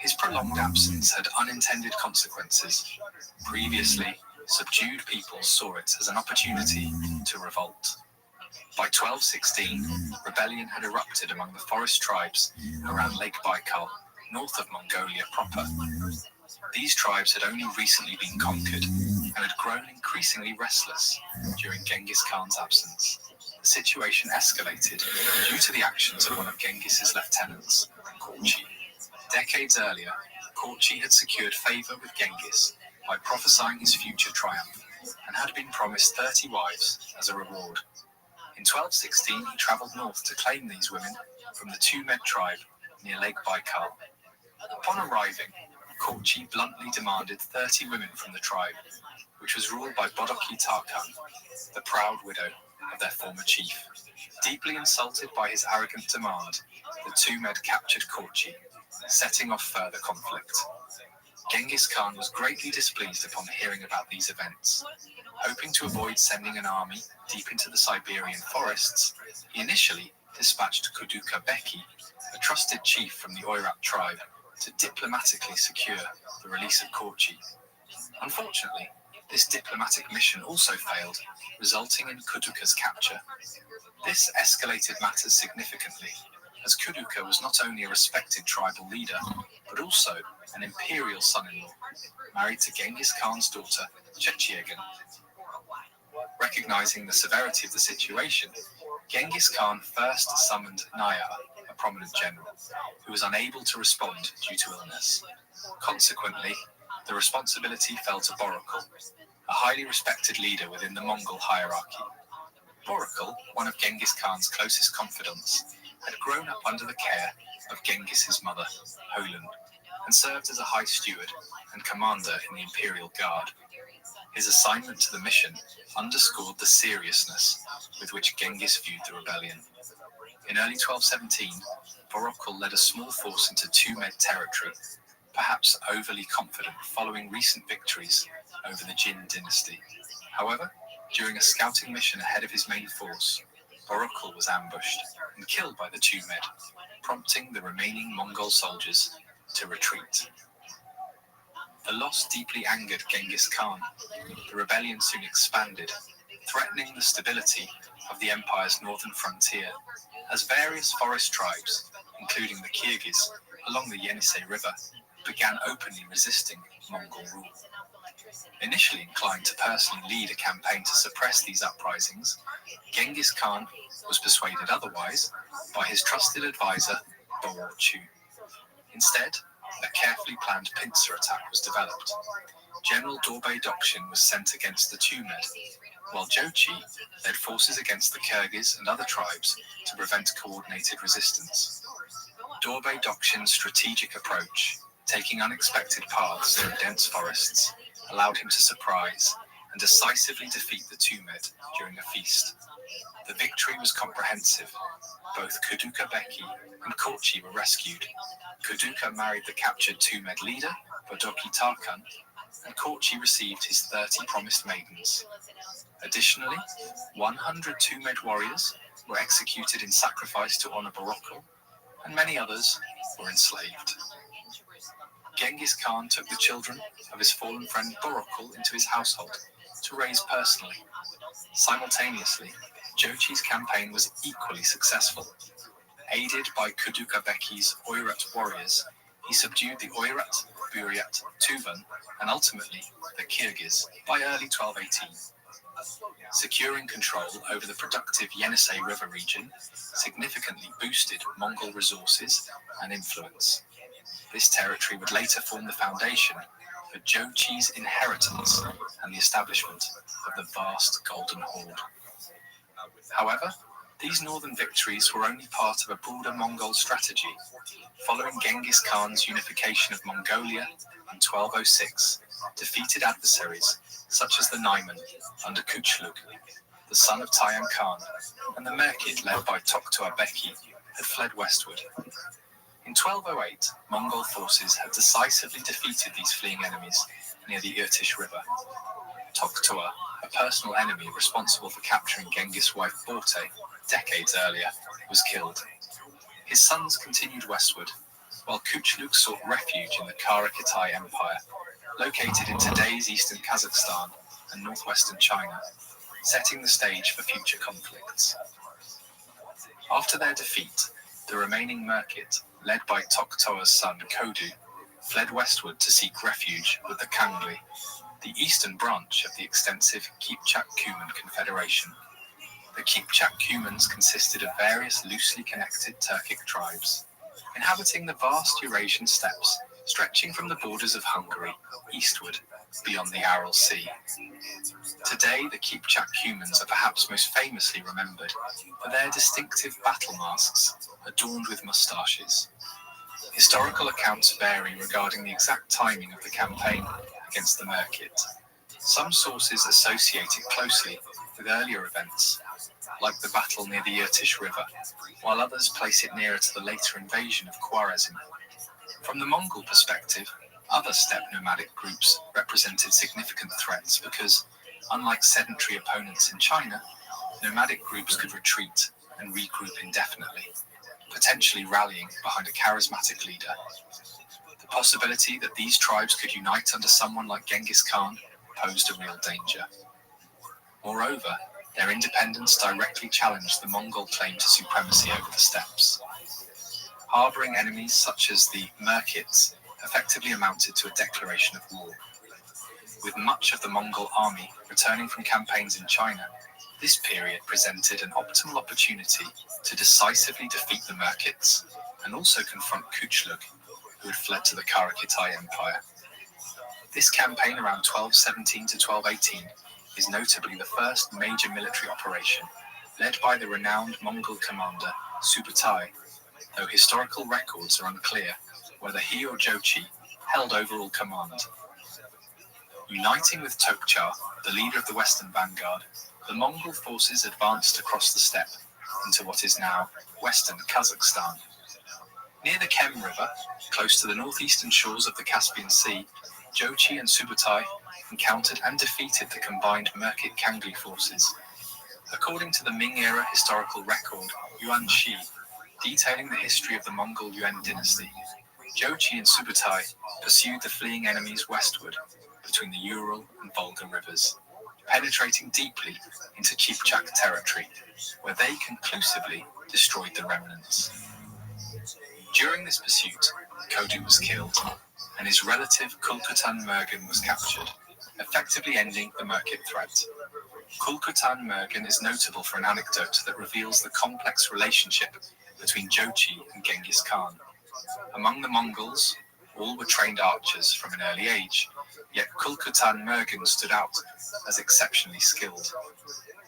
his prolonged absence had unintended consequences. Previously, subdued peoples saw it as an opportunity to revolt. By 1216, rebellion had erupted among the forest tribes around Lake Baikal, north of Mongolia proper. These tribes had only recently been conquered and had grown increasingly restless during Genghis Khan's absence. The situation escalated due to the actions of one of Genghis's lieutenants, Korchi. Decades earlier, Korchi had secured favor with Genghis by prophesying his future triumph and had been promised 30 wives as a reward. In 1216, he traveled north to claim these women from the Tumed tribe near Lake Baikal. Upon arriving, Korchi bluntly demanded 30 women from the tribe, which was ruled by Bodoki Tarkan, the proud widow of their former chief. Deeply insulted by his arrogant demand, the Tumed captured Korchi, setting off further conflict. Genghis Khan was greatly displeased upon hearing about these events. Hoping to avoid sending an army deep into the Siberian forests, he initially dispatched Kuduka Beki, a trusted chief from the Oirat tribe, to diplomatically secure the release of Korchi. Unfortunately, this diplomatic mission also failed, resulting in Kuduka's capture. This escalated matters significantly, as Kuduka was not only a respected tribal leader, but also an imperial son-in-law, married to Genghis Khan's daughter, Chechiegan. Recognizing the severity of the situation, Genghis Khan first summoned Nayar, a prominent general, who was unable to respond due to illness. Consequently, the responsibility fell to Borakul, a highly respected leader within the Mongol hierarchy. Borakul, one of Genghis Khan's closest confidants, had grown up under the care of Genghis's mother, Holund, and served as a high steward and commander in the Imperial Guard. His assignment to the mission underscored the seriousness with which Genghis viewed the rebellion. In early 1217, Borakul led a small force into Tumed territory, perhaps overly confident following recent victories over the Jin dynasty. However, during a scouting mission ahead of his main force, Borakul was ambushed and killed by the Tumed, prompting the remaining Mongol soldiers to retreat. The loss deeply angered Genghis Khan. The rebellion soon expanded, threatening the stability of the empire's northern frontier, as various forest tribes, including the Kyrgyz, along the Yenisei River, began openly resisting Mongol rule. Initially inclined to personally lead a campaign to suppress these uprisings, Genghis Khan was persuaded otherwise by his trusted advisor, Boral Chu. Instead, a carefully planned pincer attack was developed. General Dorbay Dokshin was sent against the Tumed, while Jochi led forces against the Kyrgyz and other tribes to prevent coordinated resistance. Dorbay Dokshin's strategic approach, taking unexpected paths through dense forests, allowed him to surprise and decisively defeat the Tumed during a feast. The victory was comprehensive. Both Kuduka Beki and Korchi were rescued. Kuduka married the captured Tumed leader, Bodoki Tarkan, and Korchi received his 30 promised maidens. Additionally, 100 Tumed warriors were executed in sacrifice to honor Borakul, and many others were enslaved. Genghis Khan took the children of his fallen friend Borakul into his household to raise personally. Simultaneously, Jochi's campaign was equally successful. Aided by Kuduka Beki's Oirat warriors, he subdued the Oirat, Buryat, Tuvan, and ultimately the Kyrgyz by early 1218. Securing control over the productive Yenisei River region significantly boosted Mongol resources and influence. This territory would later form the foundation for Jochi's inheritance and the establishment of the vast Golden Horde. However, these northern victories were only part of a broader Mongol strategy. Following Genghis Khan's unification of Mongolia in 1206, defeated adversaries such as the Naiman under Kuchlug, the son of Tayan Khan, and the Merkid led by Toktua Beki had fled westward. In 1208, Mongol forces had decisively defeated these fleeing enemies near the Irtysh River. Toktua, a personal enemy responsible for capturing Genghis' wife Borte decades earlier, was killed. His sons continued westward, while Kuchlug sought refuge in the Kara-Kitai Empire, located in today's eastern Kazakhstan and northwestern China. setting the stage for future conflicts. After their defeat, the remaining Merkit, led by Toktoa's son Kodu, fled westward to seek refuge with the Kangli, the eastern branch of the extensive Kipchak-Cuman Confederation. The Kipchak-Cumans consisted of various loosely connected Turkic tribes, inhabiting the vast Eurasian steppes stretching from the borders of Hungary eastward beyond the Aral Sea. Today, the Kipchak-Cumans are perhaps most famously remembered for their distinctive battle masks adorned with moustaches. Historical accounts vary regarding the exact timing of the campaign against the Merkit. Some sources associate it closely with earlier events, like the battle near the Irtysh River, while others place it nearer to the later invasion of Khwarezm. From the Mongol perspective, other steppe nomadic groups represented significant threats because, unlike sedentary opponents in China, nomadic groups could retreat and regroup indefinitely, potentially rallying behind a charismatic leader. The possibility that these tribes could unite under someone like Genghis Khan posed a real danger. Moreover, their independence directly challenged the Mongol claim to supremacy over the steppes. Harboring enemies such as the Merkits effectively amounted to a declaration of war. With much of the Mongol army returning from campaigns in China, this period presented an optimal opportunity to decisively defeat the Merkits and also confront Kuchlug, who had fled to the Karakitai Empire. This campaign around 1217 to 1218 is notably the first major military operation led by the renowned Mongol commander Subutai, though historical records are unclear whether he or Jochi held overall command. Uniting with Tokchar, the leader of the Western vanguard, the Mongol forces advanced across the steppe into what is now western Kazakhstan. Near the Kem River, close to the northeastern shores of the Caspian Sea, Jochi and Subutai encountered and defeated the combined Merkit Kangli forces. According to the Ming-era historical record Yuan Shi, detailing the history of the Mongol Yuan dynasty, Jochi and Subutai pursued the fleeing enemies westward between the Ural and Volga rivers, penetrating deeply into Kipchak territory, where they conclusively destroyed the remnants. During this pursuit, Kodu was killed, and his relative Kulkutan Mergen was captured, effectively ending the Merkit threat. Kulkutan Mergen is notable for an anecdote that reveals the complex relationship between Jochi and Genghis Khan. Among the Mongols, all were trained archers from an early age, yet Kulkutan Mergen stood out as exceptionally skilled.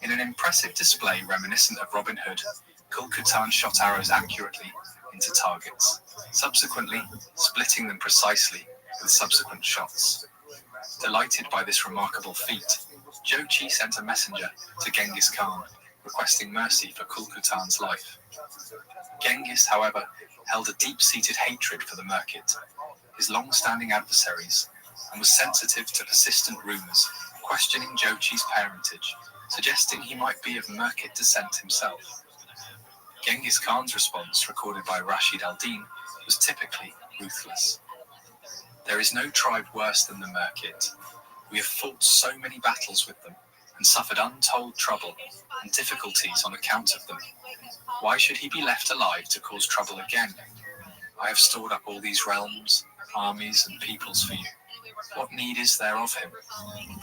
In an impressive display reminiscent of Robin Hood, Kulkutan shot arrows accurately into targets, subsequently splitting them precisely with subsequent shots. Delighted by this remarkable feat, Jochi sent a messenger to Genghis Khan, requesting mercy for Kulkutan's life. Genghis, however, held a deep-seated hatred for the Merkit, his long-standing adversaries, and was sensitive to persistent rumors questioning Jochi's parentage, suggesting he might be of Merkit descent himself. Genghis Khan's response, recorded by Rashid al-Din, was typically ruthless. There is no tribe worse than the Merkit. We have fought so many battles with them and suffered untold trouble and difficulties on account of them. Why should he be left alive to cause trouble again? I have stored up all these realms, armies, and peoples for you. What need is there of him?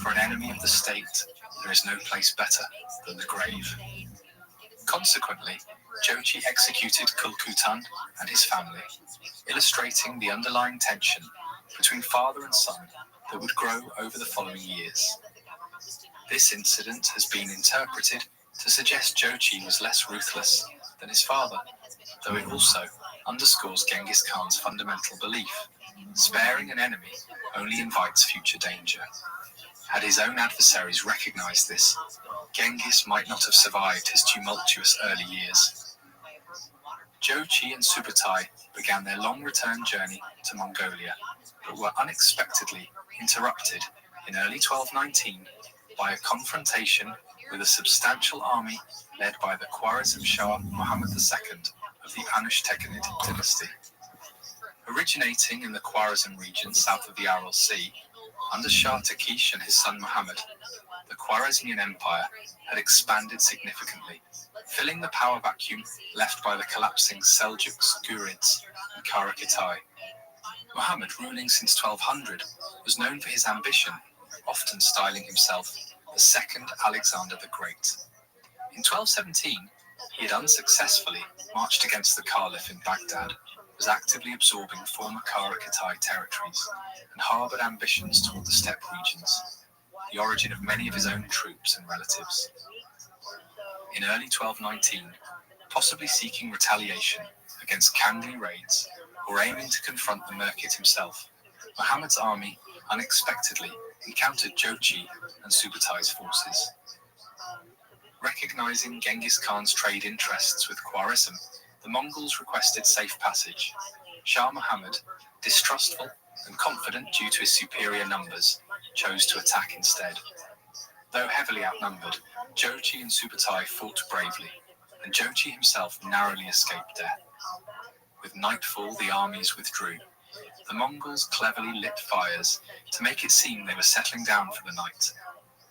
For an enemy of the state, there is no place better than the grave. Consequently, Jochi executed Kulkutan and his family, illustrating the underlying tension between father and son that would grow over the following years. This incident has been interpreted to suggest Jochi was less ruthless than his father, though it also underscores Genghis Khan's fundamental belief: sparing an enemy only invites future danger. Had his own adversaries recognized this, Genghis might not have survived his tumultuous early years. Jochi and Subutai began their long return journey to Mongolia, but were unexpectedly interrupted in early 1219 by a confrontation with a substantial army led by the Khwarezm Shah Muhammad II of the Anushtekanid dynasty. Originating in the Khwarezm region south of the Aral Sea, under Shah Takish and his son Muhammad, the Khwarezmian Empire had expanded significantly, filling the power vacuum left by the collapsing Seljuks, Gurids, and Kara-Kitai. Muhammad, ruling since 1200, was known for his ambition, often styling himself the second Alexander the Great. In 1217, he had unsuccessfully marched against the Caliph in Baghdad, was actively absorbing former Kara-Kitai territories, and harboured ambitions toward the steppe regions, the origin of many of his own troops and relatives. In early 1219, possibly seeking retaliation against Kandy raids or aiming to confront the Merkit himself, Muhammad's army unexpectedly encountered Jochi and Subutais forces. Recognizing Genghis Khan's trade interests with Khwarezm, the Mongols requested safe passage. Shah Muhammad, distrustful and confident due to his superior numbers, chose to attack instead. Though heavily outnumbered, Jochi and Subutai fought bravely, and Jochi himself narrowly escaped death. With nightfall, the armies withdrew. The Mongols cleverly lit fires to make it seem they were settling down for the night,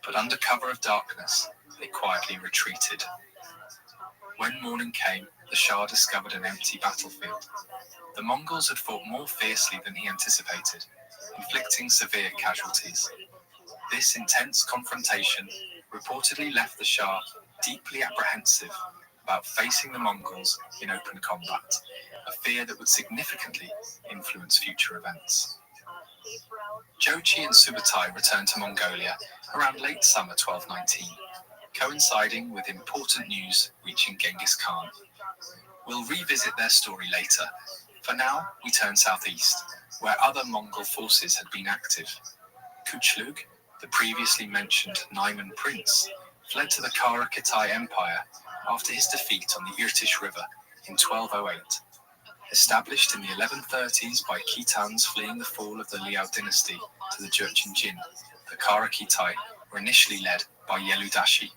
but under cover of darkness, they quietly retreated. When morning came, the Shah discovered an empty battlefield. The Mongols had fought more fiercely than he anticipated, inflicting severe casualties. This intense confrontation reportedly left the Shah deeply apprehensive about facing the Mongols in open combat, a fear that would significantly influence future events. Jochi and Subutai returned to Mongolia around late summer 1219, coinciding with important news reaching Genghis Khan. We'll revisit their story later. For now, we turn southeast, where other Mongol forces had been active. Kuchlug, the previously mentioned Naiman prince, fled to the Kara-Kitai Empire after his defeat on the Irtysh River in 1208. Established in the 1130s by Khitans fleeing the fall of the Liao dynasty to the Jurchen Jin, the Kara-Kitai were initially led by Yeludashi.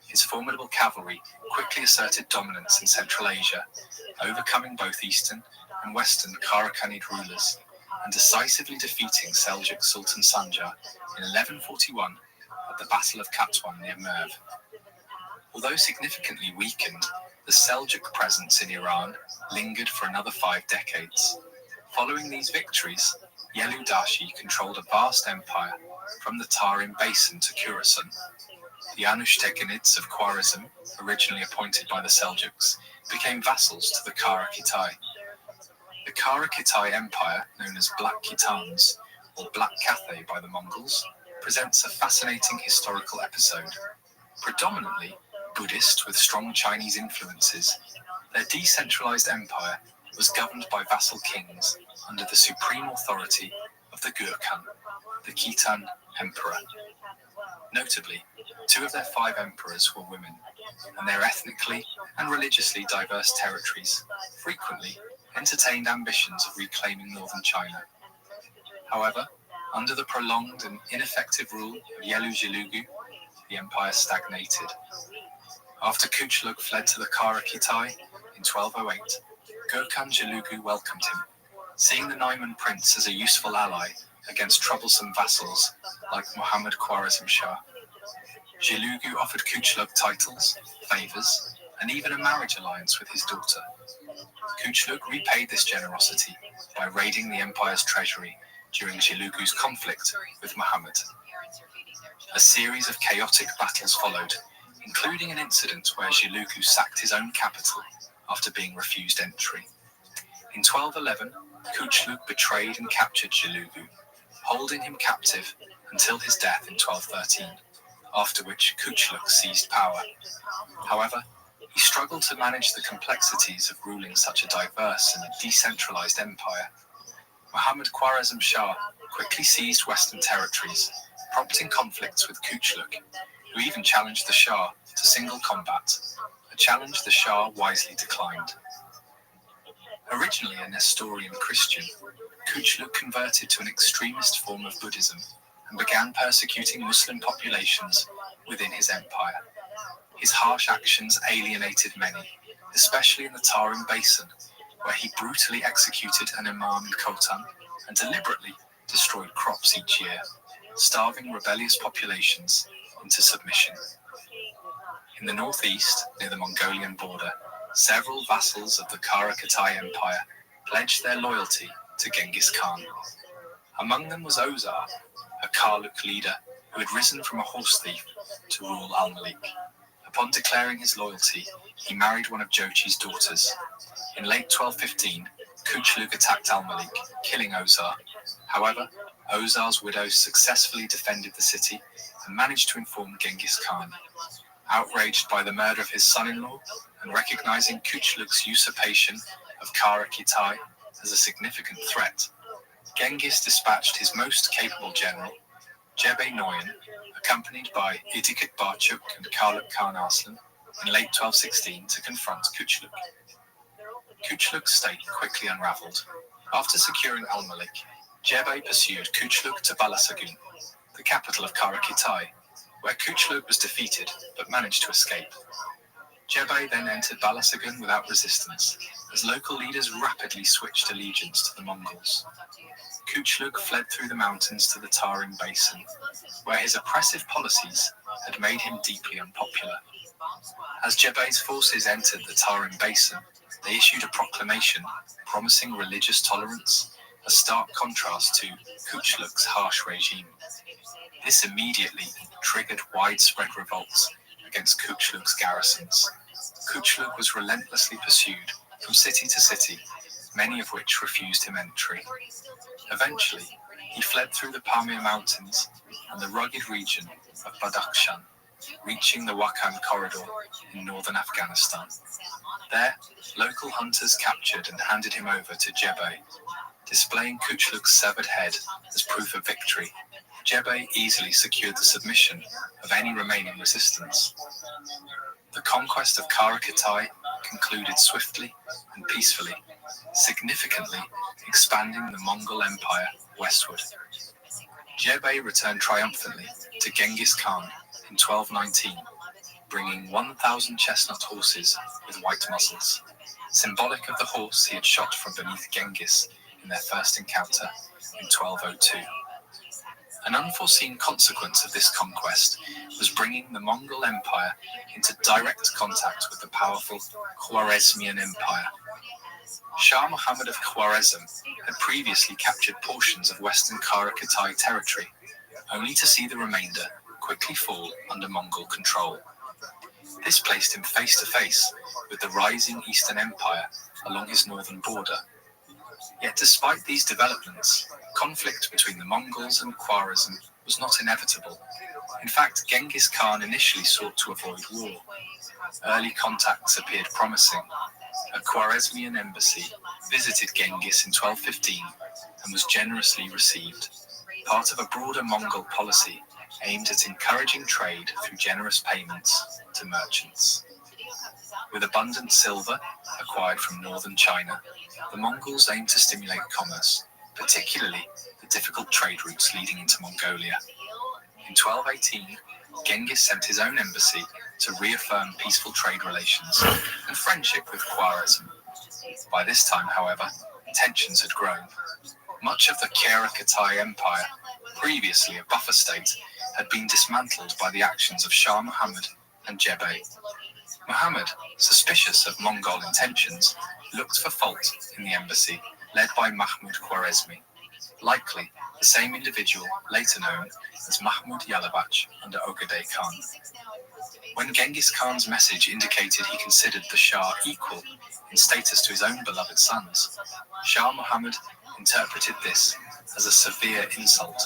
His formidable cavalry quickly asserted dominance in Central Asia, overcoming both eastern and western Karakhanid rulers, and decisively defeating Seljuk Sultan Sanjar in 1141 at the Battle of Katwan near Merv. Although significantly weakened, the Seljuk presence in Iran lingered for another 5 decades. Following these victories, Yeludashi controlled a vast empire from the Tarim Basin to Khorasan. The Anushteginids of Khwarezm, originally appointed by the Seljuks, became vassals to the Kara-Kitai. The Kara-Kitai Empire, known as Black Khitans, or Black Cathay by the Mongols, presents a fascinating historical episode. Predominantly Buddhist with strong Chinese influences, their decentralized empire was governed by vassal kings under the supreme authority of the Gurkhan, the Khitan emperor. Notably, 2 of their 5 emperors were women, and their ethnically and religiously diverse territories frequently entertained ambitions of reclaiming northern China. However, under the prolonged and ineffective rule of Yelu Jilugu, the empire stagnated. After Kuchlug fled to the Kara-Kitai in 1208, Gurkhan Jilugu welcomed him, seeing the Naiman prince as a useful ally against troublesome vassals like Muhammad Khwarezm Shah. Jilugu offered Kuchlug titles, favours, and even a marriage alliance with his daughter. Kuchlug repaid this generosity by raiding the empire's treasury during Jilugu's conflict with Muhammad. A series of chaotic battles followed, including an incident where Jilugu sacked his own capital after being refused entry. In 1211, Kuchlug betrayed and captured Jilugu, holding him captive until his death in 1213, after which Kuchlug seized power. However, he struggled to manage the complexities of ruling such a diverse and decentralized empire. Muhammad Khwarezm Shah quickly seized Western territories, prompting conflicts with Kuchlug, who even challenged the Shah to single combat, a challenge the Shah wisely declined. Originally a Nestorian Christian, Kuchlug converted to an extremist form of Buddhism and began persecuting Muslim populations within his empire. His harsh actions alienated many, especially in the Tarim Basin, where he brutally executed an imam in Khotan and deliberately destroyed crops each year, starving rebellious populations into submission. In the northeast, near the Mongolian border, several vassals of the Kara-Katai Empire pledged their loyalty to Genghis Khan. Among them was Ozar, a Karluk leader who had risen from a horse thief to rule Al-Malik. Upon declaring his loyalty, he married one of Jochi's daughters. In late 1215, Kuchlug attacked Al-Malik, killing Ozar. However, Ozar's widow successfully defended the city and managed to inform Genghis Khan. Outraged by the murder of his son-in-law and recognizing Kuchlug's usurpation of Kara-Katai as a significant threat, Genghis dispatched his most capable general, Jebe Noyan, accompanied by Idikut Barchuk and Karluk Khan Arslan, in late 1216 to confront Kuchlug. Kuchlug's state quickly unraveled. After securing Al-Malik, Jebe pursued Kuchlug to Balasagun, the capital of Kara-Katai, where Kuchlug was defeated but managed to escape. Jebe then entered Balasagun without resistance, as local leaders rapidly switched allegiance to the Mongols. Kuchlug fled through the mountains to the Tarim Basin, where his oppressive policies had made him deeply unpopular. As Jebe's forces entered the Tarim Basin, they issued a proclamation promising religious tolerance, a stark contrast to Kuchlug's harsh regime. This immediately triggered widespread revolts against Kuchlug's garrisons. Kuchlug was relentlessly pursued from city to city, many of which refused him entry. Eventually, he fled through the Pamir Mountains and the rugged region of Badakhshan, reaching the Wakhan corridor in northern Afghanistan. There, local hunters captured and handed him over to Jebe. Displaying Kuchlug's severed head as proof of victory, Jebe easily secured the submission of any remaining resistance. The conquest of Kara-Katai concluded swiftly and peacefully, significantly expanding the Mongol Empire westward. Jebe returned triumphantly to Genghis Khan in 1219, bringing 1,000 chestnut horses with white muzzles, symbolic of the horse he had shot from beneath Genghis in their first encounter in 1202. An unforeseen consequence of this conquest was bringing the Mongol Empire into direct contact with the powerful Khwarezmian Empire. Shah Muhammad of Khwarezm had previously captured portions of western Kara-Katai territory, only to see the remainder quickly fall under Mongol control. This placed him face to face with the rising Eastern Empire along his northern border. Yet despite these developments, conflict between the Mongols and Khwarezm was not inevitable. In fact, Genghis Khan initially sought to avoid war. Early contacts appeared promising. A Khwarezmian embassy visited Genghis in 1215 and was generously received, part of a broader Mongol policy aimed at encouraging trade through generous payments to merchants. With abundant silver acquired from northern China, the Mongols aimed to stimulate commerce, particularly the difficult trade routes leading into Mongolia. In 1218, Genghis sent his own embassy to reaffirm peaceful trade relations and friendship with Khwarezm. By this time, however, tensions had grown. Much of the Kara-Katai Empire, previously a buffer state, had been dismantled by the actions of Shah Muhammad and Jebe. Muhammad, suspicious of Mongol intentions, looked for fault in the embassy led by Mahmud Khwarezmi, likely the same individual later known as Mahmud Yalabach under Ogadei Khan. When Genghis Khan's message indicated he considered the Shah equal in status to his own beloved sons, Shah Muhammad interpreted this as a severe insult,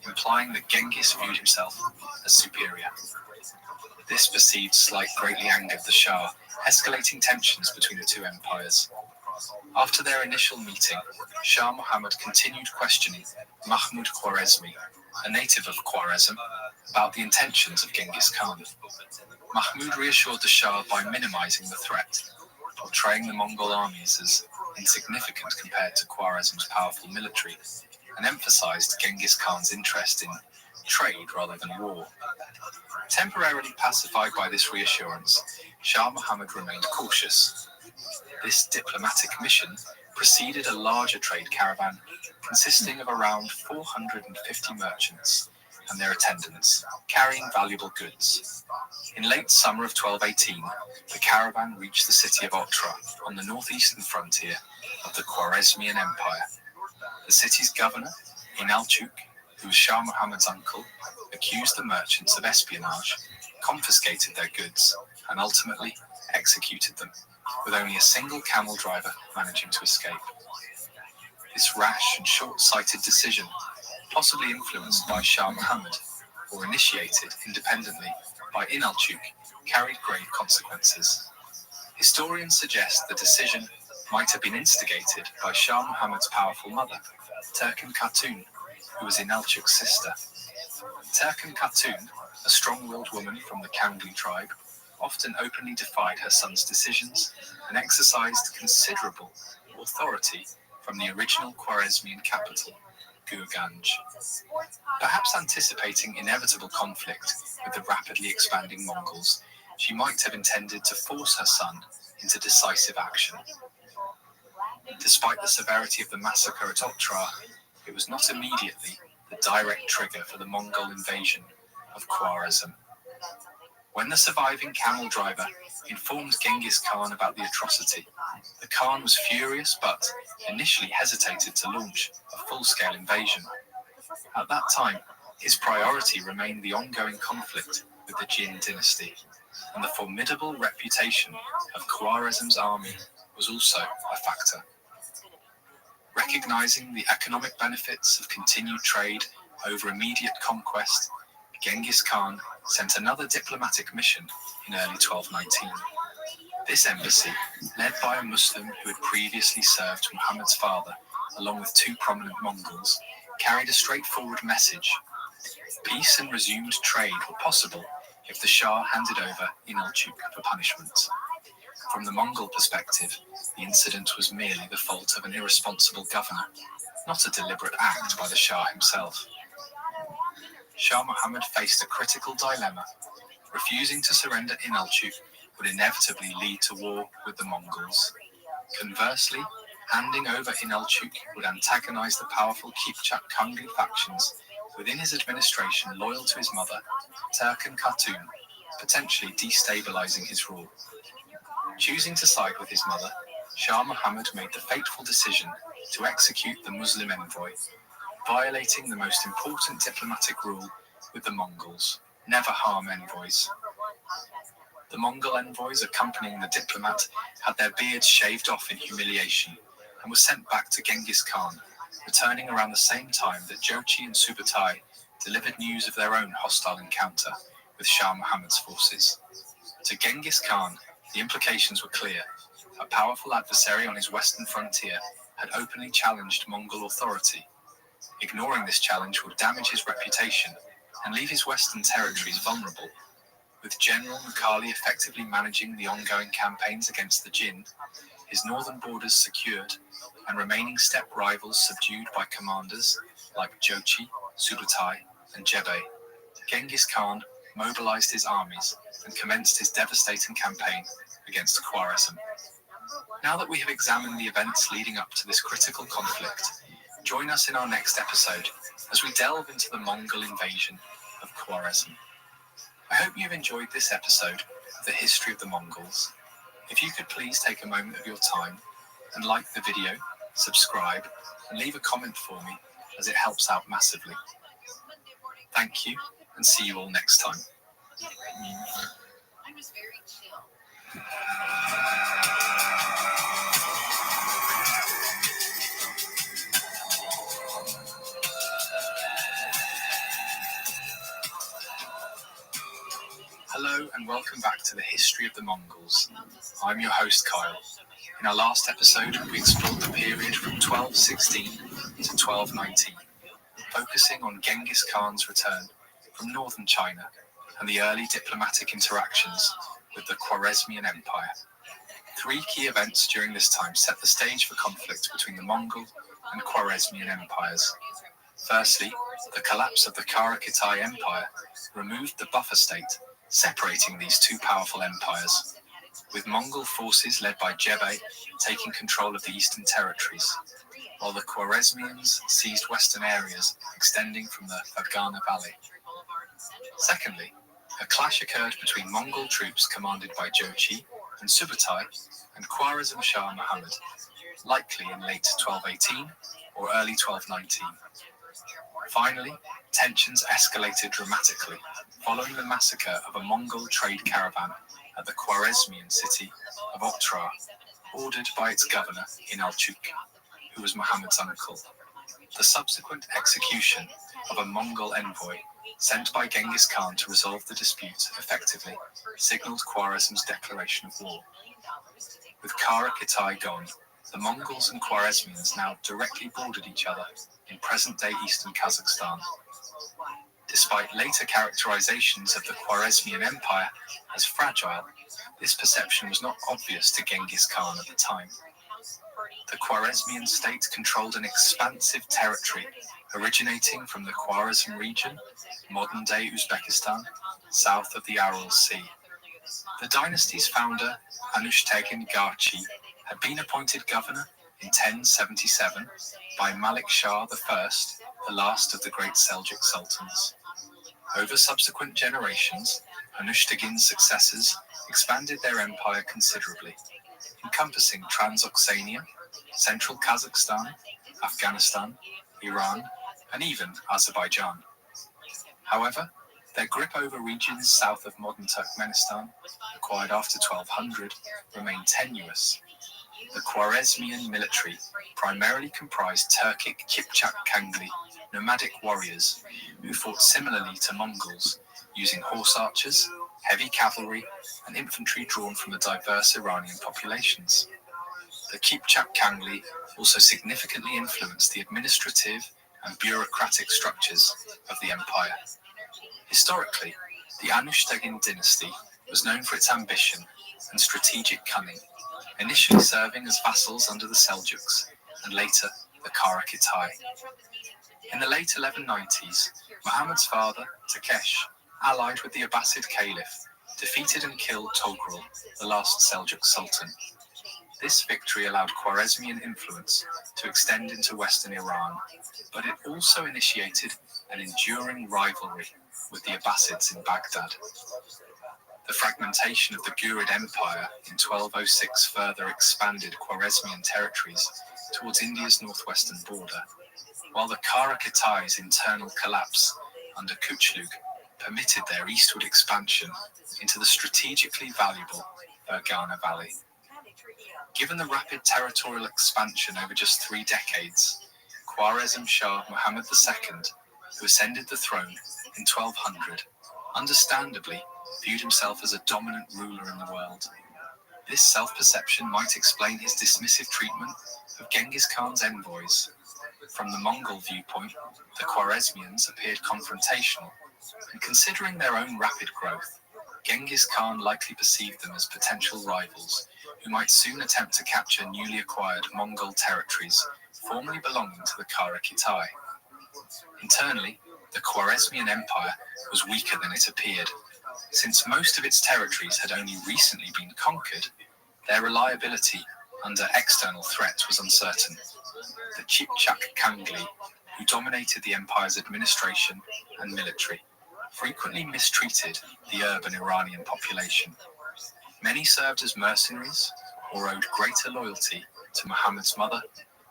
implying that Genghis viewed himself as superior. This perceived slight greatly angered the Shah, escalating tensions between the two empires. After their initial meeting, Shah Muhammad continued questioning Mahmud Khwarezmi, a native of Khwarezm, about the intentions of Genghis Khan. Mahmud reassured the Shah by minimizing the threat, portraying the Mongol armies as insignificant compared to Khwarezm's powerful military, and emphasized Genghis Khan's interest in trade rather than war. Temporarily pacified by this reassurance, Shah Muhammad remained cautious. This diplomatic mission preceded a larger trade caravan consisting of around 450 merchants and their attendants, carrying valuable goods. In late summer of 1218, the caravan reached the city of Otrar on the northeastern frontier of the Khwarezmian Empire. The city's governor, Inalchuk, who was Shah Muhammad's uncle, accused the merchants of espionage, confiscated their goods, and ultimately executed them, with only a single camel driver managing to escape. This rash and short-sighted decision, possibly influenced by Shah Muhammad or initiated independently by Inalchuk, carried grave consequences. Historians suggest the decision might have been instigated by Shah Muhammad's powerful mother, Turkan Khatun, who was Inalchuk's sister. Turkan Khatun, a strong-willed woman from the Kangli tribe, often openly defied her son's decisions and exercised considerable authority from the original Khwarezmian capital, Gurganj. Perhaps anticipating inevitable conflict with the rapidly expanding Mongols, she might have intended to force her son into decisive action. Despite the severity of the massacre at Otrar, it was not immediately the direct trigger for the Mongol invasion of Khwarezm. When the surviving camel driver informed Genghis Khan about the atrocity, the Khan was furious but initially hesitated to launch a full-scale invasion. At that time, his priority remained the ongoing conflict with the Jin dynasty, and the formidable reputation of Khwarezm's army was also a factor. Recognizing the economic benefits of continued trade over immediate conquest, Genghis Khan sent another diplomatic mission in early 1219. This embassy, led by a Muslim who had previously served Muhammad's father, along with two prominent Mongols, carried a straightforward message. Peace and resumed trade were possible if the Shah handed over Inalchuk for punishment. From the Mongol perspective, the incident was merely the fault of an irresponsible governor, not a deliberate act by the Shah himself. Shah Muhammad faced a critical dilemma. Refusing to surrender Inalchuk would inevitably lead to war with the Mongols. Conversely, handing over Inalchuk would antagonize the powerful Kipchak Kangli factions within his administration loyal to his mother, Turkan Khatun, potentially destabilizing his rule. Choosing to side with his mother, Shah Muhammad made the fateful decision to execute the Muslim envoy, violating the most important diplomatic rule with the Mongols: never harm envoys. The Mongol envoys accompanying the diplomat had their beards shaved off in humiliation and were sent back to Genghis Khan, returning around the same time that Jochi and Subutai delivered news of their own hostile encounter with Shah Muhammad's forces. To Genghis Khan, the implications were clear. A powerful adversary on his western frontier had openly challenged Mongol authority. Ignoring this challenge would damage his reputation and leave his western territories vulnerable. With General Mukhali effectively managing the ongoing campaigns against the Jin, his northern borders secured, and remaining steppe rivals subdued by commanders like Jochi, Subutai, and Jebe, Genghis Khan mobilized his armies and commenced his devastating campaign against Khwarezm. Now that we have examined the events leading up to this critical conflict, join us in our next episode as we delve into the Mongol invasion of Khwarezm. I hope you've enjoyed this episode of the history of the Mongols. If you could please take a moment of your time and like the video, subscribe, and leave a comment for me, as it helps out massively. Thank you, and see you all next time. I was very chill. Hello and welcome back to the history of the Mongols. I'm your host Kyle. In our last episode, we explored the period from 1216 to 1219, focusing on Genghis Khan's return from northern China and the early diplomatic interactions with the Khwarezmian Empire. Three key events during this time set the stage for conflict between the Mongol and Khwarezmian empires. Firstly, the collapse of the Kara-Kitai Empire removed the buffer state separating these two powerful empires, with Mongol forces led by Jebe taking control of the eastern territories, while the Khwarezmians seized western areas extending from the Fergana Valley Secondly, a clash occurred between Mongol troops commanded by Jochi and Subutai and Khwarezm Shah Muhammad, likely in late 1218 or early 1219. Finally, tensions escalated dramatically following the massacre of a Mongol trade caravan at the Khwarezmian city of Otrar, ordered by its governor Inalchuk, who was Muhammad's uncle. The subsequent execution of a Mongol envoy sent by Genghis Khan to resolve the dispute effectively signaled Khwarezm's declaration of war. With Kara Kitai gone, the Mongols and Khwarezmians now directly bordered each other in present-day eastern Kazakhstan. Despite later characterizations of the Khwarezmian Empire as fragile, this perception was not obvious to Genghis Khan at the time. The Khwarezmian state controlled an expansive territory originating from the Khwarezm region, modern-day Uzbekistan, south of the Aral Sea. The dynasty's founder, Anushtagin Garchi, had been appointed governor in 1077 by Malik Shah I, the last of the great Seljuk sultans. Over subsequent generations, Anushtaghin's successors expanded their empire considerably, encompassing Transoxania, central Kazakhstan, Afghanistan, Iran, and even Azerbaijan. However, their grip over regions south of modern Turkmenistan, acquired after 1200, remained tenuous. The Khwarezmian military primarily comprised Turkic Kipchak Kangli, nomadic warriors, who fought similarly to Mongols, using horse archers, heavy cavalry, and infantry drawn from the diverse Iranian populations. The Kipchak Kangli also significantly influenced the administrative and bureaucratic structures of the empire. Historically, the Anushtaghin dynasty was known for its ambition and strategic cunning, initially serving as vassals under the Seljuks and later the Kara Kitai. In the late 1190s, Muhammad's father, Takesh, allied with the Abbasid Caliph, defeated and killed Togrul, the last Seljuk sultan. This victory allowed Khwarezmian influence to extend into western Iran, but it also initiated an enduring rivalry with the Abbasids in Baghdad. The fragmentation of the Ghurid Empire in 1206 further expanded Khwarezmian territories towards India's northwestern border, while the Kara Kitai's internal collapse under Kuchlug permitted their eastward expansion into the strategically valuable Fergana Valley. Given the rapid territorial expansion over just 3 decades, Khwarezm Shah Muhammad II, who ascended the throne in 1200, understandably viewed himself as a dominant ruler in the world. This self-perception might explain his dismissive treatment of Genghis Khan's envoys. From the Mongol viewpoint, the Khwarezmians appeared confrontational, and considering their own rapid growth, Genghis Khan likely perceived them as potential rivals who might soon attempt to capture newly acquired Mongol territories formerly belonging to the Kara Kitai. Internally, the Khwarezmian Empire was weaker than it appeared. Since most of its territories had only recently been conquered, their reliability under external threat was uncertain. The Kipchak Kangli, who dominated the empire's administration and military, frequently mistreated the urban Iranian population. Many served as mercenaries or owed greater loyalty to Muhammad's mother,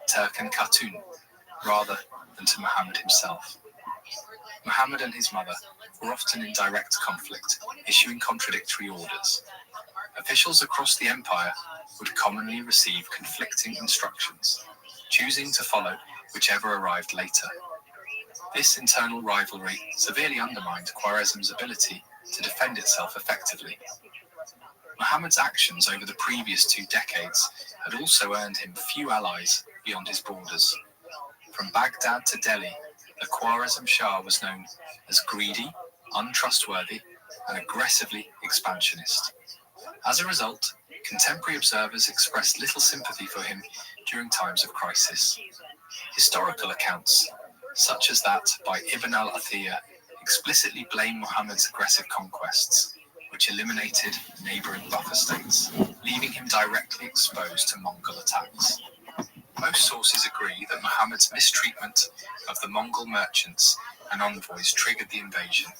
Turkan Khatun, rather than to Muhammad himself. Muhammad and his mother were often in direct conflict, issuing contradictory orders. Officials across the empire would commonly receive conflicting instructions, choosing to follow whichever arrived later. This internal rivalry severely undermined Khwarezm's ability to defend itself effectively. Muhammad's actions over the previous 2 decades had also earned him few allies beyond his borders. From Baghdad to Delhi, the Khwarezm Shah was known as greedy, untrustworthy, and aggressively expansionist. As a result, contemporary observers expressed little sympathy for him during times of crisis. Historical accounts, such as that by Ibn al-Athir, explicitly blame Muhammad's aggressive conquests, which eliminated neighboring buffer states, leaving him directly exposed to Mongol attacks. Most sources agree that Muhammad's mistreatment of the Mongol merchants and envoys triggered the invasion,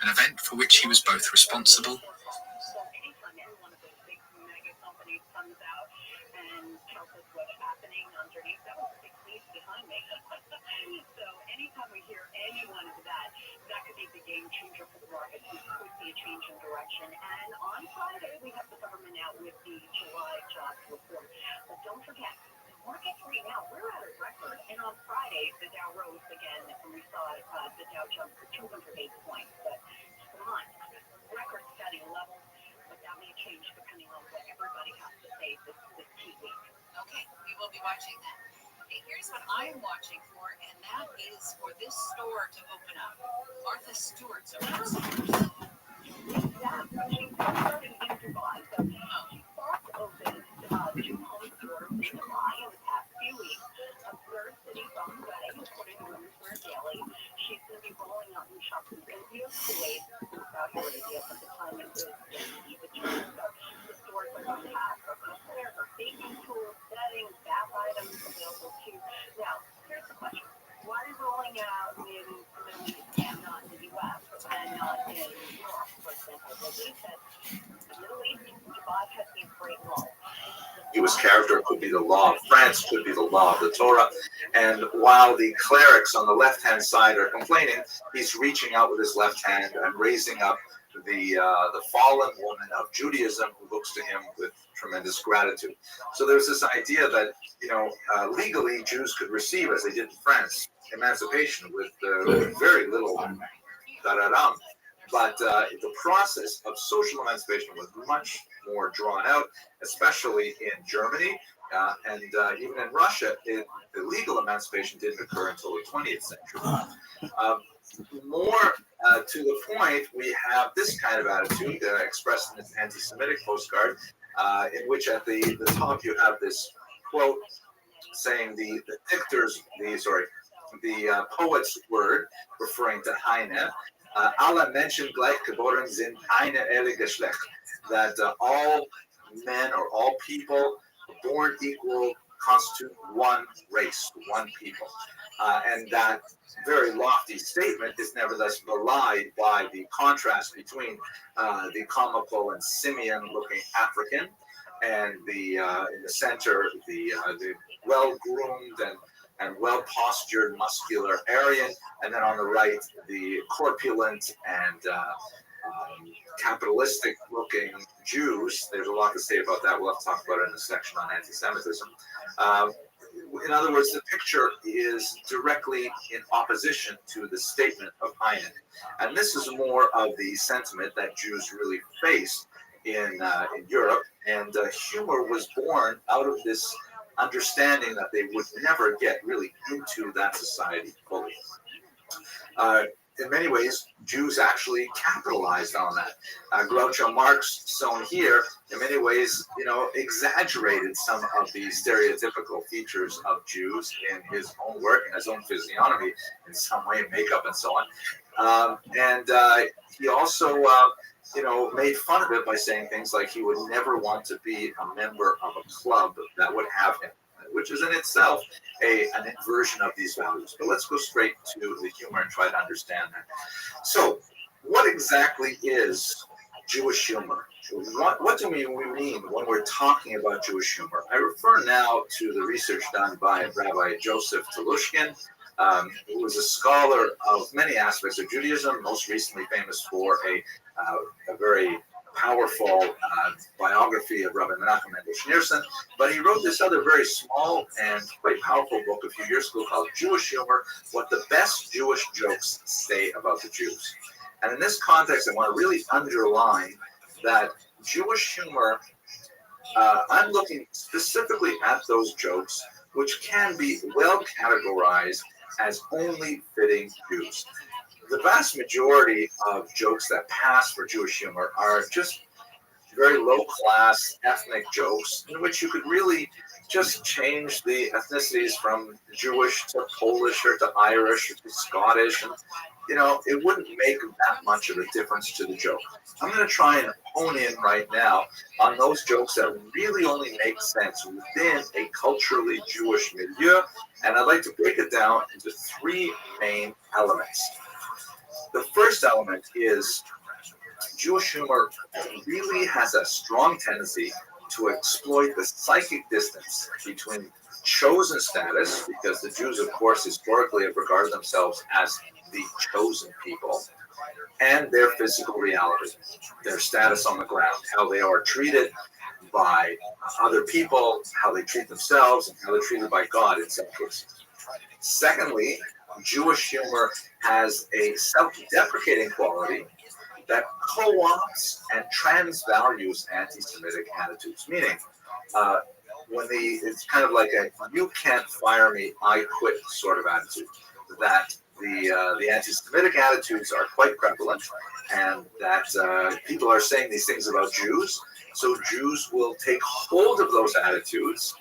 an event for which he was both responsible anytime any one of those big mega companies comes out and tells us what's happening underneath, that was a big leap behind me. So anytime we hear any one of that could be the game changer for the market. We could see a change in direction. And on Friday, we have the government out with the July jobs report. But don't forget, markets right now, we're at a record. And on Friday, the Dow rose again, and we saw the Dow jump for 208 points. But come on, record-setting levels. But that may change depending on what everybody has to say this key week. Okay, we will be watching that. Okay, here's what I'm watching for, and that is for this store to open up. Martha Stewart's open stores. Exactly. She's starting in Dubai. So she first opened 2 home stores in Dubai in the past few weeks. A third city from Dubai, according to Women's Wear Daily. She's going to be rolling out new shops in India, Kuwait, and Saudi Arabia, but the timing is in the China. So the stores are going to have her cookware, her baking tools, bedding, bath items available too. Now, here's the question. Why are you rolling out in the Middle East and not in the U.S. and not in Europe, for example? Well, he said the Middle East, Dubai has these great laws. Jewish character could be the law of France, could be the law of the Torah. And while the clerics on the left-hand side are complaining, he's reaching out with his left hand and raising up the fallen woman of Judaism who looks to him with tremendous gratitude. So there's this idea that, legally Jews could receive, as they did in France, emancipation with very little da-da-dam. But the process of social emancipation was much more drawn out, especially in Germany and even in Russia. The legal emancipation didn't occur until the 20th century. More to the point, we have this kind of attitude expressed in this anti-Semitic postcard, in which at the top you have this quote saying the poet's word, referring to Heine. Alle Menschen gleich geboren sind eine ehrliche Geschlecht, that all men or all people born equal constitute one race, one people. And that very lofty statement is nevertheless belied by the contrast between the comical and simian-looking African, and in the center, the well-groomed and well-postured muscular Aryan, and then on the right, the corpulent and capitalistic-looking Jews. There's a lot to say about that. We'll have to talk about it in the section on anti-Semitism. In other words, the picture is directly in opposition to the statement of Heine. And this is more of the sentiment that Jews really face in Europe. And humor was born out of this understanding that they would never get really into that society fully. In many ways, Jews actually capitalized on that. Groucho Marx, shown here, in many ways, exaggerated some of the stereotypical features of Jews in his own work and his own physiognomy, in some way, makeup and so on. And he also, made fun of it by saying things like he would never want to be a member of a club that would have him, which is in itself an inversion of these values. But let's go straight to the humor and try to understand that. So, what exactly is Jewish humor? What do we mean when we're talking about Jewish humor? I refer now to the research done by Rabbi Joseph Telushkin, who was a scholar of many aspects of Judaism, most recently famous for a very powerful biography of Rabbi Menachem Mendel Schneerson, but he wrote this other very small and quite powerful book a few years ago called Jewish Humor, What the Best Jewish Jokes Say About the Jews. And in this context, I want to really underline that Jewish humor, I'm looking specifically at those jokes which can be well categorized as only fitting Jews. The vast majority of jokes that pass for Jewish humor are just very low-class ethnic jokes in which you could really just change the ethnicities from Jewish to Polish or to Irish or to Scottish. And, it wouldn't make that much of a difference to the joke. I'm going to try and hone in right now on those jokes that really only make sense within a culturally Jewish milieu, and I'd like to break it down into 3 main elements. The first element is Jewish humor really has a strong tendency to exploit the psychic distance between chosen status, because the Jews, of course, historically have regarded themselves as the chosen people, and their physical reality, their status on the ground, how they are treated by other people, how they treat themselves, and how they're treated by God in some cases. Secondly, Jewish humor has a self-deprecating quality that co-opts and transvalues anti-Semitic attitudes, meaning it's kind of like a "you can't fire me, I quit" sort of attitude. That the anti-Semitic attitudes are quite prevalent, and that people are saying these things about Jews. So Jews will take hold of those attitudes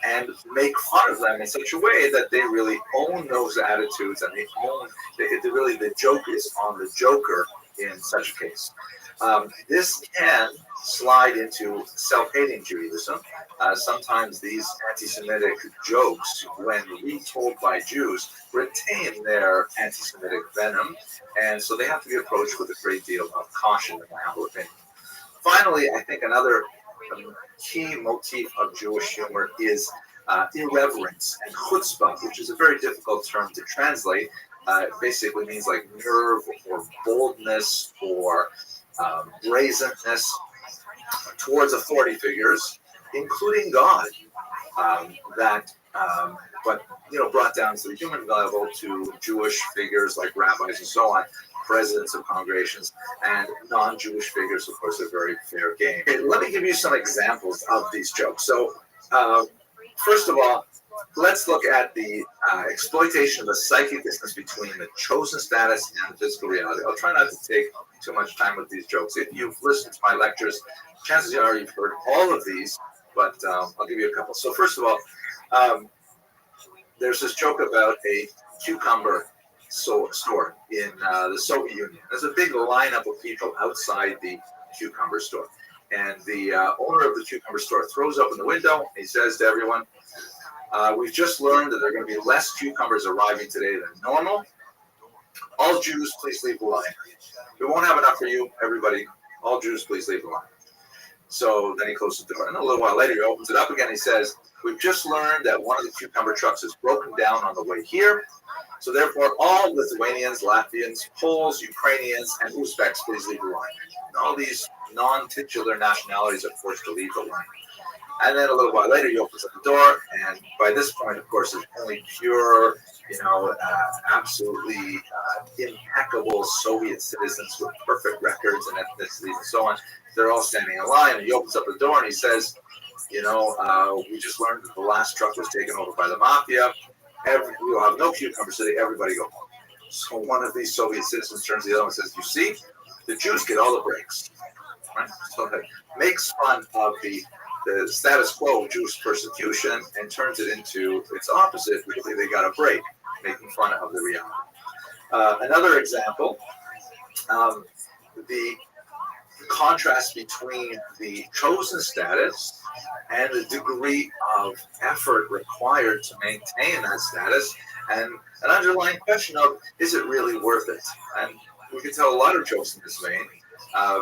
and make fun of them in such a way that they really own those attitudes, and really the joke is on the joker in such a case. This can slide into self-hating Judaism. Sometimes these anti-Semitic jokes, when retold by Jews, retain their anti-Semitic venom, and so they have to be approached with a great deal of caution, in my humble opinion. Finally, I think another key motif of Jewish humor is irreverence and chutzpah, which is a very difficult term to translate. It basically means like nerve or boldness or brazenness towards authority figures, including God, but brought down to the human level to Jewish figures like rabbis and so on, presidents of congregations, and non-Jewish figures, of course, are very fair game. Okay, let me give you some examples of these jokes. So, first of all, let's look at the exploitation of the psychic distance between the chosen status and the physical reality. I'll try not to take too much time with these jokes. If you've listened to my lectures, chances are you've heard all of these, but I'll give you a couple. So first of all, there's this joke about a cucumber store in the Soviet Union. There's a big lineup of people outside the cucumber store. And the owner of the cucumber store throws open the window. He says to everyone, we've just learned that there are going to be less cucumbers arriving today than normal. All Jews, please leave the line. We won't have enough for you, everybody. All Jews, please leave the line. So then he closes the door. And a little while later, he opens it up again. He says, we've just learned that one of the cucumber trucks is broken down on the way here. So therefore, all Lithuanians, Latvians, Poles, Ukrainians, and Uzbeks, please leave the line. And all these non-titular nationalities are forced to leave the line. And then a little while later, he opens up the door, and by this point, of course, there's only pure, absolutely impeccable Soviet citizens with perfect records and ethnicities and so on. They're all standing in line, and he opens up the door and he says, we just learned that the last truck was taken over by the mafia. We'll have no cucumbers today. Everybody go home. So one of these Soviet citizens turns to the other and says, you see, the Jews get all the breaks. Right? So that makes fun of the status quo of Jewish persecution and turns it into its opposite. Really, they got a break, making fun of the reality. Another example, the contrast between the chosen status and the degree of effort required to maintain that status, and an underlying question of, is it really worth it? And we could tell a lot of jokes in this vein,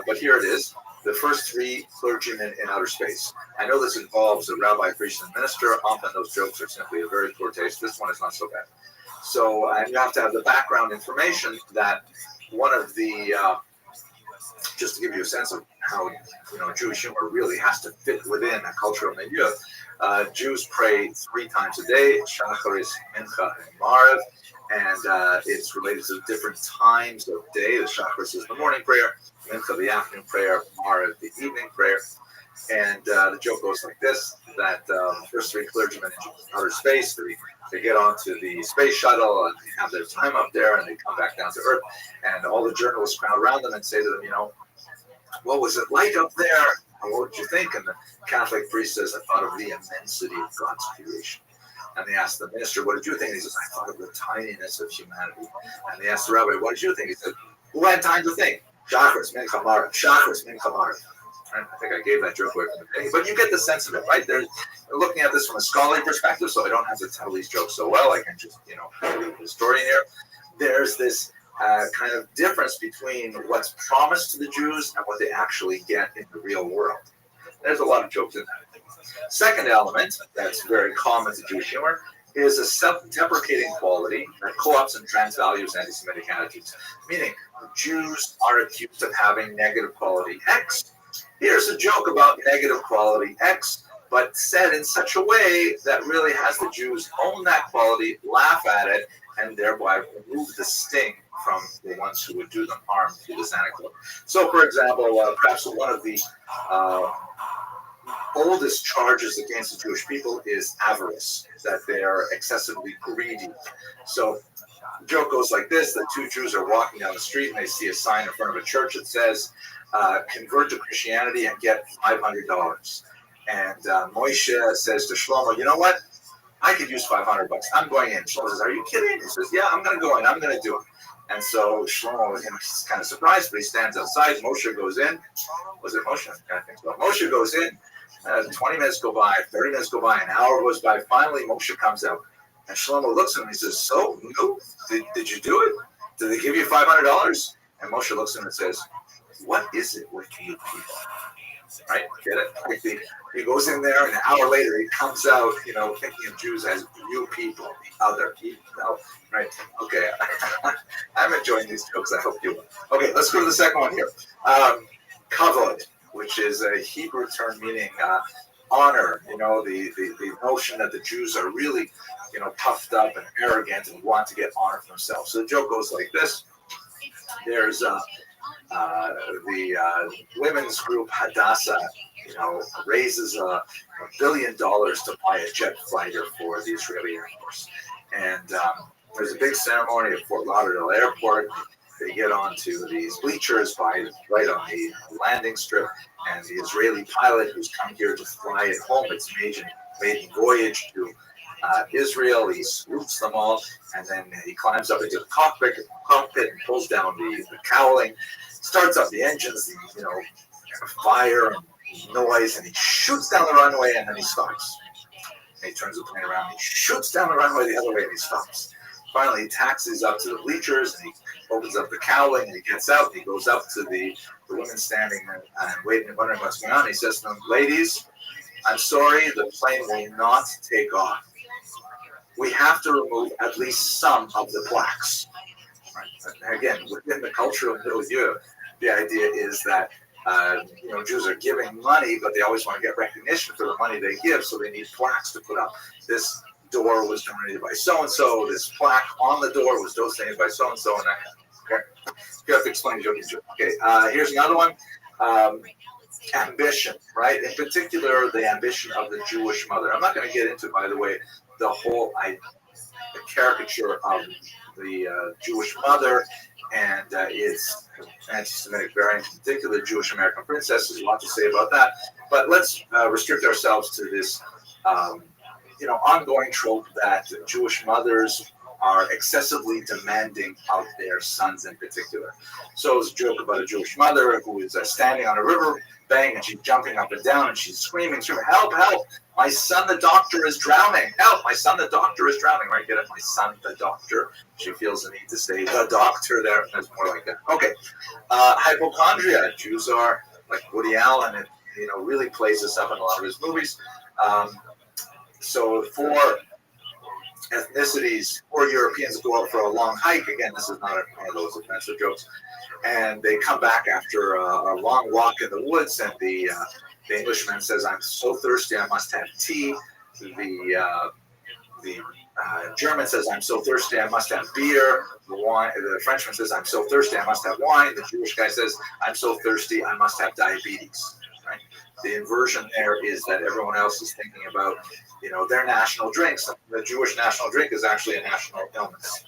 but here it is. The first three clergymen in outer space. I know this involves a rabbi, priest, and minister. Often those jokes are simply a very poor taste. This one is not so bad. So you have to have the background information that one of the, just to give you a sense of how Jewish humor really has to fit within a cultural milieu. Jews pray 3 times a day, Shacharis, Mincha, and Maariv, and it's related to different times of day. The Shacharis is the morning prayer, Mincha the afternoon prayer, Maariv the evening prayer. And the joke goes like this, that first 3 clergymen in outer space, they get onto the space shuttle and they have their time up there and they come back down to Earth, and all the journalists crowd around them and say to them, what was it like up there? And what did you think? And the Catholic priest says, I thought of the immensity of God's creation. And they asked the minister, what did you think? And he says, I thought of the tininess of humanity. And they asked the rabbi, what did you think? He said, who had time to think? Shacharis, Mincha, Maariv. Shacharis, Mincha, Maariv. I think I gave that joke away from the day. But you get the sense of it, right? They're looking at this from a scholarly perspective, so I don't have to tell these jokes so well. I can just, be a historian here. There's this kind of difference between what's promised to the Jews and what they actually get in the real world. There's a lot of jokes in that. Second element that's very common to Jewish humor is a self-deprecating quality that co-ops and transvalues anti-Semitic attitudes, meaning Jews are accused of having negative quality X. Here's a joke about negative quality X, but said in such a way that really has the Jews own that quality, laugh at it, and thereby remove the sting from the ones who would do them harm through this anecdote. So, for example, perhaps one of the oldest charges against the Jewish people is avarice, that they are excessively greedy. So the joke goes like this: the two Jews are walking down the street and they see a sign in front of a church that says, convert to Christianity and get $500. And Moshe says to Shlomo, you know what? I could use $500. I'm going in. Shlomo says, are you kidding? He says, yeah, I'm going to go in. I'm going to do it. And so Shlomo, he's kind of surprised, but he stands outside. Moshe goes in. Was it Moshe? I think so. Moshe goes in. 20 minutes go by, 30 minutes go by, an hour goes by. Finally, Moshe comes out. And Shlomo looks at him and he says, so, did you do it? Did they give you $500? And Moshe looks at him and says, what is it with you people? Right? Get it? He goes in there, and an hour later, he comes out, thinking of Jews as you people, the other people. Right? Okay. I'm enjoying these jokes. I hope you will. Okay, let's go to the second one here. Kavod, which is a Hebrew term meaning honor. The notion that the Jews are really, puffed up and arrogant and want to get honor for themselves. So the joke goes like this. There's the women's group Hadassah, raises $1 billion to buy a jet fighter for the Israeli Air Force. And there's a big ceremony at Fort Lauderdale Airport. They get onto these bleachers right on the landing strip, and the Israeli pilot who's come here to fly it home, it's maiden voyage to Israel, he salutes them all, and then he climbs up into the cockpit and pulls down the cowling, starts up the engines, fire and noise, and he shoots down the runway, and then he stops. And he turns the plane around, and he shoots down the runway the other way, and he stops. Finally, he taxis up to the bleachers, and he opens up the cowling, and he gets out, and he goes up to the women standing and waiting and wondering what's going on. He says to them, ladies, I'm sorry, the plane will not take off. We have to remove at least some of the plaques. Right? Again, within the cultural milieu, the idea is that Jews are giving money, but they always want to get recognition for the money they give, so they need plaques to put up. This door was donated by so-and-so, this plaque on the door was donated by so-and-so, and that. Okay. You have to explain the joke. Okay, here's another one. Ambition, right? In particular, the ambition of the Jewish mother. I'm not going to get into, by the way, the whole the caricature of the Jewish mother and its anti-Semitic variant, in particular, Jewish American princess. There's a lot to say about that. But let's restrict ourselves to this, ongoing trope that Jewish mothers are excessively demanding of their sons in particular. So it's a joke about a Jewish mother who is standing on a river bank, and she's jumping up and down, and she's screaming, help, help, my son the doctor is drowning, help, my son the doctor is drowning, right? Get it? My son the doctor. She feels the need to say the doctor there. That's more like that. Okay. Hypochondria. Jews are, like Woody Allen, and really plays this up in a lot of his movies. So for ethnicities or Europeans go out for a long hike, again, this is not one of those offensive jokes, and they come back after a long walk in the woods, and the Englishman says, I'm so thirsty, I must have tea. The German says, I'm so thirsty, I must have beer. The Frenchman says, I'm so thirsty, I must have wine. The Jewish guy says, I'm so thirsty, I must have diabetes. Right? The inversion there is that everyone else is thinking about, their national drinks. The Jewish national drink is actually a national illness.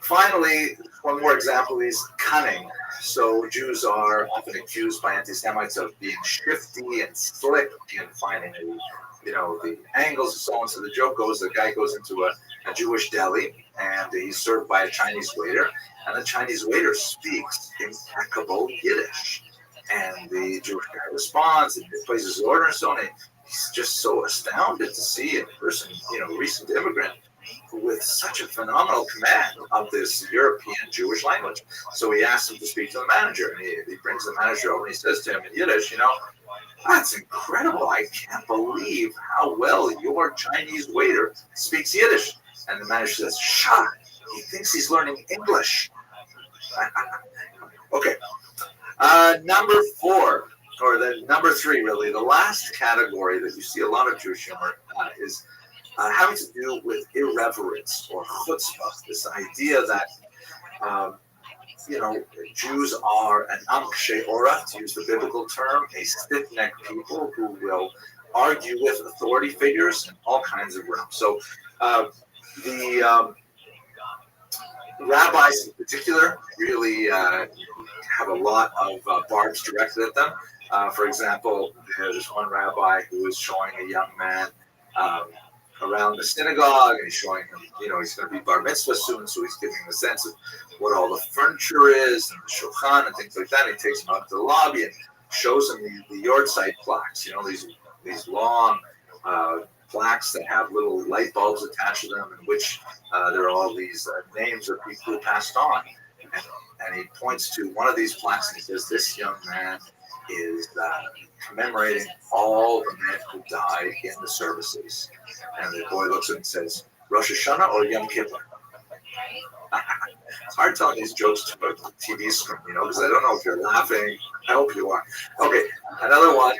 Finally, one more example is cunning. So Jews are often accused by anti-Semites of being shifty and slick and finding the angles and so on. So the joke goes, the guy goes into a Jewish deli, and he's served by a Chinese waiter, and the Chinese waiter speaks impeccable Yiddish. And the Jewish guy responds and places his order and so on. And he's just so astounded to see a person, recent immigrant, with such a phenomenal command of this European Jewish language. So he asks him to speak to the manager, and he brings the manager over and he says to him in Yiddish, that's incredible. I can't believe how well your Chinese waiter speaks Yiddish. And the manager says, shut. He thinks he's learning English. Okay. Number 4, or the number 3, really, the last category that you see a lot of Jewish humor is having to do with irreverence or chutzpah, this idea that, Jews are an am she'ora, to use the biblical term, a stiff-necked people who will argue with authority figures in all kinds of realms. So the rabbis in particular really have a lot of barbs directed at them. For example, there's one rabbi who is showing a young man around the synagogue, and he's showing him, he's going to be bar mitzvah soon, so he's giving him a sense of what all the furniture is, and the shulchan, and things like that. And he takes him out to the lobby and shows him the yard-side plaques, these long plaques that have little light bulbs attached to them, in which there are all these names of people who passed on. And he points to one of these plaques and he says, this young man is commemorating all the men who died in the services. And the boy looks at him and says, Rosh Hashanah or Yom Kippur? It's hard telling these jokes to a TV screen, because I don't know if you're laughing. I hope you are. Okay, another one.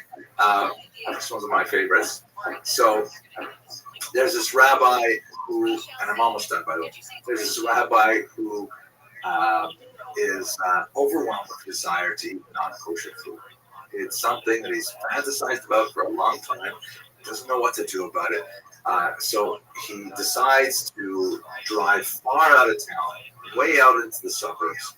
This one's one of my favorites. So there's this rabbi who, and I'm almost done, by the way. There's this rabbi who is overwhelmed with desire to eat non-kosher food. It's something that he's fantasized about for a long time. Doesn't know what to do about it. So he decides to drive far out of town, way out into the suburbs,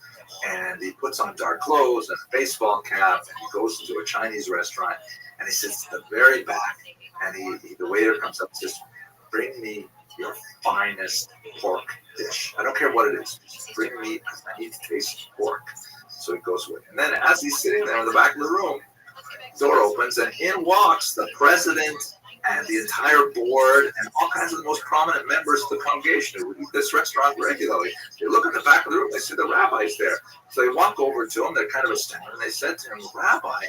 and he puts on dark clothes and a baseball cap, and he goes into a Chinese restaurant, and he sits at the very back, and the waiter comes up and says, bring me your finest pork dish. I don't care what it is. Just bring me, I need to taste pork. So he goes with it. And then as he's sitting there in the back of the room, door opens, and in walks the president and the entire board and all kinds of the most prominent members of the congregation who eat this restaurant regularly. They look at the back of the room, they see the rabbi's there. So they walk over to him, they're kind of astounded, and they said to him, Rabbi,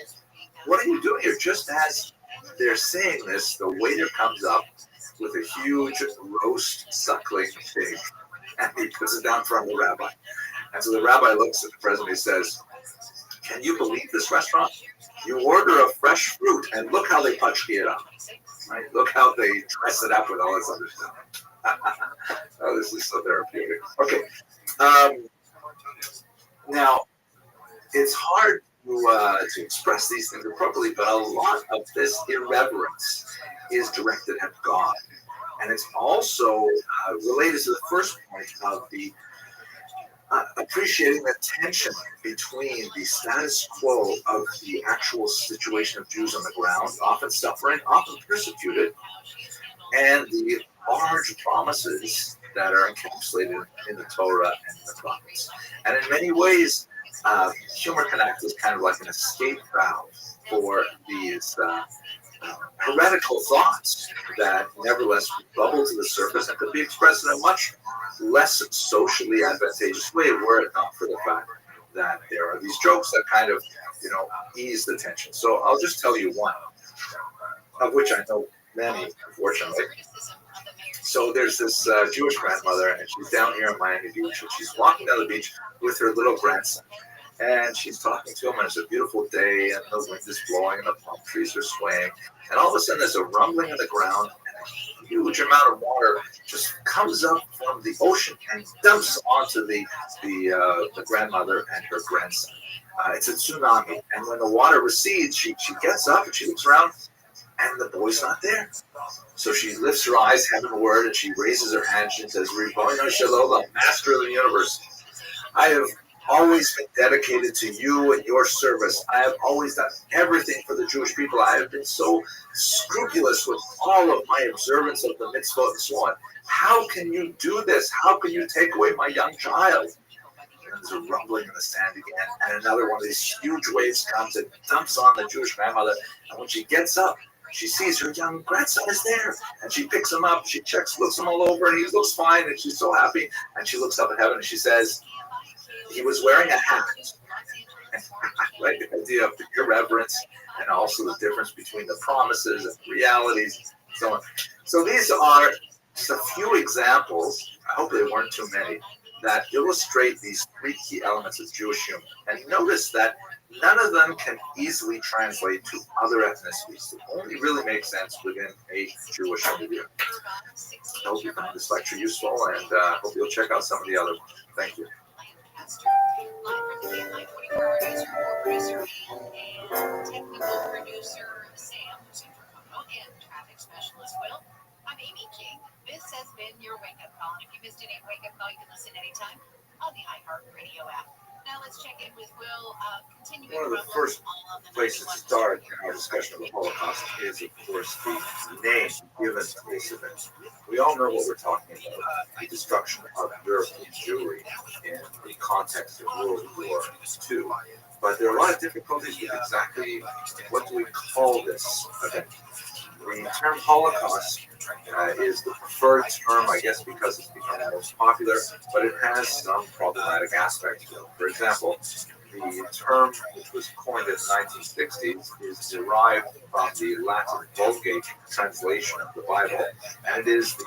what are you doing here? Just as they're saying this, the waiter comes up with a huge roast suckling pig, and he puts it down in front of the rabbi. And so the rabbi looks at the president and says, can you believe this restaurant? You order a fresh fruit, and look how they pachki it up. Right? Look how they dress it up with all this other stuff. Oh, this is so therapeutic. Okay. Now, it's hard to express these things appropriately, but a lot of this irreverence is directed at God. And it's also related to the first point of the appreciating the tension between the status quo of the actual situation of Jews on the ground, often suffering, often persecuted, and the large promises that are encapsulated in the Torah and the prophets. And in many ways, humor can act as kind of like an escape valve for these heretical thoughts that nevertheless bubble to the surface and could be expressed in a much less socially advantageous way were it not for the fact that there are these jokes that kind of, ease the tension. So I'll just tell you one, of which I know many, unfortunately. So there's this Jewish grandmother, and she's down here in Miami Beach, and she's walking down the beach with her little grandson. And she's talking to him, and it's a beautiful day, and the wind is blowing, and the palm trees are swaying. And all of a sudden, there's a rumbling in the ground, and a huge amount of water just comes up from the ocean and dumps onto the grandmother and her grandson. It's a tsunami. And when the water recedes, she gets up, and she looks around, and the boy's not there. So she lifts her eyes heavenward, and she raises her hand, and she says, Ribono Shalom, Master of the universe, I have always been dedicated to you and your service. I have always done everything for the Jewish people. I have been so scrupulous with all of my observance of the mitzvot and so on. How can you do this? How can you take away my young child? And there's a rumbling in the sand again, and another one of these huge waves comes and dumps on the Jewish grandmother. And when she gets up, she sees her young grandson is there, and she picks him up. She looks him all over, and he looks fine, and she's so happy. And she looks up at heaven, and she says, he was wearing a hat. I like the idea of the irreverence and also the difference between the promises and realities, and so on. So these are just a few examples, I hope they weren't too many, that illustrate these three key elements of Jewish humor. And notice that none of them can easily translate to other ethnicities. It only really makes sense within a Jewish milieu. I hope you found this lecture useful, and hope you'll check out some of the other ones. Thank you. Producer and technical producer Sam, who's in Toronto, and traffic specialist Will. I'm Amy King. This has been your wake-up call. And if you missed any wake-up call, you can listen anytime on the iHeartRadio app. Now let's check in with Will. One of the first places to start in our discussion of the Holocaust is, of course, the name given to this event. We all know what we're talking about, the destruction of European Jewry in the context of World War II. But there are a lot of difficulties with exactly what do we call this event. The term Holocaust is the preferred term, I guess, because it's become the most popular, but it has some problematic aspects to it. For example, the term, which was coined in the 1960s, is derived from the Latin Vulgate translation of the Bible, and it is the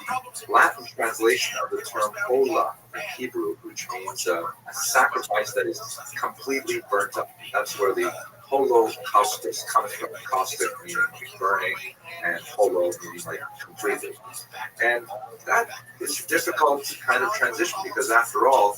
Latin translation of the term hola in Hebrew, which means a sacrifice that is completely burnt up. That's where the holocaustus comes from, caustic meaning burning, and holo meaning like completely. And that is difficult to kind of transition because, after all,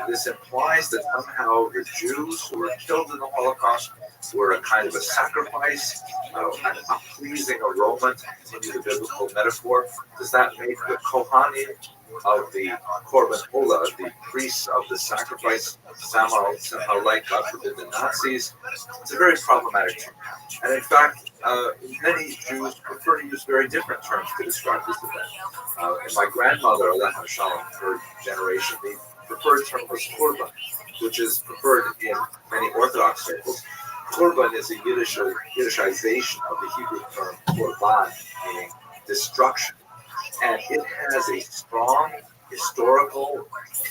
this implies that somehow the Jews who were killed in the Holocaust were a kind of a sacrifice, a pleasing aroma, to continue the biblical metaphor. Does that make the Kohanim of the Korban Ola, the priests of the sacrifice, somehow like, God forbid, the Nazis? It's a very problematic term. And in fact, many Jews prefer to use very different terms to describe this event. In my grandmother, Aleha Shalom, third generation, the preferred term was Korban, which is preferred in many Orthodox circles. Korban is a Yiddishization of the Hebrew term Korban, meaning destruction. And it has a strong historical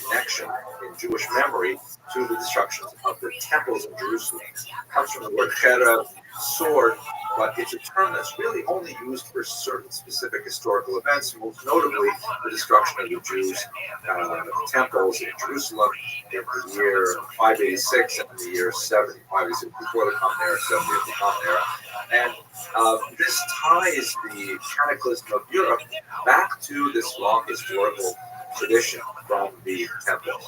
connection in Jewish memory to the destructions of the temples in Jerusalem. It comes from the word cherev, sword, but it's a term that's really only used for certain specific historical events, most notably the destruction of the Jews' temples in Jerusalem in the year 586 and the year 70. 586 before the Common Era, 70 of the Common Era. And this ties the cataclysm of Europe back to this long historical tradition from the temples.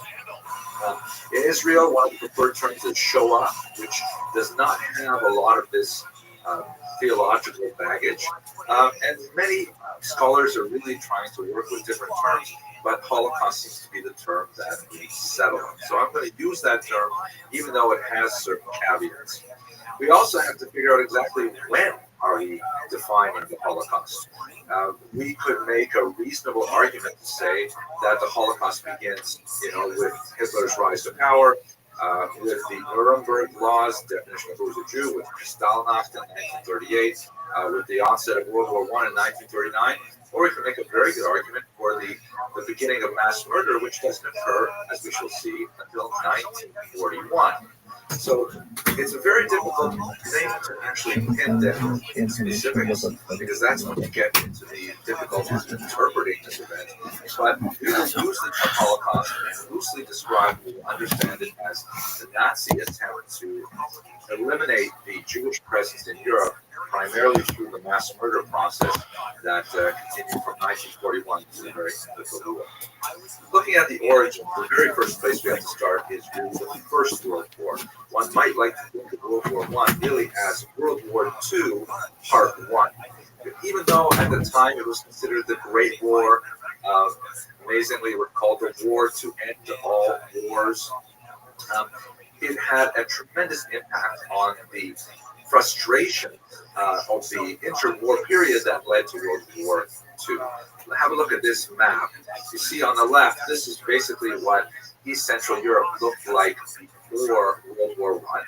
In Israel, one of the preferred terms is Shoah, which does not have a lot of this theological baggage. And many scholars are really trying to work with different terms, but Holocaust seems to be the term that we settle on. So I'm going to use that term, even though it has certain caveats. We also have to figure out exactly when are we defining the Holocaust. We could make a reasonable argument to say that the Holocaust begins, with Hitler's rise to power, with the Nuremberg laws, definition of who is a Jew, with Kristallnacht in 1938, with the onset of World War I in 1939, or we can make a very good argument for the beginning of mass murder, which doesn't occur, as we shall see, until 1941. So it's a very difficult thing to actually pin down in specifics, because that's when you get into the difficulties of interpreting this event. But we will use the term Holocaust and loosely describe, we will understand it as the Nazi attempt to eliminate the Jewish presence in Europe, primarily through the mass murder process that continued from 1941 to the very end of the war. Looking at the origin, the very first place we have to start is really the First World War. One might like to think of World War I really as World War II, Part 1. Even though at the time it was considered the Great War, amazingly it was called the War to End All Wars, it had a tremendous impact on the frustration of the interwar period that led to World War II. Have a look at this map. You see on the left, this is basically what East Central Europe looked like before World War I.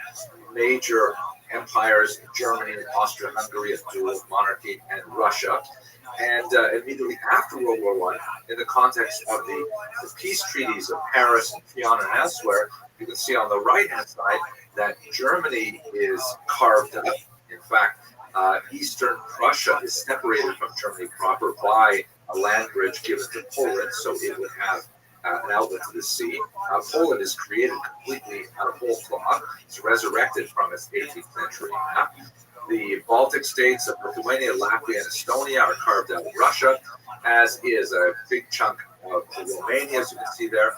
Major empires, Germany, Austria-Hungary, a dual monarchy, and Russia. And immediately after World War I, in the context of the peace treaties of Paris and Vienna and elsewhere, you can see on the right-hand side that Germany is carved up. In fact, Eastern Prussia is separated from Germany proper by a land bridge given to Poland, so it would have an outlet to the sea. Poland is created completely out of whole cloth. It's resurrected from its 18th century map. The Baltic states of Lithuania, Latvia, and Estonia are carved out of Russia, as is a big chunk of Romania, as you can see there.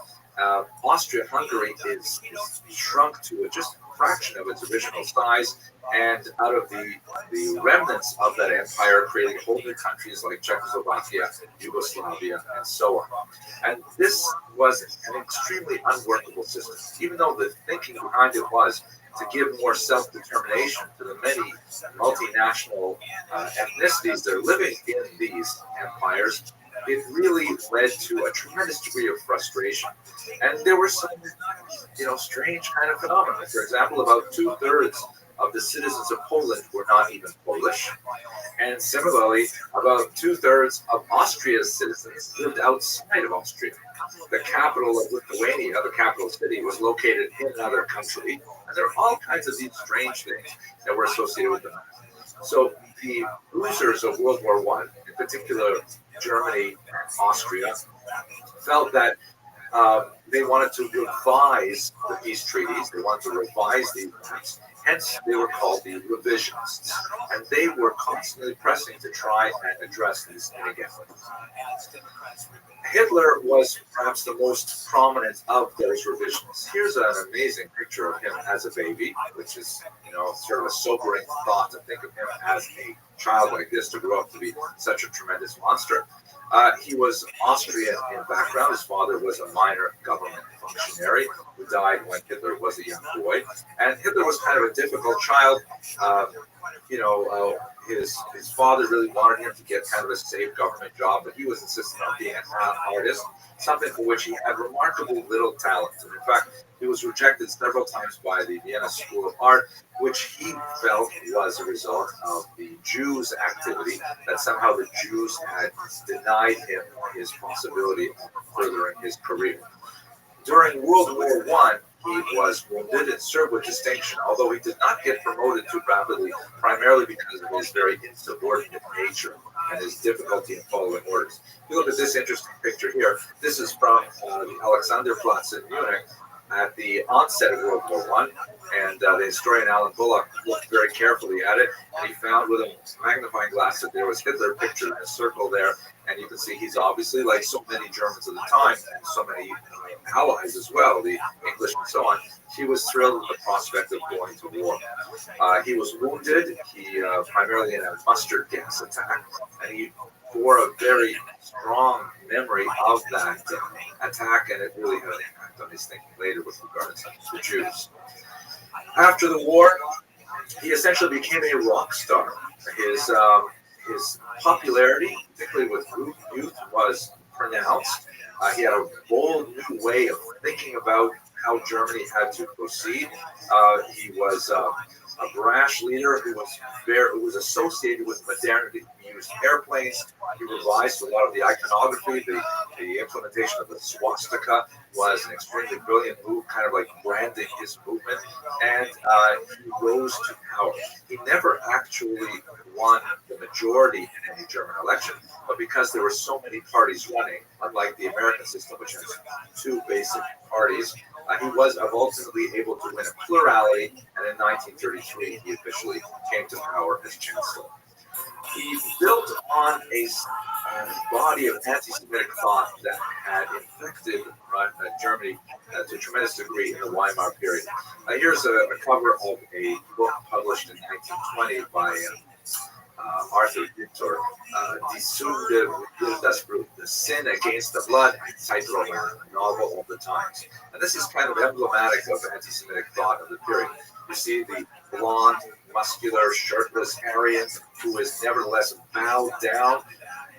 Austria-Hungary is shrunk to just a fraction of its original size, and out of the remnants of that empire, creating whole new countries like Czechoslovakia, Yugoslavia, and so on. And this was an extremely unworkable system, even though the thinking behind it was to give more self-determination to the many multinational ethnicities that are living in these empires. It really led to a tremendous degree of frustration. And there were some, strange kind of phenomena. For example, about 2/3 of the citizens of Poland were not even Polish. And similarly, about 2/3 of Austria's citizens lived outside of Austria. The capital of Lithuania, the capital city, was located in another country. And there are all kinds of these strange things that were associated with them. So the losers of World War I, in particular Germany and Austria, felt that they wanted to revise the peace treaties. They wanted to revise these maps. Hence, they were called the revisionists. And they were constantly pressing to try and address these inegalities. Hitler was perhaps the most prominent of those revisionists. Here's an amazing picture of him as a baby, which is, sort of a sobering thought to think of him as a child like this, to grow up to be such a tremendous monster. He was Austrian in background. His father was a minor government functionary who died when Hitler was a young boy. And Hitler was kind of a difficult child. His father really wanted him to get kind of a safe government job, but he was insistent on being an artist, something for which he had remarkably little talent. And in fact, he was rejected several times by the Vienna School of Art, which he felt was a result of the Jews' activity, that somehow the Jews had denied him his possibility of furthering his career. During World War I, he was wounded and served with distinction, although he did not get promoted too rapidly, primarily because of his very insubordinate nature and his difficulty in following orders. If you look at this interesting picture here, this is from the Alexanderplatz in Munich at the onset of World War I, and the historian Alan Bullock looked very carefully at it, and he found with a magnifying glass that there was Hitler pictured in a circle there, and you can see he's obviously, like so many Germans at the time, and so many allies as well, the English and so on, he was thrilled with the prospect of going to war. He was wounded, primarily in a mustard gas attack, and he bore a very strong memory of that attack, and it really had an impact on his thinking later with regards to the Jews. After the war, he essentially became a rock star. His popularity, particularly with youth, was pronounced. He had a bold new way of thinking about how Germany had to proceed. He was a brash leader who was associated with modernity. He used airplanes. He revised a lot of the iconography. The implementation of the swastika was an extremely brilliant move, kind of like branding his movement. And he rose to power. He never actually won the majority in any German election, but because there were so many parties running, unlike the American system, which has two basic parties, he was ultimately able to win a plurality, and in 1933 he officially came to power as chancellor. He built on a body of anti-Semitic thought that had infected Germany to a tremendous degree in the Weimar period. Here's a cover of a book published in 1920 by Arthur Ditter, Die Sünde gegen das Blut, The Sin Against the Blood, Zeitroman, a novel of the times. And this is kind of emblematic of anti-Semitic thought of the period. You see the blonde, muscular, shirtless Aryan who is nevertheless bowed down,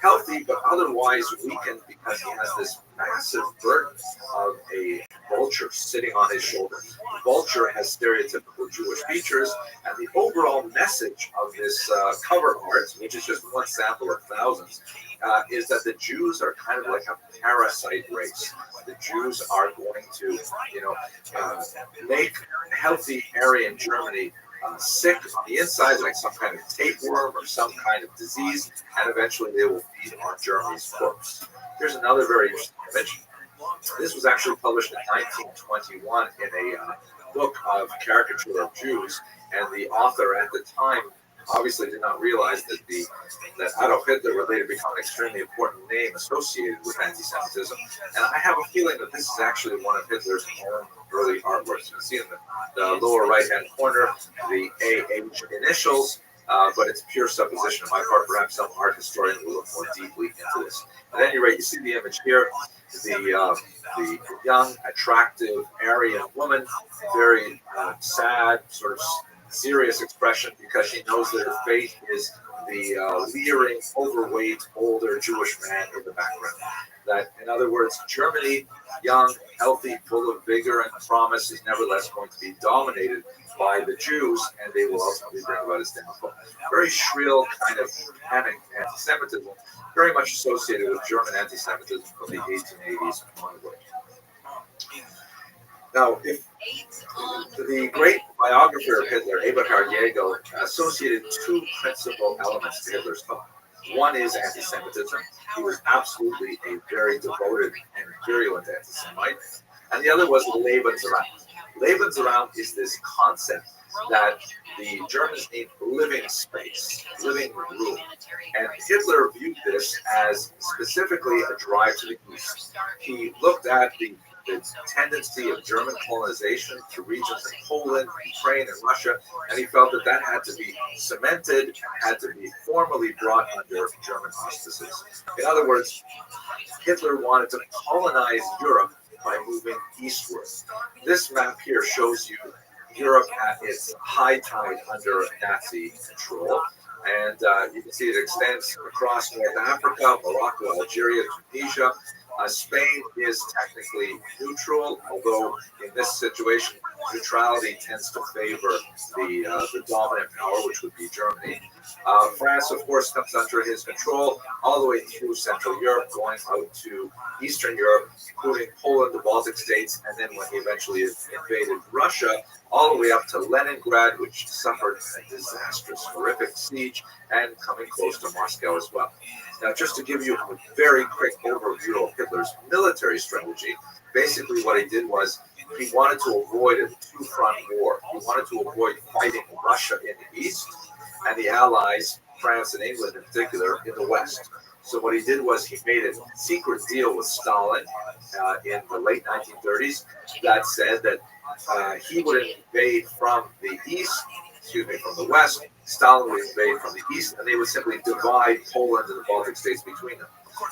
healthy but otherwise weakened because he has this massive burden of a vulture sitting on his shoulder. The vulture has stereotypical Jewish features, and the overall message of this cover art, which is just one sample of thousands, is that the Jews are kind of like a parasite race. The Jews are going to, make healthy Aryan Germany sick on the inside, like some kind of tapeworm or some kind of disease, and eventually they will feed on Germany's corpse. Here's another very interesting image. This was actually published in 1921 in a book of caricature of Jews, and the author at the time obviously did not realize that Adolf Hitler would later become an extremely important name associated with anti-Semitism. And I have a feeling that this is actually one of Hitler's own early artworks. You can see in the lower right-hand corner the AH initials, but it's pure supposition on my part. Perhaps some art historian will look more deeply into this. At any rate, you see the image here. The young, attractive Aryan woman, very sad, sort of serious expression, because she knows that her fate is the leering, overweight, older Jewish man in the background. That, in other words, Germany, young, healthy, full of vigor and promise, is nevertheless going to be dominated by the Jews, and they will ultimately bring about its downfall. Very shrill kind of panic anti-Semitism, very much associated with German anti-Semitism from the 1880s onward. Now, if the great biographer of Hitler, Eberhard Jägel, associated two principal elements to Hitler's thought. One is anti-Semitism. He was absolutely a very devoted and virulent anti-Semite. And the other was Lebensraum. Lebensraum is this concept that the Germans need living space, living room. And Hitler viewed this as specifically a drive to the east. He looked at the tendency of German colonization to regions in Poland, Ukraine, and Russia, and he felt that that had to be cemented and had to be formally brought under German auspices. In other words, Hitler wanted to colonize Europe by moving eastward. This map here shows you Europe at its high tide under Nazi control. And you can see it extends across North Africa, Morocco, Algeria, Tunisia. Spain is technically neutral, although in this situation, neutrality tends to favor the dominant power, which would be Germany. France, of course, comes under his control all the way through Central Europe, going out to Eastern Europe, including Poland, the Baltic states, and then when he eventually invaded Russia, all the way up to Leningrad, which suffered a disastrous, horrific siege, and coming close to Moscow as well. Now, just to give you a very quick overview of Hitler's military strategy, basically what he did was he wanted to avoid a two-front war. He wanted to avoid fighting Russia in the east and the Allies, France and England in particular, in the west. So what he did was he made a secret deal with Stalin in the late 1930s that said that he would invade from the east, from the west. Stalin would invade from the east, and they would simply divide Poland and the Baltic states between them.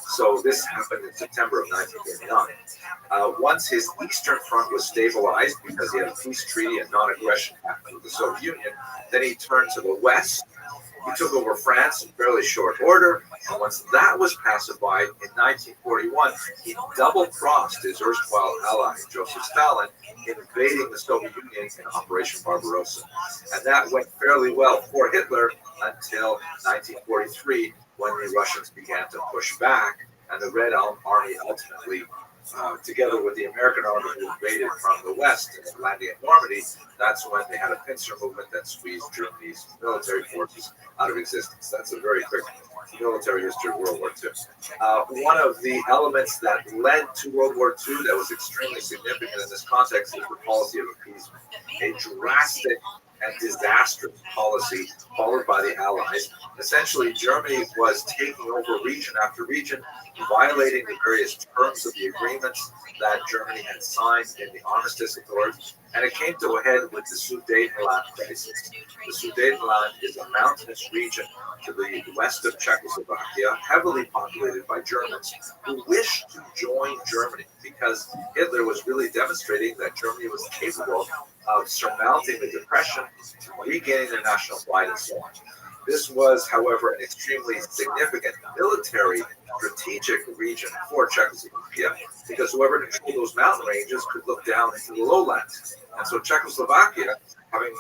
So this happened in September of 1939. Once his eastern front was stabilized, because he had a peace treaty and non-aggression pact with the Soviet Union, then he turned to the west. He took over France in fairly short order, and once that was pacified in 1941, he double-crossed his erstwhile ally, Joseph Stalin, invading the Soviet Union in Operation Barbarossa. And that went fairly well for Hitler until 1943, when the Russians began to push back, and the Red Army ultimately, together with the American army who invaded from the west and landing at Normandy, that's when they had a pincer movement that squeezed Germany's military forces out of existence. That's a very quick military history of World War II. One of the elements that led to World War II that was extremely significant in this context is the policy of appeasement, a drastic and disastrous policy followed by the Allies. Essentially, Germany was taking over region after region, violating the various terms of the agreements that Germany had signed in the Armistice Accords, and it came to a head with the Sudetenland crisis. The Sudetenland is a mountainous region to the west of Czechoslovakia, heavily populated by Germans who wished to join Germany because Hitler was really demonstrating that Germany was capable of surmounting the depression, regaining their national pride, and so on. This was, however, an extremely significant military strategic region for Czechoslovakia, because whoever controlled those mountain ranges could look down into the lowlands. And so Czechoslovakia, having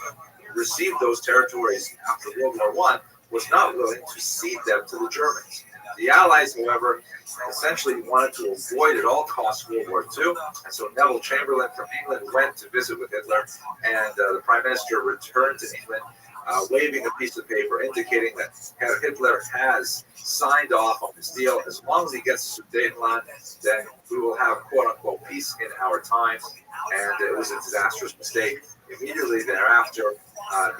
received those territories after World War I, was not willing to cede them to the Germans. The Allies, however, essentially wanted to avoid at all costs World War II, and so Neville Chamberlain from England went to visit with Hitler, and the Prime Minister returned to England, waving a piece of paper indicating that Hitler has signed off on this deal. As long as he gets to Sudetenland, then we will have quote-unquote peace in our time, and it was a disastrous mistake. Immediately thereafter,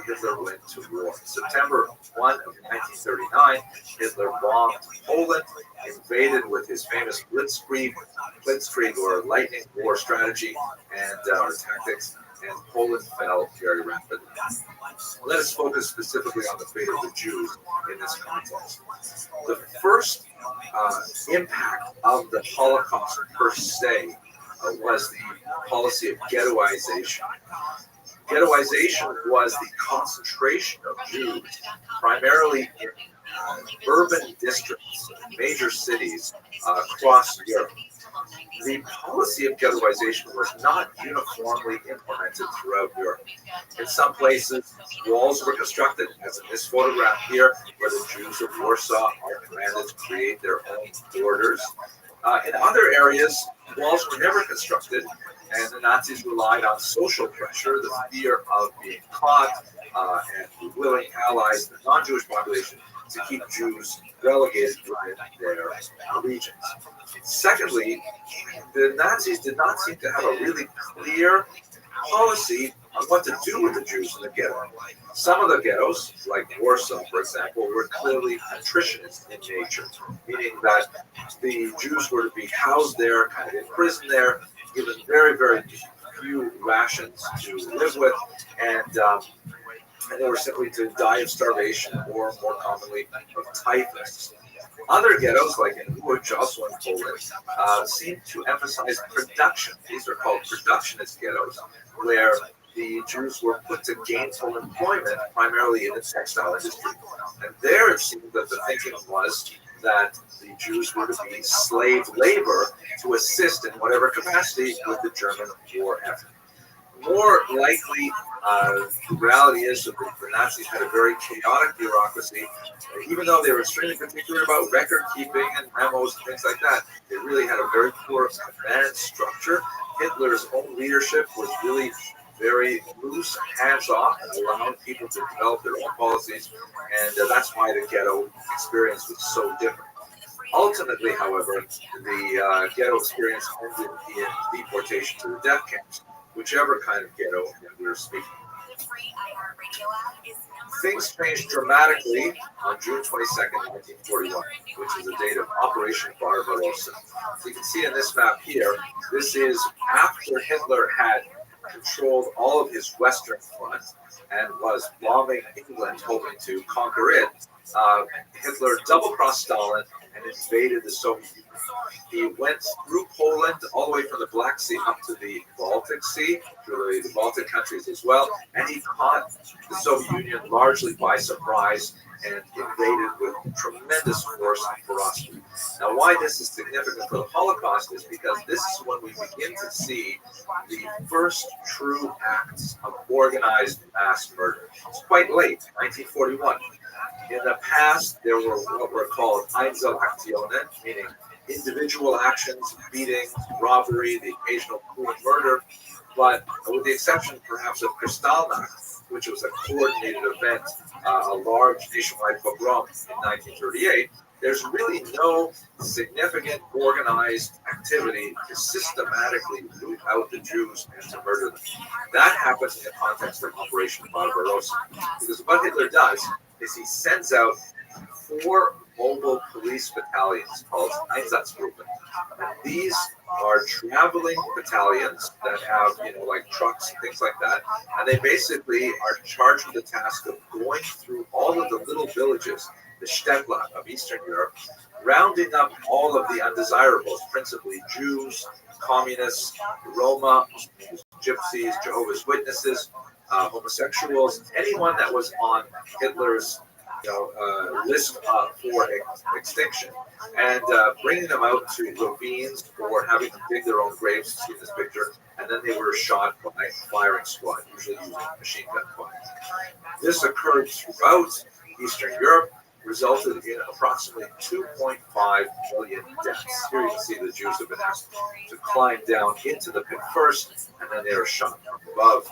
Hitler went to war. September 1 of 1939, Hitler bombed Poland, invaded with his famous blitzkrieg or lightning war strategy and tactics, and Poland fell very rapidly. Let us focus specifically on the fate of the Jews in this context. The first impact of the Holocaust per se was the policy of ghettoization. Ghettoization was the concentration of Jews, primarily in urban districts, major cities across Europe. The policy of ghettoization was not uniformly implemented throughout Europe. In some places, walls were constructed, as in this photograph here, where the Jews of Warsaw are commanded to create their own borders. In other areas, walls were never constructed, and the Nazis relied on social pressure, the fear of being caught, and willing allies, the non-Jewish population, to keep Jews relegated within their regions. Secondly, the Nazis did not seem to have a really clear policy on what to do with the Jews in the ghetto. Some of the ghettos, like Warsaw, for example, were clearly patricianist in nature, meaning that the Jews were to be housed there, kind of imprisoned there, given very, very few rations to live with, and they were simply to die of starvation or, more commonly, of typhus. Other ghettos, like in Łódź, also in Poland, seem to emphasize production. These are called productionist ghettos, where the Jews were put to gainful employment, primarily in the textile industry. And there it seemed that the thinking was that the Jews were to be slave labor to assist in whatever capacity with the German war effort. More likely, the reality is that the Nazis had a very chaotic bureaucracy. Even though they were extremely particular about record keeping and memos and things like that, they really had a very poor command structure. Hitler's own leadership was really very loose, hands-off, and allowed people to develop their own policies, and that's why the ghetto experience was so different. Ultimately, however, the ghetto experience ended in deportation to the death camps, whichever kind of ghetto we were speaking. Things changed dramatically on June 22nd, 1941, which is the date of Operation Barbarossa. You can see in this map here, this is after Hitler had controlled all of his western front and was bombing England, hoping to conquer it. Hitler double-crossed Stalin and invaded the Soviet Union. He went through Poland all the way from the Black Sea up to the Baltic Sea, through the Baltic countries as well, and he caught the Soviet Union largely by surprise and invaded with tremendous force and ferocity. Now, why this is significant for the Holocaust is because this is when we begin to see the first true acts of organized mass murder. It's quite late, 1941. In the past, there were what were called Einzelaktionen, meaning individual actions, beatings, robbery, the occasional cruel murder, but with the exception perhaps of Kristallnacht, which was a coordinated event, a large nationwide pogrom in 1938, there's really no significant organized activity to systematically root out the Jews and to murder them. That happens in the context of Operation Barbarossa, because what Hitler does is he sends out 4 mobile police battalions called Einsatzgruppen. And these are traveling battalions that have, like trucks and things like that. And they basically are charged with the task of going through all of the little villages, the Städte of Eastern Europe, rounding up all of the undesirables, principally Jews, communists, Roma, gypsies, Jehovah's Witnesses, homosexuals, anyone that was on Hitler's list for extinction, and bringing them out to ravines or having them dig their own graves, see this picture, and then they were shot by firing squad, usually using machine gun fire. This occurred throughout Eastern Europe, resulted in approximately 2.5 million deaths. Here you can see the Jews have been asked to climb down into the pit first, and then they were shot from above.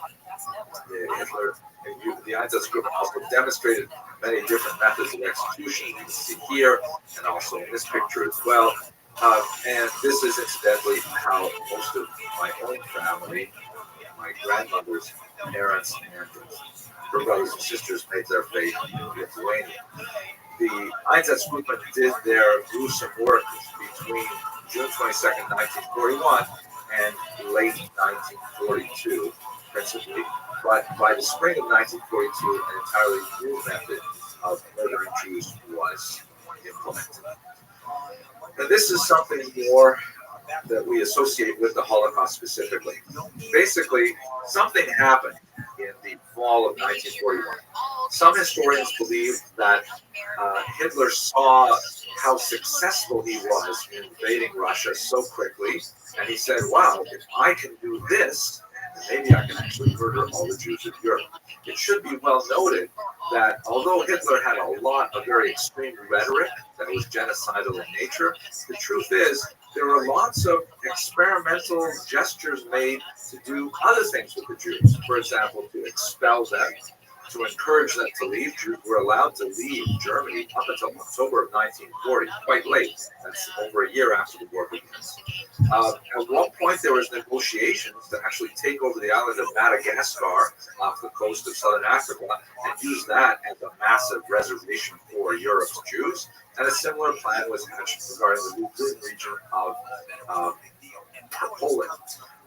Hitler and the Einsatzgruppen also demonstrated many different methods of execution. You can see here, and also in this picture as well. And this is incidentally how most of my own family, my grandmother's parents, and her brothers and sisters made their fate in Lithuania. The Einsatzgruppen did their gruesome work between June 22nd, 1941 and late 1942, principally. But by the spring of 1942, an entirely new method of murdering Jews was implemented. And this is something more that we associate with the Holocaust specifically. Basically, something happened in the fall of 1941. Some historians believe that Hitler saw how successful he was in invading Russia so quickly, and he said, wow, if I can do this, maybe I can actually murder all the Jews of Europe. It should be well noted that although Hitler had a lot of very extreme rhetoric that was genocidal in nature, the truth is there were lots of experimental gestures made to do other things with the Jews. For example, to expel them, to encourage them to leave. Jews were allowed to leave Germany up until October of 1940, quite late. That's over a year after the war begins. At one point, there was negotiations to actually take over the island of Madagascar off the coast of southern Africa and use that as a massive reservation for Europe's Jews. And a similar plan was hatched regarding the Lublin region of Poland.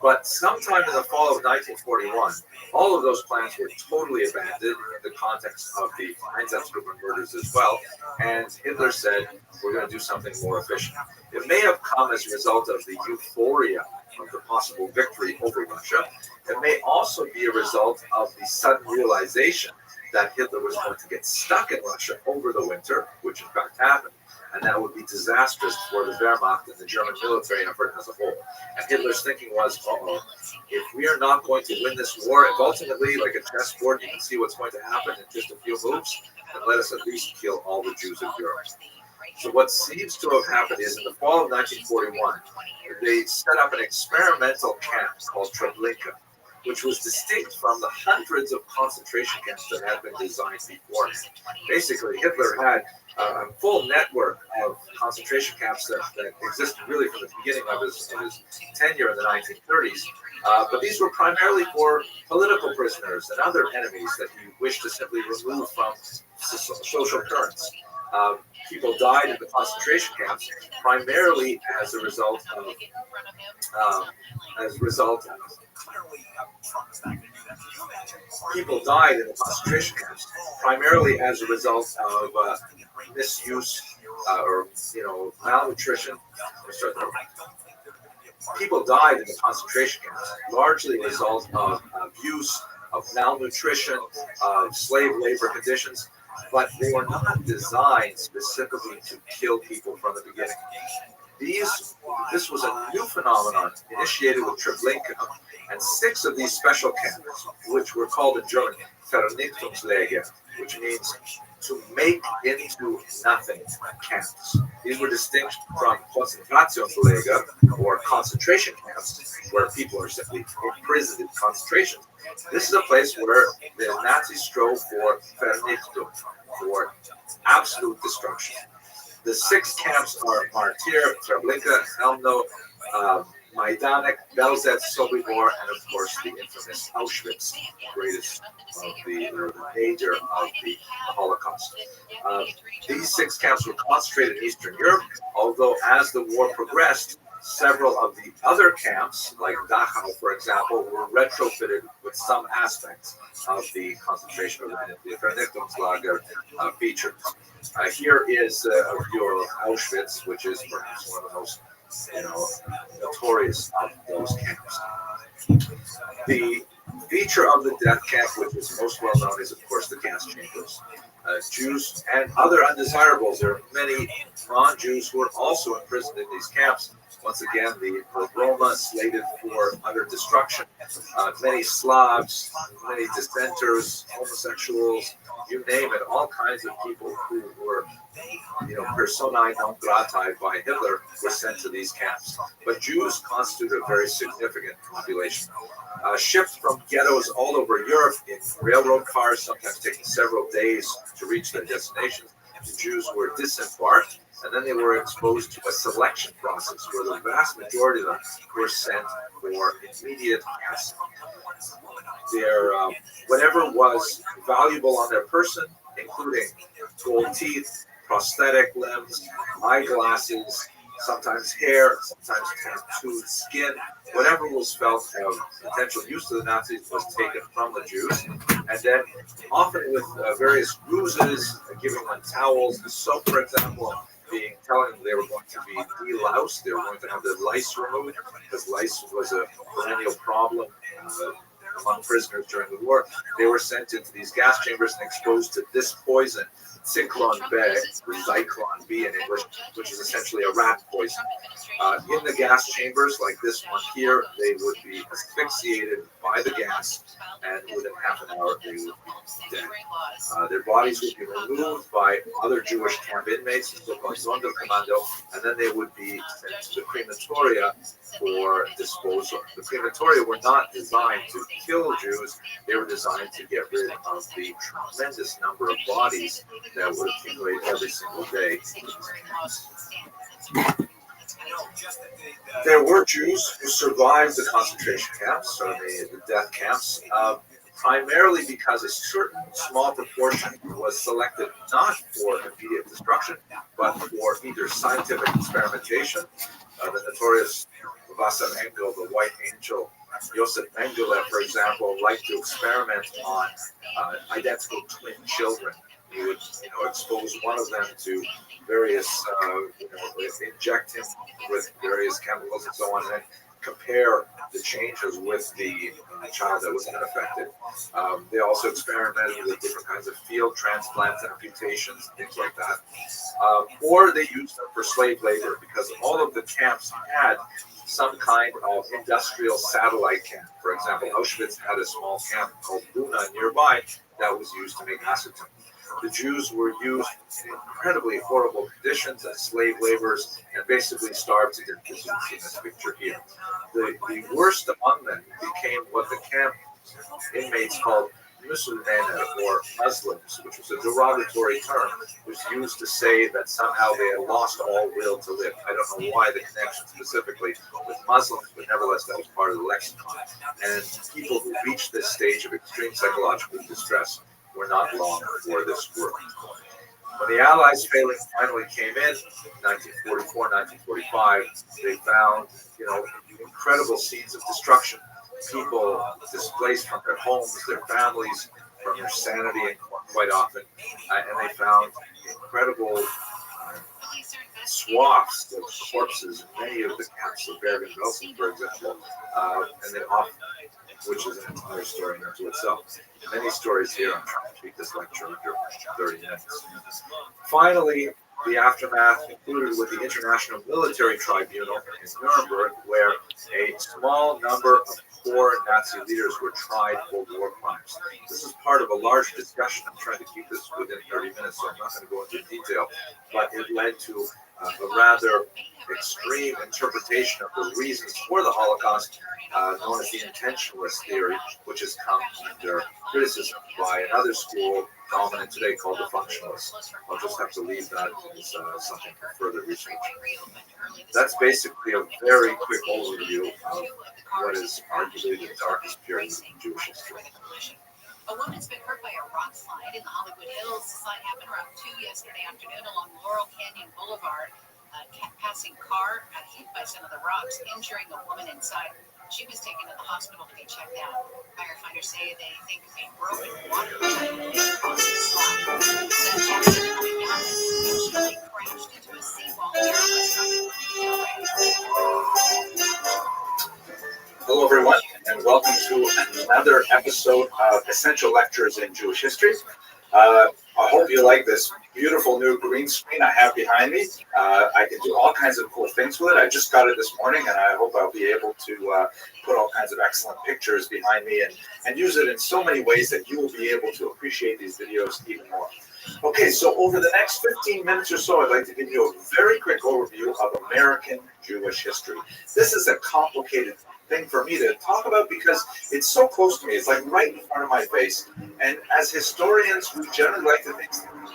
But sometime in the fall of 1941, all of those plans were totally abandoned in the context of the Einsatzgruppen murders as well. And Hitler said, we're going to do something more efficient. It may have come as a result of the euphoria of the possible victory over Russia. It may also be a result of the sudden realization that Hitler was going to get stuck in Russia over the winter, which in fact happened. And that would be disastrous for the Wehrmacht and the German military effort as a whole. And Hitler's thinking was, if we are not going to win this war, if ultimately, like a chessboard, you can see what's going to happen in just a few moves, then let us at least kill all the Jews of Europe. So what seems to have happened is in the fall of 1941, they set up an experimental camp called Treblinka, which was distinct from the hundreds of concentration camps that had been designed beforehand. Basically, Hitler had a full network of concentration camps that existed really from the beginning of his tenure in the 1930s. But these were primarily for political prisoners and other enemies that he wished to simply remove from social currents. People died in the concentration camps primarily as a result of people died in the concentration camps primarily as a result of misuse or malnutrition. People died in the concentration camps largely a result of abuse, of malnutrition, of slave labor conditions, but they were not designed specifically to kill people from the beginning. This was a new phenomenon initiated with Treblinka, and 6 of these special camps, which were called in German Vernichtungslager, which means to make into nothing camps. These were distinct from Konzentrationslager, or concentration camps, where people are simply imprisoned in concentration. This is a place where the Nazis strove for Vernichtung, for absolute destruction. The 6 camps are Martyr, Treblinka, Helmno, Majdanek, Belzec, Sobibor, and of course the infamous Auschwitz, the greatest of the major of the Holocaust. These 6 camps were concentrated in Eastern Europe, although as the war progressed, several of the other camps, like Dachau, for example, were retrofitted with some aspects of the concentration of the Vernichtungslager features. Here is a view of Auschwitz, which is perhaps one of the most notorious of those camps. The feature of the death camp, which is most well known, is of course the gas chambers. Jews and other undesirables. There are many non-Jews who are also imprisoned in these camps. Once again, the Roma slated for utter destruction. Many Slavs, many dissenters, homosexuals, you name it, all kinds of people who were, personae non gratae by Hitler were sent to these camps. But Jews constitute a very significant population. Shipped from ghettos all over Europe in railroad cars, sometimes taking several days to reach their destinations, the Jews were disembarked, and then they were exposed to a selection process where the vast majority of them were sent for immediate death. Their whatever was valuable on their person, including gold teeth, prosthetic limbs, eyeglasses, sometimes hair, sometimes tattooed skin, whatever was felt of potential use to the Nazis was taken from the Jews, and then often with various ruses, giving them towels, the soap, for example, telling them they were going to be deloused, they were going to have their lice removed, because lice was a perennial problem among prisoners during the war. They were sent into these gas chambers and exposed to this poison, Zyklon B, or Zyklon B in English, which is essentially a rat poison. In the gas chambers, like this one here, they would be asphyxiated by the gas, and within half an hour they would be dead. Their bodies would be removed by other Jewish camp inmates, the so-called Sonderkommando, and then they would be sent to the crematoria for disposal. The crematoria were not designed to kill Jews, they were designed to get rid of the tremendous number of bodies that would accumulate every single day. There were Jews who survived the concentration camps, or the death camps, primarily because a certain small proportion was selected not for immediate destruction, but for either scientific experimentation. The notorious Wasser Engel, the White Angel, Josef Mengele, for example, liked to experiment on identical twin children. He would, expose one of them to various, inject him with various chemicals and so on, and then compare the changes with the child that was unaffected. They also experimented with different kinds of field transplants, amputations, things like that. Or they used them for slave labor, because all of the camps had some kind of industrial satellite camp. For example, Auschwitz had a small camp called Buna nearby that was used to make acetone. The Jews were used in incredibly horrible conditions as slave laborers and basically starved to death, as you can see in this picture here. The worst among them became what the camp inmates called Musulmane, or Muslims, which was a derogatory term, was used to say that somehow they had lost all will to live. I don't know why the connection specifically with Muslims, but nevertheless that was part of the lexicon. And people who reached this stage of extreme psychological distress were not long for this work. When the Allies finally came in 1944, 1945, they found, incredible scenes of destruction. People displaced from their homes, their families, from their sanity, and quite often, and they found incredible swaths of corpses in many of the camps of Bergen-Belsen, for example, and then which is an entire story unto itself. Many stories here. I'm trying to keep this lecture under 30 minutes. Finally, the aftermath concluded with the International Military Tribunal in Nuremberg, where a small number of core Nazi leaders were tried for war crimes. This is part of a large discussion. I'm trying to keep this within 30 minutes, so I'm not going to go into detail, but it led to a rather extreme interpretation of the reasons for the Holocaust, known as the intentionalist theory, which has come under criticism by another school dominant today called the functionalists. I'll just have to leave that as something for further research. That's basically a very quick overview of what is arguably the darkest period in Jewish history. A woman's been hurt by a rock slide in the Hollywood Hills. The slide happened around 2 yesterday afternoon along Laurel Canyon Boulevard. A passing car got hit by some of the rocks, injuring a woman inside. She was taken to the hospital to be checked out. Firefighters say they think a broken water pipe caused the slide. The chassis coming down eventually crashed into a seawall near Hello, everyone, and welcome to another episode of Essential Lectures in Jewish History. I hope you like this beautiful new green screen I have behind me. I can do all kinds of cool things with it. I just got it this morning, and I hope I'll be able to put all kinds of excellent pictures behind me and use it in so many ways that you will be able to appreciate these videos even more. Okay, so over the next 15 minutes or so, I'd like to give you a very quick overview of American Jewish history. This is a complicated thing for me to talk about because it's so close to me. It's like right in front of my face. And as historians, we generally like to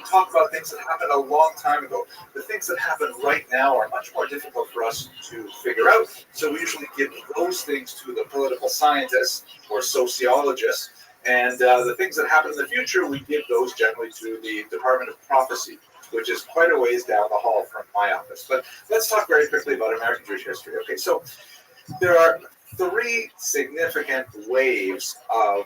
talk about things that happened a long time ago. The things that happen right now are much more difficult for us to figure out. So we usually give those things to the political scientists or sociologists. And the things that happen in the future, we give those generally to the Department of Prophecy, which is quite a ways down the hall from my office. But let's talk very quickly about American Jewish history. Okay, so there are three significant waves of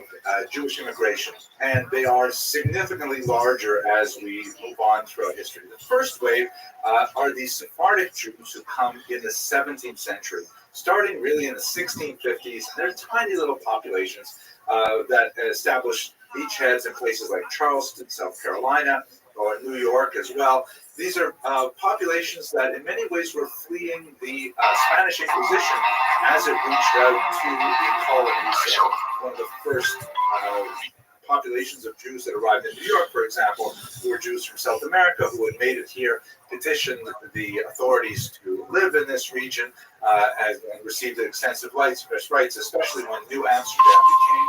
Jewish immigration, and they are significantly larger as we move on throughout history. The first wave are the Sephardic Jews who come in the 17th century, starting really in the 1650s. They're tiny little populations that established beachheads in places like Charleston, South Carolina, or New York as well. These are populations that in many ways were fleeing the Spanish Inquisition as it reached out to the colonies. So one of the first populations of Jews that arrived in New York, for example, who were Jews from South America who had made it here, petitioned the authorities to live in this region and received extensive rights, especially when New Amsterdam became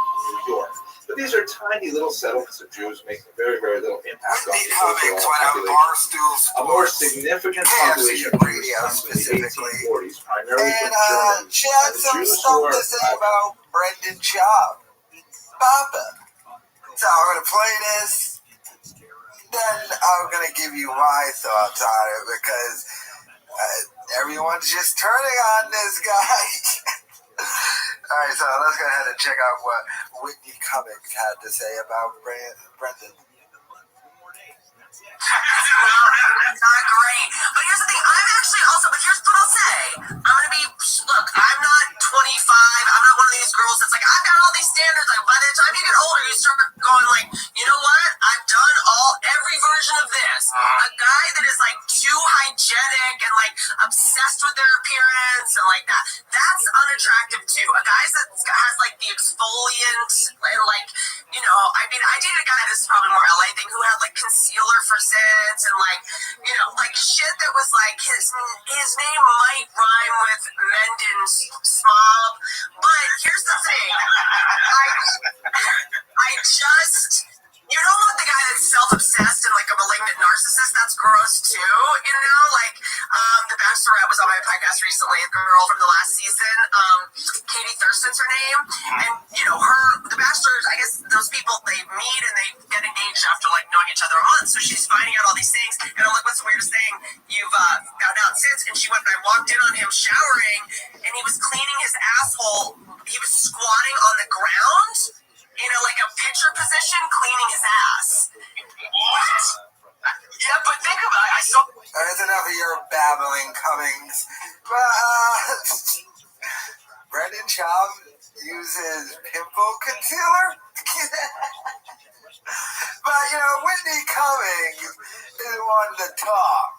New York. But these are tiny little settlements of Jews making very, very little impact on the overall population. A more significant population of Jews comes in the 1840s, primarily from Germany. She had some stuff to say about Brendan Schaub. Papa. So I'm going to play this, then I'm going to give you my thoughts on it, because everyone's just turning on this guy. All right, so let's go ahead and check out what Whitney Cummings had to say about Brendan. It's not great. But here's the thing, but here's what I'll say. I'm not 25. I'm not one of these girls that's like, I've got all these standards. Like, by the time you get older, you start going like, you know what? I've done every version of this. A guy that is like too hygienic and like obsessed with their appearance and like that. That's unattractive too. A guy that has like the exfoliant and like, I dated a guy, this is probably more LA thing, who had like concealer for zits and like, like shit that was like his name might rhyme with Mendon's Smob, but here's the thing, you don't want the guy that's self-obsessed and like a malignant narcissist. That's gross too, The Bachelorette was on my podcast recently, a girl from the last season, Katie Thurston's her name, and The Bachelors, I guess those people, they meet and they get engaged after like knowing each other a month, so she's finding out all these things, and I'm like, what's the weirdest thing you've found out since? And she went, and I walked in on him showering, and he was cleaning his asshole, he was squatting on the ground, in like a pitcher position, cleaning his ass. What? Yeah, but think about it, I saw... There's enough of your babbling, Cummings. Brendan Schaub uses pimple concealer? But, Whitney Cummings is one to talk.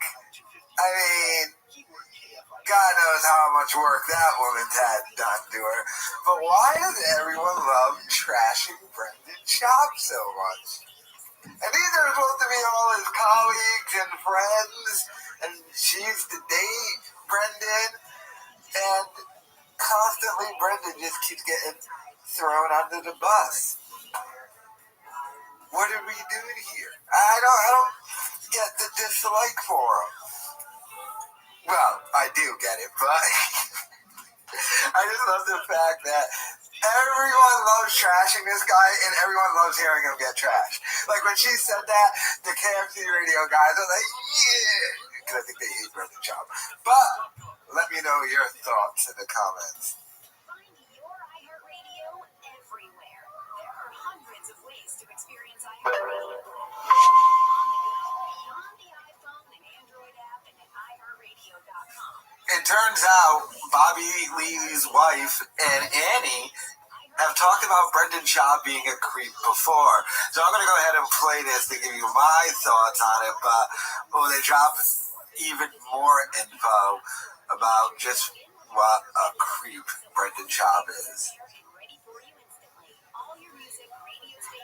I mean, God knows how much work that woman's had done to her. But why does everyone love trashing Brendan Schaub so much? And these are supposed to be all his colleagues and friends, and she used to date Brendan, and constantly Brendan just keeps getting thrown under the bus. What are we doing here? I don't get the dislike for him. Well, I do get it, but I just love the fact that everyone loves trashing this guy, and everyone loves hearing him get trashed. Like when she said that, the KFC radio guys are like, yeah, because I think they hate Brendan Schaub. But let me know your thoughts in the comments. Find your iHeartRadio everywhere. There are hundreds of ways to experience iHeartRadio. On the iPhone and Android app and at iHeartRadio.com. It turns out Bobby Lee's wife and Annie have talked about Brendan Schaub being a creep before. So I'm going to go ahead and play this to give you my thoughts on it. But will they drop even more info about just what a creep Brendan Schaub is?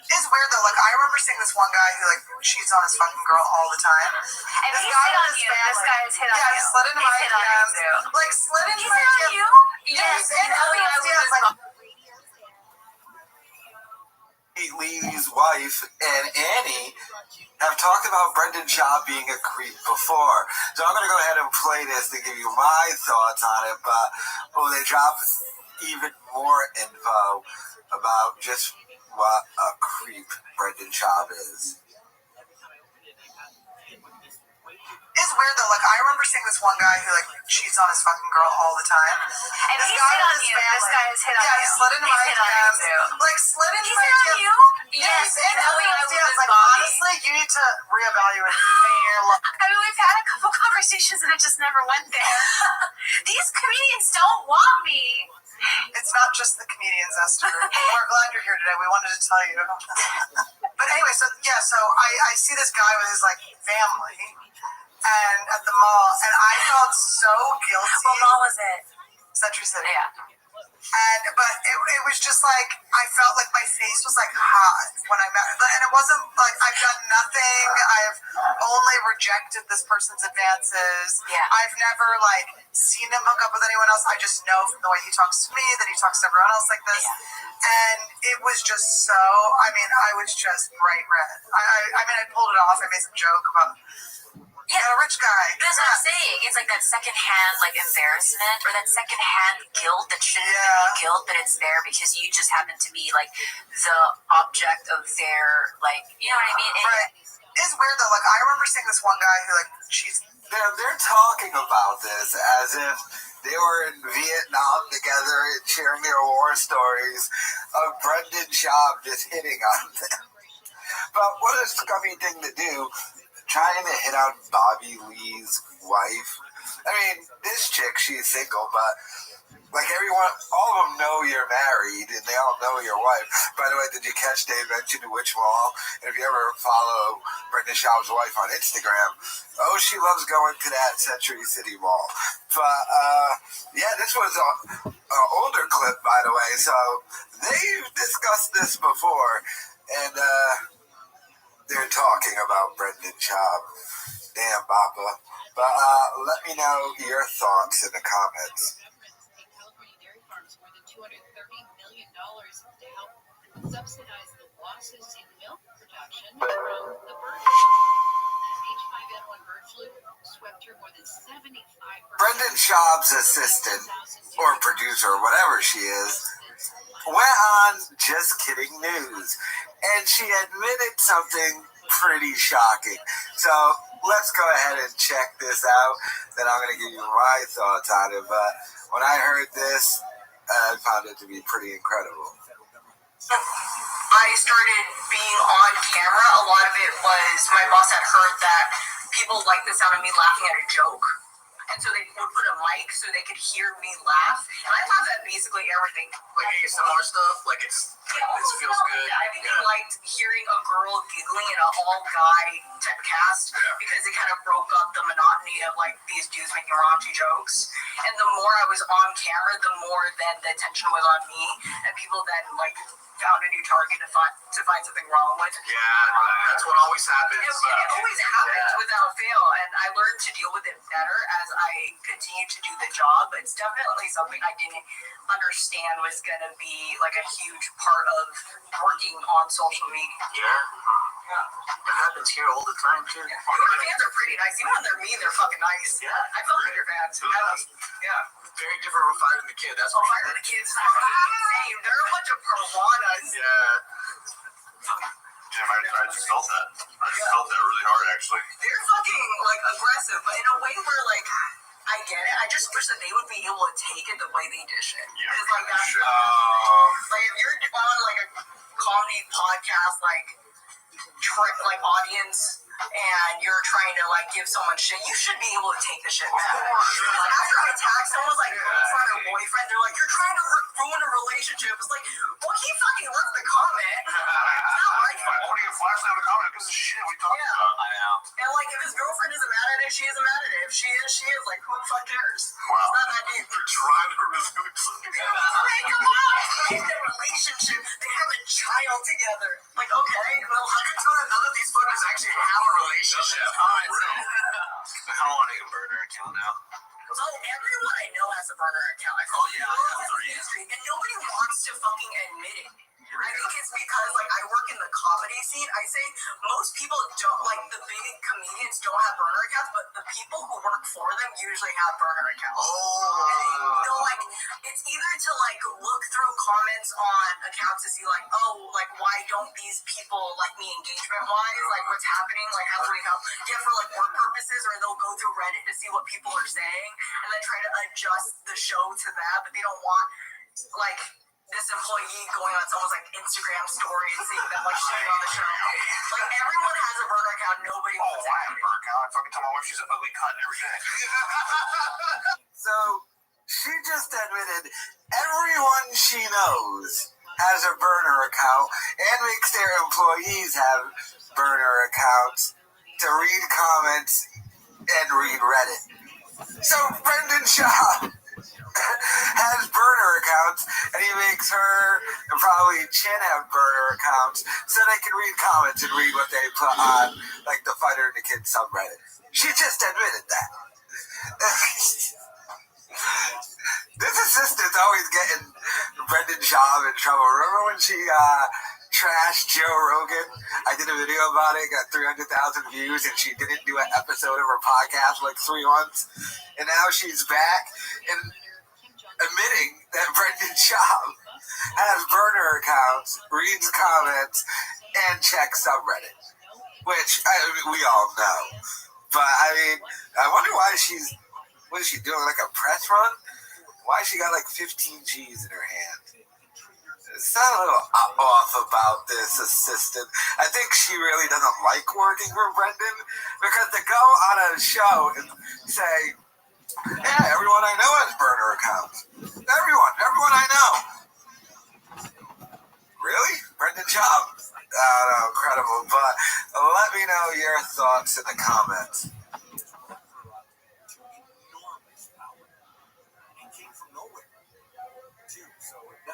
It's weird though. Like I remember seeing this one guy who like cheats on his fucking girl all the time. And this he's guy hit with on his you. family. This guy has hit on you. Yeah, he slid into my He's hit on you DMs. too. Like slid into He's my hit on DMs. you? Yeah, he's in Elliot's DMs. Like Lee's wife and Annie have talked about Brendan Schaub being a creep before. So I'm going to go ahead and play this to give you my thoughts on it. But will they drop even more info about just what a creep Brendan Schaub is? it's weird though. Like I remember seeing this one guy who like cheats on his fucking girl all the time. And this he's guy hit with on his you. family. This guy has hit on Yeah, you. he slid into He's my hit on you DMs. too. Like slid into He's my hit on DMs. you? Yeah, he's in Elliot's DMs. Like Bobby. honestly, you need to reevaluate your life. I mean, we've had a couple conversations and it just never went there. These comedians don't want me. It's not just the comedians, Esther. We're glad you're here today. We wanted to tell you. But anyway, so I see this guy with his like family, and at the mall, and I felt so guilty. What mall was it? Century City. Yeah. But it was just like I felt like my face was like hot when I met her. And it wasn't like I've done nothing. I've only rejected this person's advances. Yeah. I've never like seen him hook up with anyone else. I just know from the way he talks to me that he talks to everyone else like this. Yeah. And it was just so, I mean, I was just bright red. I mean, I pulled it off. I made some joke about a rich guy. That's what I'm saying. It's like that secondhand like embarrassment or that secondhand guilt that shouldn't be guilt, but it's there because you just happen to be like the object of their like, you know what I mean? Right. It's weird though. Like I remember seeing this one guy who like They're talking about this as if they were in Vietnam together and sharing their war stories of Brendan Schaub just hitting on them. But what a scummy thing to do, trying to hit on Bobby Lee's wife. I mean, this chick, she's single, but like everyone, all of them know you're married and they all know your wife. By the way, did you catch Dave mention which mall? And if you ever follow Brendan Schaub's wife on Instagram, she loves going to that Century City Mall. But yeah, this was an older clip, by the way. So they've discussed this before, and they're talking about Brendan Schaub. Damn, Papa. But let me know your thoughts in the comments. Subsidize the losses in milk production from the bird flu. H5N1 bird flu swept through more than 75%. Brendan Schaub's assistant, or producer, whatever she is, went on Just Kidding News, and she admitted something pretty shocking. So let's go ahead and check this out. Then I'm going to give you my thoughts on it. But when I heard this, I found it to be pretty incredible. I started being on camera. A lot of it was my boss had heard that people like the sound of me laughing at a joke. And so they would put a mic so they could hear me laugh. And I laugh at basically everything. Like ASMR stuff, like it feels good. I think they liked hearing a girl giggling in an all-guy type of cast because it kind of broke up the monotony of like these dudes making raunchy jokes. And the more I was on camera, the more then the attention was on me. And people then like found a new target to find something wrong with. Yeah, that's what always happens. It always happens without fail, and I learned to deal with it better as I continued to do the job. But it's definitely something I didn't understand was going to be like a huge part of working on social media. Yeah. It happens here all the time too. Your fans are pretty nice. Even when they're mean, they're fucking nice. Yeah. I feel like your fans. Very different from Fire and the Kid. That's what Fire and the Kid's not insane. They're a bunch of piranhas. Yeah. Jim, I just felt that. I just felt that really hard, actually. They're fucking like aggressive, but in a way where like I get it. I just wish that they would be able to take it the way they dish it. Yeah. It's like that's like if you're on like a comedy podcast like trick like audience and you're trying to like give someone shit, you should be able to take the shit back. Like after I attack someone's like girlfriend or boyfriend, they're like, you're trying to ruin a relationship. It's like, well, he fucking left the comment. It's not my fault. Only a flashlight on the comment because of shit we talked about. I know. And like if his girlfriend isn't mad at it, she isn't mad at it. If she is, she is. Like who the fuck cares? Wow. It's not that deep. They're trying to resolve something. Break them up. Break their relationship. They have a child together. Like okay, well I can tell that none of these fuckers actually have a relationship. I kind of want to make a burner account now. Oh, everyone I know has a burner account. Oh, yeah, I have three. And nobody wants to fucking admit it. I think it's because, like, I work in the comedy scene. I say most people don't, like, the big comedians don't have burner accounts, but the people who work for them usually have burner accounts. Oh. So, like, it's either to, like, look through comments on accounts to see, like, oh, like, why don't these people like me engagement-wise? Like, what's happening? Like, how can we help? Yeah, for, like, work purposes, or they'll go through Reddit to see what people are saying, and then try to adjust the show to that, but they don't want, like, this employee going on someone's like Instagram story and seeing them like shitting on the show. Like everyone has a burner account, nobody wants I have a burner account. I fucking tell my wife she's an ugly cunt every day. So she just admitted everyone she knows has a burner account and makes their employees have burner accounts to read comments and read Reddit. So Brendan Shaw has burner accounts, and he makes her and probably Chin have burner accounts so they can read comments and read what they put on, like the Fighter and the Kid subreddit. She just admitted that. This assistant's always getting Brendan Shaw in trouble. Remember when she trashed Joe Rogan? I did a video about it, got 300,000 views, and she didn't do an episode of her podcast for like 3 months. And now she's back and admitting that Brendan Shaw has burner accounts, reads comments, and checks subreddit, which we all know. But I mean, I wonder why what is she doing, like a press run? Why she got like 15 G's in her hand? It's not a little off about this assistant. I think she really doesn't like working for Brendan, because to go on a show and say, yeah, everyone I know has burner accounts. Everyone I know. Really? Brendan Shaw? I don't know, incredible. But let me know your thoughts in the comments.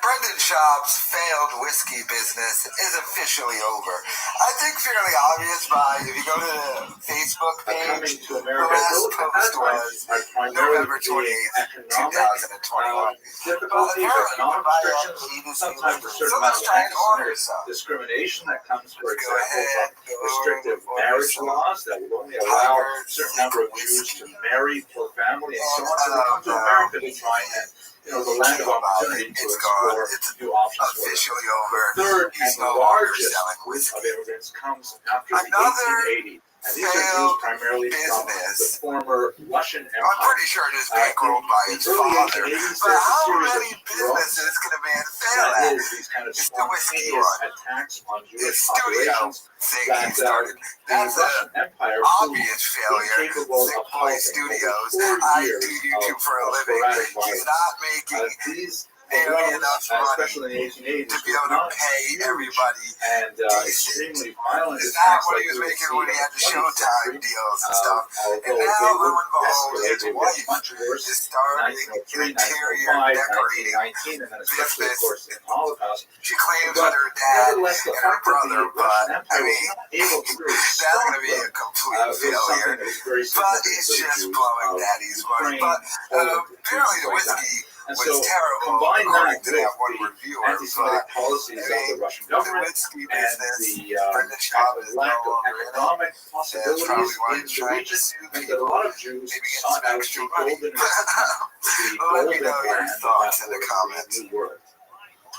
Brendan Schaub's failed whiskey business is officially over. I think fairly obvious by, if you go to the Facebook page, the last post was November 28th, 2021. Difficulties, economic restrictions, sometimes for certain amount of discrimination that comes, for example, from restrictive marriage laws that will only allow a certain number of Jews to marry for family and so on. So they come to America to try and, the land of opportunity to explore new options. Officially over. Third and the largest of immigrants comes after the 1880s. And these are Jews primarily from the former Russian Empire. I'm pretty sure it is bankrolled by his father. But how many businesses can a man fail at? These kind of it's the whiskey one. Attacks on Jewish the studio thing he started. That's an obvious failure. Sick Boy Studios. I do YouTube for a living. He's not making nearly enough money to be able to pay everybody decent. It's not what he was making when he had the Showtime deals and stuff. And now, lo and behold, his wife is starting an interior decorating business. She claims with her dad and her brother, but I mean, that's going to be a complete failure. But he's just blowing daddy's money. But apparently the whiskey was terrible, according to that one reviewer. Anti-Semitic policies of the Russian government and the lack of economic possibilities in the region meant that a lot of Jews sought out the golden land of the new world.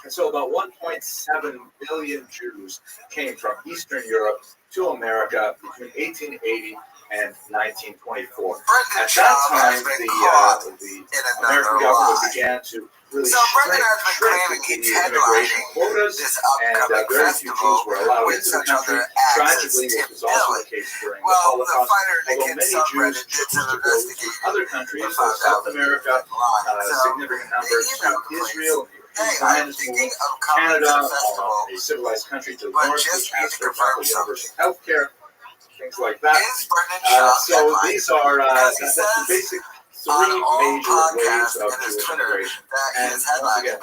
And so about 1.7 million Jews came from Eastern Europe to America between 1880 and 1924. At that time, the American government began to really shrink the immigration quotas, and very few Jews were allowed into the country. Tragically, this was also the case during the Holocaust, although many Jews chose to go to other countries, South America, significant numbers to Israel, Zionist movement, Canada, a civilized country to the north, which has, for example, universal health care, things like that. So these are that's the basic three major waves of Jewish immigration. And once again,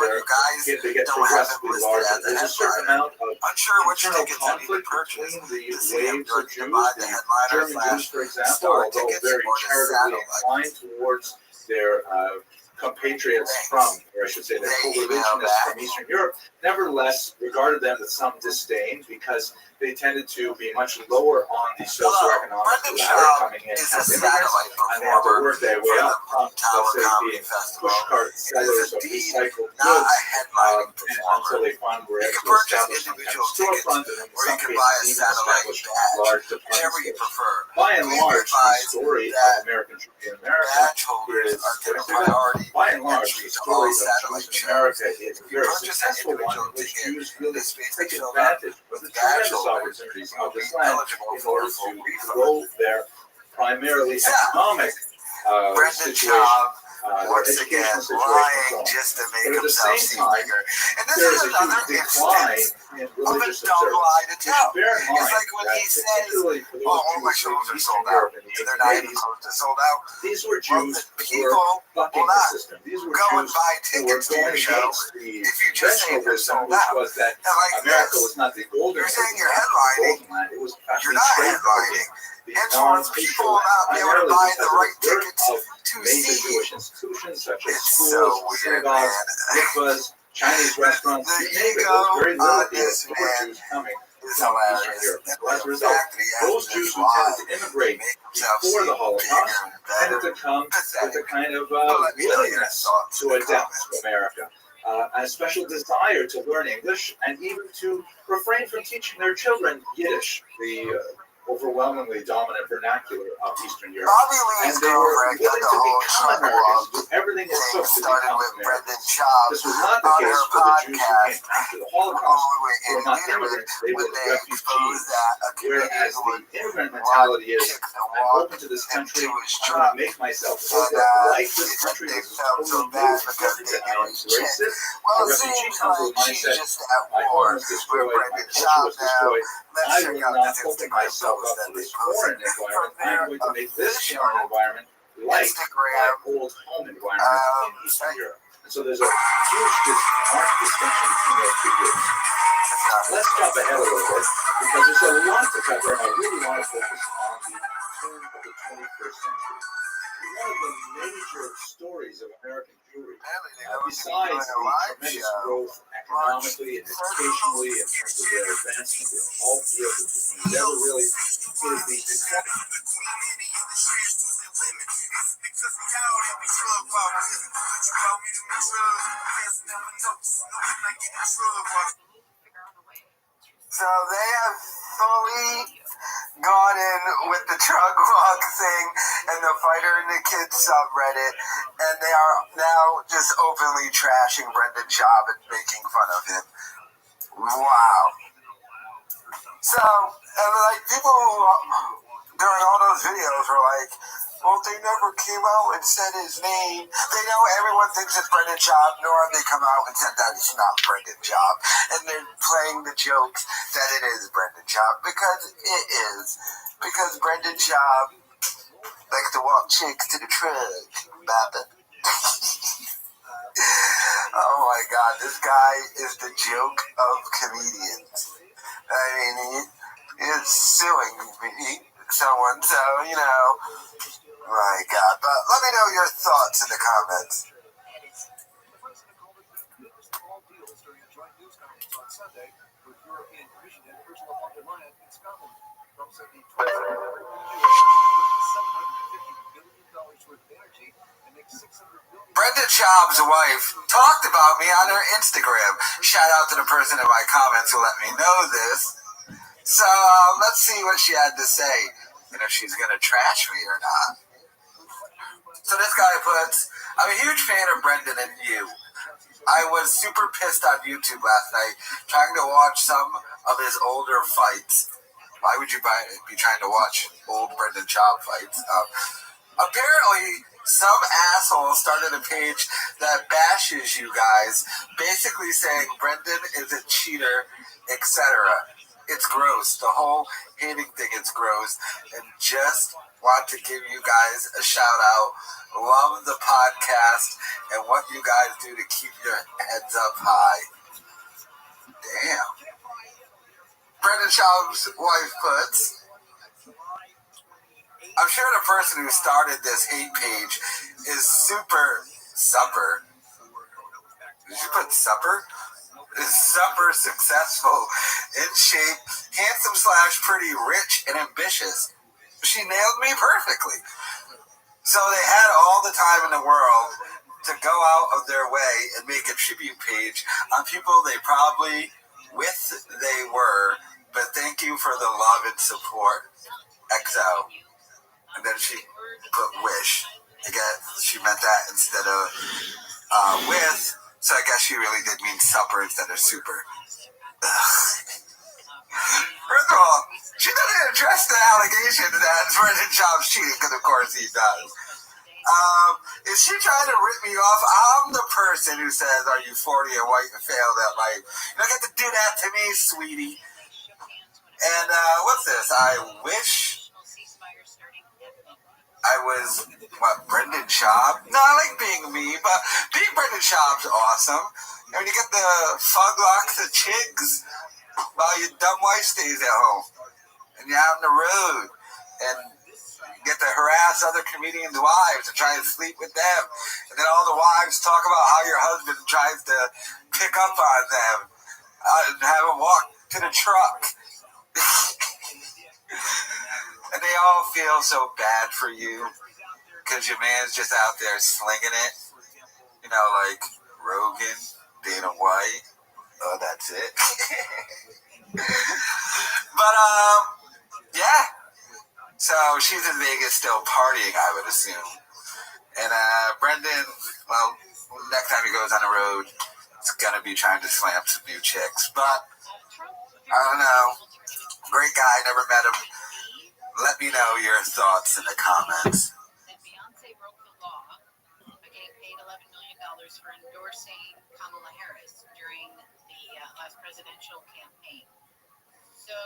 they get progressively larger. There's a certain amount of internal conflict between the waves of Jews. The German Jews, for example, although very charitably inclined towards their compatriots from, or I should say their co-religionists from Eastern Europe, nevertheless regarded them with some disdain because they tended to be much lower on the socioeconomic ladder, coming in as immigrants, and they had to work their way up from, let's say, being pushcart sellers of recycled goods until they finally were able to establish some kind of storefront, and in some cases even establish large department stores. By and large, the story of American Jews in America is, by and large, the story of Jews in America is a very successful one in which Jews really take advantage of the tremendous opportunities of this land in order to grow their primarily economic situation, their educational situation, and so on. But at the same time, there is a huge decline in religious observance. You should bear in mind that particularly for those Jews in Eastern Europe in the 1880s, these were Jews who were bucking the system. These were Jews who were going against the conventional wisdom, which was that America was not the golden land, it was actually straight the non-people primarily because of the major Jewish institutions such as schools, synagogues, mikvahs, Chinese restaurants, you name it, there was very little for Jews coming from Eastern Europe. So as a result, those Jews who tended to immigrate before the Holocaust tended to come with a kind of willingness to adapt to America. A special desire to learn English and even to refrain from teaching their children Yiddish, the overwhelmingly dominant vernacular of Eastern Europe. And they were willing to become Americans, do everything it took to become Americans. This was not the case for the Jews who came after the Holocaust, who were not immigrants, they were refugees. Whereas the immigrant mentality is, I'm open to this country, I'm going to make myself like this country, this is totally new, it's different, and I embrace it. A refugee comes with a mindset, my home was destroyed, my culture was destroyed, I will not open myself up to this foreign environment. I'm going to make this foreign environment like my old home environment in Eastern Europe. And so there's a huge marked distinction between those two groups. Let's jump ahead a little bit because there's a lot to cover, and I really want to focus on the turn of the 21st century. One of the major stories of American Jewry, besides the tremendous growth economically and educationally in terms of their advancement in all fields of endeavor, really, is the decline. So they have fully gone in with the drug walk thing and the fighter and the kids subreddit, and they are now just openly trashing Brendan Schaub and making fun of him. Wow. So, and like people during all those videos were like, well, they never came out and said his name. They know everyone thinks it's Brendan Schaub, nor have they come out and said that it's not Brendan Schaub. And they're playing the jokes that it is Brendan Schaub, because it is. Because Brendan Schaub likes to walk chicks to the truck, Baba. Oh my God, this guy is the joke of comedians. I mean, he is suing someone, so, you know. My God, but let me know your thoughts in the comments. On Sunday, with European Commission head Ursula von der Leyen in Scotland. Trump said the 27th member EU will purchase $750 billion worth of energy and make $600 billion Brenda Schaub's wife talked about me on her Instagram. Shout out to the person in my comments who let me know this. So let's see what she had to say, and if she's going to trash me or not. So this guy puts, I'm a huge fan of Brendan and you. I was super pissed on YouTube last night trying to watch some of his older fights. Why would you be trying to watch old Brendan Schaub fights? Apparently, some asshole started a page that bashes you guys, basically saying Brendan is a cheater, etc. It's gross. The whole hating thing is gross. And just want to give you guys a shout out. Love the podcast and what you guys do to keep your heads up high. Damn. Brendan Schaub's wife puts, I'm sure the person who started this hate page is super supper. Did you put supper? Is super successful, in shape, handsome / pretty, rich, and ambitious. She nailed me perfectly. So they had all the time in the world to go out of their way and make a tribute page on people they probably were, but thank you for the love and support. XO. And then she put wish. I guess she meant that instead of with, so I guess she really did mean supper instead of super. First of all, she doesn't address the allegation that Brendan Schaub's cheating, because of course he does. Is she trying to rip me off? I'm the person who says, are you 40 and white and failed at life? You don't get to do that to me, sweetie. And what's this? I wish I was, Brendan Schaub? No, I like being me, but being Brendan Schaub's awesome. And when you get the fug locks of chigs while your dumb wife stays at home. And you're out on the road. And you get to harass other comedians' wives and try to sleep with them. And then all the wives talk about how your husband tries to pick up on them and have them walk to the truck. And they all feel so bad for you because your man's just out there slinging it. You know, like Rogan, Dana White. Oh, that's it. But, yeah. So she's in Vegas still partying, I would assume. And Brendan, well, next time he goes on the road, it's going to be trying to slam some new chicks. But, I don't know. Great guy, never met him. Let me know your thoughts in the comments. Beyonce broke the law by getting paid $11 million for endorsing Kamala Harris during the last presidential campaign. So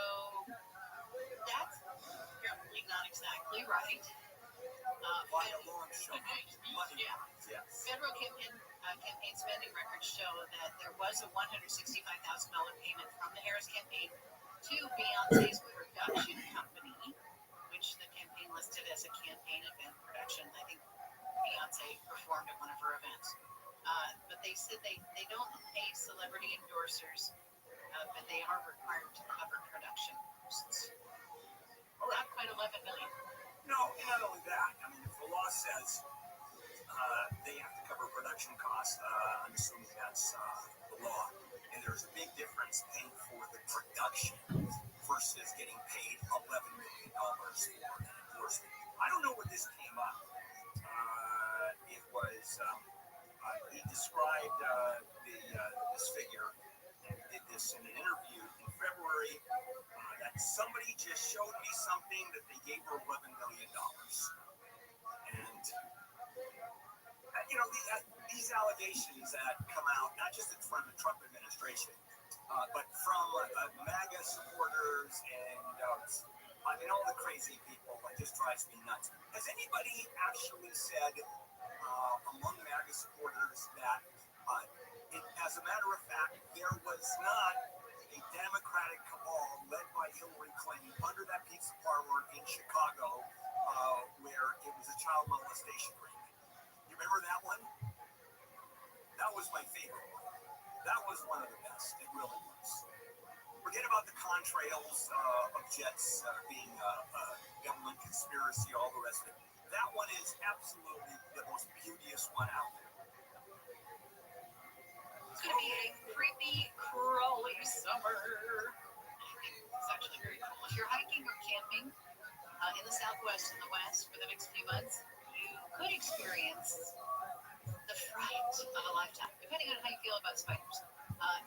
that's apparently not exactly right. Federal campaign spending records show that there was a $165,000 payment from the Harris campaign to Beyonce's production company, which the campaign listed as a campaign event production. I think Beyonce performed at one of her events. But they said they don't pay celebrity endorsers, but they are required to cover production costs. Not quite $11 million. No, and not only that. I mean, if the law says they have to cover production costs, I'm assuming that's the law. And there's a big difference paying for the production versus getting paid $11 million for an endorsement. I don't know where this came up. It was, he described this figure and did this in an interview in February. That somebody just showed me something that they gave her $11 million. And, you know, these allegations that come out, not just from the Trump administration, but from MAGA supporters and, I mean, all the crazy people, it just drives me nuts. Has anybody actually said among MAGA supporters that, as a matter of fact, there was not a Democratic cabal led by Hillary Clinton under that pizza parlor in Chicago where it was a child molestation ring? You remember that one? That was my favorite one. That was one of the best. It really was. Forget about the contrails of jets being government conspiracy, all the rest of it. That one is absolutely the most beauteous one out there. going to be a creepy, crawly summer. It's actually very cool. If you're hiking or camping in the Southwest and the West for the next few months, you could experience the fright of a lifetime, depending on how you feel about spiders.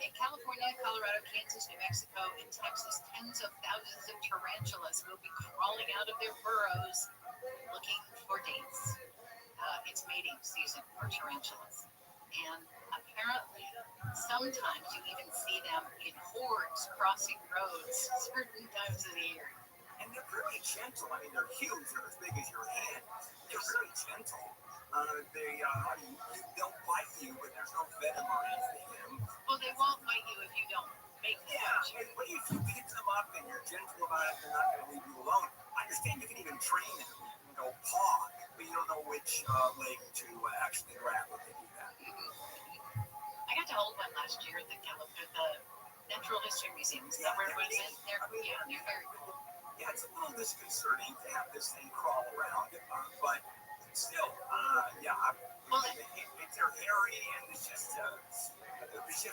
In California, Colorado, Kansas, New Mexico, and Texas, tens of thousands of tarantulas will be crawling out of their burrows looking for dates. It's mating season for tarantulas. And apparently, sometimes you even see them in hordes crossing roads certain times of the year. And they're really gentle. I mean, they're huge. They're as big as your hand. They're really gentle. They'll bite you, but there's no venom or anything in them. Well, they won't bite you if you don't make them. Yeah, but if you pick them up and you're gentle about it, they're not going to leave you alone. I understand you can even train them. You can go paw, but you don't know which leg to actually grab when they do that. I got to hold one last year at the Natural History Museum. Is that where it was? They're very cool. Yeah, it's a little disconcerting to have this thing crawl around, but still, they're hairy, and it's just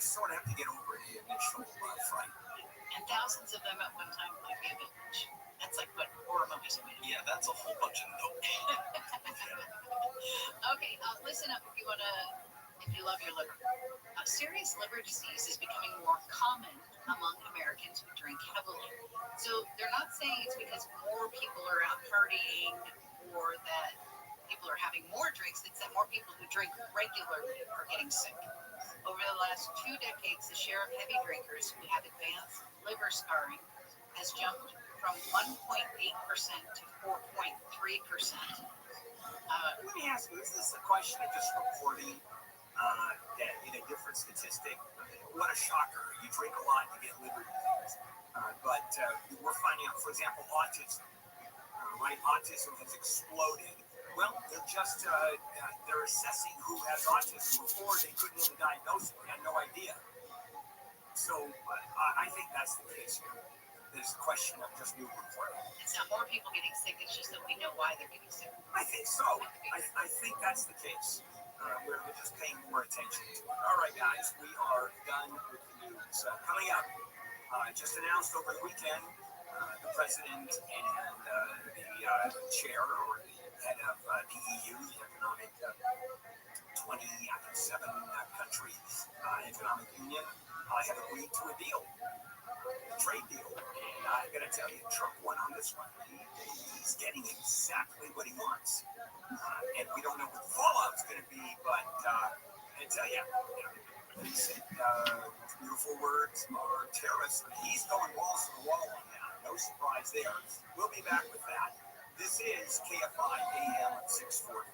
sort of have to get over the initial fright. And thousands of them at one time might be a bit much. That's like what horror movies are made of. Yeah, that's a whole bunch of notes. Okay, listen up if you love your liver. Serious liver disease is becoming more common among Americans who drink heavily. So they're not saying it's because more people are out partying or that people are having more drinks. It's that more people who drink regularly are getting sick. Over the last 2 decades, the share of heavy drinkers who have advanced liver scarring has jumped from 1.8% to 4.3%. Let me ask you, is this a question of just reporting that in a different statistic? What a shocker. You drink a lot, you get liver disease. But we're finding out, for example, autism. Autism has exploded. Well, they're assessing who has autism. Before, they couldn't even diagnose it. They had no idea. So I think that's the case here. This question of just new reporting. It's not more people getting sick, it's just that we know why they're getting sick. I think so. I think that's the case. We're just paying more attention to it. All right, guys, we are done with the news. Coming up, just announced over the weekend, the president and the chair or the head of the EU, the economic 27-country economic union, have agreed to a deal, a trade deal. And I got to tell you, Trump won on this one. He's getting exactly what he wants. And we don't know what the fallout's going to be, but I tell you, he said beautiful words are terrorists. He's going balls to the wall on that. No surprise there. We'll be back with that. This is KFI AM 640.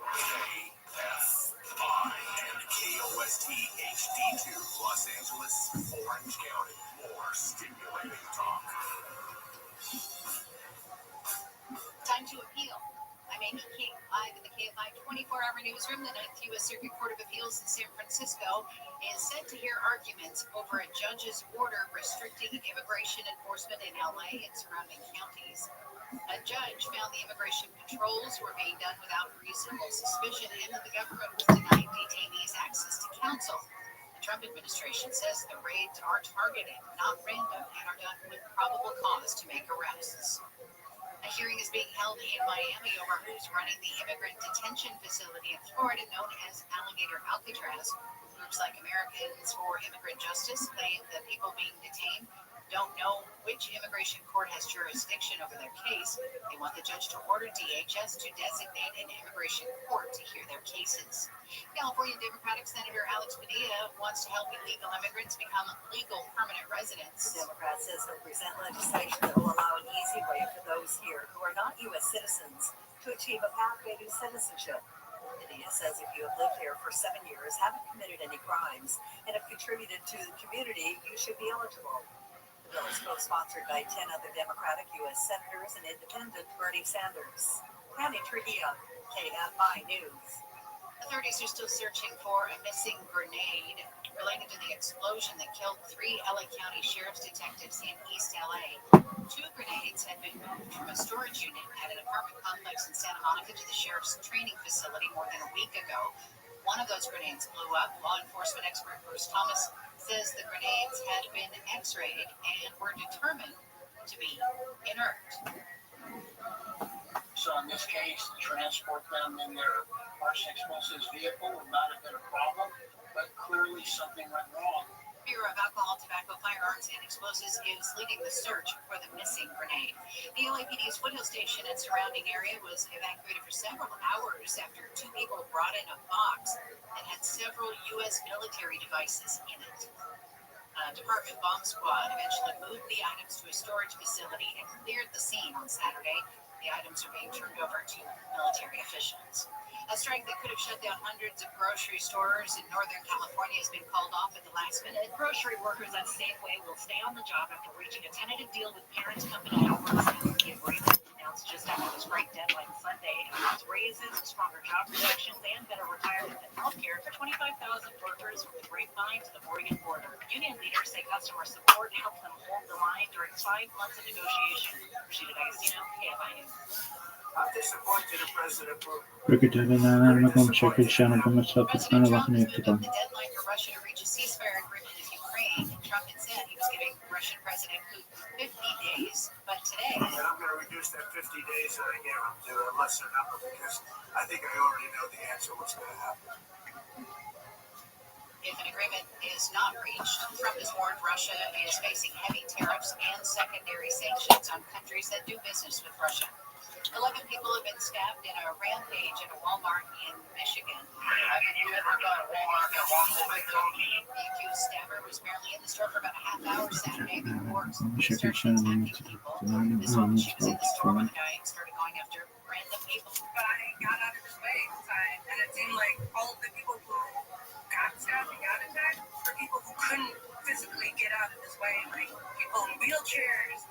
KFI and KOST HD2, Los Angeles, Orange County. More stimulating talk. Time to appeal. I'm Amy King, live in the KFI 24-hour newsroom. The 9th U.S. Circuit Court of Appeals in San Francisco is set to hear arguments over a judge's order restricting immigration enforcement in L.A. and surrounding counties. A judge found the immigration controls were being done without reasonable suspicion and that the government was denying detainees access to counsel. The Trump administration says the raids are targeted, not random, and are done with probable cause to make arrests. A hearing is being held in Miami over who's running the immigrant detention facility in Florida known as Alligator Alcatraz. Groups like Americans for Immigrant Justice claim that people being detained don't know which immigration court has jurisdiction over their case. They want the judge to order DHS to designate an immigration court to hear their cases. California Democratic Senator Alex Padilla wants to help illegal immigrants become legal permanent residents. The Democrat says he'll present legislation that will allow an easy way for those here who are not U.S. citizens to achieve a pathway to citizenship. Padilla says if you have lived here for 7 years, haven't committed any crimes, and have contributed to the community, you should be eligible. The bill is co-sponsored by 10 other Democratic U.S. senators and independent Bernie Sanders. Tammy Trujillo, KFI News. Authorities are still searching for a missing grenade related to the explosion that killed 3 LA County Sheriff's detectives in East LA. 2 grenades had been moved from a storage unit at an apartment complex in Santa Monica to the sheriff's training facility more than a week ago. One of those grenades blew up. Law enforcement expert Bruce Thomas says the grenades had been x-rayed and were determined to be inert. So in this case, transport them in their arsenic explosives vehicle would not have been a problem, but clearly something went wrong. Bureau of Alcohol, Tobacco, Firearms, and Explosives is leading the search for the missing grenade. The LAPD's Foothill Station and surrounding area was evacuated for several hours after two people brought in a box that had several U.S. military devices in it. Department bomb squad eventually moved the items to a storage facility and cleared the scene on Saturday. The items are being turned over to military officials. A strike that could have shut down hundreds of grocery stores in Northern California has been called off at the last minute. Grocery workers at Safeway will stay on the job after reaching a tentative deal with parent company Albertsons. The agreement announced just after the strike deadline Sunday includes raises, stronger job protections, and better retirement and health care for 25,000 workers from the grapevine to the Oregon border. Union leaders say customer support helped them hold the line during 5 months of negotiation. Rashida D'Agostino, KFI News. I'm disappointed in President Putin. President Trump has moved up the deadline for Russia to reach a ceasefire agreement with Ukraine. Trump had said he was giving Russian President Putin 50 days, but today... And I'm going to reduce that 50 days that I gave him to a lesser number because I think I already know the answer what's going to happen. If an agreement is not reached, Trump has warned Russia is facing heavy tariffs and secondary sanctions on countries that do business with Russia. 11 people have been stabbed in a rampage at a Walmart in Michigan. The accused stabber was apparently in the store for about a half hour Saturday before started attacking people. This woman, she was in the store when the guy started going after random people. But I got out of his way in time, and it seemed like all of the people who got stabbed and got attacked were people who couldn't physically get out of his way, like people in wheelchairs.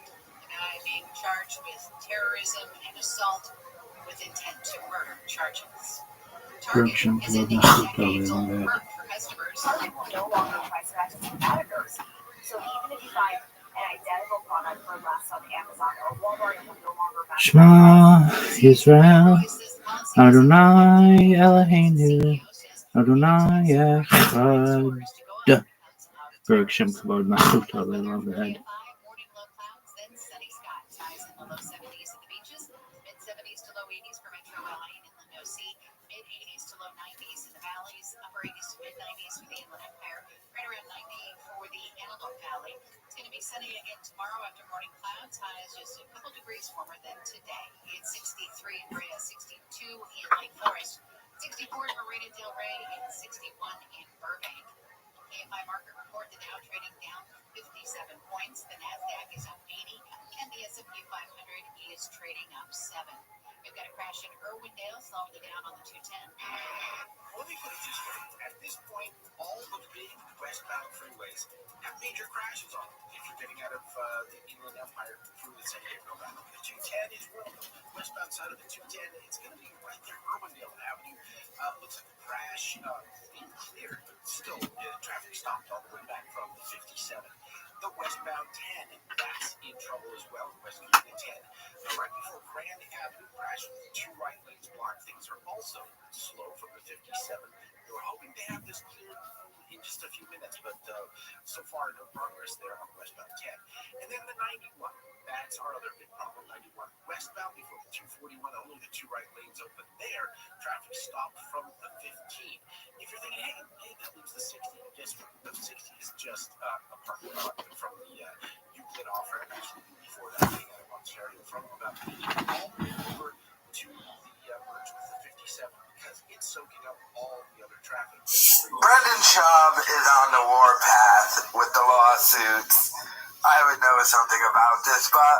Guy being charged with terrorism and assault with intent to murder charges. Target is ending a decades-old perk for customers. Target will no longer price match its competitors. So even if you find an identical product for less on Amazon or Walmart, it will no longer match. Shema Yisrael, Adonai Eloheinu, Adonai Echad. Baruch Shem Kavod Masuta Le'Laved. Morning low clouds, then sunny skies. Highs in the low 70s at the beaches, mid 70s to low 80s for Metro LA and Inland OC, mid 80s to low 90s in the valleys, upper 80s to mid 90s for the Inland Empire, right around 90 for the Antelope Valley. It's going to be sunny again tomorrow after morning clouds. Highs just a couple degrees warmer than today. It's 63 in Brea, 62 in Lake Forest, 64 in Marina Del Rey, and 61 in Burbank. KFI market report, the Dow trading down 57 points, the NASDAQ is up 80, and the S&P 500 is trading up 7. We've got a crash in Irwindale, slowly down on the 210. Let me put it this way. At this point, all the big westbound freeways have major crashes on them. If you're getting out of the Inland Empire through the San Gabriel Valley, the 210 is one of them. Westbound side of the 210, it's going to be right there, Irwindale Avenue. Looks like the crash being cleared, but still traffic stopped all the way back from the 57. The westbound 10, that's in trouble as well. West of the 10. Right before Grand Avenue, crash with 2 right lanes blocked. Things are also slow from the 57. They were hoping to have this cleared in just a few minutes, but so far no progress there on westbound 10. And then the 91, that's our other big problem. 91 westbound before the 241, only the 2 right lanes open there. Traffic stopped from the 15. If you're thinking, hey, that leaves the 60. Guess what? The 60 is just a parking lot from the Euclid off-ramp, actually before that, being out of Ontario, from about all the way over to the merge with the 57 because it's soaking up all the other traffic. Brendan Schaub is on the warpath with the lawsuits. I would know something about this, but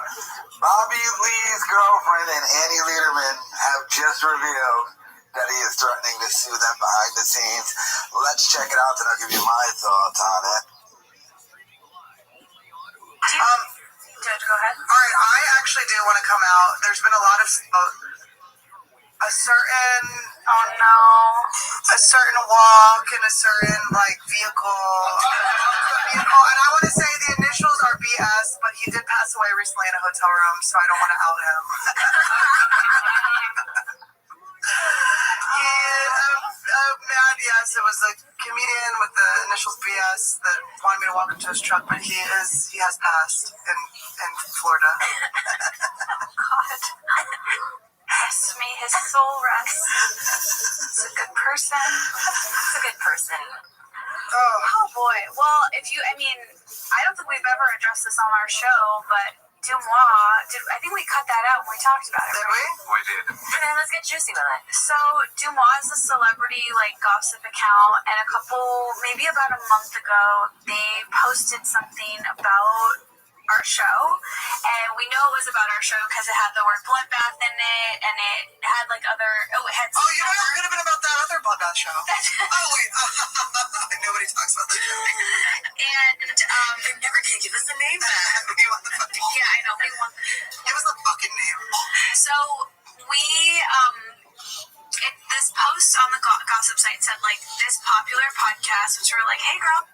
Bobby Lee's girlfriend and Annie Lederman have just revealed that he is threatening to sue them behind the scenes. Let's check it out, and I'll give you my thoughts on it. Go ahead. All right, I actually do want to come out. There's been a lot of a certain walk and a certain vehicle, and I want to say the initials are BS, but he did pass away recently in a hotel room, so I don't want to out him. BS. It was a comedian with the initials BS that wanted me to walk him to his truck, but he has passed in Florida. God. Yes, may his soul rest. He's a good person. He's a good person. Oh boy. Well, I don't think we've ever addressed this on our show, but I think we cut that out when we talked about it. Did we? We did. And then let's get juicy with it. So, Dumois is a celebrity, gossip account, and maybe about a month ago, they posted something about our show, and we know it was about our show because it had the word bloodbath in it, and it had it had. Oh, you know, it could have been about that other bloodbath show. Oh wait, nobody talks about that show. And they never can give us a name. We want the fucking name. Yeah, I know. We want. Give us a fucking name. So we this post on the gossip site said this popular podcast, which we were like, hey girl.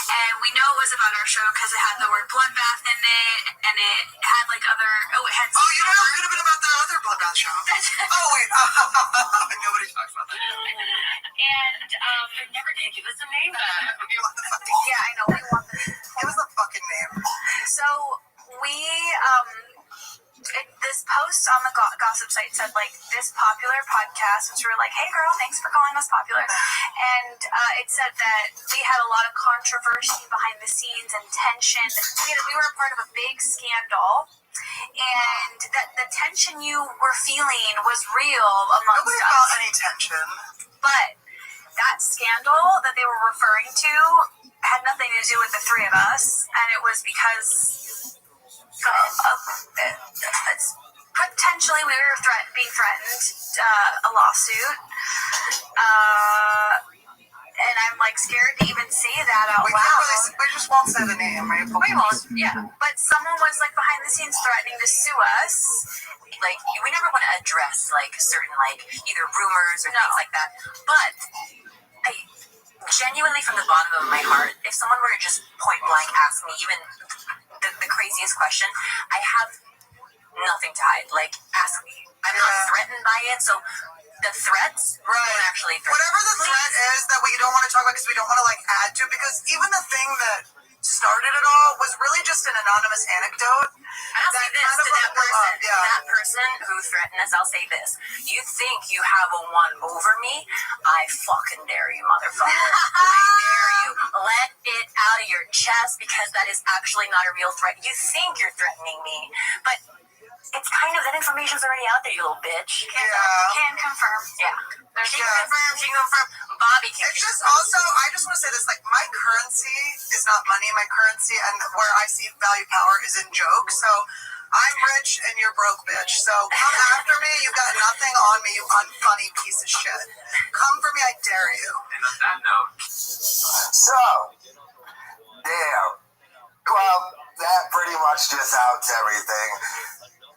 And we know it was about our show because it had the word bloodbath in it, and it had other. Oh, it had. Oh, you know, it could have been about that other bloodbath show. Oh wait, nobody talks about that. And they never can give us a name. We want the fucking. Yeah, I know. We want. Give us a fucking name. So we this post on the gossip site said this popular podcast, which we were like, hey girl, thanks for calling us popular. And it said that we had a lot of controversy behind the scenes and tension. We were a part of a big scandal, and that the tension you were feeling was real amongst Nobody us. felt any tension. But that scandal that they were referring to had nothing to do with the three of us, and it was because potentially we were being threatened, a lawsuit, and I'm scared to even say that out loud. We just won't say the name, right? We won't, yeah. But someone was behind the scenes threatening to sue us. We never want to address certain either rumors or things like that. But I genuinely, from the bottom of my heart, if someone were to just point blank ask me even the craziest question, I have nothing to hide. Ask me. I'm not threatened by it, so the threats don't actually threaten. Whatever the threat is that we don't want to talk about because we don't want to add to, because even the thing that started it all was really just an anonymous anecdote. And I'll say this to that person who threatened us, I'll say this. You think you have a one over me? I fucking dare you, motherfucker. I dare you. Let it out of your chest, because that is actually not a real threat. You think you're threatening me, but it's that information's already out there, you little bitch. Can confirm. Yeah. She can confirm. Bobby can confirm. It's just also, I just want to say this, my currency is not money. My currency and where I see value power is in jokes. So I'm rich and you're broke, bitch. So come after me. You got nothing on me, you unfunny piece of shit. Come for me, I dare you. And on that note. So, damn. Well, that pretty much just outs everything.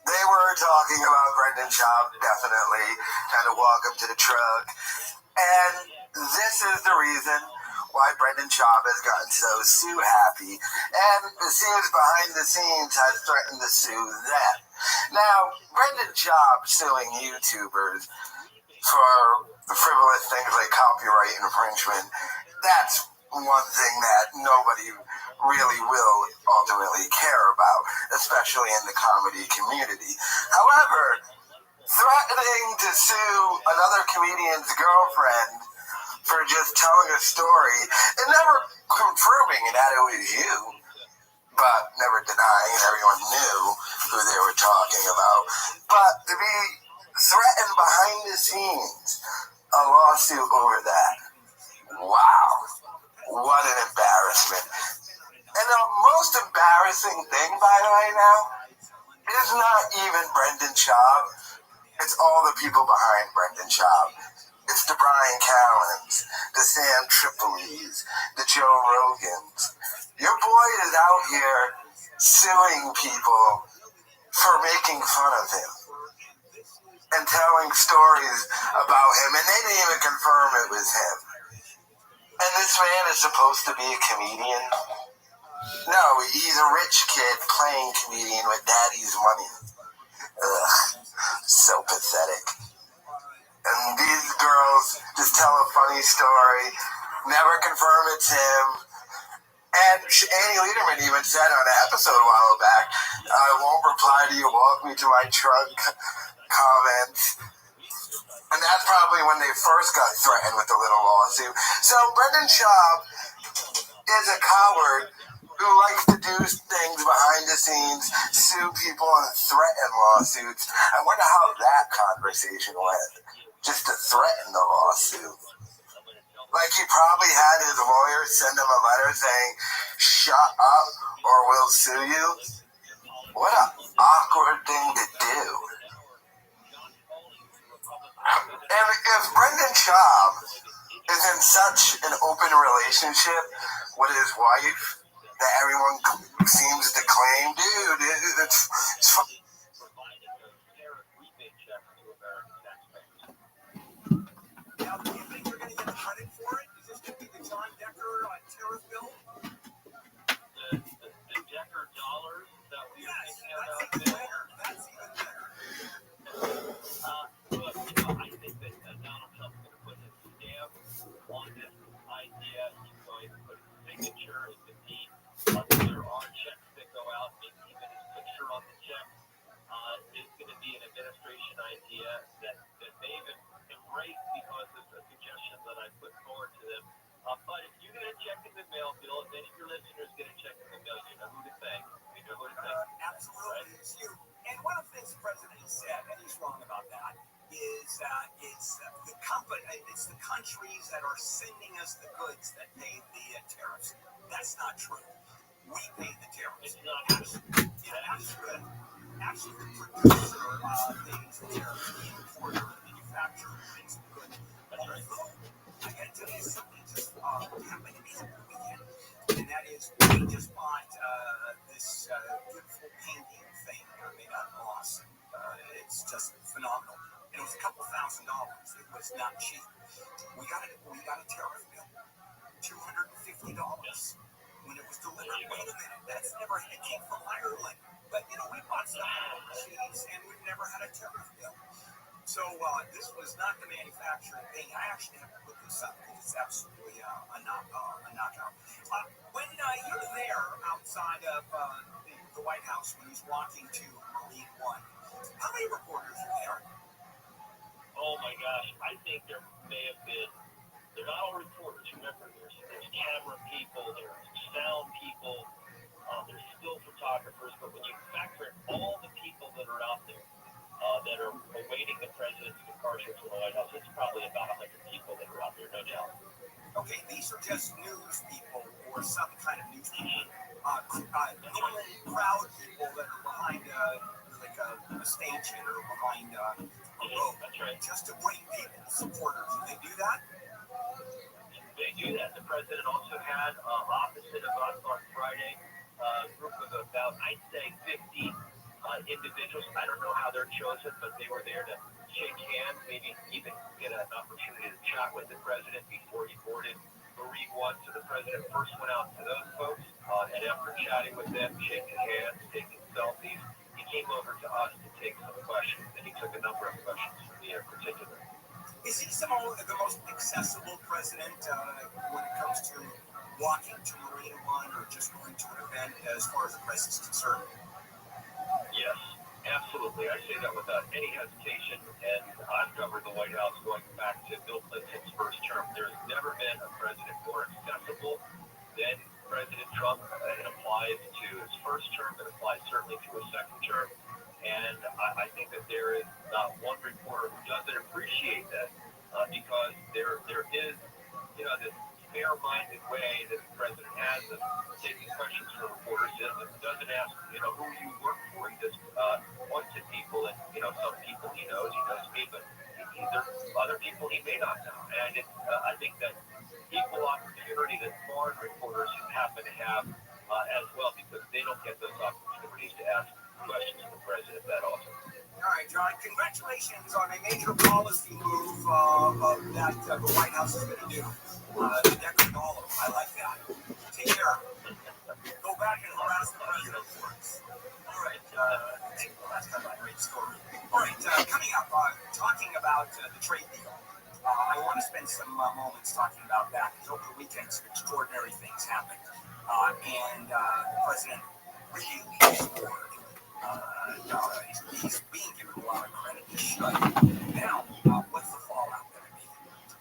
They were talking about Brendan Schaub, definitely, trying to walk up to the truck. And this is the reason why Brendan Schaub has gotten so happy. And it seems behind the scenes has threatened to sue them. Now, Brendan Schaub suing YouTubers for frivolous things like copyright infringement, that's one thing that nobody really will ultimately care about, especially in the comedy community. However, threatening to sue another comedian's girlfriend for just telling a story and never confirming that it was you, but never denying everyone knew who they were talking about. But to be threatened behind the scenes, a lawsuit over that. Wow. What an embarrassment. And the most embarrassing thing, by the way, now, is not even Brendan Schaub. It's all the people behind Brendan Schaub. It's the Brian Callens, the Sam Tripoli's, the Joe Rogans. Your boy is out here suing people for making fun of him and telling stories about him, and they didn't even confirm it was him. And this man is supposed to be a comedian? No, he's a rich kid playing comedian with daddy's money. Ugh, so pathetic. And these girls just tell a funny story, never confirm it's him. And Annie Lederman even said on an episode a while back, I won't reply to your walk me to my trunk comments. And that's probably when they first got threatened with the little lawsuit. So Brendan Schaub is a coward who likes to do things behind the scenes, sue people and threaten lawsuits. I wonder how that conversation went, just to threaten the lawsuit. Like he probably had his lawyer send him a letter saying, shut up or we'll sue you. What an awkward thing to do. And if Brendan Schaub is in such an open relationship with his wife that everyone seems to claim, dude, it's Now, do you think you're going to get credit for it? Is this going to be the John Decker tariff bill? The Decker dollars that we were thinking about. That's even better. Look, I think that Donald Trump's going to put his stamp on this idea. He's going to put his signature in the deed. There are checks that go out, maybe even his picture on the check. It's going to be an administration idea that they've embraced because of the suggestion that I put forward to them. But if you get a check in the mail, Bill, if any of your listeners get a check in the mail, you know who to thank. You know who to thank. Absolutely, right? It's you. And one of the things the president has said, and he's wrong about that, is that it's the company, it's the countries that are sending us the goods that pay the tariffs. That's not true. We pay the tariffs. It's not Actually, the producer pays the tariffs. The importer, the manufacturer pays the goods. That's right. I got to tell you something just happened to me over the weekend, and that is we just bought this beautiful painting thing made out of moss. It's just phenomenal. And it was a couple $1,000. It was not cheap. We got a tariff bill, $250 when it was delivered. Wait a minute, that's never it came from Ireland. But we bought stuff overseas, and we've never had a tariff bill. So this was not the manufacturing thing. I actually have to look this up because it's absolutely a knockout. When you're there outside of the White House, when he's walking to Marine One, how many reporters are there? Oh my gosh, I think there may have been. They're not all reporters. Remember, there's camera people, there's sound people, there's still photographers. But when you factor in all the people that are out there that are awaiting the president's departure from the White House, it's probably about 100 people that are out there, no doubt. Okay, these are just news people or some kind of news people. Normal crowd people that are behind like a station or behind a road. That's right. Just to bring people, supporters. Do they do that? They do that. The president also had opposite of us on Friday a group of about, I'd say, 50 individuals. I don't know how they're chosen, but they were there to shake hands, maybe even get an opportunity to chat with the president before he boarded Marine One. So the president first went out to those folks, and after chatting with them, shaking hands, taking selfies, he came over to us to take some questions, and he took a number of questions from me in particular. Is he the most accessible president when it comes to walking to Marine One or just going to an event as far as the press is concerned? Yes, absolutely. I say that without any hesitation, and I've covered the White House going back to Bill Clinton's first term. There's never been a president more accessible than President Trump. It applies to his first term, it applies certainly to his second term, and I think that there is not one reporter who doesn't appreciate that because there is, this fair-minded way that the president has of taking questions from reporters. Doesn't ask, who you work for. He just points at people, and some people he knows me, but there's other people he may not know. And I think that equal opportunity that foreign reporters happen to have as well, because they don't get those opportunities to ask questions of the president that often. All right, John, congratulations on a major policy move that the White House is going to do. The Decker dollar. I like that. Take care. Go back and harass the president for us. All right. That's kind of a great story. All right, coming up, talking about the trade deal. spent some moments talking about that, because over the weekend some extraordinary things happened. And the president really leans forward. He's being given a lot of credit. He should. Now, what's the fallout going to be?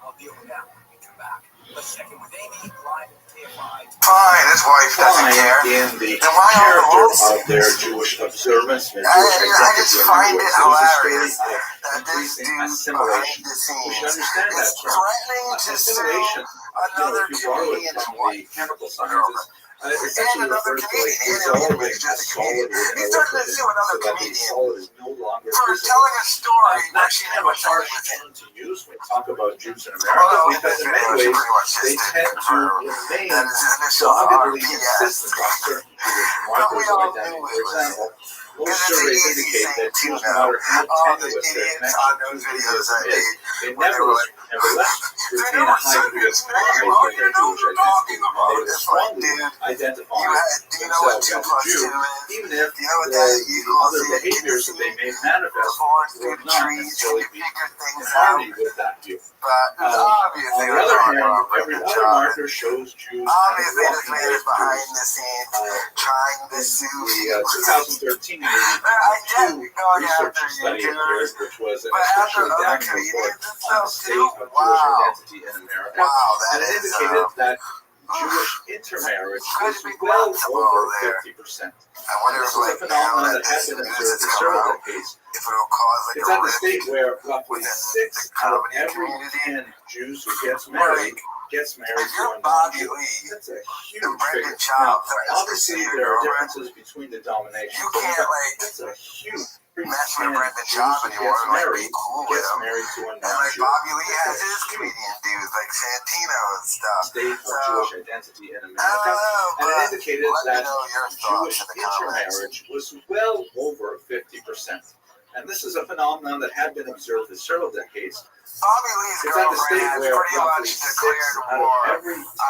I'll deal with that when we come back. Let's check in with Amy live at KFI. Fine, his wife doesn't care. In the character of their Jewish observance, their Jewish I just find it hilarious that this dude assimilation. behind the scenes We should understand that is threatening to sue another comedian's wife. Chemical sciences. Essentially another refers to like comedian, dissolving he's just a solid comedian. within He's a starting to liquid sue another so that the comedian solid is no longer for visible. telling a story where That's she kind of never a harsh was in. term to use when we talk about Jews in Well, America, no, because in many ways they tend to remain doggedly insistent on certain Jewish markers of identity. For example, most surveys indicate that Jews, no matter how tenuous their connection to Judaism is, they nevertheless retain a high degree of pride in their Jewish identity, and they will strongly identify themselves as a Jew, even if the other behaviors that they may manifest will not necessarily be in harmony with that view. On the other hand, every other marker shows Jews obviously this man is behind the scenes trying to sue the 2013 research study appeared, which was an especially damning report on the state of Jewish identity in America, and it indicated that Jewish intermarriage is well over 50%. And this is a phenomenon that has been observed in several decades. It's at the state where roughly 6 out of every 10 Jews who gets married to a non-Jew. That's a huge figure. Now, obviously, there are differences between the denominations. That's a huge. Mess with Brendan Job anymore, like be cool with him. And like Bobby Lee has his comedian dudes like Santino and stuff. State of Jewish identity in America, and it indicated that Jewish intermarriage was well over 50%. And this is a phenomenon that had been observed in several decades. Bobby Lee's girlfriend has pretty much declared war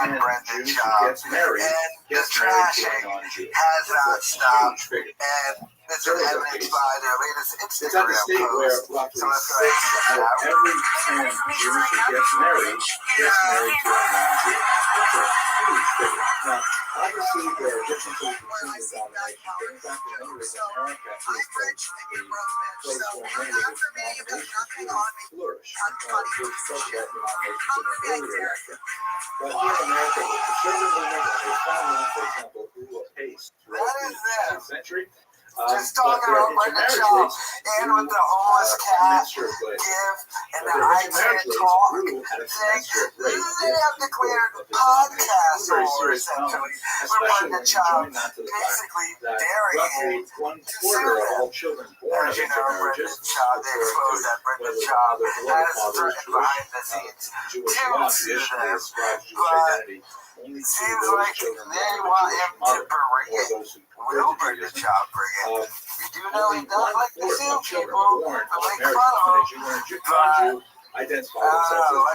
on Brendan Job, and the trashing has not stopped. And this is evidenced by their latest Instagram post. So let's go ahead and check it out. Every 10 Jews who gets married to a non-Jew. That's a huge figure. Now, obviously, there are differences between the denominations, but in fact, the number of America is the place where many of the denominations really flourish. We've spoken about denominations in an earlier lecture. But here in America, with the conservative movement and the reform movement, for example, grew apace throughout the 20th century. Just talking about Brendan Shaw and with the homeless cat gift and the I Can't Talk thing, they have declared podcast war essentially with Brendan Shaw basically daring him to sue them. As you know, Brendan Shaw, they exposed that Brendan Shaw has threatened behind the scenes to sue them, but it seems like they want him to bring it. Will Brendan Shaw bring it? We do know he does like to sue people and make fun of them. Let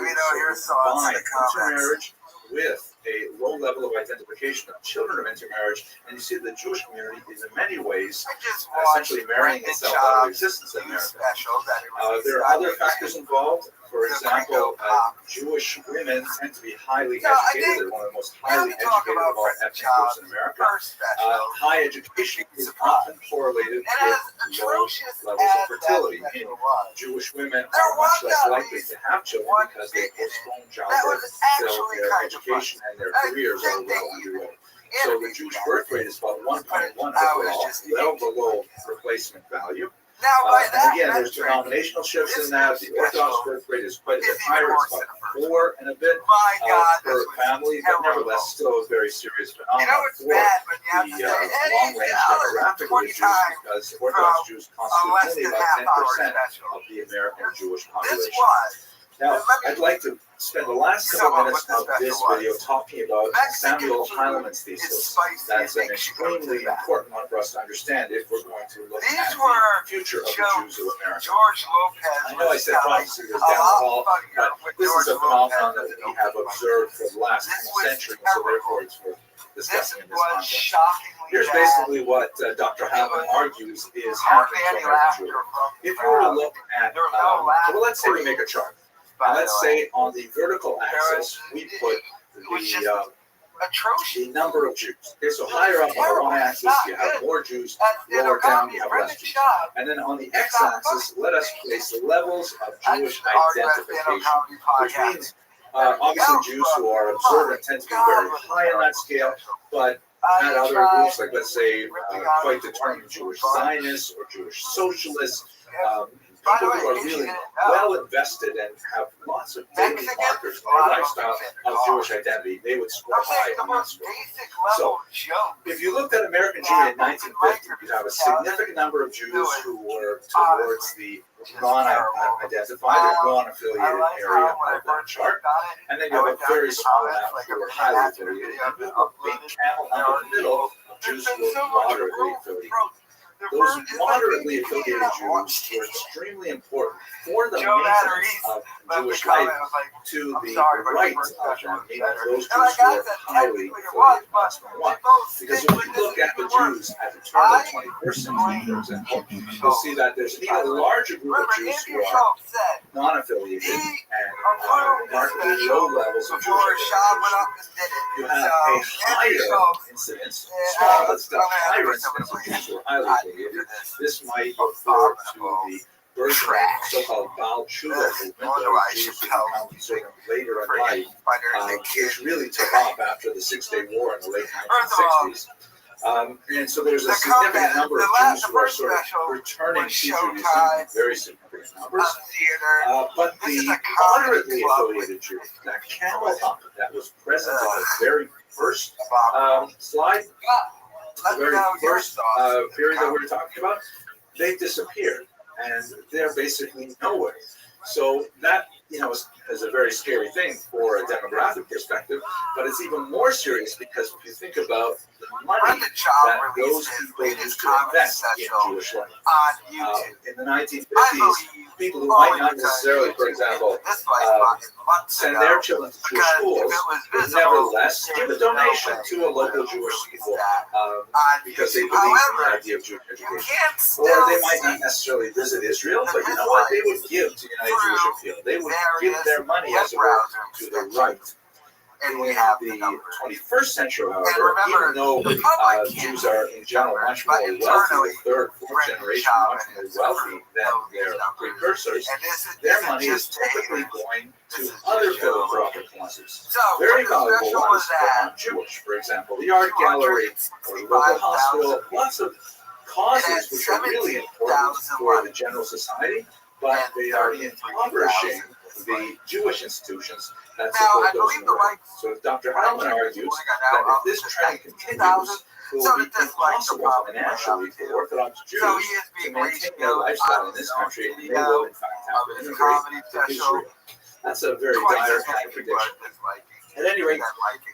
me know your thoughts in the comments. With a low level of identification of children of intermarriage, and you see the Jewish community is in many ways essentially marrying itself out of existence in America. There are other factors involved. For example, Jewish women tend to be highly educated. They're one of the most highly educated of all ethnic groups in America. High education is often correlated with low levels of fertility, meaning Jewish women are much less likely to have children because they postpone childbirth until their education and their careers are well underway. So the Jewish birth rate is about 1.1 overall, well below replacement value. And again, there's denominational shifts in that. The Orthodox birth rate is quite a bit higher. It's about 4 and a bit per family, but nevertheless still a very serious phenomenon for the long-range demographic of the Jews, because Orthodox Jews constitute only about 10% of the American Jewish population. Now, I'd like to spend the last couple minutes of this video talking about Samuel Heilman's thesis. That's an extremely important one for us to understand if we're going to look at the future of the Jews of America. I know I said prophecy was down the hall, but this is a phenomenon that we have observed for the last century, so therefore it's worth discussing in this context. Here's basically what Dr. Heilman argues is happening to American Jews. If you were to look at, well, let's say we make a chart. by let's the way. say on the vertical axis, we put the number of Jews. Okay, so higher up on the y-axis, you have more Jews. Lower down, you have less Jews. And then on the x-axis, let us place the levels of Jewish identification, which means obviously Jews who are observant tend to be very high on that scale, but not other groups, like let's say quite determined Jewish Zionists or Jewish socialists, people who are really well invested and have lots of daily markers in their lifestyle of Jewish identity, they would score high on that score. So, if you looked at American Jewry in 1950, you'd have a significant number of Jews who were towards the non-identified or non-affiliated area of that chart, and then you have a very small amount who were highly affiliated, and you have a big channel out in the middle of Jews who were moderately affiliated. Those moderately affiliated Jews were extremely important for the maintenance of Jewish life to the right of them, meaning those Jews who were highly affiliated. That's number one. Because if you look at the Jews at the turn of the 21st century, for example, you'll see that there's an even larger group of Jews who are non-affiliated and markedly low levels of Jewish identification. You have a higher incidence, small but still higher incidence of Jews who are highly affiliated. This might refer to the version of so-called Baal Tshuva movement, those Jews who become observant later in life, which really took off after the Six-Day War in the late 1960s. And so there's a significant number of Jews who are sort of returning to Judaism in very significant numbers. But the moderately affiliated Jews, that camel hump that was present in the very first slide, the very first period that we're talking about, they disappeared, and they're basically nowhere. So that, is a very scary thing for a demographic perspective, but it's even more serious because if you think about the money that those people used to invest in Jewish life. In the 1950s, people who might not necessarily, for example, send their children to Jewish schools would nevertheless give a donation to a local Jewish school because they believe in the idea of Jewish education. Or they might not necessarily visit Israel, but you know what? They would give to United Jewish Appeal. They would give their money, as it were, to the right. In the 21st century, however, even though Jews are in general much more wealthy, third, fourth generation, much more wealthy than their precursors, their money is typically going to other philanthropic causes. Very valuable ones that are Jewish, for example, the art gallery or the local hospital, lots of causes which are really important for the general society, but they are impoverishing the Jewish institutions that support those in the right. So Dr. Hellman argues that if this trend continues, it will be impossible financially for Orthodox Jews to maintain their lifestyle in this country, and they will in fact have to immigrate to Israel. That's a very dire kind of prediction. At any rate,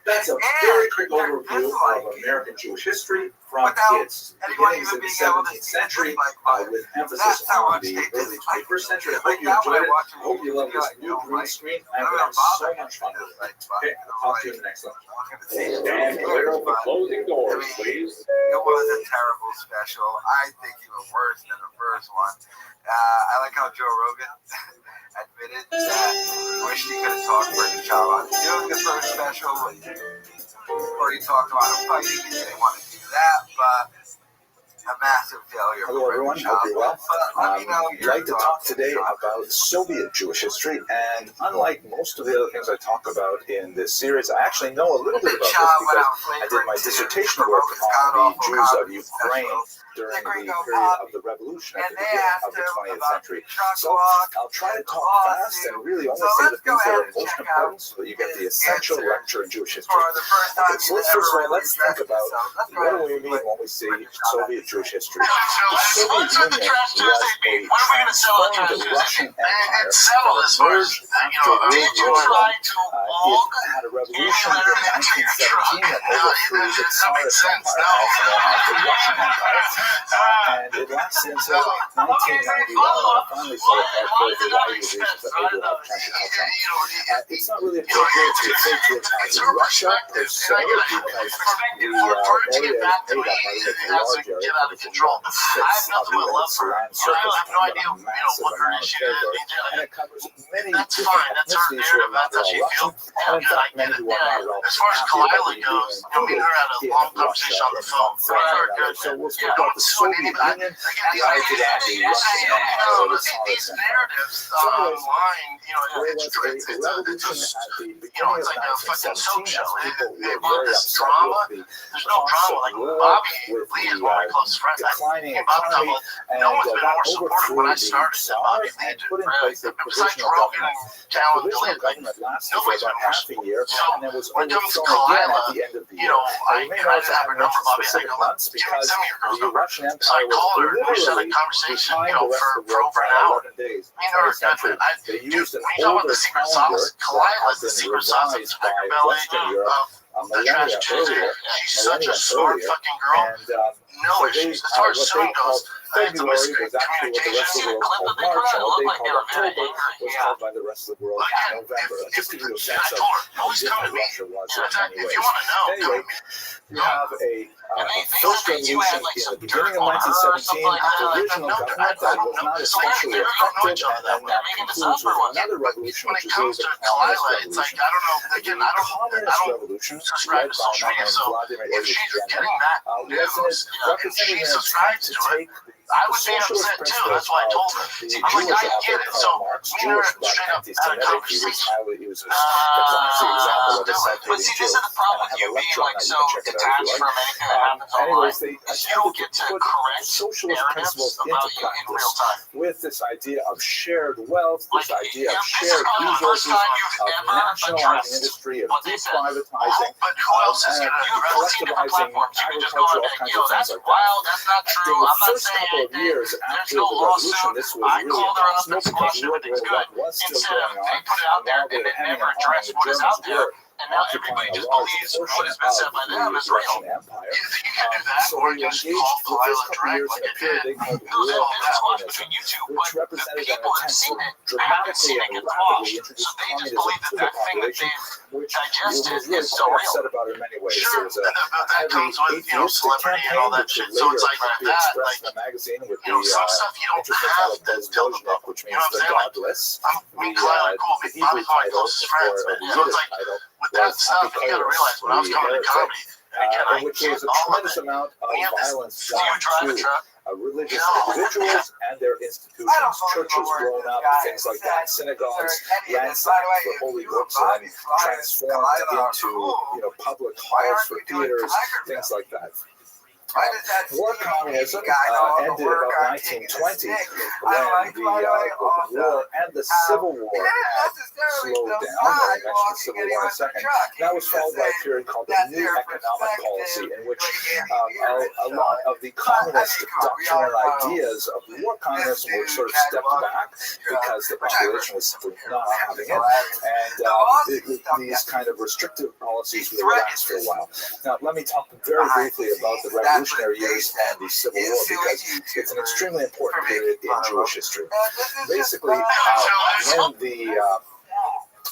that's a very quick overview of American Jewish history from its beginnings in the 17th century with emphasis on the early 21st century. I hope you enjoyed it. I hope you love this new green screen. I've had so much fun with it. Okay, I'll talk to you in the next one. Stand clear of the closing doors, please. It was a terrible special. I think even worse than the first one. I like how Joe Rogan admitted that he wished he could have talked Bernie Chavez doing the first special, or he talked about him fighting. He didn't want to do that, but a massive failure. Hello, everyone. Hope you're well. I'd like to talk today about Soviet Jewish history, and unlike most of the other things I talk about in this series, I actually know a little bit about this because I did my dissertation work on the Jews of Ukraine during the period of the revolution at the beginning of the 20th century. So I'll try to talk fast and really only say the things that are most important so that you get the essential lecture in Jewish history. Okay, so let's think about what do we mean when we say Soviet Jewish history. The Soviet Union was a transformed Russian empire that emerged after World War I. It had a revolution in 1917 that through the Tsarist Empire, also known as the Russian Empire, and it lasted until 1991 when it finally fell apart for a variety of reasons that maybe we'll have time to touch on. It's not really appropriate to refer to it as Russia per se, because the area is made up by a large area of one-sixth of the Earth's land surface, a massive amount of territory, and it covers many different ethnicities who are not all Russian, and in fact many who are not all as far as Kalila goes, me and her had a long conversation on the phone. So we'll speak about the Soviet Union, prior to that the Russian Empire, or the Tsarist Empire. So online, there was a revolution at the beginning of 1917 as people were very upset with the costs of war, with the declining economy, and that overthrew the Tsar and put in place a provisional government. That provisional government lasted for about half a year, and then was overthrown again at the end of the year. You may not have mentioned specific months because the Russian Empire was literally behind the rest of the world by 11 days. They used an older calendar that had been revised by Western Europe millennia earlier, and so they, what they called February was actually what the rest of the world called March, and what they called October was called by the rest of the world November. Just to give you a sense of how different Russia was in many ways. Anyway, you have a first revolution in the beginning of 1917, a provisional government that was not especially effective, and then that concludes with another revolution, which is really the communist revolution. The communist revolution, led by a man named Vladimir Ilyich Lenin, was represented in its attempt to take the socialist principles of the Jewish author Karl Marx, Jewish but anti-Semitic. He was the classic example of a self-hating Jew. I have a lecture on that. You can check it out if you like. Anyways, they attempted to put socialist principles into practice with this idea of shared wealth, this idea of shared resources, of nationalizing industry, of deprivatizing, and collectivizing agriculture, all kinds of things like that. In the first couple of years after the revolution, this was really impossible because World War I was still going on, and while they were hemming and hawing, the Germans were occupying a large portion of the Russian Empire. So they engaged the first couple of years in a period they called real communism, which represented an attempt to dramatically and rapidly introduce communism to the population, which was really quite upset about in many ways. There was a heavy atheistic campaign, which would later be expressed in a magazine with the interesting title Bezbozhnik, which means the godless. The Hebrew title, or the Yiddish title, was Apikoros, the heretic, in which there was a tremendous amount of violence done to religious individuals and their institutions, churches blown up, things like that, synagogues ransacked for holy books and then transformed into public halls for theaters, things like that. War communism ended about 1920 when the war and the Civil War had slowed down. I'll mention the Civil War in a second. That was followed by a period called the New Economic Policy, in which a lot of the communist doctrinal ideas of war communism were sort of stepped back because the population was simply not having it, and these kind of restrictive policies were relaxed for a while. Now, let me talk very briefly about the Revolutionary Years and the Civil War, because it's an extremely important period in Jewish history. Basically, when the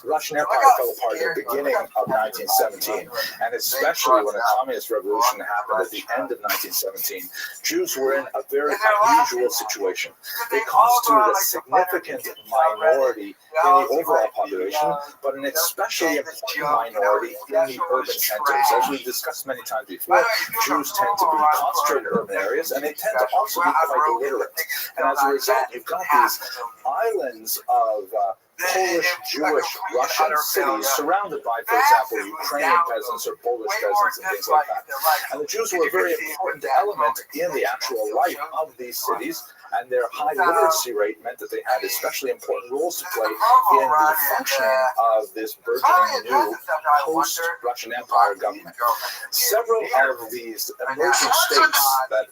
Russian Empire fell apart at the beginning of 1917, and especially when a communist revolution happened at the end of 1917, Jews were in a very unusual situation. They constituted a significant minority in the overall population, but an especially important minority in the urban centers. As we've discussed many times before, Jews tend to be concentrated in urban areas, and they tend to also be quite illiterate. And as a result, you've got these islands of Polish, Jewish, Russian cities surrounded by, for example, Ukrainian peasants or Polish peasants and things like that. And the Jews were a very important element in the actual life of these cities, and their high literacy rate meant that they had especially important roles to play in the functioning of this burgeoning new post-Russian Empire government. Several of these emerging states that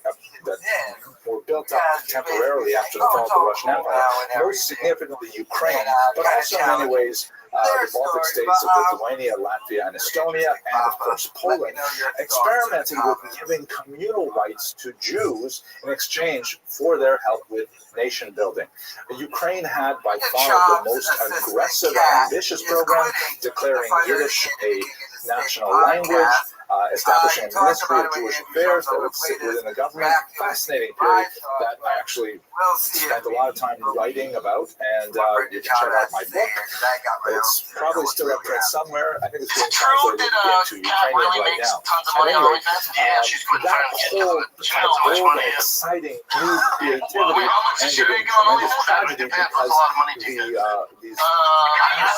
were built up temporarily after the fall of the Russian Empire, most significantly Ukraine, but also in many ways the Baltic states of Lithuania, Latvia, and Estonia, and of course Poland, experimented with giving communal rights to Jews in exchange for their help with nation building. Ukraine had by far the most aggressive and ambitious program, declaring Yiddish a national language, establishing a Ministry of Jewish Affairs that would sit within the government. Fascinating period that I actually spent a lot of time writing about, and you can check out my book. It's probably still up print somewhere. I think it's being translated into Ukrainian right now. At any rate, that whole kind of bold and exciting new creativity ended in tremendous tragedy because these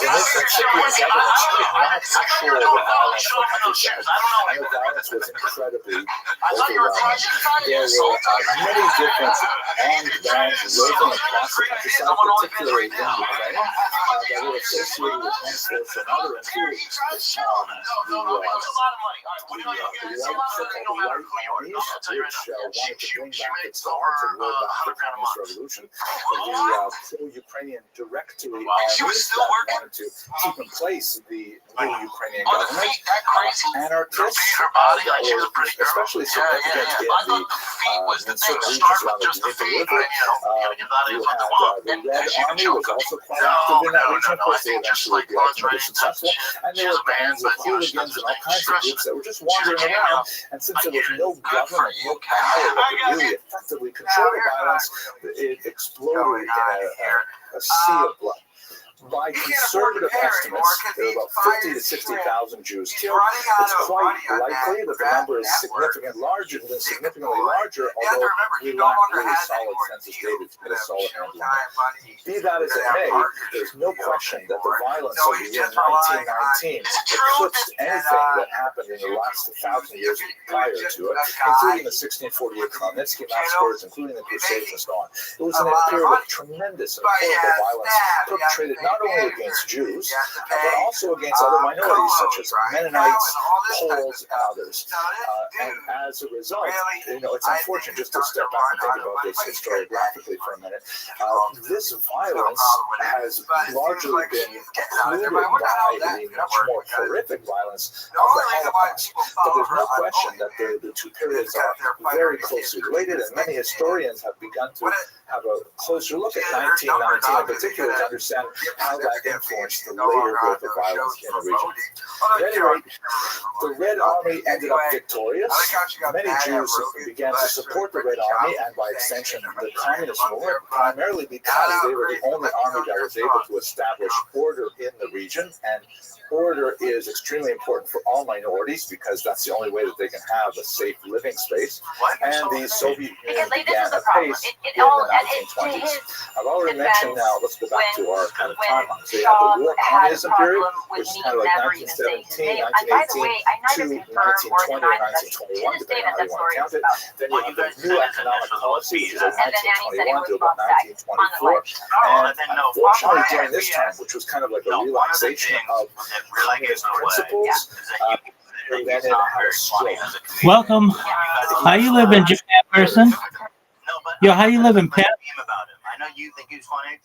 incipient governments could not control the violence in the countryside. And the violence was incredibly overwhelming. There were many different armed bands raging across the countryside, particularly in Ukraine, that were associated with Hemsworth and other including the so-called white armies, which wanted to bring back the Tsar to roll back the communist revolution. The pro-Ukrainian Directory armies that wanted to keep in place the new Ukrainian government. Anarchists, especially significant in certain regions around the Dnieper River. You had the Red Army was also quite active in that region. Of course, they eventually became successful. And there were bands of hooligans and all kinds of groups that were just wandering around. And since there was no government, no power that could really effectively control the violence, it exploded in a sea of blood. By conservative estimates, there are about 50 to 60,000 Jews killed. It's quite likely that the number is significantly larger, although we lack really solid census data to get a solid handle on it. Be that as it may, there's no question that the violence of the year 1919 eclipsed anything that happened in the last 1,000 years prior to it, including the 1648 Khmelnytsky massacres, including the Crusades and so on. It was a period of tremendous and horrible violence perpetrated not only against Jews, but also against other minorities such as Mennonites, Poles, and others. And as a result, it's unfortunate just to step back and think about this historiographically for a minute. This violence has largely been occluded by the much more horrific violence of the Holocaust. But there's no question that the two periods are very closely related, and many historians have begun to have a closer look at 1919 in particular to understand how that influenced the later growth of violence in the region. At any rate, the Red Army ended up victorious. Many Jews began to support the Red Army and, by extension, the communist movement, primarily because they were the only army that was able to establish order in the region. And order is extremely important for all minorities because that's the only way that they can have a safe living space. And the Soviet Union began apace in the 1920s. I've already mentioned now, let's go back to our kind of timeline. So you have the war communism period, which is kind of like 1917, 1918 to 1920 or 1921, depending on how you want to count it. Then you have the new economic policy, which is like 1921 to about 1924. And unfortunately, during this time, which was kind of like a relaxation of communist principles, then it had a stroke. Welcome. How you living, Japan person? Yo, how you living, Pat? I know you think he's funny.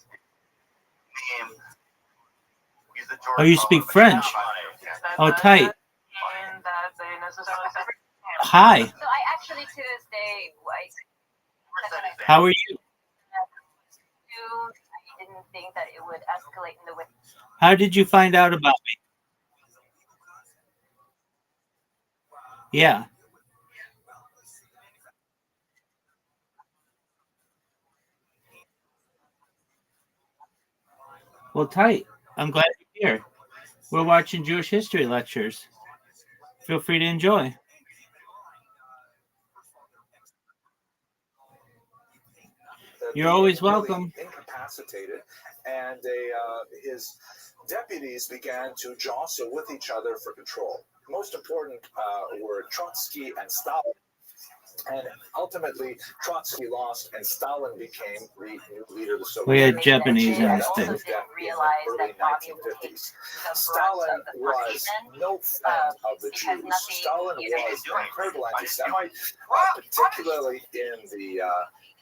Oh, you speak French? Oh, tight. Hi. So I actually, to this day, How are you? I didn't think that it would escalate in the way. How did you find out about me? Yeah. Well, tight. I'm glad you're here. We're watching Jewish history lectures. Feel free to enjoy. You're always welcome. Incapacitated, and his deputies began to jostle with each other for control. Most important were Trotsky and Stalin. And ultimately, Trotsky lost, and Stalin became the new leader of the Soviet Union. We had Japanese in this thing. In the early 1950s. Stalin was no friend of the Jews. Stalin was an incredible anti-Semite, particularly in the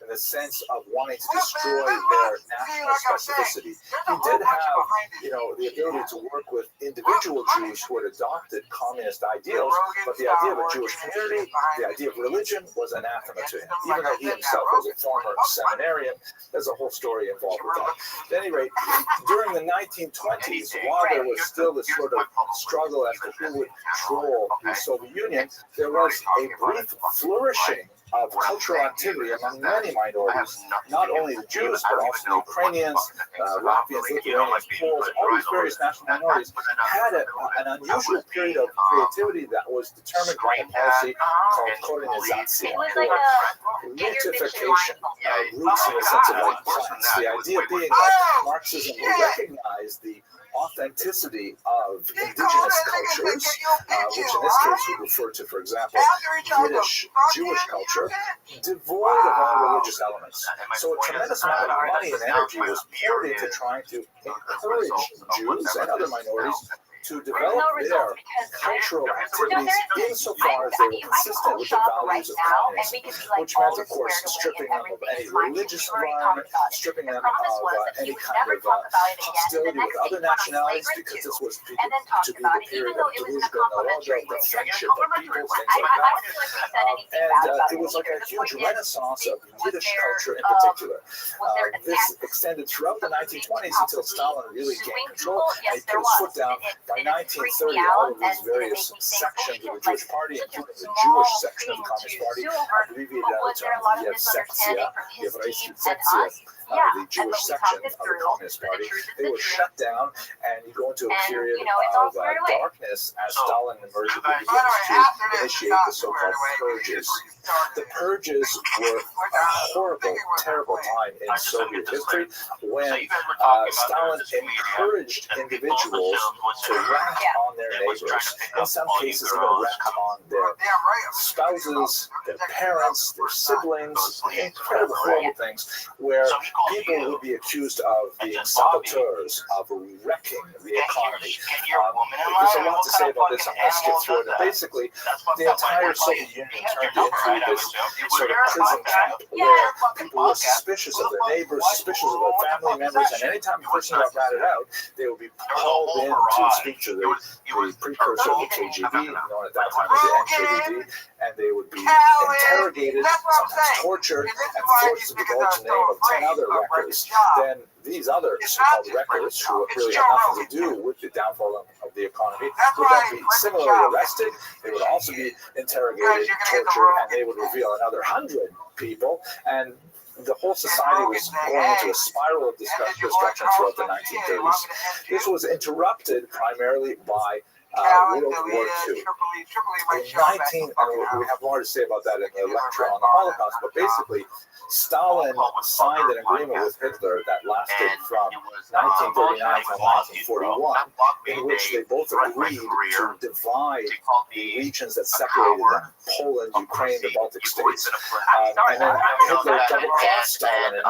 in the sense of wanting to destroy their national specificity. He did have, the ability to work with individual Jews who had adopted communist ideals, but the idea of a Jewish community, the idea of religion was anathema to him, even though he himself was a former seminarian. There's a whole story involved with that. At any rate, during the 1920s, while there was still this sort of struggle as to who would control the Soviet Union, there was a brief flourishing of cultural activity among many minorities, not only the Jews, but also the Ukrainians, Latvians, Lithuanians, Poles, all these various national minorities had an unusual period of creativity that was determined by a policy called kolonization, or rootification, roots in the sense of like plants. The idea being that Marxism will recognize the authenticity of indigenous cultures, which in this case would refer to, for example, British Jewish culture, devoid of all religious elements. So a tremendous amount of money and energy was poured into trying to encourage Jews and other minorities to develop their cultural activities insofar as they were consistent with the values of communism, which meant, of course, stripping them of any religious environment, stripping them of any kind of hostility with other nationalities, because this was to be the period of delusional knowledge, the friendship of people, things like that. And it was like a huge renaissance of Yiddish culture in particular. This extended throughout the 1920s until Stalin really gained control, and he put his foot down. By 1930, all of these various sections of the Jewish party, including the Jewish section of the Communist Party, abbreviated out of term the Jewish section of the Communist Party, they were shut down, and you go into a period of darkness as Stalin emerged and begins to initiate the so-called purges. The purges were a horrible, terrible time in Soviet history when Stalin encouraged individuals to rat on their neighbors, in some cases even rat on their spouses, their parents, their siblings, incredible, horrible things, where people would be accused of being saboteurs, of wrecking the economy. There's a lot to say about this. I'm going to skip through it. And basically, the entire Soviet Union turned into this sort of prison camp where people were suspicious of their neighbors, suspicious of their family members, and anytime a person got ratted out, they would be called in to speak to the precursor of the KGB, known at that time as the NKVD, and they would be interrogated, sometimes tortured, and forced to divulge the name of 10 other wreckers. Then these other so-called wreckers, who really had nothing to do with the downfall of the economy, would then be similarly arrested. They would also be interrogated, tortured, and they would reveal another 100 people. And the whole society was going into a spiral of destruction throughout the 1930s. This was interrupted primarily by World War II. We have more to say about that in the lecture on the Holocaust, but basically, Stalin signed an agreement with Hitler that lasted from 1939 to 1941, in which they both agreed to divide the regions that separated them, Poland, Ukraine, the Baltic states. And then Hitler double-crossed Stalin in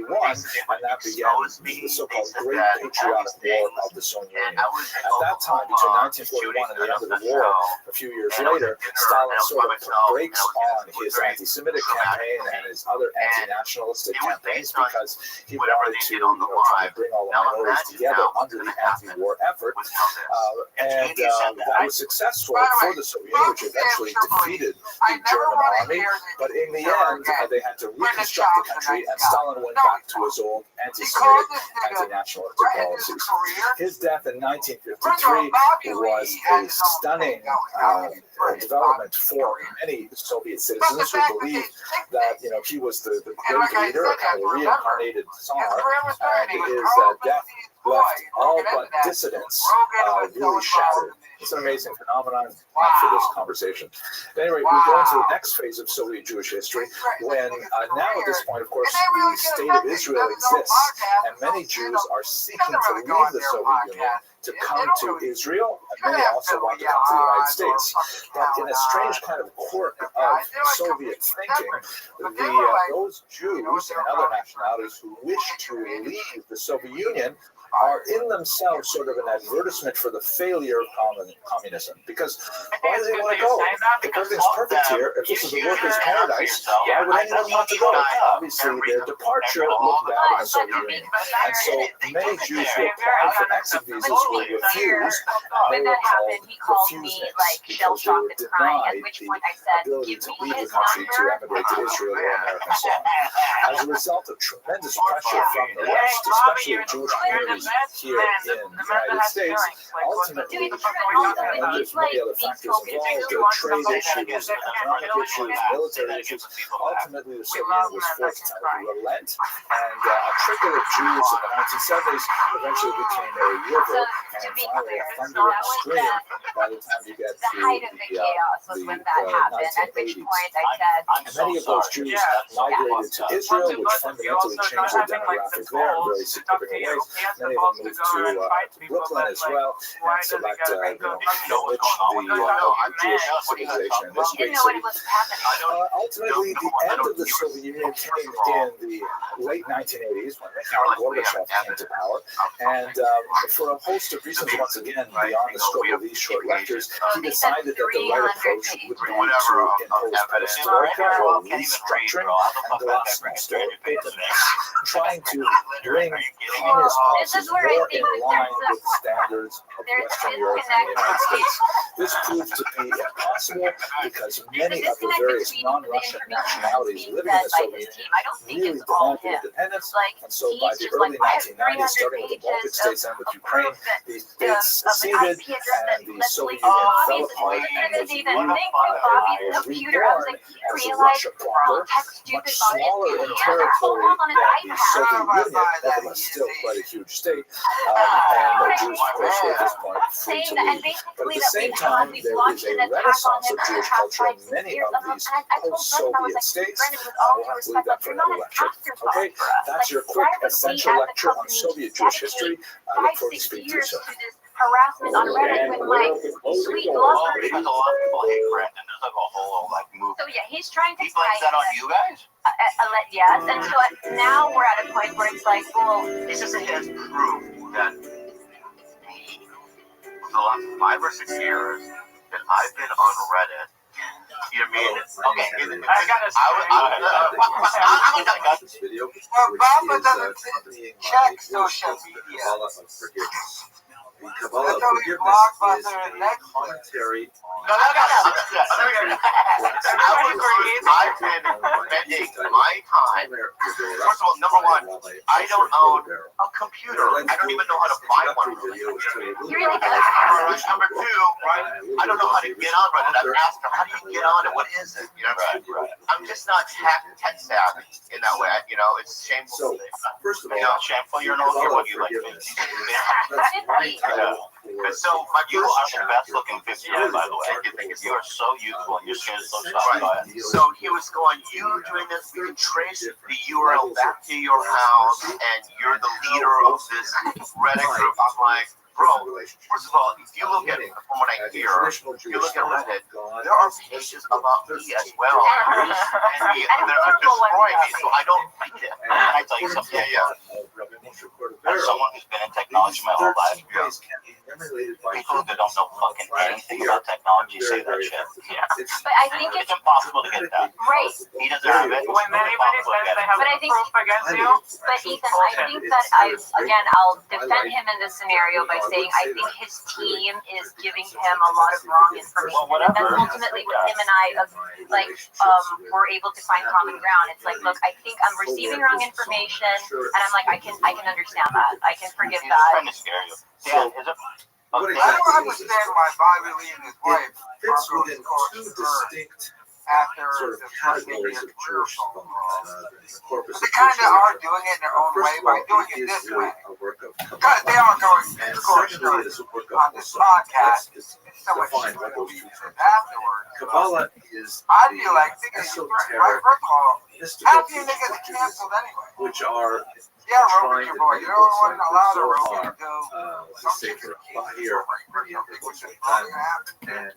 1941, and that began the so-called Great Patriotic War of the Soviet Union. At that time, between 1941 and the end of the war, a few years later, Stalin sort of put brakes on his anti-Semitic campaign and his other anti-nationalistic campaigns because he wanted to try to bring all the minorities together under the anti-war effort. And that was successful for the Soviet Union, which eventually defeated the German army. But in the end, they had to reconstruct the country, and Stalin went back to his old anti-Semitic, anti-nationalistic policies. His death in 1953 was a stunning development for many Soviet citizens who believed that he was the great leader and the reincarnated Tsar, and his death left all but dissidents really shattered. It's an amazing phenomenon for this conversation. Anyway, we go into the next phase of Soviet Jewish history when now at this point, of course, the state of Israel exists, and many Jews are seeking to leave the Soviet Union to come to Israel, and many also want to come to the United States. But in a strange kind of quirk of Soviet thinking, those Jews and other nationalities who wish to leave the Soviet Union are in themselves sort of an advertisement for the failure of communism. Because why do they want to go? If everything's perfect here, if this is a workers' paradise, why would anyone want to go? Obviously, their departure looked bad in the Soviet Union. And so many Jews who applied for exit visas were refused, and they were called refuseniks because they were denied the ability to leave the country to emigrate to Israel or America and so on. As a result of tremendous pressure from the West, especially Jewish communities here in the United States, ultimately, and there's many other factors involved, trade issues, economic issues, military issues, ultimately the Soviet Union was forced to relent, and a trickle of Jews in the 1970s eventually became a river, and finally a thundering stream by the time you get to the 1980s. And many of those Jews migrated to Israel, which fundamentally changed their demographic there in very significant ways. Many of them moved to Brooklyn as well, and select enrich the Jewish civilization in this great city. Ultimately, the end of the Soviet Union came in the late 1980s when Mikhail Gorbachev came to power, and for a host of reasons, once again, beyond the scope of these short lectures, he decided that the right approach would be to impose perestroika, or restructuring, and glasnost, or openness, trying to bring communist policies more in line with the standards of Western Europe and the United States. This proved to be impossible because many of the various non-Russian nationalities living in the Soviet Union really demanded independence, and so by the early 1990s, starting with the Baltic states and with Ukraine, these states seceded, and the Soviet Union fell apart and was reborn as a Russia proper, much smaller in territory than the Soviet Union, nevertheless still quite a huge state, and Jews, of course, were at this point free to leave. But at the same time, there is a renaissance of Jewish culture in many of these post-Soviet states. We'll have to leave that for another lecture. Okay, that's your quick essential lecture on Soviet Jewish history. I look forward to speaking to you soon. Harassment on Reddit with my sweet lover. Because a lot of people hate Brandon. There's like a whole move. So yeah, he's trying to. He blames that on you guys? Yes, and so now we're at a point where it's like, well, This is his proof that for the last 5 or 6 years that I've been on Reddit. You mean okay? I got this video. Obama doesn't check social media. Kabbalah forgiveness is a commentary on I've been spending my time. First of all, number one, I don't own a computer. I don't even know how to buy one. Number two, right? I don't know how to get on Reddit. I've asked them, how do you get on it? What is it? You know, I'm just not tech savvy in that way. You know, it's shameful. First of all, you know, shameful. You're no hero. You like so you are the best looking 50-year-old, by the way. You are so youthful and your skin is so soft. So he was going, you doing this, we can trace the URL back to your house, and you're the leader of this Reddit group. I'm like, bro, first of all, if you look at it, from what I hear, you look at Reddit, there are pages about me as well. And they're destroying me, so I don't like it. And I tell you something, as someone who's been in technology my whole life, people that don't know fucking anything about technology say that shit. Yeah. But I think it's impossible to get that. Right. He doesn't have it. When anybody says they have proof against you, but Ethan, I think that I'll defend him in this scenario by saying I think his team is giving him a lot of wrong information. And then ultimately when him and I were able to find common ground, it's like, look, I think I'm receiving wrong information, and I'm like, I can understand that. I can forgive He's that. trying to scare you. Yeah, is it? I don't understand why Bobby Lee and his wife fits within two distinct sort of categories of Jewish thought. They kind of are doing it in their own way by doing it this way. Because they are going to course on this podcast. So much afterwards. Kabbalah is I feel like esoteric. Half you niggas canceled anyway. Which are Robert, your boy. You don't want to allow the Robert to go. Safer here, and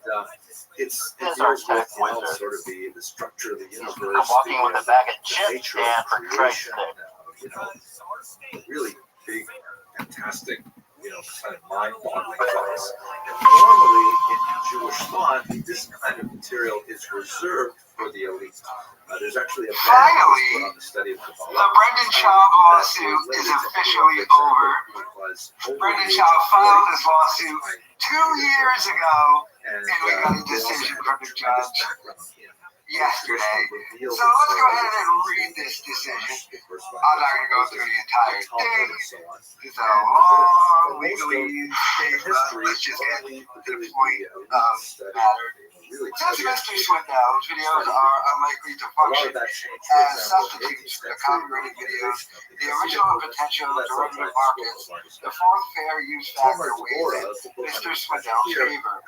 it deals with sort of the structure of the universe, I'm walking with a bag of chips nature and of for creation, Christ's sake. really big fantastic, kind of mind-boggling thoughts. And normally in Jewish thought, this kind of material is reserved for the elite. There's actually a Finally, on the study of Kabbalah. The Brendan Schaub lawsuit is officially over. Brendan Schaub filed his lawsuit 2 years ago, and we got a decision from the judge yesterday. So let's go ahead and read this decision. I'm not going to go through the entire thing. It's a long legalese thing, but let's just get to the point of the matter. Since Mr. Swindell's videos are unlikely to function as substitutes for the copyrighted videos, the original and potential derivative markets, the fourth fair use factor weighs in Mr. Swindell's favor.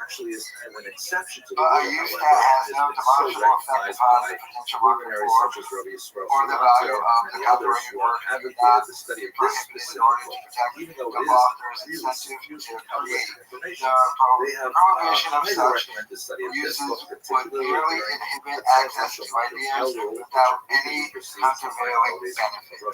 But a use that has no demonstrable effect upon the potential market or the value of the copyrighted work is not prohibited in order to protect the author's incentive to create. The prohibition of such uses would merely inhibit access to ideas without any countervailing benefit.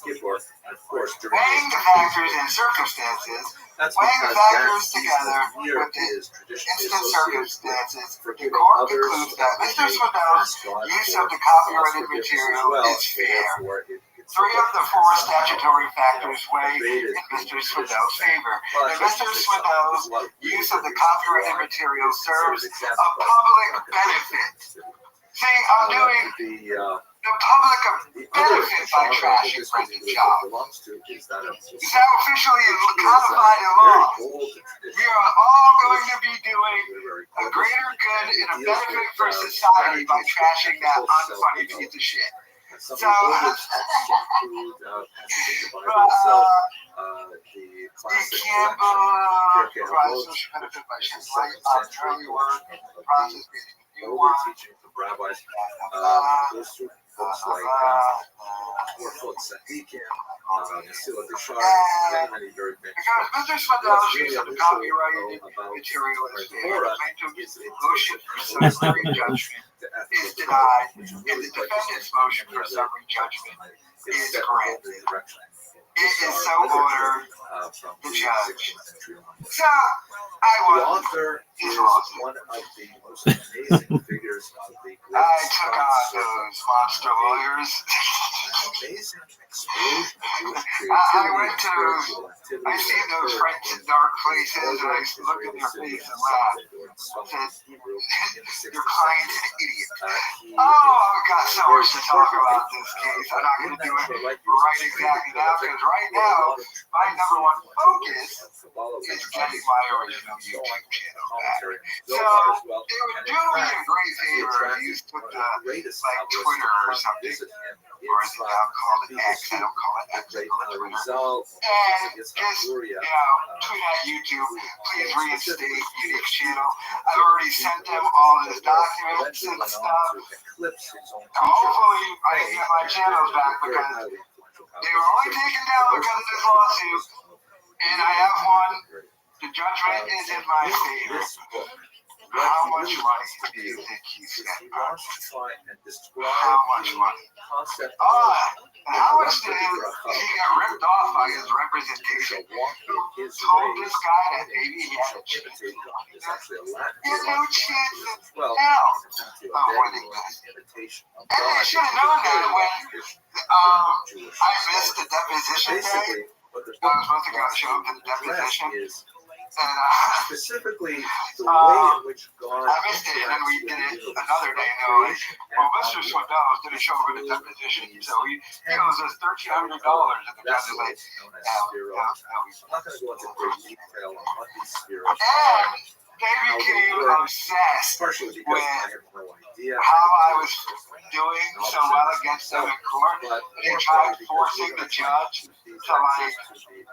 Weighing the factors and circumstances, weighing the factors together with the instant circumstances, the court concludes that Mr. Swindell's use of the copyrighted material is fair. 3 of the 4 statutory factors weigh in Mr. Swindell's favor. And Mr. Swindell's use of the copyrighted material serves a public benefit. See, I'm doing the public benefit by trashing Brendan Schaub. It's now officially codified in law. We are all going to be doing a greater good and a benefit for society by trashing that unfunny piece of shit. So, the Campbell provides social benefit by shedding light on early work, the process being a new one. Rabbis, those folks like Orfot Sadikim, Nasila Bishar, many very big. Because Mr. Swindell's use of the copyrighted material is fair, plaintiff's motion for summary judgment is denied, and the defendant's motion for summary judgment is granted. It is so ordered, the judge. So, the author is one of the most amazing figures of the I took on those monster lawyers. Amazing explosion of I went to, I seen those friends in dark places, and I looked in their face and laughed. I said, your client's an idiot. Oh, I've got so much to talk about this case. I'm not going to do it right exactly now, because right now, my number one focus is getting my original YouTube channel back. So, it would do me a great favor if you took the, like, Twitter or something, or is it now called an X? I don't call it X, I call it Twitter. And just, tweet at YouTube, please reinstate Unique's channel. I've already sent them all his documents and stuff. Hopefully, I can get my channels back, because they were only taken down because of this lawsuit, and I have one. The judgment is in my favor. How much money do you think he spent? How much money? And how much did he get ripped off by his representation? Who told this guy that maybe he had a chance? He had no chance in hell of winning this. And they should have known that when I missed the deposition day. I was supposed to go show up to the deposition. And specifically the way in which God I missed it, and then we did it another day. And they were like, well, Mr. Swindell didn't show up at the deposition, so he owes us $1,300. And the judge is like, I'm not going to go into great detail on what these spheres are. They became obsessed with how I was doing so well against them in court. They tried forcing the judge to, like,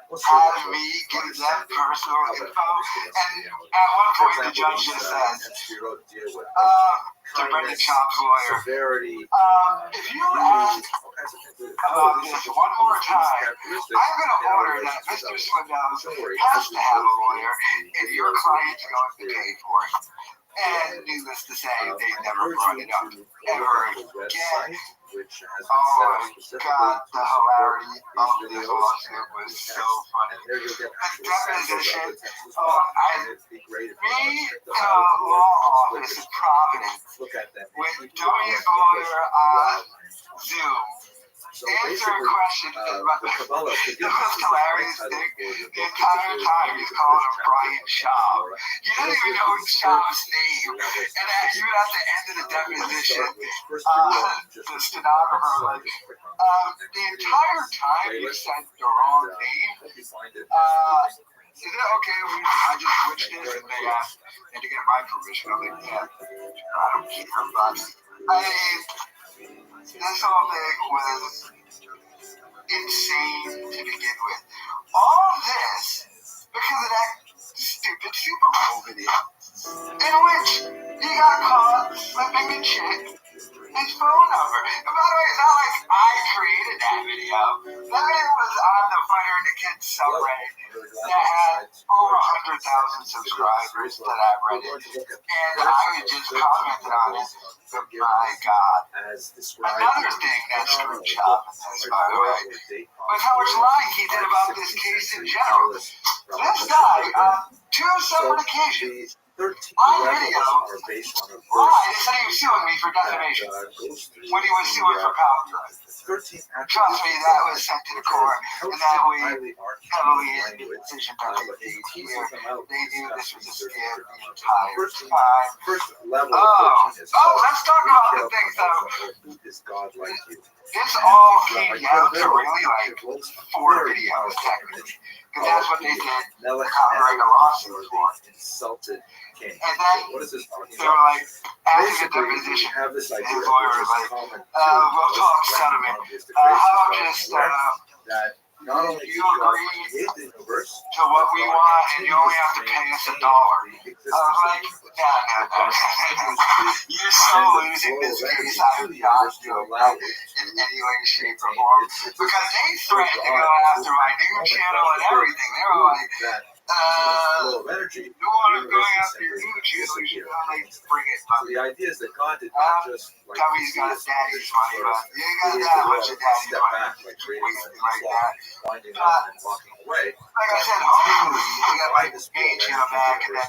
have me give them personal info. And at one point, the judge just says, to Brendan Schaub's lawyer, if you ask about this one more time, I'm going to order that Mr. Swindell has to have a lawyer, and your client's going to pay for it. And needless to say, they never brought it up ever again. Which has been Oh set up my specifically God, to the support hilarity of these this videos lawsuit was and so text. funny. And there you'll get The actual samples deposition, of the text as well. And it'd be great if you want to me, check the them out or law split office your in screen. Providence, Look at them. with Keep Domi's looking at lawyer on Zoom, So answering basically, questions about the Kabbalah the forgiveness most is hilarious the thing. title for The entire time he's calling him Brian Shaw. He doesn't even know Shaw's name. And even at the end of the deposition, the stenographer was like, the entire time you said the wrong name. Is it okay if I just switch this? And they asked, and to get my permission, I'm like, yeah, I don't care about it. I mean, this whole thing was insane to begin with. All this because of that stupid Super Bowl video, in which he got caught slipping and shit his phone number. And by the way, it's not like I created that video. That video was on the Fighter and the Kids subreddit that had over 100,000 subscribers that I've read it. And I was just commented on it. But my God. Another thing that screwed Chop in this, by the way, was how much lying he did about this case in general. This guy, on 2 separate occasions, on video, lied and said he was suing me for defamation when he was suing for copyright. Trust me, that was sent to the court, and that we heavily in the decision that they made here. They knew this was a scam the entire time. Let's talk about the things that this all came down to really like 4 videos technically, because that's what they did the copyright lawsuit for. And then they were like, after the deposition, his lawyer was like, we'll talk settlement. How about just, you agree to what we want and you only have to pay us $1. I was like, no. You're so losing this case. I'm not doing that in any way, shape, or form. Because they threatened to go after my new channel and everything. They were like, you want to go after your new channel, you should only bring it. So the idea is that God did not just like Tommy's got daddy's money, but you ain't got that much of daddy's money. Like that. Winding up and walking away. Like I said, hopefully I got my main channel back and then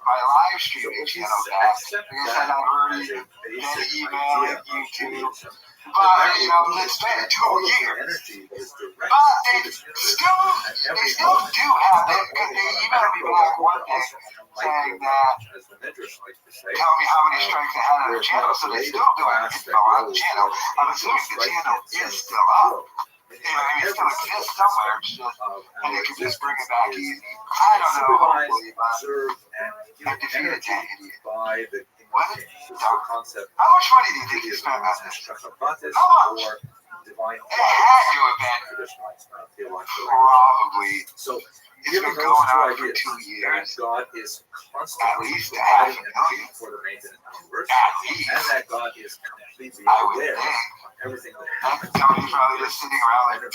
my live streaming channel back. Like I said, I've already been emailing YouTube. But, it's been 2 years. But they still do have it, because they emailed me back one day saying that, tell me how many strikes I had on the channel, so they still do have info on the channel. I'm assuming the channel is still up. It still exists somewhere, it's just, and they can just bring it back easy. I don't know, hopefully, but I defeated that idiot. What? How much money do you think you spent on this? How much? It had to have been probably. So it's been going on for 2 years. God is at least $500,000 for the maintenance universe, at least. and that God is completely aware of everything that happens. Tony's probably just sitting around like,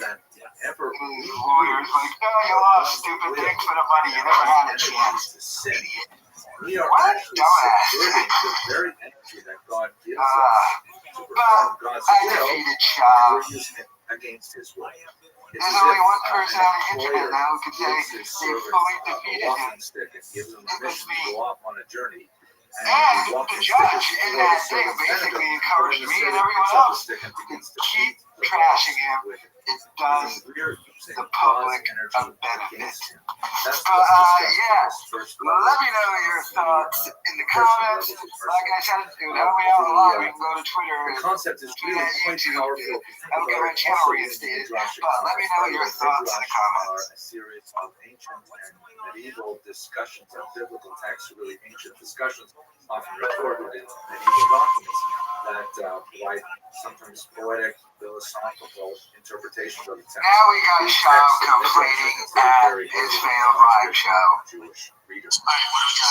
that ever these lawyers like, no, you lost stupid things for the money. You never had a chance. Idiot. We are what actually subverting the very energy that God gives us to perform God's will, and we're using it against His will. There's only one person on the internet now who can say they fully defeated him. Stick and gives them permission to go off on a journey. And the judge in that thing basically encouraged me and everyone else to keep trashing him. It does the public a benefit. Let me know your thoughts in the comments. Like I said, it would help me out a lot. We can go to Twitter and tweet at YouTube. I will get my channel reinstated. But let me know your thoughts in the comments. A series of ancient and medieval discussions of biblical texts, really ancient discussions, often recorded in medieval documents that provide sometimes poetic, philosophical interpretations of the text. Now we got Shaw complaining at his failed live show. Jewish readers. So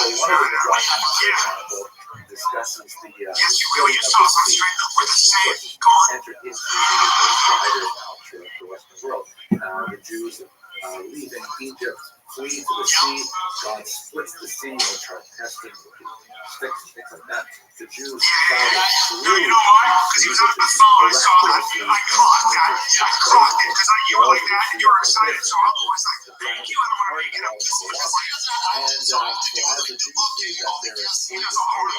one of the documents, for example, discusses the filling of the sea, entered into the wider throughout the Western world. The Jews leaving Egypt flee to the sea. God splits the sea, which are tested with sticks and things like that. The Jews traveled through the sea, which is miraculously and so as the Jews see that their escape is no longer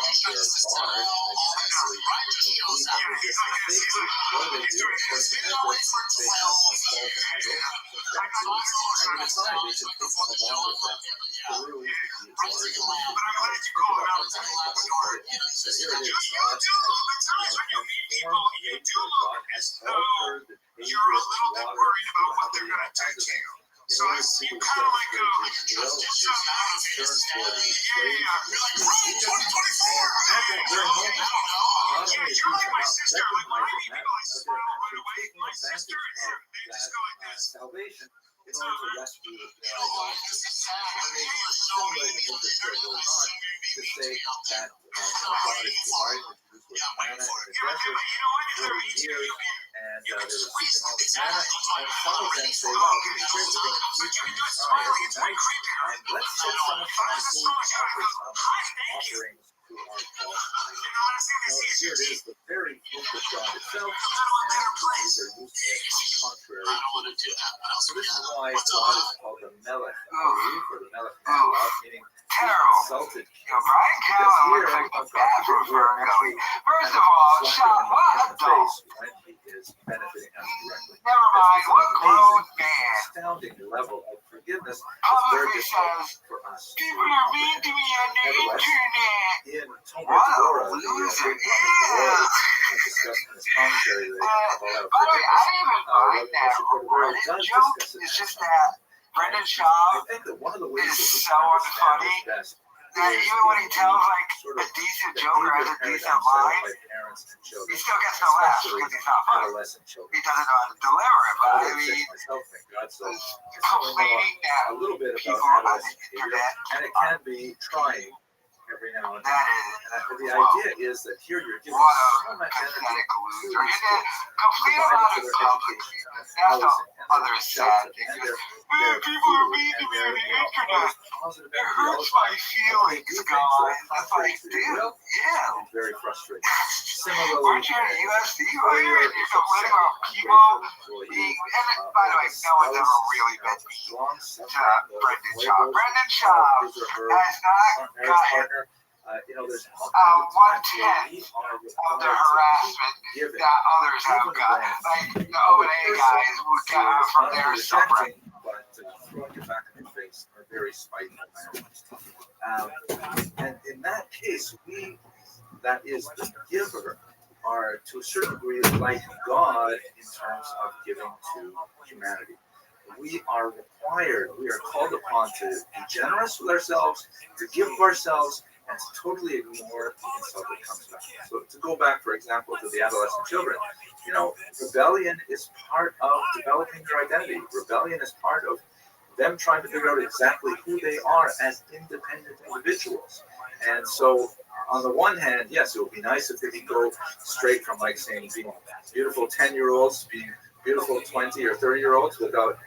barred, they can actually flee from resistance safely. What do? Of course, they have some false idols, and they decide they should take them along with them. Through the water, think about how nice that is. So here it is. God has transformed nature. God has altered the behavior of the water, gravity, all kinds of things. In order to demonstrate his will, his concern for the slaves and the Egypt. And at that very moment, not only is Egypt not recognizing that, but they're actually taking advantage of that salvation in order to rescue their idolatry. So amazing in this story goes on to say that God is providing the Jews with manna in the desert for 40 years, and they were seeking all this manna, and some of them say, well, this is great, we're going to keep on every night, and let's set some aside so we can offer some offerings to our God. Now, here it is, the very gift of God itself, and the Jews are using it contrary to the Jews. So this is why God is called the Melech, I believe, or the Melech Melech, meaning he consulted. Because here, we're actually First of all, Sean, what a dope. When he is benefiting us directly. Never mind, what grown man. Astounding level of forgiveness is very Publicly difficult says, for us. people are mean to me on the internet. In Tomer What a Devorah, loser. discussed in his commentary, they call out By the way, I didn't even Rabbi find that Rothschild Reddit joke. It's just that Brendan I Schaub think that one of the ways is that we so can understand unfunny this best that is even when he tells like sort a of decent joke or has a behavior decent paradigm set up line, by parents and children, he still gets no laughs especially because he's not funny. adolescent children. He doesn't know how to deliver it. But I I'm mean, myself, thank God, so I complaining that know a little bit people about on the adolescent behavior, internet and it can be trying every now and then. that is And the idea is that here you're giving what so a much energy pathetic to loser. these And then kids, complain providing about for it their publicly. education, That's the other sad shelter, thing. and Is, their people are food, mean and to me their, on the all internet. this positive It energy all hurts the my time. feelings, And guys. That's contrary like, to your will, dude, yeah. it's very frustrating. Similarly, Aren't you in a USC right here and you're complaining about people employee, being, and by the way, no one's ever really been mean to Brendan Schaub. Brendan Schaub has not gotten there's 1/10 of the harassment that others have got. Like the O&A guys would get out from their subreddit. But throwing it back in their face are very spiteful manners. And in that case, that is the giver, are to a certain degree like God in terms of giving to humanity. We are required, we are called upon to be generous with ourselves, to give of ourselves, and to totally ignore the insult that comes back. So to go back, for example, to the adolescent children, rebellion is part of developing their identity. Rebellion is part of them trying to figure out exactly who they are as independent individuals. And so, on the one hand, yes, it would be nice if they could go straight from, like, saying, being beautiful 10-year-olds, being beautiful 20 or 30-year-olds without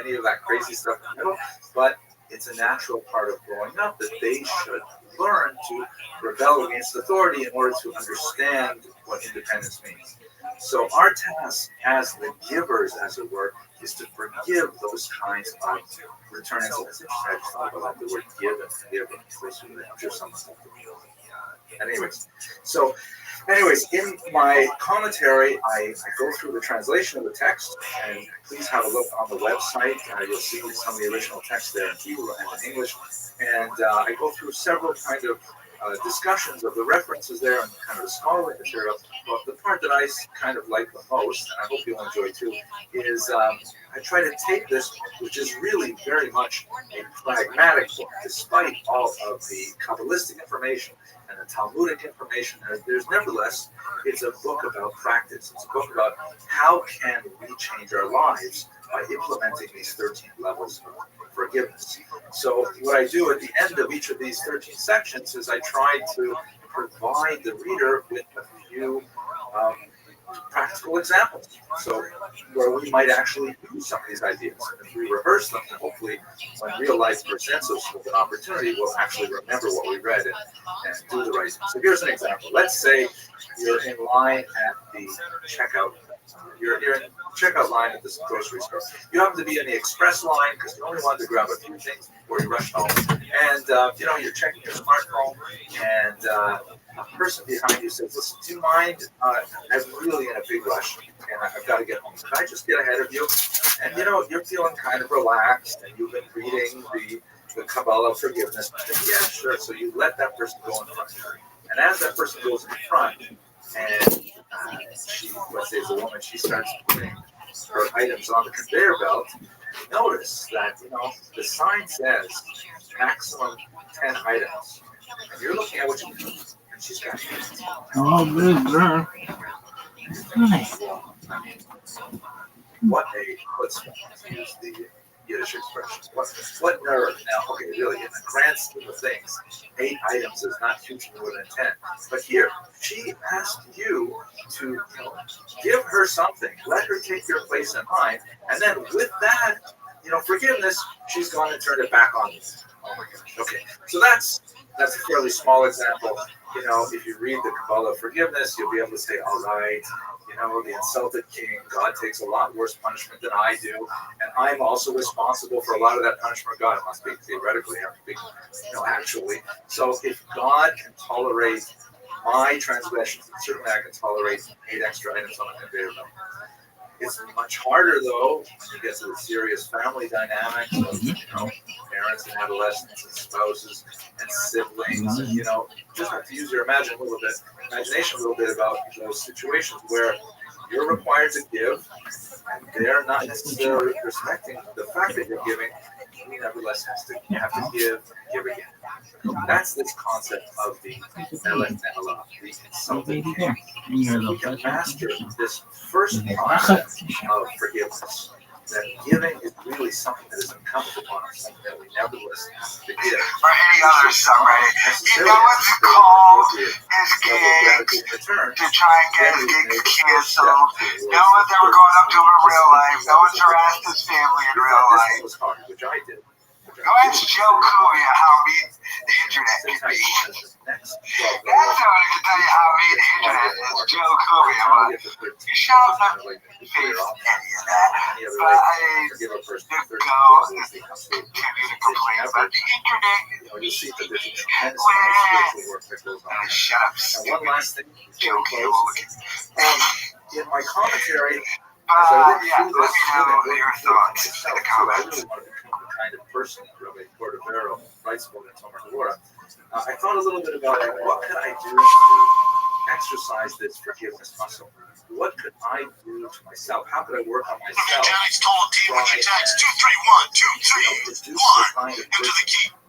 any of that crazy stuff in the middle. But it's a natural part of growing up that they should learn to rebel against authority in order to understand what independence means. So our task as the givers, as it were, is to forgive those kinds of returning. So that's interesting. I just thought about the word give and forgive. I'm sure someone's Anyways, in my commentary, I go through the translation of the text, and please have a look on the website. You'll see some of the original text there in Hebrew and in English. And I go through several kind of discussions of the references there and kind of the scholarly material. But the part that I kind of like the most, and I hope you'll enjoy too, is I try to take this, which is really very much a pragmatic book, despite all of the Kabbalistic information and the Talmudic information. There's nevertheless, it's a book about practice. It's a book about how can we change our lives by implementing these 13 levels of forgiveness. So what I do at the end of each of these 13 sections is I try to provide the reader with a few practical examples. So where we might actually use some of these ideas. And if we rehearse them, then hopefully when real life presents us with an opportunity, we'll actually remember what we read and do the right thing. So here's an example. Let's say you're in line at the checkout. You're in checkout line at this grocery store. You happen to be in the express line because you only wanted to grab a few things before you rushed home. And you're checking your smartphone, and a person behind you says, "Listen, do you mind? I'm really in a big rush, and I've got to get home. Can I just get ahead of you?" And you're feeling kind of relaxed, and you've been reading the Kabbalah of forgiveness. Yeah, sure. So you let that person go in front. And as that person goes in front, and she, let's say it's a woman, she starts putting her items on the conveyor belt. Notice that the sign says maximum 10 items, and you're looking at what you need, and she's got. Oh, good girl. Nice. What a chutzpah, to use the Yiddish expression. What nerve? Now, okay, really, in the grand scheme of things, 8 items is not hugely more than 10. But here, she asked you to give her something, let her take your place in line, and then with that, forgiveness, she's going to turn it back on you. Oh my gosh. Okay, so that's a fairly small example. If you read the Kabbalah of forgiveness, you'll be able to say, all right, the insulted king, God takes a lot worse punishment than I do, and I'm also responsible for a lot of that punishment. God must be theoretically, have to be, actually. So if God can tolerate my transgressions, certainly I can tolerate 8 extra items on a conveyor belt. It's much harder, though, when you get to the serious family dynamics of, parents and adolescents and spouses and siblings, and, just have to use your imagination a little bit about those situations where you're required to give, and they're not necessarily respecting the fact that you're giving. You nevertheless have to give again. That's this concept of the Elech Ne'elah, the insulted king. We can master this first concept of forgiveness. That giving is really something that is incumbent upon us, something that we nevertheless have to give. Or any other subreddit. What's it called? His gig to try and get his gig canceled. No one's ever gone up to him in real life. No one's harassed his family in real life. Which I did. Go ask Joe Kuya how mean the internet can be. That's someone who can tell you how mean the internet is. Joe Kuya, but you shall not face any of that. But the go is continue to complain about the internet. Shut up, one last thing, Joe Kuya. in my commentary, as I worked through this, let me know your thoughts in the comments. Kind of person, Rabbi Rothschild and Tomer Devora, I thought a little bit about what could I do to exercise this forgiveness muscle? What could I do to myself? How could I work on myself? Nugenetics told team when you text 231-231 into the keyword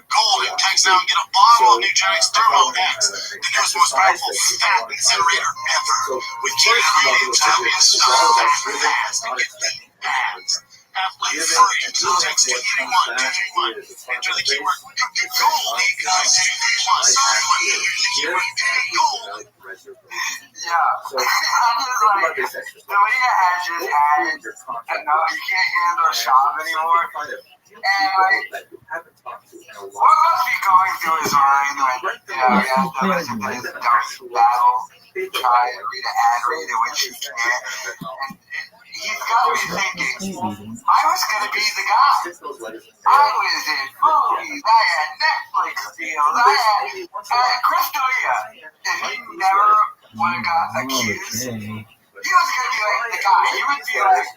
golden. Text now and get a bottle of Nugenetics Thermo X, the newest most powerful fat incinerator ever. With key ingredients, Italian style that fast and get the ads. Halfway free until text 231-231. Enter the keyword golden, guys. 231-231. Keyword golden. Yeah, I'm just like, the way I just had, you can't handle shop anymore. And like, what must be going through his mind when, he has to listen to his dumb battle, try and read an ad read in which he can't. And he's got to be thinking, I was going to be the guy. I was in movies, I had Netflix deals, I had Chris D'Elia. If he never would have got accused, he was going to be like the guy. He would be like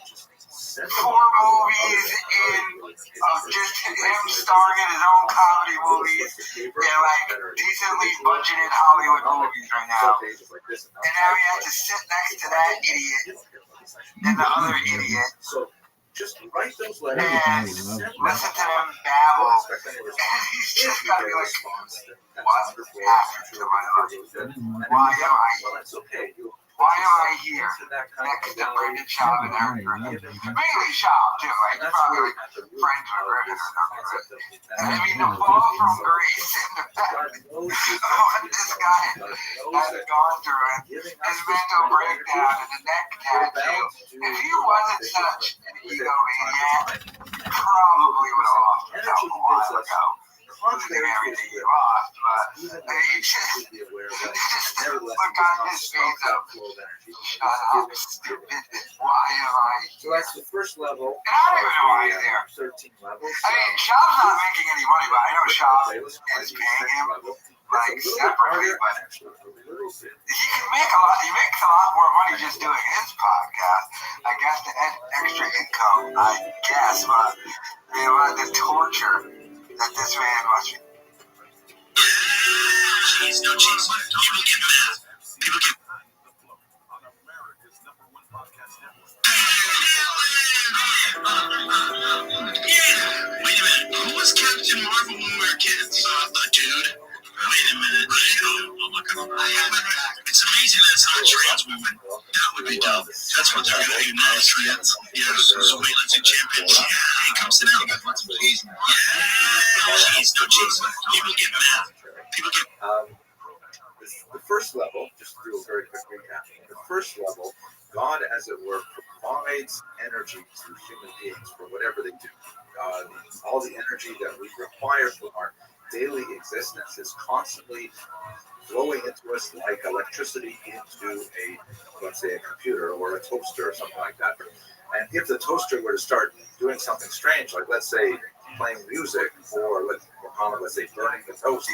4 movies in of just him starring in his own comedy movies in like decently budgeted Hollywood movies right now. And now he has to sit next to that idiot and the other idiot. Just write those letters and listen to them babble. And he's just got to be like, what happened to my life? Why am I? Well, that's okay. Why am I here? Next to Brendan Schaub and Eric Griffin. Mainly Schaub, too. Like, probably friends with Griffin or something. And I mean, the fall from grace and the fact what this guy has gone through and his mental breakdown and the neck tattoo. If he wasn't such an egomaniac, probably would have lost himself a while ago. Losing everything he lost, but he just look on his face of, shut up, stupid, why am I here? So that's the first level. And I don't even know why he's there. 13 levels. I mean, Schaub's not making any money, but I know Schaub is paying him, like, separately, but he can make a lot, he makes a lot more money just doing his podcast. I guess the extra income, I guess, but, I mean, what the torture that this man must be. Cheese, no cheese. People get mad. People get. On America's #1 podcast network. Yeah. Wait a minute. Who was Captain Marvel when we were kids? A dude. Wait a minute. It's amazing that it's not a trans woman. That would be dope. That's what they're gonna do now, trans. Yeah, who's weightlifting champion. Yeah, he comes in out. Yeah. Cheese, no cheese. People get mad. People get. The first level, just to do a very quick recap. The first level, God, as it were, provides energy to human beings for whatever they do. All the energy that we require for our daily existence is constantly flowing into us like electricity into let's say, a computer or a toaster or something like that. And if the toaster were to start doing something strange, like let's say playing music, or let's say burning the toast,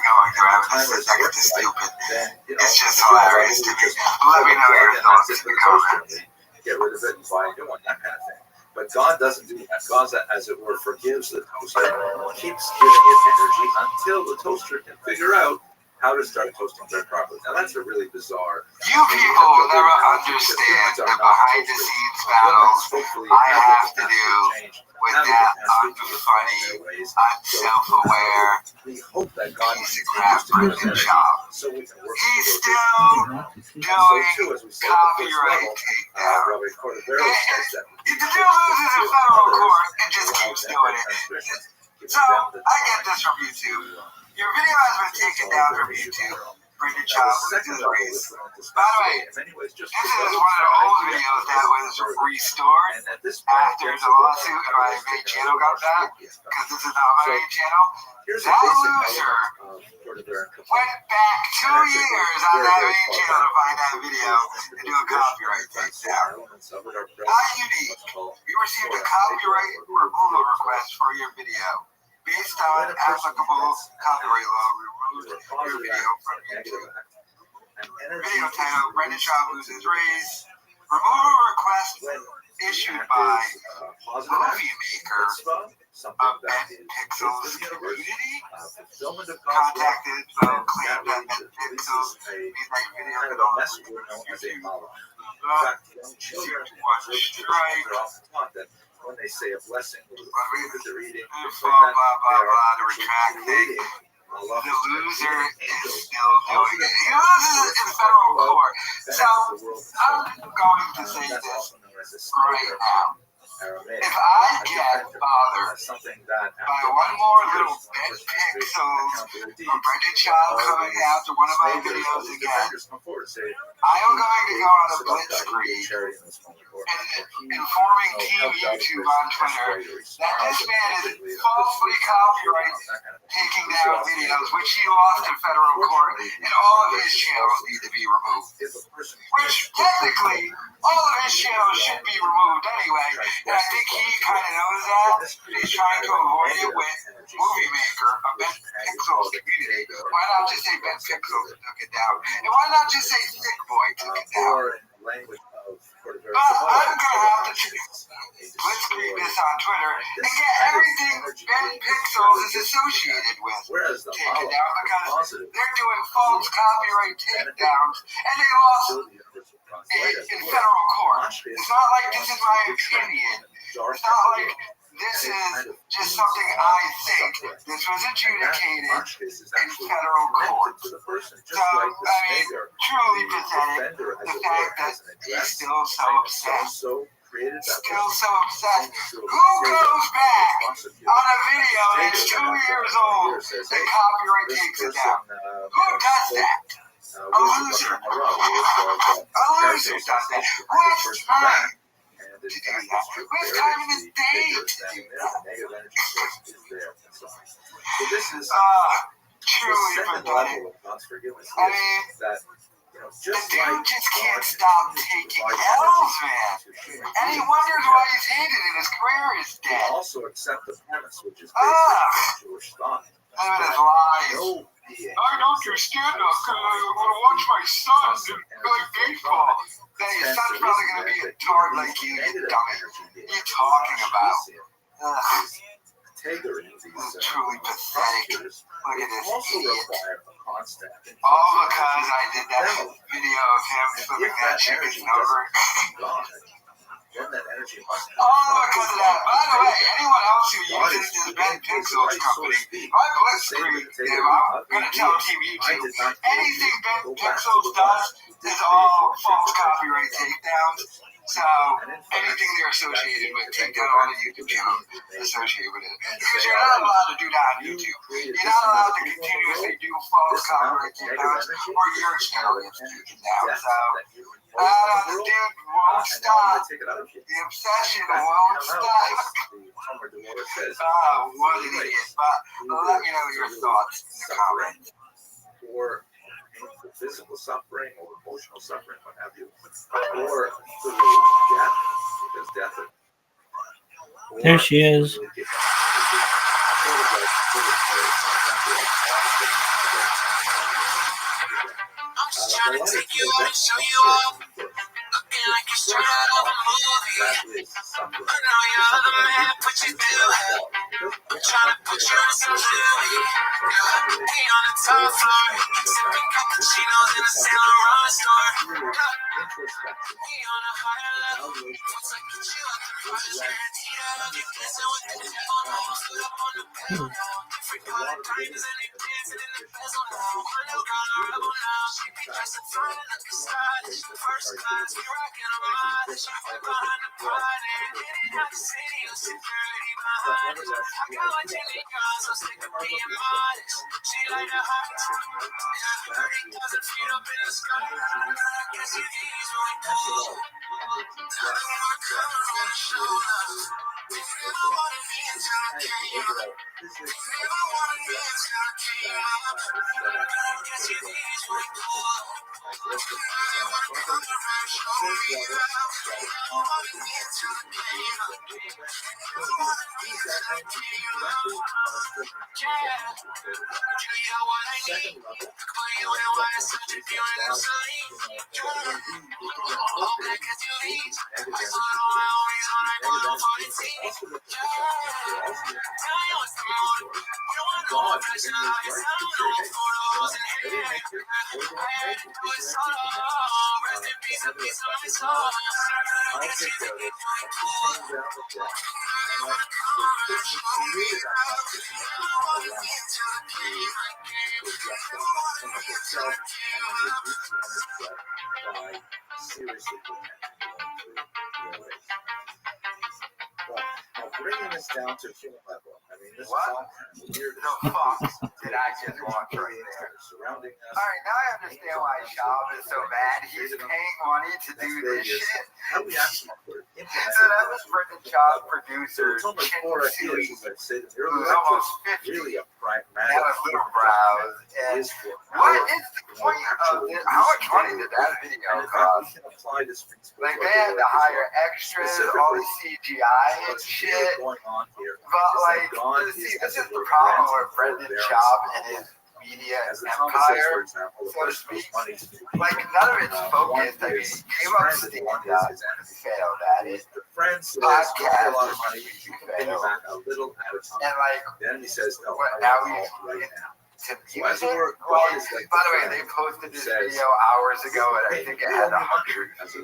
then it's just hilarious to me. Let me know your thoughts in the comments. Get rid of it and buy a new one, that kind of thing. But God doesn't do that. God, as it were, forgives the toaster, keeps giving it energy until the toaster can figure out how to start toasting bread properly. Now that's a really bizarre. You people will never understand the behind-the-scenes battles I have to do with that unfunny, unself-aware piece of crap Brendan Schaub. He's still doing copyright takedown. The dude loses in federal court and just keeps doing it. So, I get this from YouTube. Your video has been taken down from YouTube. Brendan Schaub loses race. By the way, this is one of the old videos that was restored after the lawsuit and my main channel got back, because this is not my main channel. That loser went back 2 years on that main channel to find that video and do a copyright takedown. How unique. We received a copyright removal request for your video. Based on applicable copyright law, removed your video from YouTube. Video title, Brendan Schaub loses race. Removal request issued by movie maker of Ben Pixels Community. Contacted phone claimed that Ben Pixels midnight video could only YouTube. When they say a blessing, to retract thing. The loser is still doing it. He loses in federal court. So I'm going to say this right now. If I get bothered by one more little Ben Pixels or Brendan Schaub coming after one of my videos again, I am going to go on a blitzkrieg and informing Team YouTube on Twitter that this man is falsely copyright taking down videos, which he lost in federal court, and all of his channels need to be removed. Which technically, all of his channels should be removed anyway, and I think he kind of knows that. He's trying to avoid it with Movie Maker, a Ben Pixels community. Why not just say Ben Pixels took it down? And why not just say Sick Boy took it down? But I'm going to have to blitzkrieg this on Twitter and get everything Ben Pixels is associated with taken down, because they're doing false copyright takedowns and they lost in federal court. It's not like this is my opinion. It's not like this is just something I think. This was adjudicated in federal court. So, I mean, truly pathetic. The fact that he's still so obsessed. Still so obsessed. Who goes back on a video that's 2 years old and copyright takes it down? Who does that? A loser. A loser does that. Which time? Which time in his day? So this is truly pathetic. I mean, the dude just can't stop taking L's, man. And he wonders why he's hated and his career is dead. Also accept the premise, which is based on Jewish thought. Look at his lies. I don't do stand-up because I want to watch my son play baseball. Then your son's probably going to be a tart like you dummy. What are you talking about? This is truly pathetic. Look at this idiot. All because I did that video of him flipping that chicken's over. Oh, because of that. By the way, anyone else who uses this Ben Pixels company, my blitzkrieg, I'm going to tell Team YouTube, anything Ben Pixels does is all false copyright takedowns. So anything they're associated with, take down on the YouTube channel associated with it. Because you're not allowed to do that on YouTube. You're not allowed to continuously do false copyright takedowns or your channel gets taken down. So the dude won't stop. The obsession won't stop. What an idiot. But let me know your thoughts in the comments. Or physical suffering or emotional suffering, what have you, or death, because death. There she is. I'm just trying to take you out and show you off. Looking like you're straight out of a movie. I know your other man put you through hell. I'm trying to put you in some jewelry. We on the top floor, sipping cappuccinos in a Saint Laurent store. We on a higher level. Once I get you out the garage, guaranteed I'll get dancing with the devil. Stood up on the pedal now. Different color diamonds and they dancing in the bezel now. My little girl a rebel now. She be dressing fine and looking stylish. First class, we rockin' a mileage. Right behind the party. Getting out the city with security behind us. I got my jelly girl, so sick of being modest. She like the heights. 30,000 feet up in the sky. Guess you these really cool. Tell me what color on the shoulder. They never wanted me until I came up. They never wanted me until I came up. Guess you these really cool. Tell me what color on the shoulder. They never wanted me until I came up. They never wanted me until I came up. Yeah. Do you know what I need? Put you in what I said you're feeling inside. All back at your knees. I saw it all my homies on I put on for the team. Tell you what's the mood. You don't want no more pressure. I guess I don't know photos in here. I had to do it solo. Rest in peace, a piece of my soul. I guess you think it's really cool. I wanna come and show me love. You don't want me until I came. You don't want me until I came. Well, bringing this down to human level, I mean, this What? is weird. The fuck did I just watch right there? Surrounding us. Alright, now I understand why Shab is so mad. He's paying money to do this shit. How we actually So that was Brendan Shab, producer, Chin Sui, who's almost 50, really a and pragmatic has little brows. And what is the point of this? How much money did that video cost? Like, they had to hire extras, all the CGI and shit. But, like, see, this is the problem with Brendan Schaub and his media empire, so to speak. Like, none of it's focused. I mean, he gave up stand-up, failed at it. Podcast, he failed. And, like, then he says, no, now he's to music. Well, by the way, they posted this video hours ago, and I think it had 100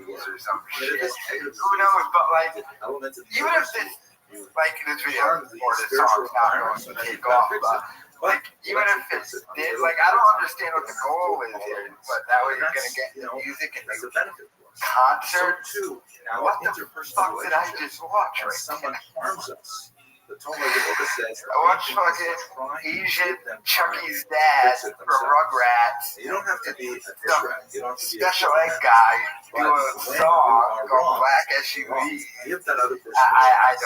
views or some shit. Who knows? But, like, even if this like this video or this song's not going to take off, but like even if it did, like I don't understand what the goal is here, but that way you're gonna get the music and the concert. What the fuck did I just watch? Right? Someone harms us. The Talmud Yoga says, I watched fucking Asian Chucky's dad from Rugrats. You don't have to be a Israelite. You don't have to be special ed guy do a song called Black SUV. Give that other person I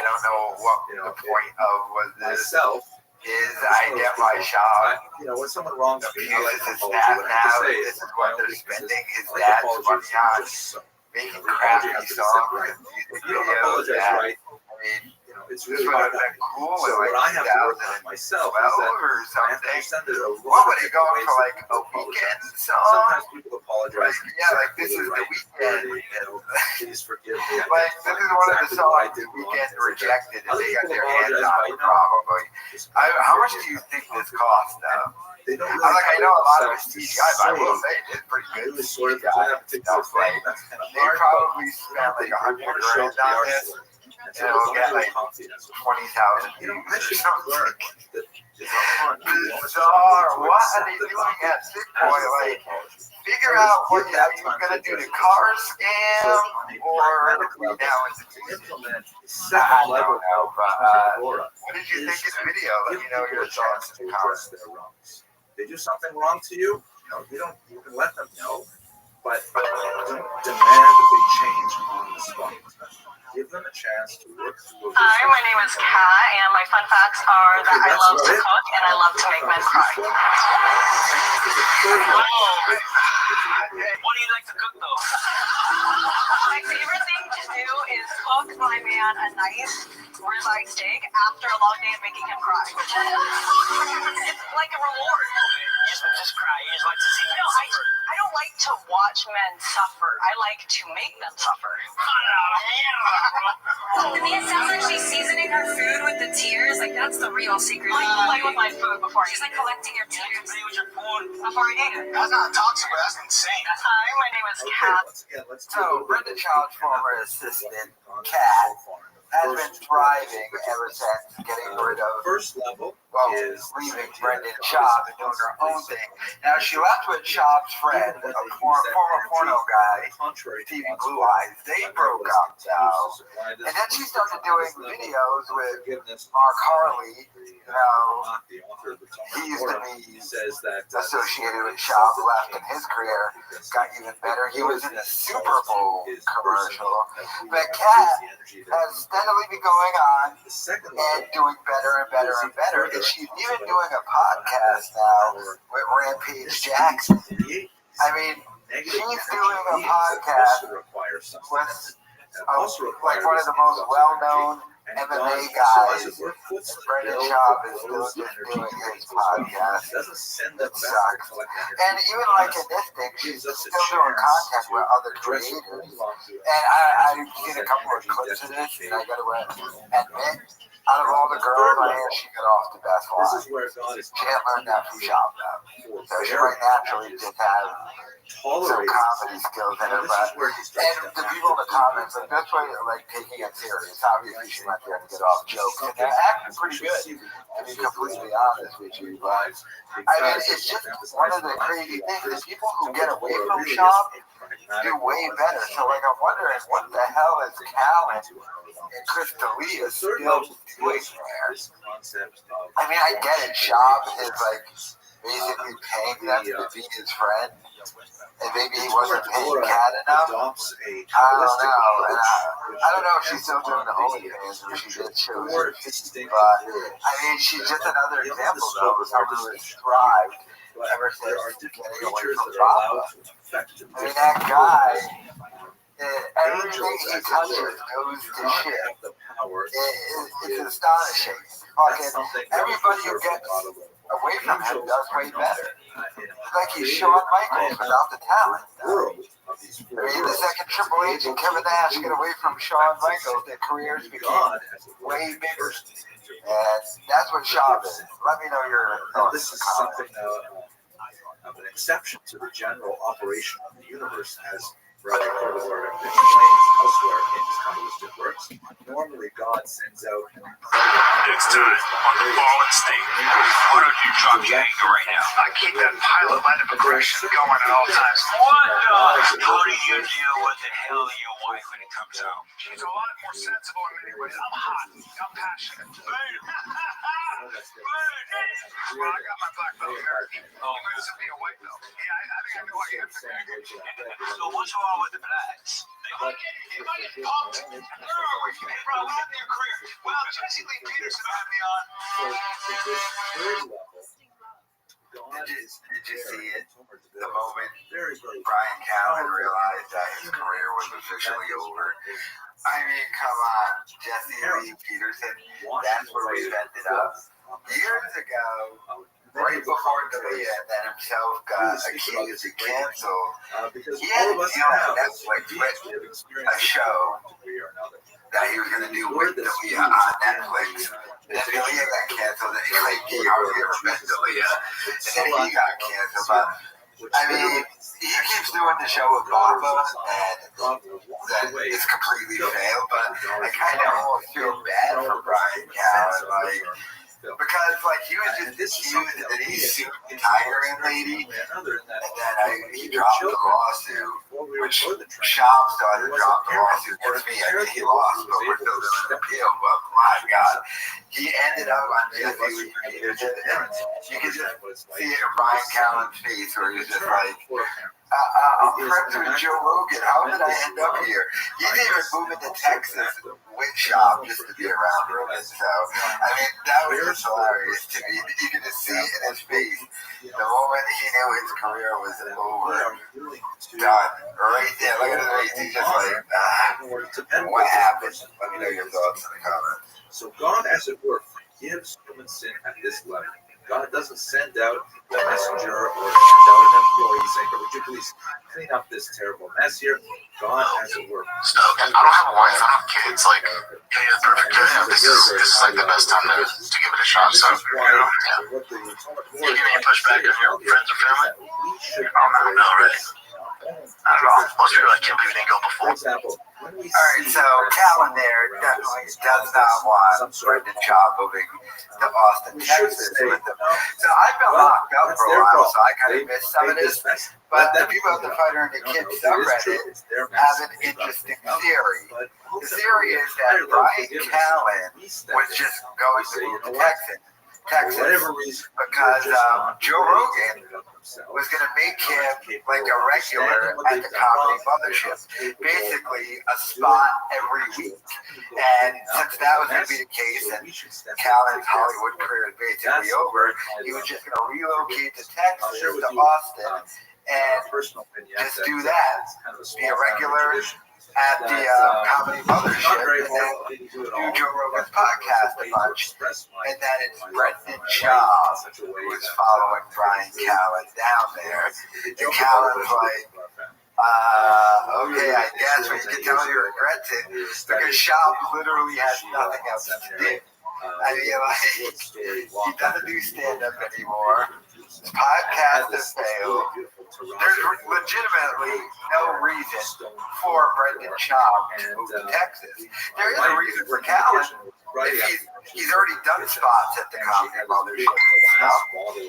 don't know what the point of was this myself. Is I get my shot. When someone wrongs me, I like his to staff now. say This is what they're spending his dad's money on. Making crappy songs and music videos. Right? I mean, it's this really would hard. have been cool So in what I like have to work on myself is that or I have to something. send it a What would it go for like a weekend song? Sometimes people apologize. Like this is the weekend. Please forgive me. Like this is one of the songs the weekend rejected and they got their hands on it probably. How much do you think this cost though? I know a lot of it's CGI, but I will say it's pretty good CGI stuff. Like they probably spent like $100,000 on this. And it'll get like 20,000 views or something. Bizarre. What are they doing at this point? Like, figure out what you're gonna do the car scam or now it's I don't know, but what did you think of the video? Let me know your thoughts in the comments. They do something wrong to you, you can let them know, but don't demand that they change on the spot. Give them a chance to work through. Hi, my name is Kat, and my fun facts are that I love to cook and I love to make men cry. What do you like to cook though? My favorite thing to do is cook my man a nice ribeye steak after a long day of making him cry. It's like a reward. You just cry. You just like to see men suffer. I don't like to watch men suffer. I like to make them suffer. To me, it sounds like she's seasoning her food with the tears. Like, that's the real secret. I play with my food before She's like collecting your tears. Play with your food. before I eat it. That's not toxic, but that's insane. Hi, my name is Kat. So, Brenda Child's former assistant, Kat, has been thriving ever since getting rid of, leaving Brendan Schaub and doing her own thing. Now, she left with Schaub's friend, a former porno guy, TV Blue Eyes. They broke up now. And then she started doing videos with Mark Harley. He used to be associated with Schaub, left in his career, got even better. He was in the Super Bowl commercial. But Kat has steadily been going on and doing better and better and better. And she's even doing a podcast now with Rampage Jackson. I mean, she's doing a podcast with like one of the most well-known MMA guys, and Brendan Schaub is still just doing his podcast. It sucks. And even like in this thing, she's still doing content with other creators. And I've seen a couple of clips of this, and I gotta admit, out of all the girls on here, she got off the best one. She had learned that from Schaub though. So she might naturally just have some comedy skills in her, but and the people in the comments, like that's why like taking it serious. Obviously, she went there to get off jokes, and they're acting pretty good. To be completely honest with you, but I mean, it's just one of the crazy things. The people who get away from Schaub do way better. So like, I'm wondering what the hell is Callan and Chris D'Elia still doing there? I mean, I get it. Schaub is like basically paying them to be his friend. And maybe he wasn't paying Kat enough. I don't know. And I don't know if she's still doing the OnlyFans or she did shows. But I mean, she's just another example though of someone who has thrived ever since getting away from Papa. I mean, that guy, everything he touches goes to shit. It's astonishing. Fucking everybody who gets away from him does way better. Like he's Shawn Michaels without the talent. I mean, the second Triple H and Kevin Nash get away from Shawn Michaels, their careers became way bigger. And that's what Schaub is. Let me know your thoughts. This is something of an exception to the general operation of the universe, as Rabbi Rothschild explains elsewhere in his Kabbalistic works, normally God sends out an incredible Next time on the Fallen State, why don't you drop your anger right now? I keep that pile of light of aggression going at all times. How do you deal with the hell your wife when it comes home? She's a lot more sensible in many ways. I'm hot. I'm passionate. Boom. Boom. Well, I got my black belt American. You moves to be a white belt. Yeah, I think I know what you have to do. So what's wrong with the blacks? They might get pumped. Where are we? Hey, bro, what happened to your career? Well, Jesse Lee Peterson had me on. Did you see it the moment Brian Callen realized that his career was officially over? I mean, come on, Jesse Lee Peterson, that's where we ended up. Years ago, right before Dalia and then himself got accused and canceled, he had a deal with Netflix with a show that he was going to do with Dalia on Netflix. Then Dalia got canceled, and he hardly ever met Dalia. And then he got canceled. But, I mean, he keeps doing the show with Baba, and that it's completely failed. But I kind of almost feel bad for Brian Callen, because he was just accused that he sued the Tiger lady, and then he dropped the lawsuit, which Sham started to drop the lawsuit against me. I mean, he lost, but we're still doing an appeal. But my God, he ended up on Jesse Lee Peterson, and you can just see it in Brian Callen's face, where he's just like, I'm friends with Joe Rogan. How did I end up here? He didn't even move into Texas with Shop just to be around Rogan. So, I mean, that was just hilarious to me. You could just see it in his face. The moment he knew his career was over, done. Right there. Look at his face. He's just like, what happened? Let me know your thoughts in the comments. So God, as it were, forgives human sin at this level. God doesn't send out a messenger or send out an employee saying, would you please clean up this terrible mess here? God, as it were. So, I don't have a wife, I don't have kids. Like, yeah, perfect. Yeah, this is like the best time to give it a shot. So, you give any pushback if your friends or family? I'm not know, right? I don't know. Most people can't believe it didn't go before. Alright, so Callen there definitely does not want Brendan Schaub moving to Austin, Texas with him. So I've been locked up for a while, so I kind of missed some of this. But the people at the Fighter and the Kids subreddit have an interesting theory. The theory is that Brian Callen was just going to move to Texas because Joe Rogan was going to make him like a regular at the Comedy Mothership, basically a spot every week. And since that was going to be the case, and Callen's Hollywood career is basically over, he was just going to relocate to Texas, to Austin, and just do that, be a regular at the Comedy Mothership, and then do Joe Rogan's podcast a bunch, and then it's Brendan Schaub who's following Brian Callen down there, and Callen's like, okay, I guess, but you can tell he regrets it, because Schaub literally has nothing else to do. I mean, he doesn't do stand-up anymore. His podcast has failed. There's legitimately no reason for Brendan Schaub to move to Texas. There is a reason for Callen. He's already done spots at the Comedy Mothership and stuff, and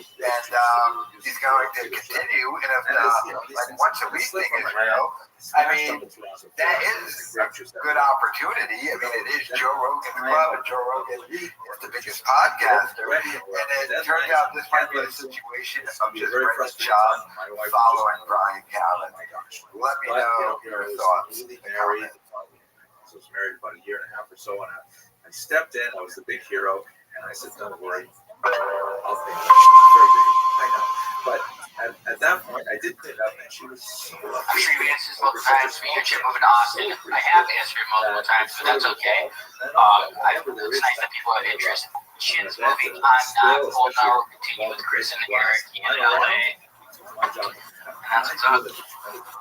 he's going to continue. And if the once a week thing is real, I mean, that is a good opportunity. I mean, it is Joe Rogan's club, and Joe Rogan is the biggest podcaster. And it turns out this might be a situation of just Brendan Schaub following Brian Callen. Let me know your thoughts in the comments. I was married about a year and a half or so, and I stepped in. I was the big hero, and I said, "Don't worry, I'll clean it up." Very big, I know. But at that point, I did clean it up, and she was so lucky. I'm sure you've answered this multiple times. For your trip moving to Austin, I have answered it multiple times, but that's okay. It's nice that people have interest. Shin's moving. I'm not. We'll know. Continue with Chris and Eric in LA. My job. And that's what's up.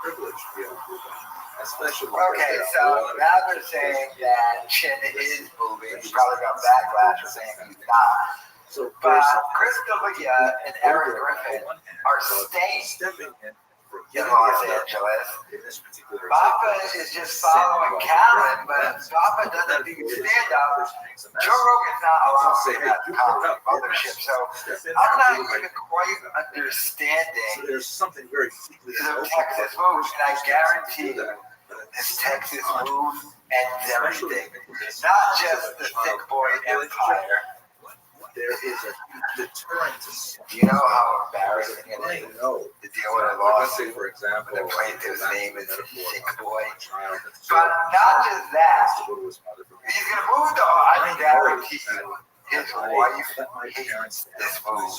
Privilege to be able to do that. Okay, so now they're saying that Chin is moving. He probably got backlash for saying he's not. But Chris D'Elia and Eric Griffin are staying. in Los Angeles. In this particular Papa is just following Calvin, but Papa doesn't do stand up. Joe Rogan's not allowed to have comedy mothership, so I'm not even quite understanding there's something very deeply the Texas move, and I guarantee you, this Texas move ends everything. Not just the thick boy empire. There is a deterrent. Do you know how embarrassing it is to deal with a lawsuit? For example, the plaintiff's name is Thick Boy. But not just that, he's going to move to, I guarantee you, his wife hates this move.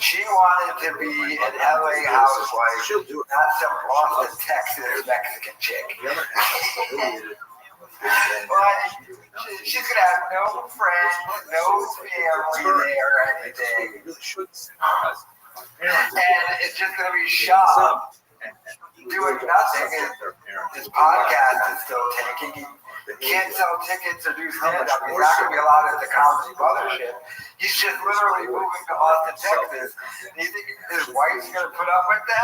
She wanted to be an LA housewife, not some Austin, Texas Mexican chick. But she's going to have no friends, no family there or anything. And it's just going to be Shaw doing nothing. His podcast is still taking. He can't sell tickets or do stand-up. He's not going to be allowed at the comedy mothership. He's just literally moving to Austin, Texas. And you think his wife's going to put up with that?